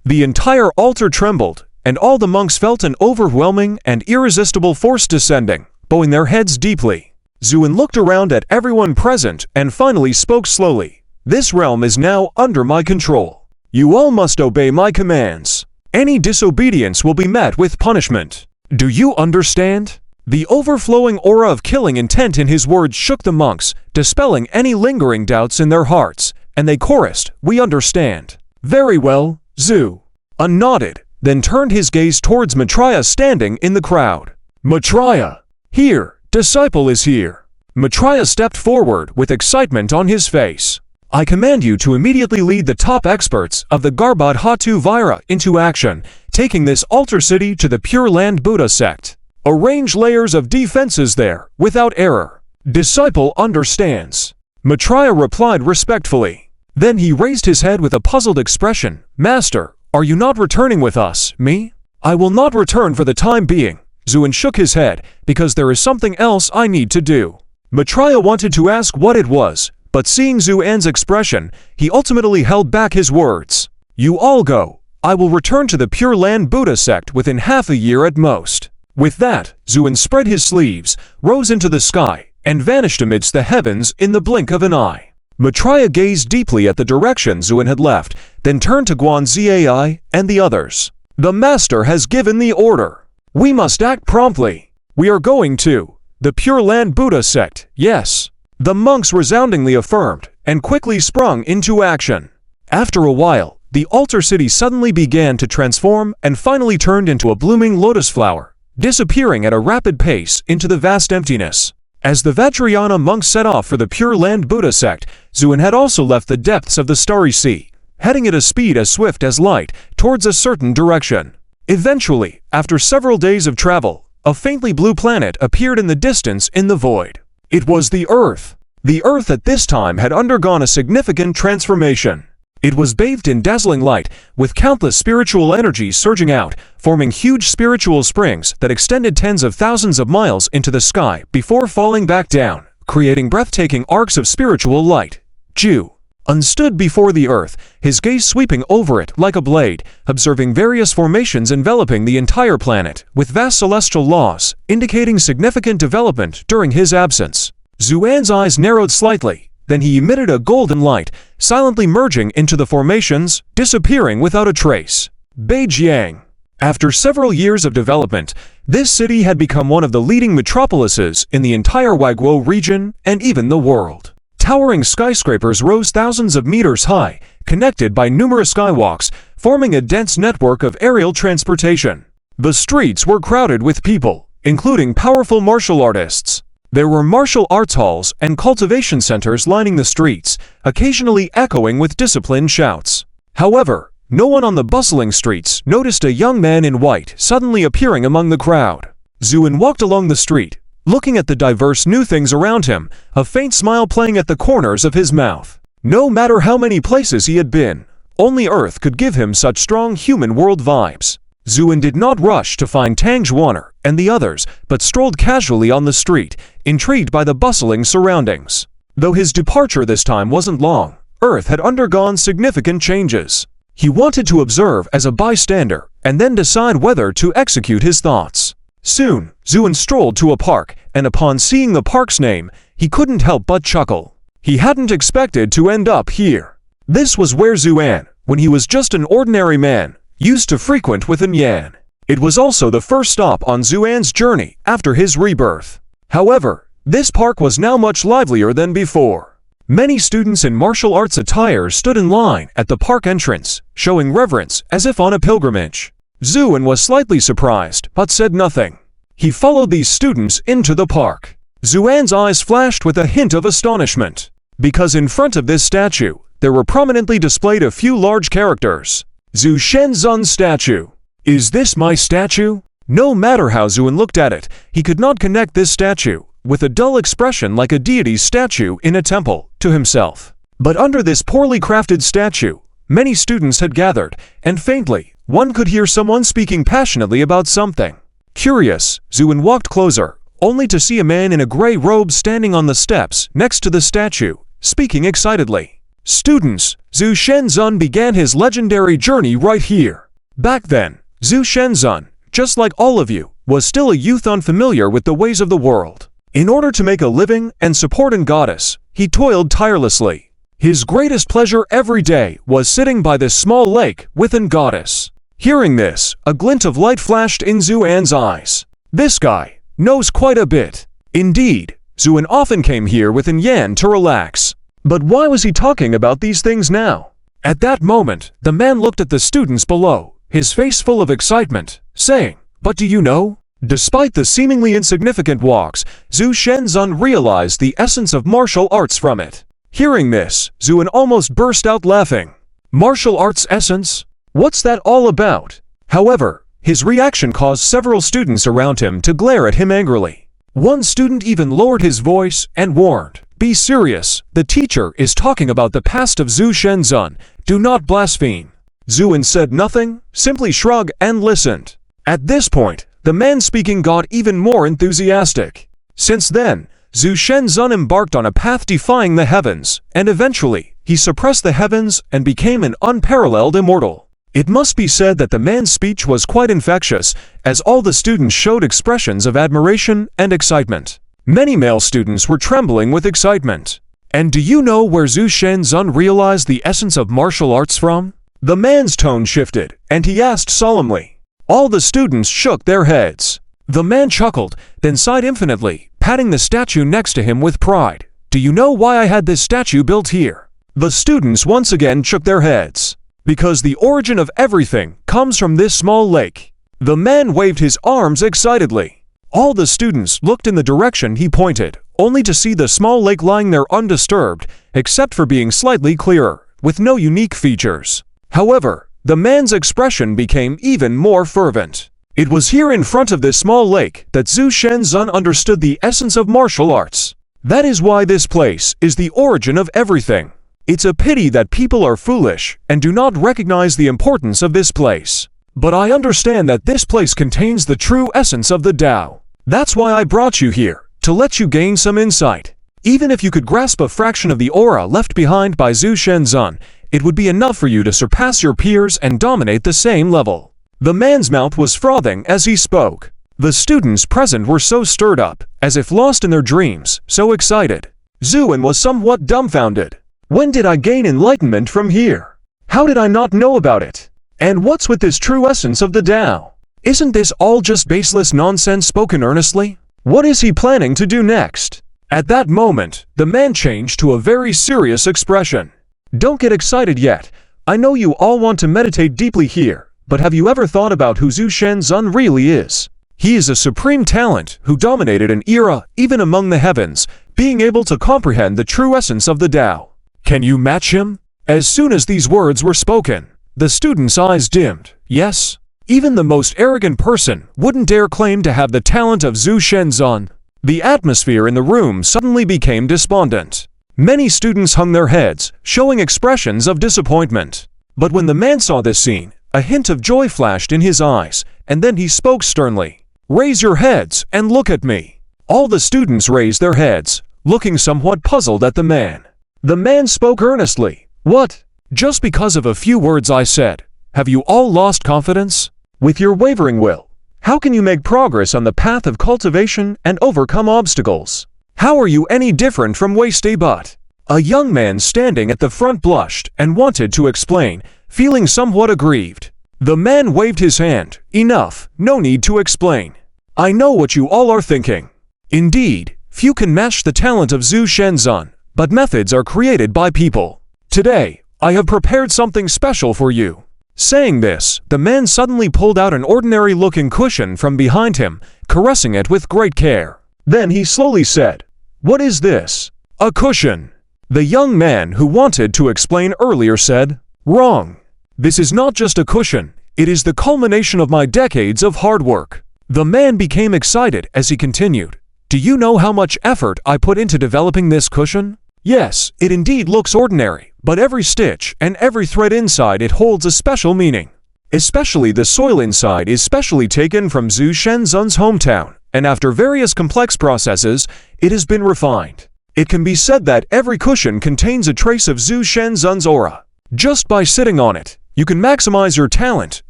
The entire altar trembled, and all the monks felt an overwhelming and irresistible force descending, bowing their heads deeply. Xuan looked around at everyone present and finally spoke slowly. "This realm is now under my control. You all must obey my commands. Any disobedience will be met with punishment. Do you understand?" The overflowing aura of killing intent in his words shook the monks, dispelling any lingering doubts in their hearts, and they chorused, "We understand." "Very well, Xuan nodded, then turned his gaze towards Maitreya standing in the crowd. "Maitreya, here, disciple is here." Maitreya stepped forward with excitement on his face. "I command you to immediately lead the top experts of the Garbhodhatu Vira into action, taking this altar city to the Pure Land Buddha sect. Arrange layers of defenses there, without error." "Disciple understands," Maitreya replied respectfully. Then he raised his head with a puzzled expression. "Master, are you not returning with us, me?" "I will not return for the time being." Xuan shook his head, "because there is something else I need to do." Maitreya wanted to ask what it was, but seeing Xuan's expression, he ultimately held back his words. "You all go. I will return to the Pure Land Buddha sect within half a year at most." With that, Xuan spread his sleeves, rose into the sky, and vanished amidst the heavens in the blink of an eye. Maitreya gazed deeply at the direction Xuan had left, then turned to Guanzai and the others. "The Master has given the order. We must act promptly. We are going to the Pure Land Buddha sect, yes." The monks resoundingly affirmed, and quickly sprung into action. After a while, the altar city suddenly began to transform and finally turned into a blooming lotus flower, disappearing at a rapid pace into the vast emptiness. As the Vajrayana monks set off for the Pure Land Buddha sect, Xuan had also left the depths of the Starry Sea, heading at a speed as swift as light towards a certain direction. Eventually, after several days of travel, a faintly blue planet appeared in the distance in the void. It was the Earth. The Earth at this time had undergone a significant transformation. It was bathed in dazzling light, with countless spiritual energies surging out, forming huge spiritual springs that extended tens of thousands of miles into the sky before falling back down, creating breathtaking arcs of spiritual light. Xuan stood before the Earth, his gaze sweeping over it like a blade, observing various formations enveloping the entire planet, with vast celestial laws, indicating significant development during his absence. Xuan's eyes narrowed slightly, then he emitted a golden light, silently merging into the formations, disappearing without a trace. Beijing. After several years of development, this city had become one of the leading metropolises in the entire Huaiguo region and even the world. Towering skyscrapers rose thousands of meters high, connected by numerous skywalks, forming a dense network of aerial transportation. The streets were crowded with people, including powerful martial artists. There were martial arts halls and cultivation centers lining the streets, occasionally echoing with disciplined shouts. However, no one on the bustling streets noticed a young man in white suddenly appearing among the crowd. Xuan walked along the street, looking at the diverse new things around him, a faint smile playing at the corners of his mouth. No matter how many places he had been, only Earth could give him such strong human world vibes. Xuan did not rush to find Tang Zhuaner and the others, but strolled casually on the street, intrigued by the bustling surroundings. Though his departure this time wasn't long, Earth had undergone significant changes. He wanted to observe as a bystander and then decide whether to execute his thoughts. Soon, Zuan strolled to a park, and upon seeing the park's name, he couldn't help but chuckle. He hadn't expected to end up here. This was where Zuan, when he was just an ordinary man, used to frequent with Yan. It was also the first stop on Zuan's journey after his rebirth. However, this park was now much livelier than before. Many students in martial arts attire stood in line at the park entrance, showing reverence as if on a pilgrimage. Zuan was slightly surprised, but said nothing. He followed these students into the park. Zuan's eyes flashed with a hint of astonishment, because in front of this statue, there were prominently displayed a few large characters. Zhu Shenzun's statue. Is this my statue? No matter how Zuan looked at it, he could not connect this statue, with a dull expression like a deity's statue in a temple, to himself. But under this poorly crafted statue, many students had gathered, and faintly, one could hear someone speaking passionately about something. Curious, Zuan walked closer, only to see a man in a gray robe standing on the steps next to the statue, speaking excitedly. Students, Zhu Shenzun began his legendary journey right here. Back then, Zhu Shenzun, just like all of you, was still a youth unfamiliar with the ways of the world. In order to make a living and support a goddess, he toiled tirelessly. His greatest pleasure every day was sitting by this small lake with an goddess. Hearing this, a glint of light flashed in Zuan's eyes. This guy knows quite a bit. Indeed, Zuan often came here with Yan to relax. But why was he talking about these things now? At that moment, the man looked at the students below, his face full of excitement, saying, "But do you know?" Despite the seemingly insignificant walks, Zhu Shenzun realized the essence of martial arts from it. Hearing this, Zuan almost burst out laughing. Martial arts essence? What's that all about? However, his reaction caused several students around him to glare at him angrily. One student even lowered his voice and warned, "Be serious, the teacher is talking about the past of Zhu Shenzun, do not blaspheme." Zuan said nothing, simply shrugged and listened. At this point, the man speaking got even more enthusiastic. Since then, Zhu Shenzun embarked on a path defying the heavens, and eventually, he suppressed the heavens and became an unparalleled immortal. It must be said that the man's speech was quite infectious, as all the students showed expressions of admiration and excitement. Many male students were trembling with excitement. And do you know where Zhu Shenzun realized the essence of martial arts from? The man's tone shifted, and he asked solemnly. All the students shook their heads. The man chuckled, then sighed infinitely, patting the statue next to him with pride. Do you know why I had this statue built here? The students once again shook their heads. Because the origin of everything comes from this small lake. The man waved his arms excitedly. All the students looked in the direction he pointed, only to see the small lake lying there undisturbed, except for being slightly clearer, with no unique features. However, the man's expression became even more fervent. It was here in front of this small lake that Zhu Shenzun understood the essence of martial arts. That is why this place is the origin of everything. It's a pity that people are foolish and do not recognize the importance of this place. But I understand that this place contains the true essence of the Tao. That's why I brought you here, to let you gain some insight. Even if you could grasp a fraction of the aura left behind by Zhu Shenzun, it would be enough for you to surpass your peers and dominate the same level. The man's mouth was frothing as he spoke. The students present were so stirred up, as if lost in their dreams, so excited. Zuan was somewhat dumbfounded. When did I gain enlightenment from here? How did I not know about it? And what's with this true essence of the Tao? Isn't this all just baseless nonsense spoken earnestly? What is he planning to do next? At that moment, the man changed to a very serious expression. Don't get excited yet. I know you all want to meditate deeply here, but have you ever thought about who Zhu Shenzun really is? He is a supreme talent who dominated an era even among the heavens, being able to comprehend the true essence of the Tao. Can you match him? As soon as these words were spoken, the student's eyes dimmed. Yes, even the most arrogant person wouldn't dare claim to have the talent of Zhu Shenzun. The atmosphere in the room suddenly became despondent. Many students hung their heads, showing expressions of disappointment. But when the man saw this scene, a hint of joy flashed in his eyes, and then he spoke sternly. Raise your heads and look at me. All the students raised their heads, looking somewhat puzzled at the man. The man spoke earnestly. What? Just because of a few words I said, have you all lost confidence? With your wavering will, how can you make progress on the path of cultivation and overcome obstacles? How are you any different from waste a butt? A young man standing at the front blushed and wanted to explain, feeling somewhat aggrieved. The man waved his hand. Enough, no need to explain. I know what you all are thinking. Indeed, few can match the talent of Zhu Shenzhen, but methods are created by people. Today, I have prepared something special for you. Saying this, the man suddenly pulled out an ordinary-looking cushion from behind him, caressing it with great care. Then he slowly said, "What is this?" "A cushion." The young man who wanted to explain earlier said, "Wrong. This is not just a cushion, it is the culmination of my decades of hard work." The man became excited as he continued, "Do you know how much effort I put into developing this cushion? Yes, it indeed looks ordinary, but every stitch and every thread inside it holds a special meaning. Especially the soil inside is specially taken from Zhu Shenzhen's hometown, and after various complex processes, it has been refined. It can be said that every cushion contains a trace of Zhu Shenzhen's aura. Just by sitting on it, you can maximize your talent,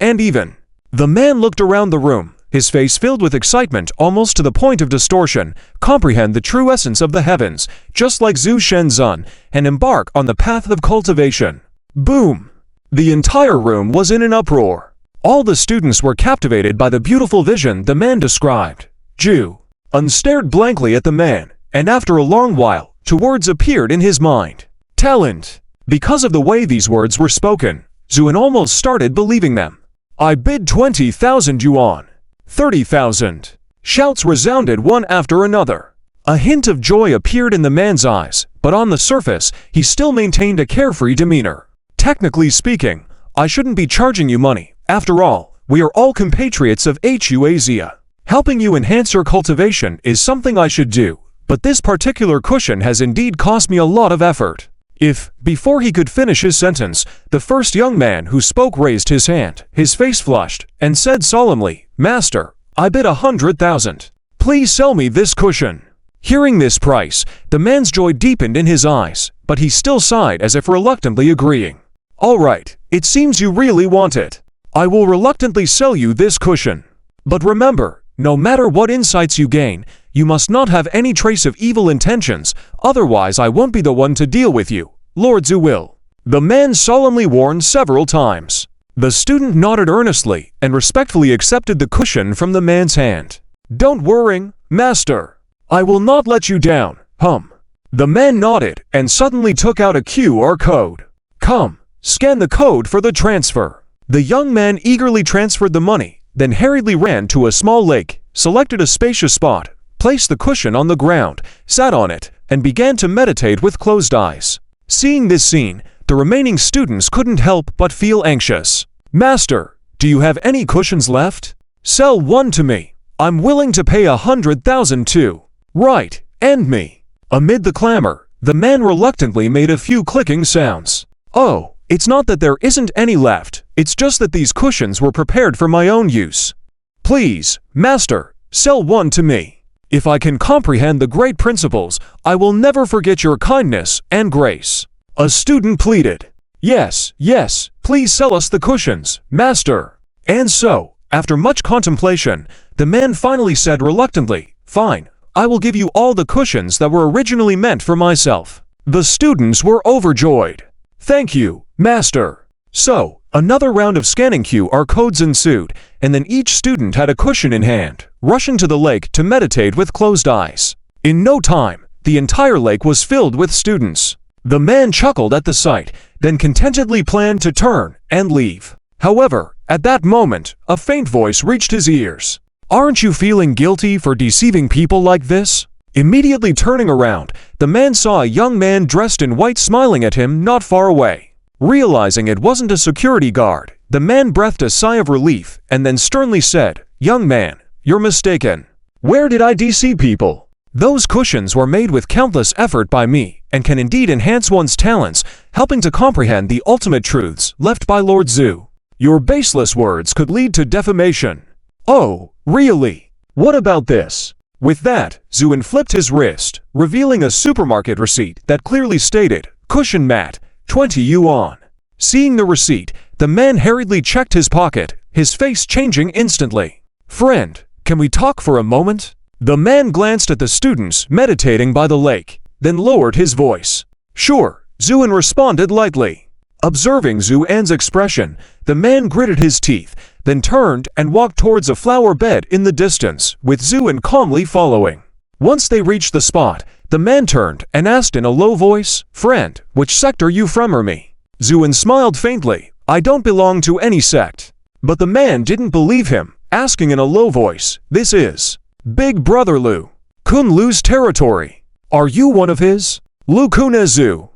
and even..." The man looked around the room, his face filled with excitement almost to the point of distortion, comprehend the true essence of the heavens, just like Zhu Shenzhen, and embark on the path of cultivation. Boom! The entire room was in an uproar. All the students were captivated by the beautiful vision the man described. Zhu stared blankly at the man, and after a long while, two words appeared in his mind. Talent. Because of the way these words were spoken, Zhuan almost started believing them. "I bid 20,000 yuan. 30,000. Shouts resounded one after another. A hint of joy appeared in the man's eyes, but on the surface, he still maintained a carefree demeanor. "Technically speaking, I shouldn't be charging you money. After all, we are all compatriots of Huazia. Helping you enhance your cultivation is something I should do, but this particular cushion has indeed cost me a lot of effort." Before he could finish his sentence, the first young man who spoke raised his hand, his face flushed, and said solemnly, "Master, I bid 100,000. Please sell me this cushion." Hearing this price, the man's joy deepened in his eyes, but he still sighed as if reluctantly agreeing. "All right, it seems you really want it. I will reluctantly sell you this cushion. But remember, no matter what insights you gain, you must not have any trace of evil intentions, otherwise I won't be the one to deal with you. Lord Zhu will." The man solemnly warned several times. The student nodded earnestly and respectfully accepted the cushion from the man's hand. "Don't worry, master. I will not let you down, The man nodded and suddenly took out a QR code. "Come, scan the code for the transfer." The young man eagerly transferred the money, then hurriedly ran to a small lake, selected a spacious spot, placed the cushion on the ground, sat on it, and began to meditate with closed eyes. Seeing this scene, the remaining students couldn't help but feel anxious. "Master, do you have any cushions left? Sell one to me. I'm willing to pay 100,000 too." "Right, and me." Amid the clamor, the man reluctantly made a few clicking sounds. "Oh, it's not that there isn't any left, it's just that these cushions were prepared for my own use. Please, master, sell one to me. If I can comprehend the great principles, I will never forget your kindness and grace." A student pleaded. Yes, please sell us the cushions, master." And so, after much contemplation, the man finally said reluctantly, "Fine, I will give you all the cushions that were originally meant for myself." The students were overjoyed. "Thank you, master." So, another round of scanning QR codes ensued, and then each student had a cushion in hand, rushing to the lake to meditate with closed eyes. In no time, the entire lake was filled with students. The man chuckled at the sight, then contentedly planned to turn and leave. However, at that moment, a faint voice reached his ears. "Aren't you feeling guilty for deceiving people like this?" Immediately turning around, the man saw a young man dressed in white smiling at him not far away. Realizing it wasn't a security guard, the man breathed a sigh of relief and then sternly said, "Young man, you're mistaken. Where did I deceive people? Those cushions were made with countless effort by me and can indeed enhance one's talents, helping to comprehend the ultimate truths left by Lord Zhu. Your baseless words could lead to defamation." "Oh, really? What about this?" With that, Zhu flipped his wrist, revealing a supermarket receipt that clearly stated, "Cushion mat, 20 yuan. Seeing the receipt, the man hurriedly checked his pocket, his face changing instantly. "Friend, can we talk for a moment?" The man glanced at the students meditating by the lake, then lowered his voice. "Sure," Zuin responded lightly. Observing Zuan's expression, the man gritted his teeth, then turned and walked towards a flower bed in the distance, with Zuin calmly following. Once they reached the spot, the man turned and asked in a low voice, "Friend, which sect are you from or me?" Zuin smiled faintly. "I don't belong to any sect." But the man didn't believe him, asking in a low voice, "This is Big Brother Lu Kun Lu's territory. Are you one of his?" Lu Kunezu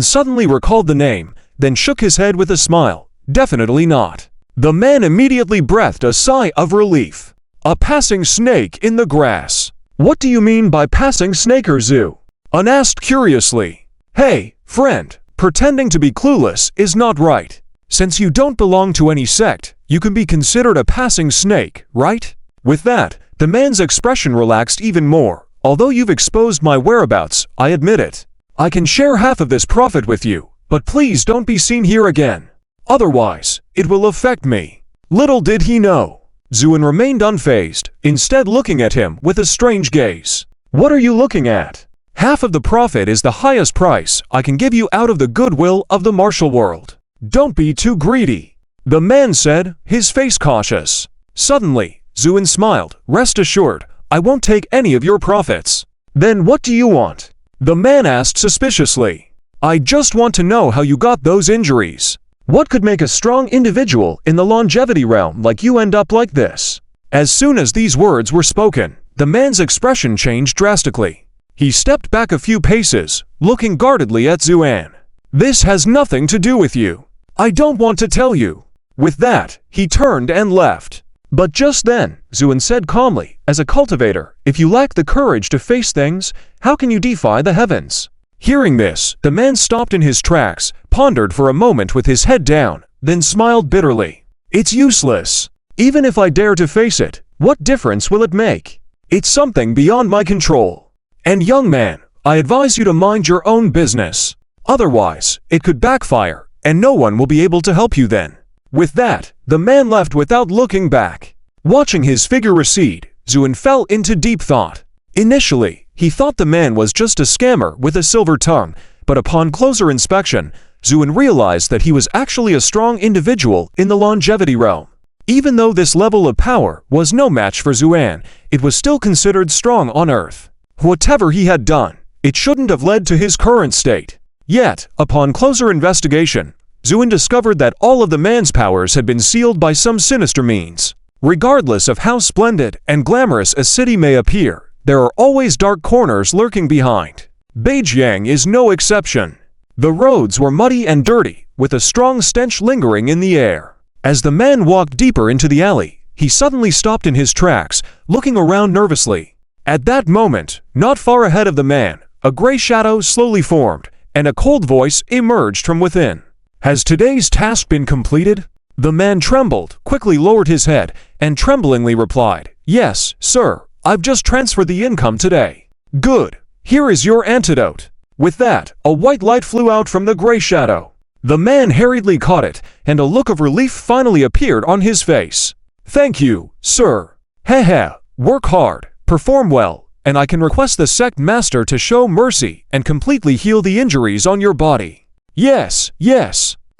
suddenly recalled the name, then shook his head with a smile. "Definitely not." The man immediately breathed a sigh of relief. "A passing snake in the grass." "What do you mean by passing snake, Zu?" asked curiously. "Hey, friend, pretending to be clueless is not right. Since you don't belong to any sect, you can be considered a passing snake, right?" With that, the man's expression relaxed even more. "Although you've exposed my whereabouts, I admit it. I can share half of this profit with you, but please don't be seen here again. Otherwise, it will affect me." Little did he know, Zuin remained unfazed, instead looking at him with a strange gaze. "What are you looking at? Half of the profit is the highest price I can give you out of the goodwill of the martial world. Don't be too greedy," the man said, his face cautious. Suddenly, Zuin smiled. "Rest assured, I won't take any of your profits." "Then what do you want?" the man asked suspiciously. "I just want to know how you got those injuries. What could make a strong individual in the longevity realm like you end up like this?" As soon as these words were spoken, the man's expression changed drastically. He stepped back a few paces, looking guardedly at Zuan. "This has nothing to do with you. I don't want to tell you." With that, he turned and left. But just then, Zuan said calmly, "As a cultivator, if you lack the courage to face things, how can you defy the heavens?" Hearing this, the man stopped in his tracks, pondered for a moment with his head down, then smiled bitterly. "It's useless. Even if I dare to face it, what difference will it make? It's something beyond my control. And young man, I advise you to mind your own business. Otherwise, it could backfire, and no one will be able to help you then." With that, the man left without looking back. Watching his figure recede, Zuin fell into deep thought. Initially, he thought the man was just a scammer with a silver tongue, but upon closer inspection, Zuin realized that he was actually a strong individual in the longevity realm. Even though this level of power was no match for Zuan, it was still considered strong on Earth. Whatever he had done, it shouldn't have led to his current state. Yet, upon closer investigation, Zuin discovered that all of the man's powers had been sealed by some sinister means. Regardless of how splendid and glamorous a city may appear, there are always dark corners lurking behind. Beijing is no exception. The roads were muddy and dirty, with a strong stench lingering in the air. As the man walked deeper into the alley, he suddenly stopped in his tracks, looking around nervously. At that moment, not far ahead of the man, a gray shadow slowly formed, and a cold voice emerged from within. "Has today's task been completed?" The man trembled, quickly lowered his head, and tremblingly replied, "Yes, sir, I've just transferred the income today." "Good. Here is your antidote." With that, a white light flew out from the gray shadow. The man hurriedly caught it, and a look of relief finally appeared on his face. "Thank you, sir. Heh, work hard, perform well, and I can request the sect master to show mercy and completely heal the injuries on your body." Yes.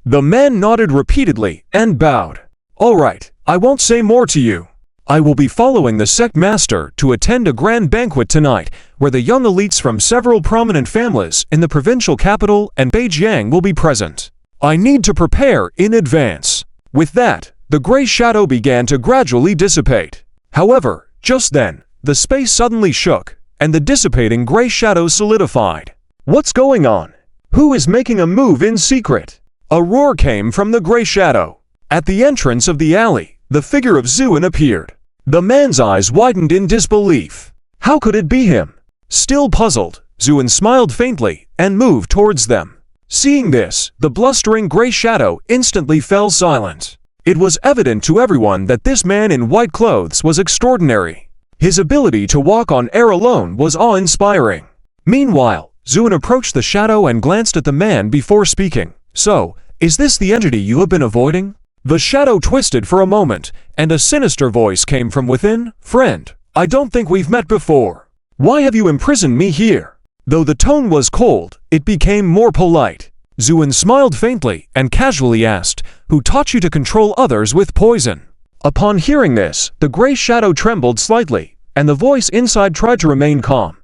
The man nodded repeatedly and bowed. "All right, I won't say more to you. I will be following the sect master to attend a grand banquet tonight, where the young elites from several prominent families in the provincial capital and Beijing will be present. I need to prepare in advance." With that, the gray shadow began to gradually dissipate. However, just then, the space suddenly shook, and the dissipating gray shadow solidified. "What's going on? Who is making a move in secret?" A roar came from the gray shadow. At the entrance of the alley, the figure of Zuin appeared. The man's eyes widened in disbelief. How could it be him? Still puzzled, Zuin smiled faintly and moved towards them. Seeing this, the blustering gray shadow instantly fell silent. It was evident to everyone that this man in white clothes was extraordinary. His ability to walk on air alone was awe-inspiring. Meanwhile, Zuin approached the shadow and glanced at the man before speaking. "So, Is this the entity you have been avoiding? The shadow twisted for a moment, and a sinister voice came from within. Friend, I don't think we've met before. Why have you imprisoned me here? Though the tone was cold, it became more polite. Zuin smiled faintly and casually asked, Who taught you to control others with poison? Upon hearing this, the gray shadow trembled slightly, and the voice inside tried to remain calm.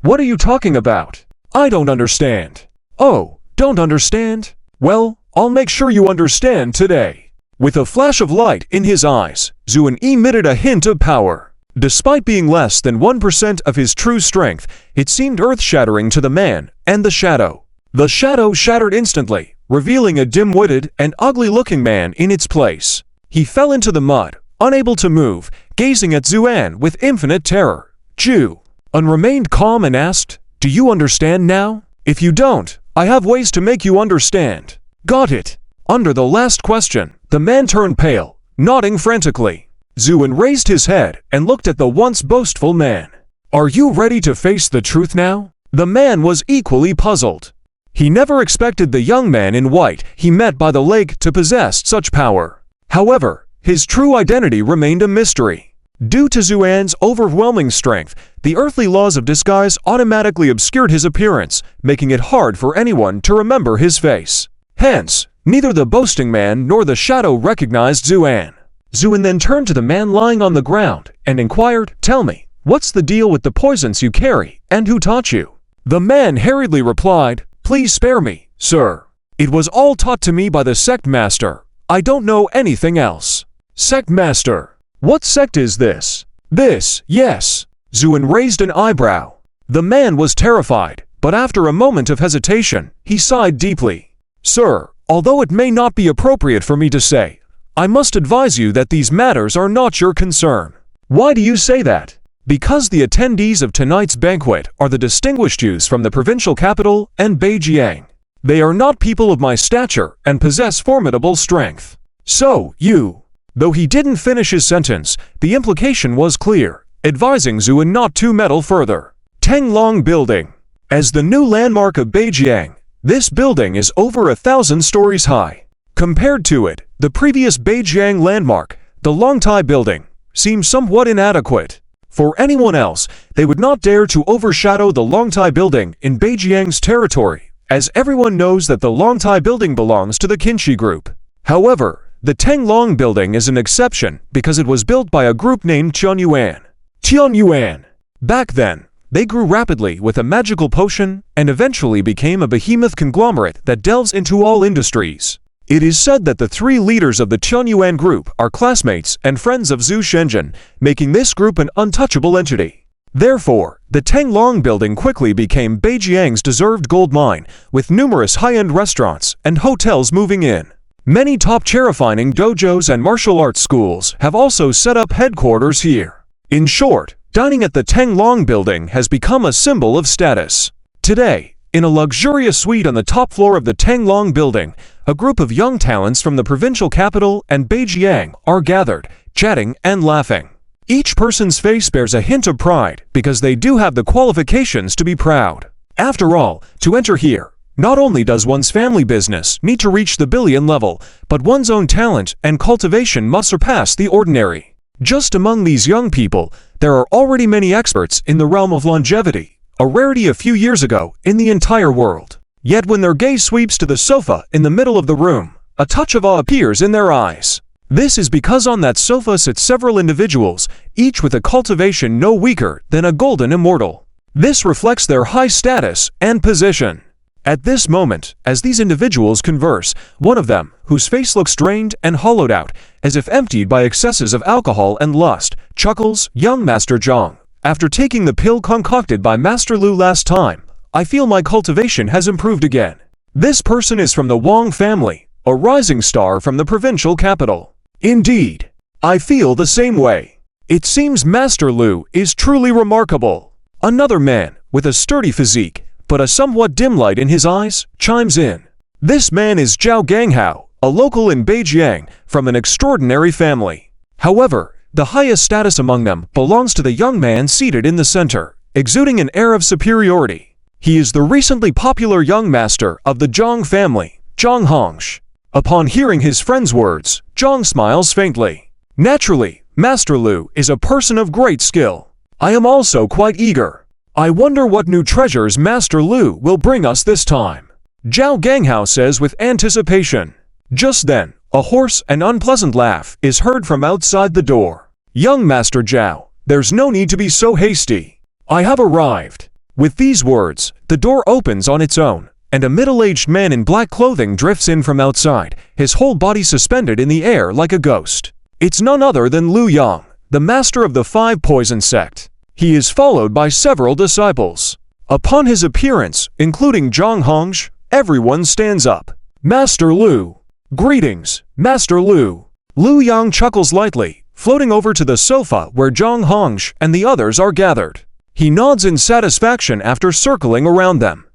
What are you talking about? I don't understand. Oh, don't understand? Well, I'll make sure you understand today. With a flash of light in his eyes, Zuin emitted a hint of power. Despite being less than 1% of his true strength, it seemed earth-shattering to the man and the shadow. The shadow shattered instantly, revealing a dim-witted and ugly-looking man in its place. He fell into the mud, unable to move, gazing at Zuan with infinite terror. Zhu remained calm and asked, Do you understand now? If you don't, I have ways to make you understand. Got it. Under the last question, the man turned pale, nodding frantically. Zuin raised his head and looked at the once boastful man. Are you ready to face the truth now? The man was equally puzzled. He never expected the young man in white he met by the lake to possess such power. However, his true identity remained a mystery. Due to Zuan's overwhelming strength, the earthly laws of disguise automatically obscured his appearance, making it hard for anyone to remember his face. Hence, neither the boasting man nor the shadow recognized Zuan. Zuin then turned to the man lying on the ground and inquired, Tell me, what's the deal with the poisons you carry, and who taught you? The man hurriedly replied, Please spare me, sir. It was all taught to me by the sect master. I don't know anything else. Sect master? What sect is this? This, yes. Zuin raised an eyebrow. The man was terrified, but after a moment of hesitation, he sighed deeply. Sir, although it may not be appropriate for me to say, I must advise you that these matters are not your concern. Why do you say that? Because the attendees of tonight's banquet are the distinguished Jews from the provincial capital and Beijing. They are not people of my stature and possess formidable strength. So, you... Though he didn't finish his sentence, the implication was clear, advising Zuin not to meddle further. Tenglong Building. As the new landmark of Beijing, this building is over 1,000 stories high. Compared to it, the previous Beijing landmark, the Longtai Building, seems somewhat inadequate. For anyone else, they would not dare to overshadow the Longtai Building in Beijing's territory, as everyone knows that the Longtai Building belongs to the Qinshi Group. However, the Tenglong Building is an exception because it was built by a group named Qianyuan. Qianyuan. Back then, they grew rapidly with a magical potion and eventually became a behemoth conglomerate that delves into all industries. It is said that the three leaders of the Qianyuan group are classmates and friends of Zhu Shenzhen, making this group an untouchable entity. Therefore, the Tenglong Building quickly became Beijing's deserved gold mine, with numerous high-end restaurants and hotels moving in. Many top chair-refining dojos and martial arts schools have also set up headquarters here. In short, dining at the Tenglong Building has become a symbol of status. Today, in a luxurious suite on the top floor of the Tenglong Building, a group of young talents from the provincial capital and Beijing are gathered, chatting and laughing. Each person's face bears a hint of pride because they do have the qualifications to be proud. After all, to enter here, not only does one's family business need to reach the billion level, but one's own talent and cultivation must surpass the ordinary. Just among these young people, there are already many experts in the realm of longevity, a rarity a few years ago in the entire world. Yet when their gaze sweeps to the sofa in the middle of the room, a touch of awe appears in their eyes. This is because on that sofa sit several individuals, each with a cultivation no weaker than a golden immortal. This reflects their high status and position. At this moment, as these individuals converse, one of them, whose face looks drained and hollowed out, as if emptied by excesses of alcohol and lust, chuckles, Young Master Zhang. After taking the pill concocted by Master Lu last time, I feel my cultivation has improved again. This person is from the Wang family, a rising star from the provincial capital. Indeed, I feel the same way. It seems Master Lu is truly remarkable. Another man, with a sturdy physique, but a somewhat dim light in his eyes, chimes in. This man is Zhao Ganghao, a local in Beijing, from an extraordinary family. However, the highest status among them belongs to the young man seated in the center, exuding an air of superiority. He is the recently popular young master of the Zhang family, Zhang Hongsh. Upon hearing his friend's words, Zhang smiles faintly. Naturally, Master Lu is a person of great skill. I am also quite eager. I wonder what new treasures Master Lu will bring us this time. Zhao Ganghao says with anticipation. Just then, a hoarse and unpleasant laugh is heard from outside the door. Young Master Zhao, there's no need to be so hasty. I have arrived. With these words, the door opens on its own, and a middle-aged man in black clothing drifts in from outside, his whole body suspended in the air like a ghost. It's none other than Lu Yang, the master of the 5 poison sect. He is followed by several disciples. Upon his appearance, including Zhang Hongzhi, everyone stands up. Master Lu. Greetings, Master Lu. Lu Yang chuckles lightly, floating over to the sofa where Zhang Hongzhi and the others are gathered. He nods in satisfaction after circling around them.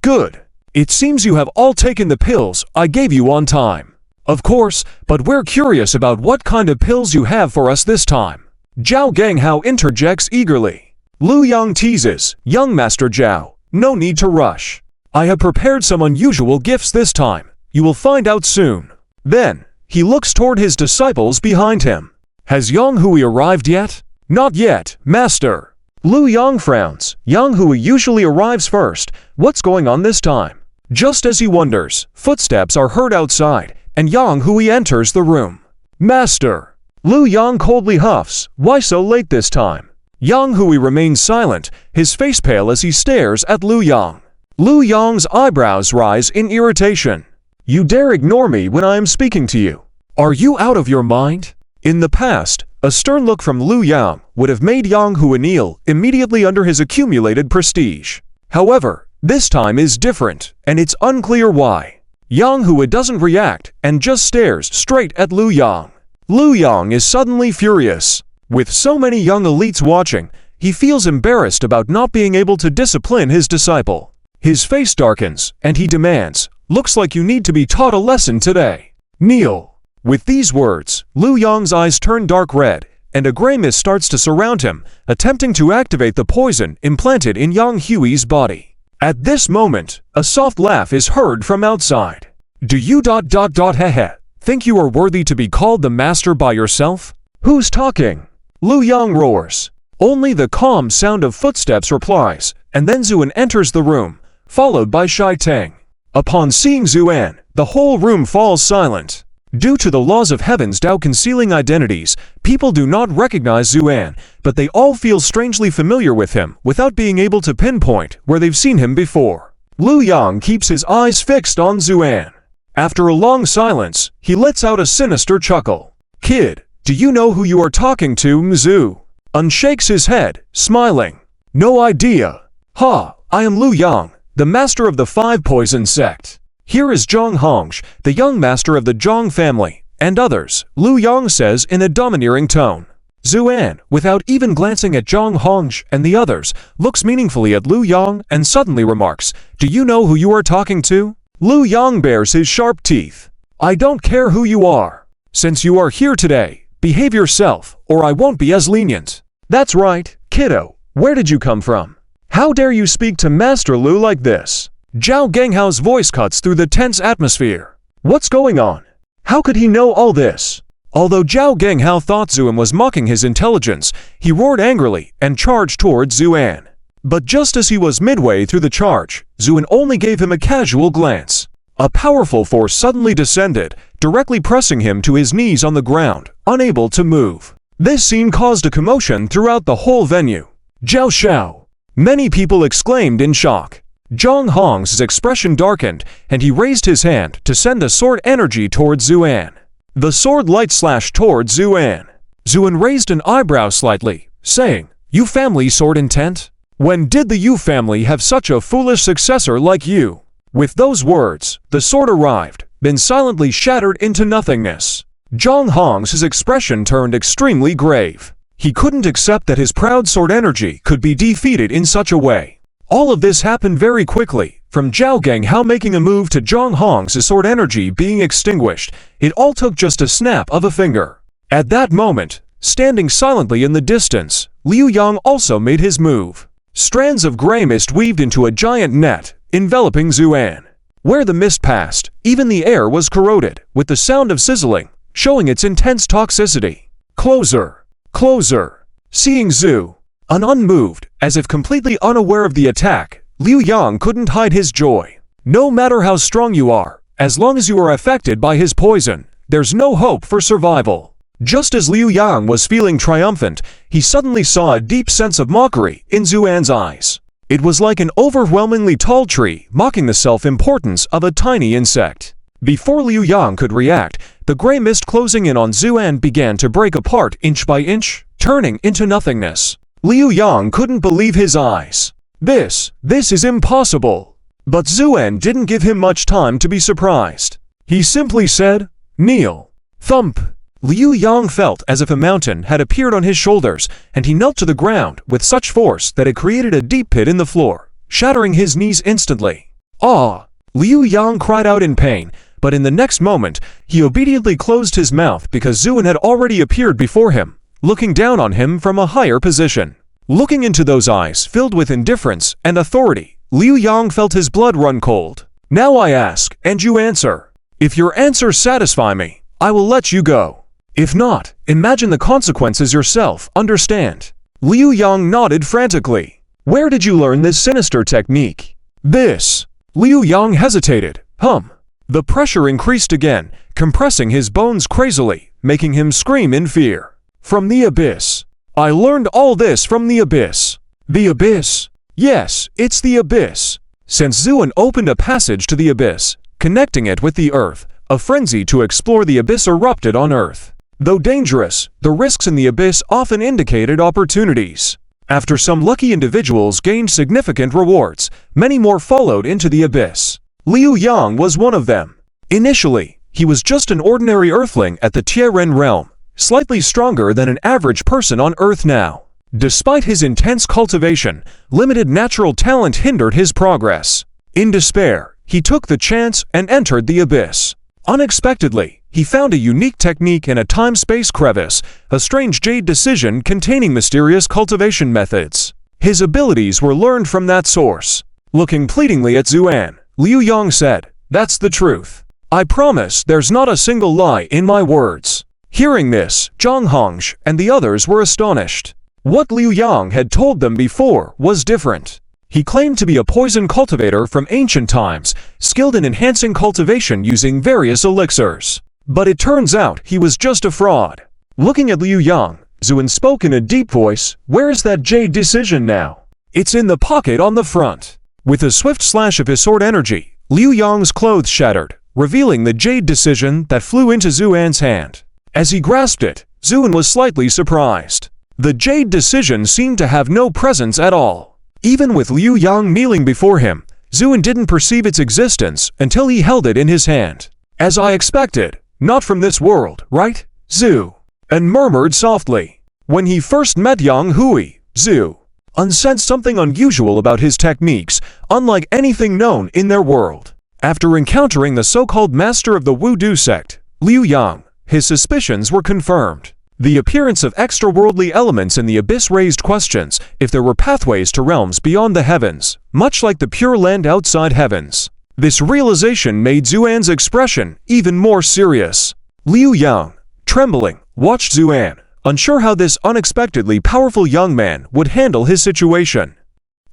Good. It seems you have all taken the pills I gave you on time. Of course, but we're curious about what kind of pills you have for us this time. Zhao Ganghao interjects eagerly. Lu Yang teases, young Master Zhao, no need to rush. I have prepared some unusual gifts this time. You will find out soon. Then, he looks toward his disciples behind him. Has Yang Hui arrived yet? Not yet, Master. Lu Yang frowns. Yang Hui usually arrives first. What's going on this time? Just as he wonders, footsteps are heard outside, and Yang Hui enters the room. Master. Lu Yang coldly huffs. Why so late this time? Yang Hui remains silent, his face pale as he stares at Lu Yang. Lu Yang's eyebrows rise in irritation. You dare ignore me when I am speaking to you. Are you out of your mind? In the past, a stern look from Lu Yang would have made Yang Hui kneel immediately under his accumulated prestige. However, this time is different, and it's unclear why. Yang Hui doesn't react and just stares straight at Lu Yang. Lu Yang is suddenly furious. With so many young elites watching, he feels embarrassed about not being able to discipline his disciple. His face darkens, and he demands, "Looks like you need to be taught a lesson today. Kneel." With these words, Lu Yang's eyes turn dark red, and a gray mist starts to surround him, attempting to activate the poison implanted in Yang Hui's body. At this moment, a soft laugh is heard from outside. Do you think you are worthy to be called the master by yourself? Who's talking? Lu Yang roars. Only the calm sound of footsteps replies, and then Zuan enters the room, followed by Shai Tang. Upon seeing Zuan, the whole room falls silent. Due to the laws of Heaven's Tao concealing identities, people do not recognize Zuan, but they all feel strangely familiar with him without being able to pinpoint where they've seen him before. Lu Yang keeps his eyes fixed on Zuan. After a long silence, he lets out a sinister chuckle. Kid, do you know who you are talking to, Mzu? Shakes his head, smiling. No idea. I am Lu Yang, the master of the 5 poison sect. Here is Zhang Hongzhi, the young master of the Zhang family, and others, Lu Yang says in a domineering tone. Zuan, without even glancing at Zhang Hongzhi and the others, looks meaningfully at Lu Yang and suddenly remarks, Do you know who you are talking to? Lu Yang bares his sharp teeth. I don't care who you are. Since you are here today, behave yourself, or I won't be as lenient. That's right, kiddo. Where did you come from? How dare you speak to Master Lu like this? Zhao Genghao's voice cuts through the tense atmosphere. What's going on? How could he know all this? Although Zhao Ganghao thought Zuan was mocking his intelligence, he roared angrily and charged towards Zuan. But just as he was midway through the charge, Zuan only gave him a casual glance. A powerful force suddenly descended, directly pressing him to his knees on the ground, unable to move. This scene caused a commotion throughout the whole venue. Zhao Xiao! Many people exclaimed in shock. Zhang Hong's expression darkened, and he raised his hand to send a sword energy towards Zuan. The sword light slashed towards Zuan. Zuan raised an eyebrow slightly, saying, You family sword intent? When did the Yu family have such a foolish successor like you? With those words, the sword arrived, then silently shattered into nothingness. Zhang Hong's expression turned extremely grave. He couldn't accept that his proud sword energy could be defeated in such a way. All of this happened very quickly, from Zhao Ganghao making a move to Zhang Hong's sword energy being extinguished. It all took just a snap of a finger. At that moment, standing silently in the distance, Liu Yang also made his move. Strands of gray mist weaved into a giant net, enveloping Zuan. Where the mist passed, even the air was corroded, with the sound of sizzling, showing its intense toxicity. Closer! Closer! Seeing Zhu, unmoved, as if completely unaware of the attack, Liu Yang couldn't hide his joy. No matter how strong you are, as long as you are affected by his poison, there's no hope for survival. Just as Liu Yang was feeling triumphant, he suddenly saw a deep sense of mockery in Zuan's eyes. It was like an overwhelmingly tall tree mocking the self-importance of a tiny insect. Before Liu Yang could react, the gray mist closing in on Zuan began to break apart inch by inch, turning into nothingness. Liu Yang couldn't believe his eyes. This is impossible. But Zuan didn't give him much time to be surprised. He simply said, "Kneel." Thump! Liu Yang felt as if a mountain had appeared on his shoulders, and he knelt to the ground with such force that it created a deep pit in the floor, shattering his knees instantly. "Ah!" Liu Yang cried out in pain, but in the next moment, he obediently closed his mouth because Zuan had already appeared before him, looking down on him from a higher position. Looking into those eyes filled with indifference and authority, Liu Yang felt his blood run cold. "Now I ask, and you answer. If your answers satisfy me, I will let you go. If not, imagine the consequences yourself, understand?" Liu Yang nodded frantically. "Where did you learn this sinister technique?" "This." Liu Yang hesitated. The pressure increased again, compressing his bones crazily, making him scream in fear. "From the abyss. I learned all this from the abyss." "The abyss?" "Yes, it's the abyss." Since Zuan opened a passage to the abyss, connecting it with the earth, a frenzy to explore the abyss erupted on earth. Though dangerous, the risks in the abyss often indicated opportunities. After some lucky individuals gained significant rewards, many more followed into the abyss. Liu Yang was one of them. Initially, he was just an ordinary earthling at the Tieren realm, slightly stronger than an average person on Earth now. Despite his intense cultivation, limited natural talent hindered his progress. In despair, he took the chance and entered the abyss. Unexpectedly, he found a unique technique in a time-space crevice, a strange jade decision containing mysterious cultivation methods. His abilities were learned from that source. Looking pleadingly at Zuan, Liu Yang said, "That's the truth. I promise there's not a single lie in my words." Hearing this, Zhang Hongzhi and the others were astonished. What Liu Yang had told them before was different. He claimed to be a poison cultivator from ancient times, skilled in enhancing cultivation using various elixirs. But it turns out he was just a fraud. Looking at Liu Yang, Zuan spoke in a deep voice, "Where's that jade decision now?" "It's in the pocket on the front." With a swift slash of his sword energy, Liu Yang's clothes shattered, revealing the jade decision that flew into Zuan's hand. As he grasped it, Zuan was slightly surprised. The jade decision seemed to have no presence at all. Even with Liu Yang kneeling before him, Zuan didn't perceive its existence until he held it in his hand. "As I expected, not from this world, right, Zhu?" and murmured softly. When he first met Yang Hui, Zhu sensed something unusual about his techniques, unlike anything known in their world. After encountering the so-called master of the Wudu sect, Liu Yang, his suspicions were confirmed. The appearance of extraworldly elements in the abyss raised questions if there were pathways to realms beyond the heavens, much like the Pure Land outside heavens. This realization made Zuan's expression even more serious. Liu Yang, trembling, watched Zuan, unsure how this unexpectedly powerful young man would handle his situation.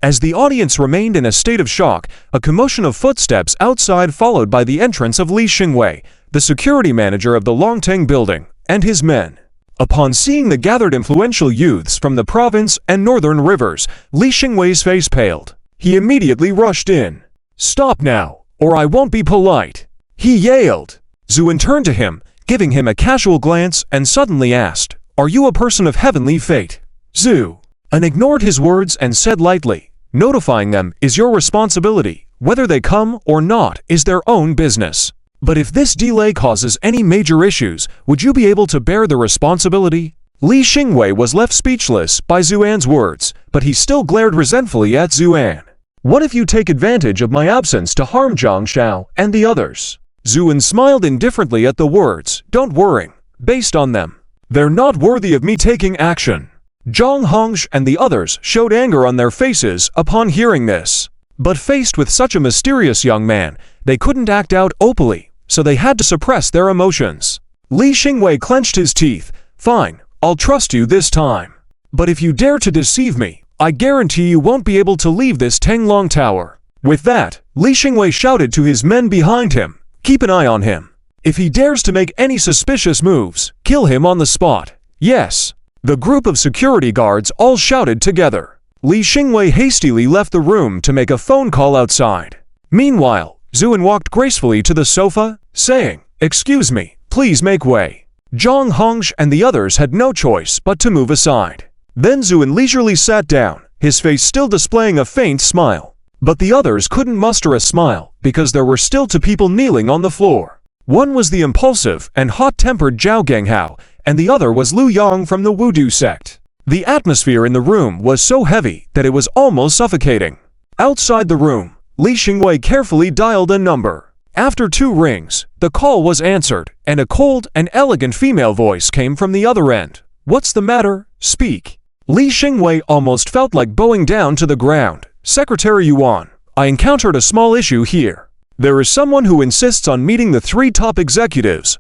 As the audience remained in a state of shock, a commotion of footsteps outside followed by the entrance of Li Xingwei, the security manager of the Longteng building, and his men. Upon seeing the gathered influential youths from the province and northern rivers, Li Xingwei's face paled. He immediately rushed in. "Stop now, or I won't be polite," he yelled. Zuan turned to him, giving him a casual glance, and suddenly asked, "Are you a person of heavenly fate?" Zhu ignored his words and said lightly, "Notifying them is your responsibility. Whether they come or not is their own business. But if this delay causes any major issues, would you be able to bear the responsibility?" Li Xingwei was left speechless by Zuan's words, but he still glared resentfully at Zuan. "What if you take advantage of my absence to harm Zhang Xiao and the others?" Zuan smiled indifferently at the words. "Don't worry, based on them, they're not worthy of me taking action." Zhang Hongzhi and the others showed anger on their faces upon hearing this. But faced with such a mysterious young man, they couldn't act out openly, so they had to suppress their emotions. Li Xingwei clenched his teeth. Fine, I'll trust you this time. But if you dare to deceive me, I guarantee you won't be able to leave this Tenglong Tower. With that, Li Xingwei shouted to his men behind him, keep an eye on him. If he dares to make any suspicious moves, kill him on the spot. Yes. The group of security guards all shouted together. Li Xingwei hastily left the room to make a phone call outside. Meanwhile, Zuin walked gracefully to the sofa, saying, "Excuse me, please make way." Zhang Hongzhi and the others had no choice but to move aside. Then Zuin leisurely sat down, his face still displaying a faint smile. But the others couldn't muster a smile because there were still two people kneeling on the floor. One was the impulsive and hot-tempered Zhao Genghao, and the other was Lu Yang from the Wudu sect. The atmosphere in the room was so heavy that it was almost suffocating. Outside the room, Li Xingwei carefully dialed a number. After 2 rings, the call was answered, and a cold and elegant female voice came from the other end. "What's the matter? Speak." Li Xingwei almost felt like bowing down to the ground. "Secretary Yuan, I encountered a small issue here. There is someone who insists on meeting the 3 top executives.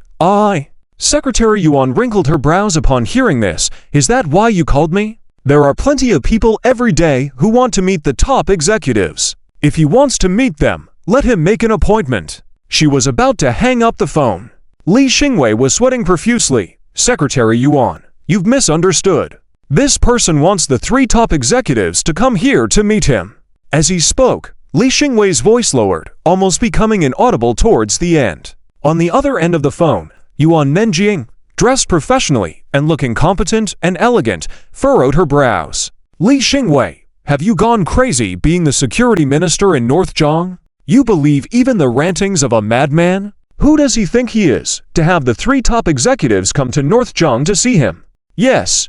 Secretary Yuan wrinkled her brows upon hearing this. "Is that why you called me? There are plenty of people every day who want to meet the top executives. If he wants to meet them, let him make an appointment." She was about to hang up the phone. Li Xingwei was sweating profusely. "Secretary Yuan, you've misunderstood. This person wants the 3 top executives to come here to meet him." As he spoke, Li Xingwei's voice lowered, almost becoming inaudible towards the end. On the other end of the phone, Yuan Menjing, dressed professionally and looking competent and elegant, furrowed her brows. "Li Xingwei, have you gone crazy being the security minister in North Zhang? You believe even the rantings of a madman? Who does he think he is, to have the 3 top executives come to North Zhang to see him?" Yes,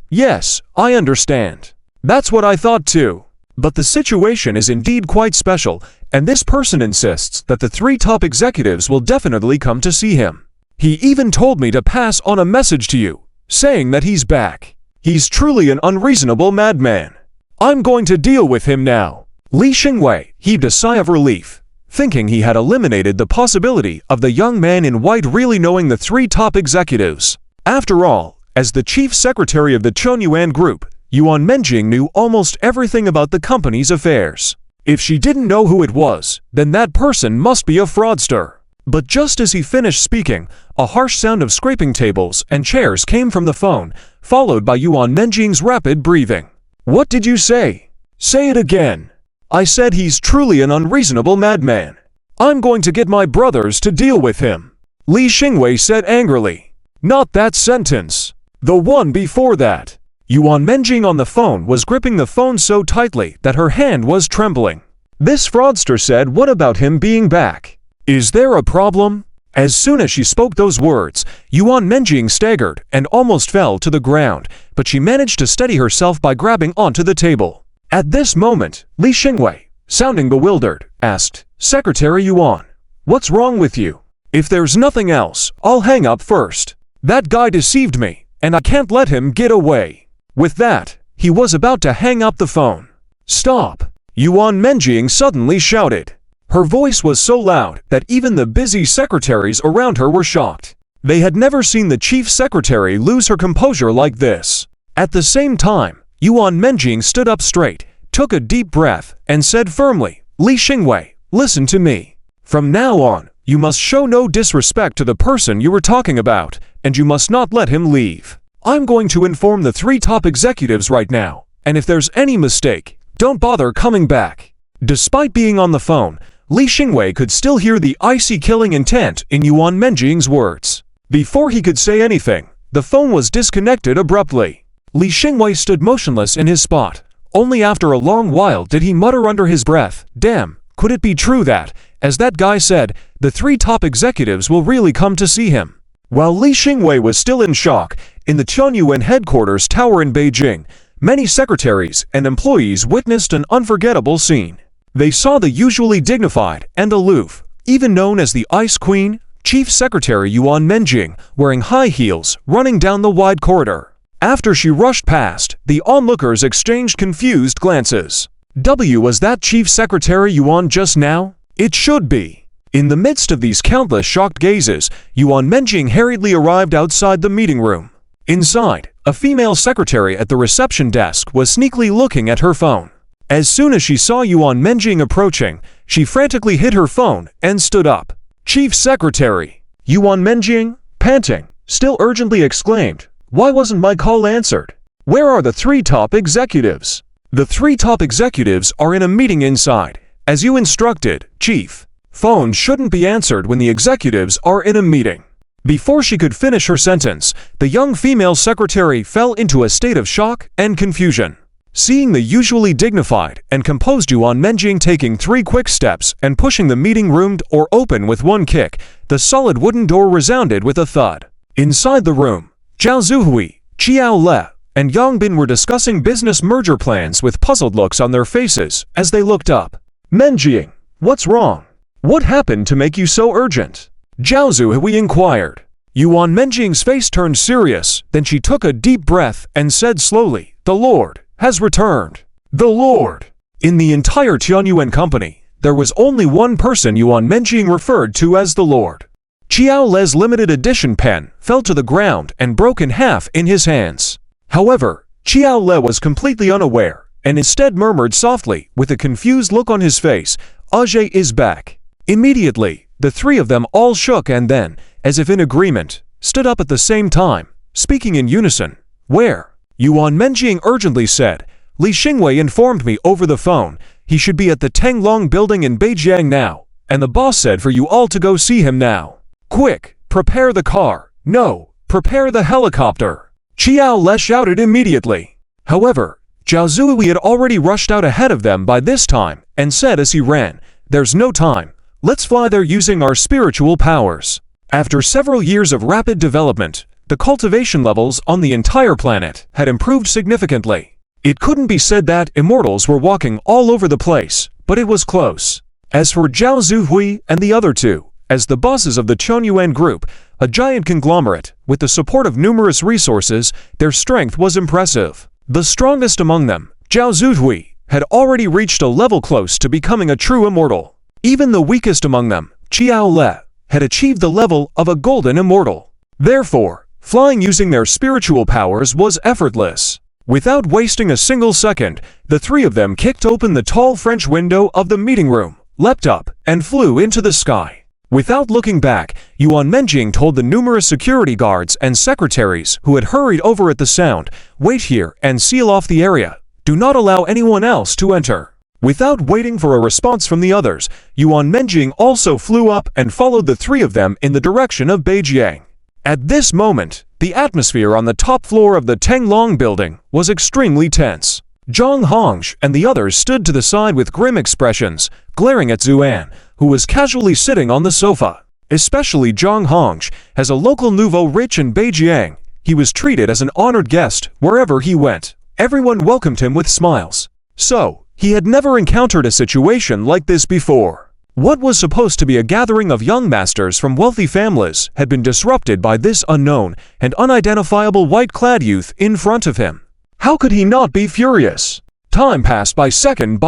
I understand. That's what I thought too. But the situation is indeed quite special, and this person insists that the 3 top executives will definitely come to see him. He even told me to pass on a message to you, saying that he's back. He's truly an unreasonable madman. I'm going to deal with him now. Li Xingwei heaved a sigh of relief, thinking he had eliminated the possibility of the young man in white really knowing the 3 top executives. After all, as the chief secretary of the Chunyuan Group, Yuan Menjing knew almost everything about the company's affairs. If she didn't know who it was, then that person must be a fraudster. But just as he finished speaking, a harsh sound of scraping tables and chairs came from the phone, followed by Yuan Menjing's rapid breathing. "What did you say? Say it again." "I said he's truly an unreasonable madman. I'm going to get my brothers to deal with him," Li Xingwei said angrily. "Not that sentence. The one before that." Yuan Menjing on the phone was gripping the phone so tightly that her hand was trembling. This fraudster said, "What about him being back? Is there a problem?" As soon as she spoke those words, Yuan Menjing staggered and almost fell to the ground, but she managed to steady herself by grabbing onto the table. At this moment, Li Xingwei, sounding bewildered, asked, "Secretary Yuan, what's wrong with you? If there's nothing else, I'll hang up first. That guy deceived me, and I can't let him get away." With that, he was about to hang up the phone. "Stop!" Yuan Menjing suddenly shouted. Her voice was so loud that even the busy secretaries around her were shocked. They had never seen the chief secretary lose her composure like this. At the same time, Yuan Menjing stood up straight, took a deep breath, and said firmly, "Li Xingwei, listen to me. From now on, you must show no disrespect to the person you were talking about, and you must not let him leave. I'm going to inform the 3 top executives right now, and if there's any mistake, don't bother coming back." Despite being on the phone, Li Xingwei could still hear the icy killing intent in Yuan Menjing's words. Before he could say anything, the phone was disconnected abruptly. Li Xingwei stood motionless in his spot. Only after a long while did he mutter under his breath, "Damn, could it be true that, as that guy said, the 3 top executives will really come to see him?" While Li Xingwei was still in shock, in the Chunyuan headquarters tower in Beijing, many secretaries and employees witnessed an unforgettable scene. They saw the usually dignified and aloof, even known as the Ice Queen, Chief Secretary Yuan Menjing, wearing high heels, running down the wide corridor. After she rushed past, the onlookers exchanged confused glances. Was that Chief Secretary Yuan just now? It should be. In the midst of these countless shocked gazes, Yuan Menjing hurriedly arrived outside the meeting room. Inside, a female secretary at the reception desk was sneakily looking at her phone. As soon as she saw Yuan Menjing approaching, she frantically hid her phone and stood up. "Chief Secretary!" Yuan Menjing, panting, still urgently exclaimed, "Why wasn't my call answered? Where are the 3 top executives?" "The 3 top executives are in a meeting inside, as you instructed, Chief. Phones shouldn't be answered when the executives are in a meeting." Before she could finish her sentence, the young female secretary fell into a state of shock and confusion. Seeing the usually dignified and composed Yuan Menjing taking 3 quick steps and pushing the meeting room door open with 1 kick, the solid wooden door resounded with a thud. Inside the room, Zhao Zuhui, Qiao Le, and Yang Bin were discussing business merger plans with puzzled looks on their faces as they looked up. "Menjing, what's wrong? What happened to make you so urgent?" Zhao Zuhui inquired. Yuan Menjing's face turned serious, then she took a deep breath and said slowly, "The Lord has returned." The Lord! In the entire Tianyuan company, there was only one person Yuan Menjing referred to as the Lord. Qiao Le's limited edition pen fell to the ground and broke in half in his hands. However, Qiao Le was completely unaware, and instead murmured softly, with a confused look on his face, "Ajay is back." Immediately, the 3 of them all shook and then, as if in agreement, stood up at the same time, speaking in unison. "Where?" Yuan Menjing urgently said. "Li Xingwei informed me over the phone he should be at the Tenglong building in Beijing now, and the boss said for you all to go see him now. Quick, prepare the car. No, prepare the helicopter." Qiao Le shouted immediately. However, Zhao Zuhui had already rushed out ahead of them by this time and said as he ran, "There's no time. Let's fly there using our spiritual powers." After several years of rapid development, the cultivation levels on the entire planet had improved significantly. It couldn't be said that immortals were walking all over the place, but it was close. As for Zhao Zuhui and the other 2, as the bosses of the Tianyuan group, a giant conglomerate, with the support of numerous resources, their strength was impressive. The strongest among them, Zhao Zuhui, had already reached a level close to becoming a true immortal. Even the weakest among them, Qiao Le, had achieved the level of a golden immortal. Therefore, flying using their spiritual powers was effortless. Without wasting a single second, the 3 of them kicked open the tall French window of the meeting room, leapt up, and flew into the sky. Without looking back, Yuan Menjing told the numerous security guards and secretaries who had hurried over at the sound, "Wait here and seal off the area. Do not allow anyone else to enter." Without waiting for a response from the others, Yuan Menjing also flew up and followed the 3 of them in the direction of Beijing. At this moment, the atmosphere on the top floor of the Tenglong building was extremely tense. Zhang Hongsh and the others stood to the side with grim expressions, glaring at Zuan, who was casually sitting on the sofa. Especially Zhang Hongsh, as a local nouveau rich in Beijing, he was treated as an honored guest wherever he went. Everyone welcomed him with smiles. So, he had never encountered a situation like this before. What was supposed to be a gathering of young masters from wealthy families had been disrupted by this unknown and unidentifiable white-clad youth in front of him. How could he not be furious? Time passed by second.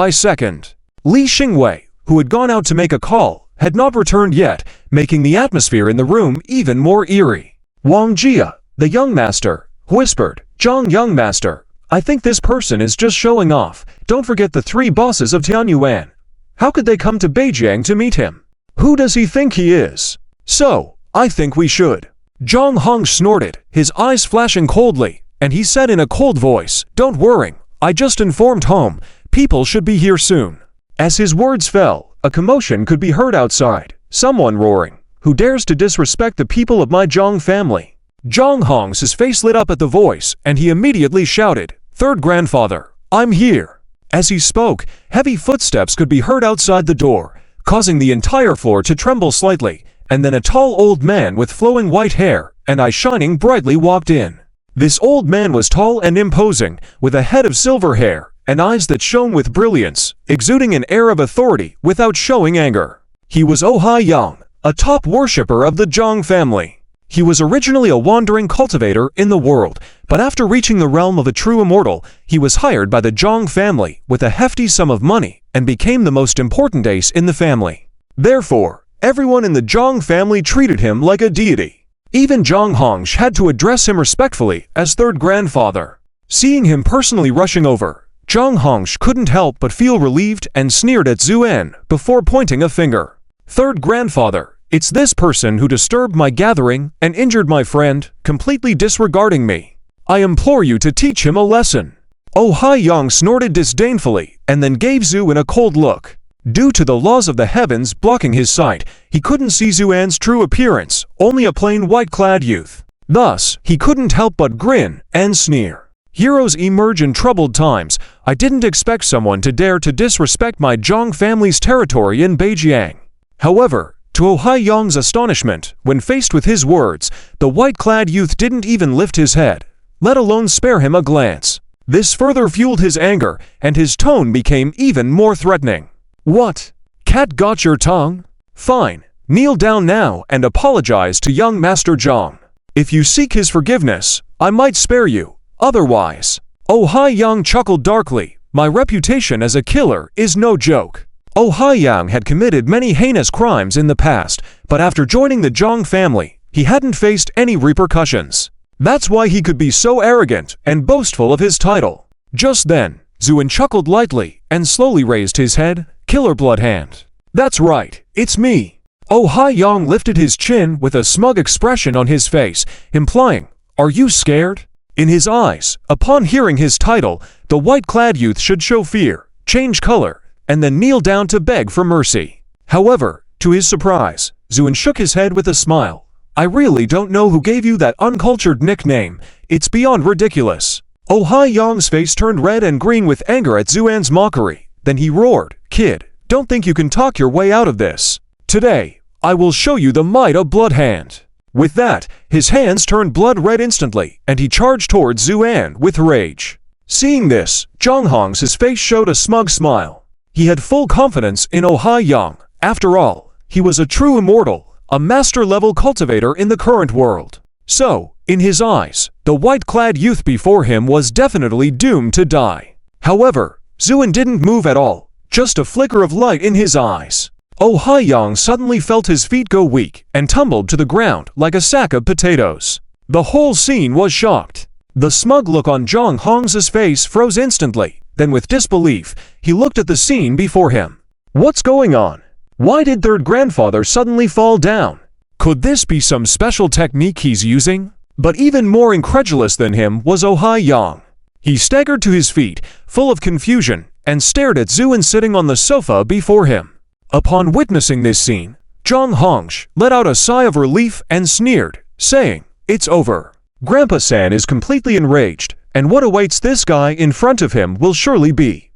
Li Xingwei, who had gone out to make a call, had not returned yet, making the atmosphere in the room even more eerie. Wang Jia, the young master, whispered, "Zhang young master, I think this person is just showing off. Don't forget the 3 bosses of Tianyuan. How could they come to Beijing to meet him? Who does he think he is? So, I think we should." Zhang Hong snorted, his eyes flashing coldly, and he said in a cold voice, "Don't worry, I just informed home. People should be here soon." As his words fell, a commotion could be heard outside, someone roaring, "Who dares to disrespect the people of my Zhang family?" Zhang Hong's face lit up at the voice, and he immediately shouted, "Third grandfather, I'm here." As he spoke, heavy footsteps could be heard outside the door, causing the entire floor to tremble slightly, and then a tall old man with flowing white hair and eyes shining brightly walked in. This old man was tall and imposing, with a head of silver hair and eyes that shone with brilliance, exuding an air of authority without showing anger. He was Oh Hai Yang, a top worshipper of the Zhang family. He was originally a wandering cultivator in the world, but after reaching the realm of a true immortal, he was hired by the Zhang family with a hefty sum of money and became the most important ace in the family. Therefore, everyone in the Zhang family treated him like a deity. Even Zhang Hongsh had to address him respectfully as third grandfather. Seeing him personally rushing over, Zhang Hongsh couldn't help but feel relieved and sneered at Zuan before pointing a finger. Third grandfather, it's this person who disturbed my gathering and injured my friend, completely disregarding me. I implore you to teach him a lesson. Oh Haiyang snorted disdainfully and then gave Zuan a cold look. Due to the laws of the heavens blocking his sight, he couldn't see Zuan's true appearance, only a plain white-clad youth. Thus, he couldn't help but grin and sneer. Heroes emerge in troubled times. I didn't expect someone to dare to disrespect my Zhang family's territory in Beijiang. However, to Oh Haiyang's astonishment, when faced with his words, the white-clad youth didn't even lift his head, let alone spare him a glance. This further fueled his anger, and his tone became even more threatening. What? Cat got your tongue? Fine, kneel down now and apologize to young Master Zhang. If you seek his forgiveness, I might spare you. Otherwise, Oh Haiyang chuckled darkly, my reputation as a killer is no joke. Oh Haiyang had committed many heinous crimes in the past, but after joining the Zhang family, he hadn't faced any repercussions. That's why he could be so arrogant and boastful of his title. Just then, Zuan chuckled lightly and slowly raised his head, Killer Blood Hand. That's right, it's me. Oh Haiyang lifted his chin with a smug expression on his face, implying, are you scared? In his eyes, upon hearing his title, the white-clad youth should show fear, change color, and then kneel down to beg for mercy. However, to his surprise, Zuan shook his head with a smile. I really don't know who gave you that uncultured nickname. It's beyond ridiculous. Oh Haiyang's face turned red and green with anger at Zuan's mockery. Then he roared, Kid, don't think you can talk your way out of this. Today, I will show you the might of Blood Hand. With that, his hands turned blood red instantly, and he charged towards Zuan with rage. Seeing this, Zhang Hong's face showed a smug smile. He had full confidence in Oh Haiyang. After all, he was a true immortal, a master-level cultivator in the current world. So, in his eyes, the white-clad youth before him was definitely doomed to die. However, Zuan didn't move at all, just a flicker of light in his eyes. Oh Haiyang suddenly felt his feet go weak and tumbled to the ground like a sack of potatoes. The whole scene was shocked. The smug look on Zhang Hong's face froze instantly. Then with disbelief, he looked at the scene before him. What's going on? Why did third grandfather suddenly fall down? Could this be some special technique he's using? But even more incredulous than him was Oh Haiyang. He staggered to his feet, full of confusion, and stared at Zuan sitting on the sofa before him. Upon witnessing this scene, Zhang Hongsh let out a sigh of relief and sneered, saying, It's over. Grandpa-san is completely enraged, and what awaits this guy in front of him will surely be,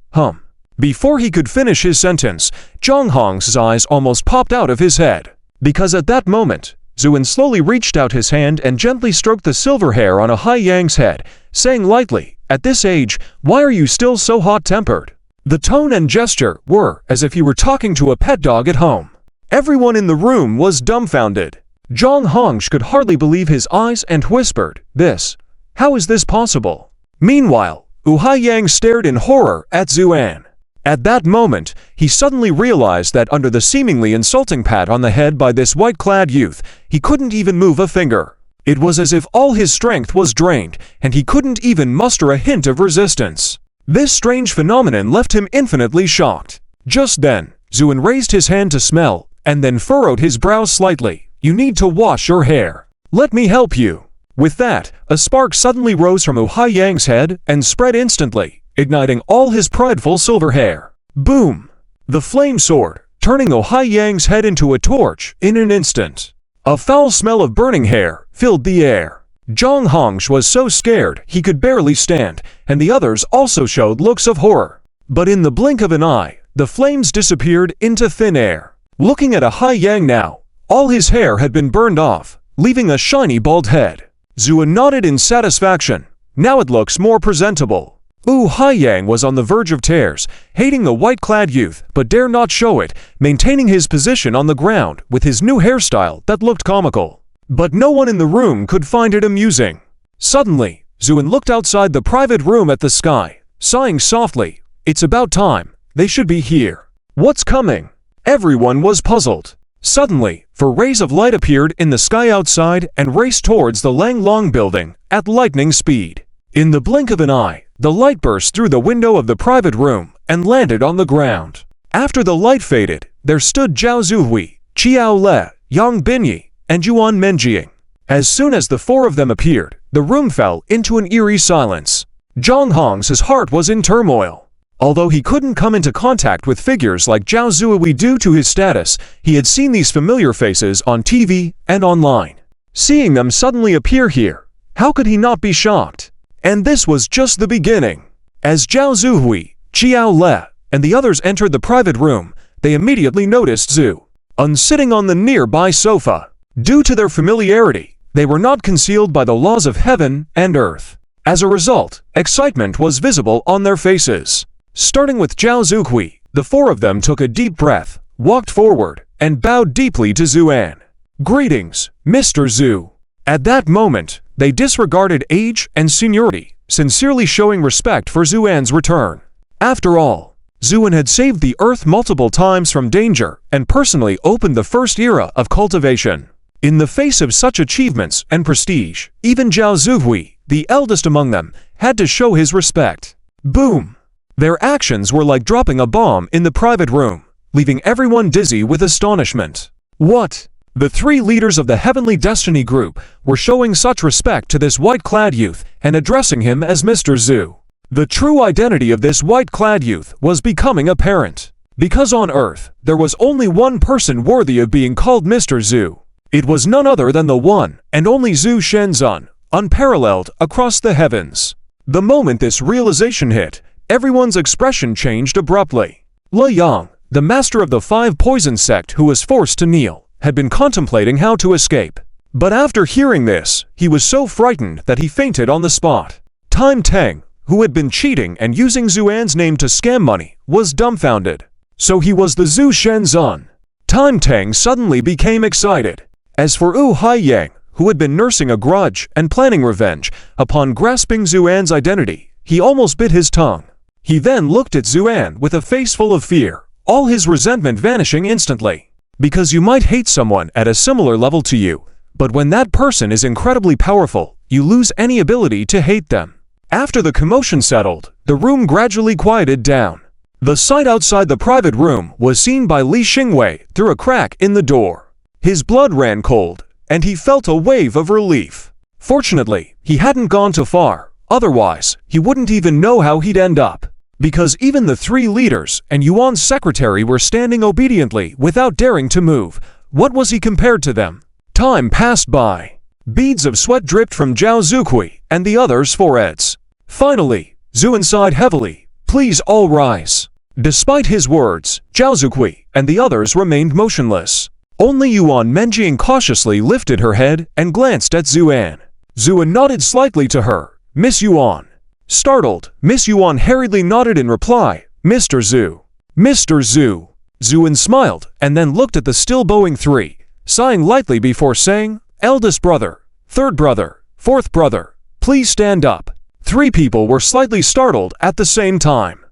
Before he could finish his sentence, Zhang Hong's eyes almost popped out of his head. Because at that moment, Zuan slowly reached out his hand and gently stroked the silver hair on Oh Haiyang's head, saying lightly, At this age, why are you still so hot-tempered? The tone and gesture were as if he were talking to a pet dog at home. Everyone in the room was dumbfounded. Zhang Hongsh could hardly believe his eyes and whispered, This? How is this possible? Meanwhile, Oh Haiyang stared in horror at Zuan. At that moment, he suddenly realized that under the seemingly insulting pat on the head by this white-clad youth, he couldn't even move a finger. It was as if all his strength was drained, and he couldn't even muster a hint of resistance. This strange phenomenon left him infinitely shocked. Just then, Zuan raised his hand to smell, and then furrowed his brows slightly. You need to wash your hair. Let me help you. With that, a spark suddenly rose from Oh Haiyang's head and spread instantly, igniting all his prideful silver hair. Boom! The flame soared, turning Oh Haiyang's head into a torch in an instant. A foul smell of burning hair filled the air. Zhang Hongsh was so scared he could barely stand, and the others also showed looks of horror. But in the blink of an eye, the flames disappeared into thin air. Looking at Oh Haiyang now, all his hair had been burned off, leaving a shiny bald head. Zuan nodded in satisfaction. Now it looks more presentable. Oh Haiyang was on the verge of tears, hating the white-clad youth, but dare not show it, maintaining his position on the ground with his new hairstyle that looked comical. But no one in the room could find it amusing. Suddenly, Zuin looked outside the private room at the sky, sighing softly. It's about time. They should be here. What's coming? Everyone was puzzled. Suddenly, four rays of light appeared in the sky outside and raced towards the Lang Long building at lightning speed. In the blink of an eye, the light burst through the window of the private room and landed on the ground. After the light faded, there stood Zhao Zuhui, Qiao Le, Yang Binyi, and Yuan Menjing. As soon as the four of them appeared, the room fell into an eerie silence. Zhang Hong's heart was in turmoil. Although he couldn't come into contact with figures like Zhao Zuhui due to his status, he had seen these familiar faces on TV and online. Seeing them suddenly appear here, how could he not be shocked? And this was just the beginning. As Zhao Zuhui, Qiao Le, and the others entered the private room, they immediately noticed Zhu Un sitting on the nearby sofa. Due to their familiarity, they were not concealed by the laws of heaven and earth. As a result, excitement was visible on their faces. Starting with Zhao Zuhui, the four of them took a deep breath, walked forward, and bowed deeply to Zuan. Greetings, Mr. Zhu. At that moment, they disregarded age and seniority, sincerely showing respect for Zuan's return. After all, Zuan had saved the Earth multiple times from danger and personally opened the first era of cultivation. In the face of such achievements and prestige, even Zhao Zuhui, the eldest among them, had to show his respect. Boom! Their actions were like dropping a bomb in the private room, leaving everyone dizzy with astonishment. What? The three leaders of the Heavenly Destiny group were showing such respect to this white-clad youth and addressing him as Mr. Zhu. The true identity of this white-clad youth was becoming apparent. Because on Earth, there was only one person worthy of being called Mr. Zhu. It was none other than the one and only Zhu Shenzhen, unparalleled across the heavens. The moment this realization hit, everyone's expression changed abruptly. Le Yang, the master of the five poison sect who was forced to kneel, had been contemplating how to escape. But after hearing this, he was so frightened that he fainted on the spot. Time Tang, who had been cheating and using Zuan's name to scam money, was dumbfounded. So he was the Zhu Shenzhen. Time Tang suddenly became excited. As for Wu Haiyang, who had been nursing a grudge and planning revenge, upon grasping Zuan's identity, he almost bit his tongue. He then looked at Zuan with a face full of fear, all his resentment vanishing instantly. Because you might hate someone at a similar level to you, but when that person is incredibly powerful, you lose any ability to hate them. After the commotion settled, the room gradually quieted down. The sight outside the private room was seen by Li Xingwei through a crack in the door. His blood ran cold, and he felt a wave of relief. Fortunately, he hadn't gone too far, otherwise, he wouldn't even know how he'd end up. Because even the three leaders and Yuan's secretary were standing obediently without daring to move. What was he compared to them? Time passed by. Beads of sweat dripped from Zhao Zuhui and the others' foreheads. Finally, Zuan sighed heavily. Please all rise. Despite his words, Zhao Zuhui and the others remained motionless. Only Yuan Menjing cautiously lifted her head and glanced at Zuan. Zuan nodded slightly to her. Miss Yuan. Startled, Miss Yuan hurriedly nodded in reply. Mr. Zhu. Mr. Zhu. Zuan smiled and then looked at the still bowing three, sighing lightly before saying, Eldest brother, third brother, fourth brother, please stand up. Three people were slightly startled at the same time.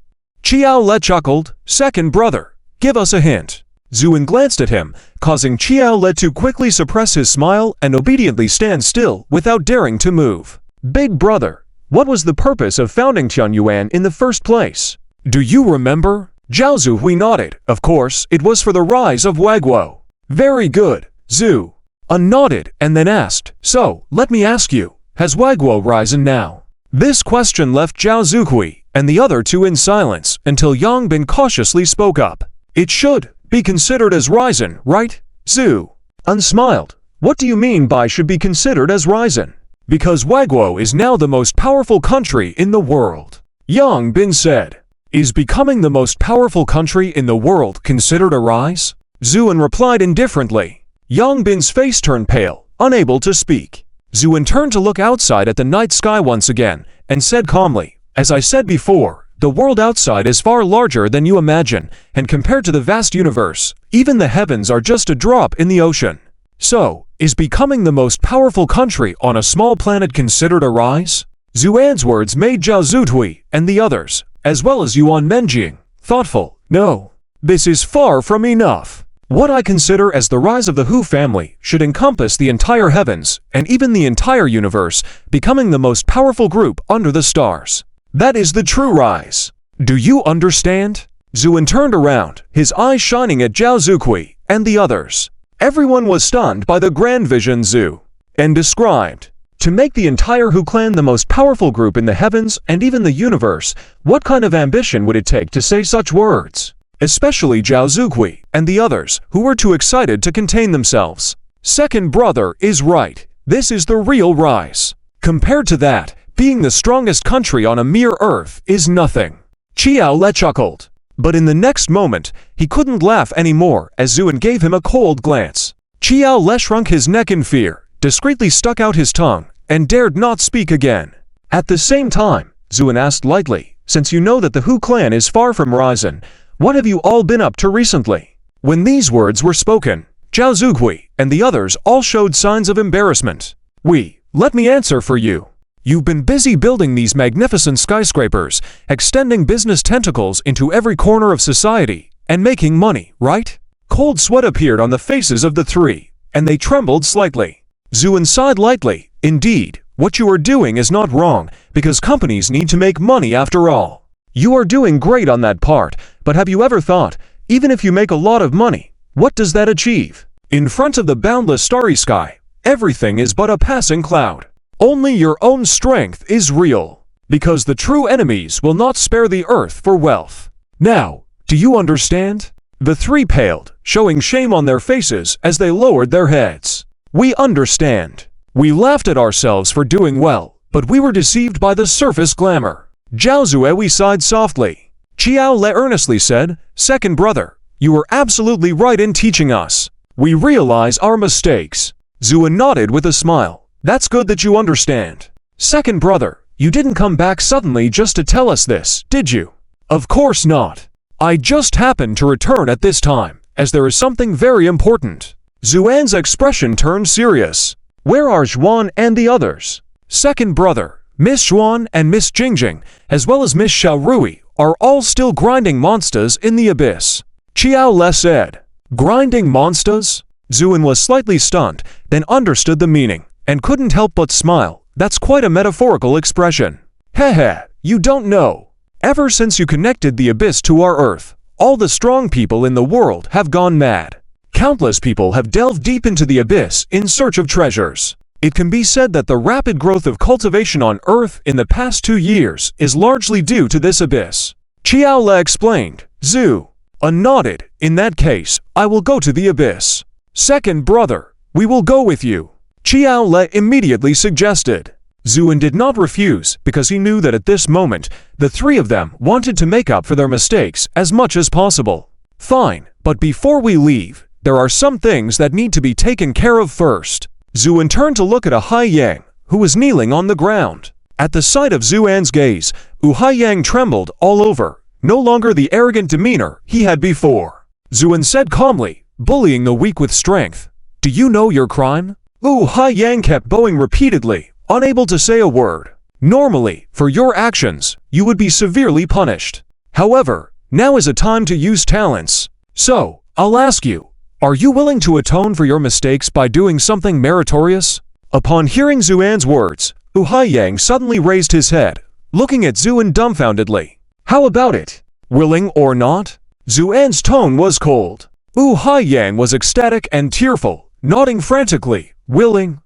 Qiao Le chuckled, Second brother, give us a hint. Zuan glanced at him, causing Qiao Le to quickly suppress his smile and obediently stand still without daring to move. Big brother. What was the purpose of founding Tianyuan in the first place? Do you remember? Zhao Zuhui nodded. Of course, it was for the rise of Wagwo. Very good, Zhu. Nodded and then asked, So, let me ask you, has Wagwo risen now? This question left Zhao Zuhui and the other two in silence until Yang Bin cautiously spoke up. It should be considered as risen, right, Zhu? Smiled. What do you mean by should be considered as risen? Because Wagwo is now the most powerful country in the world. Yang Bin said. Is becoming the most powerful country in the world considered a rise? Zuan replied indifferently. Yang Bin's face turned pale, unable to speak. Zuan turned to look outside at the night sky once again, and said calmly, As I said before, the world outside is far larger than you imagine, and compared to the vast universe, even the heavens are just a drop in the ocean. So, Is becoming the most powerful country on a small planet considered a rise? Zuan's words made Zhao Zutui and the others, as well as Yuan Menjing, thoughtful. No, this is far from enough. What I consider as the rise of the Hu family should encompass the entire heavens and even the entire universe, becoming the most powerful group under the stars. That is the true rise. Do you understand? Zuan turned around, his eyes shining at Zhao Zutui and the others. Everyone was stunned by the grand vision Zhu and described. To make the entire Hu clan the most powerful group in the heavens and even the universe, what kind of ambition would it take to say such words? Especially Zhao Zutui and the others, who were too excited to contain themselves. Second brother is right. This is the real rise. Compared to that, being the strongest country on a mere earth is nothing. Qiao Le chuckled. But in the next moment, he couldn't laugh anymore as Zuan gave him a cold glance. Qiao Le shrunk his neck in fear, discreetly stuck out his tongue, and dared not speak again. At the same time, Zuan asked lightly, since you know that the Hu clan is far from risen, what have you all been up to recently? When these words were spoken, Zhao Zutui and the others all showed signs of embarrassment. Let me answer for you. You've been busy building these magnificent skyscrapers, extending business tentacles into every corner of society, and making money, right? Cold sweat appeared on the faces of the three, and they trembled slightly. Zuan sighed lightly. Indeed, what you are doing is not wrong, because companies need to make money after all. You are doing great on that part, but have you ever thought, even if you make a lot of money, what does that achieve? In front of the boundless starry sky, everything is but a passing cloud. Only your own strength is real, because the true enemies will not spare the earth for wealth. Now, do you understand? The three paled, showing shame on their faces as they lowered their heads. We understand. We laughed at ourselves for doing well, but we were deceived by the surface glamour. Zhao Zutui sighed softly. Qiao Le earnestly said, Second brother, you were absolutely right in teaching us. We realize our mistakes. Zuan nodded with a smile. That's good that you understand. Second brother, you didn't come back suddenly just to tell us this, did you? Of course not. I just happened to return at this time, as there is something very important. Zuan's expression turned serious. Where are Zhuan and the others? Second brother, Miss Zhuan and Miss Jingjing, as well as Miss Xiaorui, are all still grinding monsters in the abyss. Qiao Le said. Grinding monsters? Zuan was slightly stunned, then understood the meaning, and couldn't help but smile. That's quite a metaphorical expression. Heh, you don't know. Ever since you connected the abyss to our earth, all the strong people in the world have gone mad. Countless people have delved deep into the abyss in search of treasures. It can be said that the rapid growth of cultivation on Earth in the past 2 years is largely due to this abyss. Qiao Le explained. Zhu nodded. In that case, I will go to the abyss. Second brother, we will go with you. Qiao Le immediately suggested. Zuan did not refuse because he knew that at this moment, the three of them wanted to make up for their mistakes as much as possible. Fine, but before we leave, there are some things that need to be taken care of first. Zuan turned to look at Haiyang, who was kneeling on the ground. At the sight of Zuan's gaze, Haiyang trembled all over, no longer the arrogant demeanor he had before. Zuan said calmly, bullying the weak with strength. Do you know your crime? Haiyang kept bowing repeatedly, unable to say a word. Normally, for your actions, you would be severely punished. However, now is a time to use talents. So, I'll ask you, are you willing to atone for your mistakes by doing something meritorious? Upon hearing Zuan's words, Haiyang suddenly raised his head, looking at Zuan dumbfoundedly. How about it? Willing or not? Zuan's tone was cold. Haiyang was ecstatic and tearful, nodding frantically. Willing.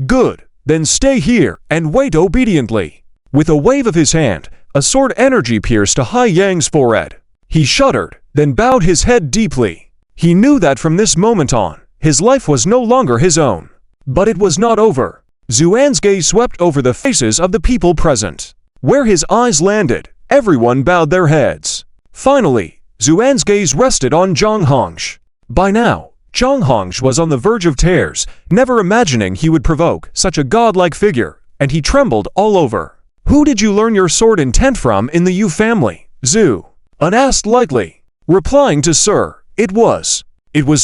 Good. Then stay here and wait obediently. With a wave of his hand, a sword energy pierced Haiyang's forehead. He shuddered, then bowed his head deeply. He knew that from this moment on, his life was no longer his own. But it was not over. Zuan's gaze swept over the faces of the people present. Where his eyes landed, everyone bowed their heads. Finally, Zuan's gaze rested on Zhang Hongsh. By now, Zhang Hongsh was on the verge of tears, never imagining he would provoke such a godlike figure, and he trembled all over. Who did you learn your sword intent from in the Yu family? Zhu asked lightly, replying to Sir. It was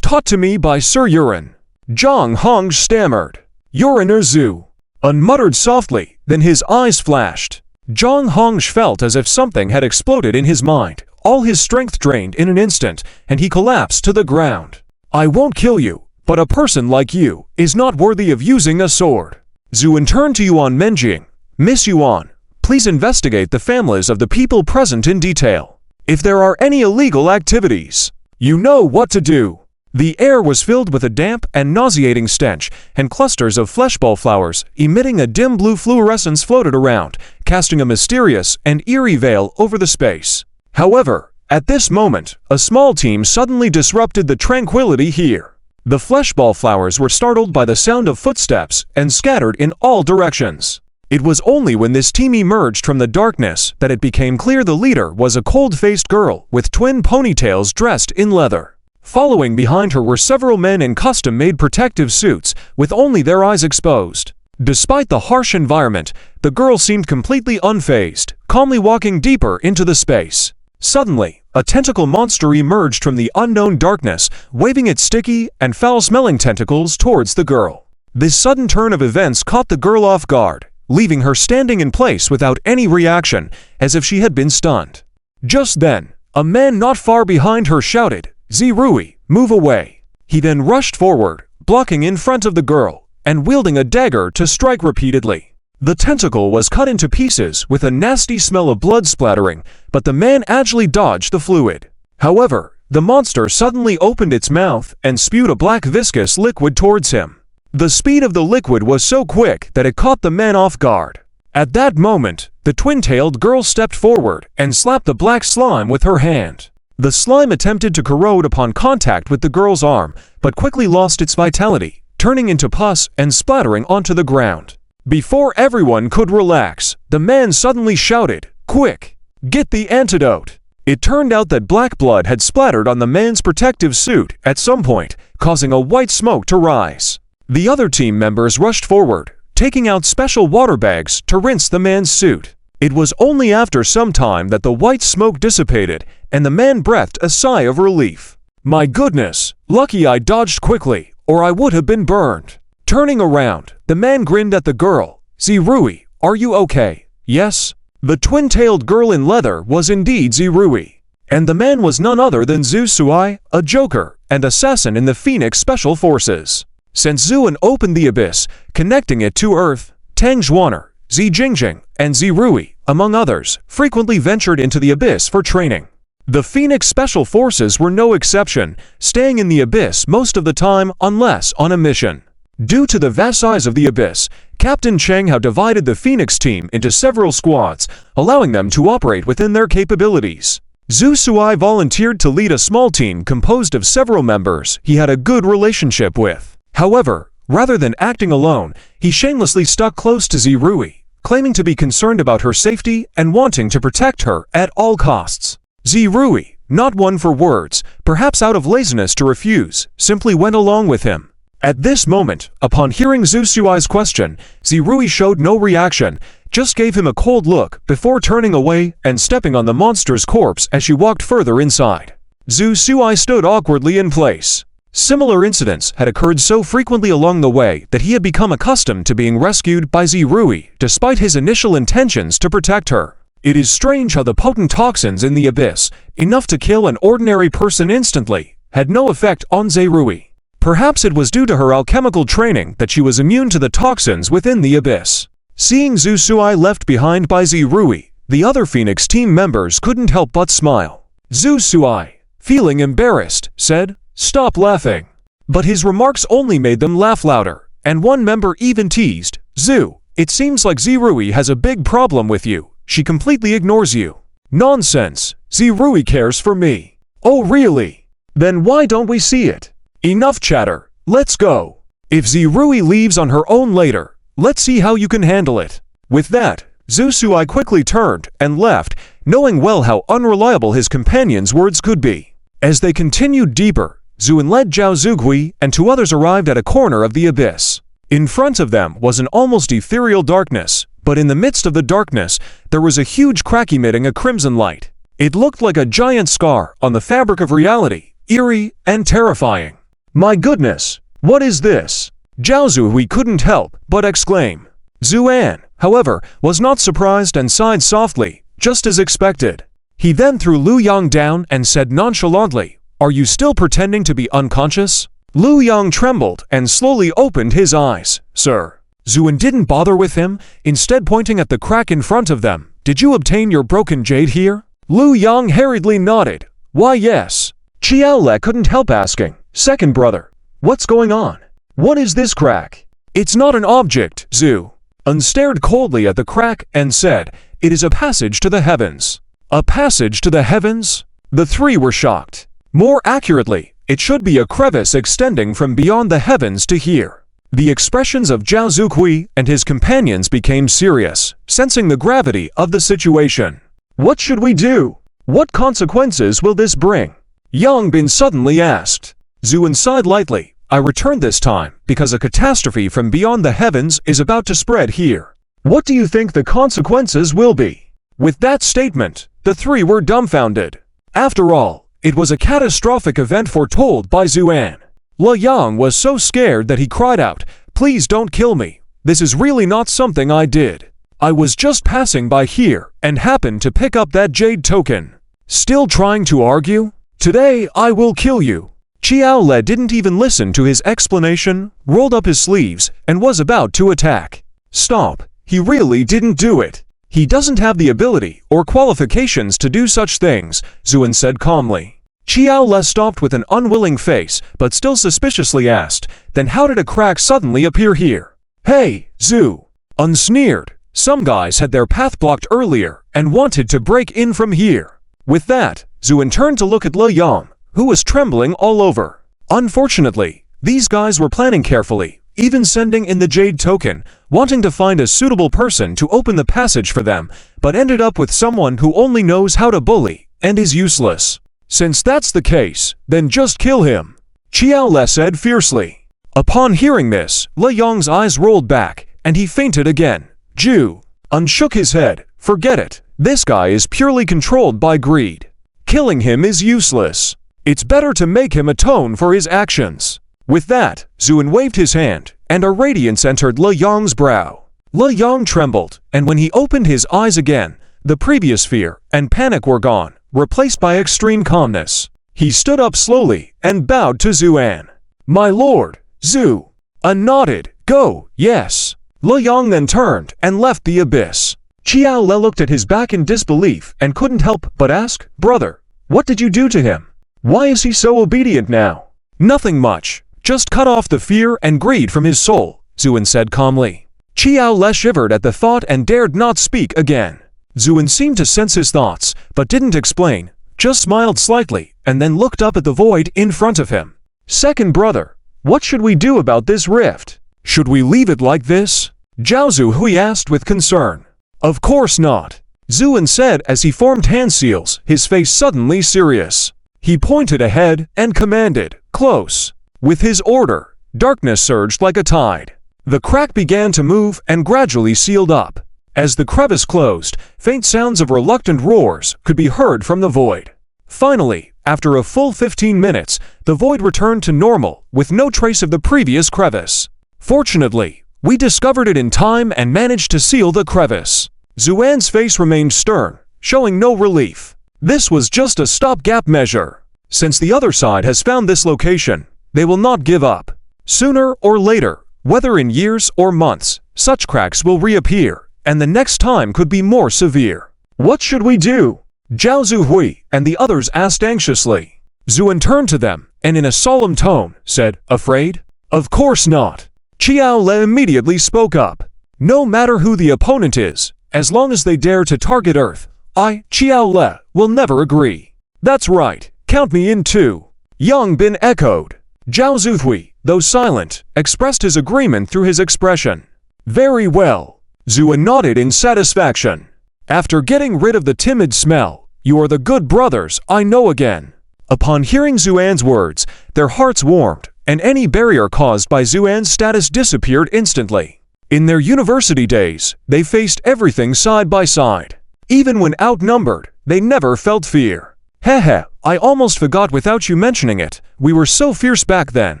taught to me by Sir Yuren. Zhang Hong stammered. "You're in a zoo," muttered softly, then his eyes flashed. Zhang Hong felt as if something had exploded in his mind, all his strength drained in an instant, and he collapsed to the ground. "I won't kill you, but a person like you is not worthy of using a sword." Zhu turned to Yuan Menjing. "Miss Yuan, please investigate the families of the people present in detail. If there are any illegal activities, you know what to do." The air was filled with a damp and nauseating stench, and clusters of fleshball flowers, emitting a dim blue fluorescence, floated around, casting a mysterious and eerie veil over the space. However, at this moment, a small team suddenly disrupted the tranquility here. The fleshball flowers were startled by the sound of footsteps and scattered in all directions. It was only when this team emerged from the darkness that it became clear the leader was a cold-faced girl with twin ponytails dressed in leather. Following behind her were several men in custom-made protective suits, with only their eyes exposed. Despite the harsh environment, the girl seemed completely unfazed, calmly walking deeper into the space. Suddenly, a tentacle monster emerged from the unknown darkness, waving its sticky and foul-smelling tentacles towards the girl. This sudden turn of events caught the girl off guard, leaving her standing in place without any reaction, as if she had been stunned. Just then, a man not far behind her shouted, "Zirui, move away." He then rushed forward, blocking in front of the girl, and wielding a dagger to strike repeatedly. The tentacle was cut into pieces with a nasty smell of blood splattering, but the man agilely dodged the fluid. However, the monster suddenly opened its mouth and spewed a black viscous liquid towards him. The speed of the liquid was so quick that it caught the man off guard. At that moment, the twin-tailed girl stepped forward and slapped the black slime with her hand. The slime attempted to corrode upon contact with the girl's arm, but quickly lost its vitality, turning into pus and splattering onto the ground. Before everyone could relax, the man suddenly shouted, "Quick! Get the antidote!" It turned out that black blood had splattered on the man's protective suit at some point, causing a white smoke to rise. The other team members rushed forward, taking out special water bags to rinse the man's suit. It was only after some time that the white smoke dissipated, and the man breathed a sigh of relief. "My goodness, lucky I dodged quickly, or I would have been burned." Turning around, the man grinned at the girl. "Zirui, are you okay?" "Yes." The twin-tailed girl in leather was indeed Zirui, and the man was none other than Zhu Suai, a joker and assassin in the Phoenix Special Forces. Since Zhuan opened the abyss, connecting it to Earth, Tang Zhuaner, Zi Jingjing, and Zirui, among others, frequently ventured into the abyss for training. The Phoenix Special Forces were no exception, staying in the abyss most of the time unless on a mission. Due to the vast size of the abyss, Captain Cheng had divided the Phoenix team into several squads, allowing them to operate within their capabilities. Zhu Suai volunteered to lead a small team composed of several members he had a good relationship with. However, rather than acting alone, he shamelessly stuck close to Zirui, claiming to be concerned about her safety and wanting to protect her at all costs. Zirui, not one for words, perhaps out of laziness to refuse, simply went along with him. At this moment, upon hearing Zhu Suai's question, Zirui showed no reaction, just gave him a cold look before turning away and stepping on the monster's corpse as she walked further inside. Zhu Suai stood awkwardly in place. Similar incidents had occurred so frequently along the way that he had become accustomed to being rescued by Zirui, despite his initial intentions to protect her. It is strange how the potent toxins in the abyss, enough to kill an ordinary person instantly, had no effect on Zirui. Perhaps it was due to her alchemical training that she was immune to the toxins within the abyss. Seeing Zhu Suai left behind by Zirui, the other Phoenix team members couldn't help but smile. Zhu Suai, feeling embarrassed, said, "Stop laughing." But his remarks only made them laugh louder, and one member even teased, "Zhu, it seems like Zirui has a big problem with you. She completely ignores you." "Nonsense, Zirui cares for me." "Oh really? Then why don't we see it?" "Enough chatter, let's go. If Zirui leaves on her own later, let's see how you can handle it." With that, Zhu Suai quickly turned and left, knowing well how unreliable his companion's words could be. As they continued deeper, Zhuan led Zhao Zugui and two others arrived at a corner of the abyss. In front of them was an almost ethereal darkness, but in the midst of the darkness, there was a huge crack emitting a crimson light. It looked like a giant scar on the fabric of reality, eerie and terrifying. "My goodness, What is this? Zhao Zuhui couldn't help but exclaim. Zuan, however, was not surprised and sighed softly, just as expected. He then threw Lu Yang down and said nonchalantly, "Are you still pretending to be unconscious?" Lu Yang trembled and slowly opened his eyes. "Sir." Zuan didn't bother with him, instead pointing at the crack in front of them. "Did you obtain your broken jade here?" Lu Yang hurriedly nodded. "Why, yes." Qiao Le couldn't help asking, "Second brother, what's going on? What is this crack?" "It's not an object," Zhu Un stared coldly at the crack and said, "It is a passage to the heavens." A passage to the heavens? The three were shocked. More accurately, it should be a crevice extending from beyond the heavens to here. The expressions of Zhao Zuhui and his companions became serious, sensing the gravity of the situation. "What should we do? What consequences will this bring?" Yang Bin suddenly asked. Zuan sighed lightly. "I returned this time because a catastrophe from beyond the heavens is about to spread here. What do you think the consequences will be?" With that statement, the three were dumbfounded. After all, it was a catastrophic event foretold by Zuan. Le Yang was so scared that he cried out, "Please don't kill me. This is really not something I did. I was just passing by here and happened to pick up that jade token." Still trying to argue? "Today I will kill you." Qiao Le didn't even listen to his explanation, rolled up his sleeves, and was about to attack. "Stop, he really didn't do it. He doesn't have the ability or qualifications to do such things," Zuan said calmly. Qiao Le stopped with an unwilling face, but still suspiciously asked, "Then how did a crack suddenly appear here?" "Hey, Zhu Un sneered. "Some guys had their path blocked earlier and wanted to break in from here." With that, Zuan turned to look at Le Yang, who was trembling all over. Unfortunately, these guys were planning carefully, even sending in the jade token, wanting to find a suitable person to open the passage for them, but ended up with someone who only knows how to bully and is useless. "Since that's the case, then just kill him," Qiao Le said fiercely. Upon hearing this, Le Yang's eyes rolled back, and he fainted again. Zhu Un shook his head. "Forget it. This guy is purely controlled by greed. Killing him is useless. It's better to make him atone for his actions." With that, Zuan waved his hand, and a radiance entered Le Yang's brow. Le Yang trembled, and when he opened his eyes again, the previous fear and panic were gone, replaced by extreme calmness. He stood up slowly and bowed to Zuan. "My lord." Zhu Un nodded. "Go, yes." Le Yang then turned and left the abyss. Qiao Le looked at his back in disbelief and couldn't help but ask, "Brother, what did you do to him? Why is he so obedient now?" "Nothing much. Just cut off the fear and greed from his soul," Zuan said calmly. Qiao Le shivered at the thought and dared not speak again. Zuan seemed to sense his thoughts, but didn't explain, just smiled slightly, and then looked up at the void in front of him. "Second brother, what should we do about this rift? Should we leave it like this?" Zhao Zuhui asked with concern. "Of course not," Zuan said as he formed hand seals, his face suddenly serious. He pointed ahead and commanded, "Close." With his order, darkness surged like a tide. The crack began to move and gradually sealed up. As the crevice closed, faint sounds of reluctant roars could be heard from the void. Finally, after a full 15 minutes, the void returned to normal with no trace of the previous crevice. "Fortunately, we discovered it in time and managed to seal the crevice." Zuan's face remained stern, showing no relief. This was just a stopgap measure. Since the other side has found this location, they will not give up. Sooner or later, whether in years or months, such cracks will reappear, and the next time could be more severe. "What should we do?" Zhao Zuhui and the others asked anxiously. Zuan turned to them, and in a solemn tone, said, "Afraid? Of course not." Qiao Le immediately spoke up. "No matter who the opponent is, as long as they dare to target Earth, I, Qiao Le, will never agree." "That's right, count me in too," Yang Bin echoed. Zhao Zuhui, though silent, expressed his agreement through his expression. "Very well." Zuan nodded in satisfaction. "After getting rid of the timid smell, you are the good brothers I know again." Upon hearing Zuan's words, their hearts warmed, and any barrier caused by Zuan's status disappeared instantly. In their university days, they faced everything side by side. Even when outnumbered, they never felt fear. "Hehe, I almost forgot without you mentioning it, we were so fierce back then."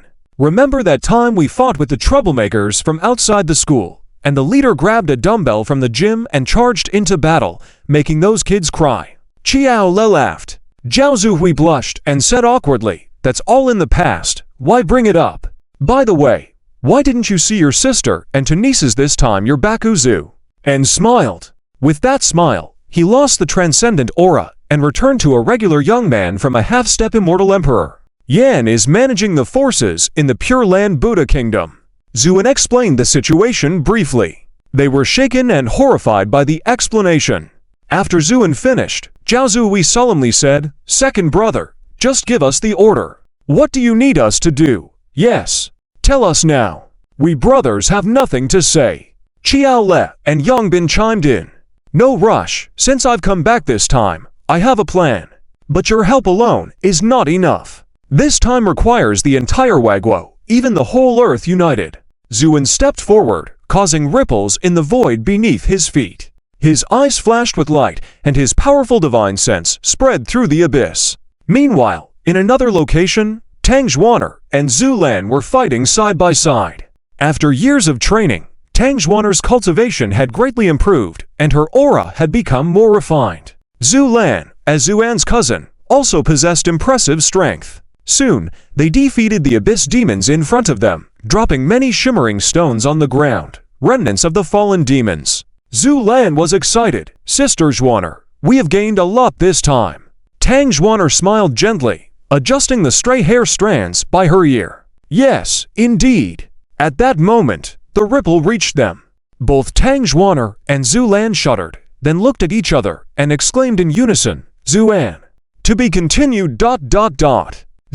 Remember that time we fought with the troublemakers from outside the school, and the leader grabbed a dumbbell from the gym and charged into battle, making those kids cry? Qiao Le laughed. Zhao Zuhui blushed and said awkwardly, "That's all in the past, why bring it up? By the way, why didn't you see your sister and two nieces this time your Bakuzu?" And smiled. With that smile, he lost the transcendent aura and returned to a regular young man from a half-step immortal emperor. Yan is managing the forces in the Pure Land Buddha Kingdom. Zuan explained the situation briefly. They were shaken and horrified by the explanation. After Zuan finished, Zhao Zui solemnly said, "Second brother, just give us the order. What do you need us to do? Yes, tell us now. We brothers have nothing to say." Qiao Le and Yang Bin chimed in. "No rush, since I've come back this time, I have a plan. But your help alone is not enough. This time requires the entire Wagwo, even the whole earth united." Zuan stepped forward, causing ripples in the void beneath his feet. His eyes flashed with light, and his powerful divine sense spread through the abyss. Meanwhile, in another location, Tang Zhuaner and Zhu Lan were fighting side by side. After years of training, Tang Zhuaner's cultivation had greatly improved, and her aura had become more refined. Zhu Lan, as Zuan's cousin, also possessed impressive strength. Soon, they defeated the abyss demons in front of them, dropping many shimmering stones on the ground, remnants of the fallen demons. Zhu Lan was excited. "Sister Zhuaner, we have gained a lot this time." Tang Zhuaner smiled gently, adjusting the stray hair strands by her ear. "Yes, indeed." At that moment, the ripple reached them. Both Tang Zhuaner and Zhu Lan shuddered, then looked at each other and exclaimed in unison, "Zuan. To be continued.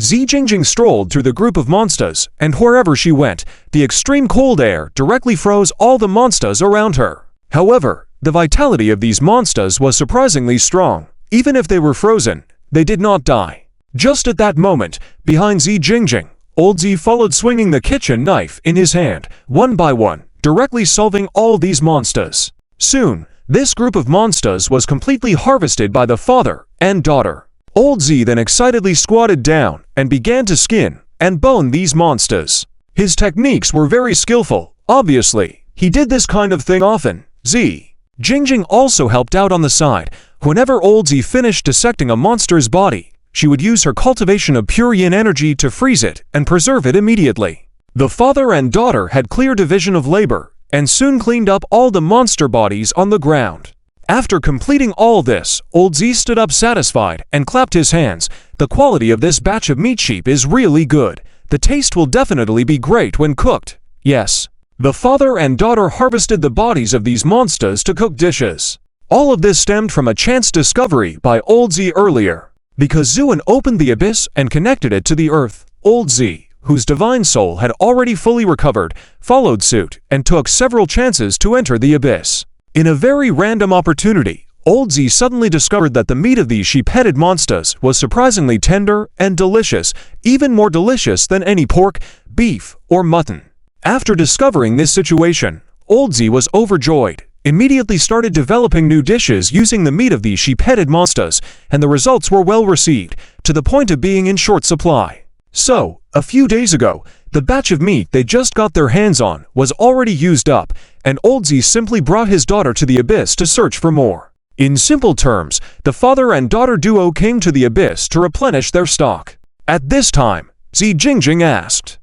Zi Jingjing strolled through the group of monsters, and wherever she went, the extreme cold air directly froze all the monsters around her. However, the vitality of these monsters was surprisingly strong. Even if they were frozen, they did not die. Just at that moment, behind Zi Jingjing, old Zi followed swinging the kitchen knife in his hand, one by one, directly solving all these monsters. Soon, this group of monsters was completely harvested by the father and daughter. Old Zi then excitedly squatted down and began to skin and bone these monsters. His techniques were very skillful, obviously. He did this kind of thing often. Zi Jingjing also helped out on the side. Whenever old Zi finished dissecting a monster's body, she would use her cultivation of pure yin energy to freeze it and preserve it immediately. The father and daughter had clear division of labor and soon cleaned up all the monster bodies on the ground. After completing all this, old Zi stood up satisfied and clapped his hands. "The quality of this batch of meat sheep is really good. The taste will definitely be great when cooked." Yes. The father and daughter harvested the bodies of these monsters to cook dishes. All of this stemmed from a chance discovery by old Zi earlier. Because Zuan opened the abyss and connected it to the earth, old Zi, whose divine soul had already fully recovered, followed suit and took several chances to enter the abyss. In a very random opportunity, old Zi suddenly discovered that the meat of these sheep-headed monsters was surprisingly tender and delicious, even more delicious than any pork, beef, or mutton. After discovering this situation, old Zi was overjoyed, immediately started developing new dishes using the meat of these sheep-headed monsters, and the results were well received, to the point of being in short supply. So, a few days ago, the batch of meat they just got their hands on was already used up, and old Zi simply brought his daughter to the abyss to search for more. In simple terms, the father and daughter duo came to the abyss to replenish their stock. At this time, Zi Jingjing asked,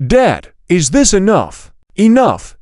"Dad, is this enough?" Enough.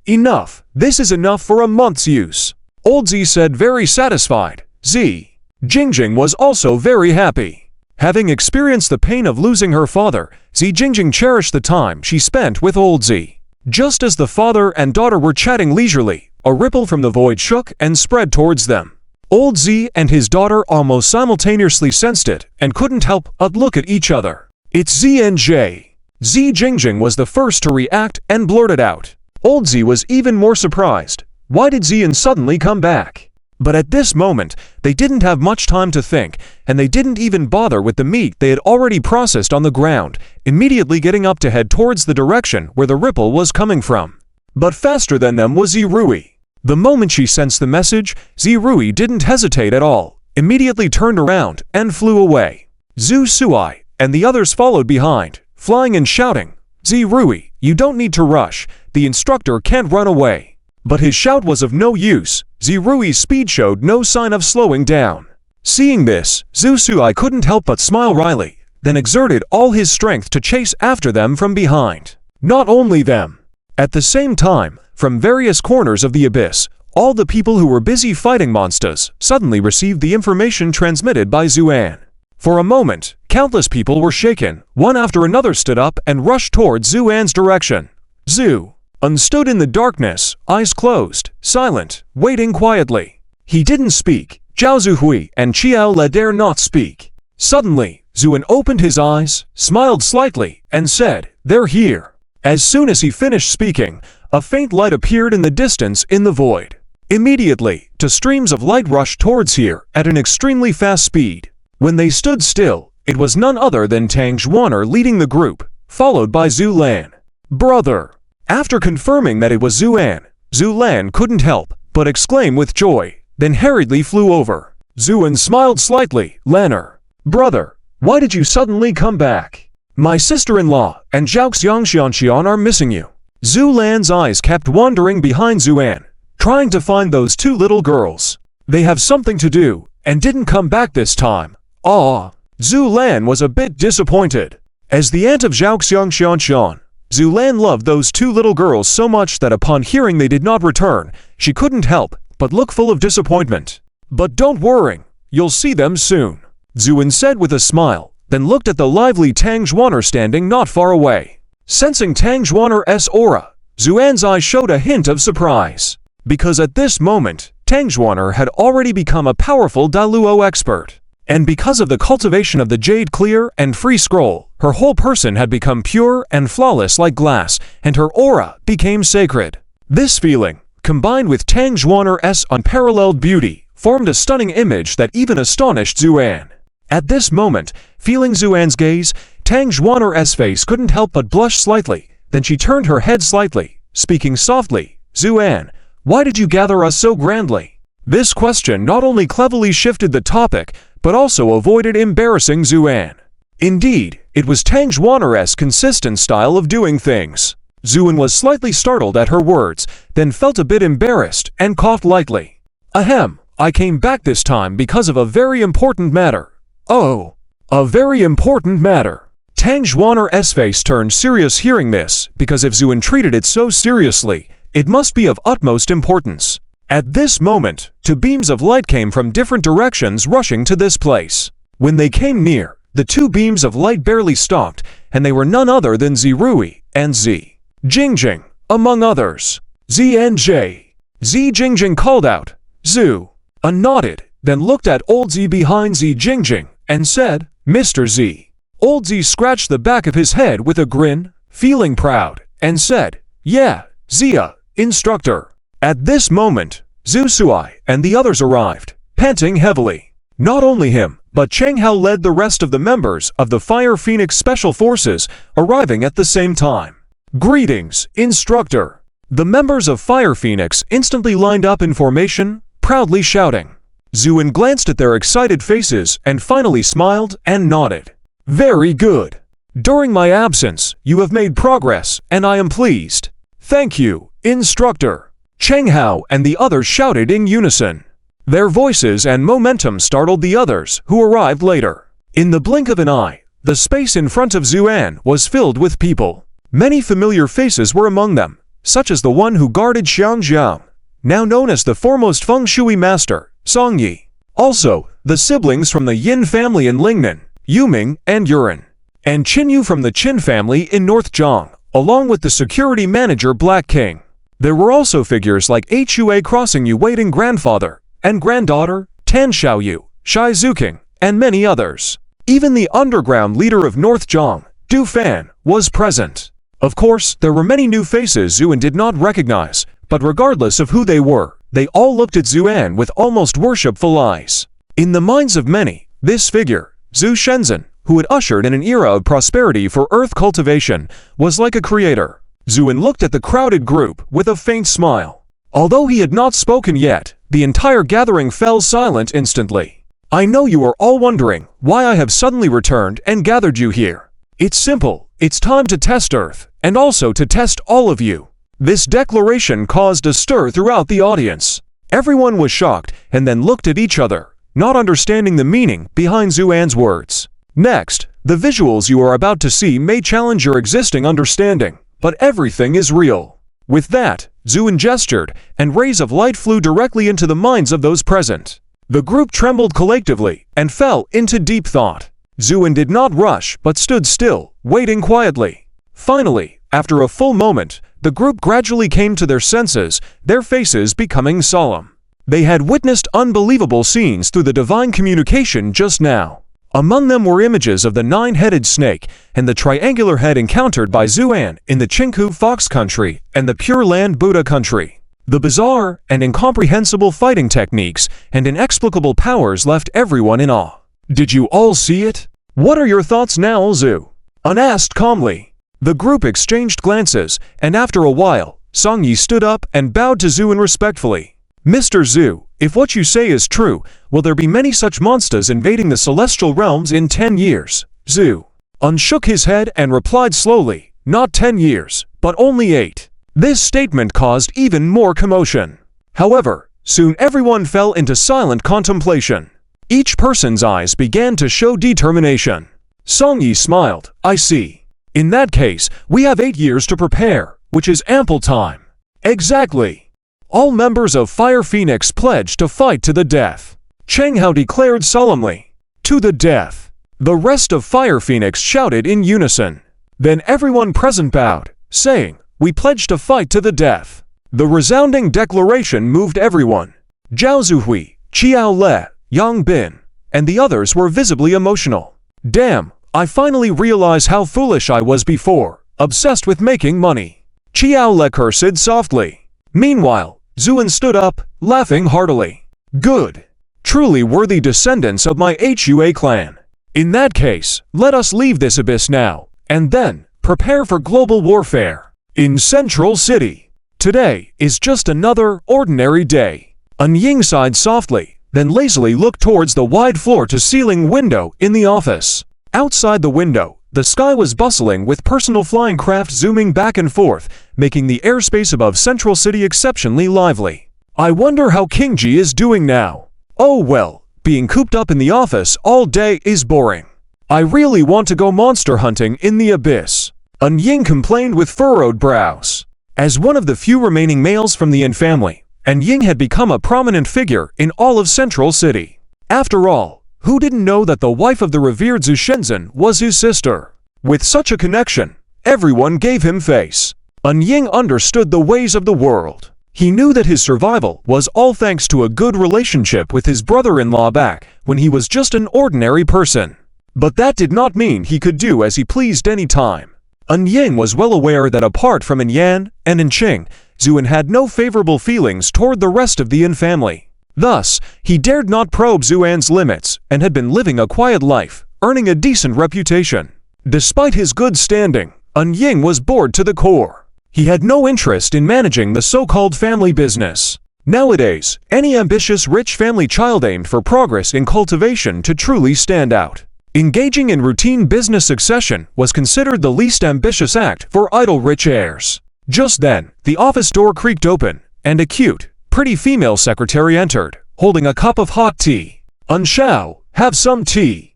This is enough for a month's use." Old Zi said, very satisfied. Zi Jingjing was also very happy. Having experienced the pain of losing her father, Zi Jingjing cherished the time she spent with old Zi. Just as the father and daughter were chatting leisurely, a ripple from the void shook and spread towards them. Old Zi and his daughter almost simultaneously sensed it and couldn't help but look at each other. "It's ZNJ." Zi Jingjing was the first to react and blurted out. Old Zi was even more surprised. Why did Zian suddenly come back? But at this moment, they didn't have much time to think, and they didn't even bother with the meat they had already processed on the ground, immediately getting up to head towards the direction where the ripple was coming from. But faster than them was Zirui. The moment she sensed the message, Zirui didn't hesitate at all, immediately turned around and flew away. Zhu Suai and the others followed behind, flying and shouting, Zirui, you don't need to rush. The instructor can't run away. But his shout was of no use. Zirui's speed showed no sign of slowing down. Seeing this, Zusui couldn't help but smile wryly, then exerted all his strength to chase after them from behind. Not only them. At the same time, from various corners of the abyss, all the people who were busy fighting monsters suddenly received the information transmitted by Zuan. For a moment, countless people were shaken. One after another stood up and rushed toward Zuan's direction. Zu-un stood in the darkness, eyes closed, silent, waiting quietly. He didn't speak. Zhao Zuhui and Qiao Le dare not speak. Suddenly, Zuan opened his eyes, smiled slightly, and said, "They're here." As soon as he finished speaking, a faint light appeared in the distance in the void. Immediately, two streams of light rushed towards here at an extremely fast speed. When they stood still, it was none other than Tang Zhuaner leading the group, followed by Zhu Lan. "Brother!" After confirming that it was Zhu Lan couldn't help but exclaim with joy, then hurriedly flew over. Zuan smiled slightly. "Lanner, brother, why did you suddenly come back? My sister-in-law and Zhao Xiangxianxian are missing you." Zhu Lan's eyes kept wandering behind Zuan, trying to find those two little girls. "They have something to do, and didn't come back this time." Zhu Lan was a bit disappointed. As the aunt of Zhao Xiangxianxian, Zhu Lan loved those two little girls so much that upon hearing they did not return, she couldn't help but look full of disappointment. "But don't worry, you'll see them soon," Zuan said with a smile, then looked at the lively Tang Zhuaner standing not far away. Sensing Tang Zhuaner's aura, Zuan's eyes showed a hint of surprise. Because at this moment, Tang Zhuaner had already become a powerful Daluo expert. And because of the cultivation of the Jade Clear and Free Scroll, her whole person had become pure and flawless like glass, and her aura became sacred. This feeling, combined with Tang Zhuaner's unparalleled beauty, formed a stunning image that even astonished Zuan. At this moment, feeling Zuan's gaze, Tang Zhuaner's face couldn't help but blush slightly. Then she turned her head slightly, speaking softly, "Zuan, why did you gather us so grandly?" This question not only cleverly shifted the topic, but also avoided embarrassing Zuan. Indeed, it was Tang Zhuaner's consistent style of doing things. Zuan was slightly startled at her words, then felt a bit embarrassed and coughed lightly. "Ahem, I came back this time because of a very important matter." "Oh, a very important matter." Tang Zhuaner's face turned serious hearing this, because if Zuan treated it so seriously, it must be of utmost importance. At this moment, two beams of light came from different directions rushing to this place. When they came near, the two beams of light barely stopped, and they were none other than Zirui and Zi Jingjing, among others. "ZNJ. Zi Jingjing called out. Zu-un nodded, then looked at old Zi behind Zi Jingjing, and said, "Mr. Zi." Old Zi scratched the back of his head with a grin, feeling proud, and said, "Yeah, Zia, instructor." At this moment, Zusui and the others arrived, panting heavily. Not only him, but Cheng Hao led the rest of the members of the Fire Phoenix Special Forces, arriving at the same time. "Greetings, instructor." The members of Fire Phoenix instantly lined up in formation, proudly shouting. Zuan glanced at their excited faces and finally smiled and nodded. "Very good. During my absence, you have made progress, and I am pleased." "Thank you, instructor." Cheng Hao and the others shouted in unison. Their voices and momentum startled the others, who arrived later. In the blink of an eye, the space in front of Zuan was filled with people. Many familiar faces were among them, such as the one who guarded Xiangjiang, now known as the foremost feng shui master, Song Yi. Also, the siblings from the Yin family in Lingnan, Yuming and Yuran, and Qinyu from the Qin family in North Zhang, along with the security manager Black King. There were also figures like Hua Crossing Yu waiting grandfather and granddaughter, Tan Xiaoyu, Shai Zuking, and many others. Even the underground leader of North Zhang, Du Fan, was present. Of course, there were many new faces Zuan did not recognize, but regardless of who they were, they all looked at Zuan with almost worshipful eyes. In the minds of many, this figure, Zhu Shenzhen, who had ushered in an era of prosperity for earth cultivation, was like a creator. Zuan looked at the crowded group with a faint smile. Although he had not spoken yet, the entire gathering fell silent instantly. "I know you are all wondering why I have suddenly returned and gathered you here. It's simple, it's time to test Earth and also to test all of you." This declaration caused a stir throughout the audience. Everyone was shocked and then looked at each other, not understanding the meaning behind Zuan's words. Next, the visuals you are about to see may challenge your existing understanding, but everything is real. With that, Zuan gestured, and rays of light flew directly into the minds of those present. The group trembled collectively and fell into deep thought. Zuan did not rush but stood still, waiting quietly. Finally, after a full moment, the group gradually came to their senses, their faces becoming solemn. They had witnessed unbelievable scenes through the divine communication just now. Among them were images of the nine-headed snake and the triangular head encountered by Zuan in the Chinku Fox country and the Pure Land Buddha country. The bizarre and incomprehensible fighting techniques and inexplicable powers left everyone in awe. "Did you all see it? What are your thoughts now, Zu?" An asked calmly. The group exchanged glances, and after a while, Songyi stood up and bowed to Zuan respectfully. "Mr. Zu, if what you say is true, will there be many such monsters invading the celestial realms in 10 years? Zu unshook his head and replied slowly, "Not 10 years, but only 8. This statement caused even more commotion. However, soon everyone fell into silent contemplation. Each person's eyes began to show determination. Songyi smiled. "I see. In that case, we have 8 years to prepare, which is ample time." "Exactly." All members of Fire Phoenix pledged to fight to the death. Cheng Hao declared solemnly, "To the death." The rest of Fire Phoenix shouted in unison. Then everyone present bowed, saying, "We pledge to fight to the death." The resounding declaration moved everyone. Zhao Zuhui, Qiao Le, Yang Bin, and the others were visibly emotional. "Damn, I finally realize how foolish I was before, obsessed with making money." Qiao Le cursed softly. Meanwhile, Zuan stood up, laughing heartily. "Good. Truly worthy descendants of my Hua clan. In that case, let us leave this abyss now, and then prepare for global warfare. In Central City, today is just another ordinary day." An Ying sighed softly, then lazily looked towards the wide floor-to-ceiling window in the office. Outside the window, the sky was bustling with personal flying craft zooming back and forth, making the airspace above Central City exceptionally lively. "I wonder how King Ji is doing now. Oh well, being cooped up in the office all day is boring. I really want to go monster hunting in the abyss." An Ying complained with furrowed brows. As one of the few remaining males from the Yin family, An Ying had become a prominent figure in all of Central City. After all, who didn't know that the wife of the revered Zhu Shenzhen was his sister? With such a connection, everyone gave him face. An Ying understood the ways of the world. He knew that his survival was all thanks to a good relationship with his brother-in-law back when he was just an ordinary person. But that did not mean he could do as he pleased any time. An Ying was well aware that apart from An Yan and An Qing, Zuan had no favorable feelings toward the rest of the Yin family. Thus, he dared not probe Zuan's limits and had been living a quiet life, earning a decent reputation. Despite his good standing, An Ying was bored to the core. He had no interest in managing the so-called family business. Nowadays, any ambitious rich family child aimed for progress in cultivation to truly stand out. Engaging in routine business succession was considered the least ambitious act for idle rich heirs. Just then, the office door creaked open, and a cute, pretty female secretary entered, holding a cup of hot tea. "An Shao, have some tea."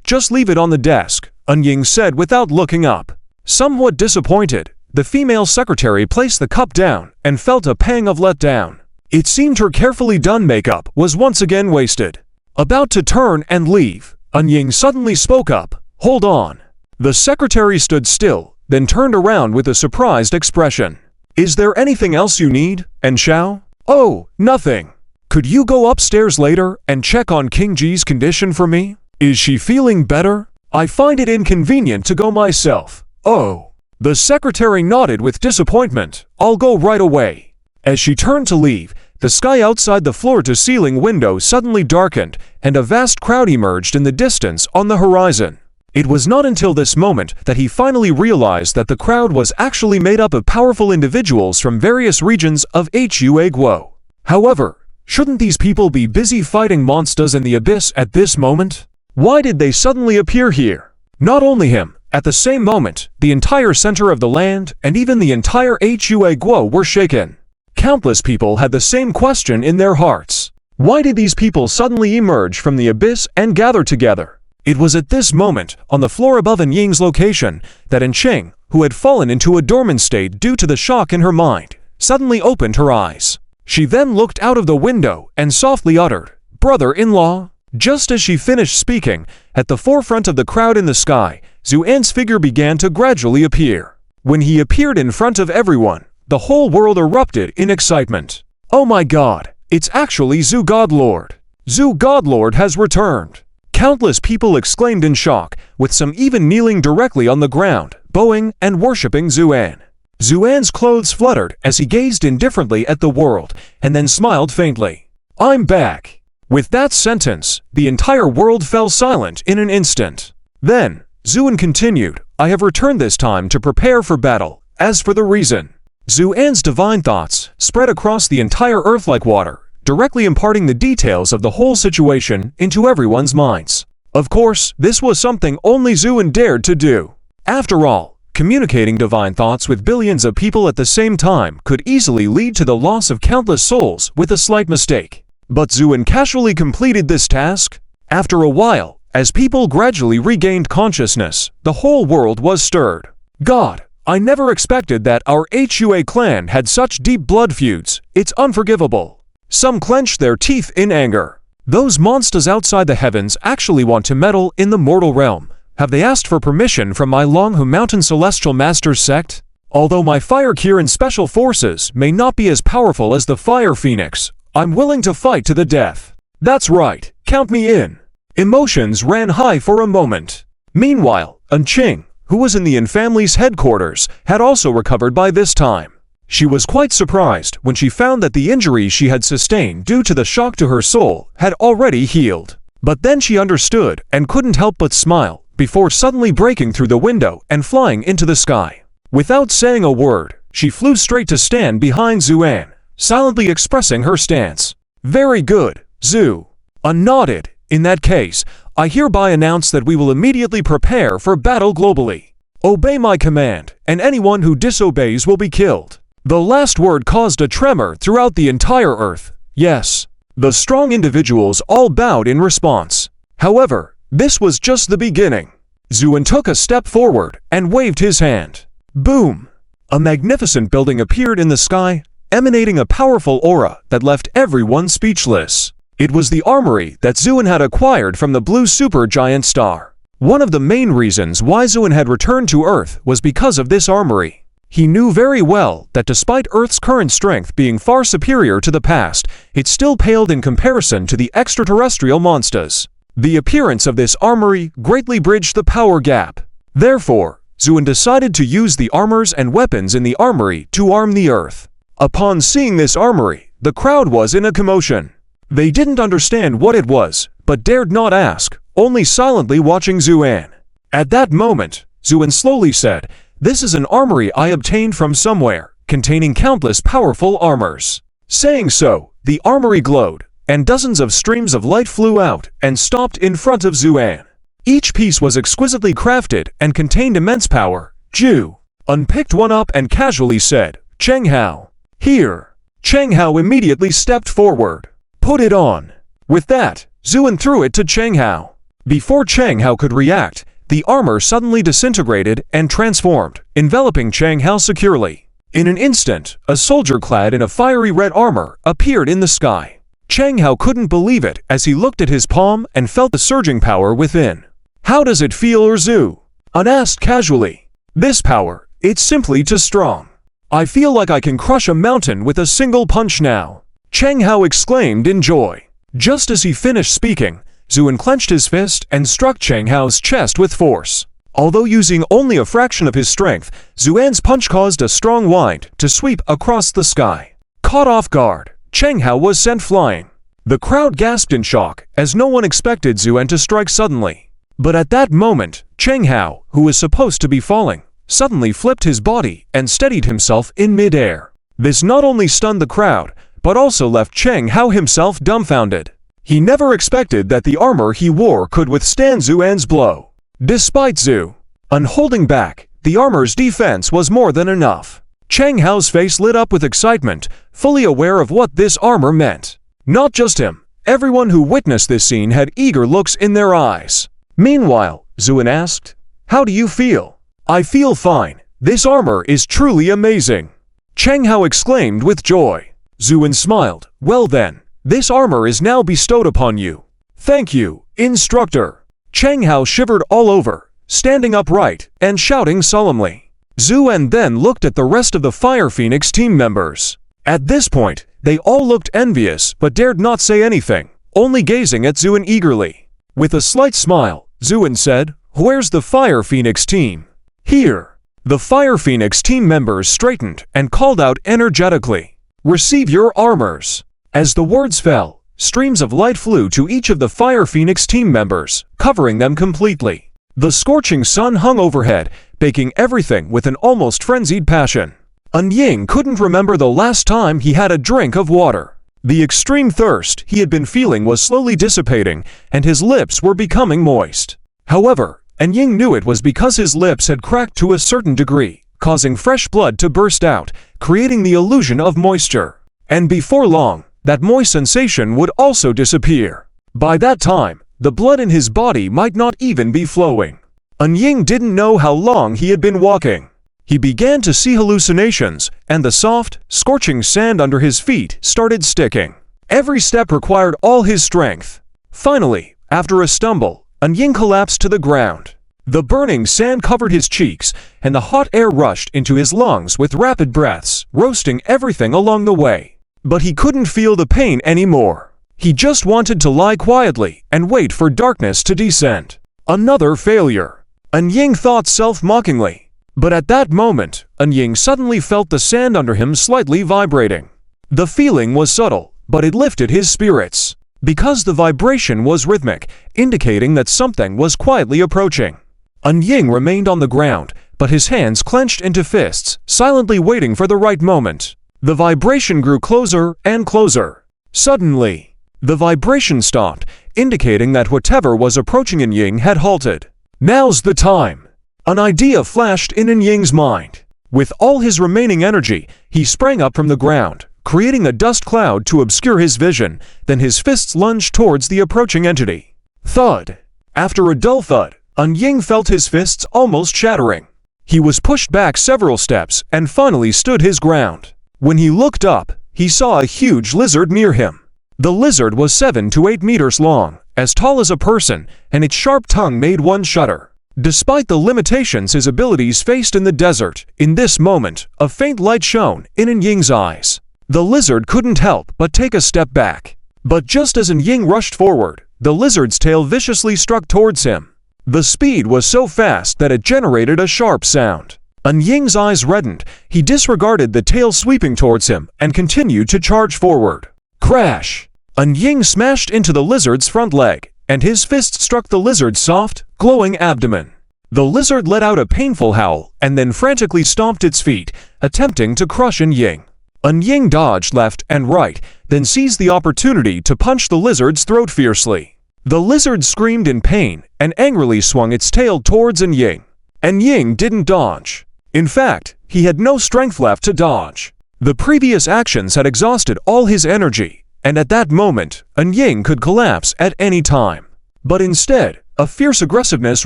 Just leave it on the desk," An Ying said without looking up. Somewhat disappointed, the female secretary placed the cup down and felt a pang of letdown. It seemed her carefully done makeup was once again wasted. About to turn and leave, An Ying suddenly spoke up, "Hold on." The secretary stood still, then turned around with a surprised expression. "Is there anything else you need, An Shao?" "Oh, nothing. Could you go upstairs later and check on King Ji's condition for me? Is she feeling better? I find it inconvenient to go myself." "Oh." The secretary nodded with disappointment. "I'll go right away." As she turned to leave, the sky outside the floor-to-ceiling window suddenly darkened, and a vast crowd emerged in the distance on the horizon. It was not until this moment that he finally realized that the crowd was actually made up of powerful individuals from various regions of Hua Guo. However, shouldn't these people be busy fighting monsters in the abyss at this moment? Why did they suddenly appear here? Not only him, At the same moment, the entire center of the land and even the entire Hua Guo were shaken. Countless people had the same question in their hearts. Why did these people suddenly emerge from the abyss and gather together? It was at this moment, on the floor above An Ying's location, that An Qing, who had fallen into a dormant state due to the shock in her mind, suddenly opened her eyes. She then looked out of the window and softly uttered, "Brother-in-law?" Just as she finished speaking, at the forefront of the crowd in the sky, Zuan's figure began to gradually appear. When he appeared in front of everyone, the whole world erupted in excitement. "Oh my God, it's actually Zhu Godlord! Zhu Godlord has returned!" Countless people exclaimed in shock, with some even kneeling directly on the ground, bowing and worshipping Zuan. Zuan's clothes fluttered as he gazed indifferently at the world, and then smiled faintly. "I'm back." With that sentence, the entire world fell silent in an instant. Then, Zuan continued, "I have returned this time to prepare for battle. As for the reason..." Zuan's divine thoughts spread across the entire earth like water, directly imparting the details of the whole situation into everyone's minds. Of course, this was something only Zuan dared to do. After all, communicating divine thoughts with billions of people at the same time could easily lead to the loss of countless souls with a slight mistake. But Zuan casually completed this task. After a while, as people gradually regained consciousness, the whole world was stirred. "God, I never expected that our Hua clan had such deep blood feuds. It's unforgivable." Some clenched their teeth in anger. "Those monsters outside the heavens actually want to meddle in the mortal realm. Have they asked for permission from my Longhu Mountain Celestial Masters sect? Although my Fire Kirin special forces may not be as powerful as the Fire Phoenix, I'm willing to fight to the death. That's right, count me in." Emotions ran high for a moment. Meanwhile, An Qing, who was in the An family's headquarters, had also recovered by this time. She was quite surprised when she found that the injury she had sustained due to the shock to her soul had already healed. But then she understood and couldn't help but smile, before suddenly breaking through the window and flying into the sky. Without saying a word, she flew straight to stand behind Zuan, silently expressing her stance. "Very good, Zhu." An nodded. "In that case, I hereby announce that we will immediately prepare for battle globally. Obey my command, and anyone who disobeys will be killed." The last word caused a tremor throughout the entire earth. Yes, the strong individuals all bowed in response. However, this was just the beginning. Zuan took a step forward and waved his hand. Boom! A magnificent building appeared in the sky, emanating a powerful aura that left everyone speechless. It was the armory that Zuan had acquired from the blue supergiant star. One of the main reasons why Zuan had returned to Earth was because of this armory. He knew very well that despite Earth's current strength being far superior to the past, it still paled in comparison to the extraterrestrial monsters. The appearance of this armory greatly bridged the power gap. Therefore, Zuan decided to use the armors and weapons in the armory to arm the Earth. Upon seeing this armory, the crowd was in a commotion. They didn't understand what it was, but dared not ask, only silently watching Zuan. At that moment, Zuan slowly said, "This is an armory I obtained from somewhere, containing countless powerful armors." Saying so, the armory glowed, and dozens of streams of light flew out and stopped in front of Zuan. Each piece was exquisitely crafted and contained immense power. Zhu unpicked one up and casually said, "Cheng Hao, here." Cheng Hao immediately stepped forward. "Put it on." With that, Zuan threw it to Cheng Hao. Before Cheng Hao could react, the armor suddenly disintegrated and transformed, enveloping Cheng Hao securely. In an instant, a soldier clad in a fiery red armor appeared in the sky. Cheng Hao couldn't believe it as he looked at his palm and felt the surging power within. "How does it feel, Zhu?" An asked casually. "This power, it's simply too strong. I feel like I can crush a mountain with a single punch now." Cheng Hao exclaimed in joy. Just as he finished speaking, Zuan clenched his fist and struck Cheng Hao's chest with force. Although using only a fraction of his strength, Zuan's punch caused a strong wind to sweep across the sky. Caught off guard, Cheng Hao was sent flying. The crowd gasped in shock, as no one expected Zuan to strike suddenly. But at that moment, Cheng Hao, who was supposed to be falling, suddenly flipped his body and steadied himself in mid-air. This not only stunned the crowd, but also left Cheng Hao himself dumbfounded. He never expected that the armor he wore could withstand Zuan's blow. Despite Zhu Holding back, the armor's defense was more than enough. Chang Hao's face lit up with excitement, fully aware of what this armor meant. Not just him, everyone who witnessed this scene had eager looks in their eyes. Meanwhile, Zuin asked, "How do you feel?" "I feel fine. This armor is truly amazing," Chang Hao exclaimed with joy. Zuin smiled. "Well then, this armor is now bestowed upon you." "Thank you, instructor." Chang Hao shivered all over, standing upright and shouting solemnly. Zuin then looked at the rest of the Fire Phoenix team members. At this point, they all looked envious but dared not say anything, only gazing at Zuin eagerly. With a slight smile, Zuin said, "Where's the Fire Phoenix team?" "Here." The Fire Phoenix team members straightened and called out energetically, "Receive your armors." As the words fell, streams of light flew to each of the Fire Phoenix team members, covering them completely. The scorching sun hung overhead, baking everything with an almost frenzied passion. Ying couldn't remember the last time he had a drink of water. The extreme thirst he had been feeling was slowly dissipating, and his lips were becoming moist. However, Ying knew it was because his lips had cracked to a certain degree, causing fresh blood to burst out, creating the illusion of moisture. And before long, that moist sensation would also disappear. By that time, the blood in his body might not even be flowing. Ying didn't know how long he had been walking. He began to see hallucinations, and the soft, scorching sand under his feet started sticking. Every step required all his strength. Finally, after a stumble, Ying collapsed to the ground. The burning sand covered his cheeks, and the hot air rushed into his lungs with rapid breaths, roasting everything along the way. But he couldn't feel the pain anymore. He just wanted to lie quietly and wait for darkness to descend. Another failure. Ying thought self-mockingly. But at that moment, Ying suddenly felt the sand under him slightly vibrating. The feeling was subtle, but it lifted his spirits. Because the vibration was rhythmic, indicating that something was quietly approaching. Ying remained on the ground, but his hands clenched into fists, silently waiting for the right moment. The vibration grew closer and closer. Suddenly, the vibration stopped, indicating that whatever was approaching Ying had halted. Now's the time. An idea flashed in Ying's mind. With all his remaining energy, he sprang up from the ground, creating a dust cloud to obscure his vision, then his fists lunged towards the approaching entity. Thud. After a dull thud, Ying felt his fists almost shattering. He was pushed back several steps and finally stood his ground. When he looked up, he saw a huge lizard near him. The lizard was 7 to 8 meters long, as tall as a person, and its sharp tongue made one shudder. Despite the limitations his abilities faced in the desert, in this moment, a faint light shone in Ying's eyes. The lizard couldn't help but take a step back. But just as Ying rushed forward, the lizard's tail viciously struck towards him. The speed was so fast that it generated a sharp sound. Ying's eyes reddened. He disregarded the tail sweeping towards him and continued to charge forward. Crash! Ying smashed into the lizard's front leg, and his fist struck the lizard's soft, glowing abdomen. The lizard let out a painful howl and then frantically stomped its feet, attempting to crush Ying. Ying dodged left and right, then seized the opportunity to punch the lizard's throat fiercely. The lizard screamed in pain and angrily swung its tail towards Ying. Ying didn't dodge. In fact, he had no strength left to dodge. The previous actions had exhausted all his energy, and at that moment, Ying could collapse at any time. But instead, a fierce aggressiveness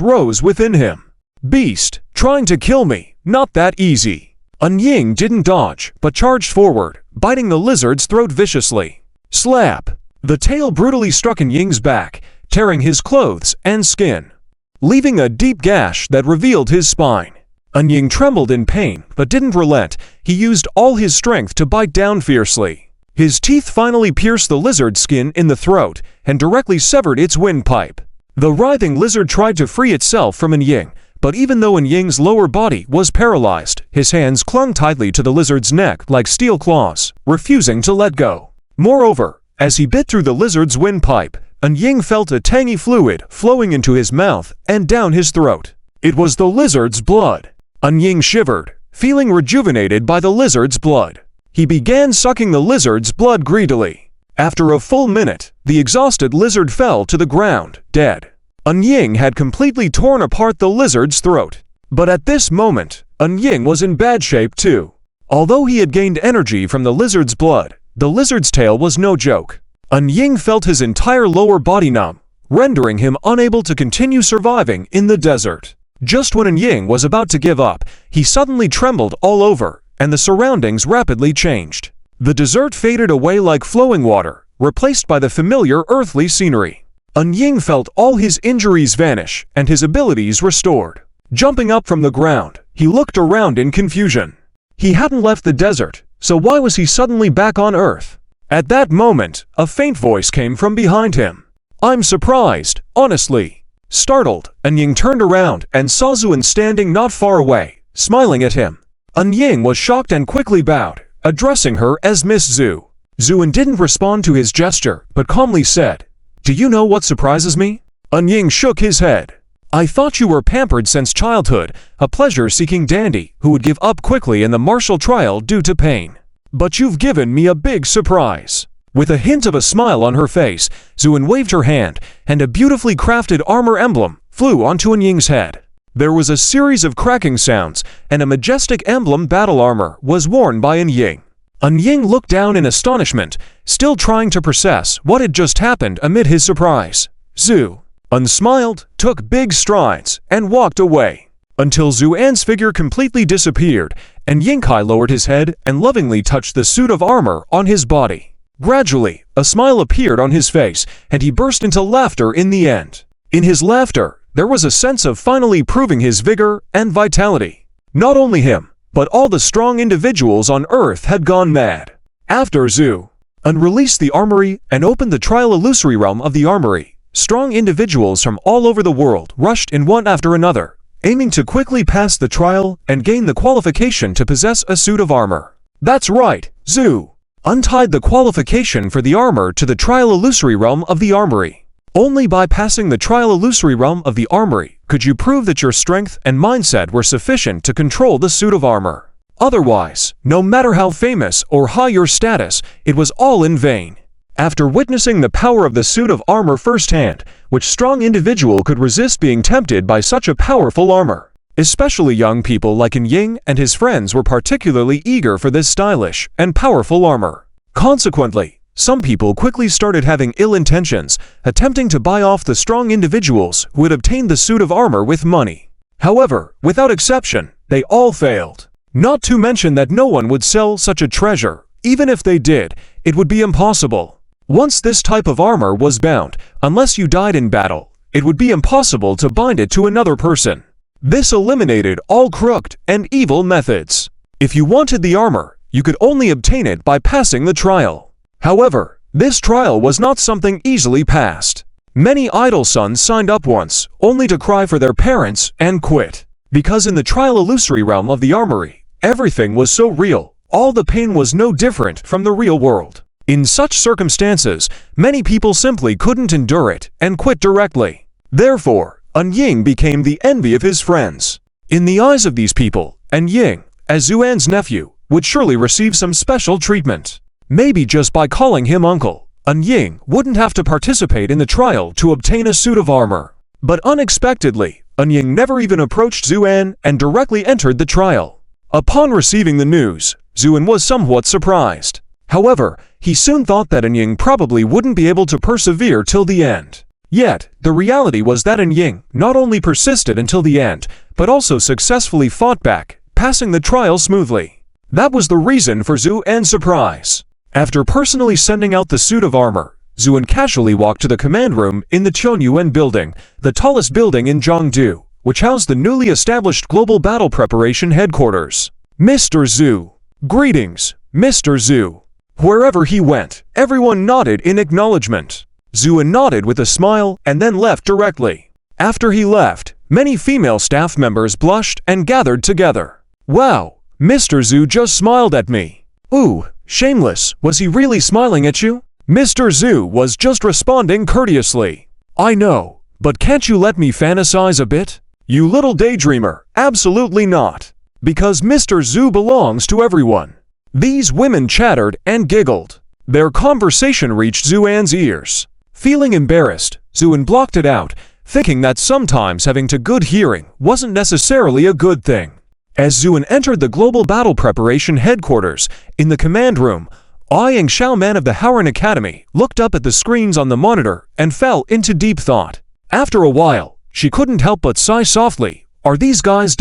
rose within him. Beast, trying to kill me, not that easy. Ying didn't dodge, but charged forward, biting the lizard's throat viciously. Slap! The tail brutally struck Ying's back, tearing his clothes and skin, leaving a deep gash that revealed his spine. Ying trembled in pain, but didn't relent. He used all his strength to bite down fiercely. His teeth finally pierced the lizard's skin in the throat and directly severed its windpipe. The writhing lizard tried to free itself from Ying, but even though Ying's lower body was paralyzed, his hands clung tightly to the lizard's neck like steel claws, refusing to let go. Moreover, as he bit through the lizard's windpipe, Ying felt a tangy fluid flowing into his mouth and down his throat. It was the lizard's blood. Ying shivered, feeling rejuvenated by the lizard's blood. He began sucking the lizard's blood greedily. After a full minute, the exhausted lizard fell to the ground, dead. Ying had completely torn apart the lizard's throat. But at this moment, Ying was in bad shape too. Although he had gained energy from the lizard's blood, the lizard's tail was no joke. Ying felt his entire lower body numb, rendering him unable to continue surviving in the desert. Just when Ying was about to give up, he suddenly trembled all over, and the surroundings rapidly changed. The desert faded away like flowing water, replaced by the familiar earthly scenery. Ying felt all his injuries vanish and his abilities restored. Jumping up from the ground, he looked around in confusion. He hadn't left the desert, so why was he suddenly back on Earth? At that moment, a faint voice came from behind him. "I'm surprised, honestly." Startled, Ying turned around and saw Zuan standing not far away, smiling at him. Ying was shocked and quickly bowed, addressing her as Miss Zhu. Zuan didn't respond to his gesture, but calmly said, "Do you know what surprises me?" Ying shook his head. "I thought you were pampered since childhood, a pleasure-seeking dandy who would give up quickly in the martial trial due to pain. But you've given me a big surprise." With a hint of a smile on her face, Zuan waved her hand, and a beautifully crafted armor emblem flew onto Ying's head. There was a series of cracking sounds, and a majestic emblem battle armor was worn by Ying. Ying looked down in astonishment, still trying to process what had just happened amid his surprise. Zhu smiled, took big strides, and walked away, until Zuan's figure completely disappeared, and Yingkai lowered his head and lovingly touched the suit of armor on his body. Gradually, a smile appeared on his face, and he burst into laughter in the end. In his laughter, there was a sense of finally proving his vigor and vitality. Not only him, but all the strong individuals on Earth had gone mad. After Zhu released the armory and opened the trial illusory realm of the armory, strong individuals from all over the world rushed in one after another, aiming to quickly pass the trial and gain the qualification to possess a suit of armor. That's right, Zhu untied the qualification for the armor to the trial illusory realm of the armory. Only by passing the trial illusory realm of the armory could you prove that your strength and mindset were sufficient to control the suit of armor. Otherwise, no matter how famous or high your status, it was all in vain. After witnessing the power of the suit of armor firsthand, which strong individual could resist being tempted by such a powerful armor? Especially young people like Ying and his friends were particularly eager for this stylish and powerful armor. Consequently, some people quickly started having ill intentions, attempting to buy off the strong individuals who had obtained the suit of armor with money. However, without exception, they all failed. Not to mention that no one would sell such a treasure. Even if they did, it would be impossible. Once this type of armor was bound, unless you died in battle, it would be impossible to bind it to another person. This eliminated all crooked and evil methods. If you wanted the armor, you could only obtain it by passing the trial. However, this trial was not something easily passed. Many idle sons signed up once, only to cry for their parents and quit. Because in the trial illusory realm of the armory, everything was so real, all the pain was no different from the real world. In such circumstances, many people simply couldn't endure it and quit directly. Therefore, Ying became the envy of his friends. In the eyes of these people, Ying, as Zuan's nephew, would surely receive some special treatment. Maybe just by calling him uncle, Ying wouldn't have to participate in the trial to obtain a suit of armor. But unexpectedly, Ying never even approached Zuan and directly entered the trial. Upon receiving the news, Zuan was somewhat surprised. However, he soon thought that Ying probably wouldn't be able to persevere till the end. Yet, the reality was that Ying not only persisted until the end, but also successfully fought back, passing the trial smoothly. That was the reason for Zuan's surprise. After personally sending out the suit of armor, Zuan casually walked to the command room in the Qianyuan building, the tallest building in Zhongdu, which housed the newly established Global Battle Preparation Headquarters. Mr. Zhu. Greetings, Mr. Zhu. Wherever he went, everyone nodded in acknowledgement. Zuan nodded with a smile and then left directly. After he left, many female staff members blushed and gathered together. Wow, Mr. Zhu just smiled at me. Ooh, shameless, was he really smiling at you? Mr. Zhu was just responding courteously. I know, but can't you let me fantasize a bit? You little daydreamer, absolutely not. Because Mr. Zhu belongs to everyone. These women chattered and giggled. Their conversation reached Zuan's ears. Feeling embarrassed, Zuan blocked it out, thinking that sometimes having to good hearing wasn't necessarily a good thing. As Zuan entered the Global Battle Preparation headquarters, in the command room, Yang Xiaoman of the Howren Academy looked up at the screens on the monitor and fell into deep thought. After a while, she couldn't help but sigh softly. Are these guys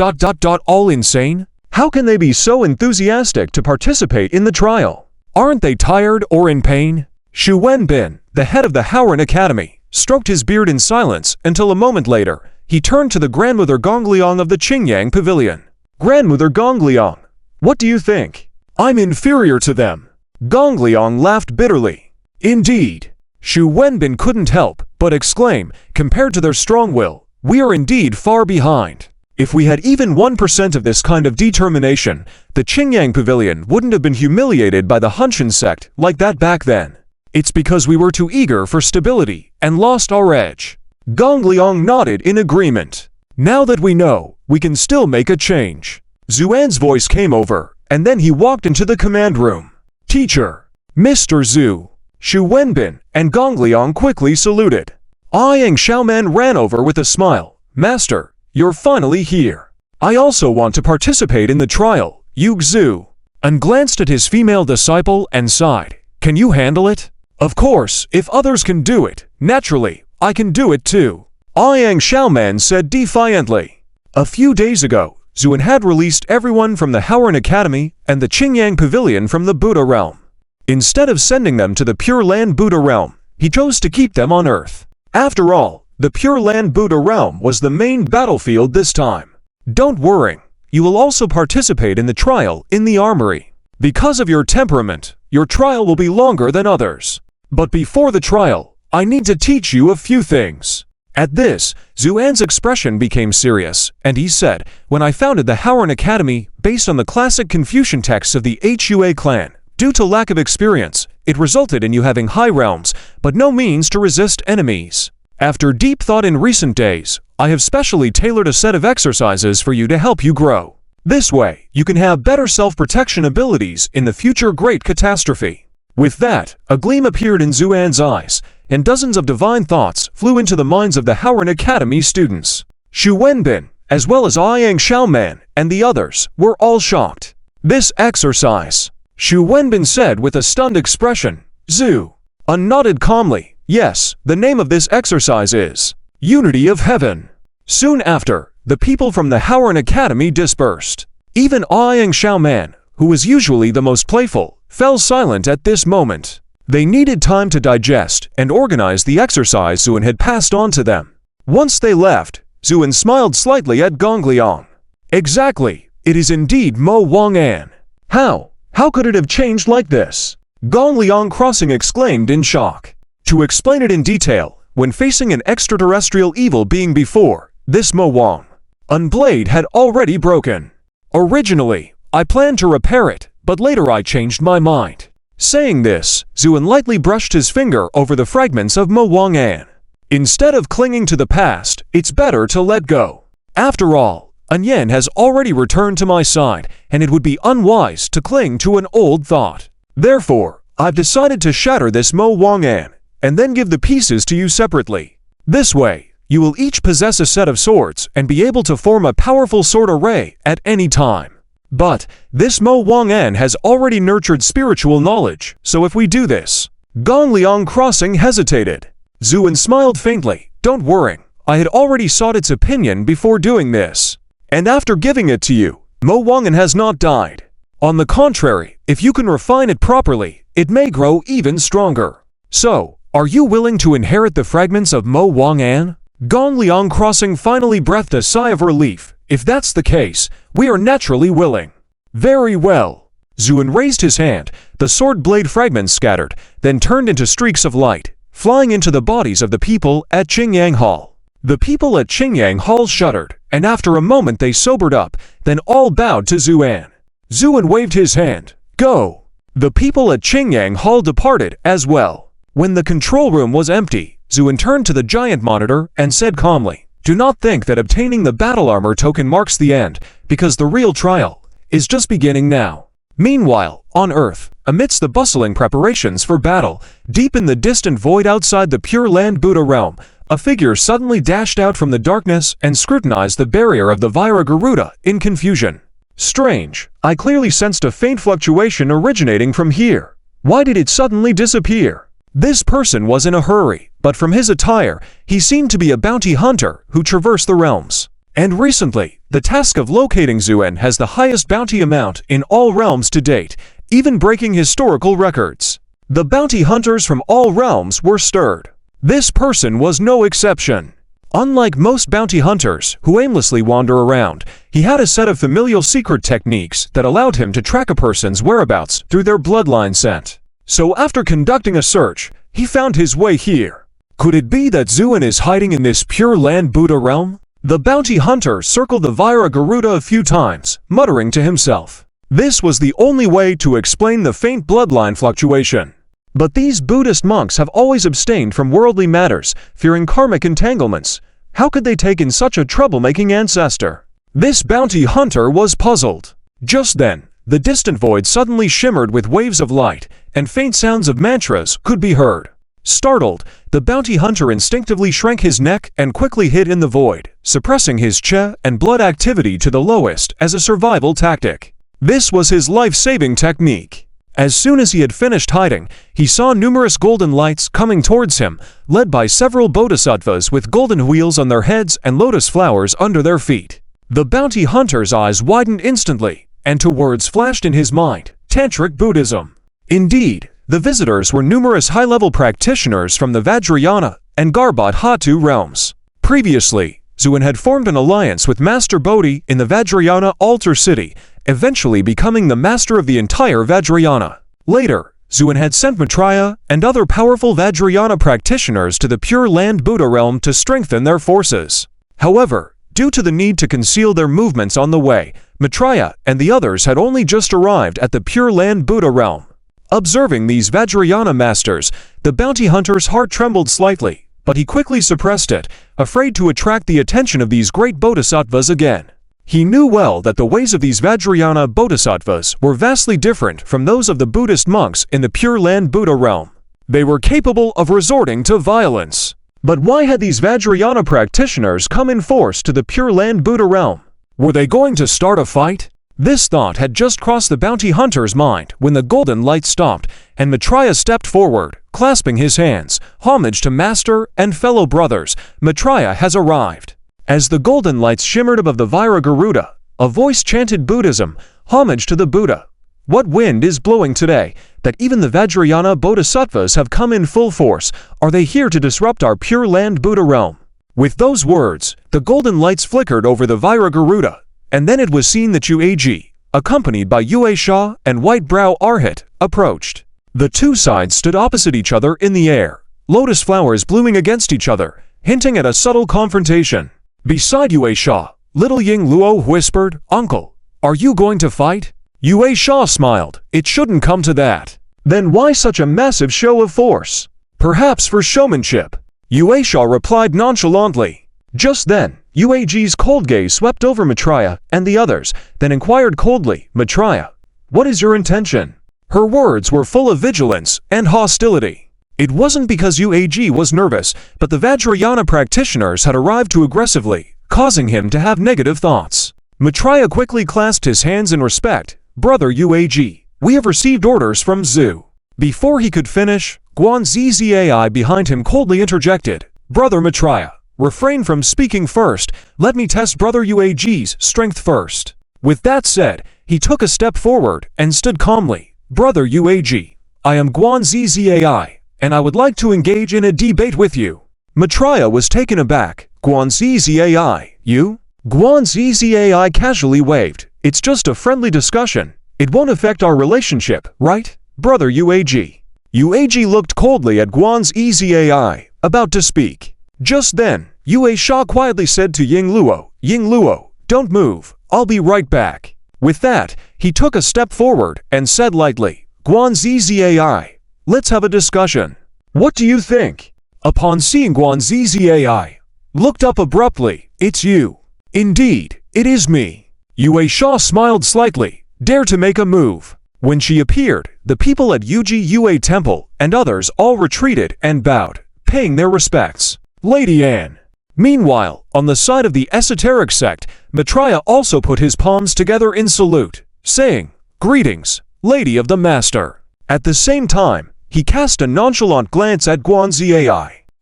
all insane? How can they be so enthusiastic to participate in the trial? Aren't they tired or in pain? Xu Wenbin, the head of the Howren Academy, stroked his beard in silence until a moment later, he turned to the Grandmother Gongliang of the Qingyang Pavilion. Grandmother Gongliang, what do you think? I'm inferior to them. Gongliang laughed bitterly. Indeed. Xu Wenbin couldn't help but exclaim, compared to their strong will, we are indeed far behind. If we had even 1% of this kind of determination, the Qingyang Pavilion wouldn't have been humiliated by the Hunshan sect like that back then. It's because we were too eager for stability and lost our edge. Gongliang nodded in agreement. Now that we know, we can still make a change. Zuan's voice came over, and then he walked into the command room. Teacher, Mr. Zhu, Xu Wenbin, and Gongliang quickly saluted. Yang Xiaoman ran over with a smile. Master, you're finally here. I also want to participate in the trial, Yu Zhu. And glanced at his female disciple and sighed. Can you handle it? Of course, if others can do it, naturally, I can do it too. Yang Xiaoman said defiantly. A few days ago, Zuan had released everyone from the Howren Academy and the Qingyang Pavilion from the Buddha realm. Instead of sending them to the Pure Land Buddha realm, he chose to keep them on Earth. After all, the Pure Land Buddha realm was the main battlefield this time. Don't worry, you will also participate in the trial in the armory. Because of your temperament, your trial will be longer than others. But before the trial, I need to teach you a few things. At this, Zuan's expression became serious, and he said, when I founded the Howren Academy based on the classic Confucian texts of the Hua clan, due to lack of experience, it resulted in you having high realms, but no means to resist enemies. After deep thought in recent days, I have specially tailored a set of exercises for you to help you grow. This way, you can have better self-protection abilities in the future great catastrophe. With that, a gleam appeared in Zuan's eyes, and dozens of divine thoughts flew into the minds of the Howren Academy students. Xu Wenbin, as well as Yang Xiaoman, and the others, were all shocked. This exercise, Xu Wenbin said with a stunned expression. Zhu nodded calmly. Yes, the name of this exercise is Unity of Heaven. Soon after, the people from the Howren Academy dispersed. Even Yang Xiaoman, who was usually the most playful, fell silent at this moment. They needed time to digest and organize the exercise Zuan had passed on to them. Once they left, Zuan smiled slightly at Gongliang. Exactly, it is indeed Mo Wang'an. How? How could it have changed like this? Gongliang crossing exclaimed in shock. To explain it in detail, when facing an extraterrestrial evil being before, this Mo Wang'an blade had already broken. Originally, I planned to repair it, but later I changed my mind. Saying this, Zuan lightly brushed his finger over the fragments of Mo Wang'an. Instead of clinging to the past, it's better to let go. After all, An Yen has already returned to my side, and it would be unwise to cling to an old thought. Therefore, I've decided to shatter this Mo Wang'an, and then give the pieces to you separately. This way, you will each possess a set of swords and be able to form a powerful sword array at any time. But, this Mo Wang'an has already nurtured spiritual knowledge, so if we do this... Gongliang crossing hesitated. Zuan smiled faintly. Don't worry, I had already sought its opinion before doing this. And after giving it to you, Mo Wang'an has not died. On the contrary, if you can refine it properly, it may grow even stronger. So, are you willing to inherit the fragments of Mo Wang'an? Gongliang crossing finally breathed a sigh of relief. If that's the case, we are naturally willing. Very well. Zuan raised his hand, the sword blade fragments scattered, then turned into streaks of light, flying into the bodies of the people at Qingyang Hall. The people at Qingyang Hall shuddered, and after a moment they sobered up, then all bowed to Zuan. Zuan waved his hand. Go! The people at Qingyang Hall departed as well. When the control room was empty, Zuan turned to the giant monitor and said calmly, do not think that obtaining the battle armor token marks the end, because the real trial is just beginning now. Meanwhile, on Earth, amidst the bustling preparations for battle, deep in the distant void outside the Pure Land Buddha realm, A figure suddenly dashed out from the darkness and scrutinized the barrier of the Vira Garuda in confusion. Strange, I clearly sensed a faint fluctuation originating from here. Why did it suddenly disappear? This person was in a hurry, but from his attire, he seemed to be a bounty hunter who traversed the realms. And recently, the task of locating Zuen has the highest bounty amount in all realms to date, even breaking historical records. The bounty hunters from all realms were stirred. This person was no exception. Unlike most bounty hunters who aimlessly wander around, he had a set of familial secret techniques that allowed him to track a person's whereabouts through their bloodline scent. So after conducting a search, he found his way here. Could it be that Zuen is hiding in this Pure Land Buddha realm? The bounty hunter circled the Vira Garuda a few times, muttering to himself. This was the only way to explain the faint bloodline fluctuation. But these Buddhist monks have always abstained from worldly matters, fearing karmic entanglements. How could they take in such a troublemaking ancestor? This bounty hunter was puzzled. Just then, the distant void suddenly shimmered with waves of light, and faint sounds of mantras could be heard. Startled, the bounty hunter instinctively shrank his neck and quickly hid in the void, suppressing his chi and blood activity to the lowest as a survival tactic. This was his life-saving technique. As soon as he had finished hiding, he saw numerous golden lights coming towards him, led by several bodhisattvas with golden wheels on their heads and lotus flowers under their feet. The bounty hunter's eyes widened instantly, and two words flashed in his mind: Tantric Buddhism. Indeed, the visitors were numerous high-level practitioners from the Vajrayana and Garbhodhatu realms. Previously, Zuen had formed an alliance with Master Bodhi in the Vajrayana altar city, eventually becoming the master of the entire Vajrayana. Later, Zuen had sent Maitreya and other powerful Vajrayana practitioners to the Pure Land Buddha realm to strengthen their forces. However, due to the need to conceal their movements on the way, Maitreya and the others had only just arrived at the Pure Land Buddha realm. Observing these Vajrayana masters, the bounty hunter's heart trembled slightly, but he quickly suppressed it, afraid to attract the attention of these great bodhisattvas again. He knew well that the ways of these Vajrayana bodhisattvas were vastly different from those of the Buddhist monks in the Pure Land Buddha realm. They were capable of resorting to violence. But why had these Vajrayana practitioners come in force to the Pure Land Buddha realm? Were they going to start a fight? This thought had just crossed the bounty hunter's mind when the golden light stopped and Maitreya stepped forward, clasping his hands. Homage to master and fellow brothers, Maitreya has arrived. As the golden lights shimmered above the Vira Garuda, a voice chanted Buddhism, homage to the Buddha. What wind is blowing today, that even the Vajrayana bodhisattvas have come in full force? Are they here to disrupt our Pure Land Buddha realm? With those words, the golden lights flickered over the Vira Garuda, and then it was seen that Yuag, accompanied by Yue Sha and White Brow Arhit, approached. The two sides stood opposite each other in the air, lotus flowers blooming against each other, hinting at a subtle confrontation. Beside Yue Sha, little Ying Luo whispered, "Uncle, are you going to fight?" Yue Sha smiled. It shouldn't come to that. Then why such a massive show of force? Perhaps for showmanship. Yue Sha replied nonchalantly. Just then, Yuag's cold gaze swept over Maitreya and the others, then inquired coldly, "Maitreya, what is your intention?" Her words were full of vigilance and hostility. It wasn't because Yuag was nervous, but the Vajrayana practitioners had arrived too aggressively, causing him to have negative thoughts. Maitreya quickly clasped his hands in respect. "Brother Yuag, we have received orders from Zhu." Before he could finish, Guanzizai behind him coldly interjected, "Brother Maitreya, refrain from speaking first. Let me test Brother Yuag's strength first." With that said, he took a step forward and stood calmly. "Brother Yuag, I am Guanzizai, and I would like to engage in a debate with you." Maitreya was taken aback. "Guanzizai, you?" Guanzizai casually waved. "It's just a friendly discussion. It won't affect our relationship, right, Brother Yuag?" Yuag looked coldly at Guanzizai, about to speak. Just then, Yue Sha quietly said to Ying Luo, "Don't move, I'll be right back." With that, he took a step forward and said lightly, "Guanzizai, let's have a discussion. What do you think?" Upon seeing Guanzizai, looked up abruptly. "It's you." "Indeed, it is me." Yue Sha smiled slightly. "Dare to make a move." When she appeared, the people at Yuji Yue Temple and others all retreated and bowed, paying their respects. Lady Anne. Meanwhile, on the side of the esoteric sect, Maitreya also put his palms together in salute, saying, "Greetings, Lady of the Master." At the same time, he cast a nonchalant glance at Guanzi.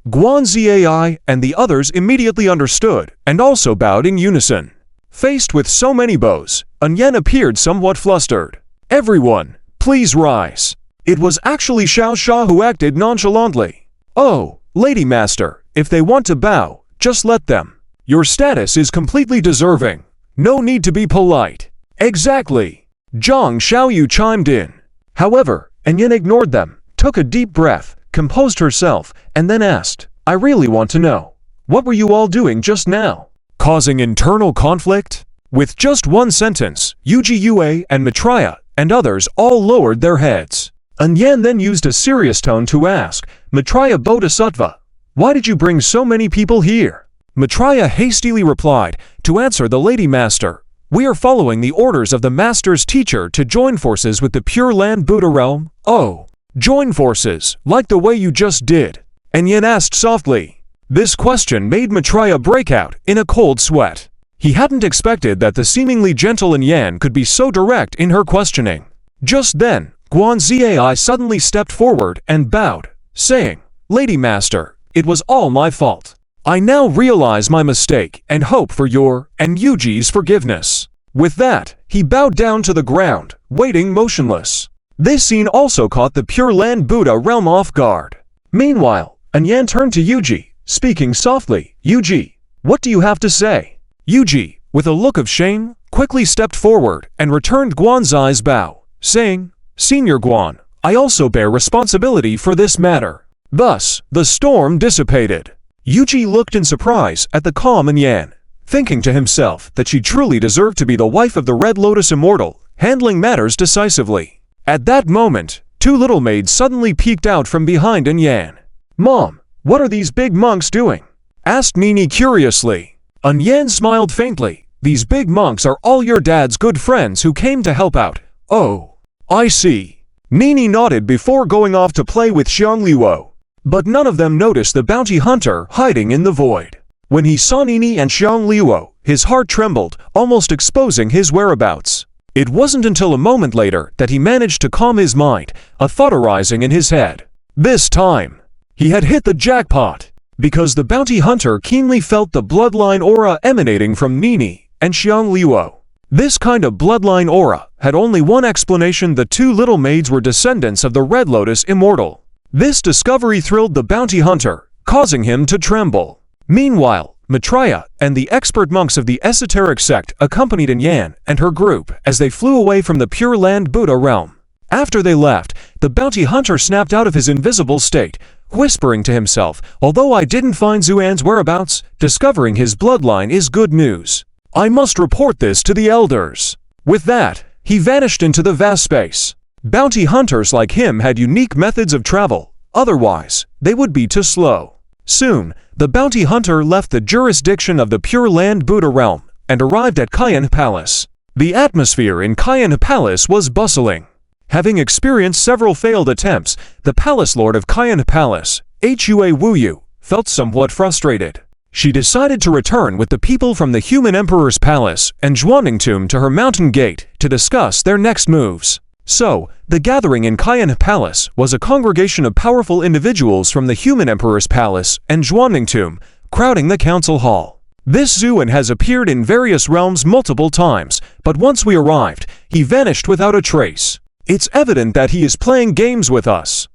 Guanzi and the others immediately understood and also bowed in unison. Faced with so many bows, Yen appeared somewhat flustered. "Everyone, please rise." It was actually Xiao Sha who acted nonchalantly. "Oh, Lady Master, if they want to bow, just let them. Your status is completely deserving. No need to be polite." "Exactly." Zhang Xiaoyu chimed in. However, Yen ignored them, took a deep breath, composed herself, and then asked, "I really want to know. What were you all doing just now? Causing internal conflict?" With just one sentence, Yue and Maitreya and others all lowered their heads. Yen then used a serious tone to ask, "Maitreya Bodhisattva, why did you bring so many people here?" Maitreya hastily replied, "To answer the Lady Master, we are following the orders of the Master's teacher to join forces with the Pure Land Buddha realm." "Oh, join forces, like the way you just did?" Yen asked softly. This question made Maitreya break out in a cold sweat. He hadn't expected that the seemingly gentle Yen could be so direct in her questioning. Just then, Guanzi suddenly stepped forward and bowed, saying, "Lady Master, it was all my fault. I now realize my mistake and hope for your and Yuji's forgiveness." With that, he bowed down to the ground, waiting motionless. This scene also caught the Pure Land Buddha realm off guard. Meanwhile, Yen turned to Yuji, speaking softly, "Yuji, what do you have to say?" Yuji, with a look of shame, quickly stepped forward and returned Guanzi's bow, saying, "Senior Guan, I also bear responsibility for this matter." Thus, the storm dissipated. Yuji looked in surprise at the calm Yen, thinking to himself that she truly deserved to be the wife of the Red Lotus Immortal, handling matters decisively. At that moment, two little maids suddenly peeked out from behind Yen. "Mom, what are these big monks doing?" asked Nini curiously. Yen smiled faintly. "These big monks are all your dad's good friends who came to help out." "Oh, I see." Nini nodded before going off to play with Xiangluo. But none of them noticed the bounty hunter hiding in the void. When he saw Nini and Xiangluo, his heart trembled, almost exposing his whereabouts. It wasn't until a moment later that he managed to calm his mind, a thought arising in his head. This time, he had hit the jackpot, because the bounty hunter keenly felt the bloodline aura emanating from Nini and Xiangluo. This kind of bloodline aura had only one explanation: the two little maids were descendants of the Red Lotus Immortal. This discovery thrilled the bounty hunter, causing him to tremble. Meanwhile, Maitreya and the expert monks of the esoteric sect accompanied Yen and her group as they flew away from the Pure Land Buddha realm. After they left, the bounty hunter snapped out of his invisible state, whispering to himself, "Although I didn't find Xuan's whereabouts, discovering his bloodline is good news. I must report this to the elders." With that, he vanished into the vast space. Bounty hunters like him had unique methods of travel, otherwise, they would be too slow. Soon, the bounty hunter left the jurisdiction of the Pure Land Buddha realm and arrived at Cayenne Palace. The atmosphere in Cayenne Palace was bustling. Having experienced several failed attempts, the Palace Lord of Cayenne Palace, Hua Wuyu, felt somewhat frustrated. She decided to return with the people from the Human Emperor's Palace and Zhuaningtomb to her mountain gate to discuss their next moves. So, the gathering in Cayenne Palace was a congregation of powerful individuals from the Human Emperor's Palace and Zhuaningtomb, crowding the council hall. This Xuan has appeared in various realms multiple times, but once we arrived, he vanished without a trace. It's evident that he is playing games with us.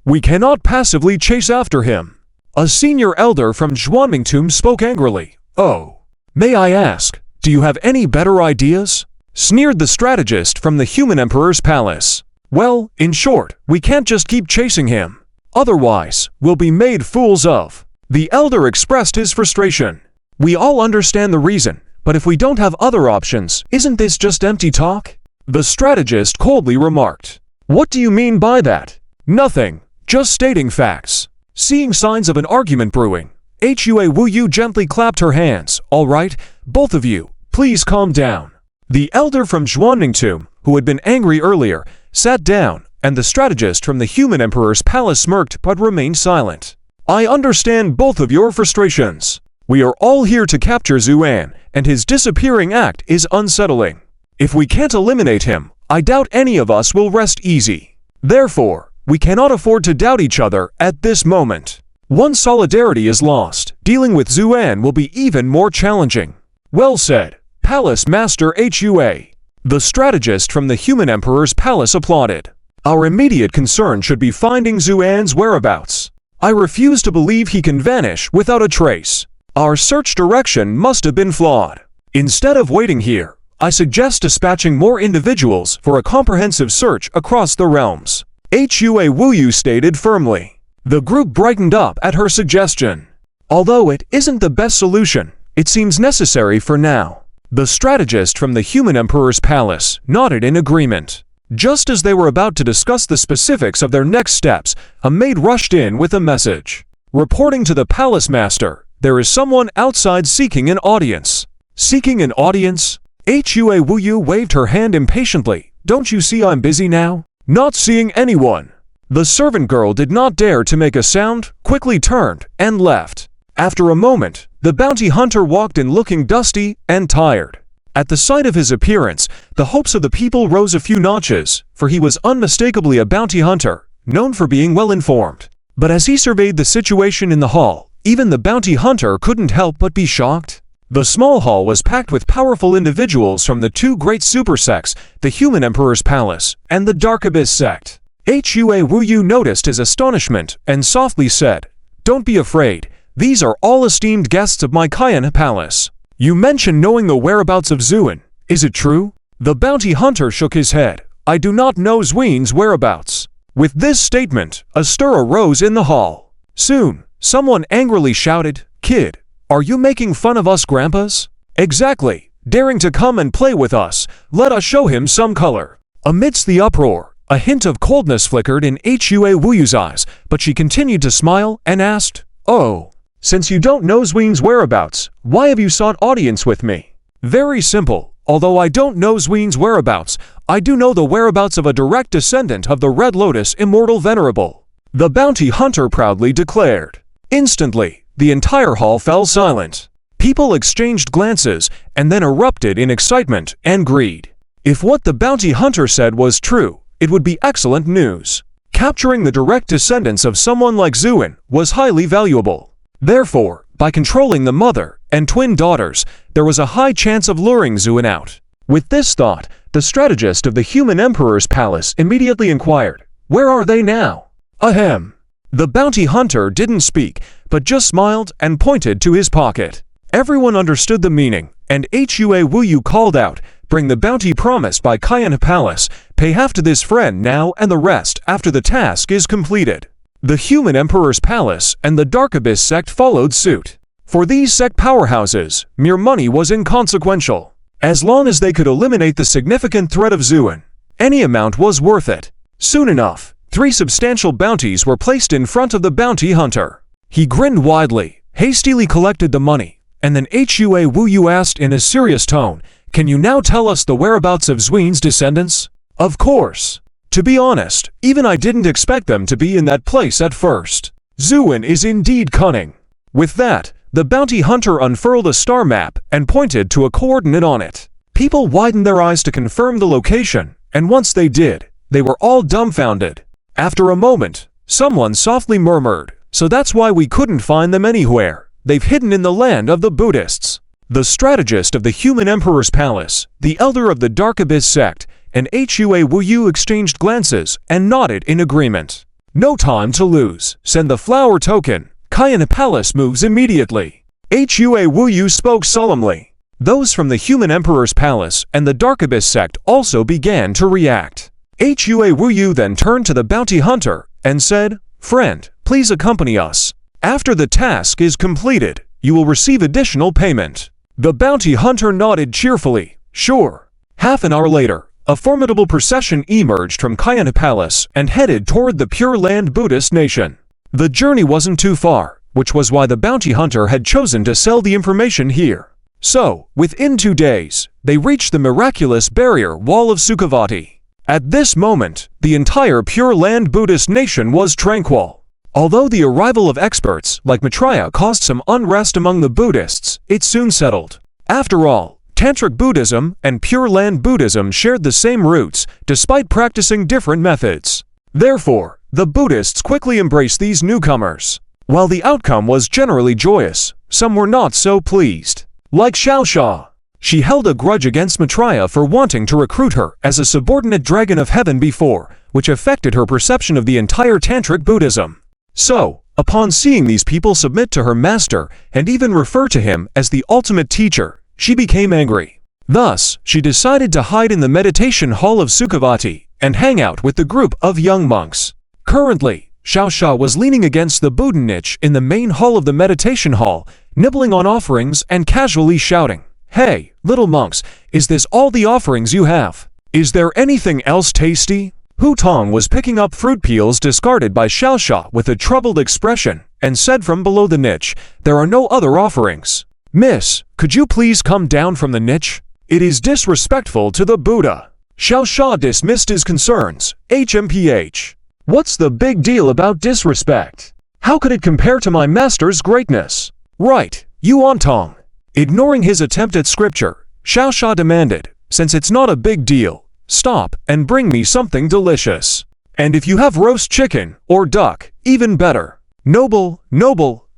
We cannot passively chase after him. A senior elder from Zhuaningtomb spoke angrily. "Oh, may I ask, do you have any better ideas?" sneered the strategist from the Human Emperor's Palace. "Well, in short, we can't just keep chasing him. Otherwise, we'll be made fools of." The elder expressed his frustration. "We all understand the reason, but if we don't have other options, isn't this just empty talk?" The strategist coldly remarked. "What do you mean by that?" "Nothing, just stating facts." Seeing signs of an argument brewing, Hua Wuyu gently clapped her hands. "All right, both of you, please calm down." The elder from Zhuaningtomb, who had been angry earlier, sat down, and the strategist from the Human Emperor's Palace smirked but remained silent. I understand both of your frustrations. We are all here to capture Zuan, and his disappearing act is unsettling. If we can't eliminate him, I doubt any of us will rest easy. Therefore, we cannot afford to doubt each other at this moment. Once solidarity is lost, dealing with Zuan will be even more challenging. Well said, Palace Master Hua. The strategist from the Human Emperor's palace applauded. Our immediate concern should be finding Zuan's whereabouts. I refuse to believe he can vanish without a trace. Our search direction must have been flawed. Instead of waiting here, I suggest dispatching more individuals for a comprehensive search across the realms. Hua Wuyu stated firmly. The group brightened up at her suggestion. Although it isn't the best solution, it seems necessary for now. The strategist from the Human Emperor's palace nodded in agreement. Just as they were about to discuss the specifics of their next steps, a maid rushed in with a message. Reporting to the palace master, there is someone outside seeking an audience. Seeking an audience? Hua Wuyu waved her hand impatiently. Don't you see I'm busy now? Not seeing anyone. The servant girl did not dare to make a sound, quickly turned, and left. After a moment, the bounty hunter walked in looking dusty and tired. At the sight of his appearance, the hopes of the people rose a few notches, for he was unmistakably a bounty hunter, known for being well-informed. But as he surveyed the situation in the hall, even the bounty hunter couldn't help but be shocked. The small hall was packed with powerful individuals from the two great super sects, the Human Emperor's Palace and the Dark Abyss sect. Hua Wuyu noticed his astonishment and softly said, "Don't be afraid, these are all esteemed guests of my Cayenne Palace. You mentioned knowing the whereabouts of Zuan. Is it true?" The bounty hunter shook his head. "I do not know Zuan's whereabouts." With this statement, a stir arose in the hall. Soon, someone angrily shouted, "Kid, are you making fun of us grandpas?" "Exactly. Daring to come and play with us, let us show him some color." Amidst the uproar, a hint of coldness flickered in Hua Wuyu's eyes, but she continued to smile and asked, "Oh, since you don't know Zuan's whereabouts, why have you sought audience with me?" "Very simple. Although I don't know Zuan's whereabouts, I do know the whereabouts of a direct descendant of the Red Lotus Immortal Venerable," the bounty hunter proudly declared. Instantly, the entire hall fell silent. People exchanged glances and then erupted in excitement and greed. If what the bounty hunter said was true, it would be excellent news. Capturing the direct descendants of someone like Zuan was highly valuable. Therefore, by controlling the mother and twin daughters, there was a high chance of luring Zuan out. With this thought, the strategist of the Human Emperor's Palace immediately inquired, "Where are they now?" "Ahem." The bounty hunter didn't speak, but just smiled and pointed to his pocket. Everyone understood the meaning, and Hua Wuyu called out, "Bring the bounty promised by Cayenne Palace, pay half to this friend now and the rest after the task is completed." The Human Emperor's Palace and the Dark Abyss sect followed suit. For these sect powerhouses, mere money was inconsequential. As long as they could eliminate the significant threat of Zuan, any amount was worth it. Soon enough, 3 substantial bounties were placed in front of the bounty hunter. He grinned widely, hastily collected the money, and then Hua Wuyu asked in a serious tone, "Can you now tell us the whereabouts of Zuan's descendants?" "Of course. To be honest, even I didn't expect them to be in that place at first. Zuan is indeed cunning." With that, the bounty hunter unfurled a star map and pointed to a coordinate on it. People widened their eyes to confirm the location, and once they did, they were all dumbfounded. After a moment, someone softly murmured, "So that's why we couldn't find them anywhere. They've hidden in the land of the Buddhists." The strategist of the Human Emperor's Palace, the elder of the Dark Abyss sect, and Hua Wuyu exchanged glances and nodded in agreement. "No time to lose. Send the flower token. Cayenne Palace moves immediately." Hua Wuyu spoke solemnly. Those from the Human Emperor's Palace and the Dark Abyss sect also began to react. Hua Wuyu then turned to the bounty hunter and said, "Friend, please accompany us. After the task is completed, you will receive additional payment." The bounty hunter nodded cheerfully, "Sure." Half an hour later, a formidable procession emerged from Cayenne Palace and headed toward the Pure Land Buddhist nation. The journey wasn't too far, which was why the bounty hunter had chosen to sell the information here. So, within 2 days, they reached the miraculous barrier wall of Sukhavati. At this moment, the entire Pure Land Buddhist nation was tranquil. Although the arrival of experts like Maitreya caused some unrest among the Buddhists, it soon settled. After all, Tantric Buddhism and Pure Land Buddhism shared the same roots, despite practicing different methods. Therefore, the Buddhists quickly embraced these newcomers. While the outcome was generally joyous, some were not so pleased. Like Xiaosha, she held a grudge against Maitreya for wanting to recruit her as a subordinate dragon of heaven before, which affected her perception of the entire Tantric Buddhism. So, upon seeing these people submit to her master and even refer to him as the ultimate teacher, she became angry. Thus, she decided to hide in the meditation hall of Sukhavati and hang out with the group of young monks. Currently, Xiaosha was leaning against the Buddha niche in the main hall of the meditation hall, nibbling on offerings and casually shouting, "Hey, little monks, is this all the offerings you have? Is there anything else tasty?" Hu Tong was picking up fruit peels discarded by Xiaosha with a troubled expression and said from below the niche, "There are no other offerings. Miss, could you please come down from the niche? It is disrespectful to the Buddha." Xiaosha dismissed his concerns. HMPH. What's the big deal about disrespect? How could it compare to my master's greatness? Right, Yuan Tong. Ignoring his attempt at scripture, Xiaosha demanded, "Since it's not a big deal, stop and bring me something delicious. And if you have roast chicken or duck, even better." Noble,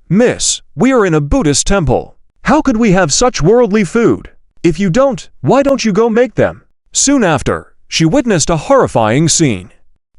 miss, we are in a Buddhist temple. How could we have such worldly food? If you don't, why don't you go make them? Soon after, she witnessed a horrifying scene.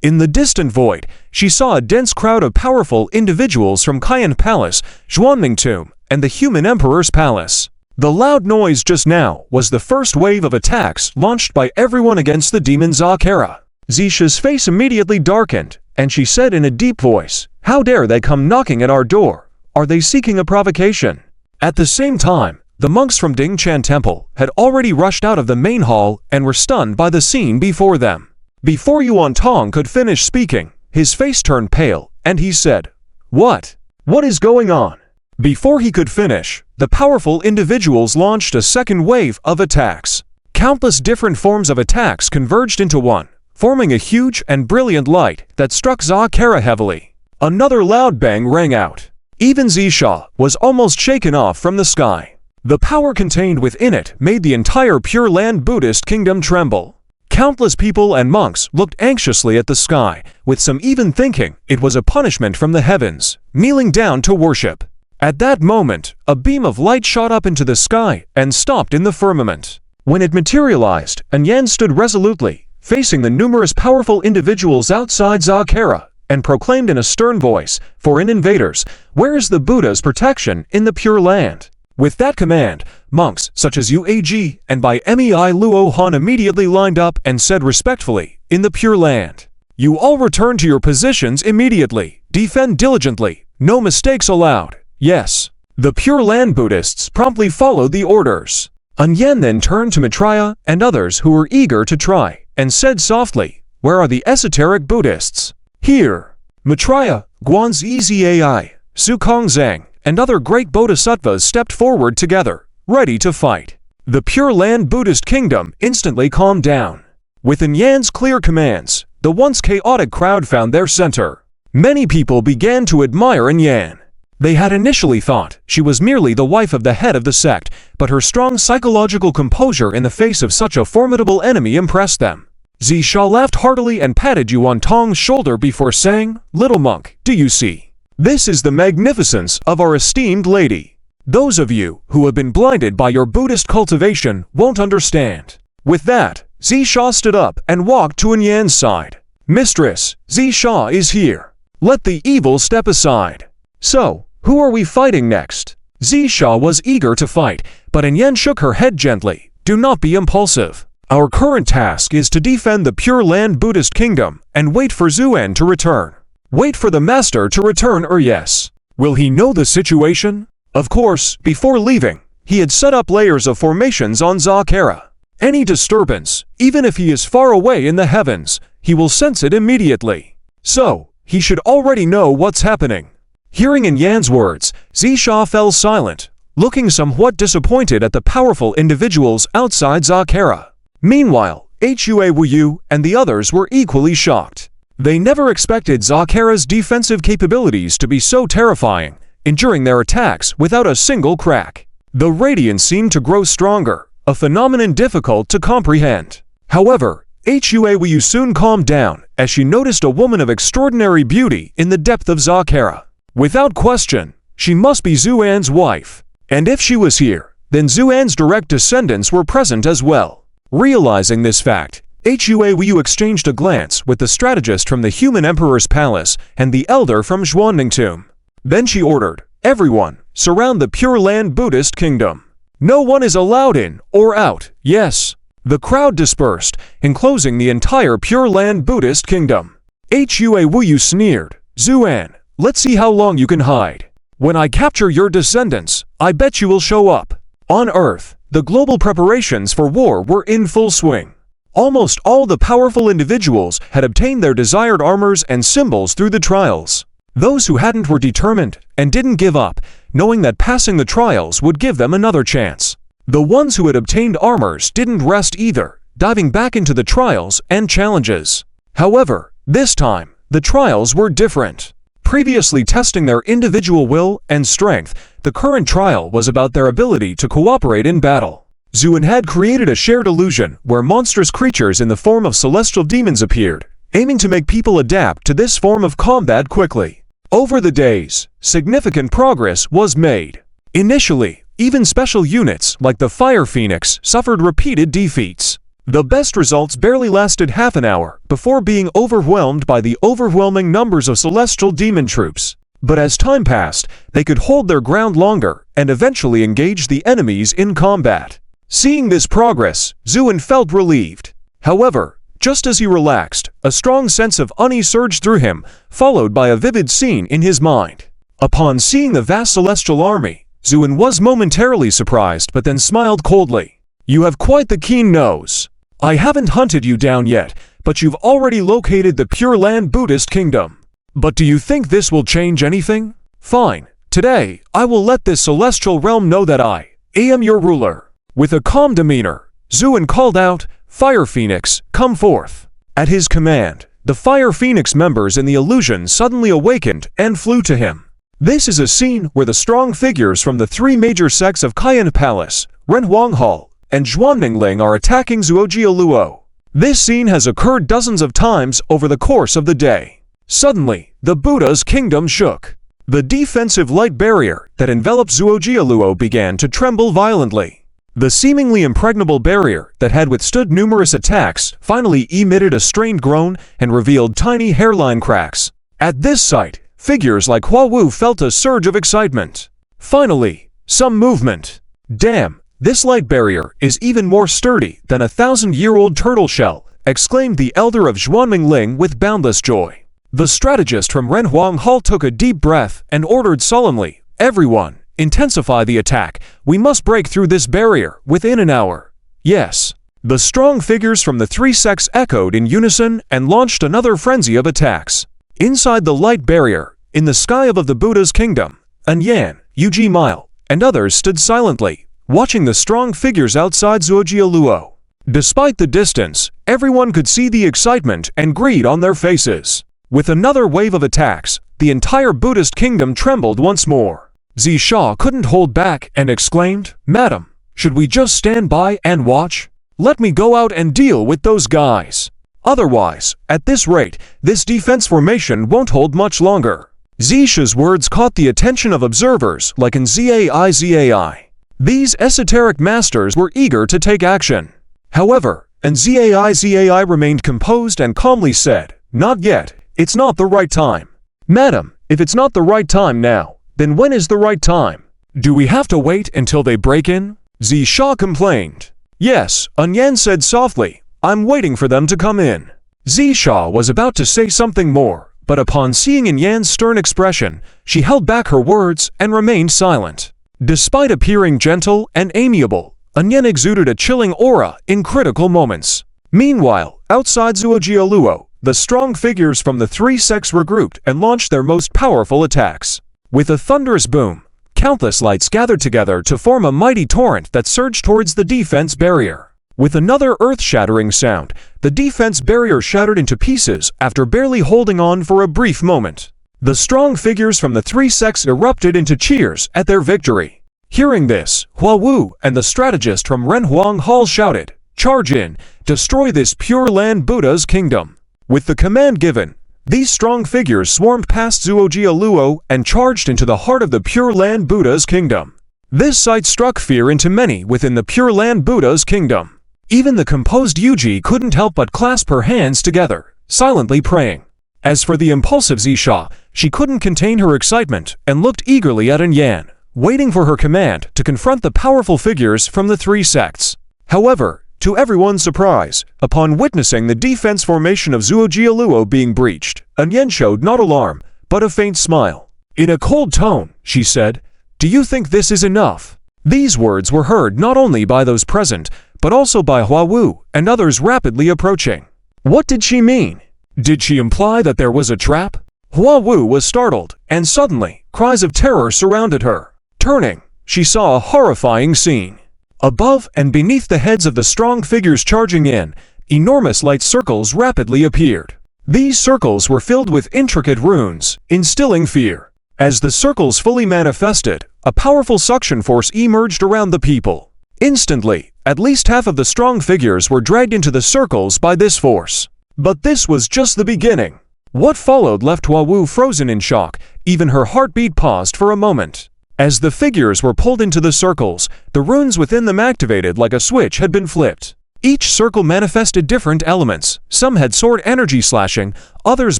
In the distant void, she saw a dense crowd of powerful individuals from Kayan Palace, Zhuanming Tomb, and the Human Emperor's Palace. The loud noise just now was the first wave of attacks launched by everyone against the demon Zakara. Zisha's face immediately darkened, and she said in a deep voice, "How dare they come knocking at our door? Are they seeking a provocation?" At the same time, the monks from Dingchan Temple had already rushed out of the main hall and were stunned by the scene before them. Before Yuan Tong could finish speaking, his face turned pale, and he said, What is going on?" Before he could finish, the powerful individuals launched a second wave of attacks. Countless different forms of attacks converged into one, forming a huge and brilliant light that struck Zakara heavily. Another loud bang rang out. Even Zisha was almost shaken off from the sky. The power contained within it made the entire Pure Land Buddhist kingdom tremble. Countless people and monks looked anxiously at the sky, with some even thinking it was a punishment from the heavens, kneeling down to worship. At that moment, a beam of light shot up into the sky and stopped in the firmament. When it materialized, Anyan stood resolutely, facing the numerous powerful individuals outside Zakara, and proclaimed in a stern voice, "Foreign invaders, where is the Buddha's protection in the Pure Land?" With that command, monks such as Uag and by Mei Luo Han immediately lined up and said respectfully, "In the Pure Land, you all return to your positions immediately, defend diligently, no mistakes allowed." Yes. The Pure Land Buddhists promptly followed the orders. Anyan then turned to Maitreya and others who were eager to try, and said softly, "Where are the esoteric Buddhists?" "Here." Maitreya, Guanzizai, Sukong Zhang, and other great bodhisattvas stepped forward together, ready to fight. The Pure Land Buddhist kingdom instantly calmed down. With Anyan's clear commands, the once chaotic crowd found their center. Many people began to admire Anyan. They had initially thought she was merely the wife of the head of the sect, but her strong psychological composure in the face of such a formidable enemy impressed them. Zisha laughed heartily and patted Yuan Tong's shoulder before saying, "Little monk, do you see? This is the magnificence of our esteemed lady. Those of you who have been blinded by your Buddhist cultivation won't understand." With that, Zisha stood up and walked to Anyan's side. "Mistress, Zisha is here. Let the evil step aside." "So, who are we fighting next?" Zisha was eager to fight, but Anyan shook her head gently. "Do not be impulsive. Our current task is to defend the Pure Land Buddhist kingdom and wait for Zuan to return. Wait for the master to return, or yes. Will he know the situation?" Of course, before leaving, he had set up layers of formations on Zakara. Any disturbance, even if he is far away in the heavens, he will sense it immediately. So, he should already know what's happening. Hearing Anyan's words, Zisha fell silent, looking somewhat disappointed at the powerful individuals outside Zakara. Meanwhile, Hua Wuyu and the others were equally shocked. They never expected Zakera's defensive capabilities to be so terrifying, enduring their attacks without a single crack. The radiance seemed to grow stronger, a phenomenon difficult to comprehend. However, Huayu soon calmed down as she noticed a woman of extraordinary beauty in the depth of Zakera. Without question, she must be Zuan's wife. And if she was here, then Zuan's direct descendants were present as well. Realizing this fact, Huayu exchanged a glance with the strategist from the Human Emperor's Palace and the elder from Zhuanning Tomb. Then she ordered, "Everyone, surround the Pure Land Buddhist Kingdom. No one is allowed in or out, yes." The crowd dispersed, enclosing the entire Pure Land Buddhist Kingdom. Huayu sneered, "Zuan, let's see how long you can hide. When I capture your descendants, I bet you will show up." On Earth, the global preparations for war were in full swing. Almost all the powerful individuals had obtained their desired armors and symbols through the trials. Those who hadn't were determined and didn't give up, knowing that passing the trials would give them another chance. The ones who had obtained armors didn't rest either, diving back into the trials and challenges. However, this time, the trials were different. Previously testing their individual will and strength, the current trial was about their ability to cooperate in battle. Zuan had created a shared illusion where monstrous creatures in the form of celestial demons appeared, aiming to make people adapt to this form of combat quickly. Over the days, significant progress was made. Initially, even special units like the Fire Phoenix suffered repeated defeats. The best results barely lasted half an hour before being overwhelmed by the overwhelming numbers of celestial demon troops. But as time passed, they could hold their ground longer and eventually engage the enemies in combat. Seeing this progress, Zuan felt relieved. However, just as he relaxed, a strong sense of unease surged through him, followed by a vivid scene in his mind. Upon seeing the vast celestial army, Zuan was momentarily surprised but then smiled coldly. "You have quite the keen nose. I haven't hunted you down yet, but you've already located the Pure Land Buddhist Kingdom. But do you think this will change anything? Fine, today I will let this celestial realm know that I am your ruler." With a calm demeanor, Zuan called out, "Fire Phoenix, come forth." At his command, the Fire Phoenix members in the illusion suddenly awakened and flew to him. This is a scene where the strong figures from the three major sects of Kaiyan Palace, Renhuanghal, and Zhuanmingling are attacking Zuojialuo. This scene has occurred dozens of times over the course of the day. Suddenly, the Buddha's kingdom shook. The defensive light barrier that enveloped Zuojialuo began to tremble violently. The seemingly impregnable barrier that had withstood numerous attacks finally emitted a strained groan and revealed tiny hairline cracks. At this sight, figures like Hua Wu felt a surge of excitement. Finally, some movement. "Damn, this light barrier is even more sturdy than a 1,000-year-old turtle shell," exclaimed the elder of Zhuanmingling with boundless joy. The strategist from Renhuanghal took a deep breath and ordered solemnly, "Everyone, intensify the attack. We must break through this barrier within an hour." "Yes." The strong figures from the three sects echoed in unison and launched another frenzy of attacks. Inside the light barrier, in the sky above the Buddha's kingdom, Anyan, Yuji Mile, and others stood silently, watching the strong figures outside Zuojialuo. Despite the distance, everyone could see the excitement and greed on their faces. With another wave of attacks, the entire Buddhist kingdom trembled once more. Zisha couldn't hold back and exclaimed, "Madam, should we just stand by and watch? Let me go out and deal with those guys. Otherwise, at this rate, this defense formation won't hold much longer." Zisha's words caught the attention of observers like in Zai. These esoteric masters were eager to take action. However, and Zai remained composed and calmly said, "Not yet, it's not the right time." "Madam, if it's not the right time now, then when is the right time? Do we have to wait until they break in?" Zisha complained. "Yes," Anyan said softly, "I'm waiting for them to come in." Zisha was about to say something more, but upon seeing Anyan's stern expression, she held back her words and remained silent. Despite appearing gentle and amiable, Anyan exuded a chilling aura in critical moments. Meanwhile, outside Zuojialuo, the strong figures from the three sects regrouped and launched their most powerful attacks. With a thunderous boom, countless lights gathered together to form a mighty torrent that surged towards the defense barrier. With another earth-shattering sound, the defense barrier shattered into pieces after barely holding on for a brief moment. The strong figures from the three sects erupted into cheers at their victory. Hearing this, Hua Wu and the strategist from Renhuang Hall shouted, "Charge in! Destroy this Pure Land Buddha's kingdom!" With the command given, these strong figures swarmed past Zuojialuo and charged into the heart of the Pure Land Buddha's kingdom. This sight struck fear into many within the Pure Land Buddha's kingdom. Even the composed Yuji couldn't help but clasp her hands together, silently praying. As for the impulsive Zisha, she couldn't contain her excitement and looked eagerly at Yan, waiting for her command to confront the powerful figures from the three sects. However, to everyone's surprise, upon witnessing the defense formation of Zuojialuo being breached, Yan showed not alarm, but a faint smile. In a cold tone, she said, "Do you think this is enough?" These words were heard not only by those present, but also by Hua Wu and others rapidly approaching. What did she mean? Did she imply that there was a trap? Hua Wu was startled, and suddenly, cries of terror surrounded her. Turning, she saw a horrifying scene. Above and beneath the heads of the strong figures charging in, enormous light circles rapidly appeared. These circles were filled with intricate runes, instilling fear. As the circles fully manifested, a powerful suction force emerged around the people. Instantly, at least half of the strong figures were dragged into the circles by this force. But this was just the beginning. What followed left Hua Wu frozen in shock, even her heartbeat paused for a moment. As the figures were pulled into the circles, the runes within them activated like a switch had been flipped. Each circle manifested different elements. Some had sword energy slashing, others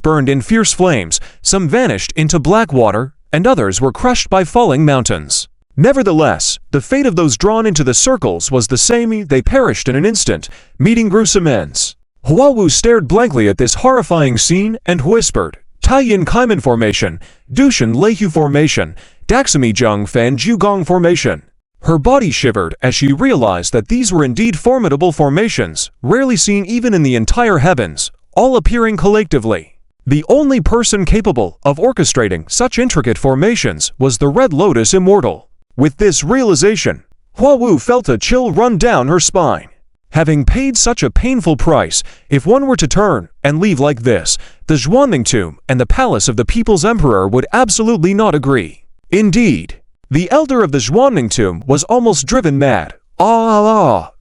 burned in fierce flames, some vanished into black water, and others were crushed by falling mountains. Nevertheless, the fate of those drawn into the circles was the same. They perished in an instant, meeting gruesome ends. Hua Wu stared blankly at this horrifying scene and whispered, "Taiyin Kaiman Formation, Dushan Leihu Formation, Daxami Zheng Fan Jugong Formation." Her body shivered as she realized that these were indeed formidable formations, rarely seen even in the entire heavens, all appearing collectively. The only person capable of orchestrating such intricate formations was the Red Lotus Immortal. With this realization, Hua Wu felt a chill run down her spine. Having paid such a painful price, if one were to turn and leave like this, the Zhuanning Tomb and the palace of the People's Emperor would absolutely not agree. Indeed, the elder of the Zhuanning Tomb was almost driven mad.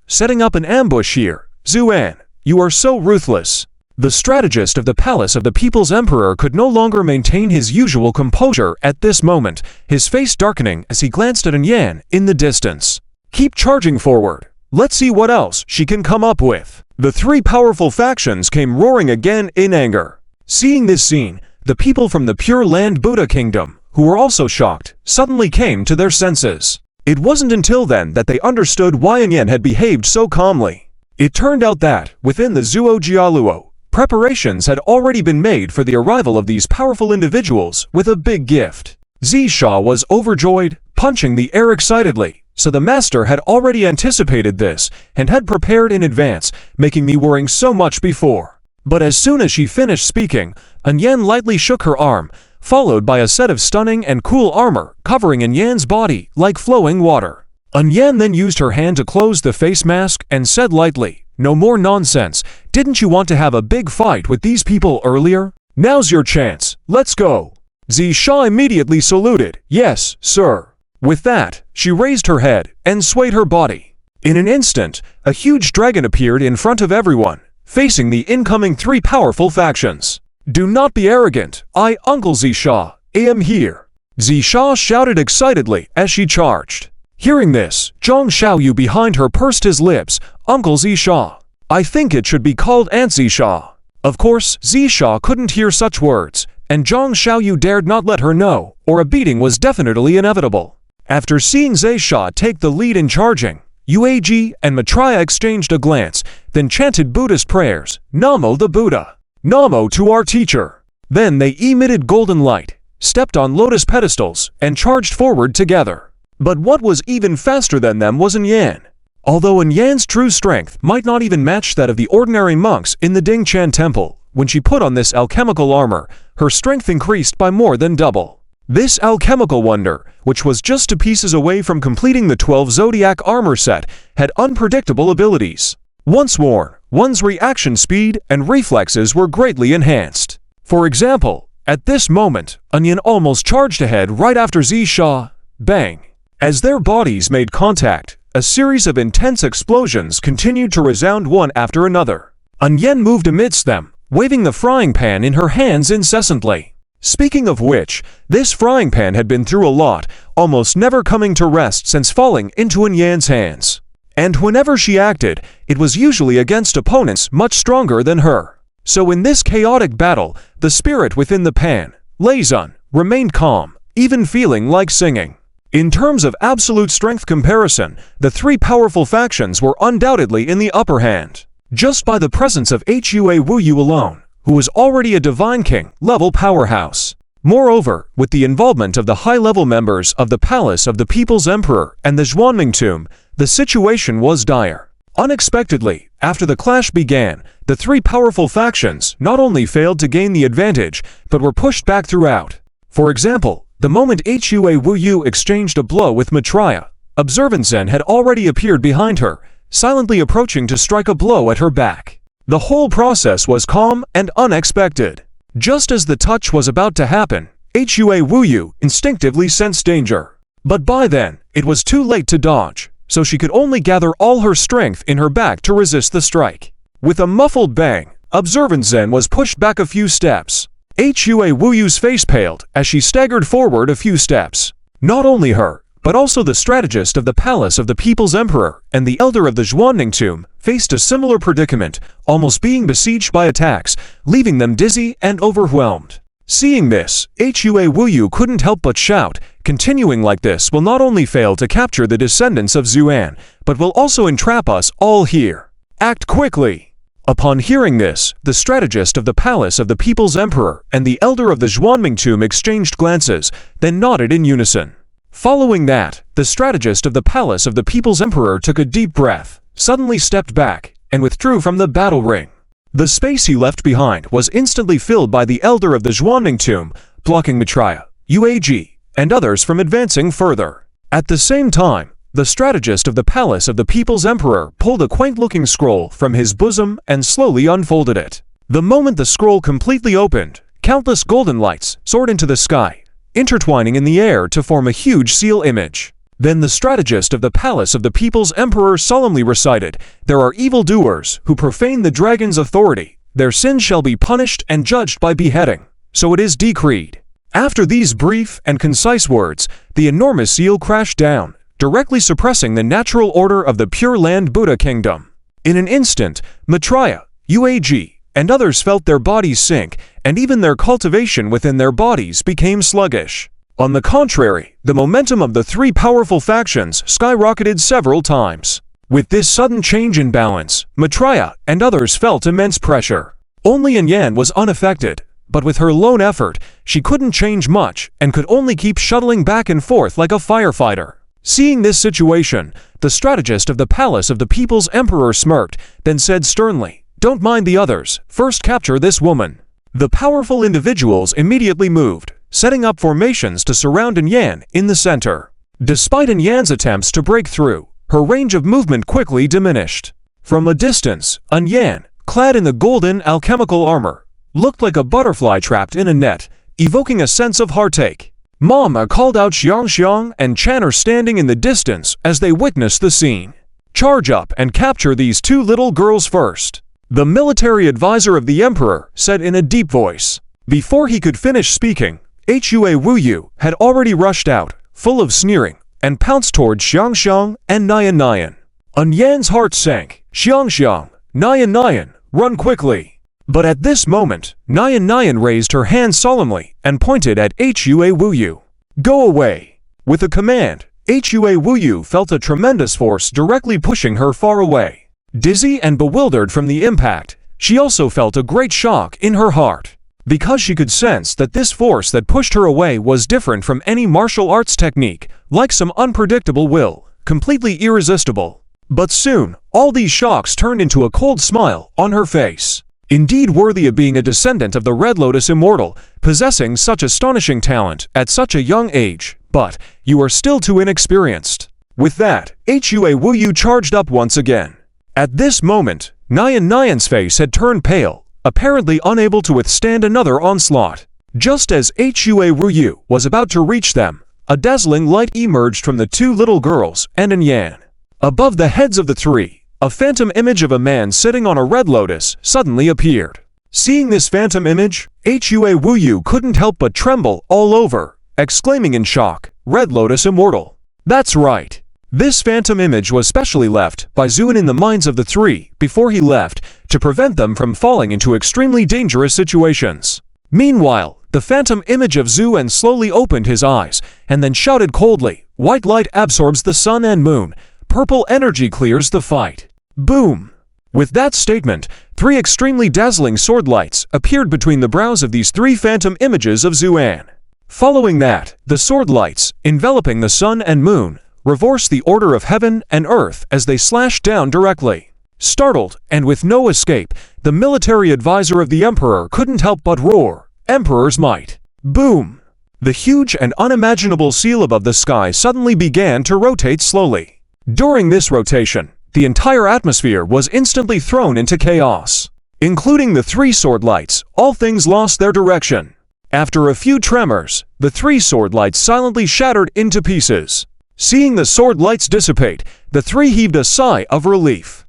Setting up an ambush here. Zuan, you are so ruthless. The strategist of the palace of the People's Emperor could no longer maintain his usual composure at this moment, his face darkening as he glanced at Yan in the distance. Keep charging forward. Let's see what else she can come up with. The three powerful factions came roaring again in anger. Seeing this scene, the people from the Pure Land Buddha Kingdom, who were also shocked, suddenly came to their senses. It wasn't until then that they understood why Yan had behaved so calmly. It turned out that, within the Zuojialuo, preparations had already been made for the arrival of these powerful individuals with a big gift. Zisha was overjoyed, punching the air excitedly, so the master had already anticipated this and had prepared in advance, making me worrying so much before. But as soon as she finished speaking, Yan lightly shook her arm, followed by a set of stunning and cool armor covering Yan's body like flowing water. Yan then used her hand to close the face mask and said lightly, "No more nonsense. Didn't you want to have a big fight with these people earlier? Now's your chance. Let's go." Zisha immediately saluted, "Yes, sir." With that, she raised her head and swayed her body. In an instant, a huge dragon appeared in front of everyone, facing the incoming three powerful factions. "Do not be arrogant. I, Uncle Zisha, am here." Zisha shouted excitedly as she charged. Hearing this, Zhang Xiaoyu behind her pursed his lips. "Uncle Zisha. I think it should be called Aunt Zisha." Of course, Zisha couldn't hear such words, and Zhang Xiaoyu dared not let her know, or a beating was definitely inevitable. After seeing Zisha take the lead in charging, Yueji and Maitreya exchanged a glance, then chanted Buddhist prayers, "Namo the Buddha! Namo to our teacher!" Then they emitted golden light, stepped on lotus pedestals, and charged forward together. But what was even faster than them was Yan. Although Yan's true strength might not even match that of the ordinary monks in the Dingchan temple, when she put on this alchemical armor, her strength increased by more than double. This alchemical wonder, which was just 2 pieces away from completing the 12 zodiac armor set, had unpredictable abilities. Once worn, one's reaction speed and reflexes were greatly enhanced. For example, at this moment, Onion almost charged ahead right after Zisha. Bang! As their bodies made contact, a series of intense explosions continued to resound one after another. Onion moved amidst them, waving the frying pan in her hands incessantly. Speaking of which, this frying pan had been through a lot, almost never coming to rest since falling into Onyan's hands. And whenever she acted, it was usually against opponents much stronger than her. So in this chaotic battle, the spirit within the pan, Lazun, remained calm, even feeling like singing. In terms of absolute strength comparison, the three powerful factions were undoubtedly in the upper hand, just by the presence of Hua Wuyu alone, who was already a Divine King level powerhouse. Moreover, with the involvement of the high-level members of the Palace of the People's Emperor and the Zhuanming Tomb, the situation was dire. Unexpectedly, after the clash began, the three powerful factions not only failed to gain the advantage, but were pushed back throughout. For example, the moment Hua Wuyu exchanged a blow with Maitreya, Observant Zen had already appeared behind her, silently approaching to strike a blow at her back. The whole process was calm and unexpected. Just as the touch was about to happen, Hua Wuyu instinctively sensed danger. But by then, it was too late to dodge, so she could only gather all her strength in her back to resist the strike. With a muffled bang, Observant Zen was pushed back a few steps. Hua Wuyu's face paled as she staggered forward a few steps. Not only her, but also the strategist of the Palace of the People's Emperor and the Elder of the Zhuanming Tomb faced a similar predicament, almost being besieged by attacks, leaving them dizzy and overwhelmed. Seeing this, Hua Wuyu couldn't help but shout, "Continuing like this will not only fail to capture the descendants of Zuan, but will also entrap us all here. Act quickly!" Upon hearing this, the strategist of the Palace of the People's Emperor and the Elder of the Zhuanming Tomb exchanged glances, then nodded in unison. Following that, the strategist of the Palace of the People's Emperor took a deep breath, suddenly stepped back, and withdrew from the battle ring. The space he left behind was instantly filled by the Elder of the Zhuanming Tomb, blocking Maitreya, Uag, and others from advancing further. At the same time, the strategist of the Palace of the People's Emperor pulled a quaint-looking scroll from his bosom and slowly unfolded it. The moment the scroll completely opened, countless golden lights soared into the sky, intertwining in the air to form a huge seal image. Then the strategist of the Palace of the People's Emperor solemnly recited, "There are evildoers who profane the dragon's authority. Their sins shall be punished and judged by beheading. So it is decreed." After these brief and concise words, the enormous seal crashed down, directly suppressing the natural order of the Pure Land Buddha Kingdom. In an instant, Maitreya, Uag, and others felt their bodies sink, and even their cultivation within their bodies became sluggish. On the contrary, the momentum of the three powerful factions skyrocketed several times. With this sudden change in balance, Maitreya and others felt immense pressure. Only Yan was unaffected, but with her lone effort, she couldn't change much and could only keep shuttling back and forth like a firefighter. Seeing this situation, the strategist of the Palace of the People's Emperor smirked, then said sternly, "Don't mind the others, first capture this woman." The powerful individuals immediately moved, setting up formations to surround Yan in the center. Despite Yan's attempts to break through, her range of movement quickly diminished. From a distance, Yan, clad in the golden alchemical armor, looked like a butterfly trapped in a net, evoking a sense of heartache. Mama called out Xiang and Chan are standing in the distance as they witnessed the scene. "Charge up and capture these two little girls first," the military advisor of the emperor said in a deep voice. Before he could finish speaking, Hua Wuyu had already rushed out, full of sneering, and pounced toward Xiang and Nayan. Yan's heart sank. "Xiang, Nayan, run quickly!" But at this moment, Nayan raised her hand solemnly and pointed at Hua Wuyu. "Go away!" With a command, Hua Wuyu felt a tremendous force directly pushing her far away. Dizzy and bewildered from the impact, she also felt a great shock in her heart, because she could sense that this force that pushed her away was different from any martial arts technique, like some unpredictable will, completely irresistible. But soon, all these shocks turned into a cold smile on her face. Indeed worthy of being a descendant of the Red Lotus Immortal, possessing such astonishing talent at such a young age, but you are still too inexperienced. With that, Hua Wuyu charged up once again. At this moment, Nyan's face had turned pale, apparently unable to withstand another onslaught. Just as Hua was about to reach them, a dazzling light emerged from the two little girls and Nyan. Above the heads of the three, a phantom image of a man sitting on a red lotus suddenly appeared. Seeing this phantom image, Hua couldn't help but tremble all over, exclaiming in shock, "Red Lotus Immortal." That's right. This phantom image was specially left by Zuin in the minds of the three before he left to prevent them from falling into extremely dangerous situations. Meanwhile, the phantom image of Zuin slowly opened his eyes and then shouted coldly, "White light absorbs the sun and moon. Purple energy clears the fight." Boom! With that statement, three extremely dazzling sword lights appeared between the brows of these three phantom images of Zuan. Following that, the sword lights, enveloping the sun and moon, reversed the order of heaven and earth as they slashed down directly. Startled, and with no escape, the military advisor of the Emperor couldn't help but roar, "Emperor's might!" Boom! The huge and unimaginable seal above the sky suddenly began to rotate slowly. During this rotation, the entire atmosphere was instantly thrown into chaos. Including the three sword lights, all things lost their direction. After a few tremors, the three sword lights silently shattered into pieces. Seeing the sword lights dissipate, the three heaved a sigh of relief.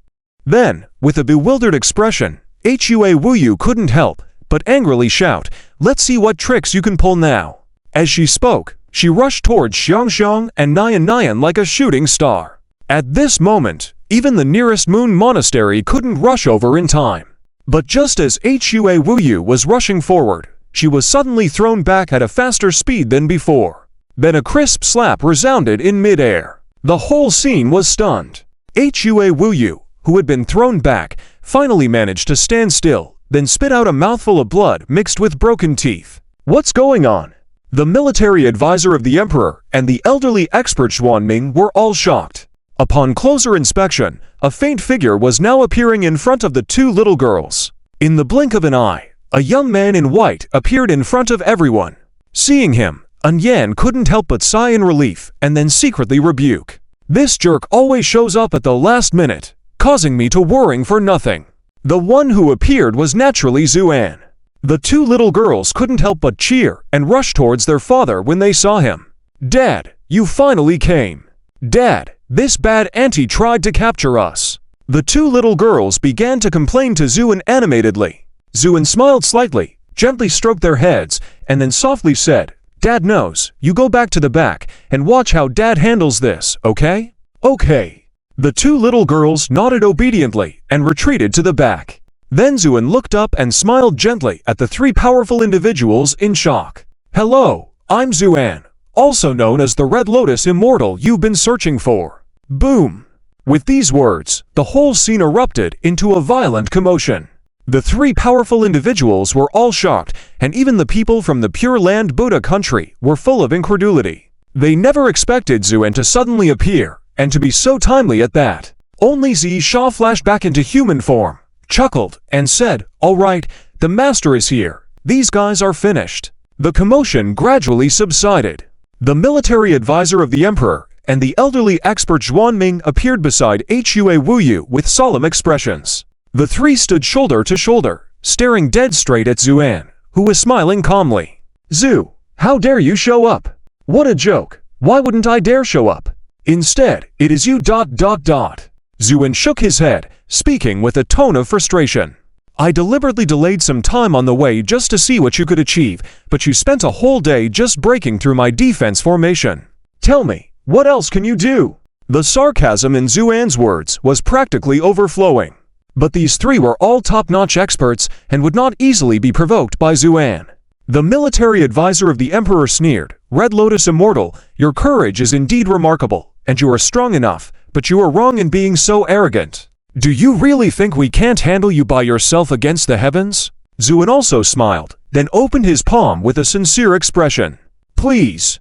Then, with a bewildered expression, Hua couldn't help but angrily shout, "Let's see what tricks you can pull now." As she spoke, she rushed towards Xiangxiang and Nyan like a shooting star. At this moment, even the nearest moon monastery couldn't rush over in time. But just as Hua was rushing forward, she was suddenly thrown back at a faster speed than before. Then a crisp slap resounded in midair. The whole scene was stunned. Hua, who had been thrown back, finally managed to stand still, then spit out a mouthful of blood mixed with broken teeth. "What's going on?" The military advisor of the Emperor and the elderly expert Xuanming were all shocked. Upon closer inspection, a faint figure was now appearing in front of the two little girls. In the blink of an eye, a young man in white appeared in front of everyone. Seeing him, Nyan couldn't help but sigh in relief and then secretly rebuke. "This jerk always shows up at the last minute, causing me to worrying for nothing." The one who appeared was naturally Zuan. The two little girls couldn't help but cheer and rush towards their father when they saw him. "Dad, you finally came. Dad, this bad auntie tried to capture us." The two little girls began to complain to Zuin animatedly. Zuin smiled slightly, gently stroked their heads, and then softly said, "Dad knows, you go back to the back and watch how Dad handles this, okay?" "Okay." The two little girls nodded obediently and retreated to the back. Then Zuin looked up and smiled gently at the three powerful individuals in shock. "Hello, I'm Zuan, also known as the Red Lotus Immortal you've been searching for." Boom! With these words, the whole scene erupted into a violent commotion. The three powerful individuals were all shocked, and even the people from the Pure Land Buddha country were full of incredulity. They never expected Zuan to suddenly appear, and to be so timely at that. Only Zisha flashed back into human form, chuckled, and said, "All right, the master is here. These guys are finished." The commotion gradually subsided. The military advisor of the Emperor and the elderly expert Xuanming appeared beside Hua with solemn expressions. The three stood shoulder to shoulder, staring dead straight at Zuan, who was smiling calmly. "Zu, how dare you show up? What a joke. Why wouldn't I dare show up? Instead, it is you... Zuin shook his head, speaking with a tone of frustration. "I deliberately delayed some time on the way just to see what you could achieve, but you spent a whole day just breaking through my defense formation. Tell me, what else can you do?" The sarcasm in Zuan's words was practically overflowing. But these three were all top-notch experts and would not easily be provoked by Zuan. The military advisor of the Emperor sneered, "Red Lotus Immortal, your courage is indeed remarkable, and you are strong enough, but you are wrong in being so arrogant. Do you really think we can't handle you by yourself against the heavens?" Zuin also smiled, then opened his palm with a sincere expression. Please,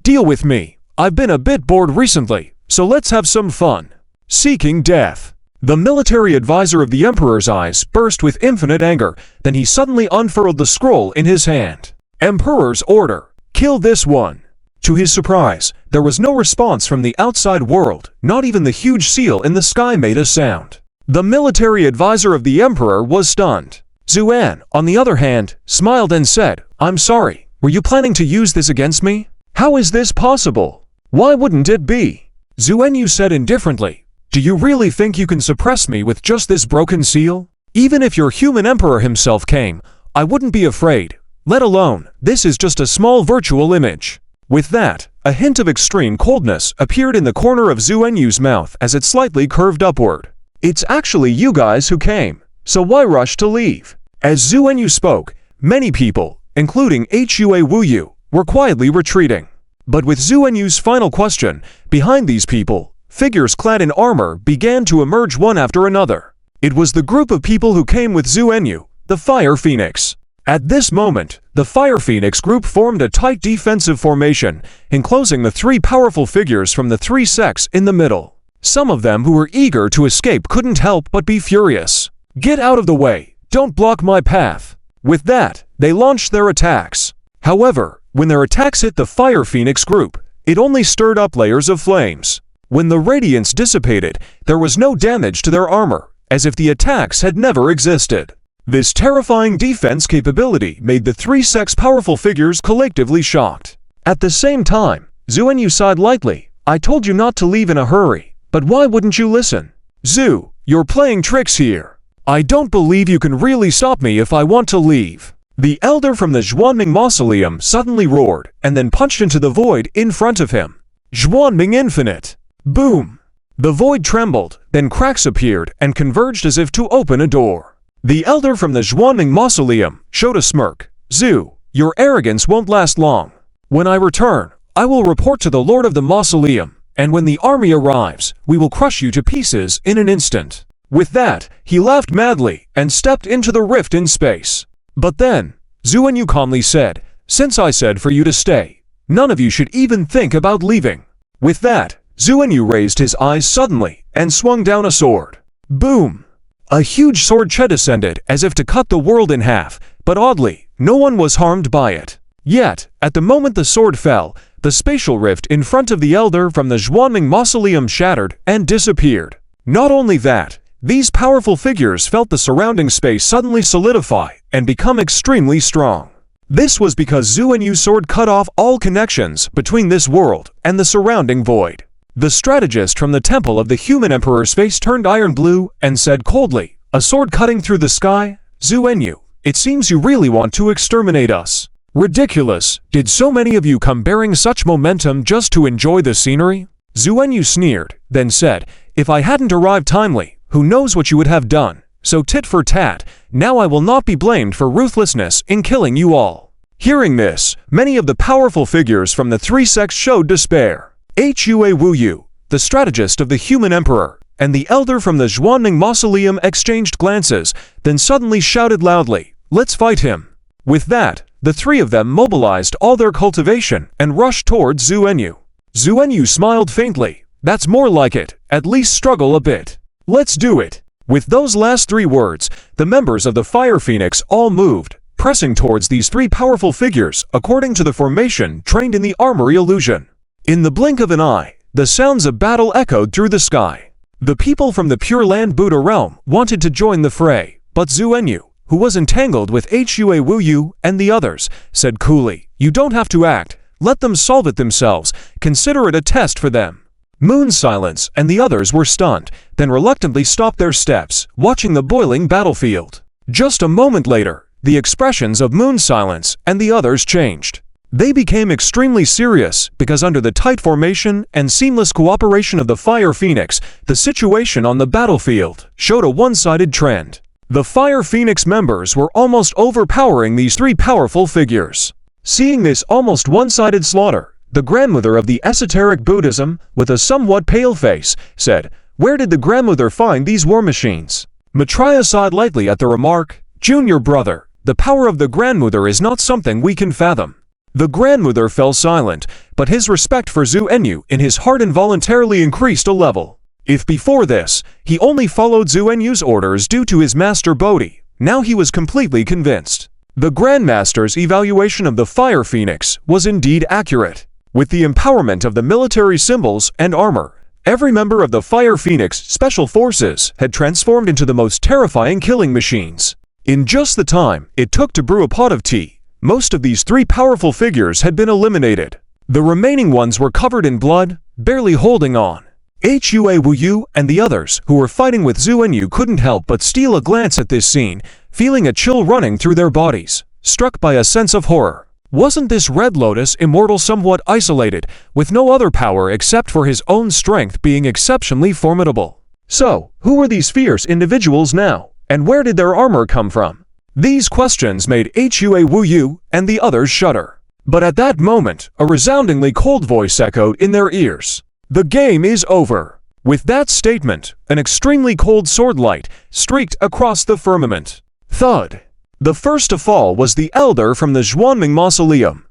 deal with me. I've been a bit bored recently, so let's have some fun." Seeking death. The military advisor of the Emperor's eyes burst with infinite anger, then he suddenly unfurled the scroll in his hand. "Emperor's order. Kill this one." To his surprise, there was no response from the outside world, not even the huge seal in the sky made a sound. The military advisor of the emperor was stunned. Zuan, on the other hand, smiled and said, "I'm sorry, were you planning to use this against me? How is this possible? Why wouldn't it be?" Zuenyu said indifferently, "Do you really think you can suppress me with just this broken seal? Even if your human emperor himself came, I wouldn't be afraid. Let alone, this is just a small virtual image." With that, a hint of extreme coldness appeared in the corner of Zuenyu's mouth as it slightly curved upward. "It's actually you guys who came, so why rush to leave?" As Zuenyu spoke, many people, including Hua Wuyu, were quietly retreating. But with Zuenyu's final question, behind these people, figures clad in armor began to emerge one after another. It was the group of people who came with Zuenyu, the Fire Phoenix. At this moment, the Fire Phoenix group formed a tight defensive formation, enclosing the three powerful figures from the three sects in the middle. Some of them who were eager to escape couldn't help but be furious. "Get out of the way! Don't block my path!" With that, they launched their attacks. However, when their attacks hit the Fire Phoenix group, it only stirred up layers of flames. When the radiance dissipated, there was no damage to their armor, as if the attacks had never existed. This terrifying defense capability made the three sects' powerful figures collectively shocked. At the same time, Zuenyu sighed lightly. "I told you not to leave in a hurry, but why wouldn't you listen? Zu, you're playing tricks here. I don't believe you can really stop me if I want to leave." The elder from the Zhuanming Mausoleum suddenly roared, and then punched into the void in front of him. Zhuanming Infinite! Boom! The void trembled, then cracks appeared and converged as if to open a door. The elder from the Zhuanming Mausoleum showed a smirk. "Zu, your arrogance won't last long. When I return, I will report to the Lord of the Mausoleum, and when the army arrives, we will crush you to pieces in an instant." With that, he laughed madly and stepped into the rift in space. But then, Zuenyu calmly said, "Since I said for you to stay, none of you should even think about leaving." With that, Zuenyu raised his eyes suddenly and swung down a sword. Boom! A huge sword descended as if to cut the world in half, but oddly, no one was harmed by it. Yet, at the moment the sword fell, the spatial rift in front of the elder from the Zhuanming Mausoleum shattered and disappeared. Not only that, these powerful figures felt the surrounding space suddenly solidify and become extremely strong. This was because Zuenyu's sword cut off all connections between this world and the surrounding void. The strategist from the temple of the human emperor's face turned iron blue and said coldly, "A sword cutting through the sky? Zuenyu, it seems you really want to exterminate us. Ridiculous, did so many of you come bearing such momentum just to enjoy the scenery?" Zuenyu sneered, then said, "If I hadn't arrived timely, who knows what you would have done? So tit for tat, now I will not be blamed for ruthlessness in killing you all." Hearing this, many of the powerful figures from the three sects showed despair. Hua Wuyu, the strategist of the human emperor, and the elder from the Zhuanming Mausoleum exchanged glances, then suddenly shouted loudly, "Let's fight him." With that, the three of them mobilized all their cultivation and rushed towards Zuenyu. Zuenyu smiled faintly. "That's more like it, at least struggle a bit. Let's do it." With those last three words, the members of the Fire Phoenix all moved, pressing towards these three powerful figures according to the formation trained in the armory illusion. In the blink of an eye, the sounds of battle echoed through the sky. The people from the Pure Land Buddha realm wanted to join the fray, but Zuenyu, who was entangled with Hua Wuyu and the others, said coolly, "You don't have to act, let them solve it themselves, consider it a test for them." Moon Silence and the others were stunned, then reluctantly stopped their steps, watching the boiling battlefield. Just a moment later, the expressions of Moon Silence and the others changed. They became extremely serious because under the tight formation and seamless cooperation of the Fire Phoenix, the situation on the battlefield showed a one-sided trend. The Fire Phoenix members were almost overpowering these three powerful figures. Seeing this almost one-sided slaughter, the grandmother of the esoteric Buddhism, with a somewhat pale face, said, "Where did the grandmother find these war machines?" Maitreya sighed lightly at the remark, "Junior brother, the power of the grandmother is not something we can fathom." The grandmother fell silent, but his respect for Zuenyu in his heart involuntarily increased a level. If before this, he only followed Zuenyu's orders due to his master Bodhi, now he was completely convinced. The Grandmaster's evaluation of the Fire Phoenix was indeed accurate. With the empowerment of the military symbols and armor, every member of the Fire Phoenix Special Forces had transformed into the most terrifying killing machines. In just the time it took to brew a pot of tea, most of these three powerful figures had been eliminated. The remaining ones were covered in blood, barely holding on. Hua Wuyu and the others who were fighting with Zhu and Yu couldn't help but steal a glance at this scene, feeling a chill running through their bodies, struck by a sense of horror. Wasn't this Red Lotus immortal somewhat isolated, with no other power except for his own strength being exceptionally formidable? So, who were these fierce individuals now, and where did their armor come from? These questions made Hua Wuyu and the others shudder. But at that moment, a resoundingly cold voice echoed in their ears. The game is over. With that statement, an extremely cold sword light streaked across the firmament. Thud. The first to fall was the elder from the Zhuanming Mausoleum.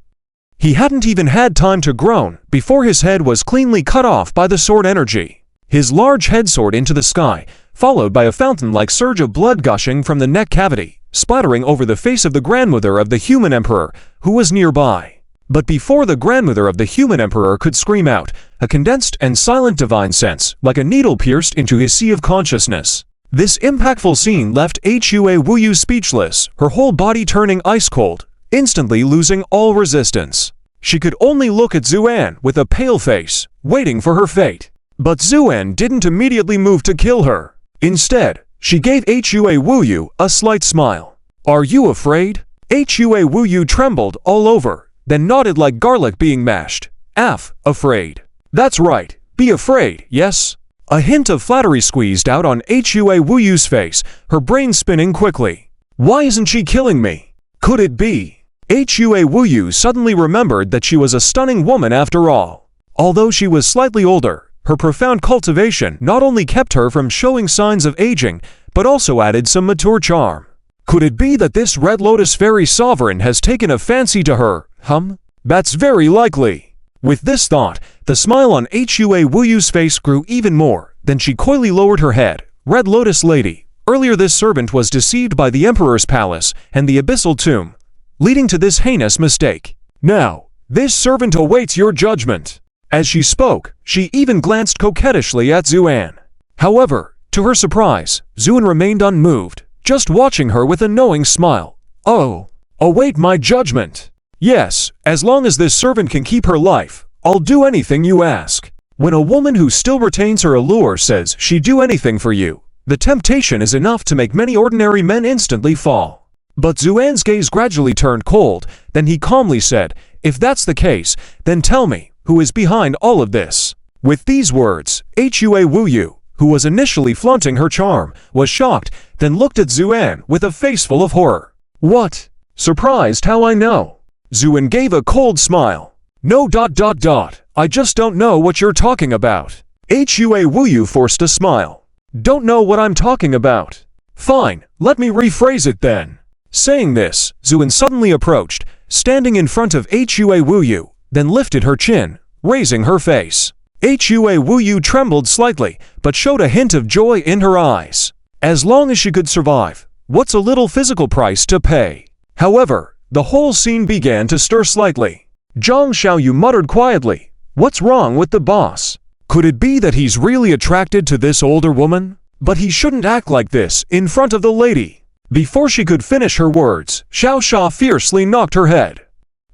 He hadn't even had time to groan before his head was cleanly cut off by the sword energy. His large head soared into the sky, followed by a fountain-like surge of blood gushing from the neck cavity, splattering over the face of the grandmother of the human emperor, who was nearby. But before the grandmother of the human emperor could scream out, a condensed and silent divine sense, like a needle pierced into his sea of consciousness. This impactful scene left Hua Wuyu speechless, her whole body turning ice-cold, instantly losing all resistance. She could only look at Zuan with a pale face, waiting for her fate. But Zuan didn't immediately move to kill her. Instead, she gave Hua Wuyu a slight smile. "Are you afraid?" Hua Wuyu trembled all over, then nodded like garlic being mashed. Afraid. That's right, be afraid, yes? A hint of flattery squeezed out on Hua Wuyu's face, her brain spinning quickly. Why isn't she killing me? Could it be? Hua Wuyu suddenly remembered that she was a stunning woman after all. Although she was slightly older, her profound cultivation not only kept her from showing signs of aging, but also added some mature charm. Could it be that this Red Lotus Fairy Sovereign has taken a fancy to her? That's very likely. With this thought, the smile on Hua Wuyu's face grew even more. Then she coyly lowered her head. Red Lotus Lady, earlier this servant was deceived by the Emperor's palace and the Abyssal Tomb, leading to this heinous mistake. Now, this servant awaits your judgment. As she spoke, she even glanced coquettishly at Zuan. However, to her surprise, Zuan remained unmoved, just watching her with a knowing smile. Oh, await my judgment. Yes, as long as this servant can keep her life, I'll do anything you ask. When a woman who still retains her allure says she'd do anything for you, the temptation is enough to make many ordinary men instantly fall. But Zuan's gaze gradually turned cold, then he calmly said, "If that's the case, then tell me, who is behind all of this?" With these words, Hua Wuyu, who was initially flaunting her charm, was shocked, then looked at Zuan with a face full of horror. "What? Surprised how I know?" Zuan gave a cold smile. "No. I just don't know what you're talking about." Hua Wuyu forced a smile. "Don't know what I'm talking about? Fine, let me rephrase it then." Saying this, Zuan suddenly approached, standing in front of Hua Wuyu, then lifted her chin, raising her face. Hua Wuyu trembled slightly, but showed a hint of joy in her eyes. As long as she could survive, what's a little physical price to pay? However, the whole scene began to stir slightly. Zhang Xiaoyu muttered quietly, "What's wrong with the boss? Could it be that he's really attracted to this older woman? But he shouldn't act like this in front of the lady." Before she could finish her words, Xiao Sha fiercely knocked her head.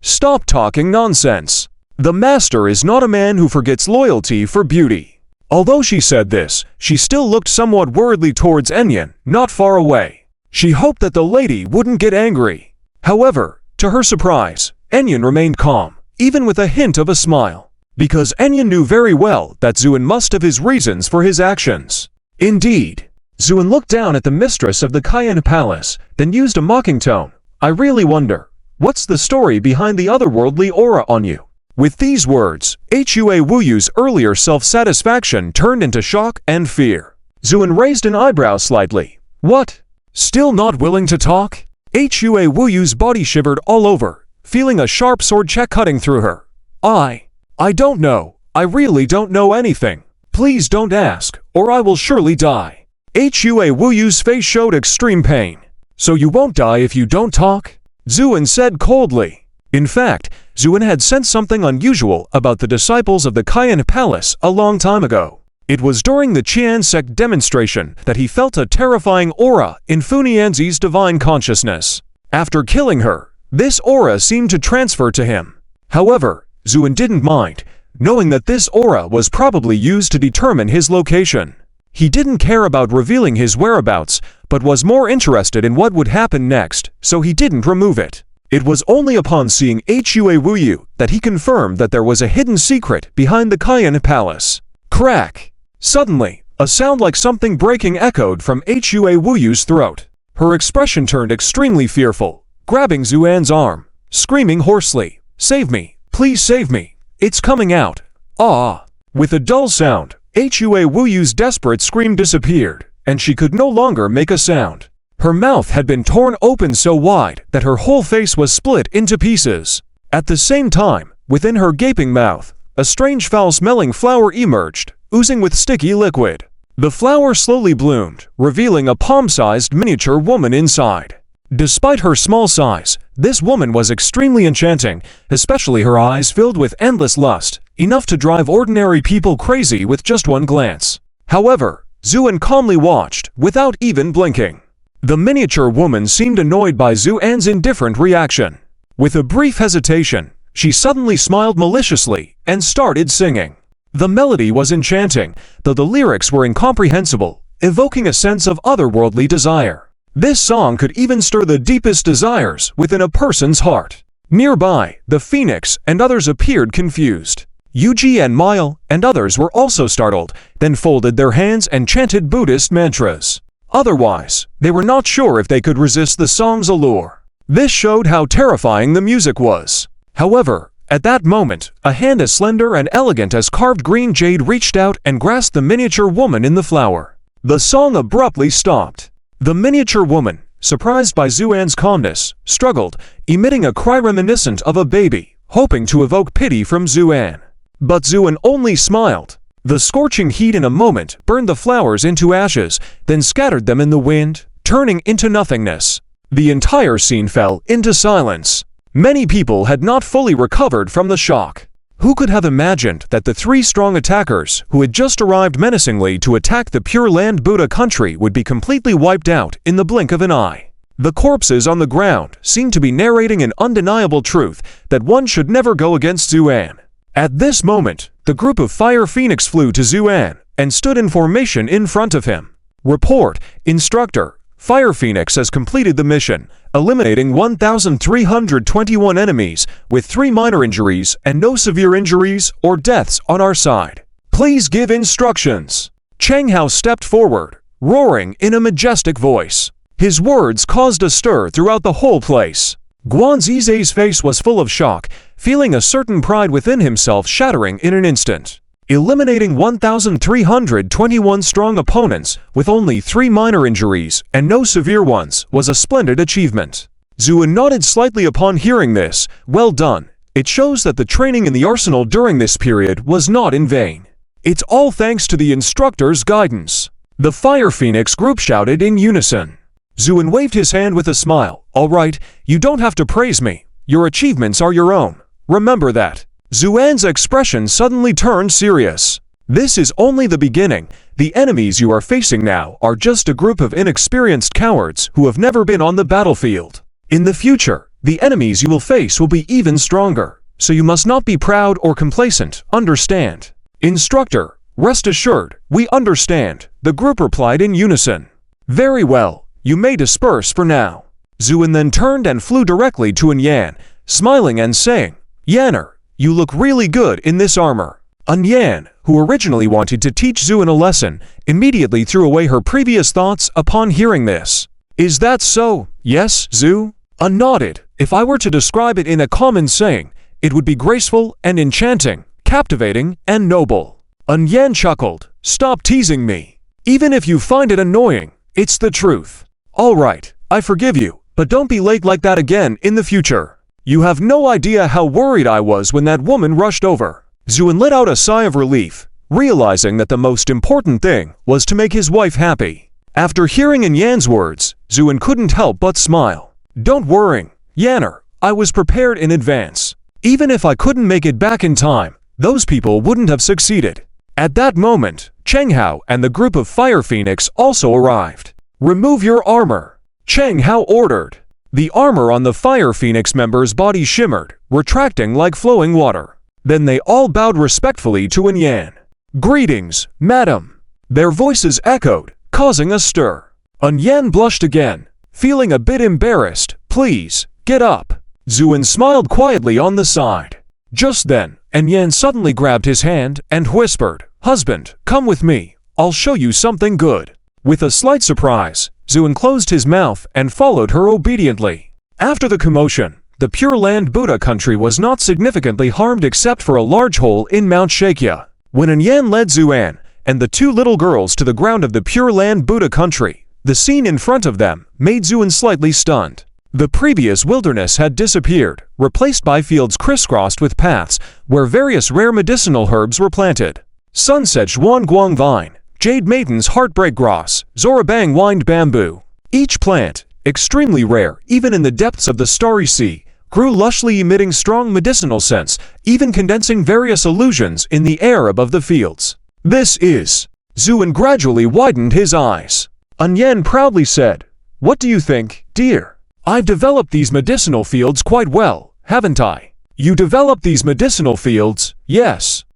"Stop talking nonsense. The master is not a man who forgets loyalty for beauty." Although she said this, she still looked somewhat worriedly towards Enyan, not far away. She hoped that the lady wouldn't get angry. However, to her surprise, Enyan remained calm, even with a hint of a smile. Because Enyan knew very well that Zuan must have his reasons for his actions. Indeed, Zuan looked down at the mistress of the Cayenne Palace, then used a mocking tone. "I really wonder, what's the story behind the otherworldly aura on you?" With these words, Hua Wuyu's earlier self-satisfaction turned into shock and fear. Zuan raised an eyebrow slightly. "What? Still not willing to talk?" Hua Wuyu's body shivered all over, feeling a sharp sword check cutting through her. I don't know. I really don't know anything. Please don't ask, or I will surely die." Hua Wuyu's face showed extreme pain. "So you won't die if you don't talk?" Zuan said coldly. In fact, Zuin had sensed something unusual about the disciples of the Qian Palace a long time ago. It was during the Qian sect demonstration that he felt a terrifying aura in Funianzi's divine consciousness. After killing her, this aura seemed to transfer to him. However, Zuin didn't mind, knowing that this aura was probably used to determine his location. He didn't care about revealing his whereabouts, but was more interested in what would happen next, so he didn't remove it. It was only upon seeing Hua Wuyu that he confirmed that there was a hidden secret behind the Qian Palace. Crack! Suddenly, a sound like something breaking echoed from Hua Wuyu's throat. Her expression turned extremely fearful, grabbing Zuan's arm, screaming hoarsely, "Save me! Please save me! It's coming out! Ah!" With a dull sound, Hua Wuyu's desperate scream disappeared, and she could no longer make a sound. Her mouth had been torn open so wide that her whole face was split into pieces. At the same time, within her gaping mouth, a strange foul-smelling flower emerged, oozing with sticky liquid. The flower slowly bloomed, revealing a palm-sized miniature woman inside. Despite her small size, this woman was extremely enchanting, especially her eyes filled with endless lust, enough to drive ordinary people crazy with just one glance. However, Zuan calmly watched, without even blinking. The miniature woman seemed annoyed by Zuan's indifferent reaction. With a brief hesitation, she suddenly smiled maliciously and started singing. The melody was enchanting, though the lyrics were incomprehensible, evoking a sense of otherworldly desire. This song could even stir the deepest desires within a person's heart. Nearby, the Phoenix and others appeared confused. Yuji and Mile and others were also startled, then folded their hands and chanted Buddhist mantras. Otherwise, they were not sure if they could resist the song's allure. This showed how terrifying the music was. However, at that moment, a hand as slender and elegant as carved green jade reached out and grasped the miniature woman in the flower. The song abruptly stopped. The miniature woman, surprised by Zuan's calmness, struggled, emitting a cry reminiscent of a baby, hoping to evoke pity from Zuan. But Zuan only smiled. The scorching heat in a moment burned the flowers into ashes, then scattered them in the wind, turning into nothingness. The entire scene fell into silence. Many people had not fully recovered from the shock. Who could have imagined that the three strong attackers who had just arrived menacingly to attack the Pure Land Buddha country would be completely wiped out in the blink of an eye? The corpses on the ground seemed to be narrating an undeniable truth that one should never go against Zuan. At this moment, the group of Fire Phoenix flew to Zuan and stood in formation in front of him. Report, Instructor, Fire Phoenix has completed the mission, eliminating 1,321 enemies with 3 minor injuries and no severe injuries or deaths on our side. Please give instructions. Cheng Hao stepped forward, roaring in a majestic voice. His words caused a stir throughout the whole place. Guan Zizei's face was full of shock, feeling a certain pride within himself shattering in an instant. Eliminating 1,321 strong opponents with only 3 minor injuries and no severe ones was a splendid achievement. Zuan nodded slightly upon hearing this. Well done. It shows that the training in the arsenal during this period was not in vain. It's all thanks to the instructor's guidance. The Fire Phoenix group shouted in unison. Zuan waved his hand with a smile. All right, you don't have to praise me. Your achievements are your own. Remember that. Zuan's expression suddenly turned serious. This is only the beginning. The enemies you are facing now are just a group of inexperienced cowards who have never been on the battlefield. In the future, the enemies you will face will be even stronger, so you must not be proud or complacent, understand? Instructor, rest assured, we understand, the group replied in unison. Very well. You may disperse for now. Zuan then turned and flew directly to Yan, smiling and saying, Yanner, you look really good in this armor. Yan, who originally wanted to teach Zuan a lesson, immediately threw away her previous thoughts upon hearing this. Is that so? Yes, Zu? Nodded. If I were to describe it in a common saying, it would be graceful and enchanting, captivating and noble. Yan chuckled. Stop teasing me. Even if you find it annoying, it's the truth. All right, I forgive you, but don't be late like that again in the future. You have no idea how worried I was when that woman rushed over. Zuan let out a sigh of relief, realizing that the most important thing was to make his wife happy. After hearing Yan's words, Zuan couldn't help but smile. Don't worry, Yanner, I was prepared in advance. Even if I couldn't make it back in time, those people wouldn't have succeeded. At that moment, Cheng Hao and the group of Fire Phoenix also arrived. Remove your armor, Cheng Hao ordered. The armor on the Fire Phoenix members' bodies shimmered, retracting like flowing water. Then they all bowed respectfully to An Yan. Greetings, madam. Their voices echoed, causing a stir. An Yan blushed again, feeling a bit embarrassed. Please, get up. Zuin smiled quietly on the side. Just then, An Yan suddenly grabbed his hand and whispered, Husband, come with me. I'll show you something good. With a slight surprise, Zuin closed his mouth and followed her obediently. After the commotion, the Pure Land Buddha country was not significantly harmed except for a large hole in Mount Shakya. When An Yan led Zuan and the two little girls to the ground of the Pure Land Buddha country, the scene in front of them made Zuan slightly stunned. The previous wilderness had disappeared, replaced by fields crisscrossed with paths where various rare medicinal herbs were planted. Sunset Zhuan Guang Vine, Jade Maiden's Heartbreak Grass, Zorabang Wind Bamboo. Each plant, extremely rare even in the depths of the Starry Sea, grew lushly emitting strong medicinal scents, even condensing various illusions in the air above the fields. This is... Zuin gradually widened his eyes. An Yan proudly said, What do you think, dear? I've developed these medicinal fields quite well, haven't I? You developed these medicinal fields? Yes.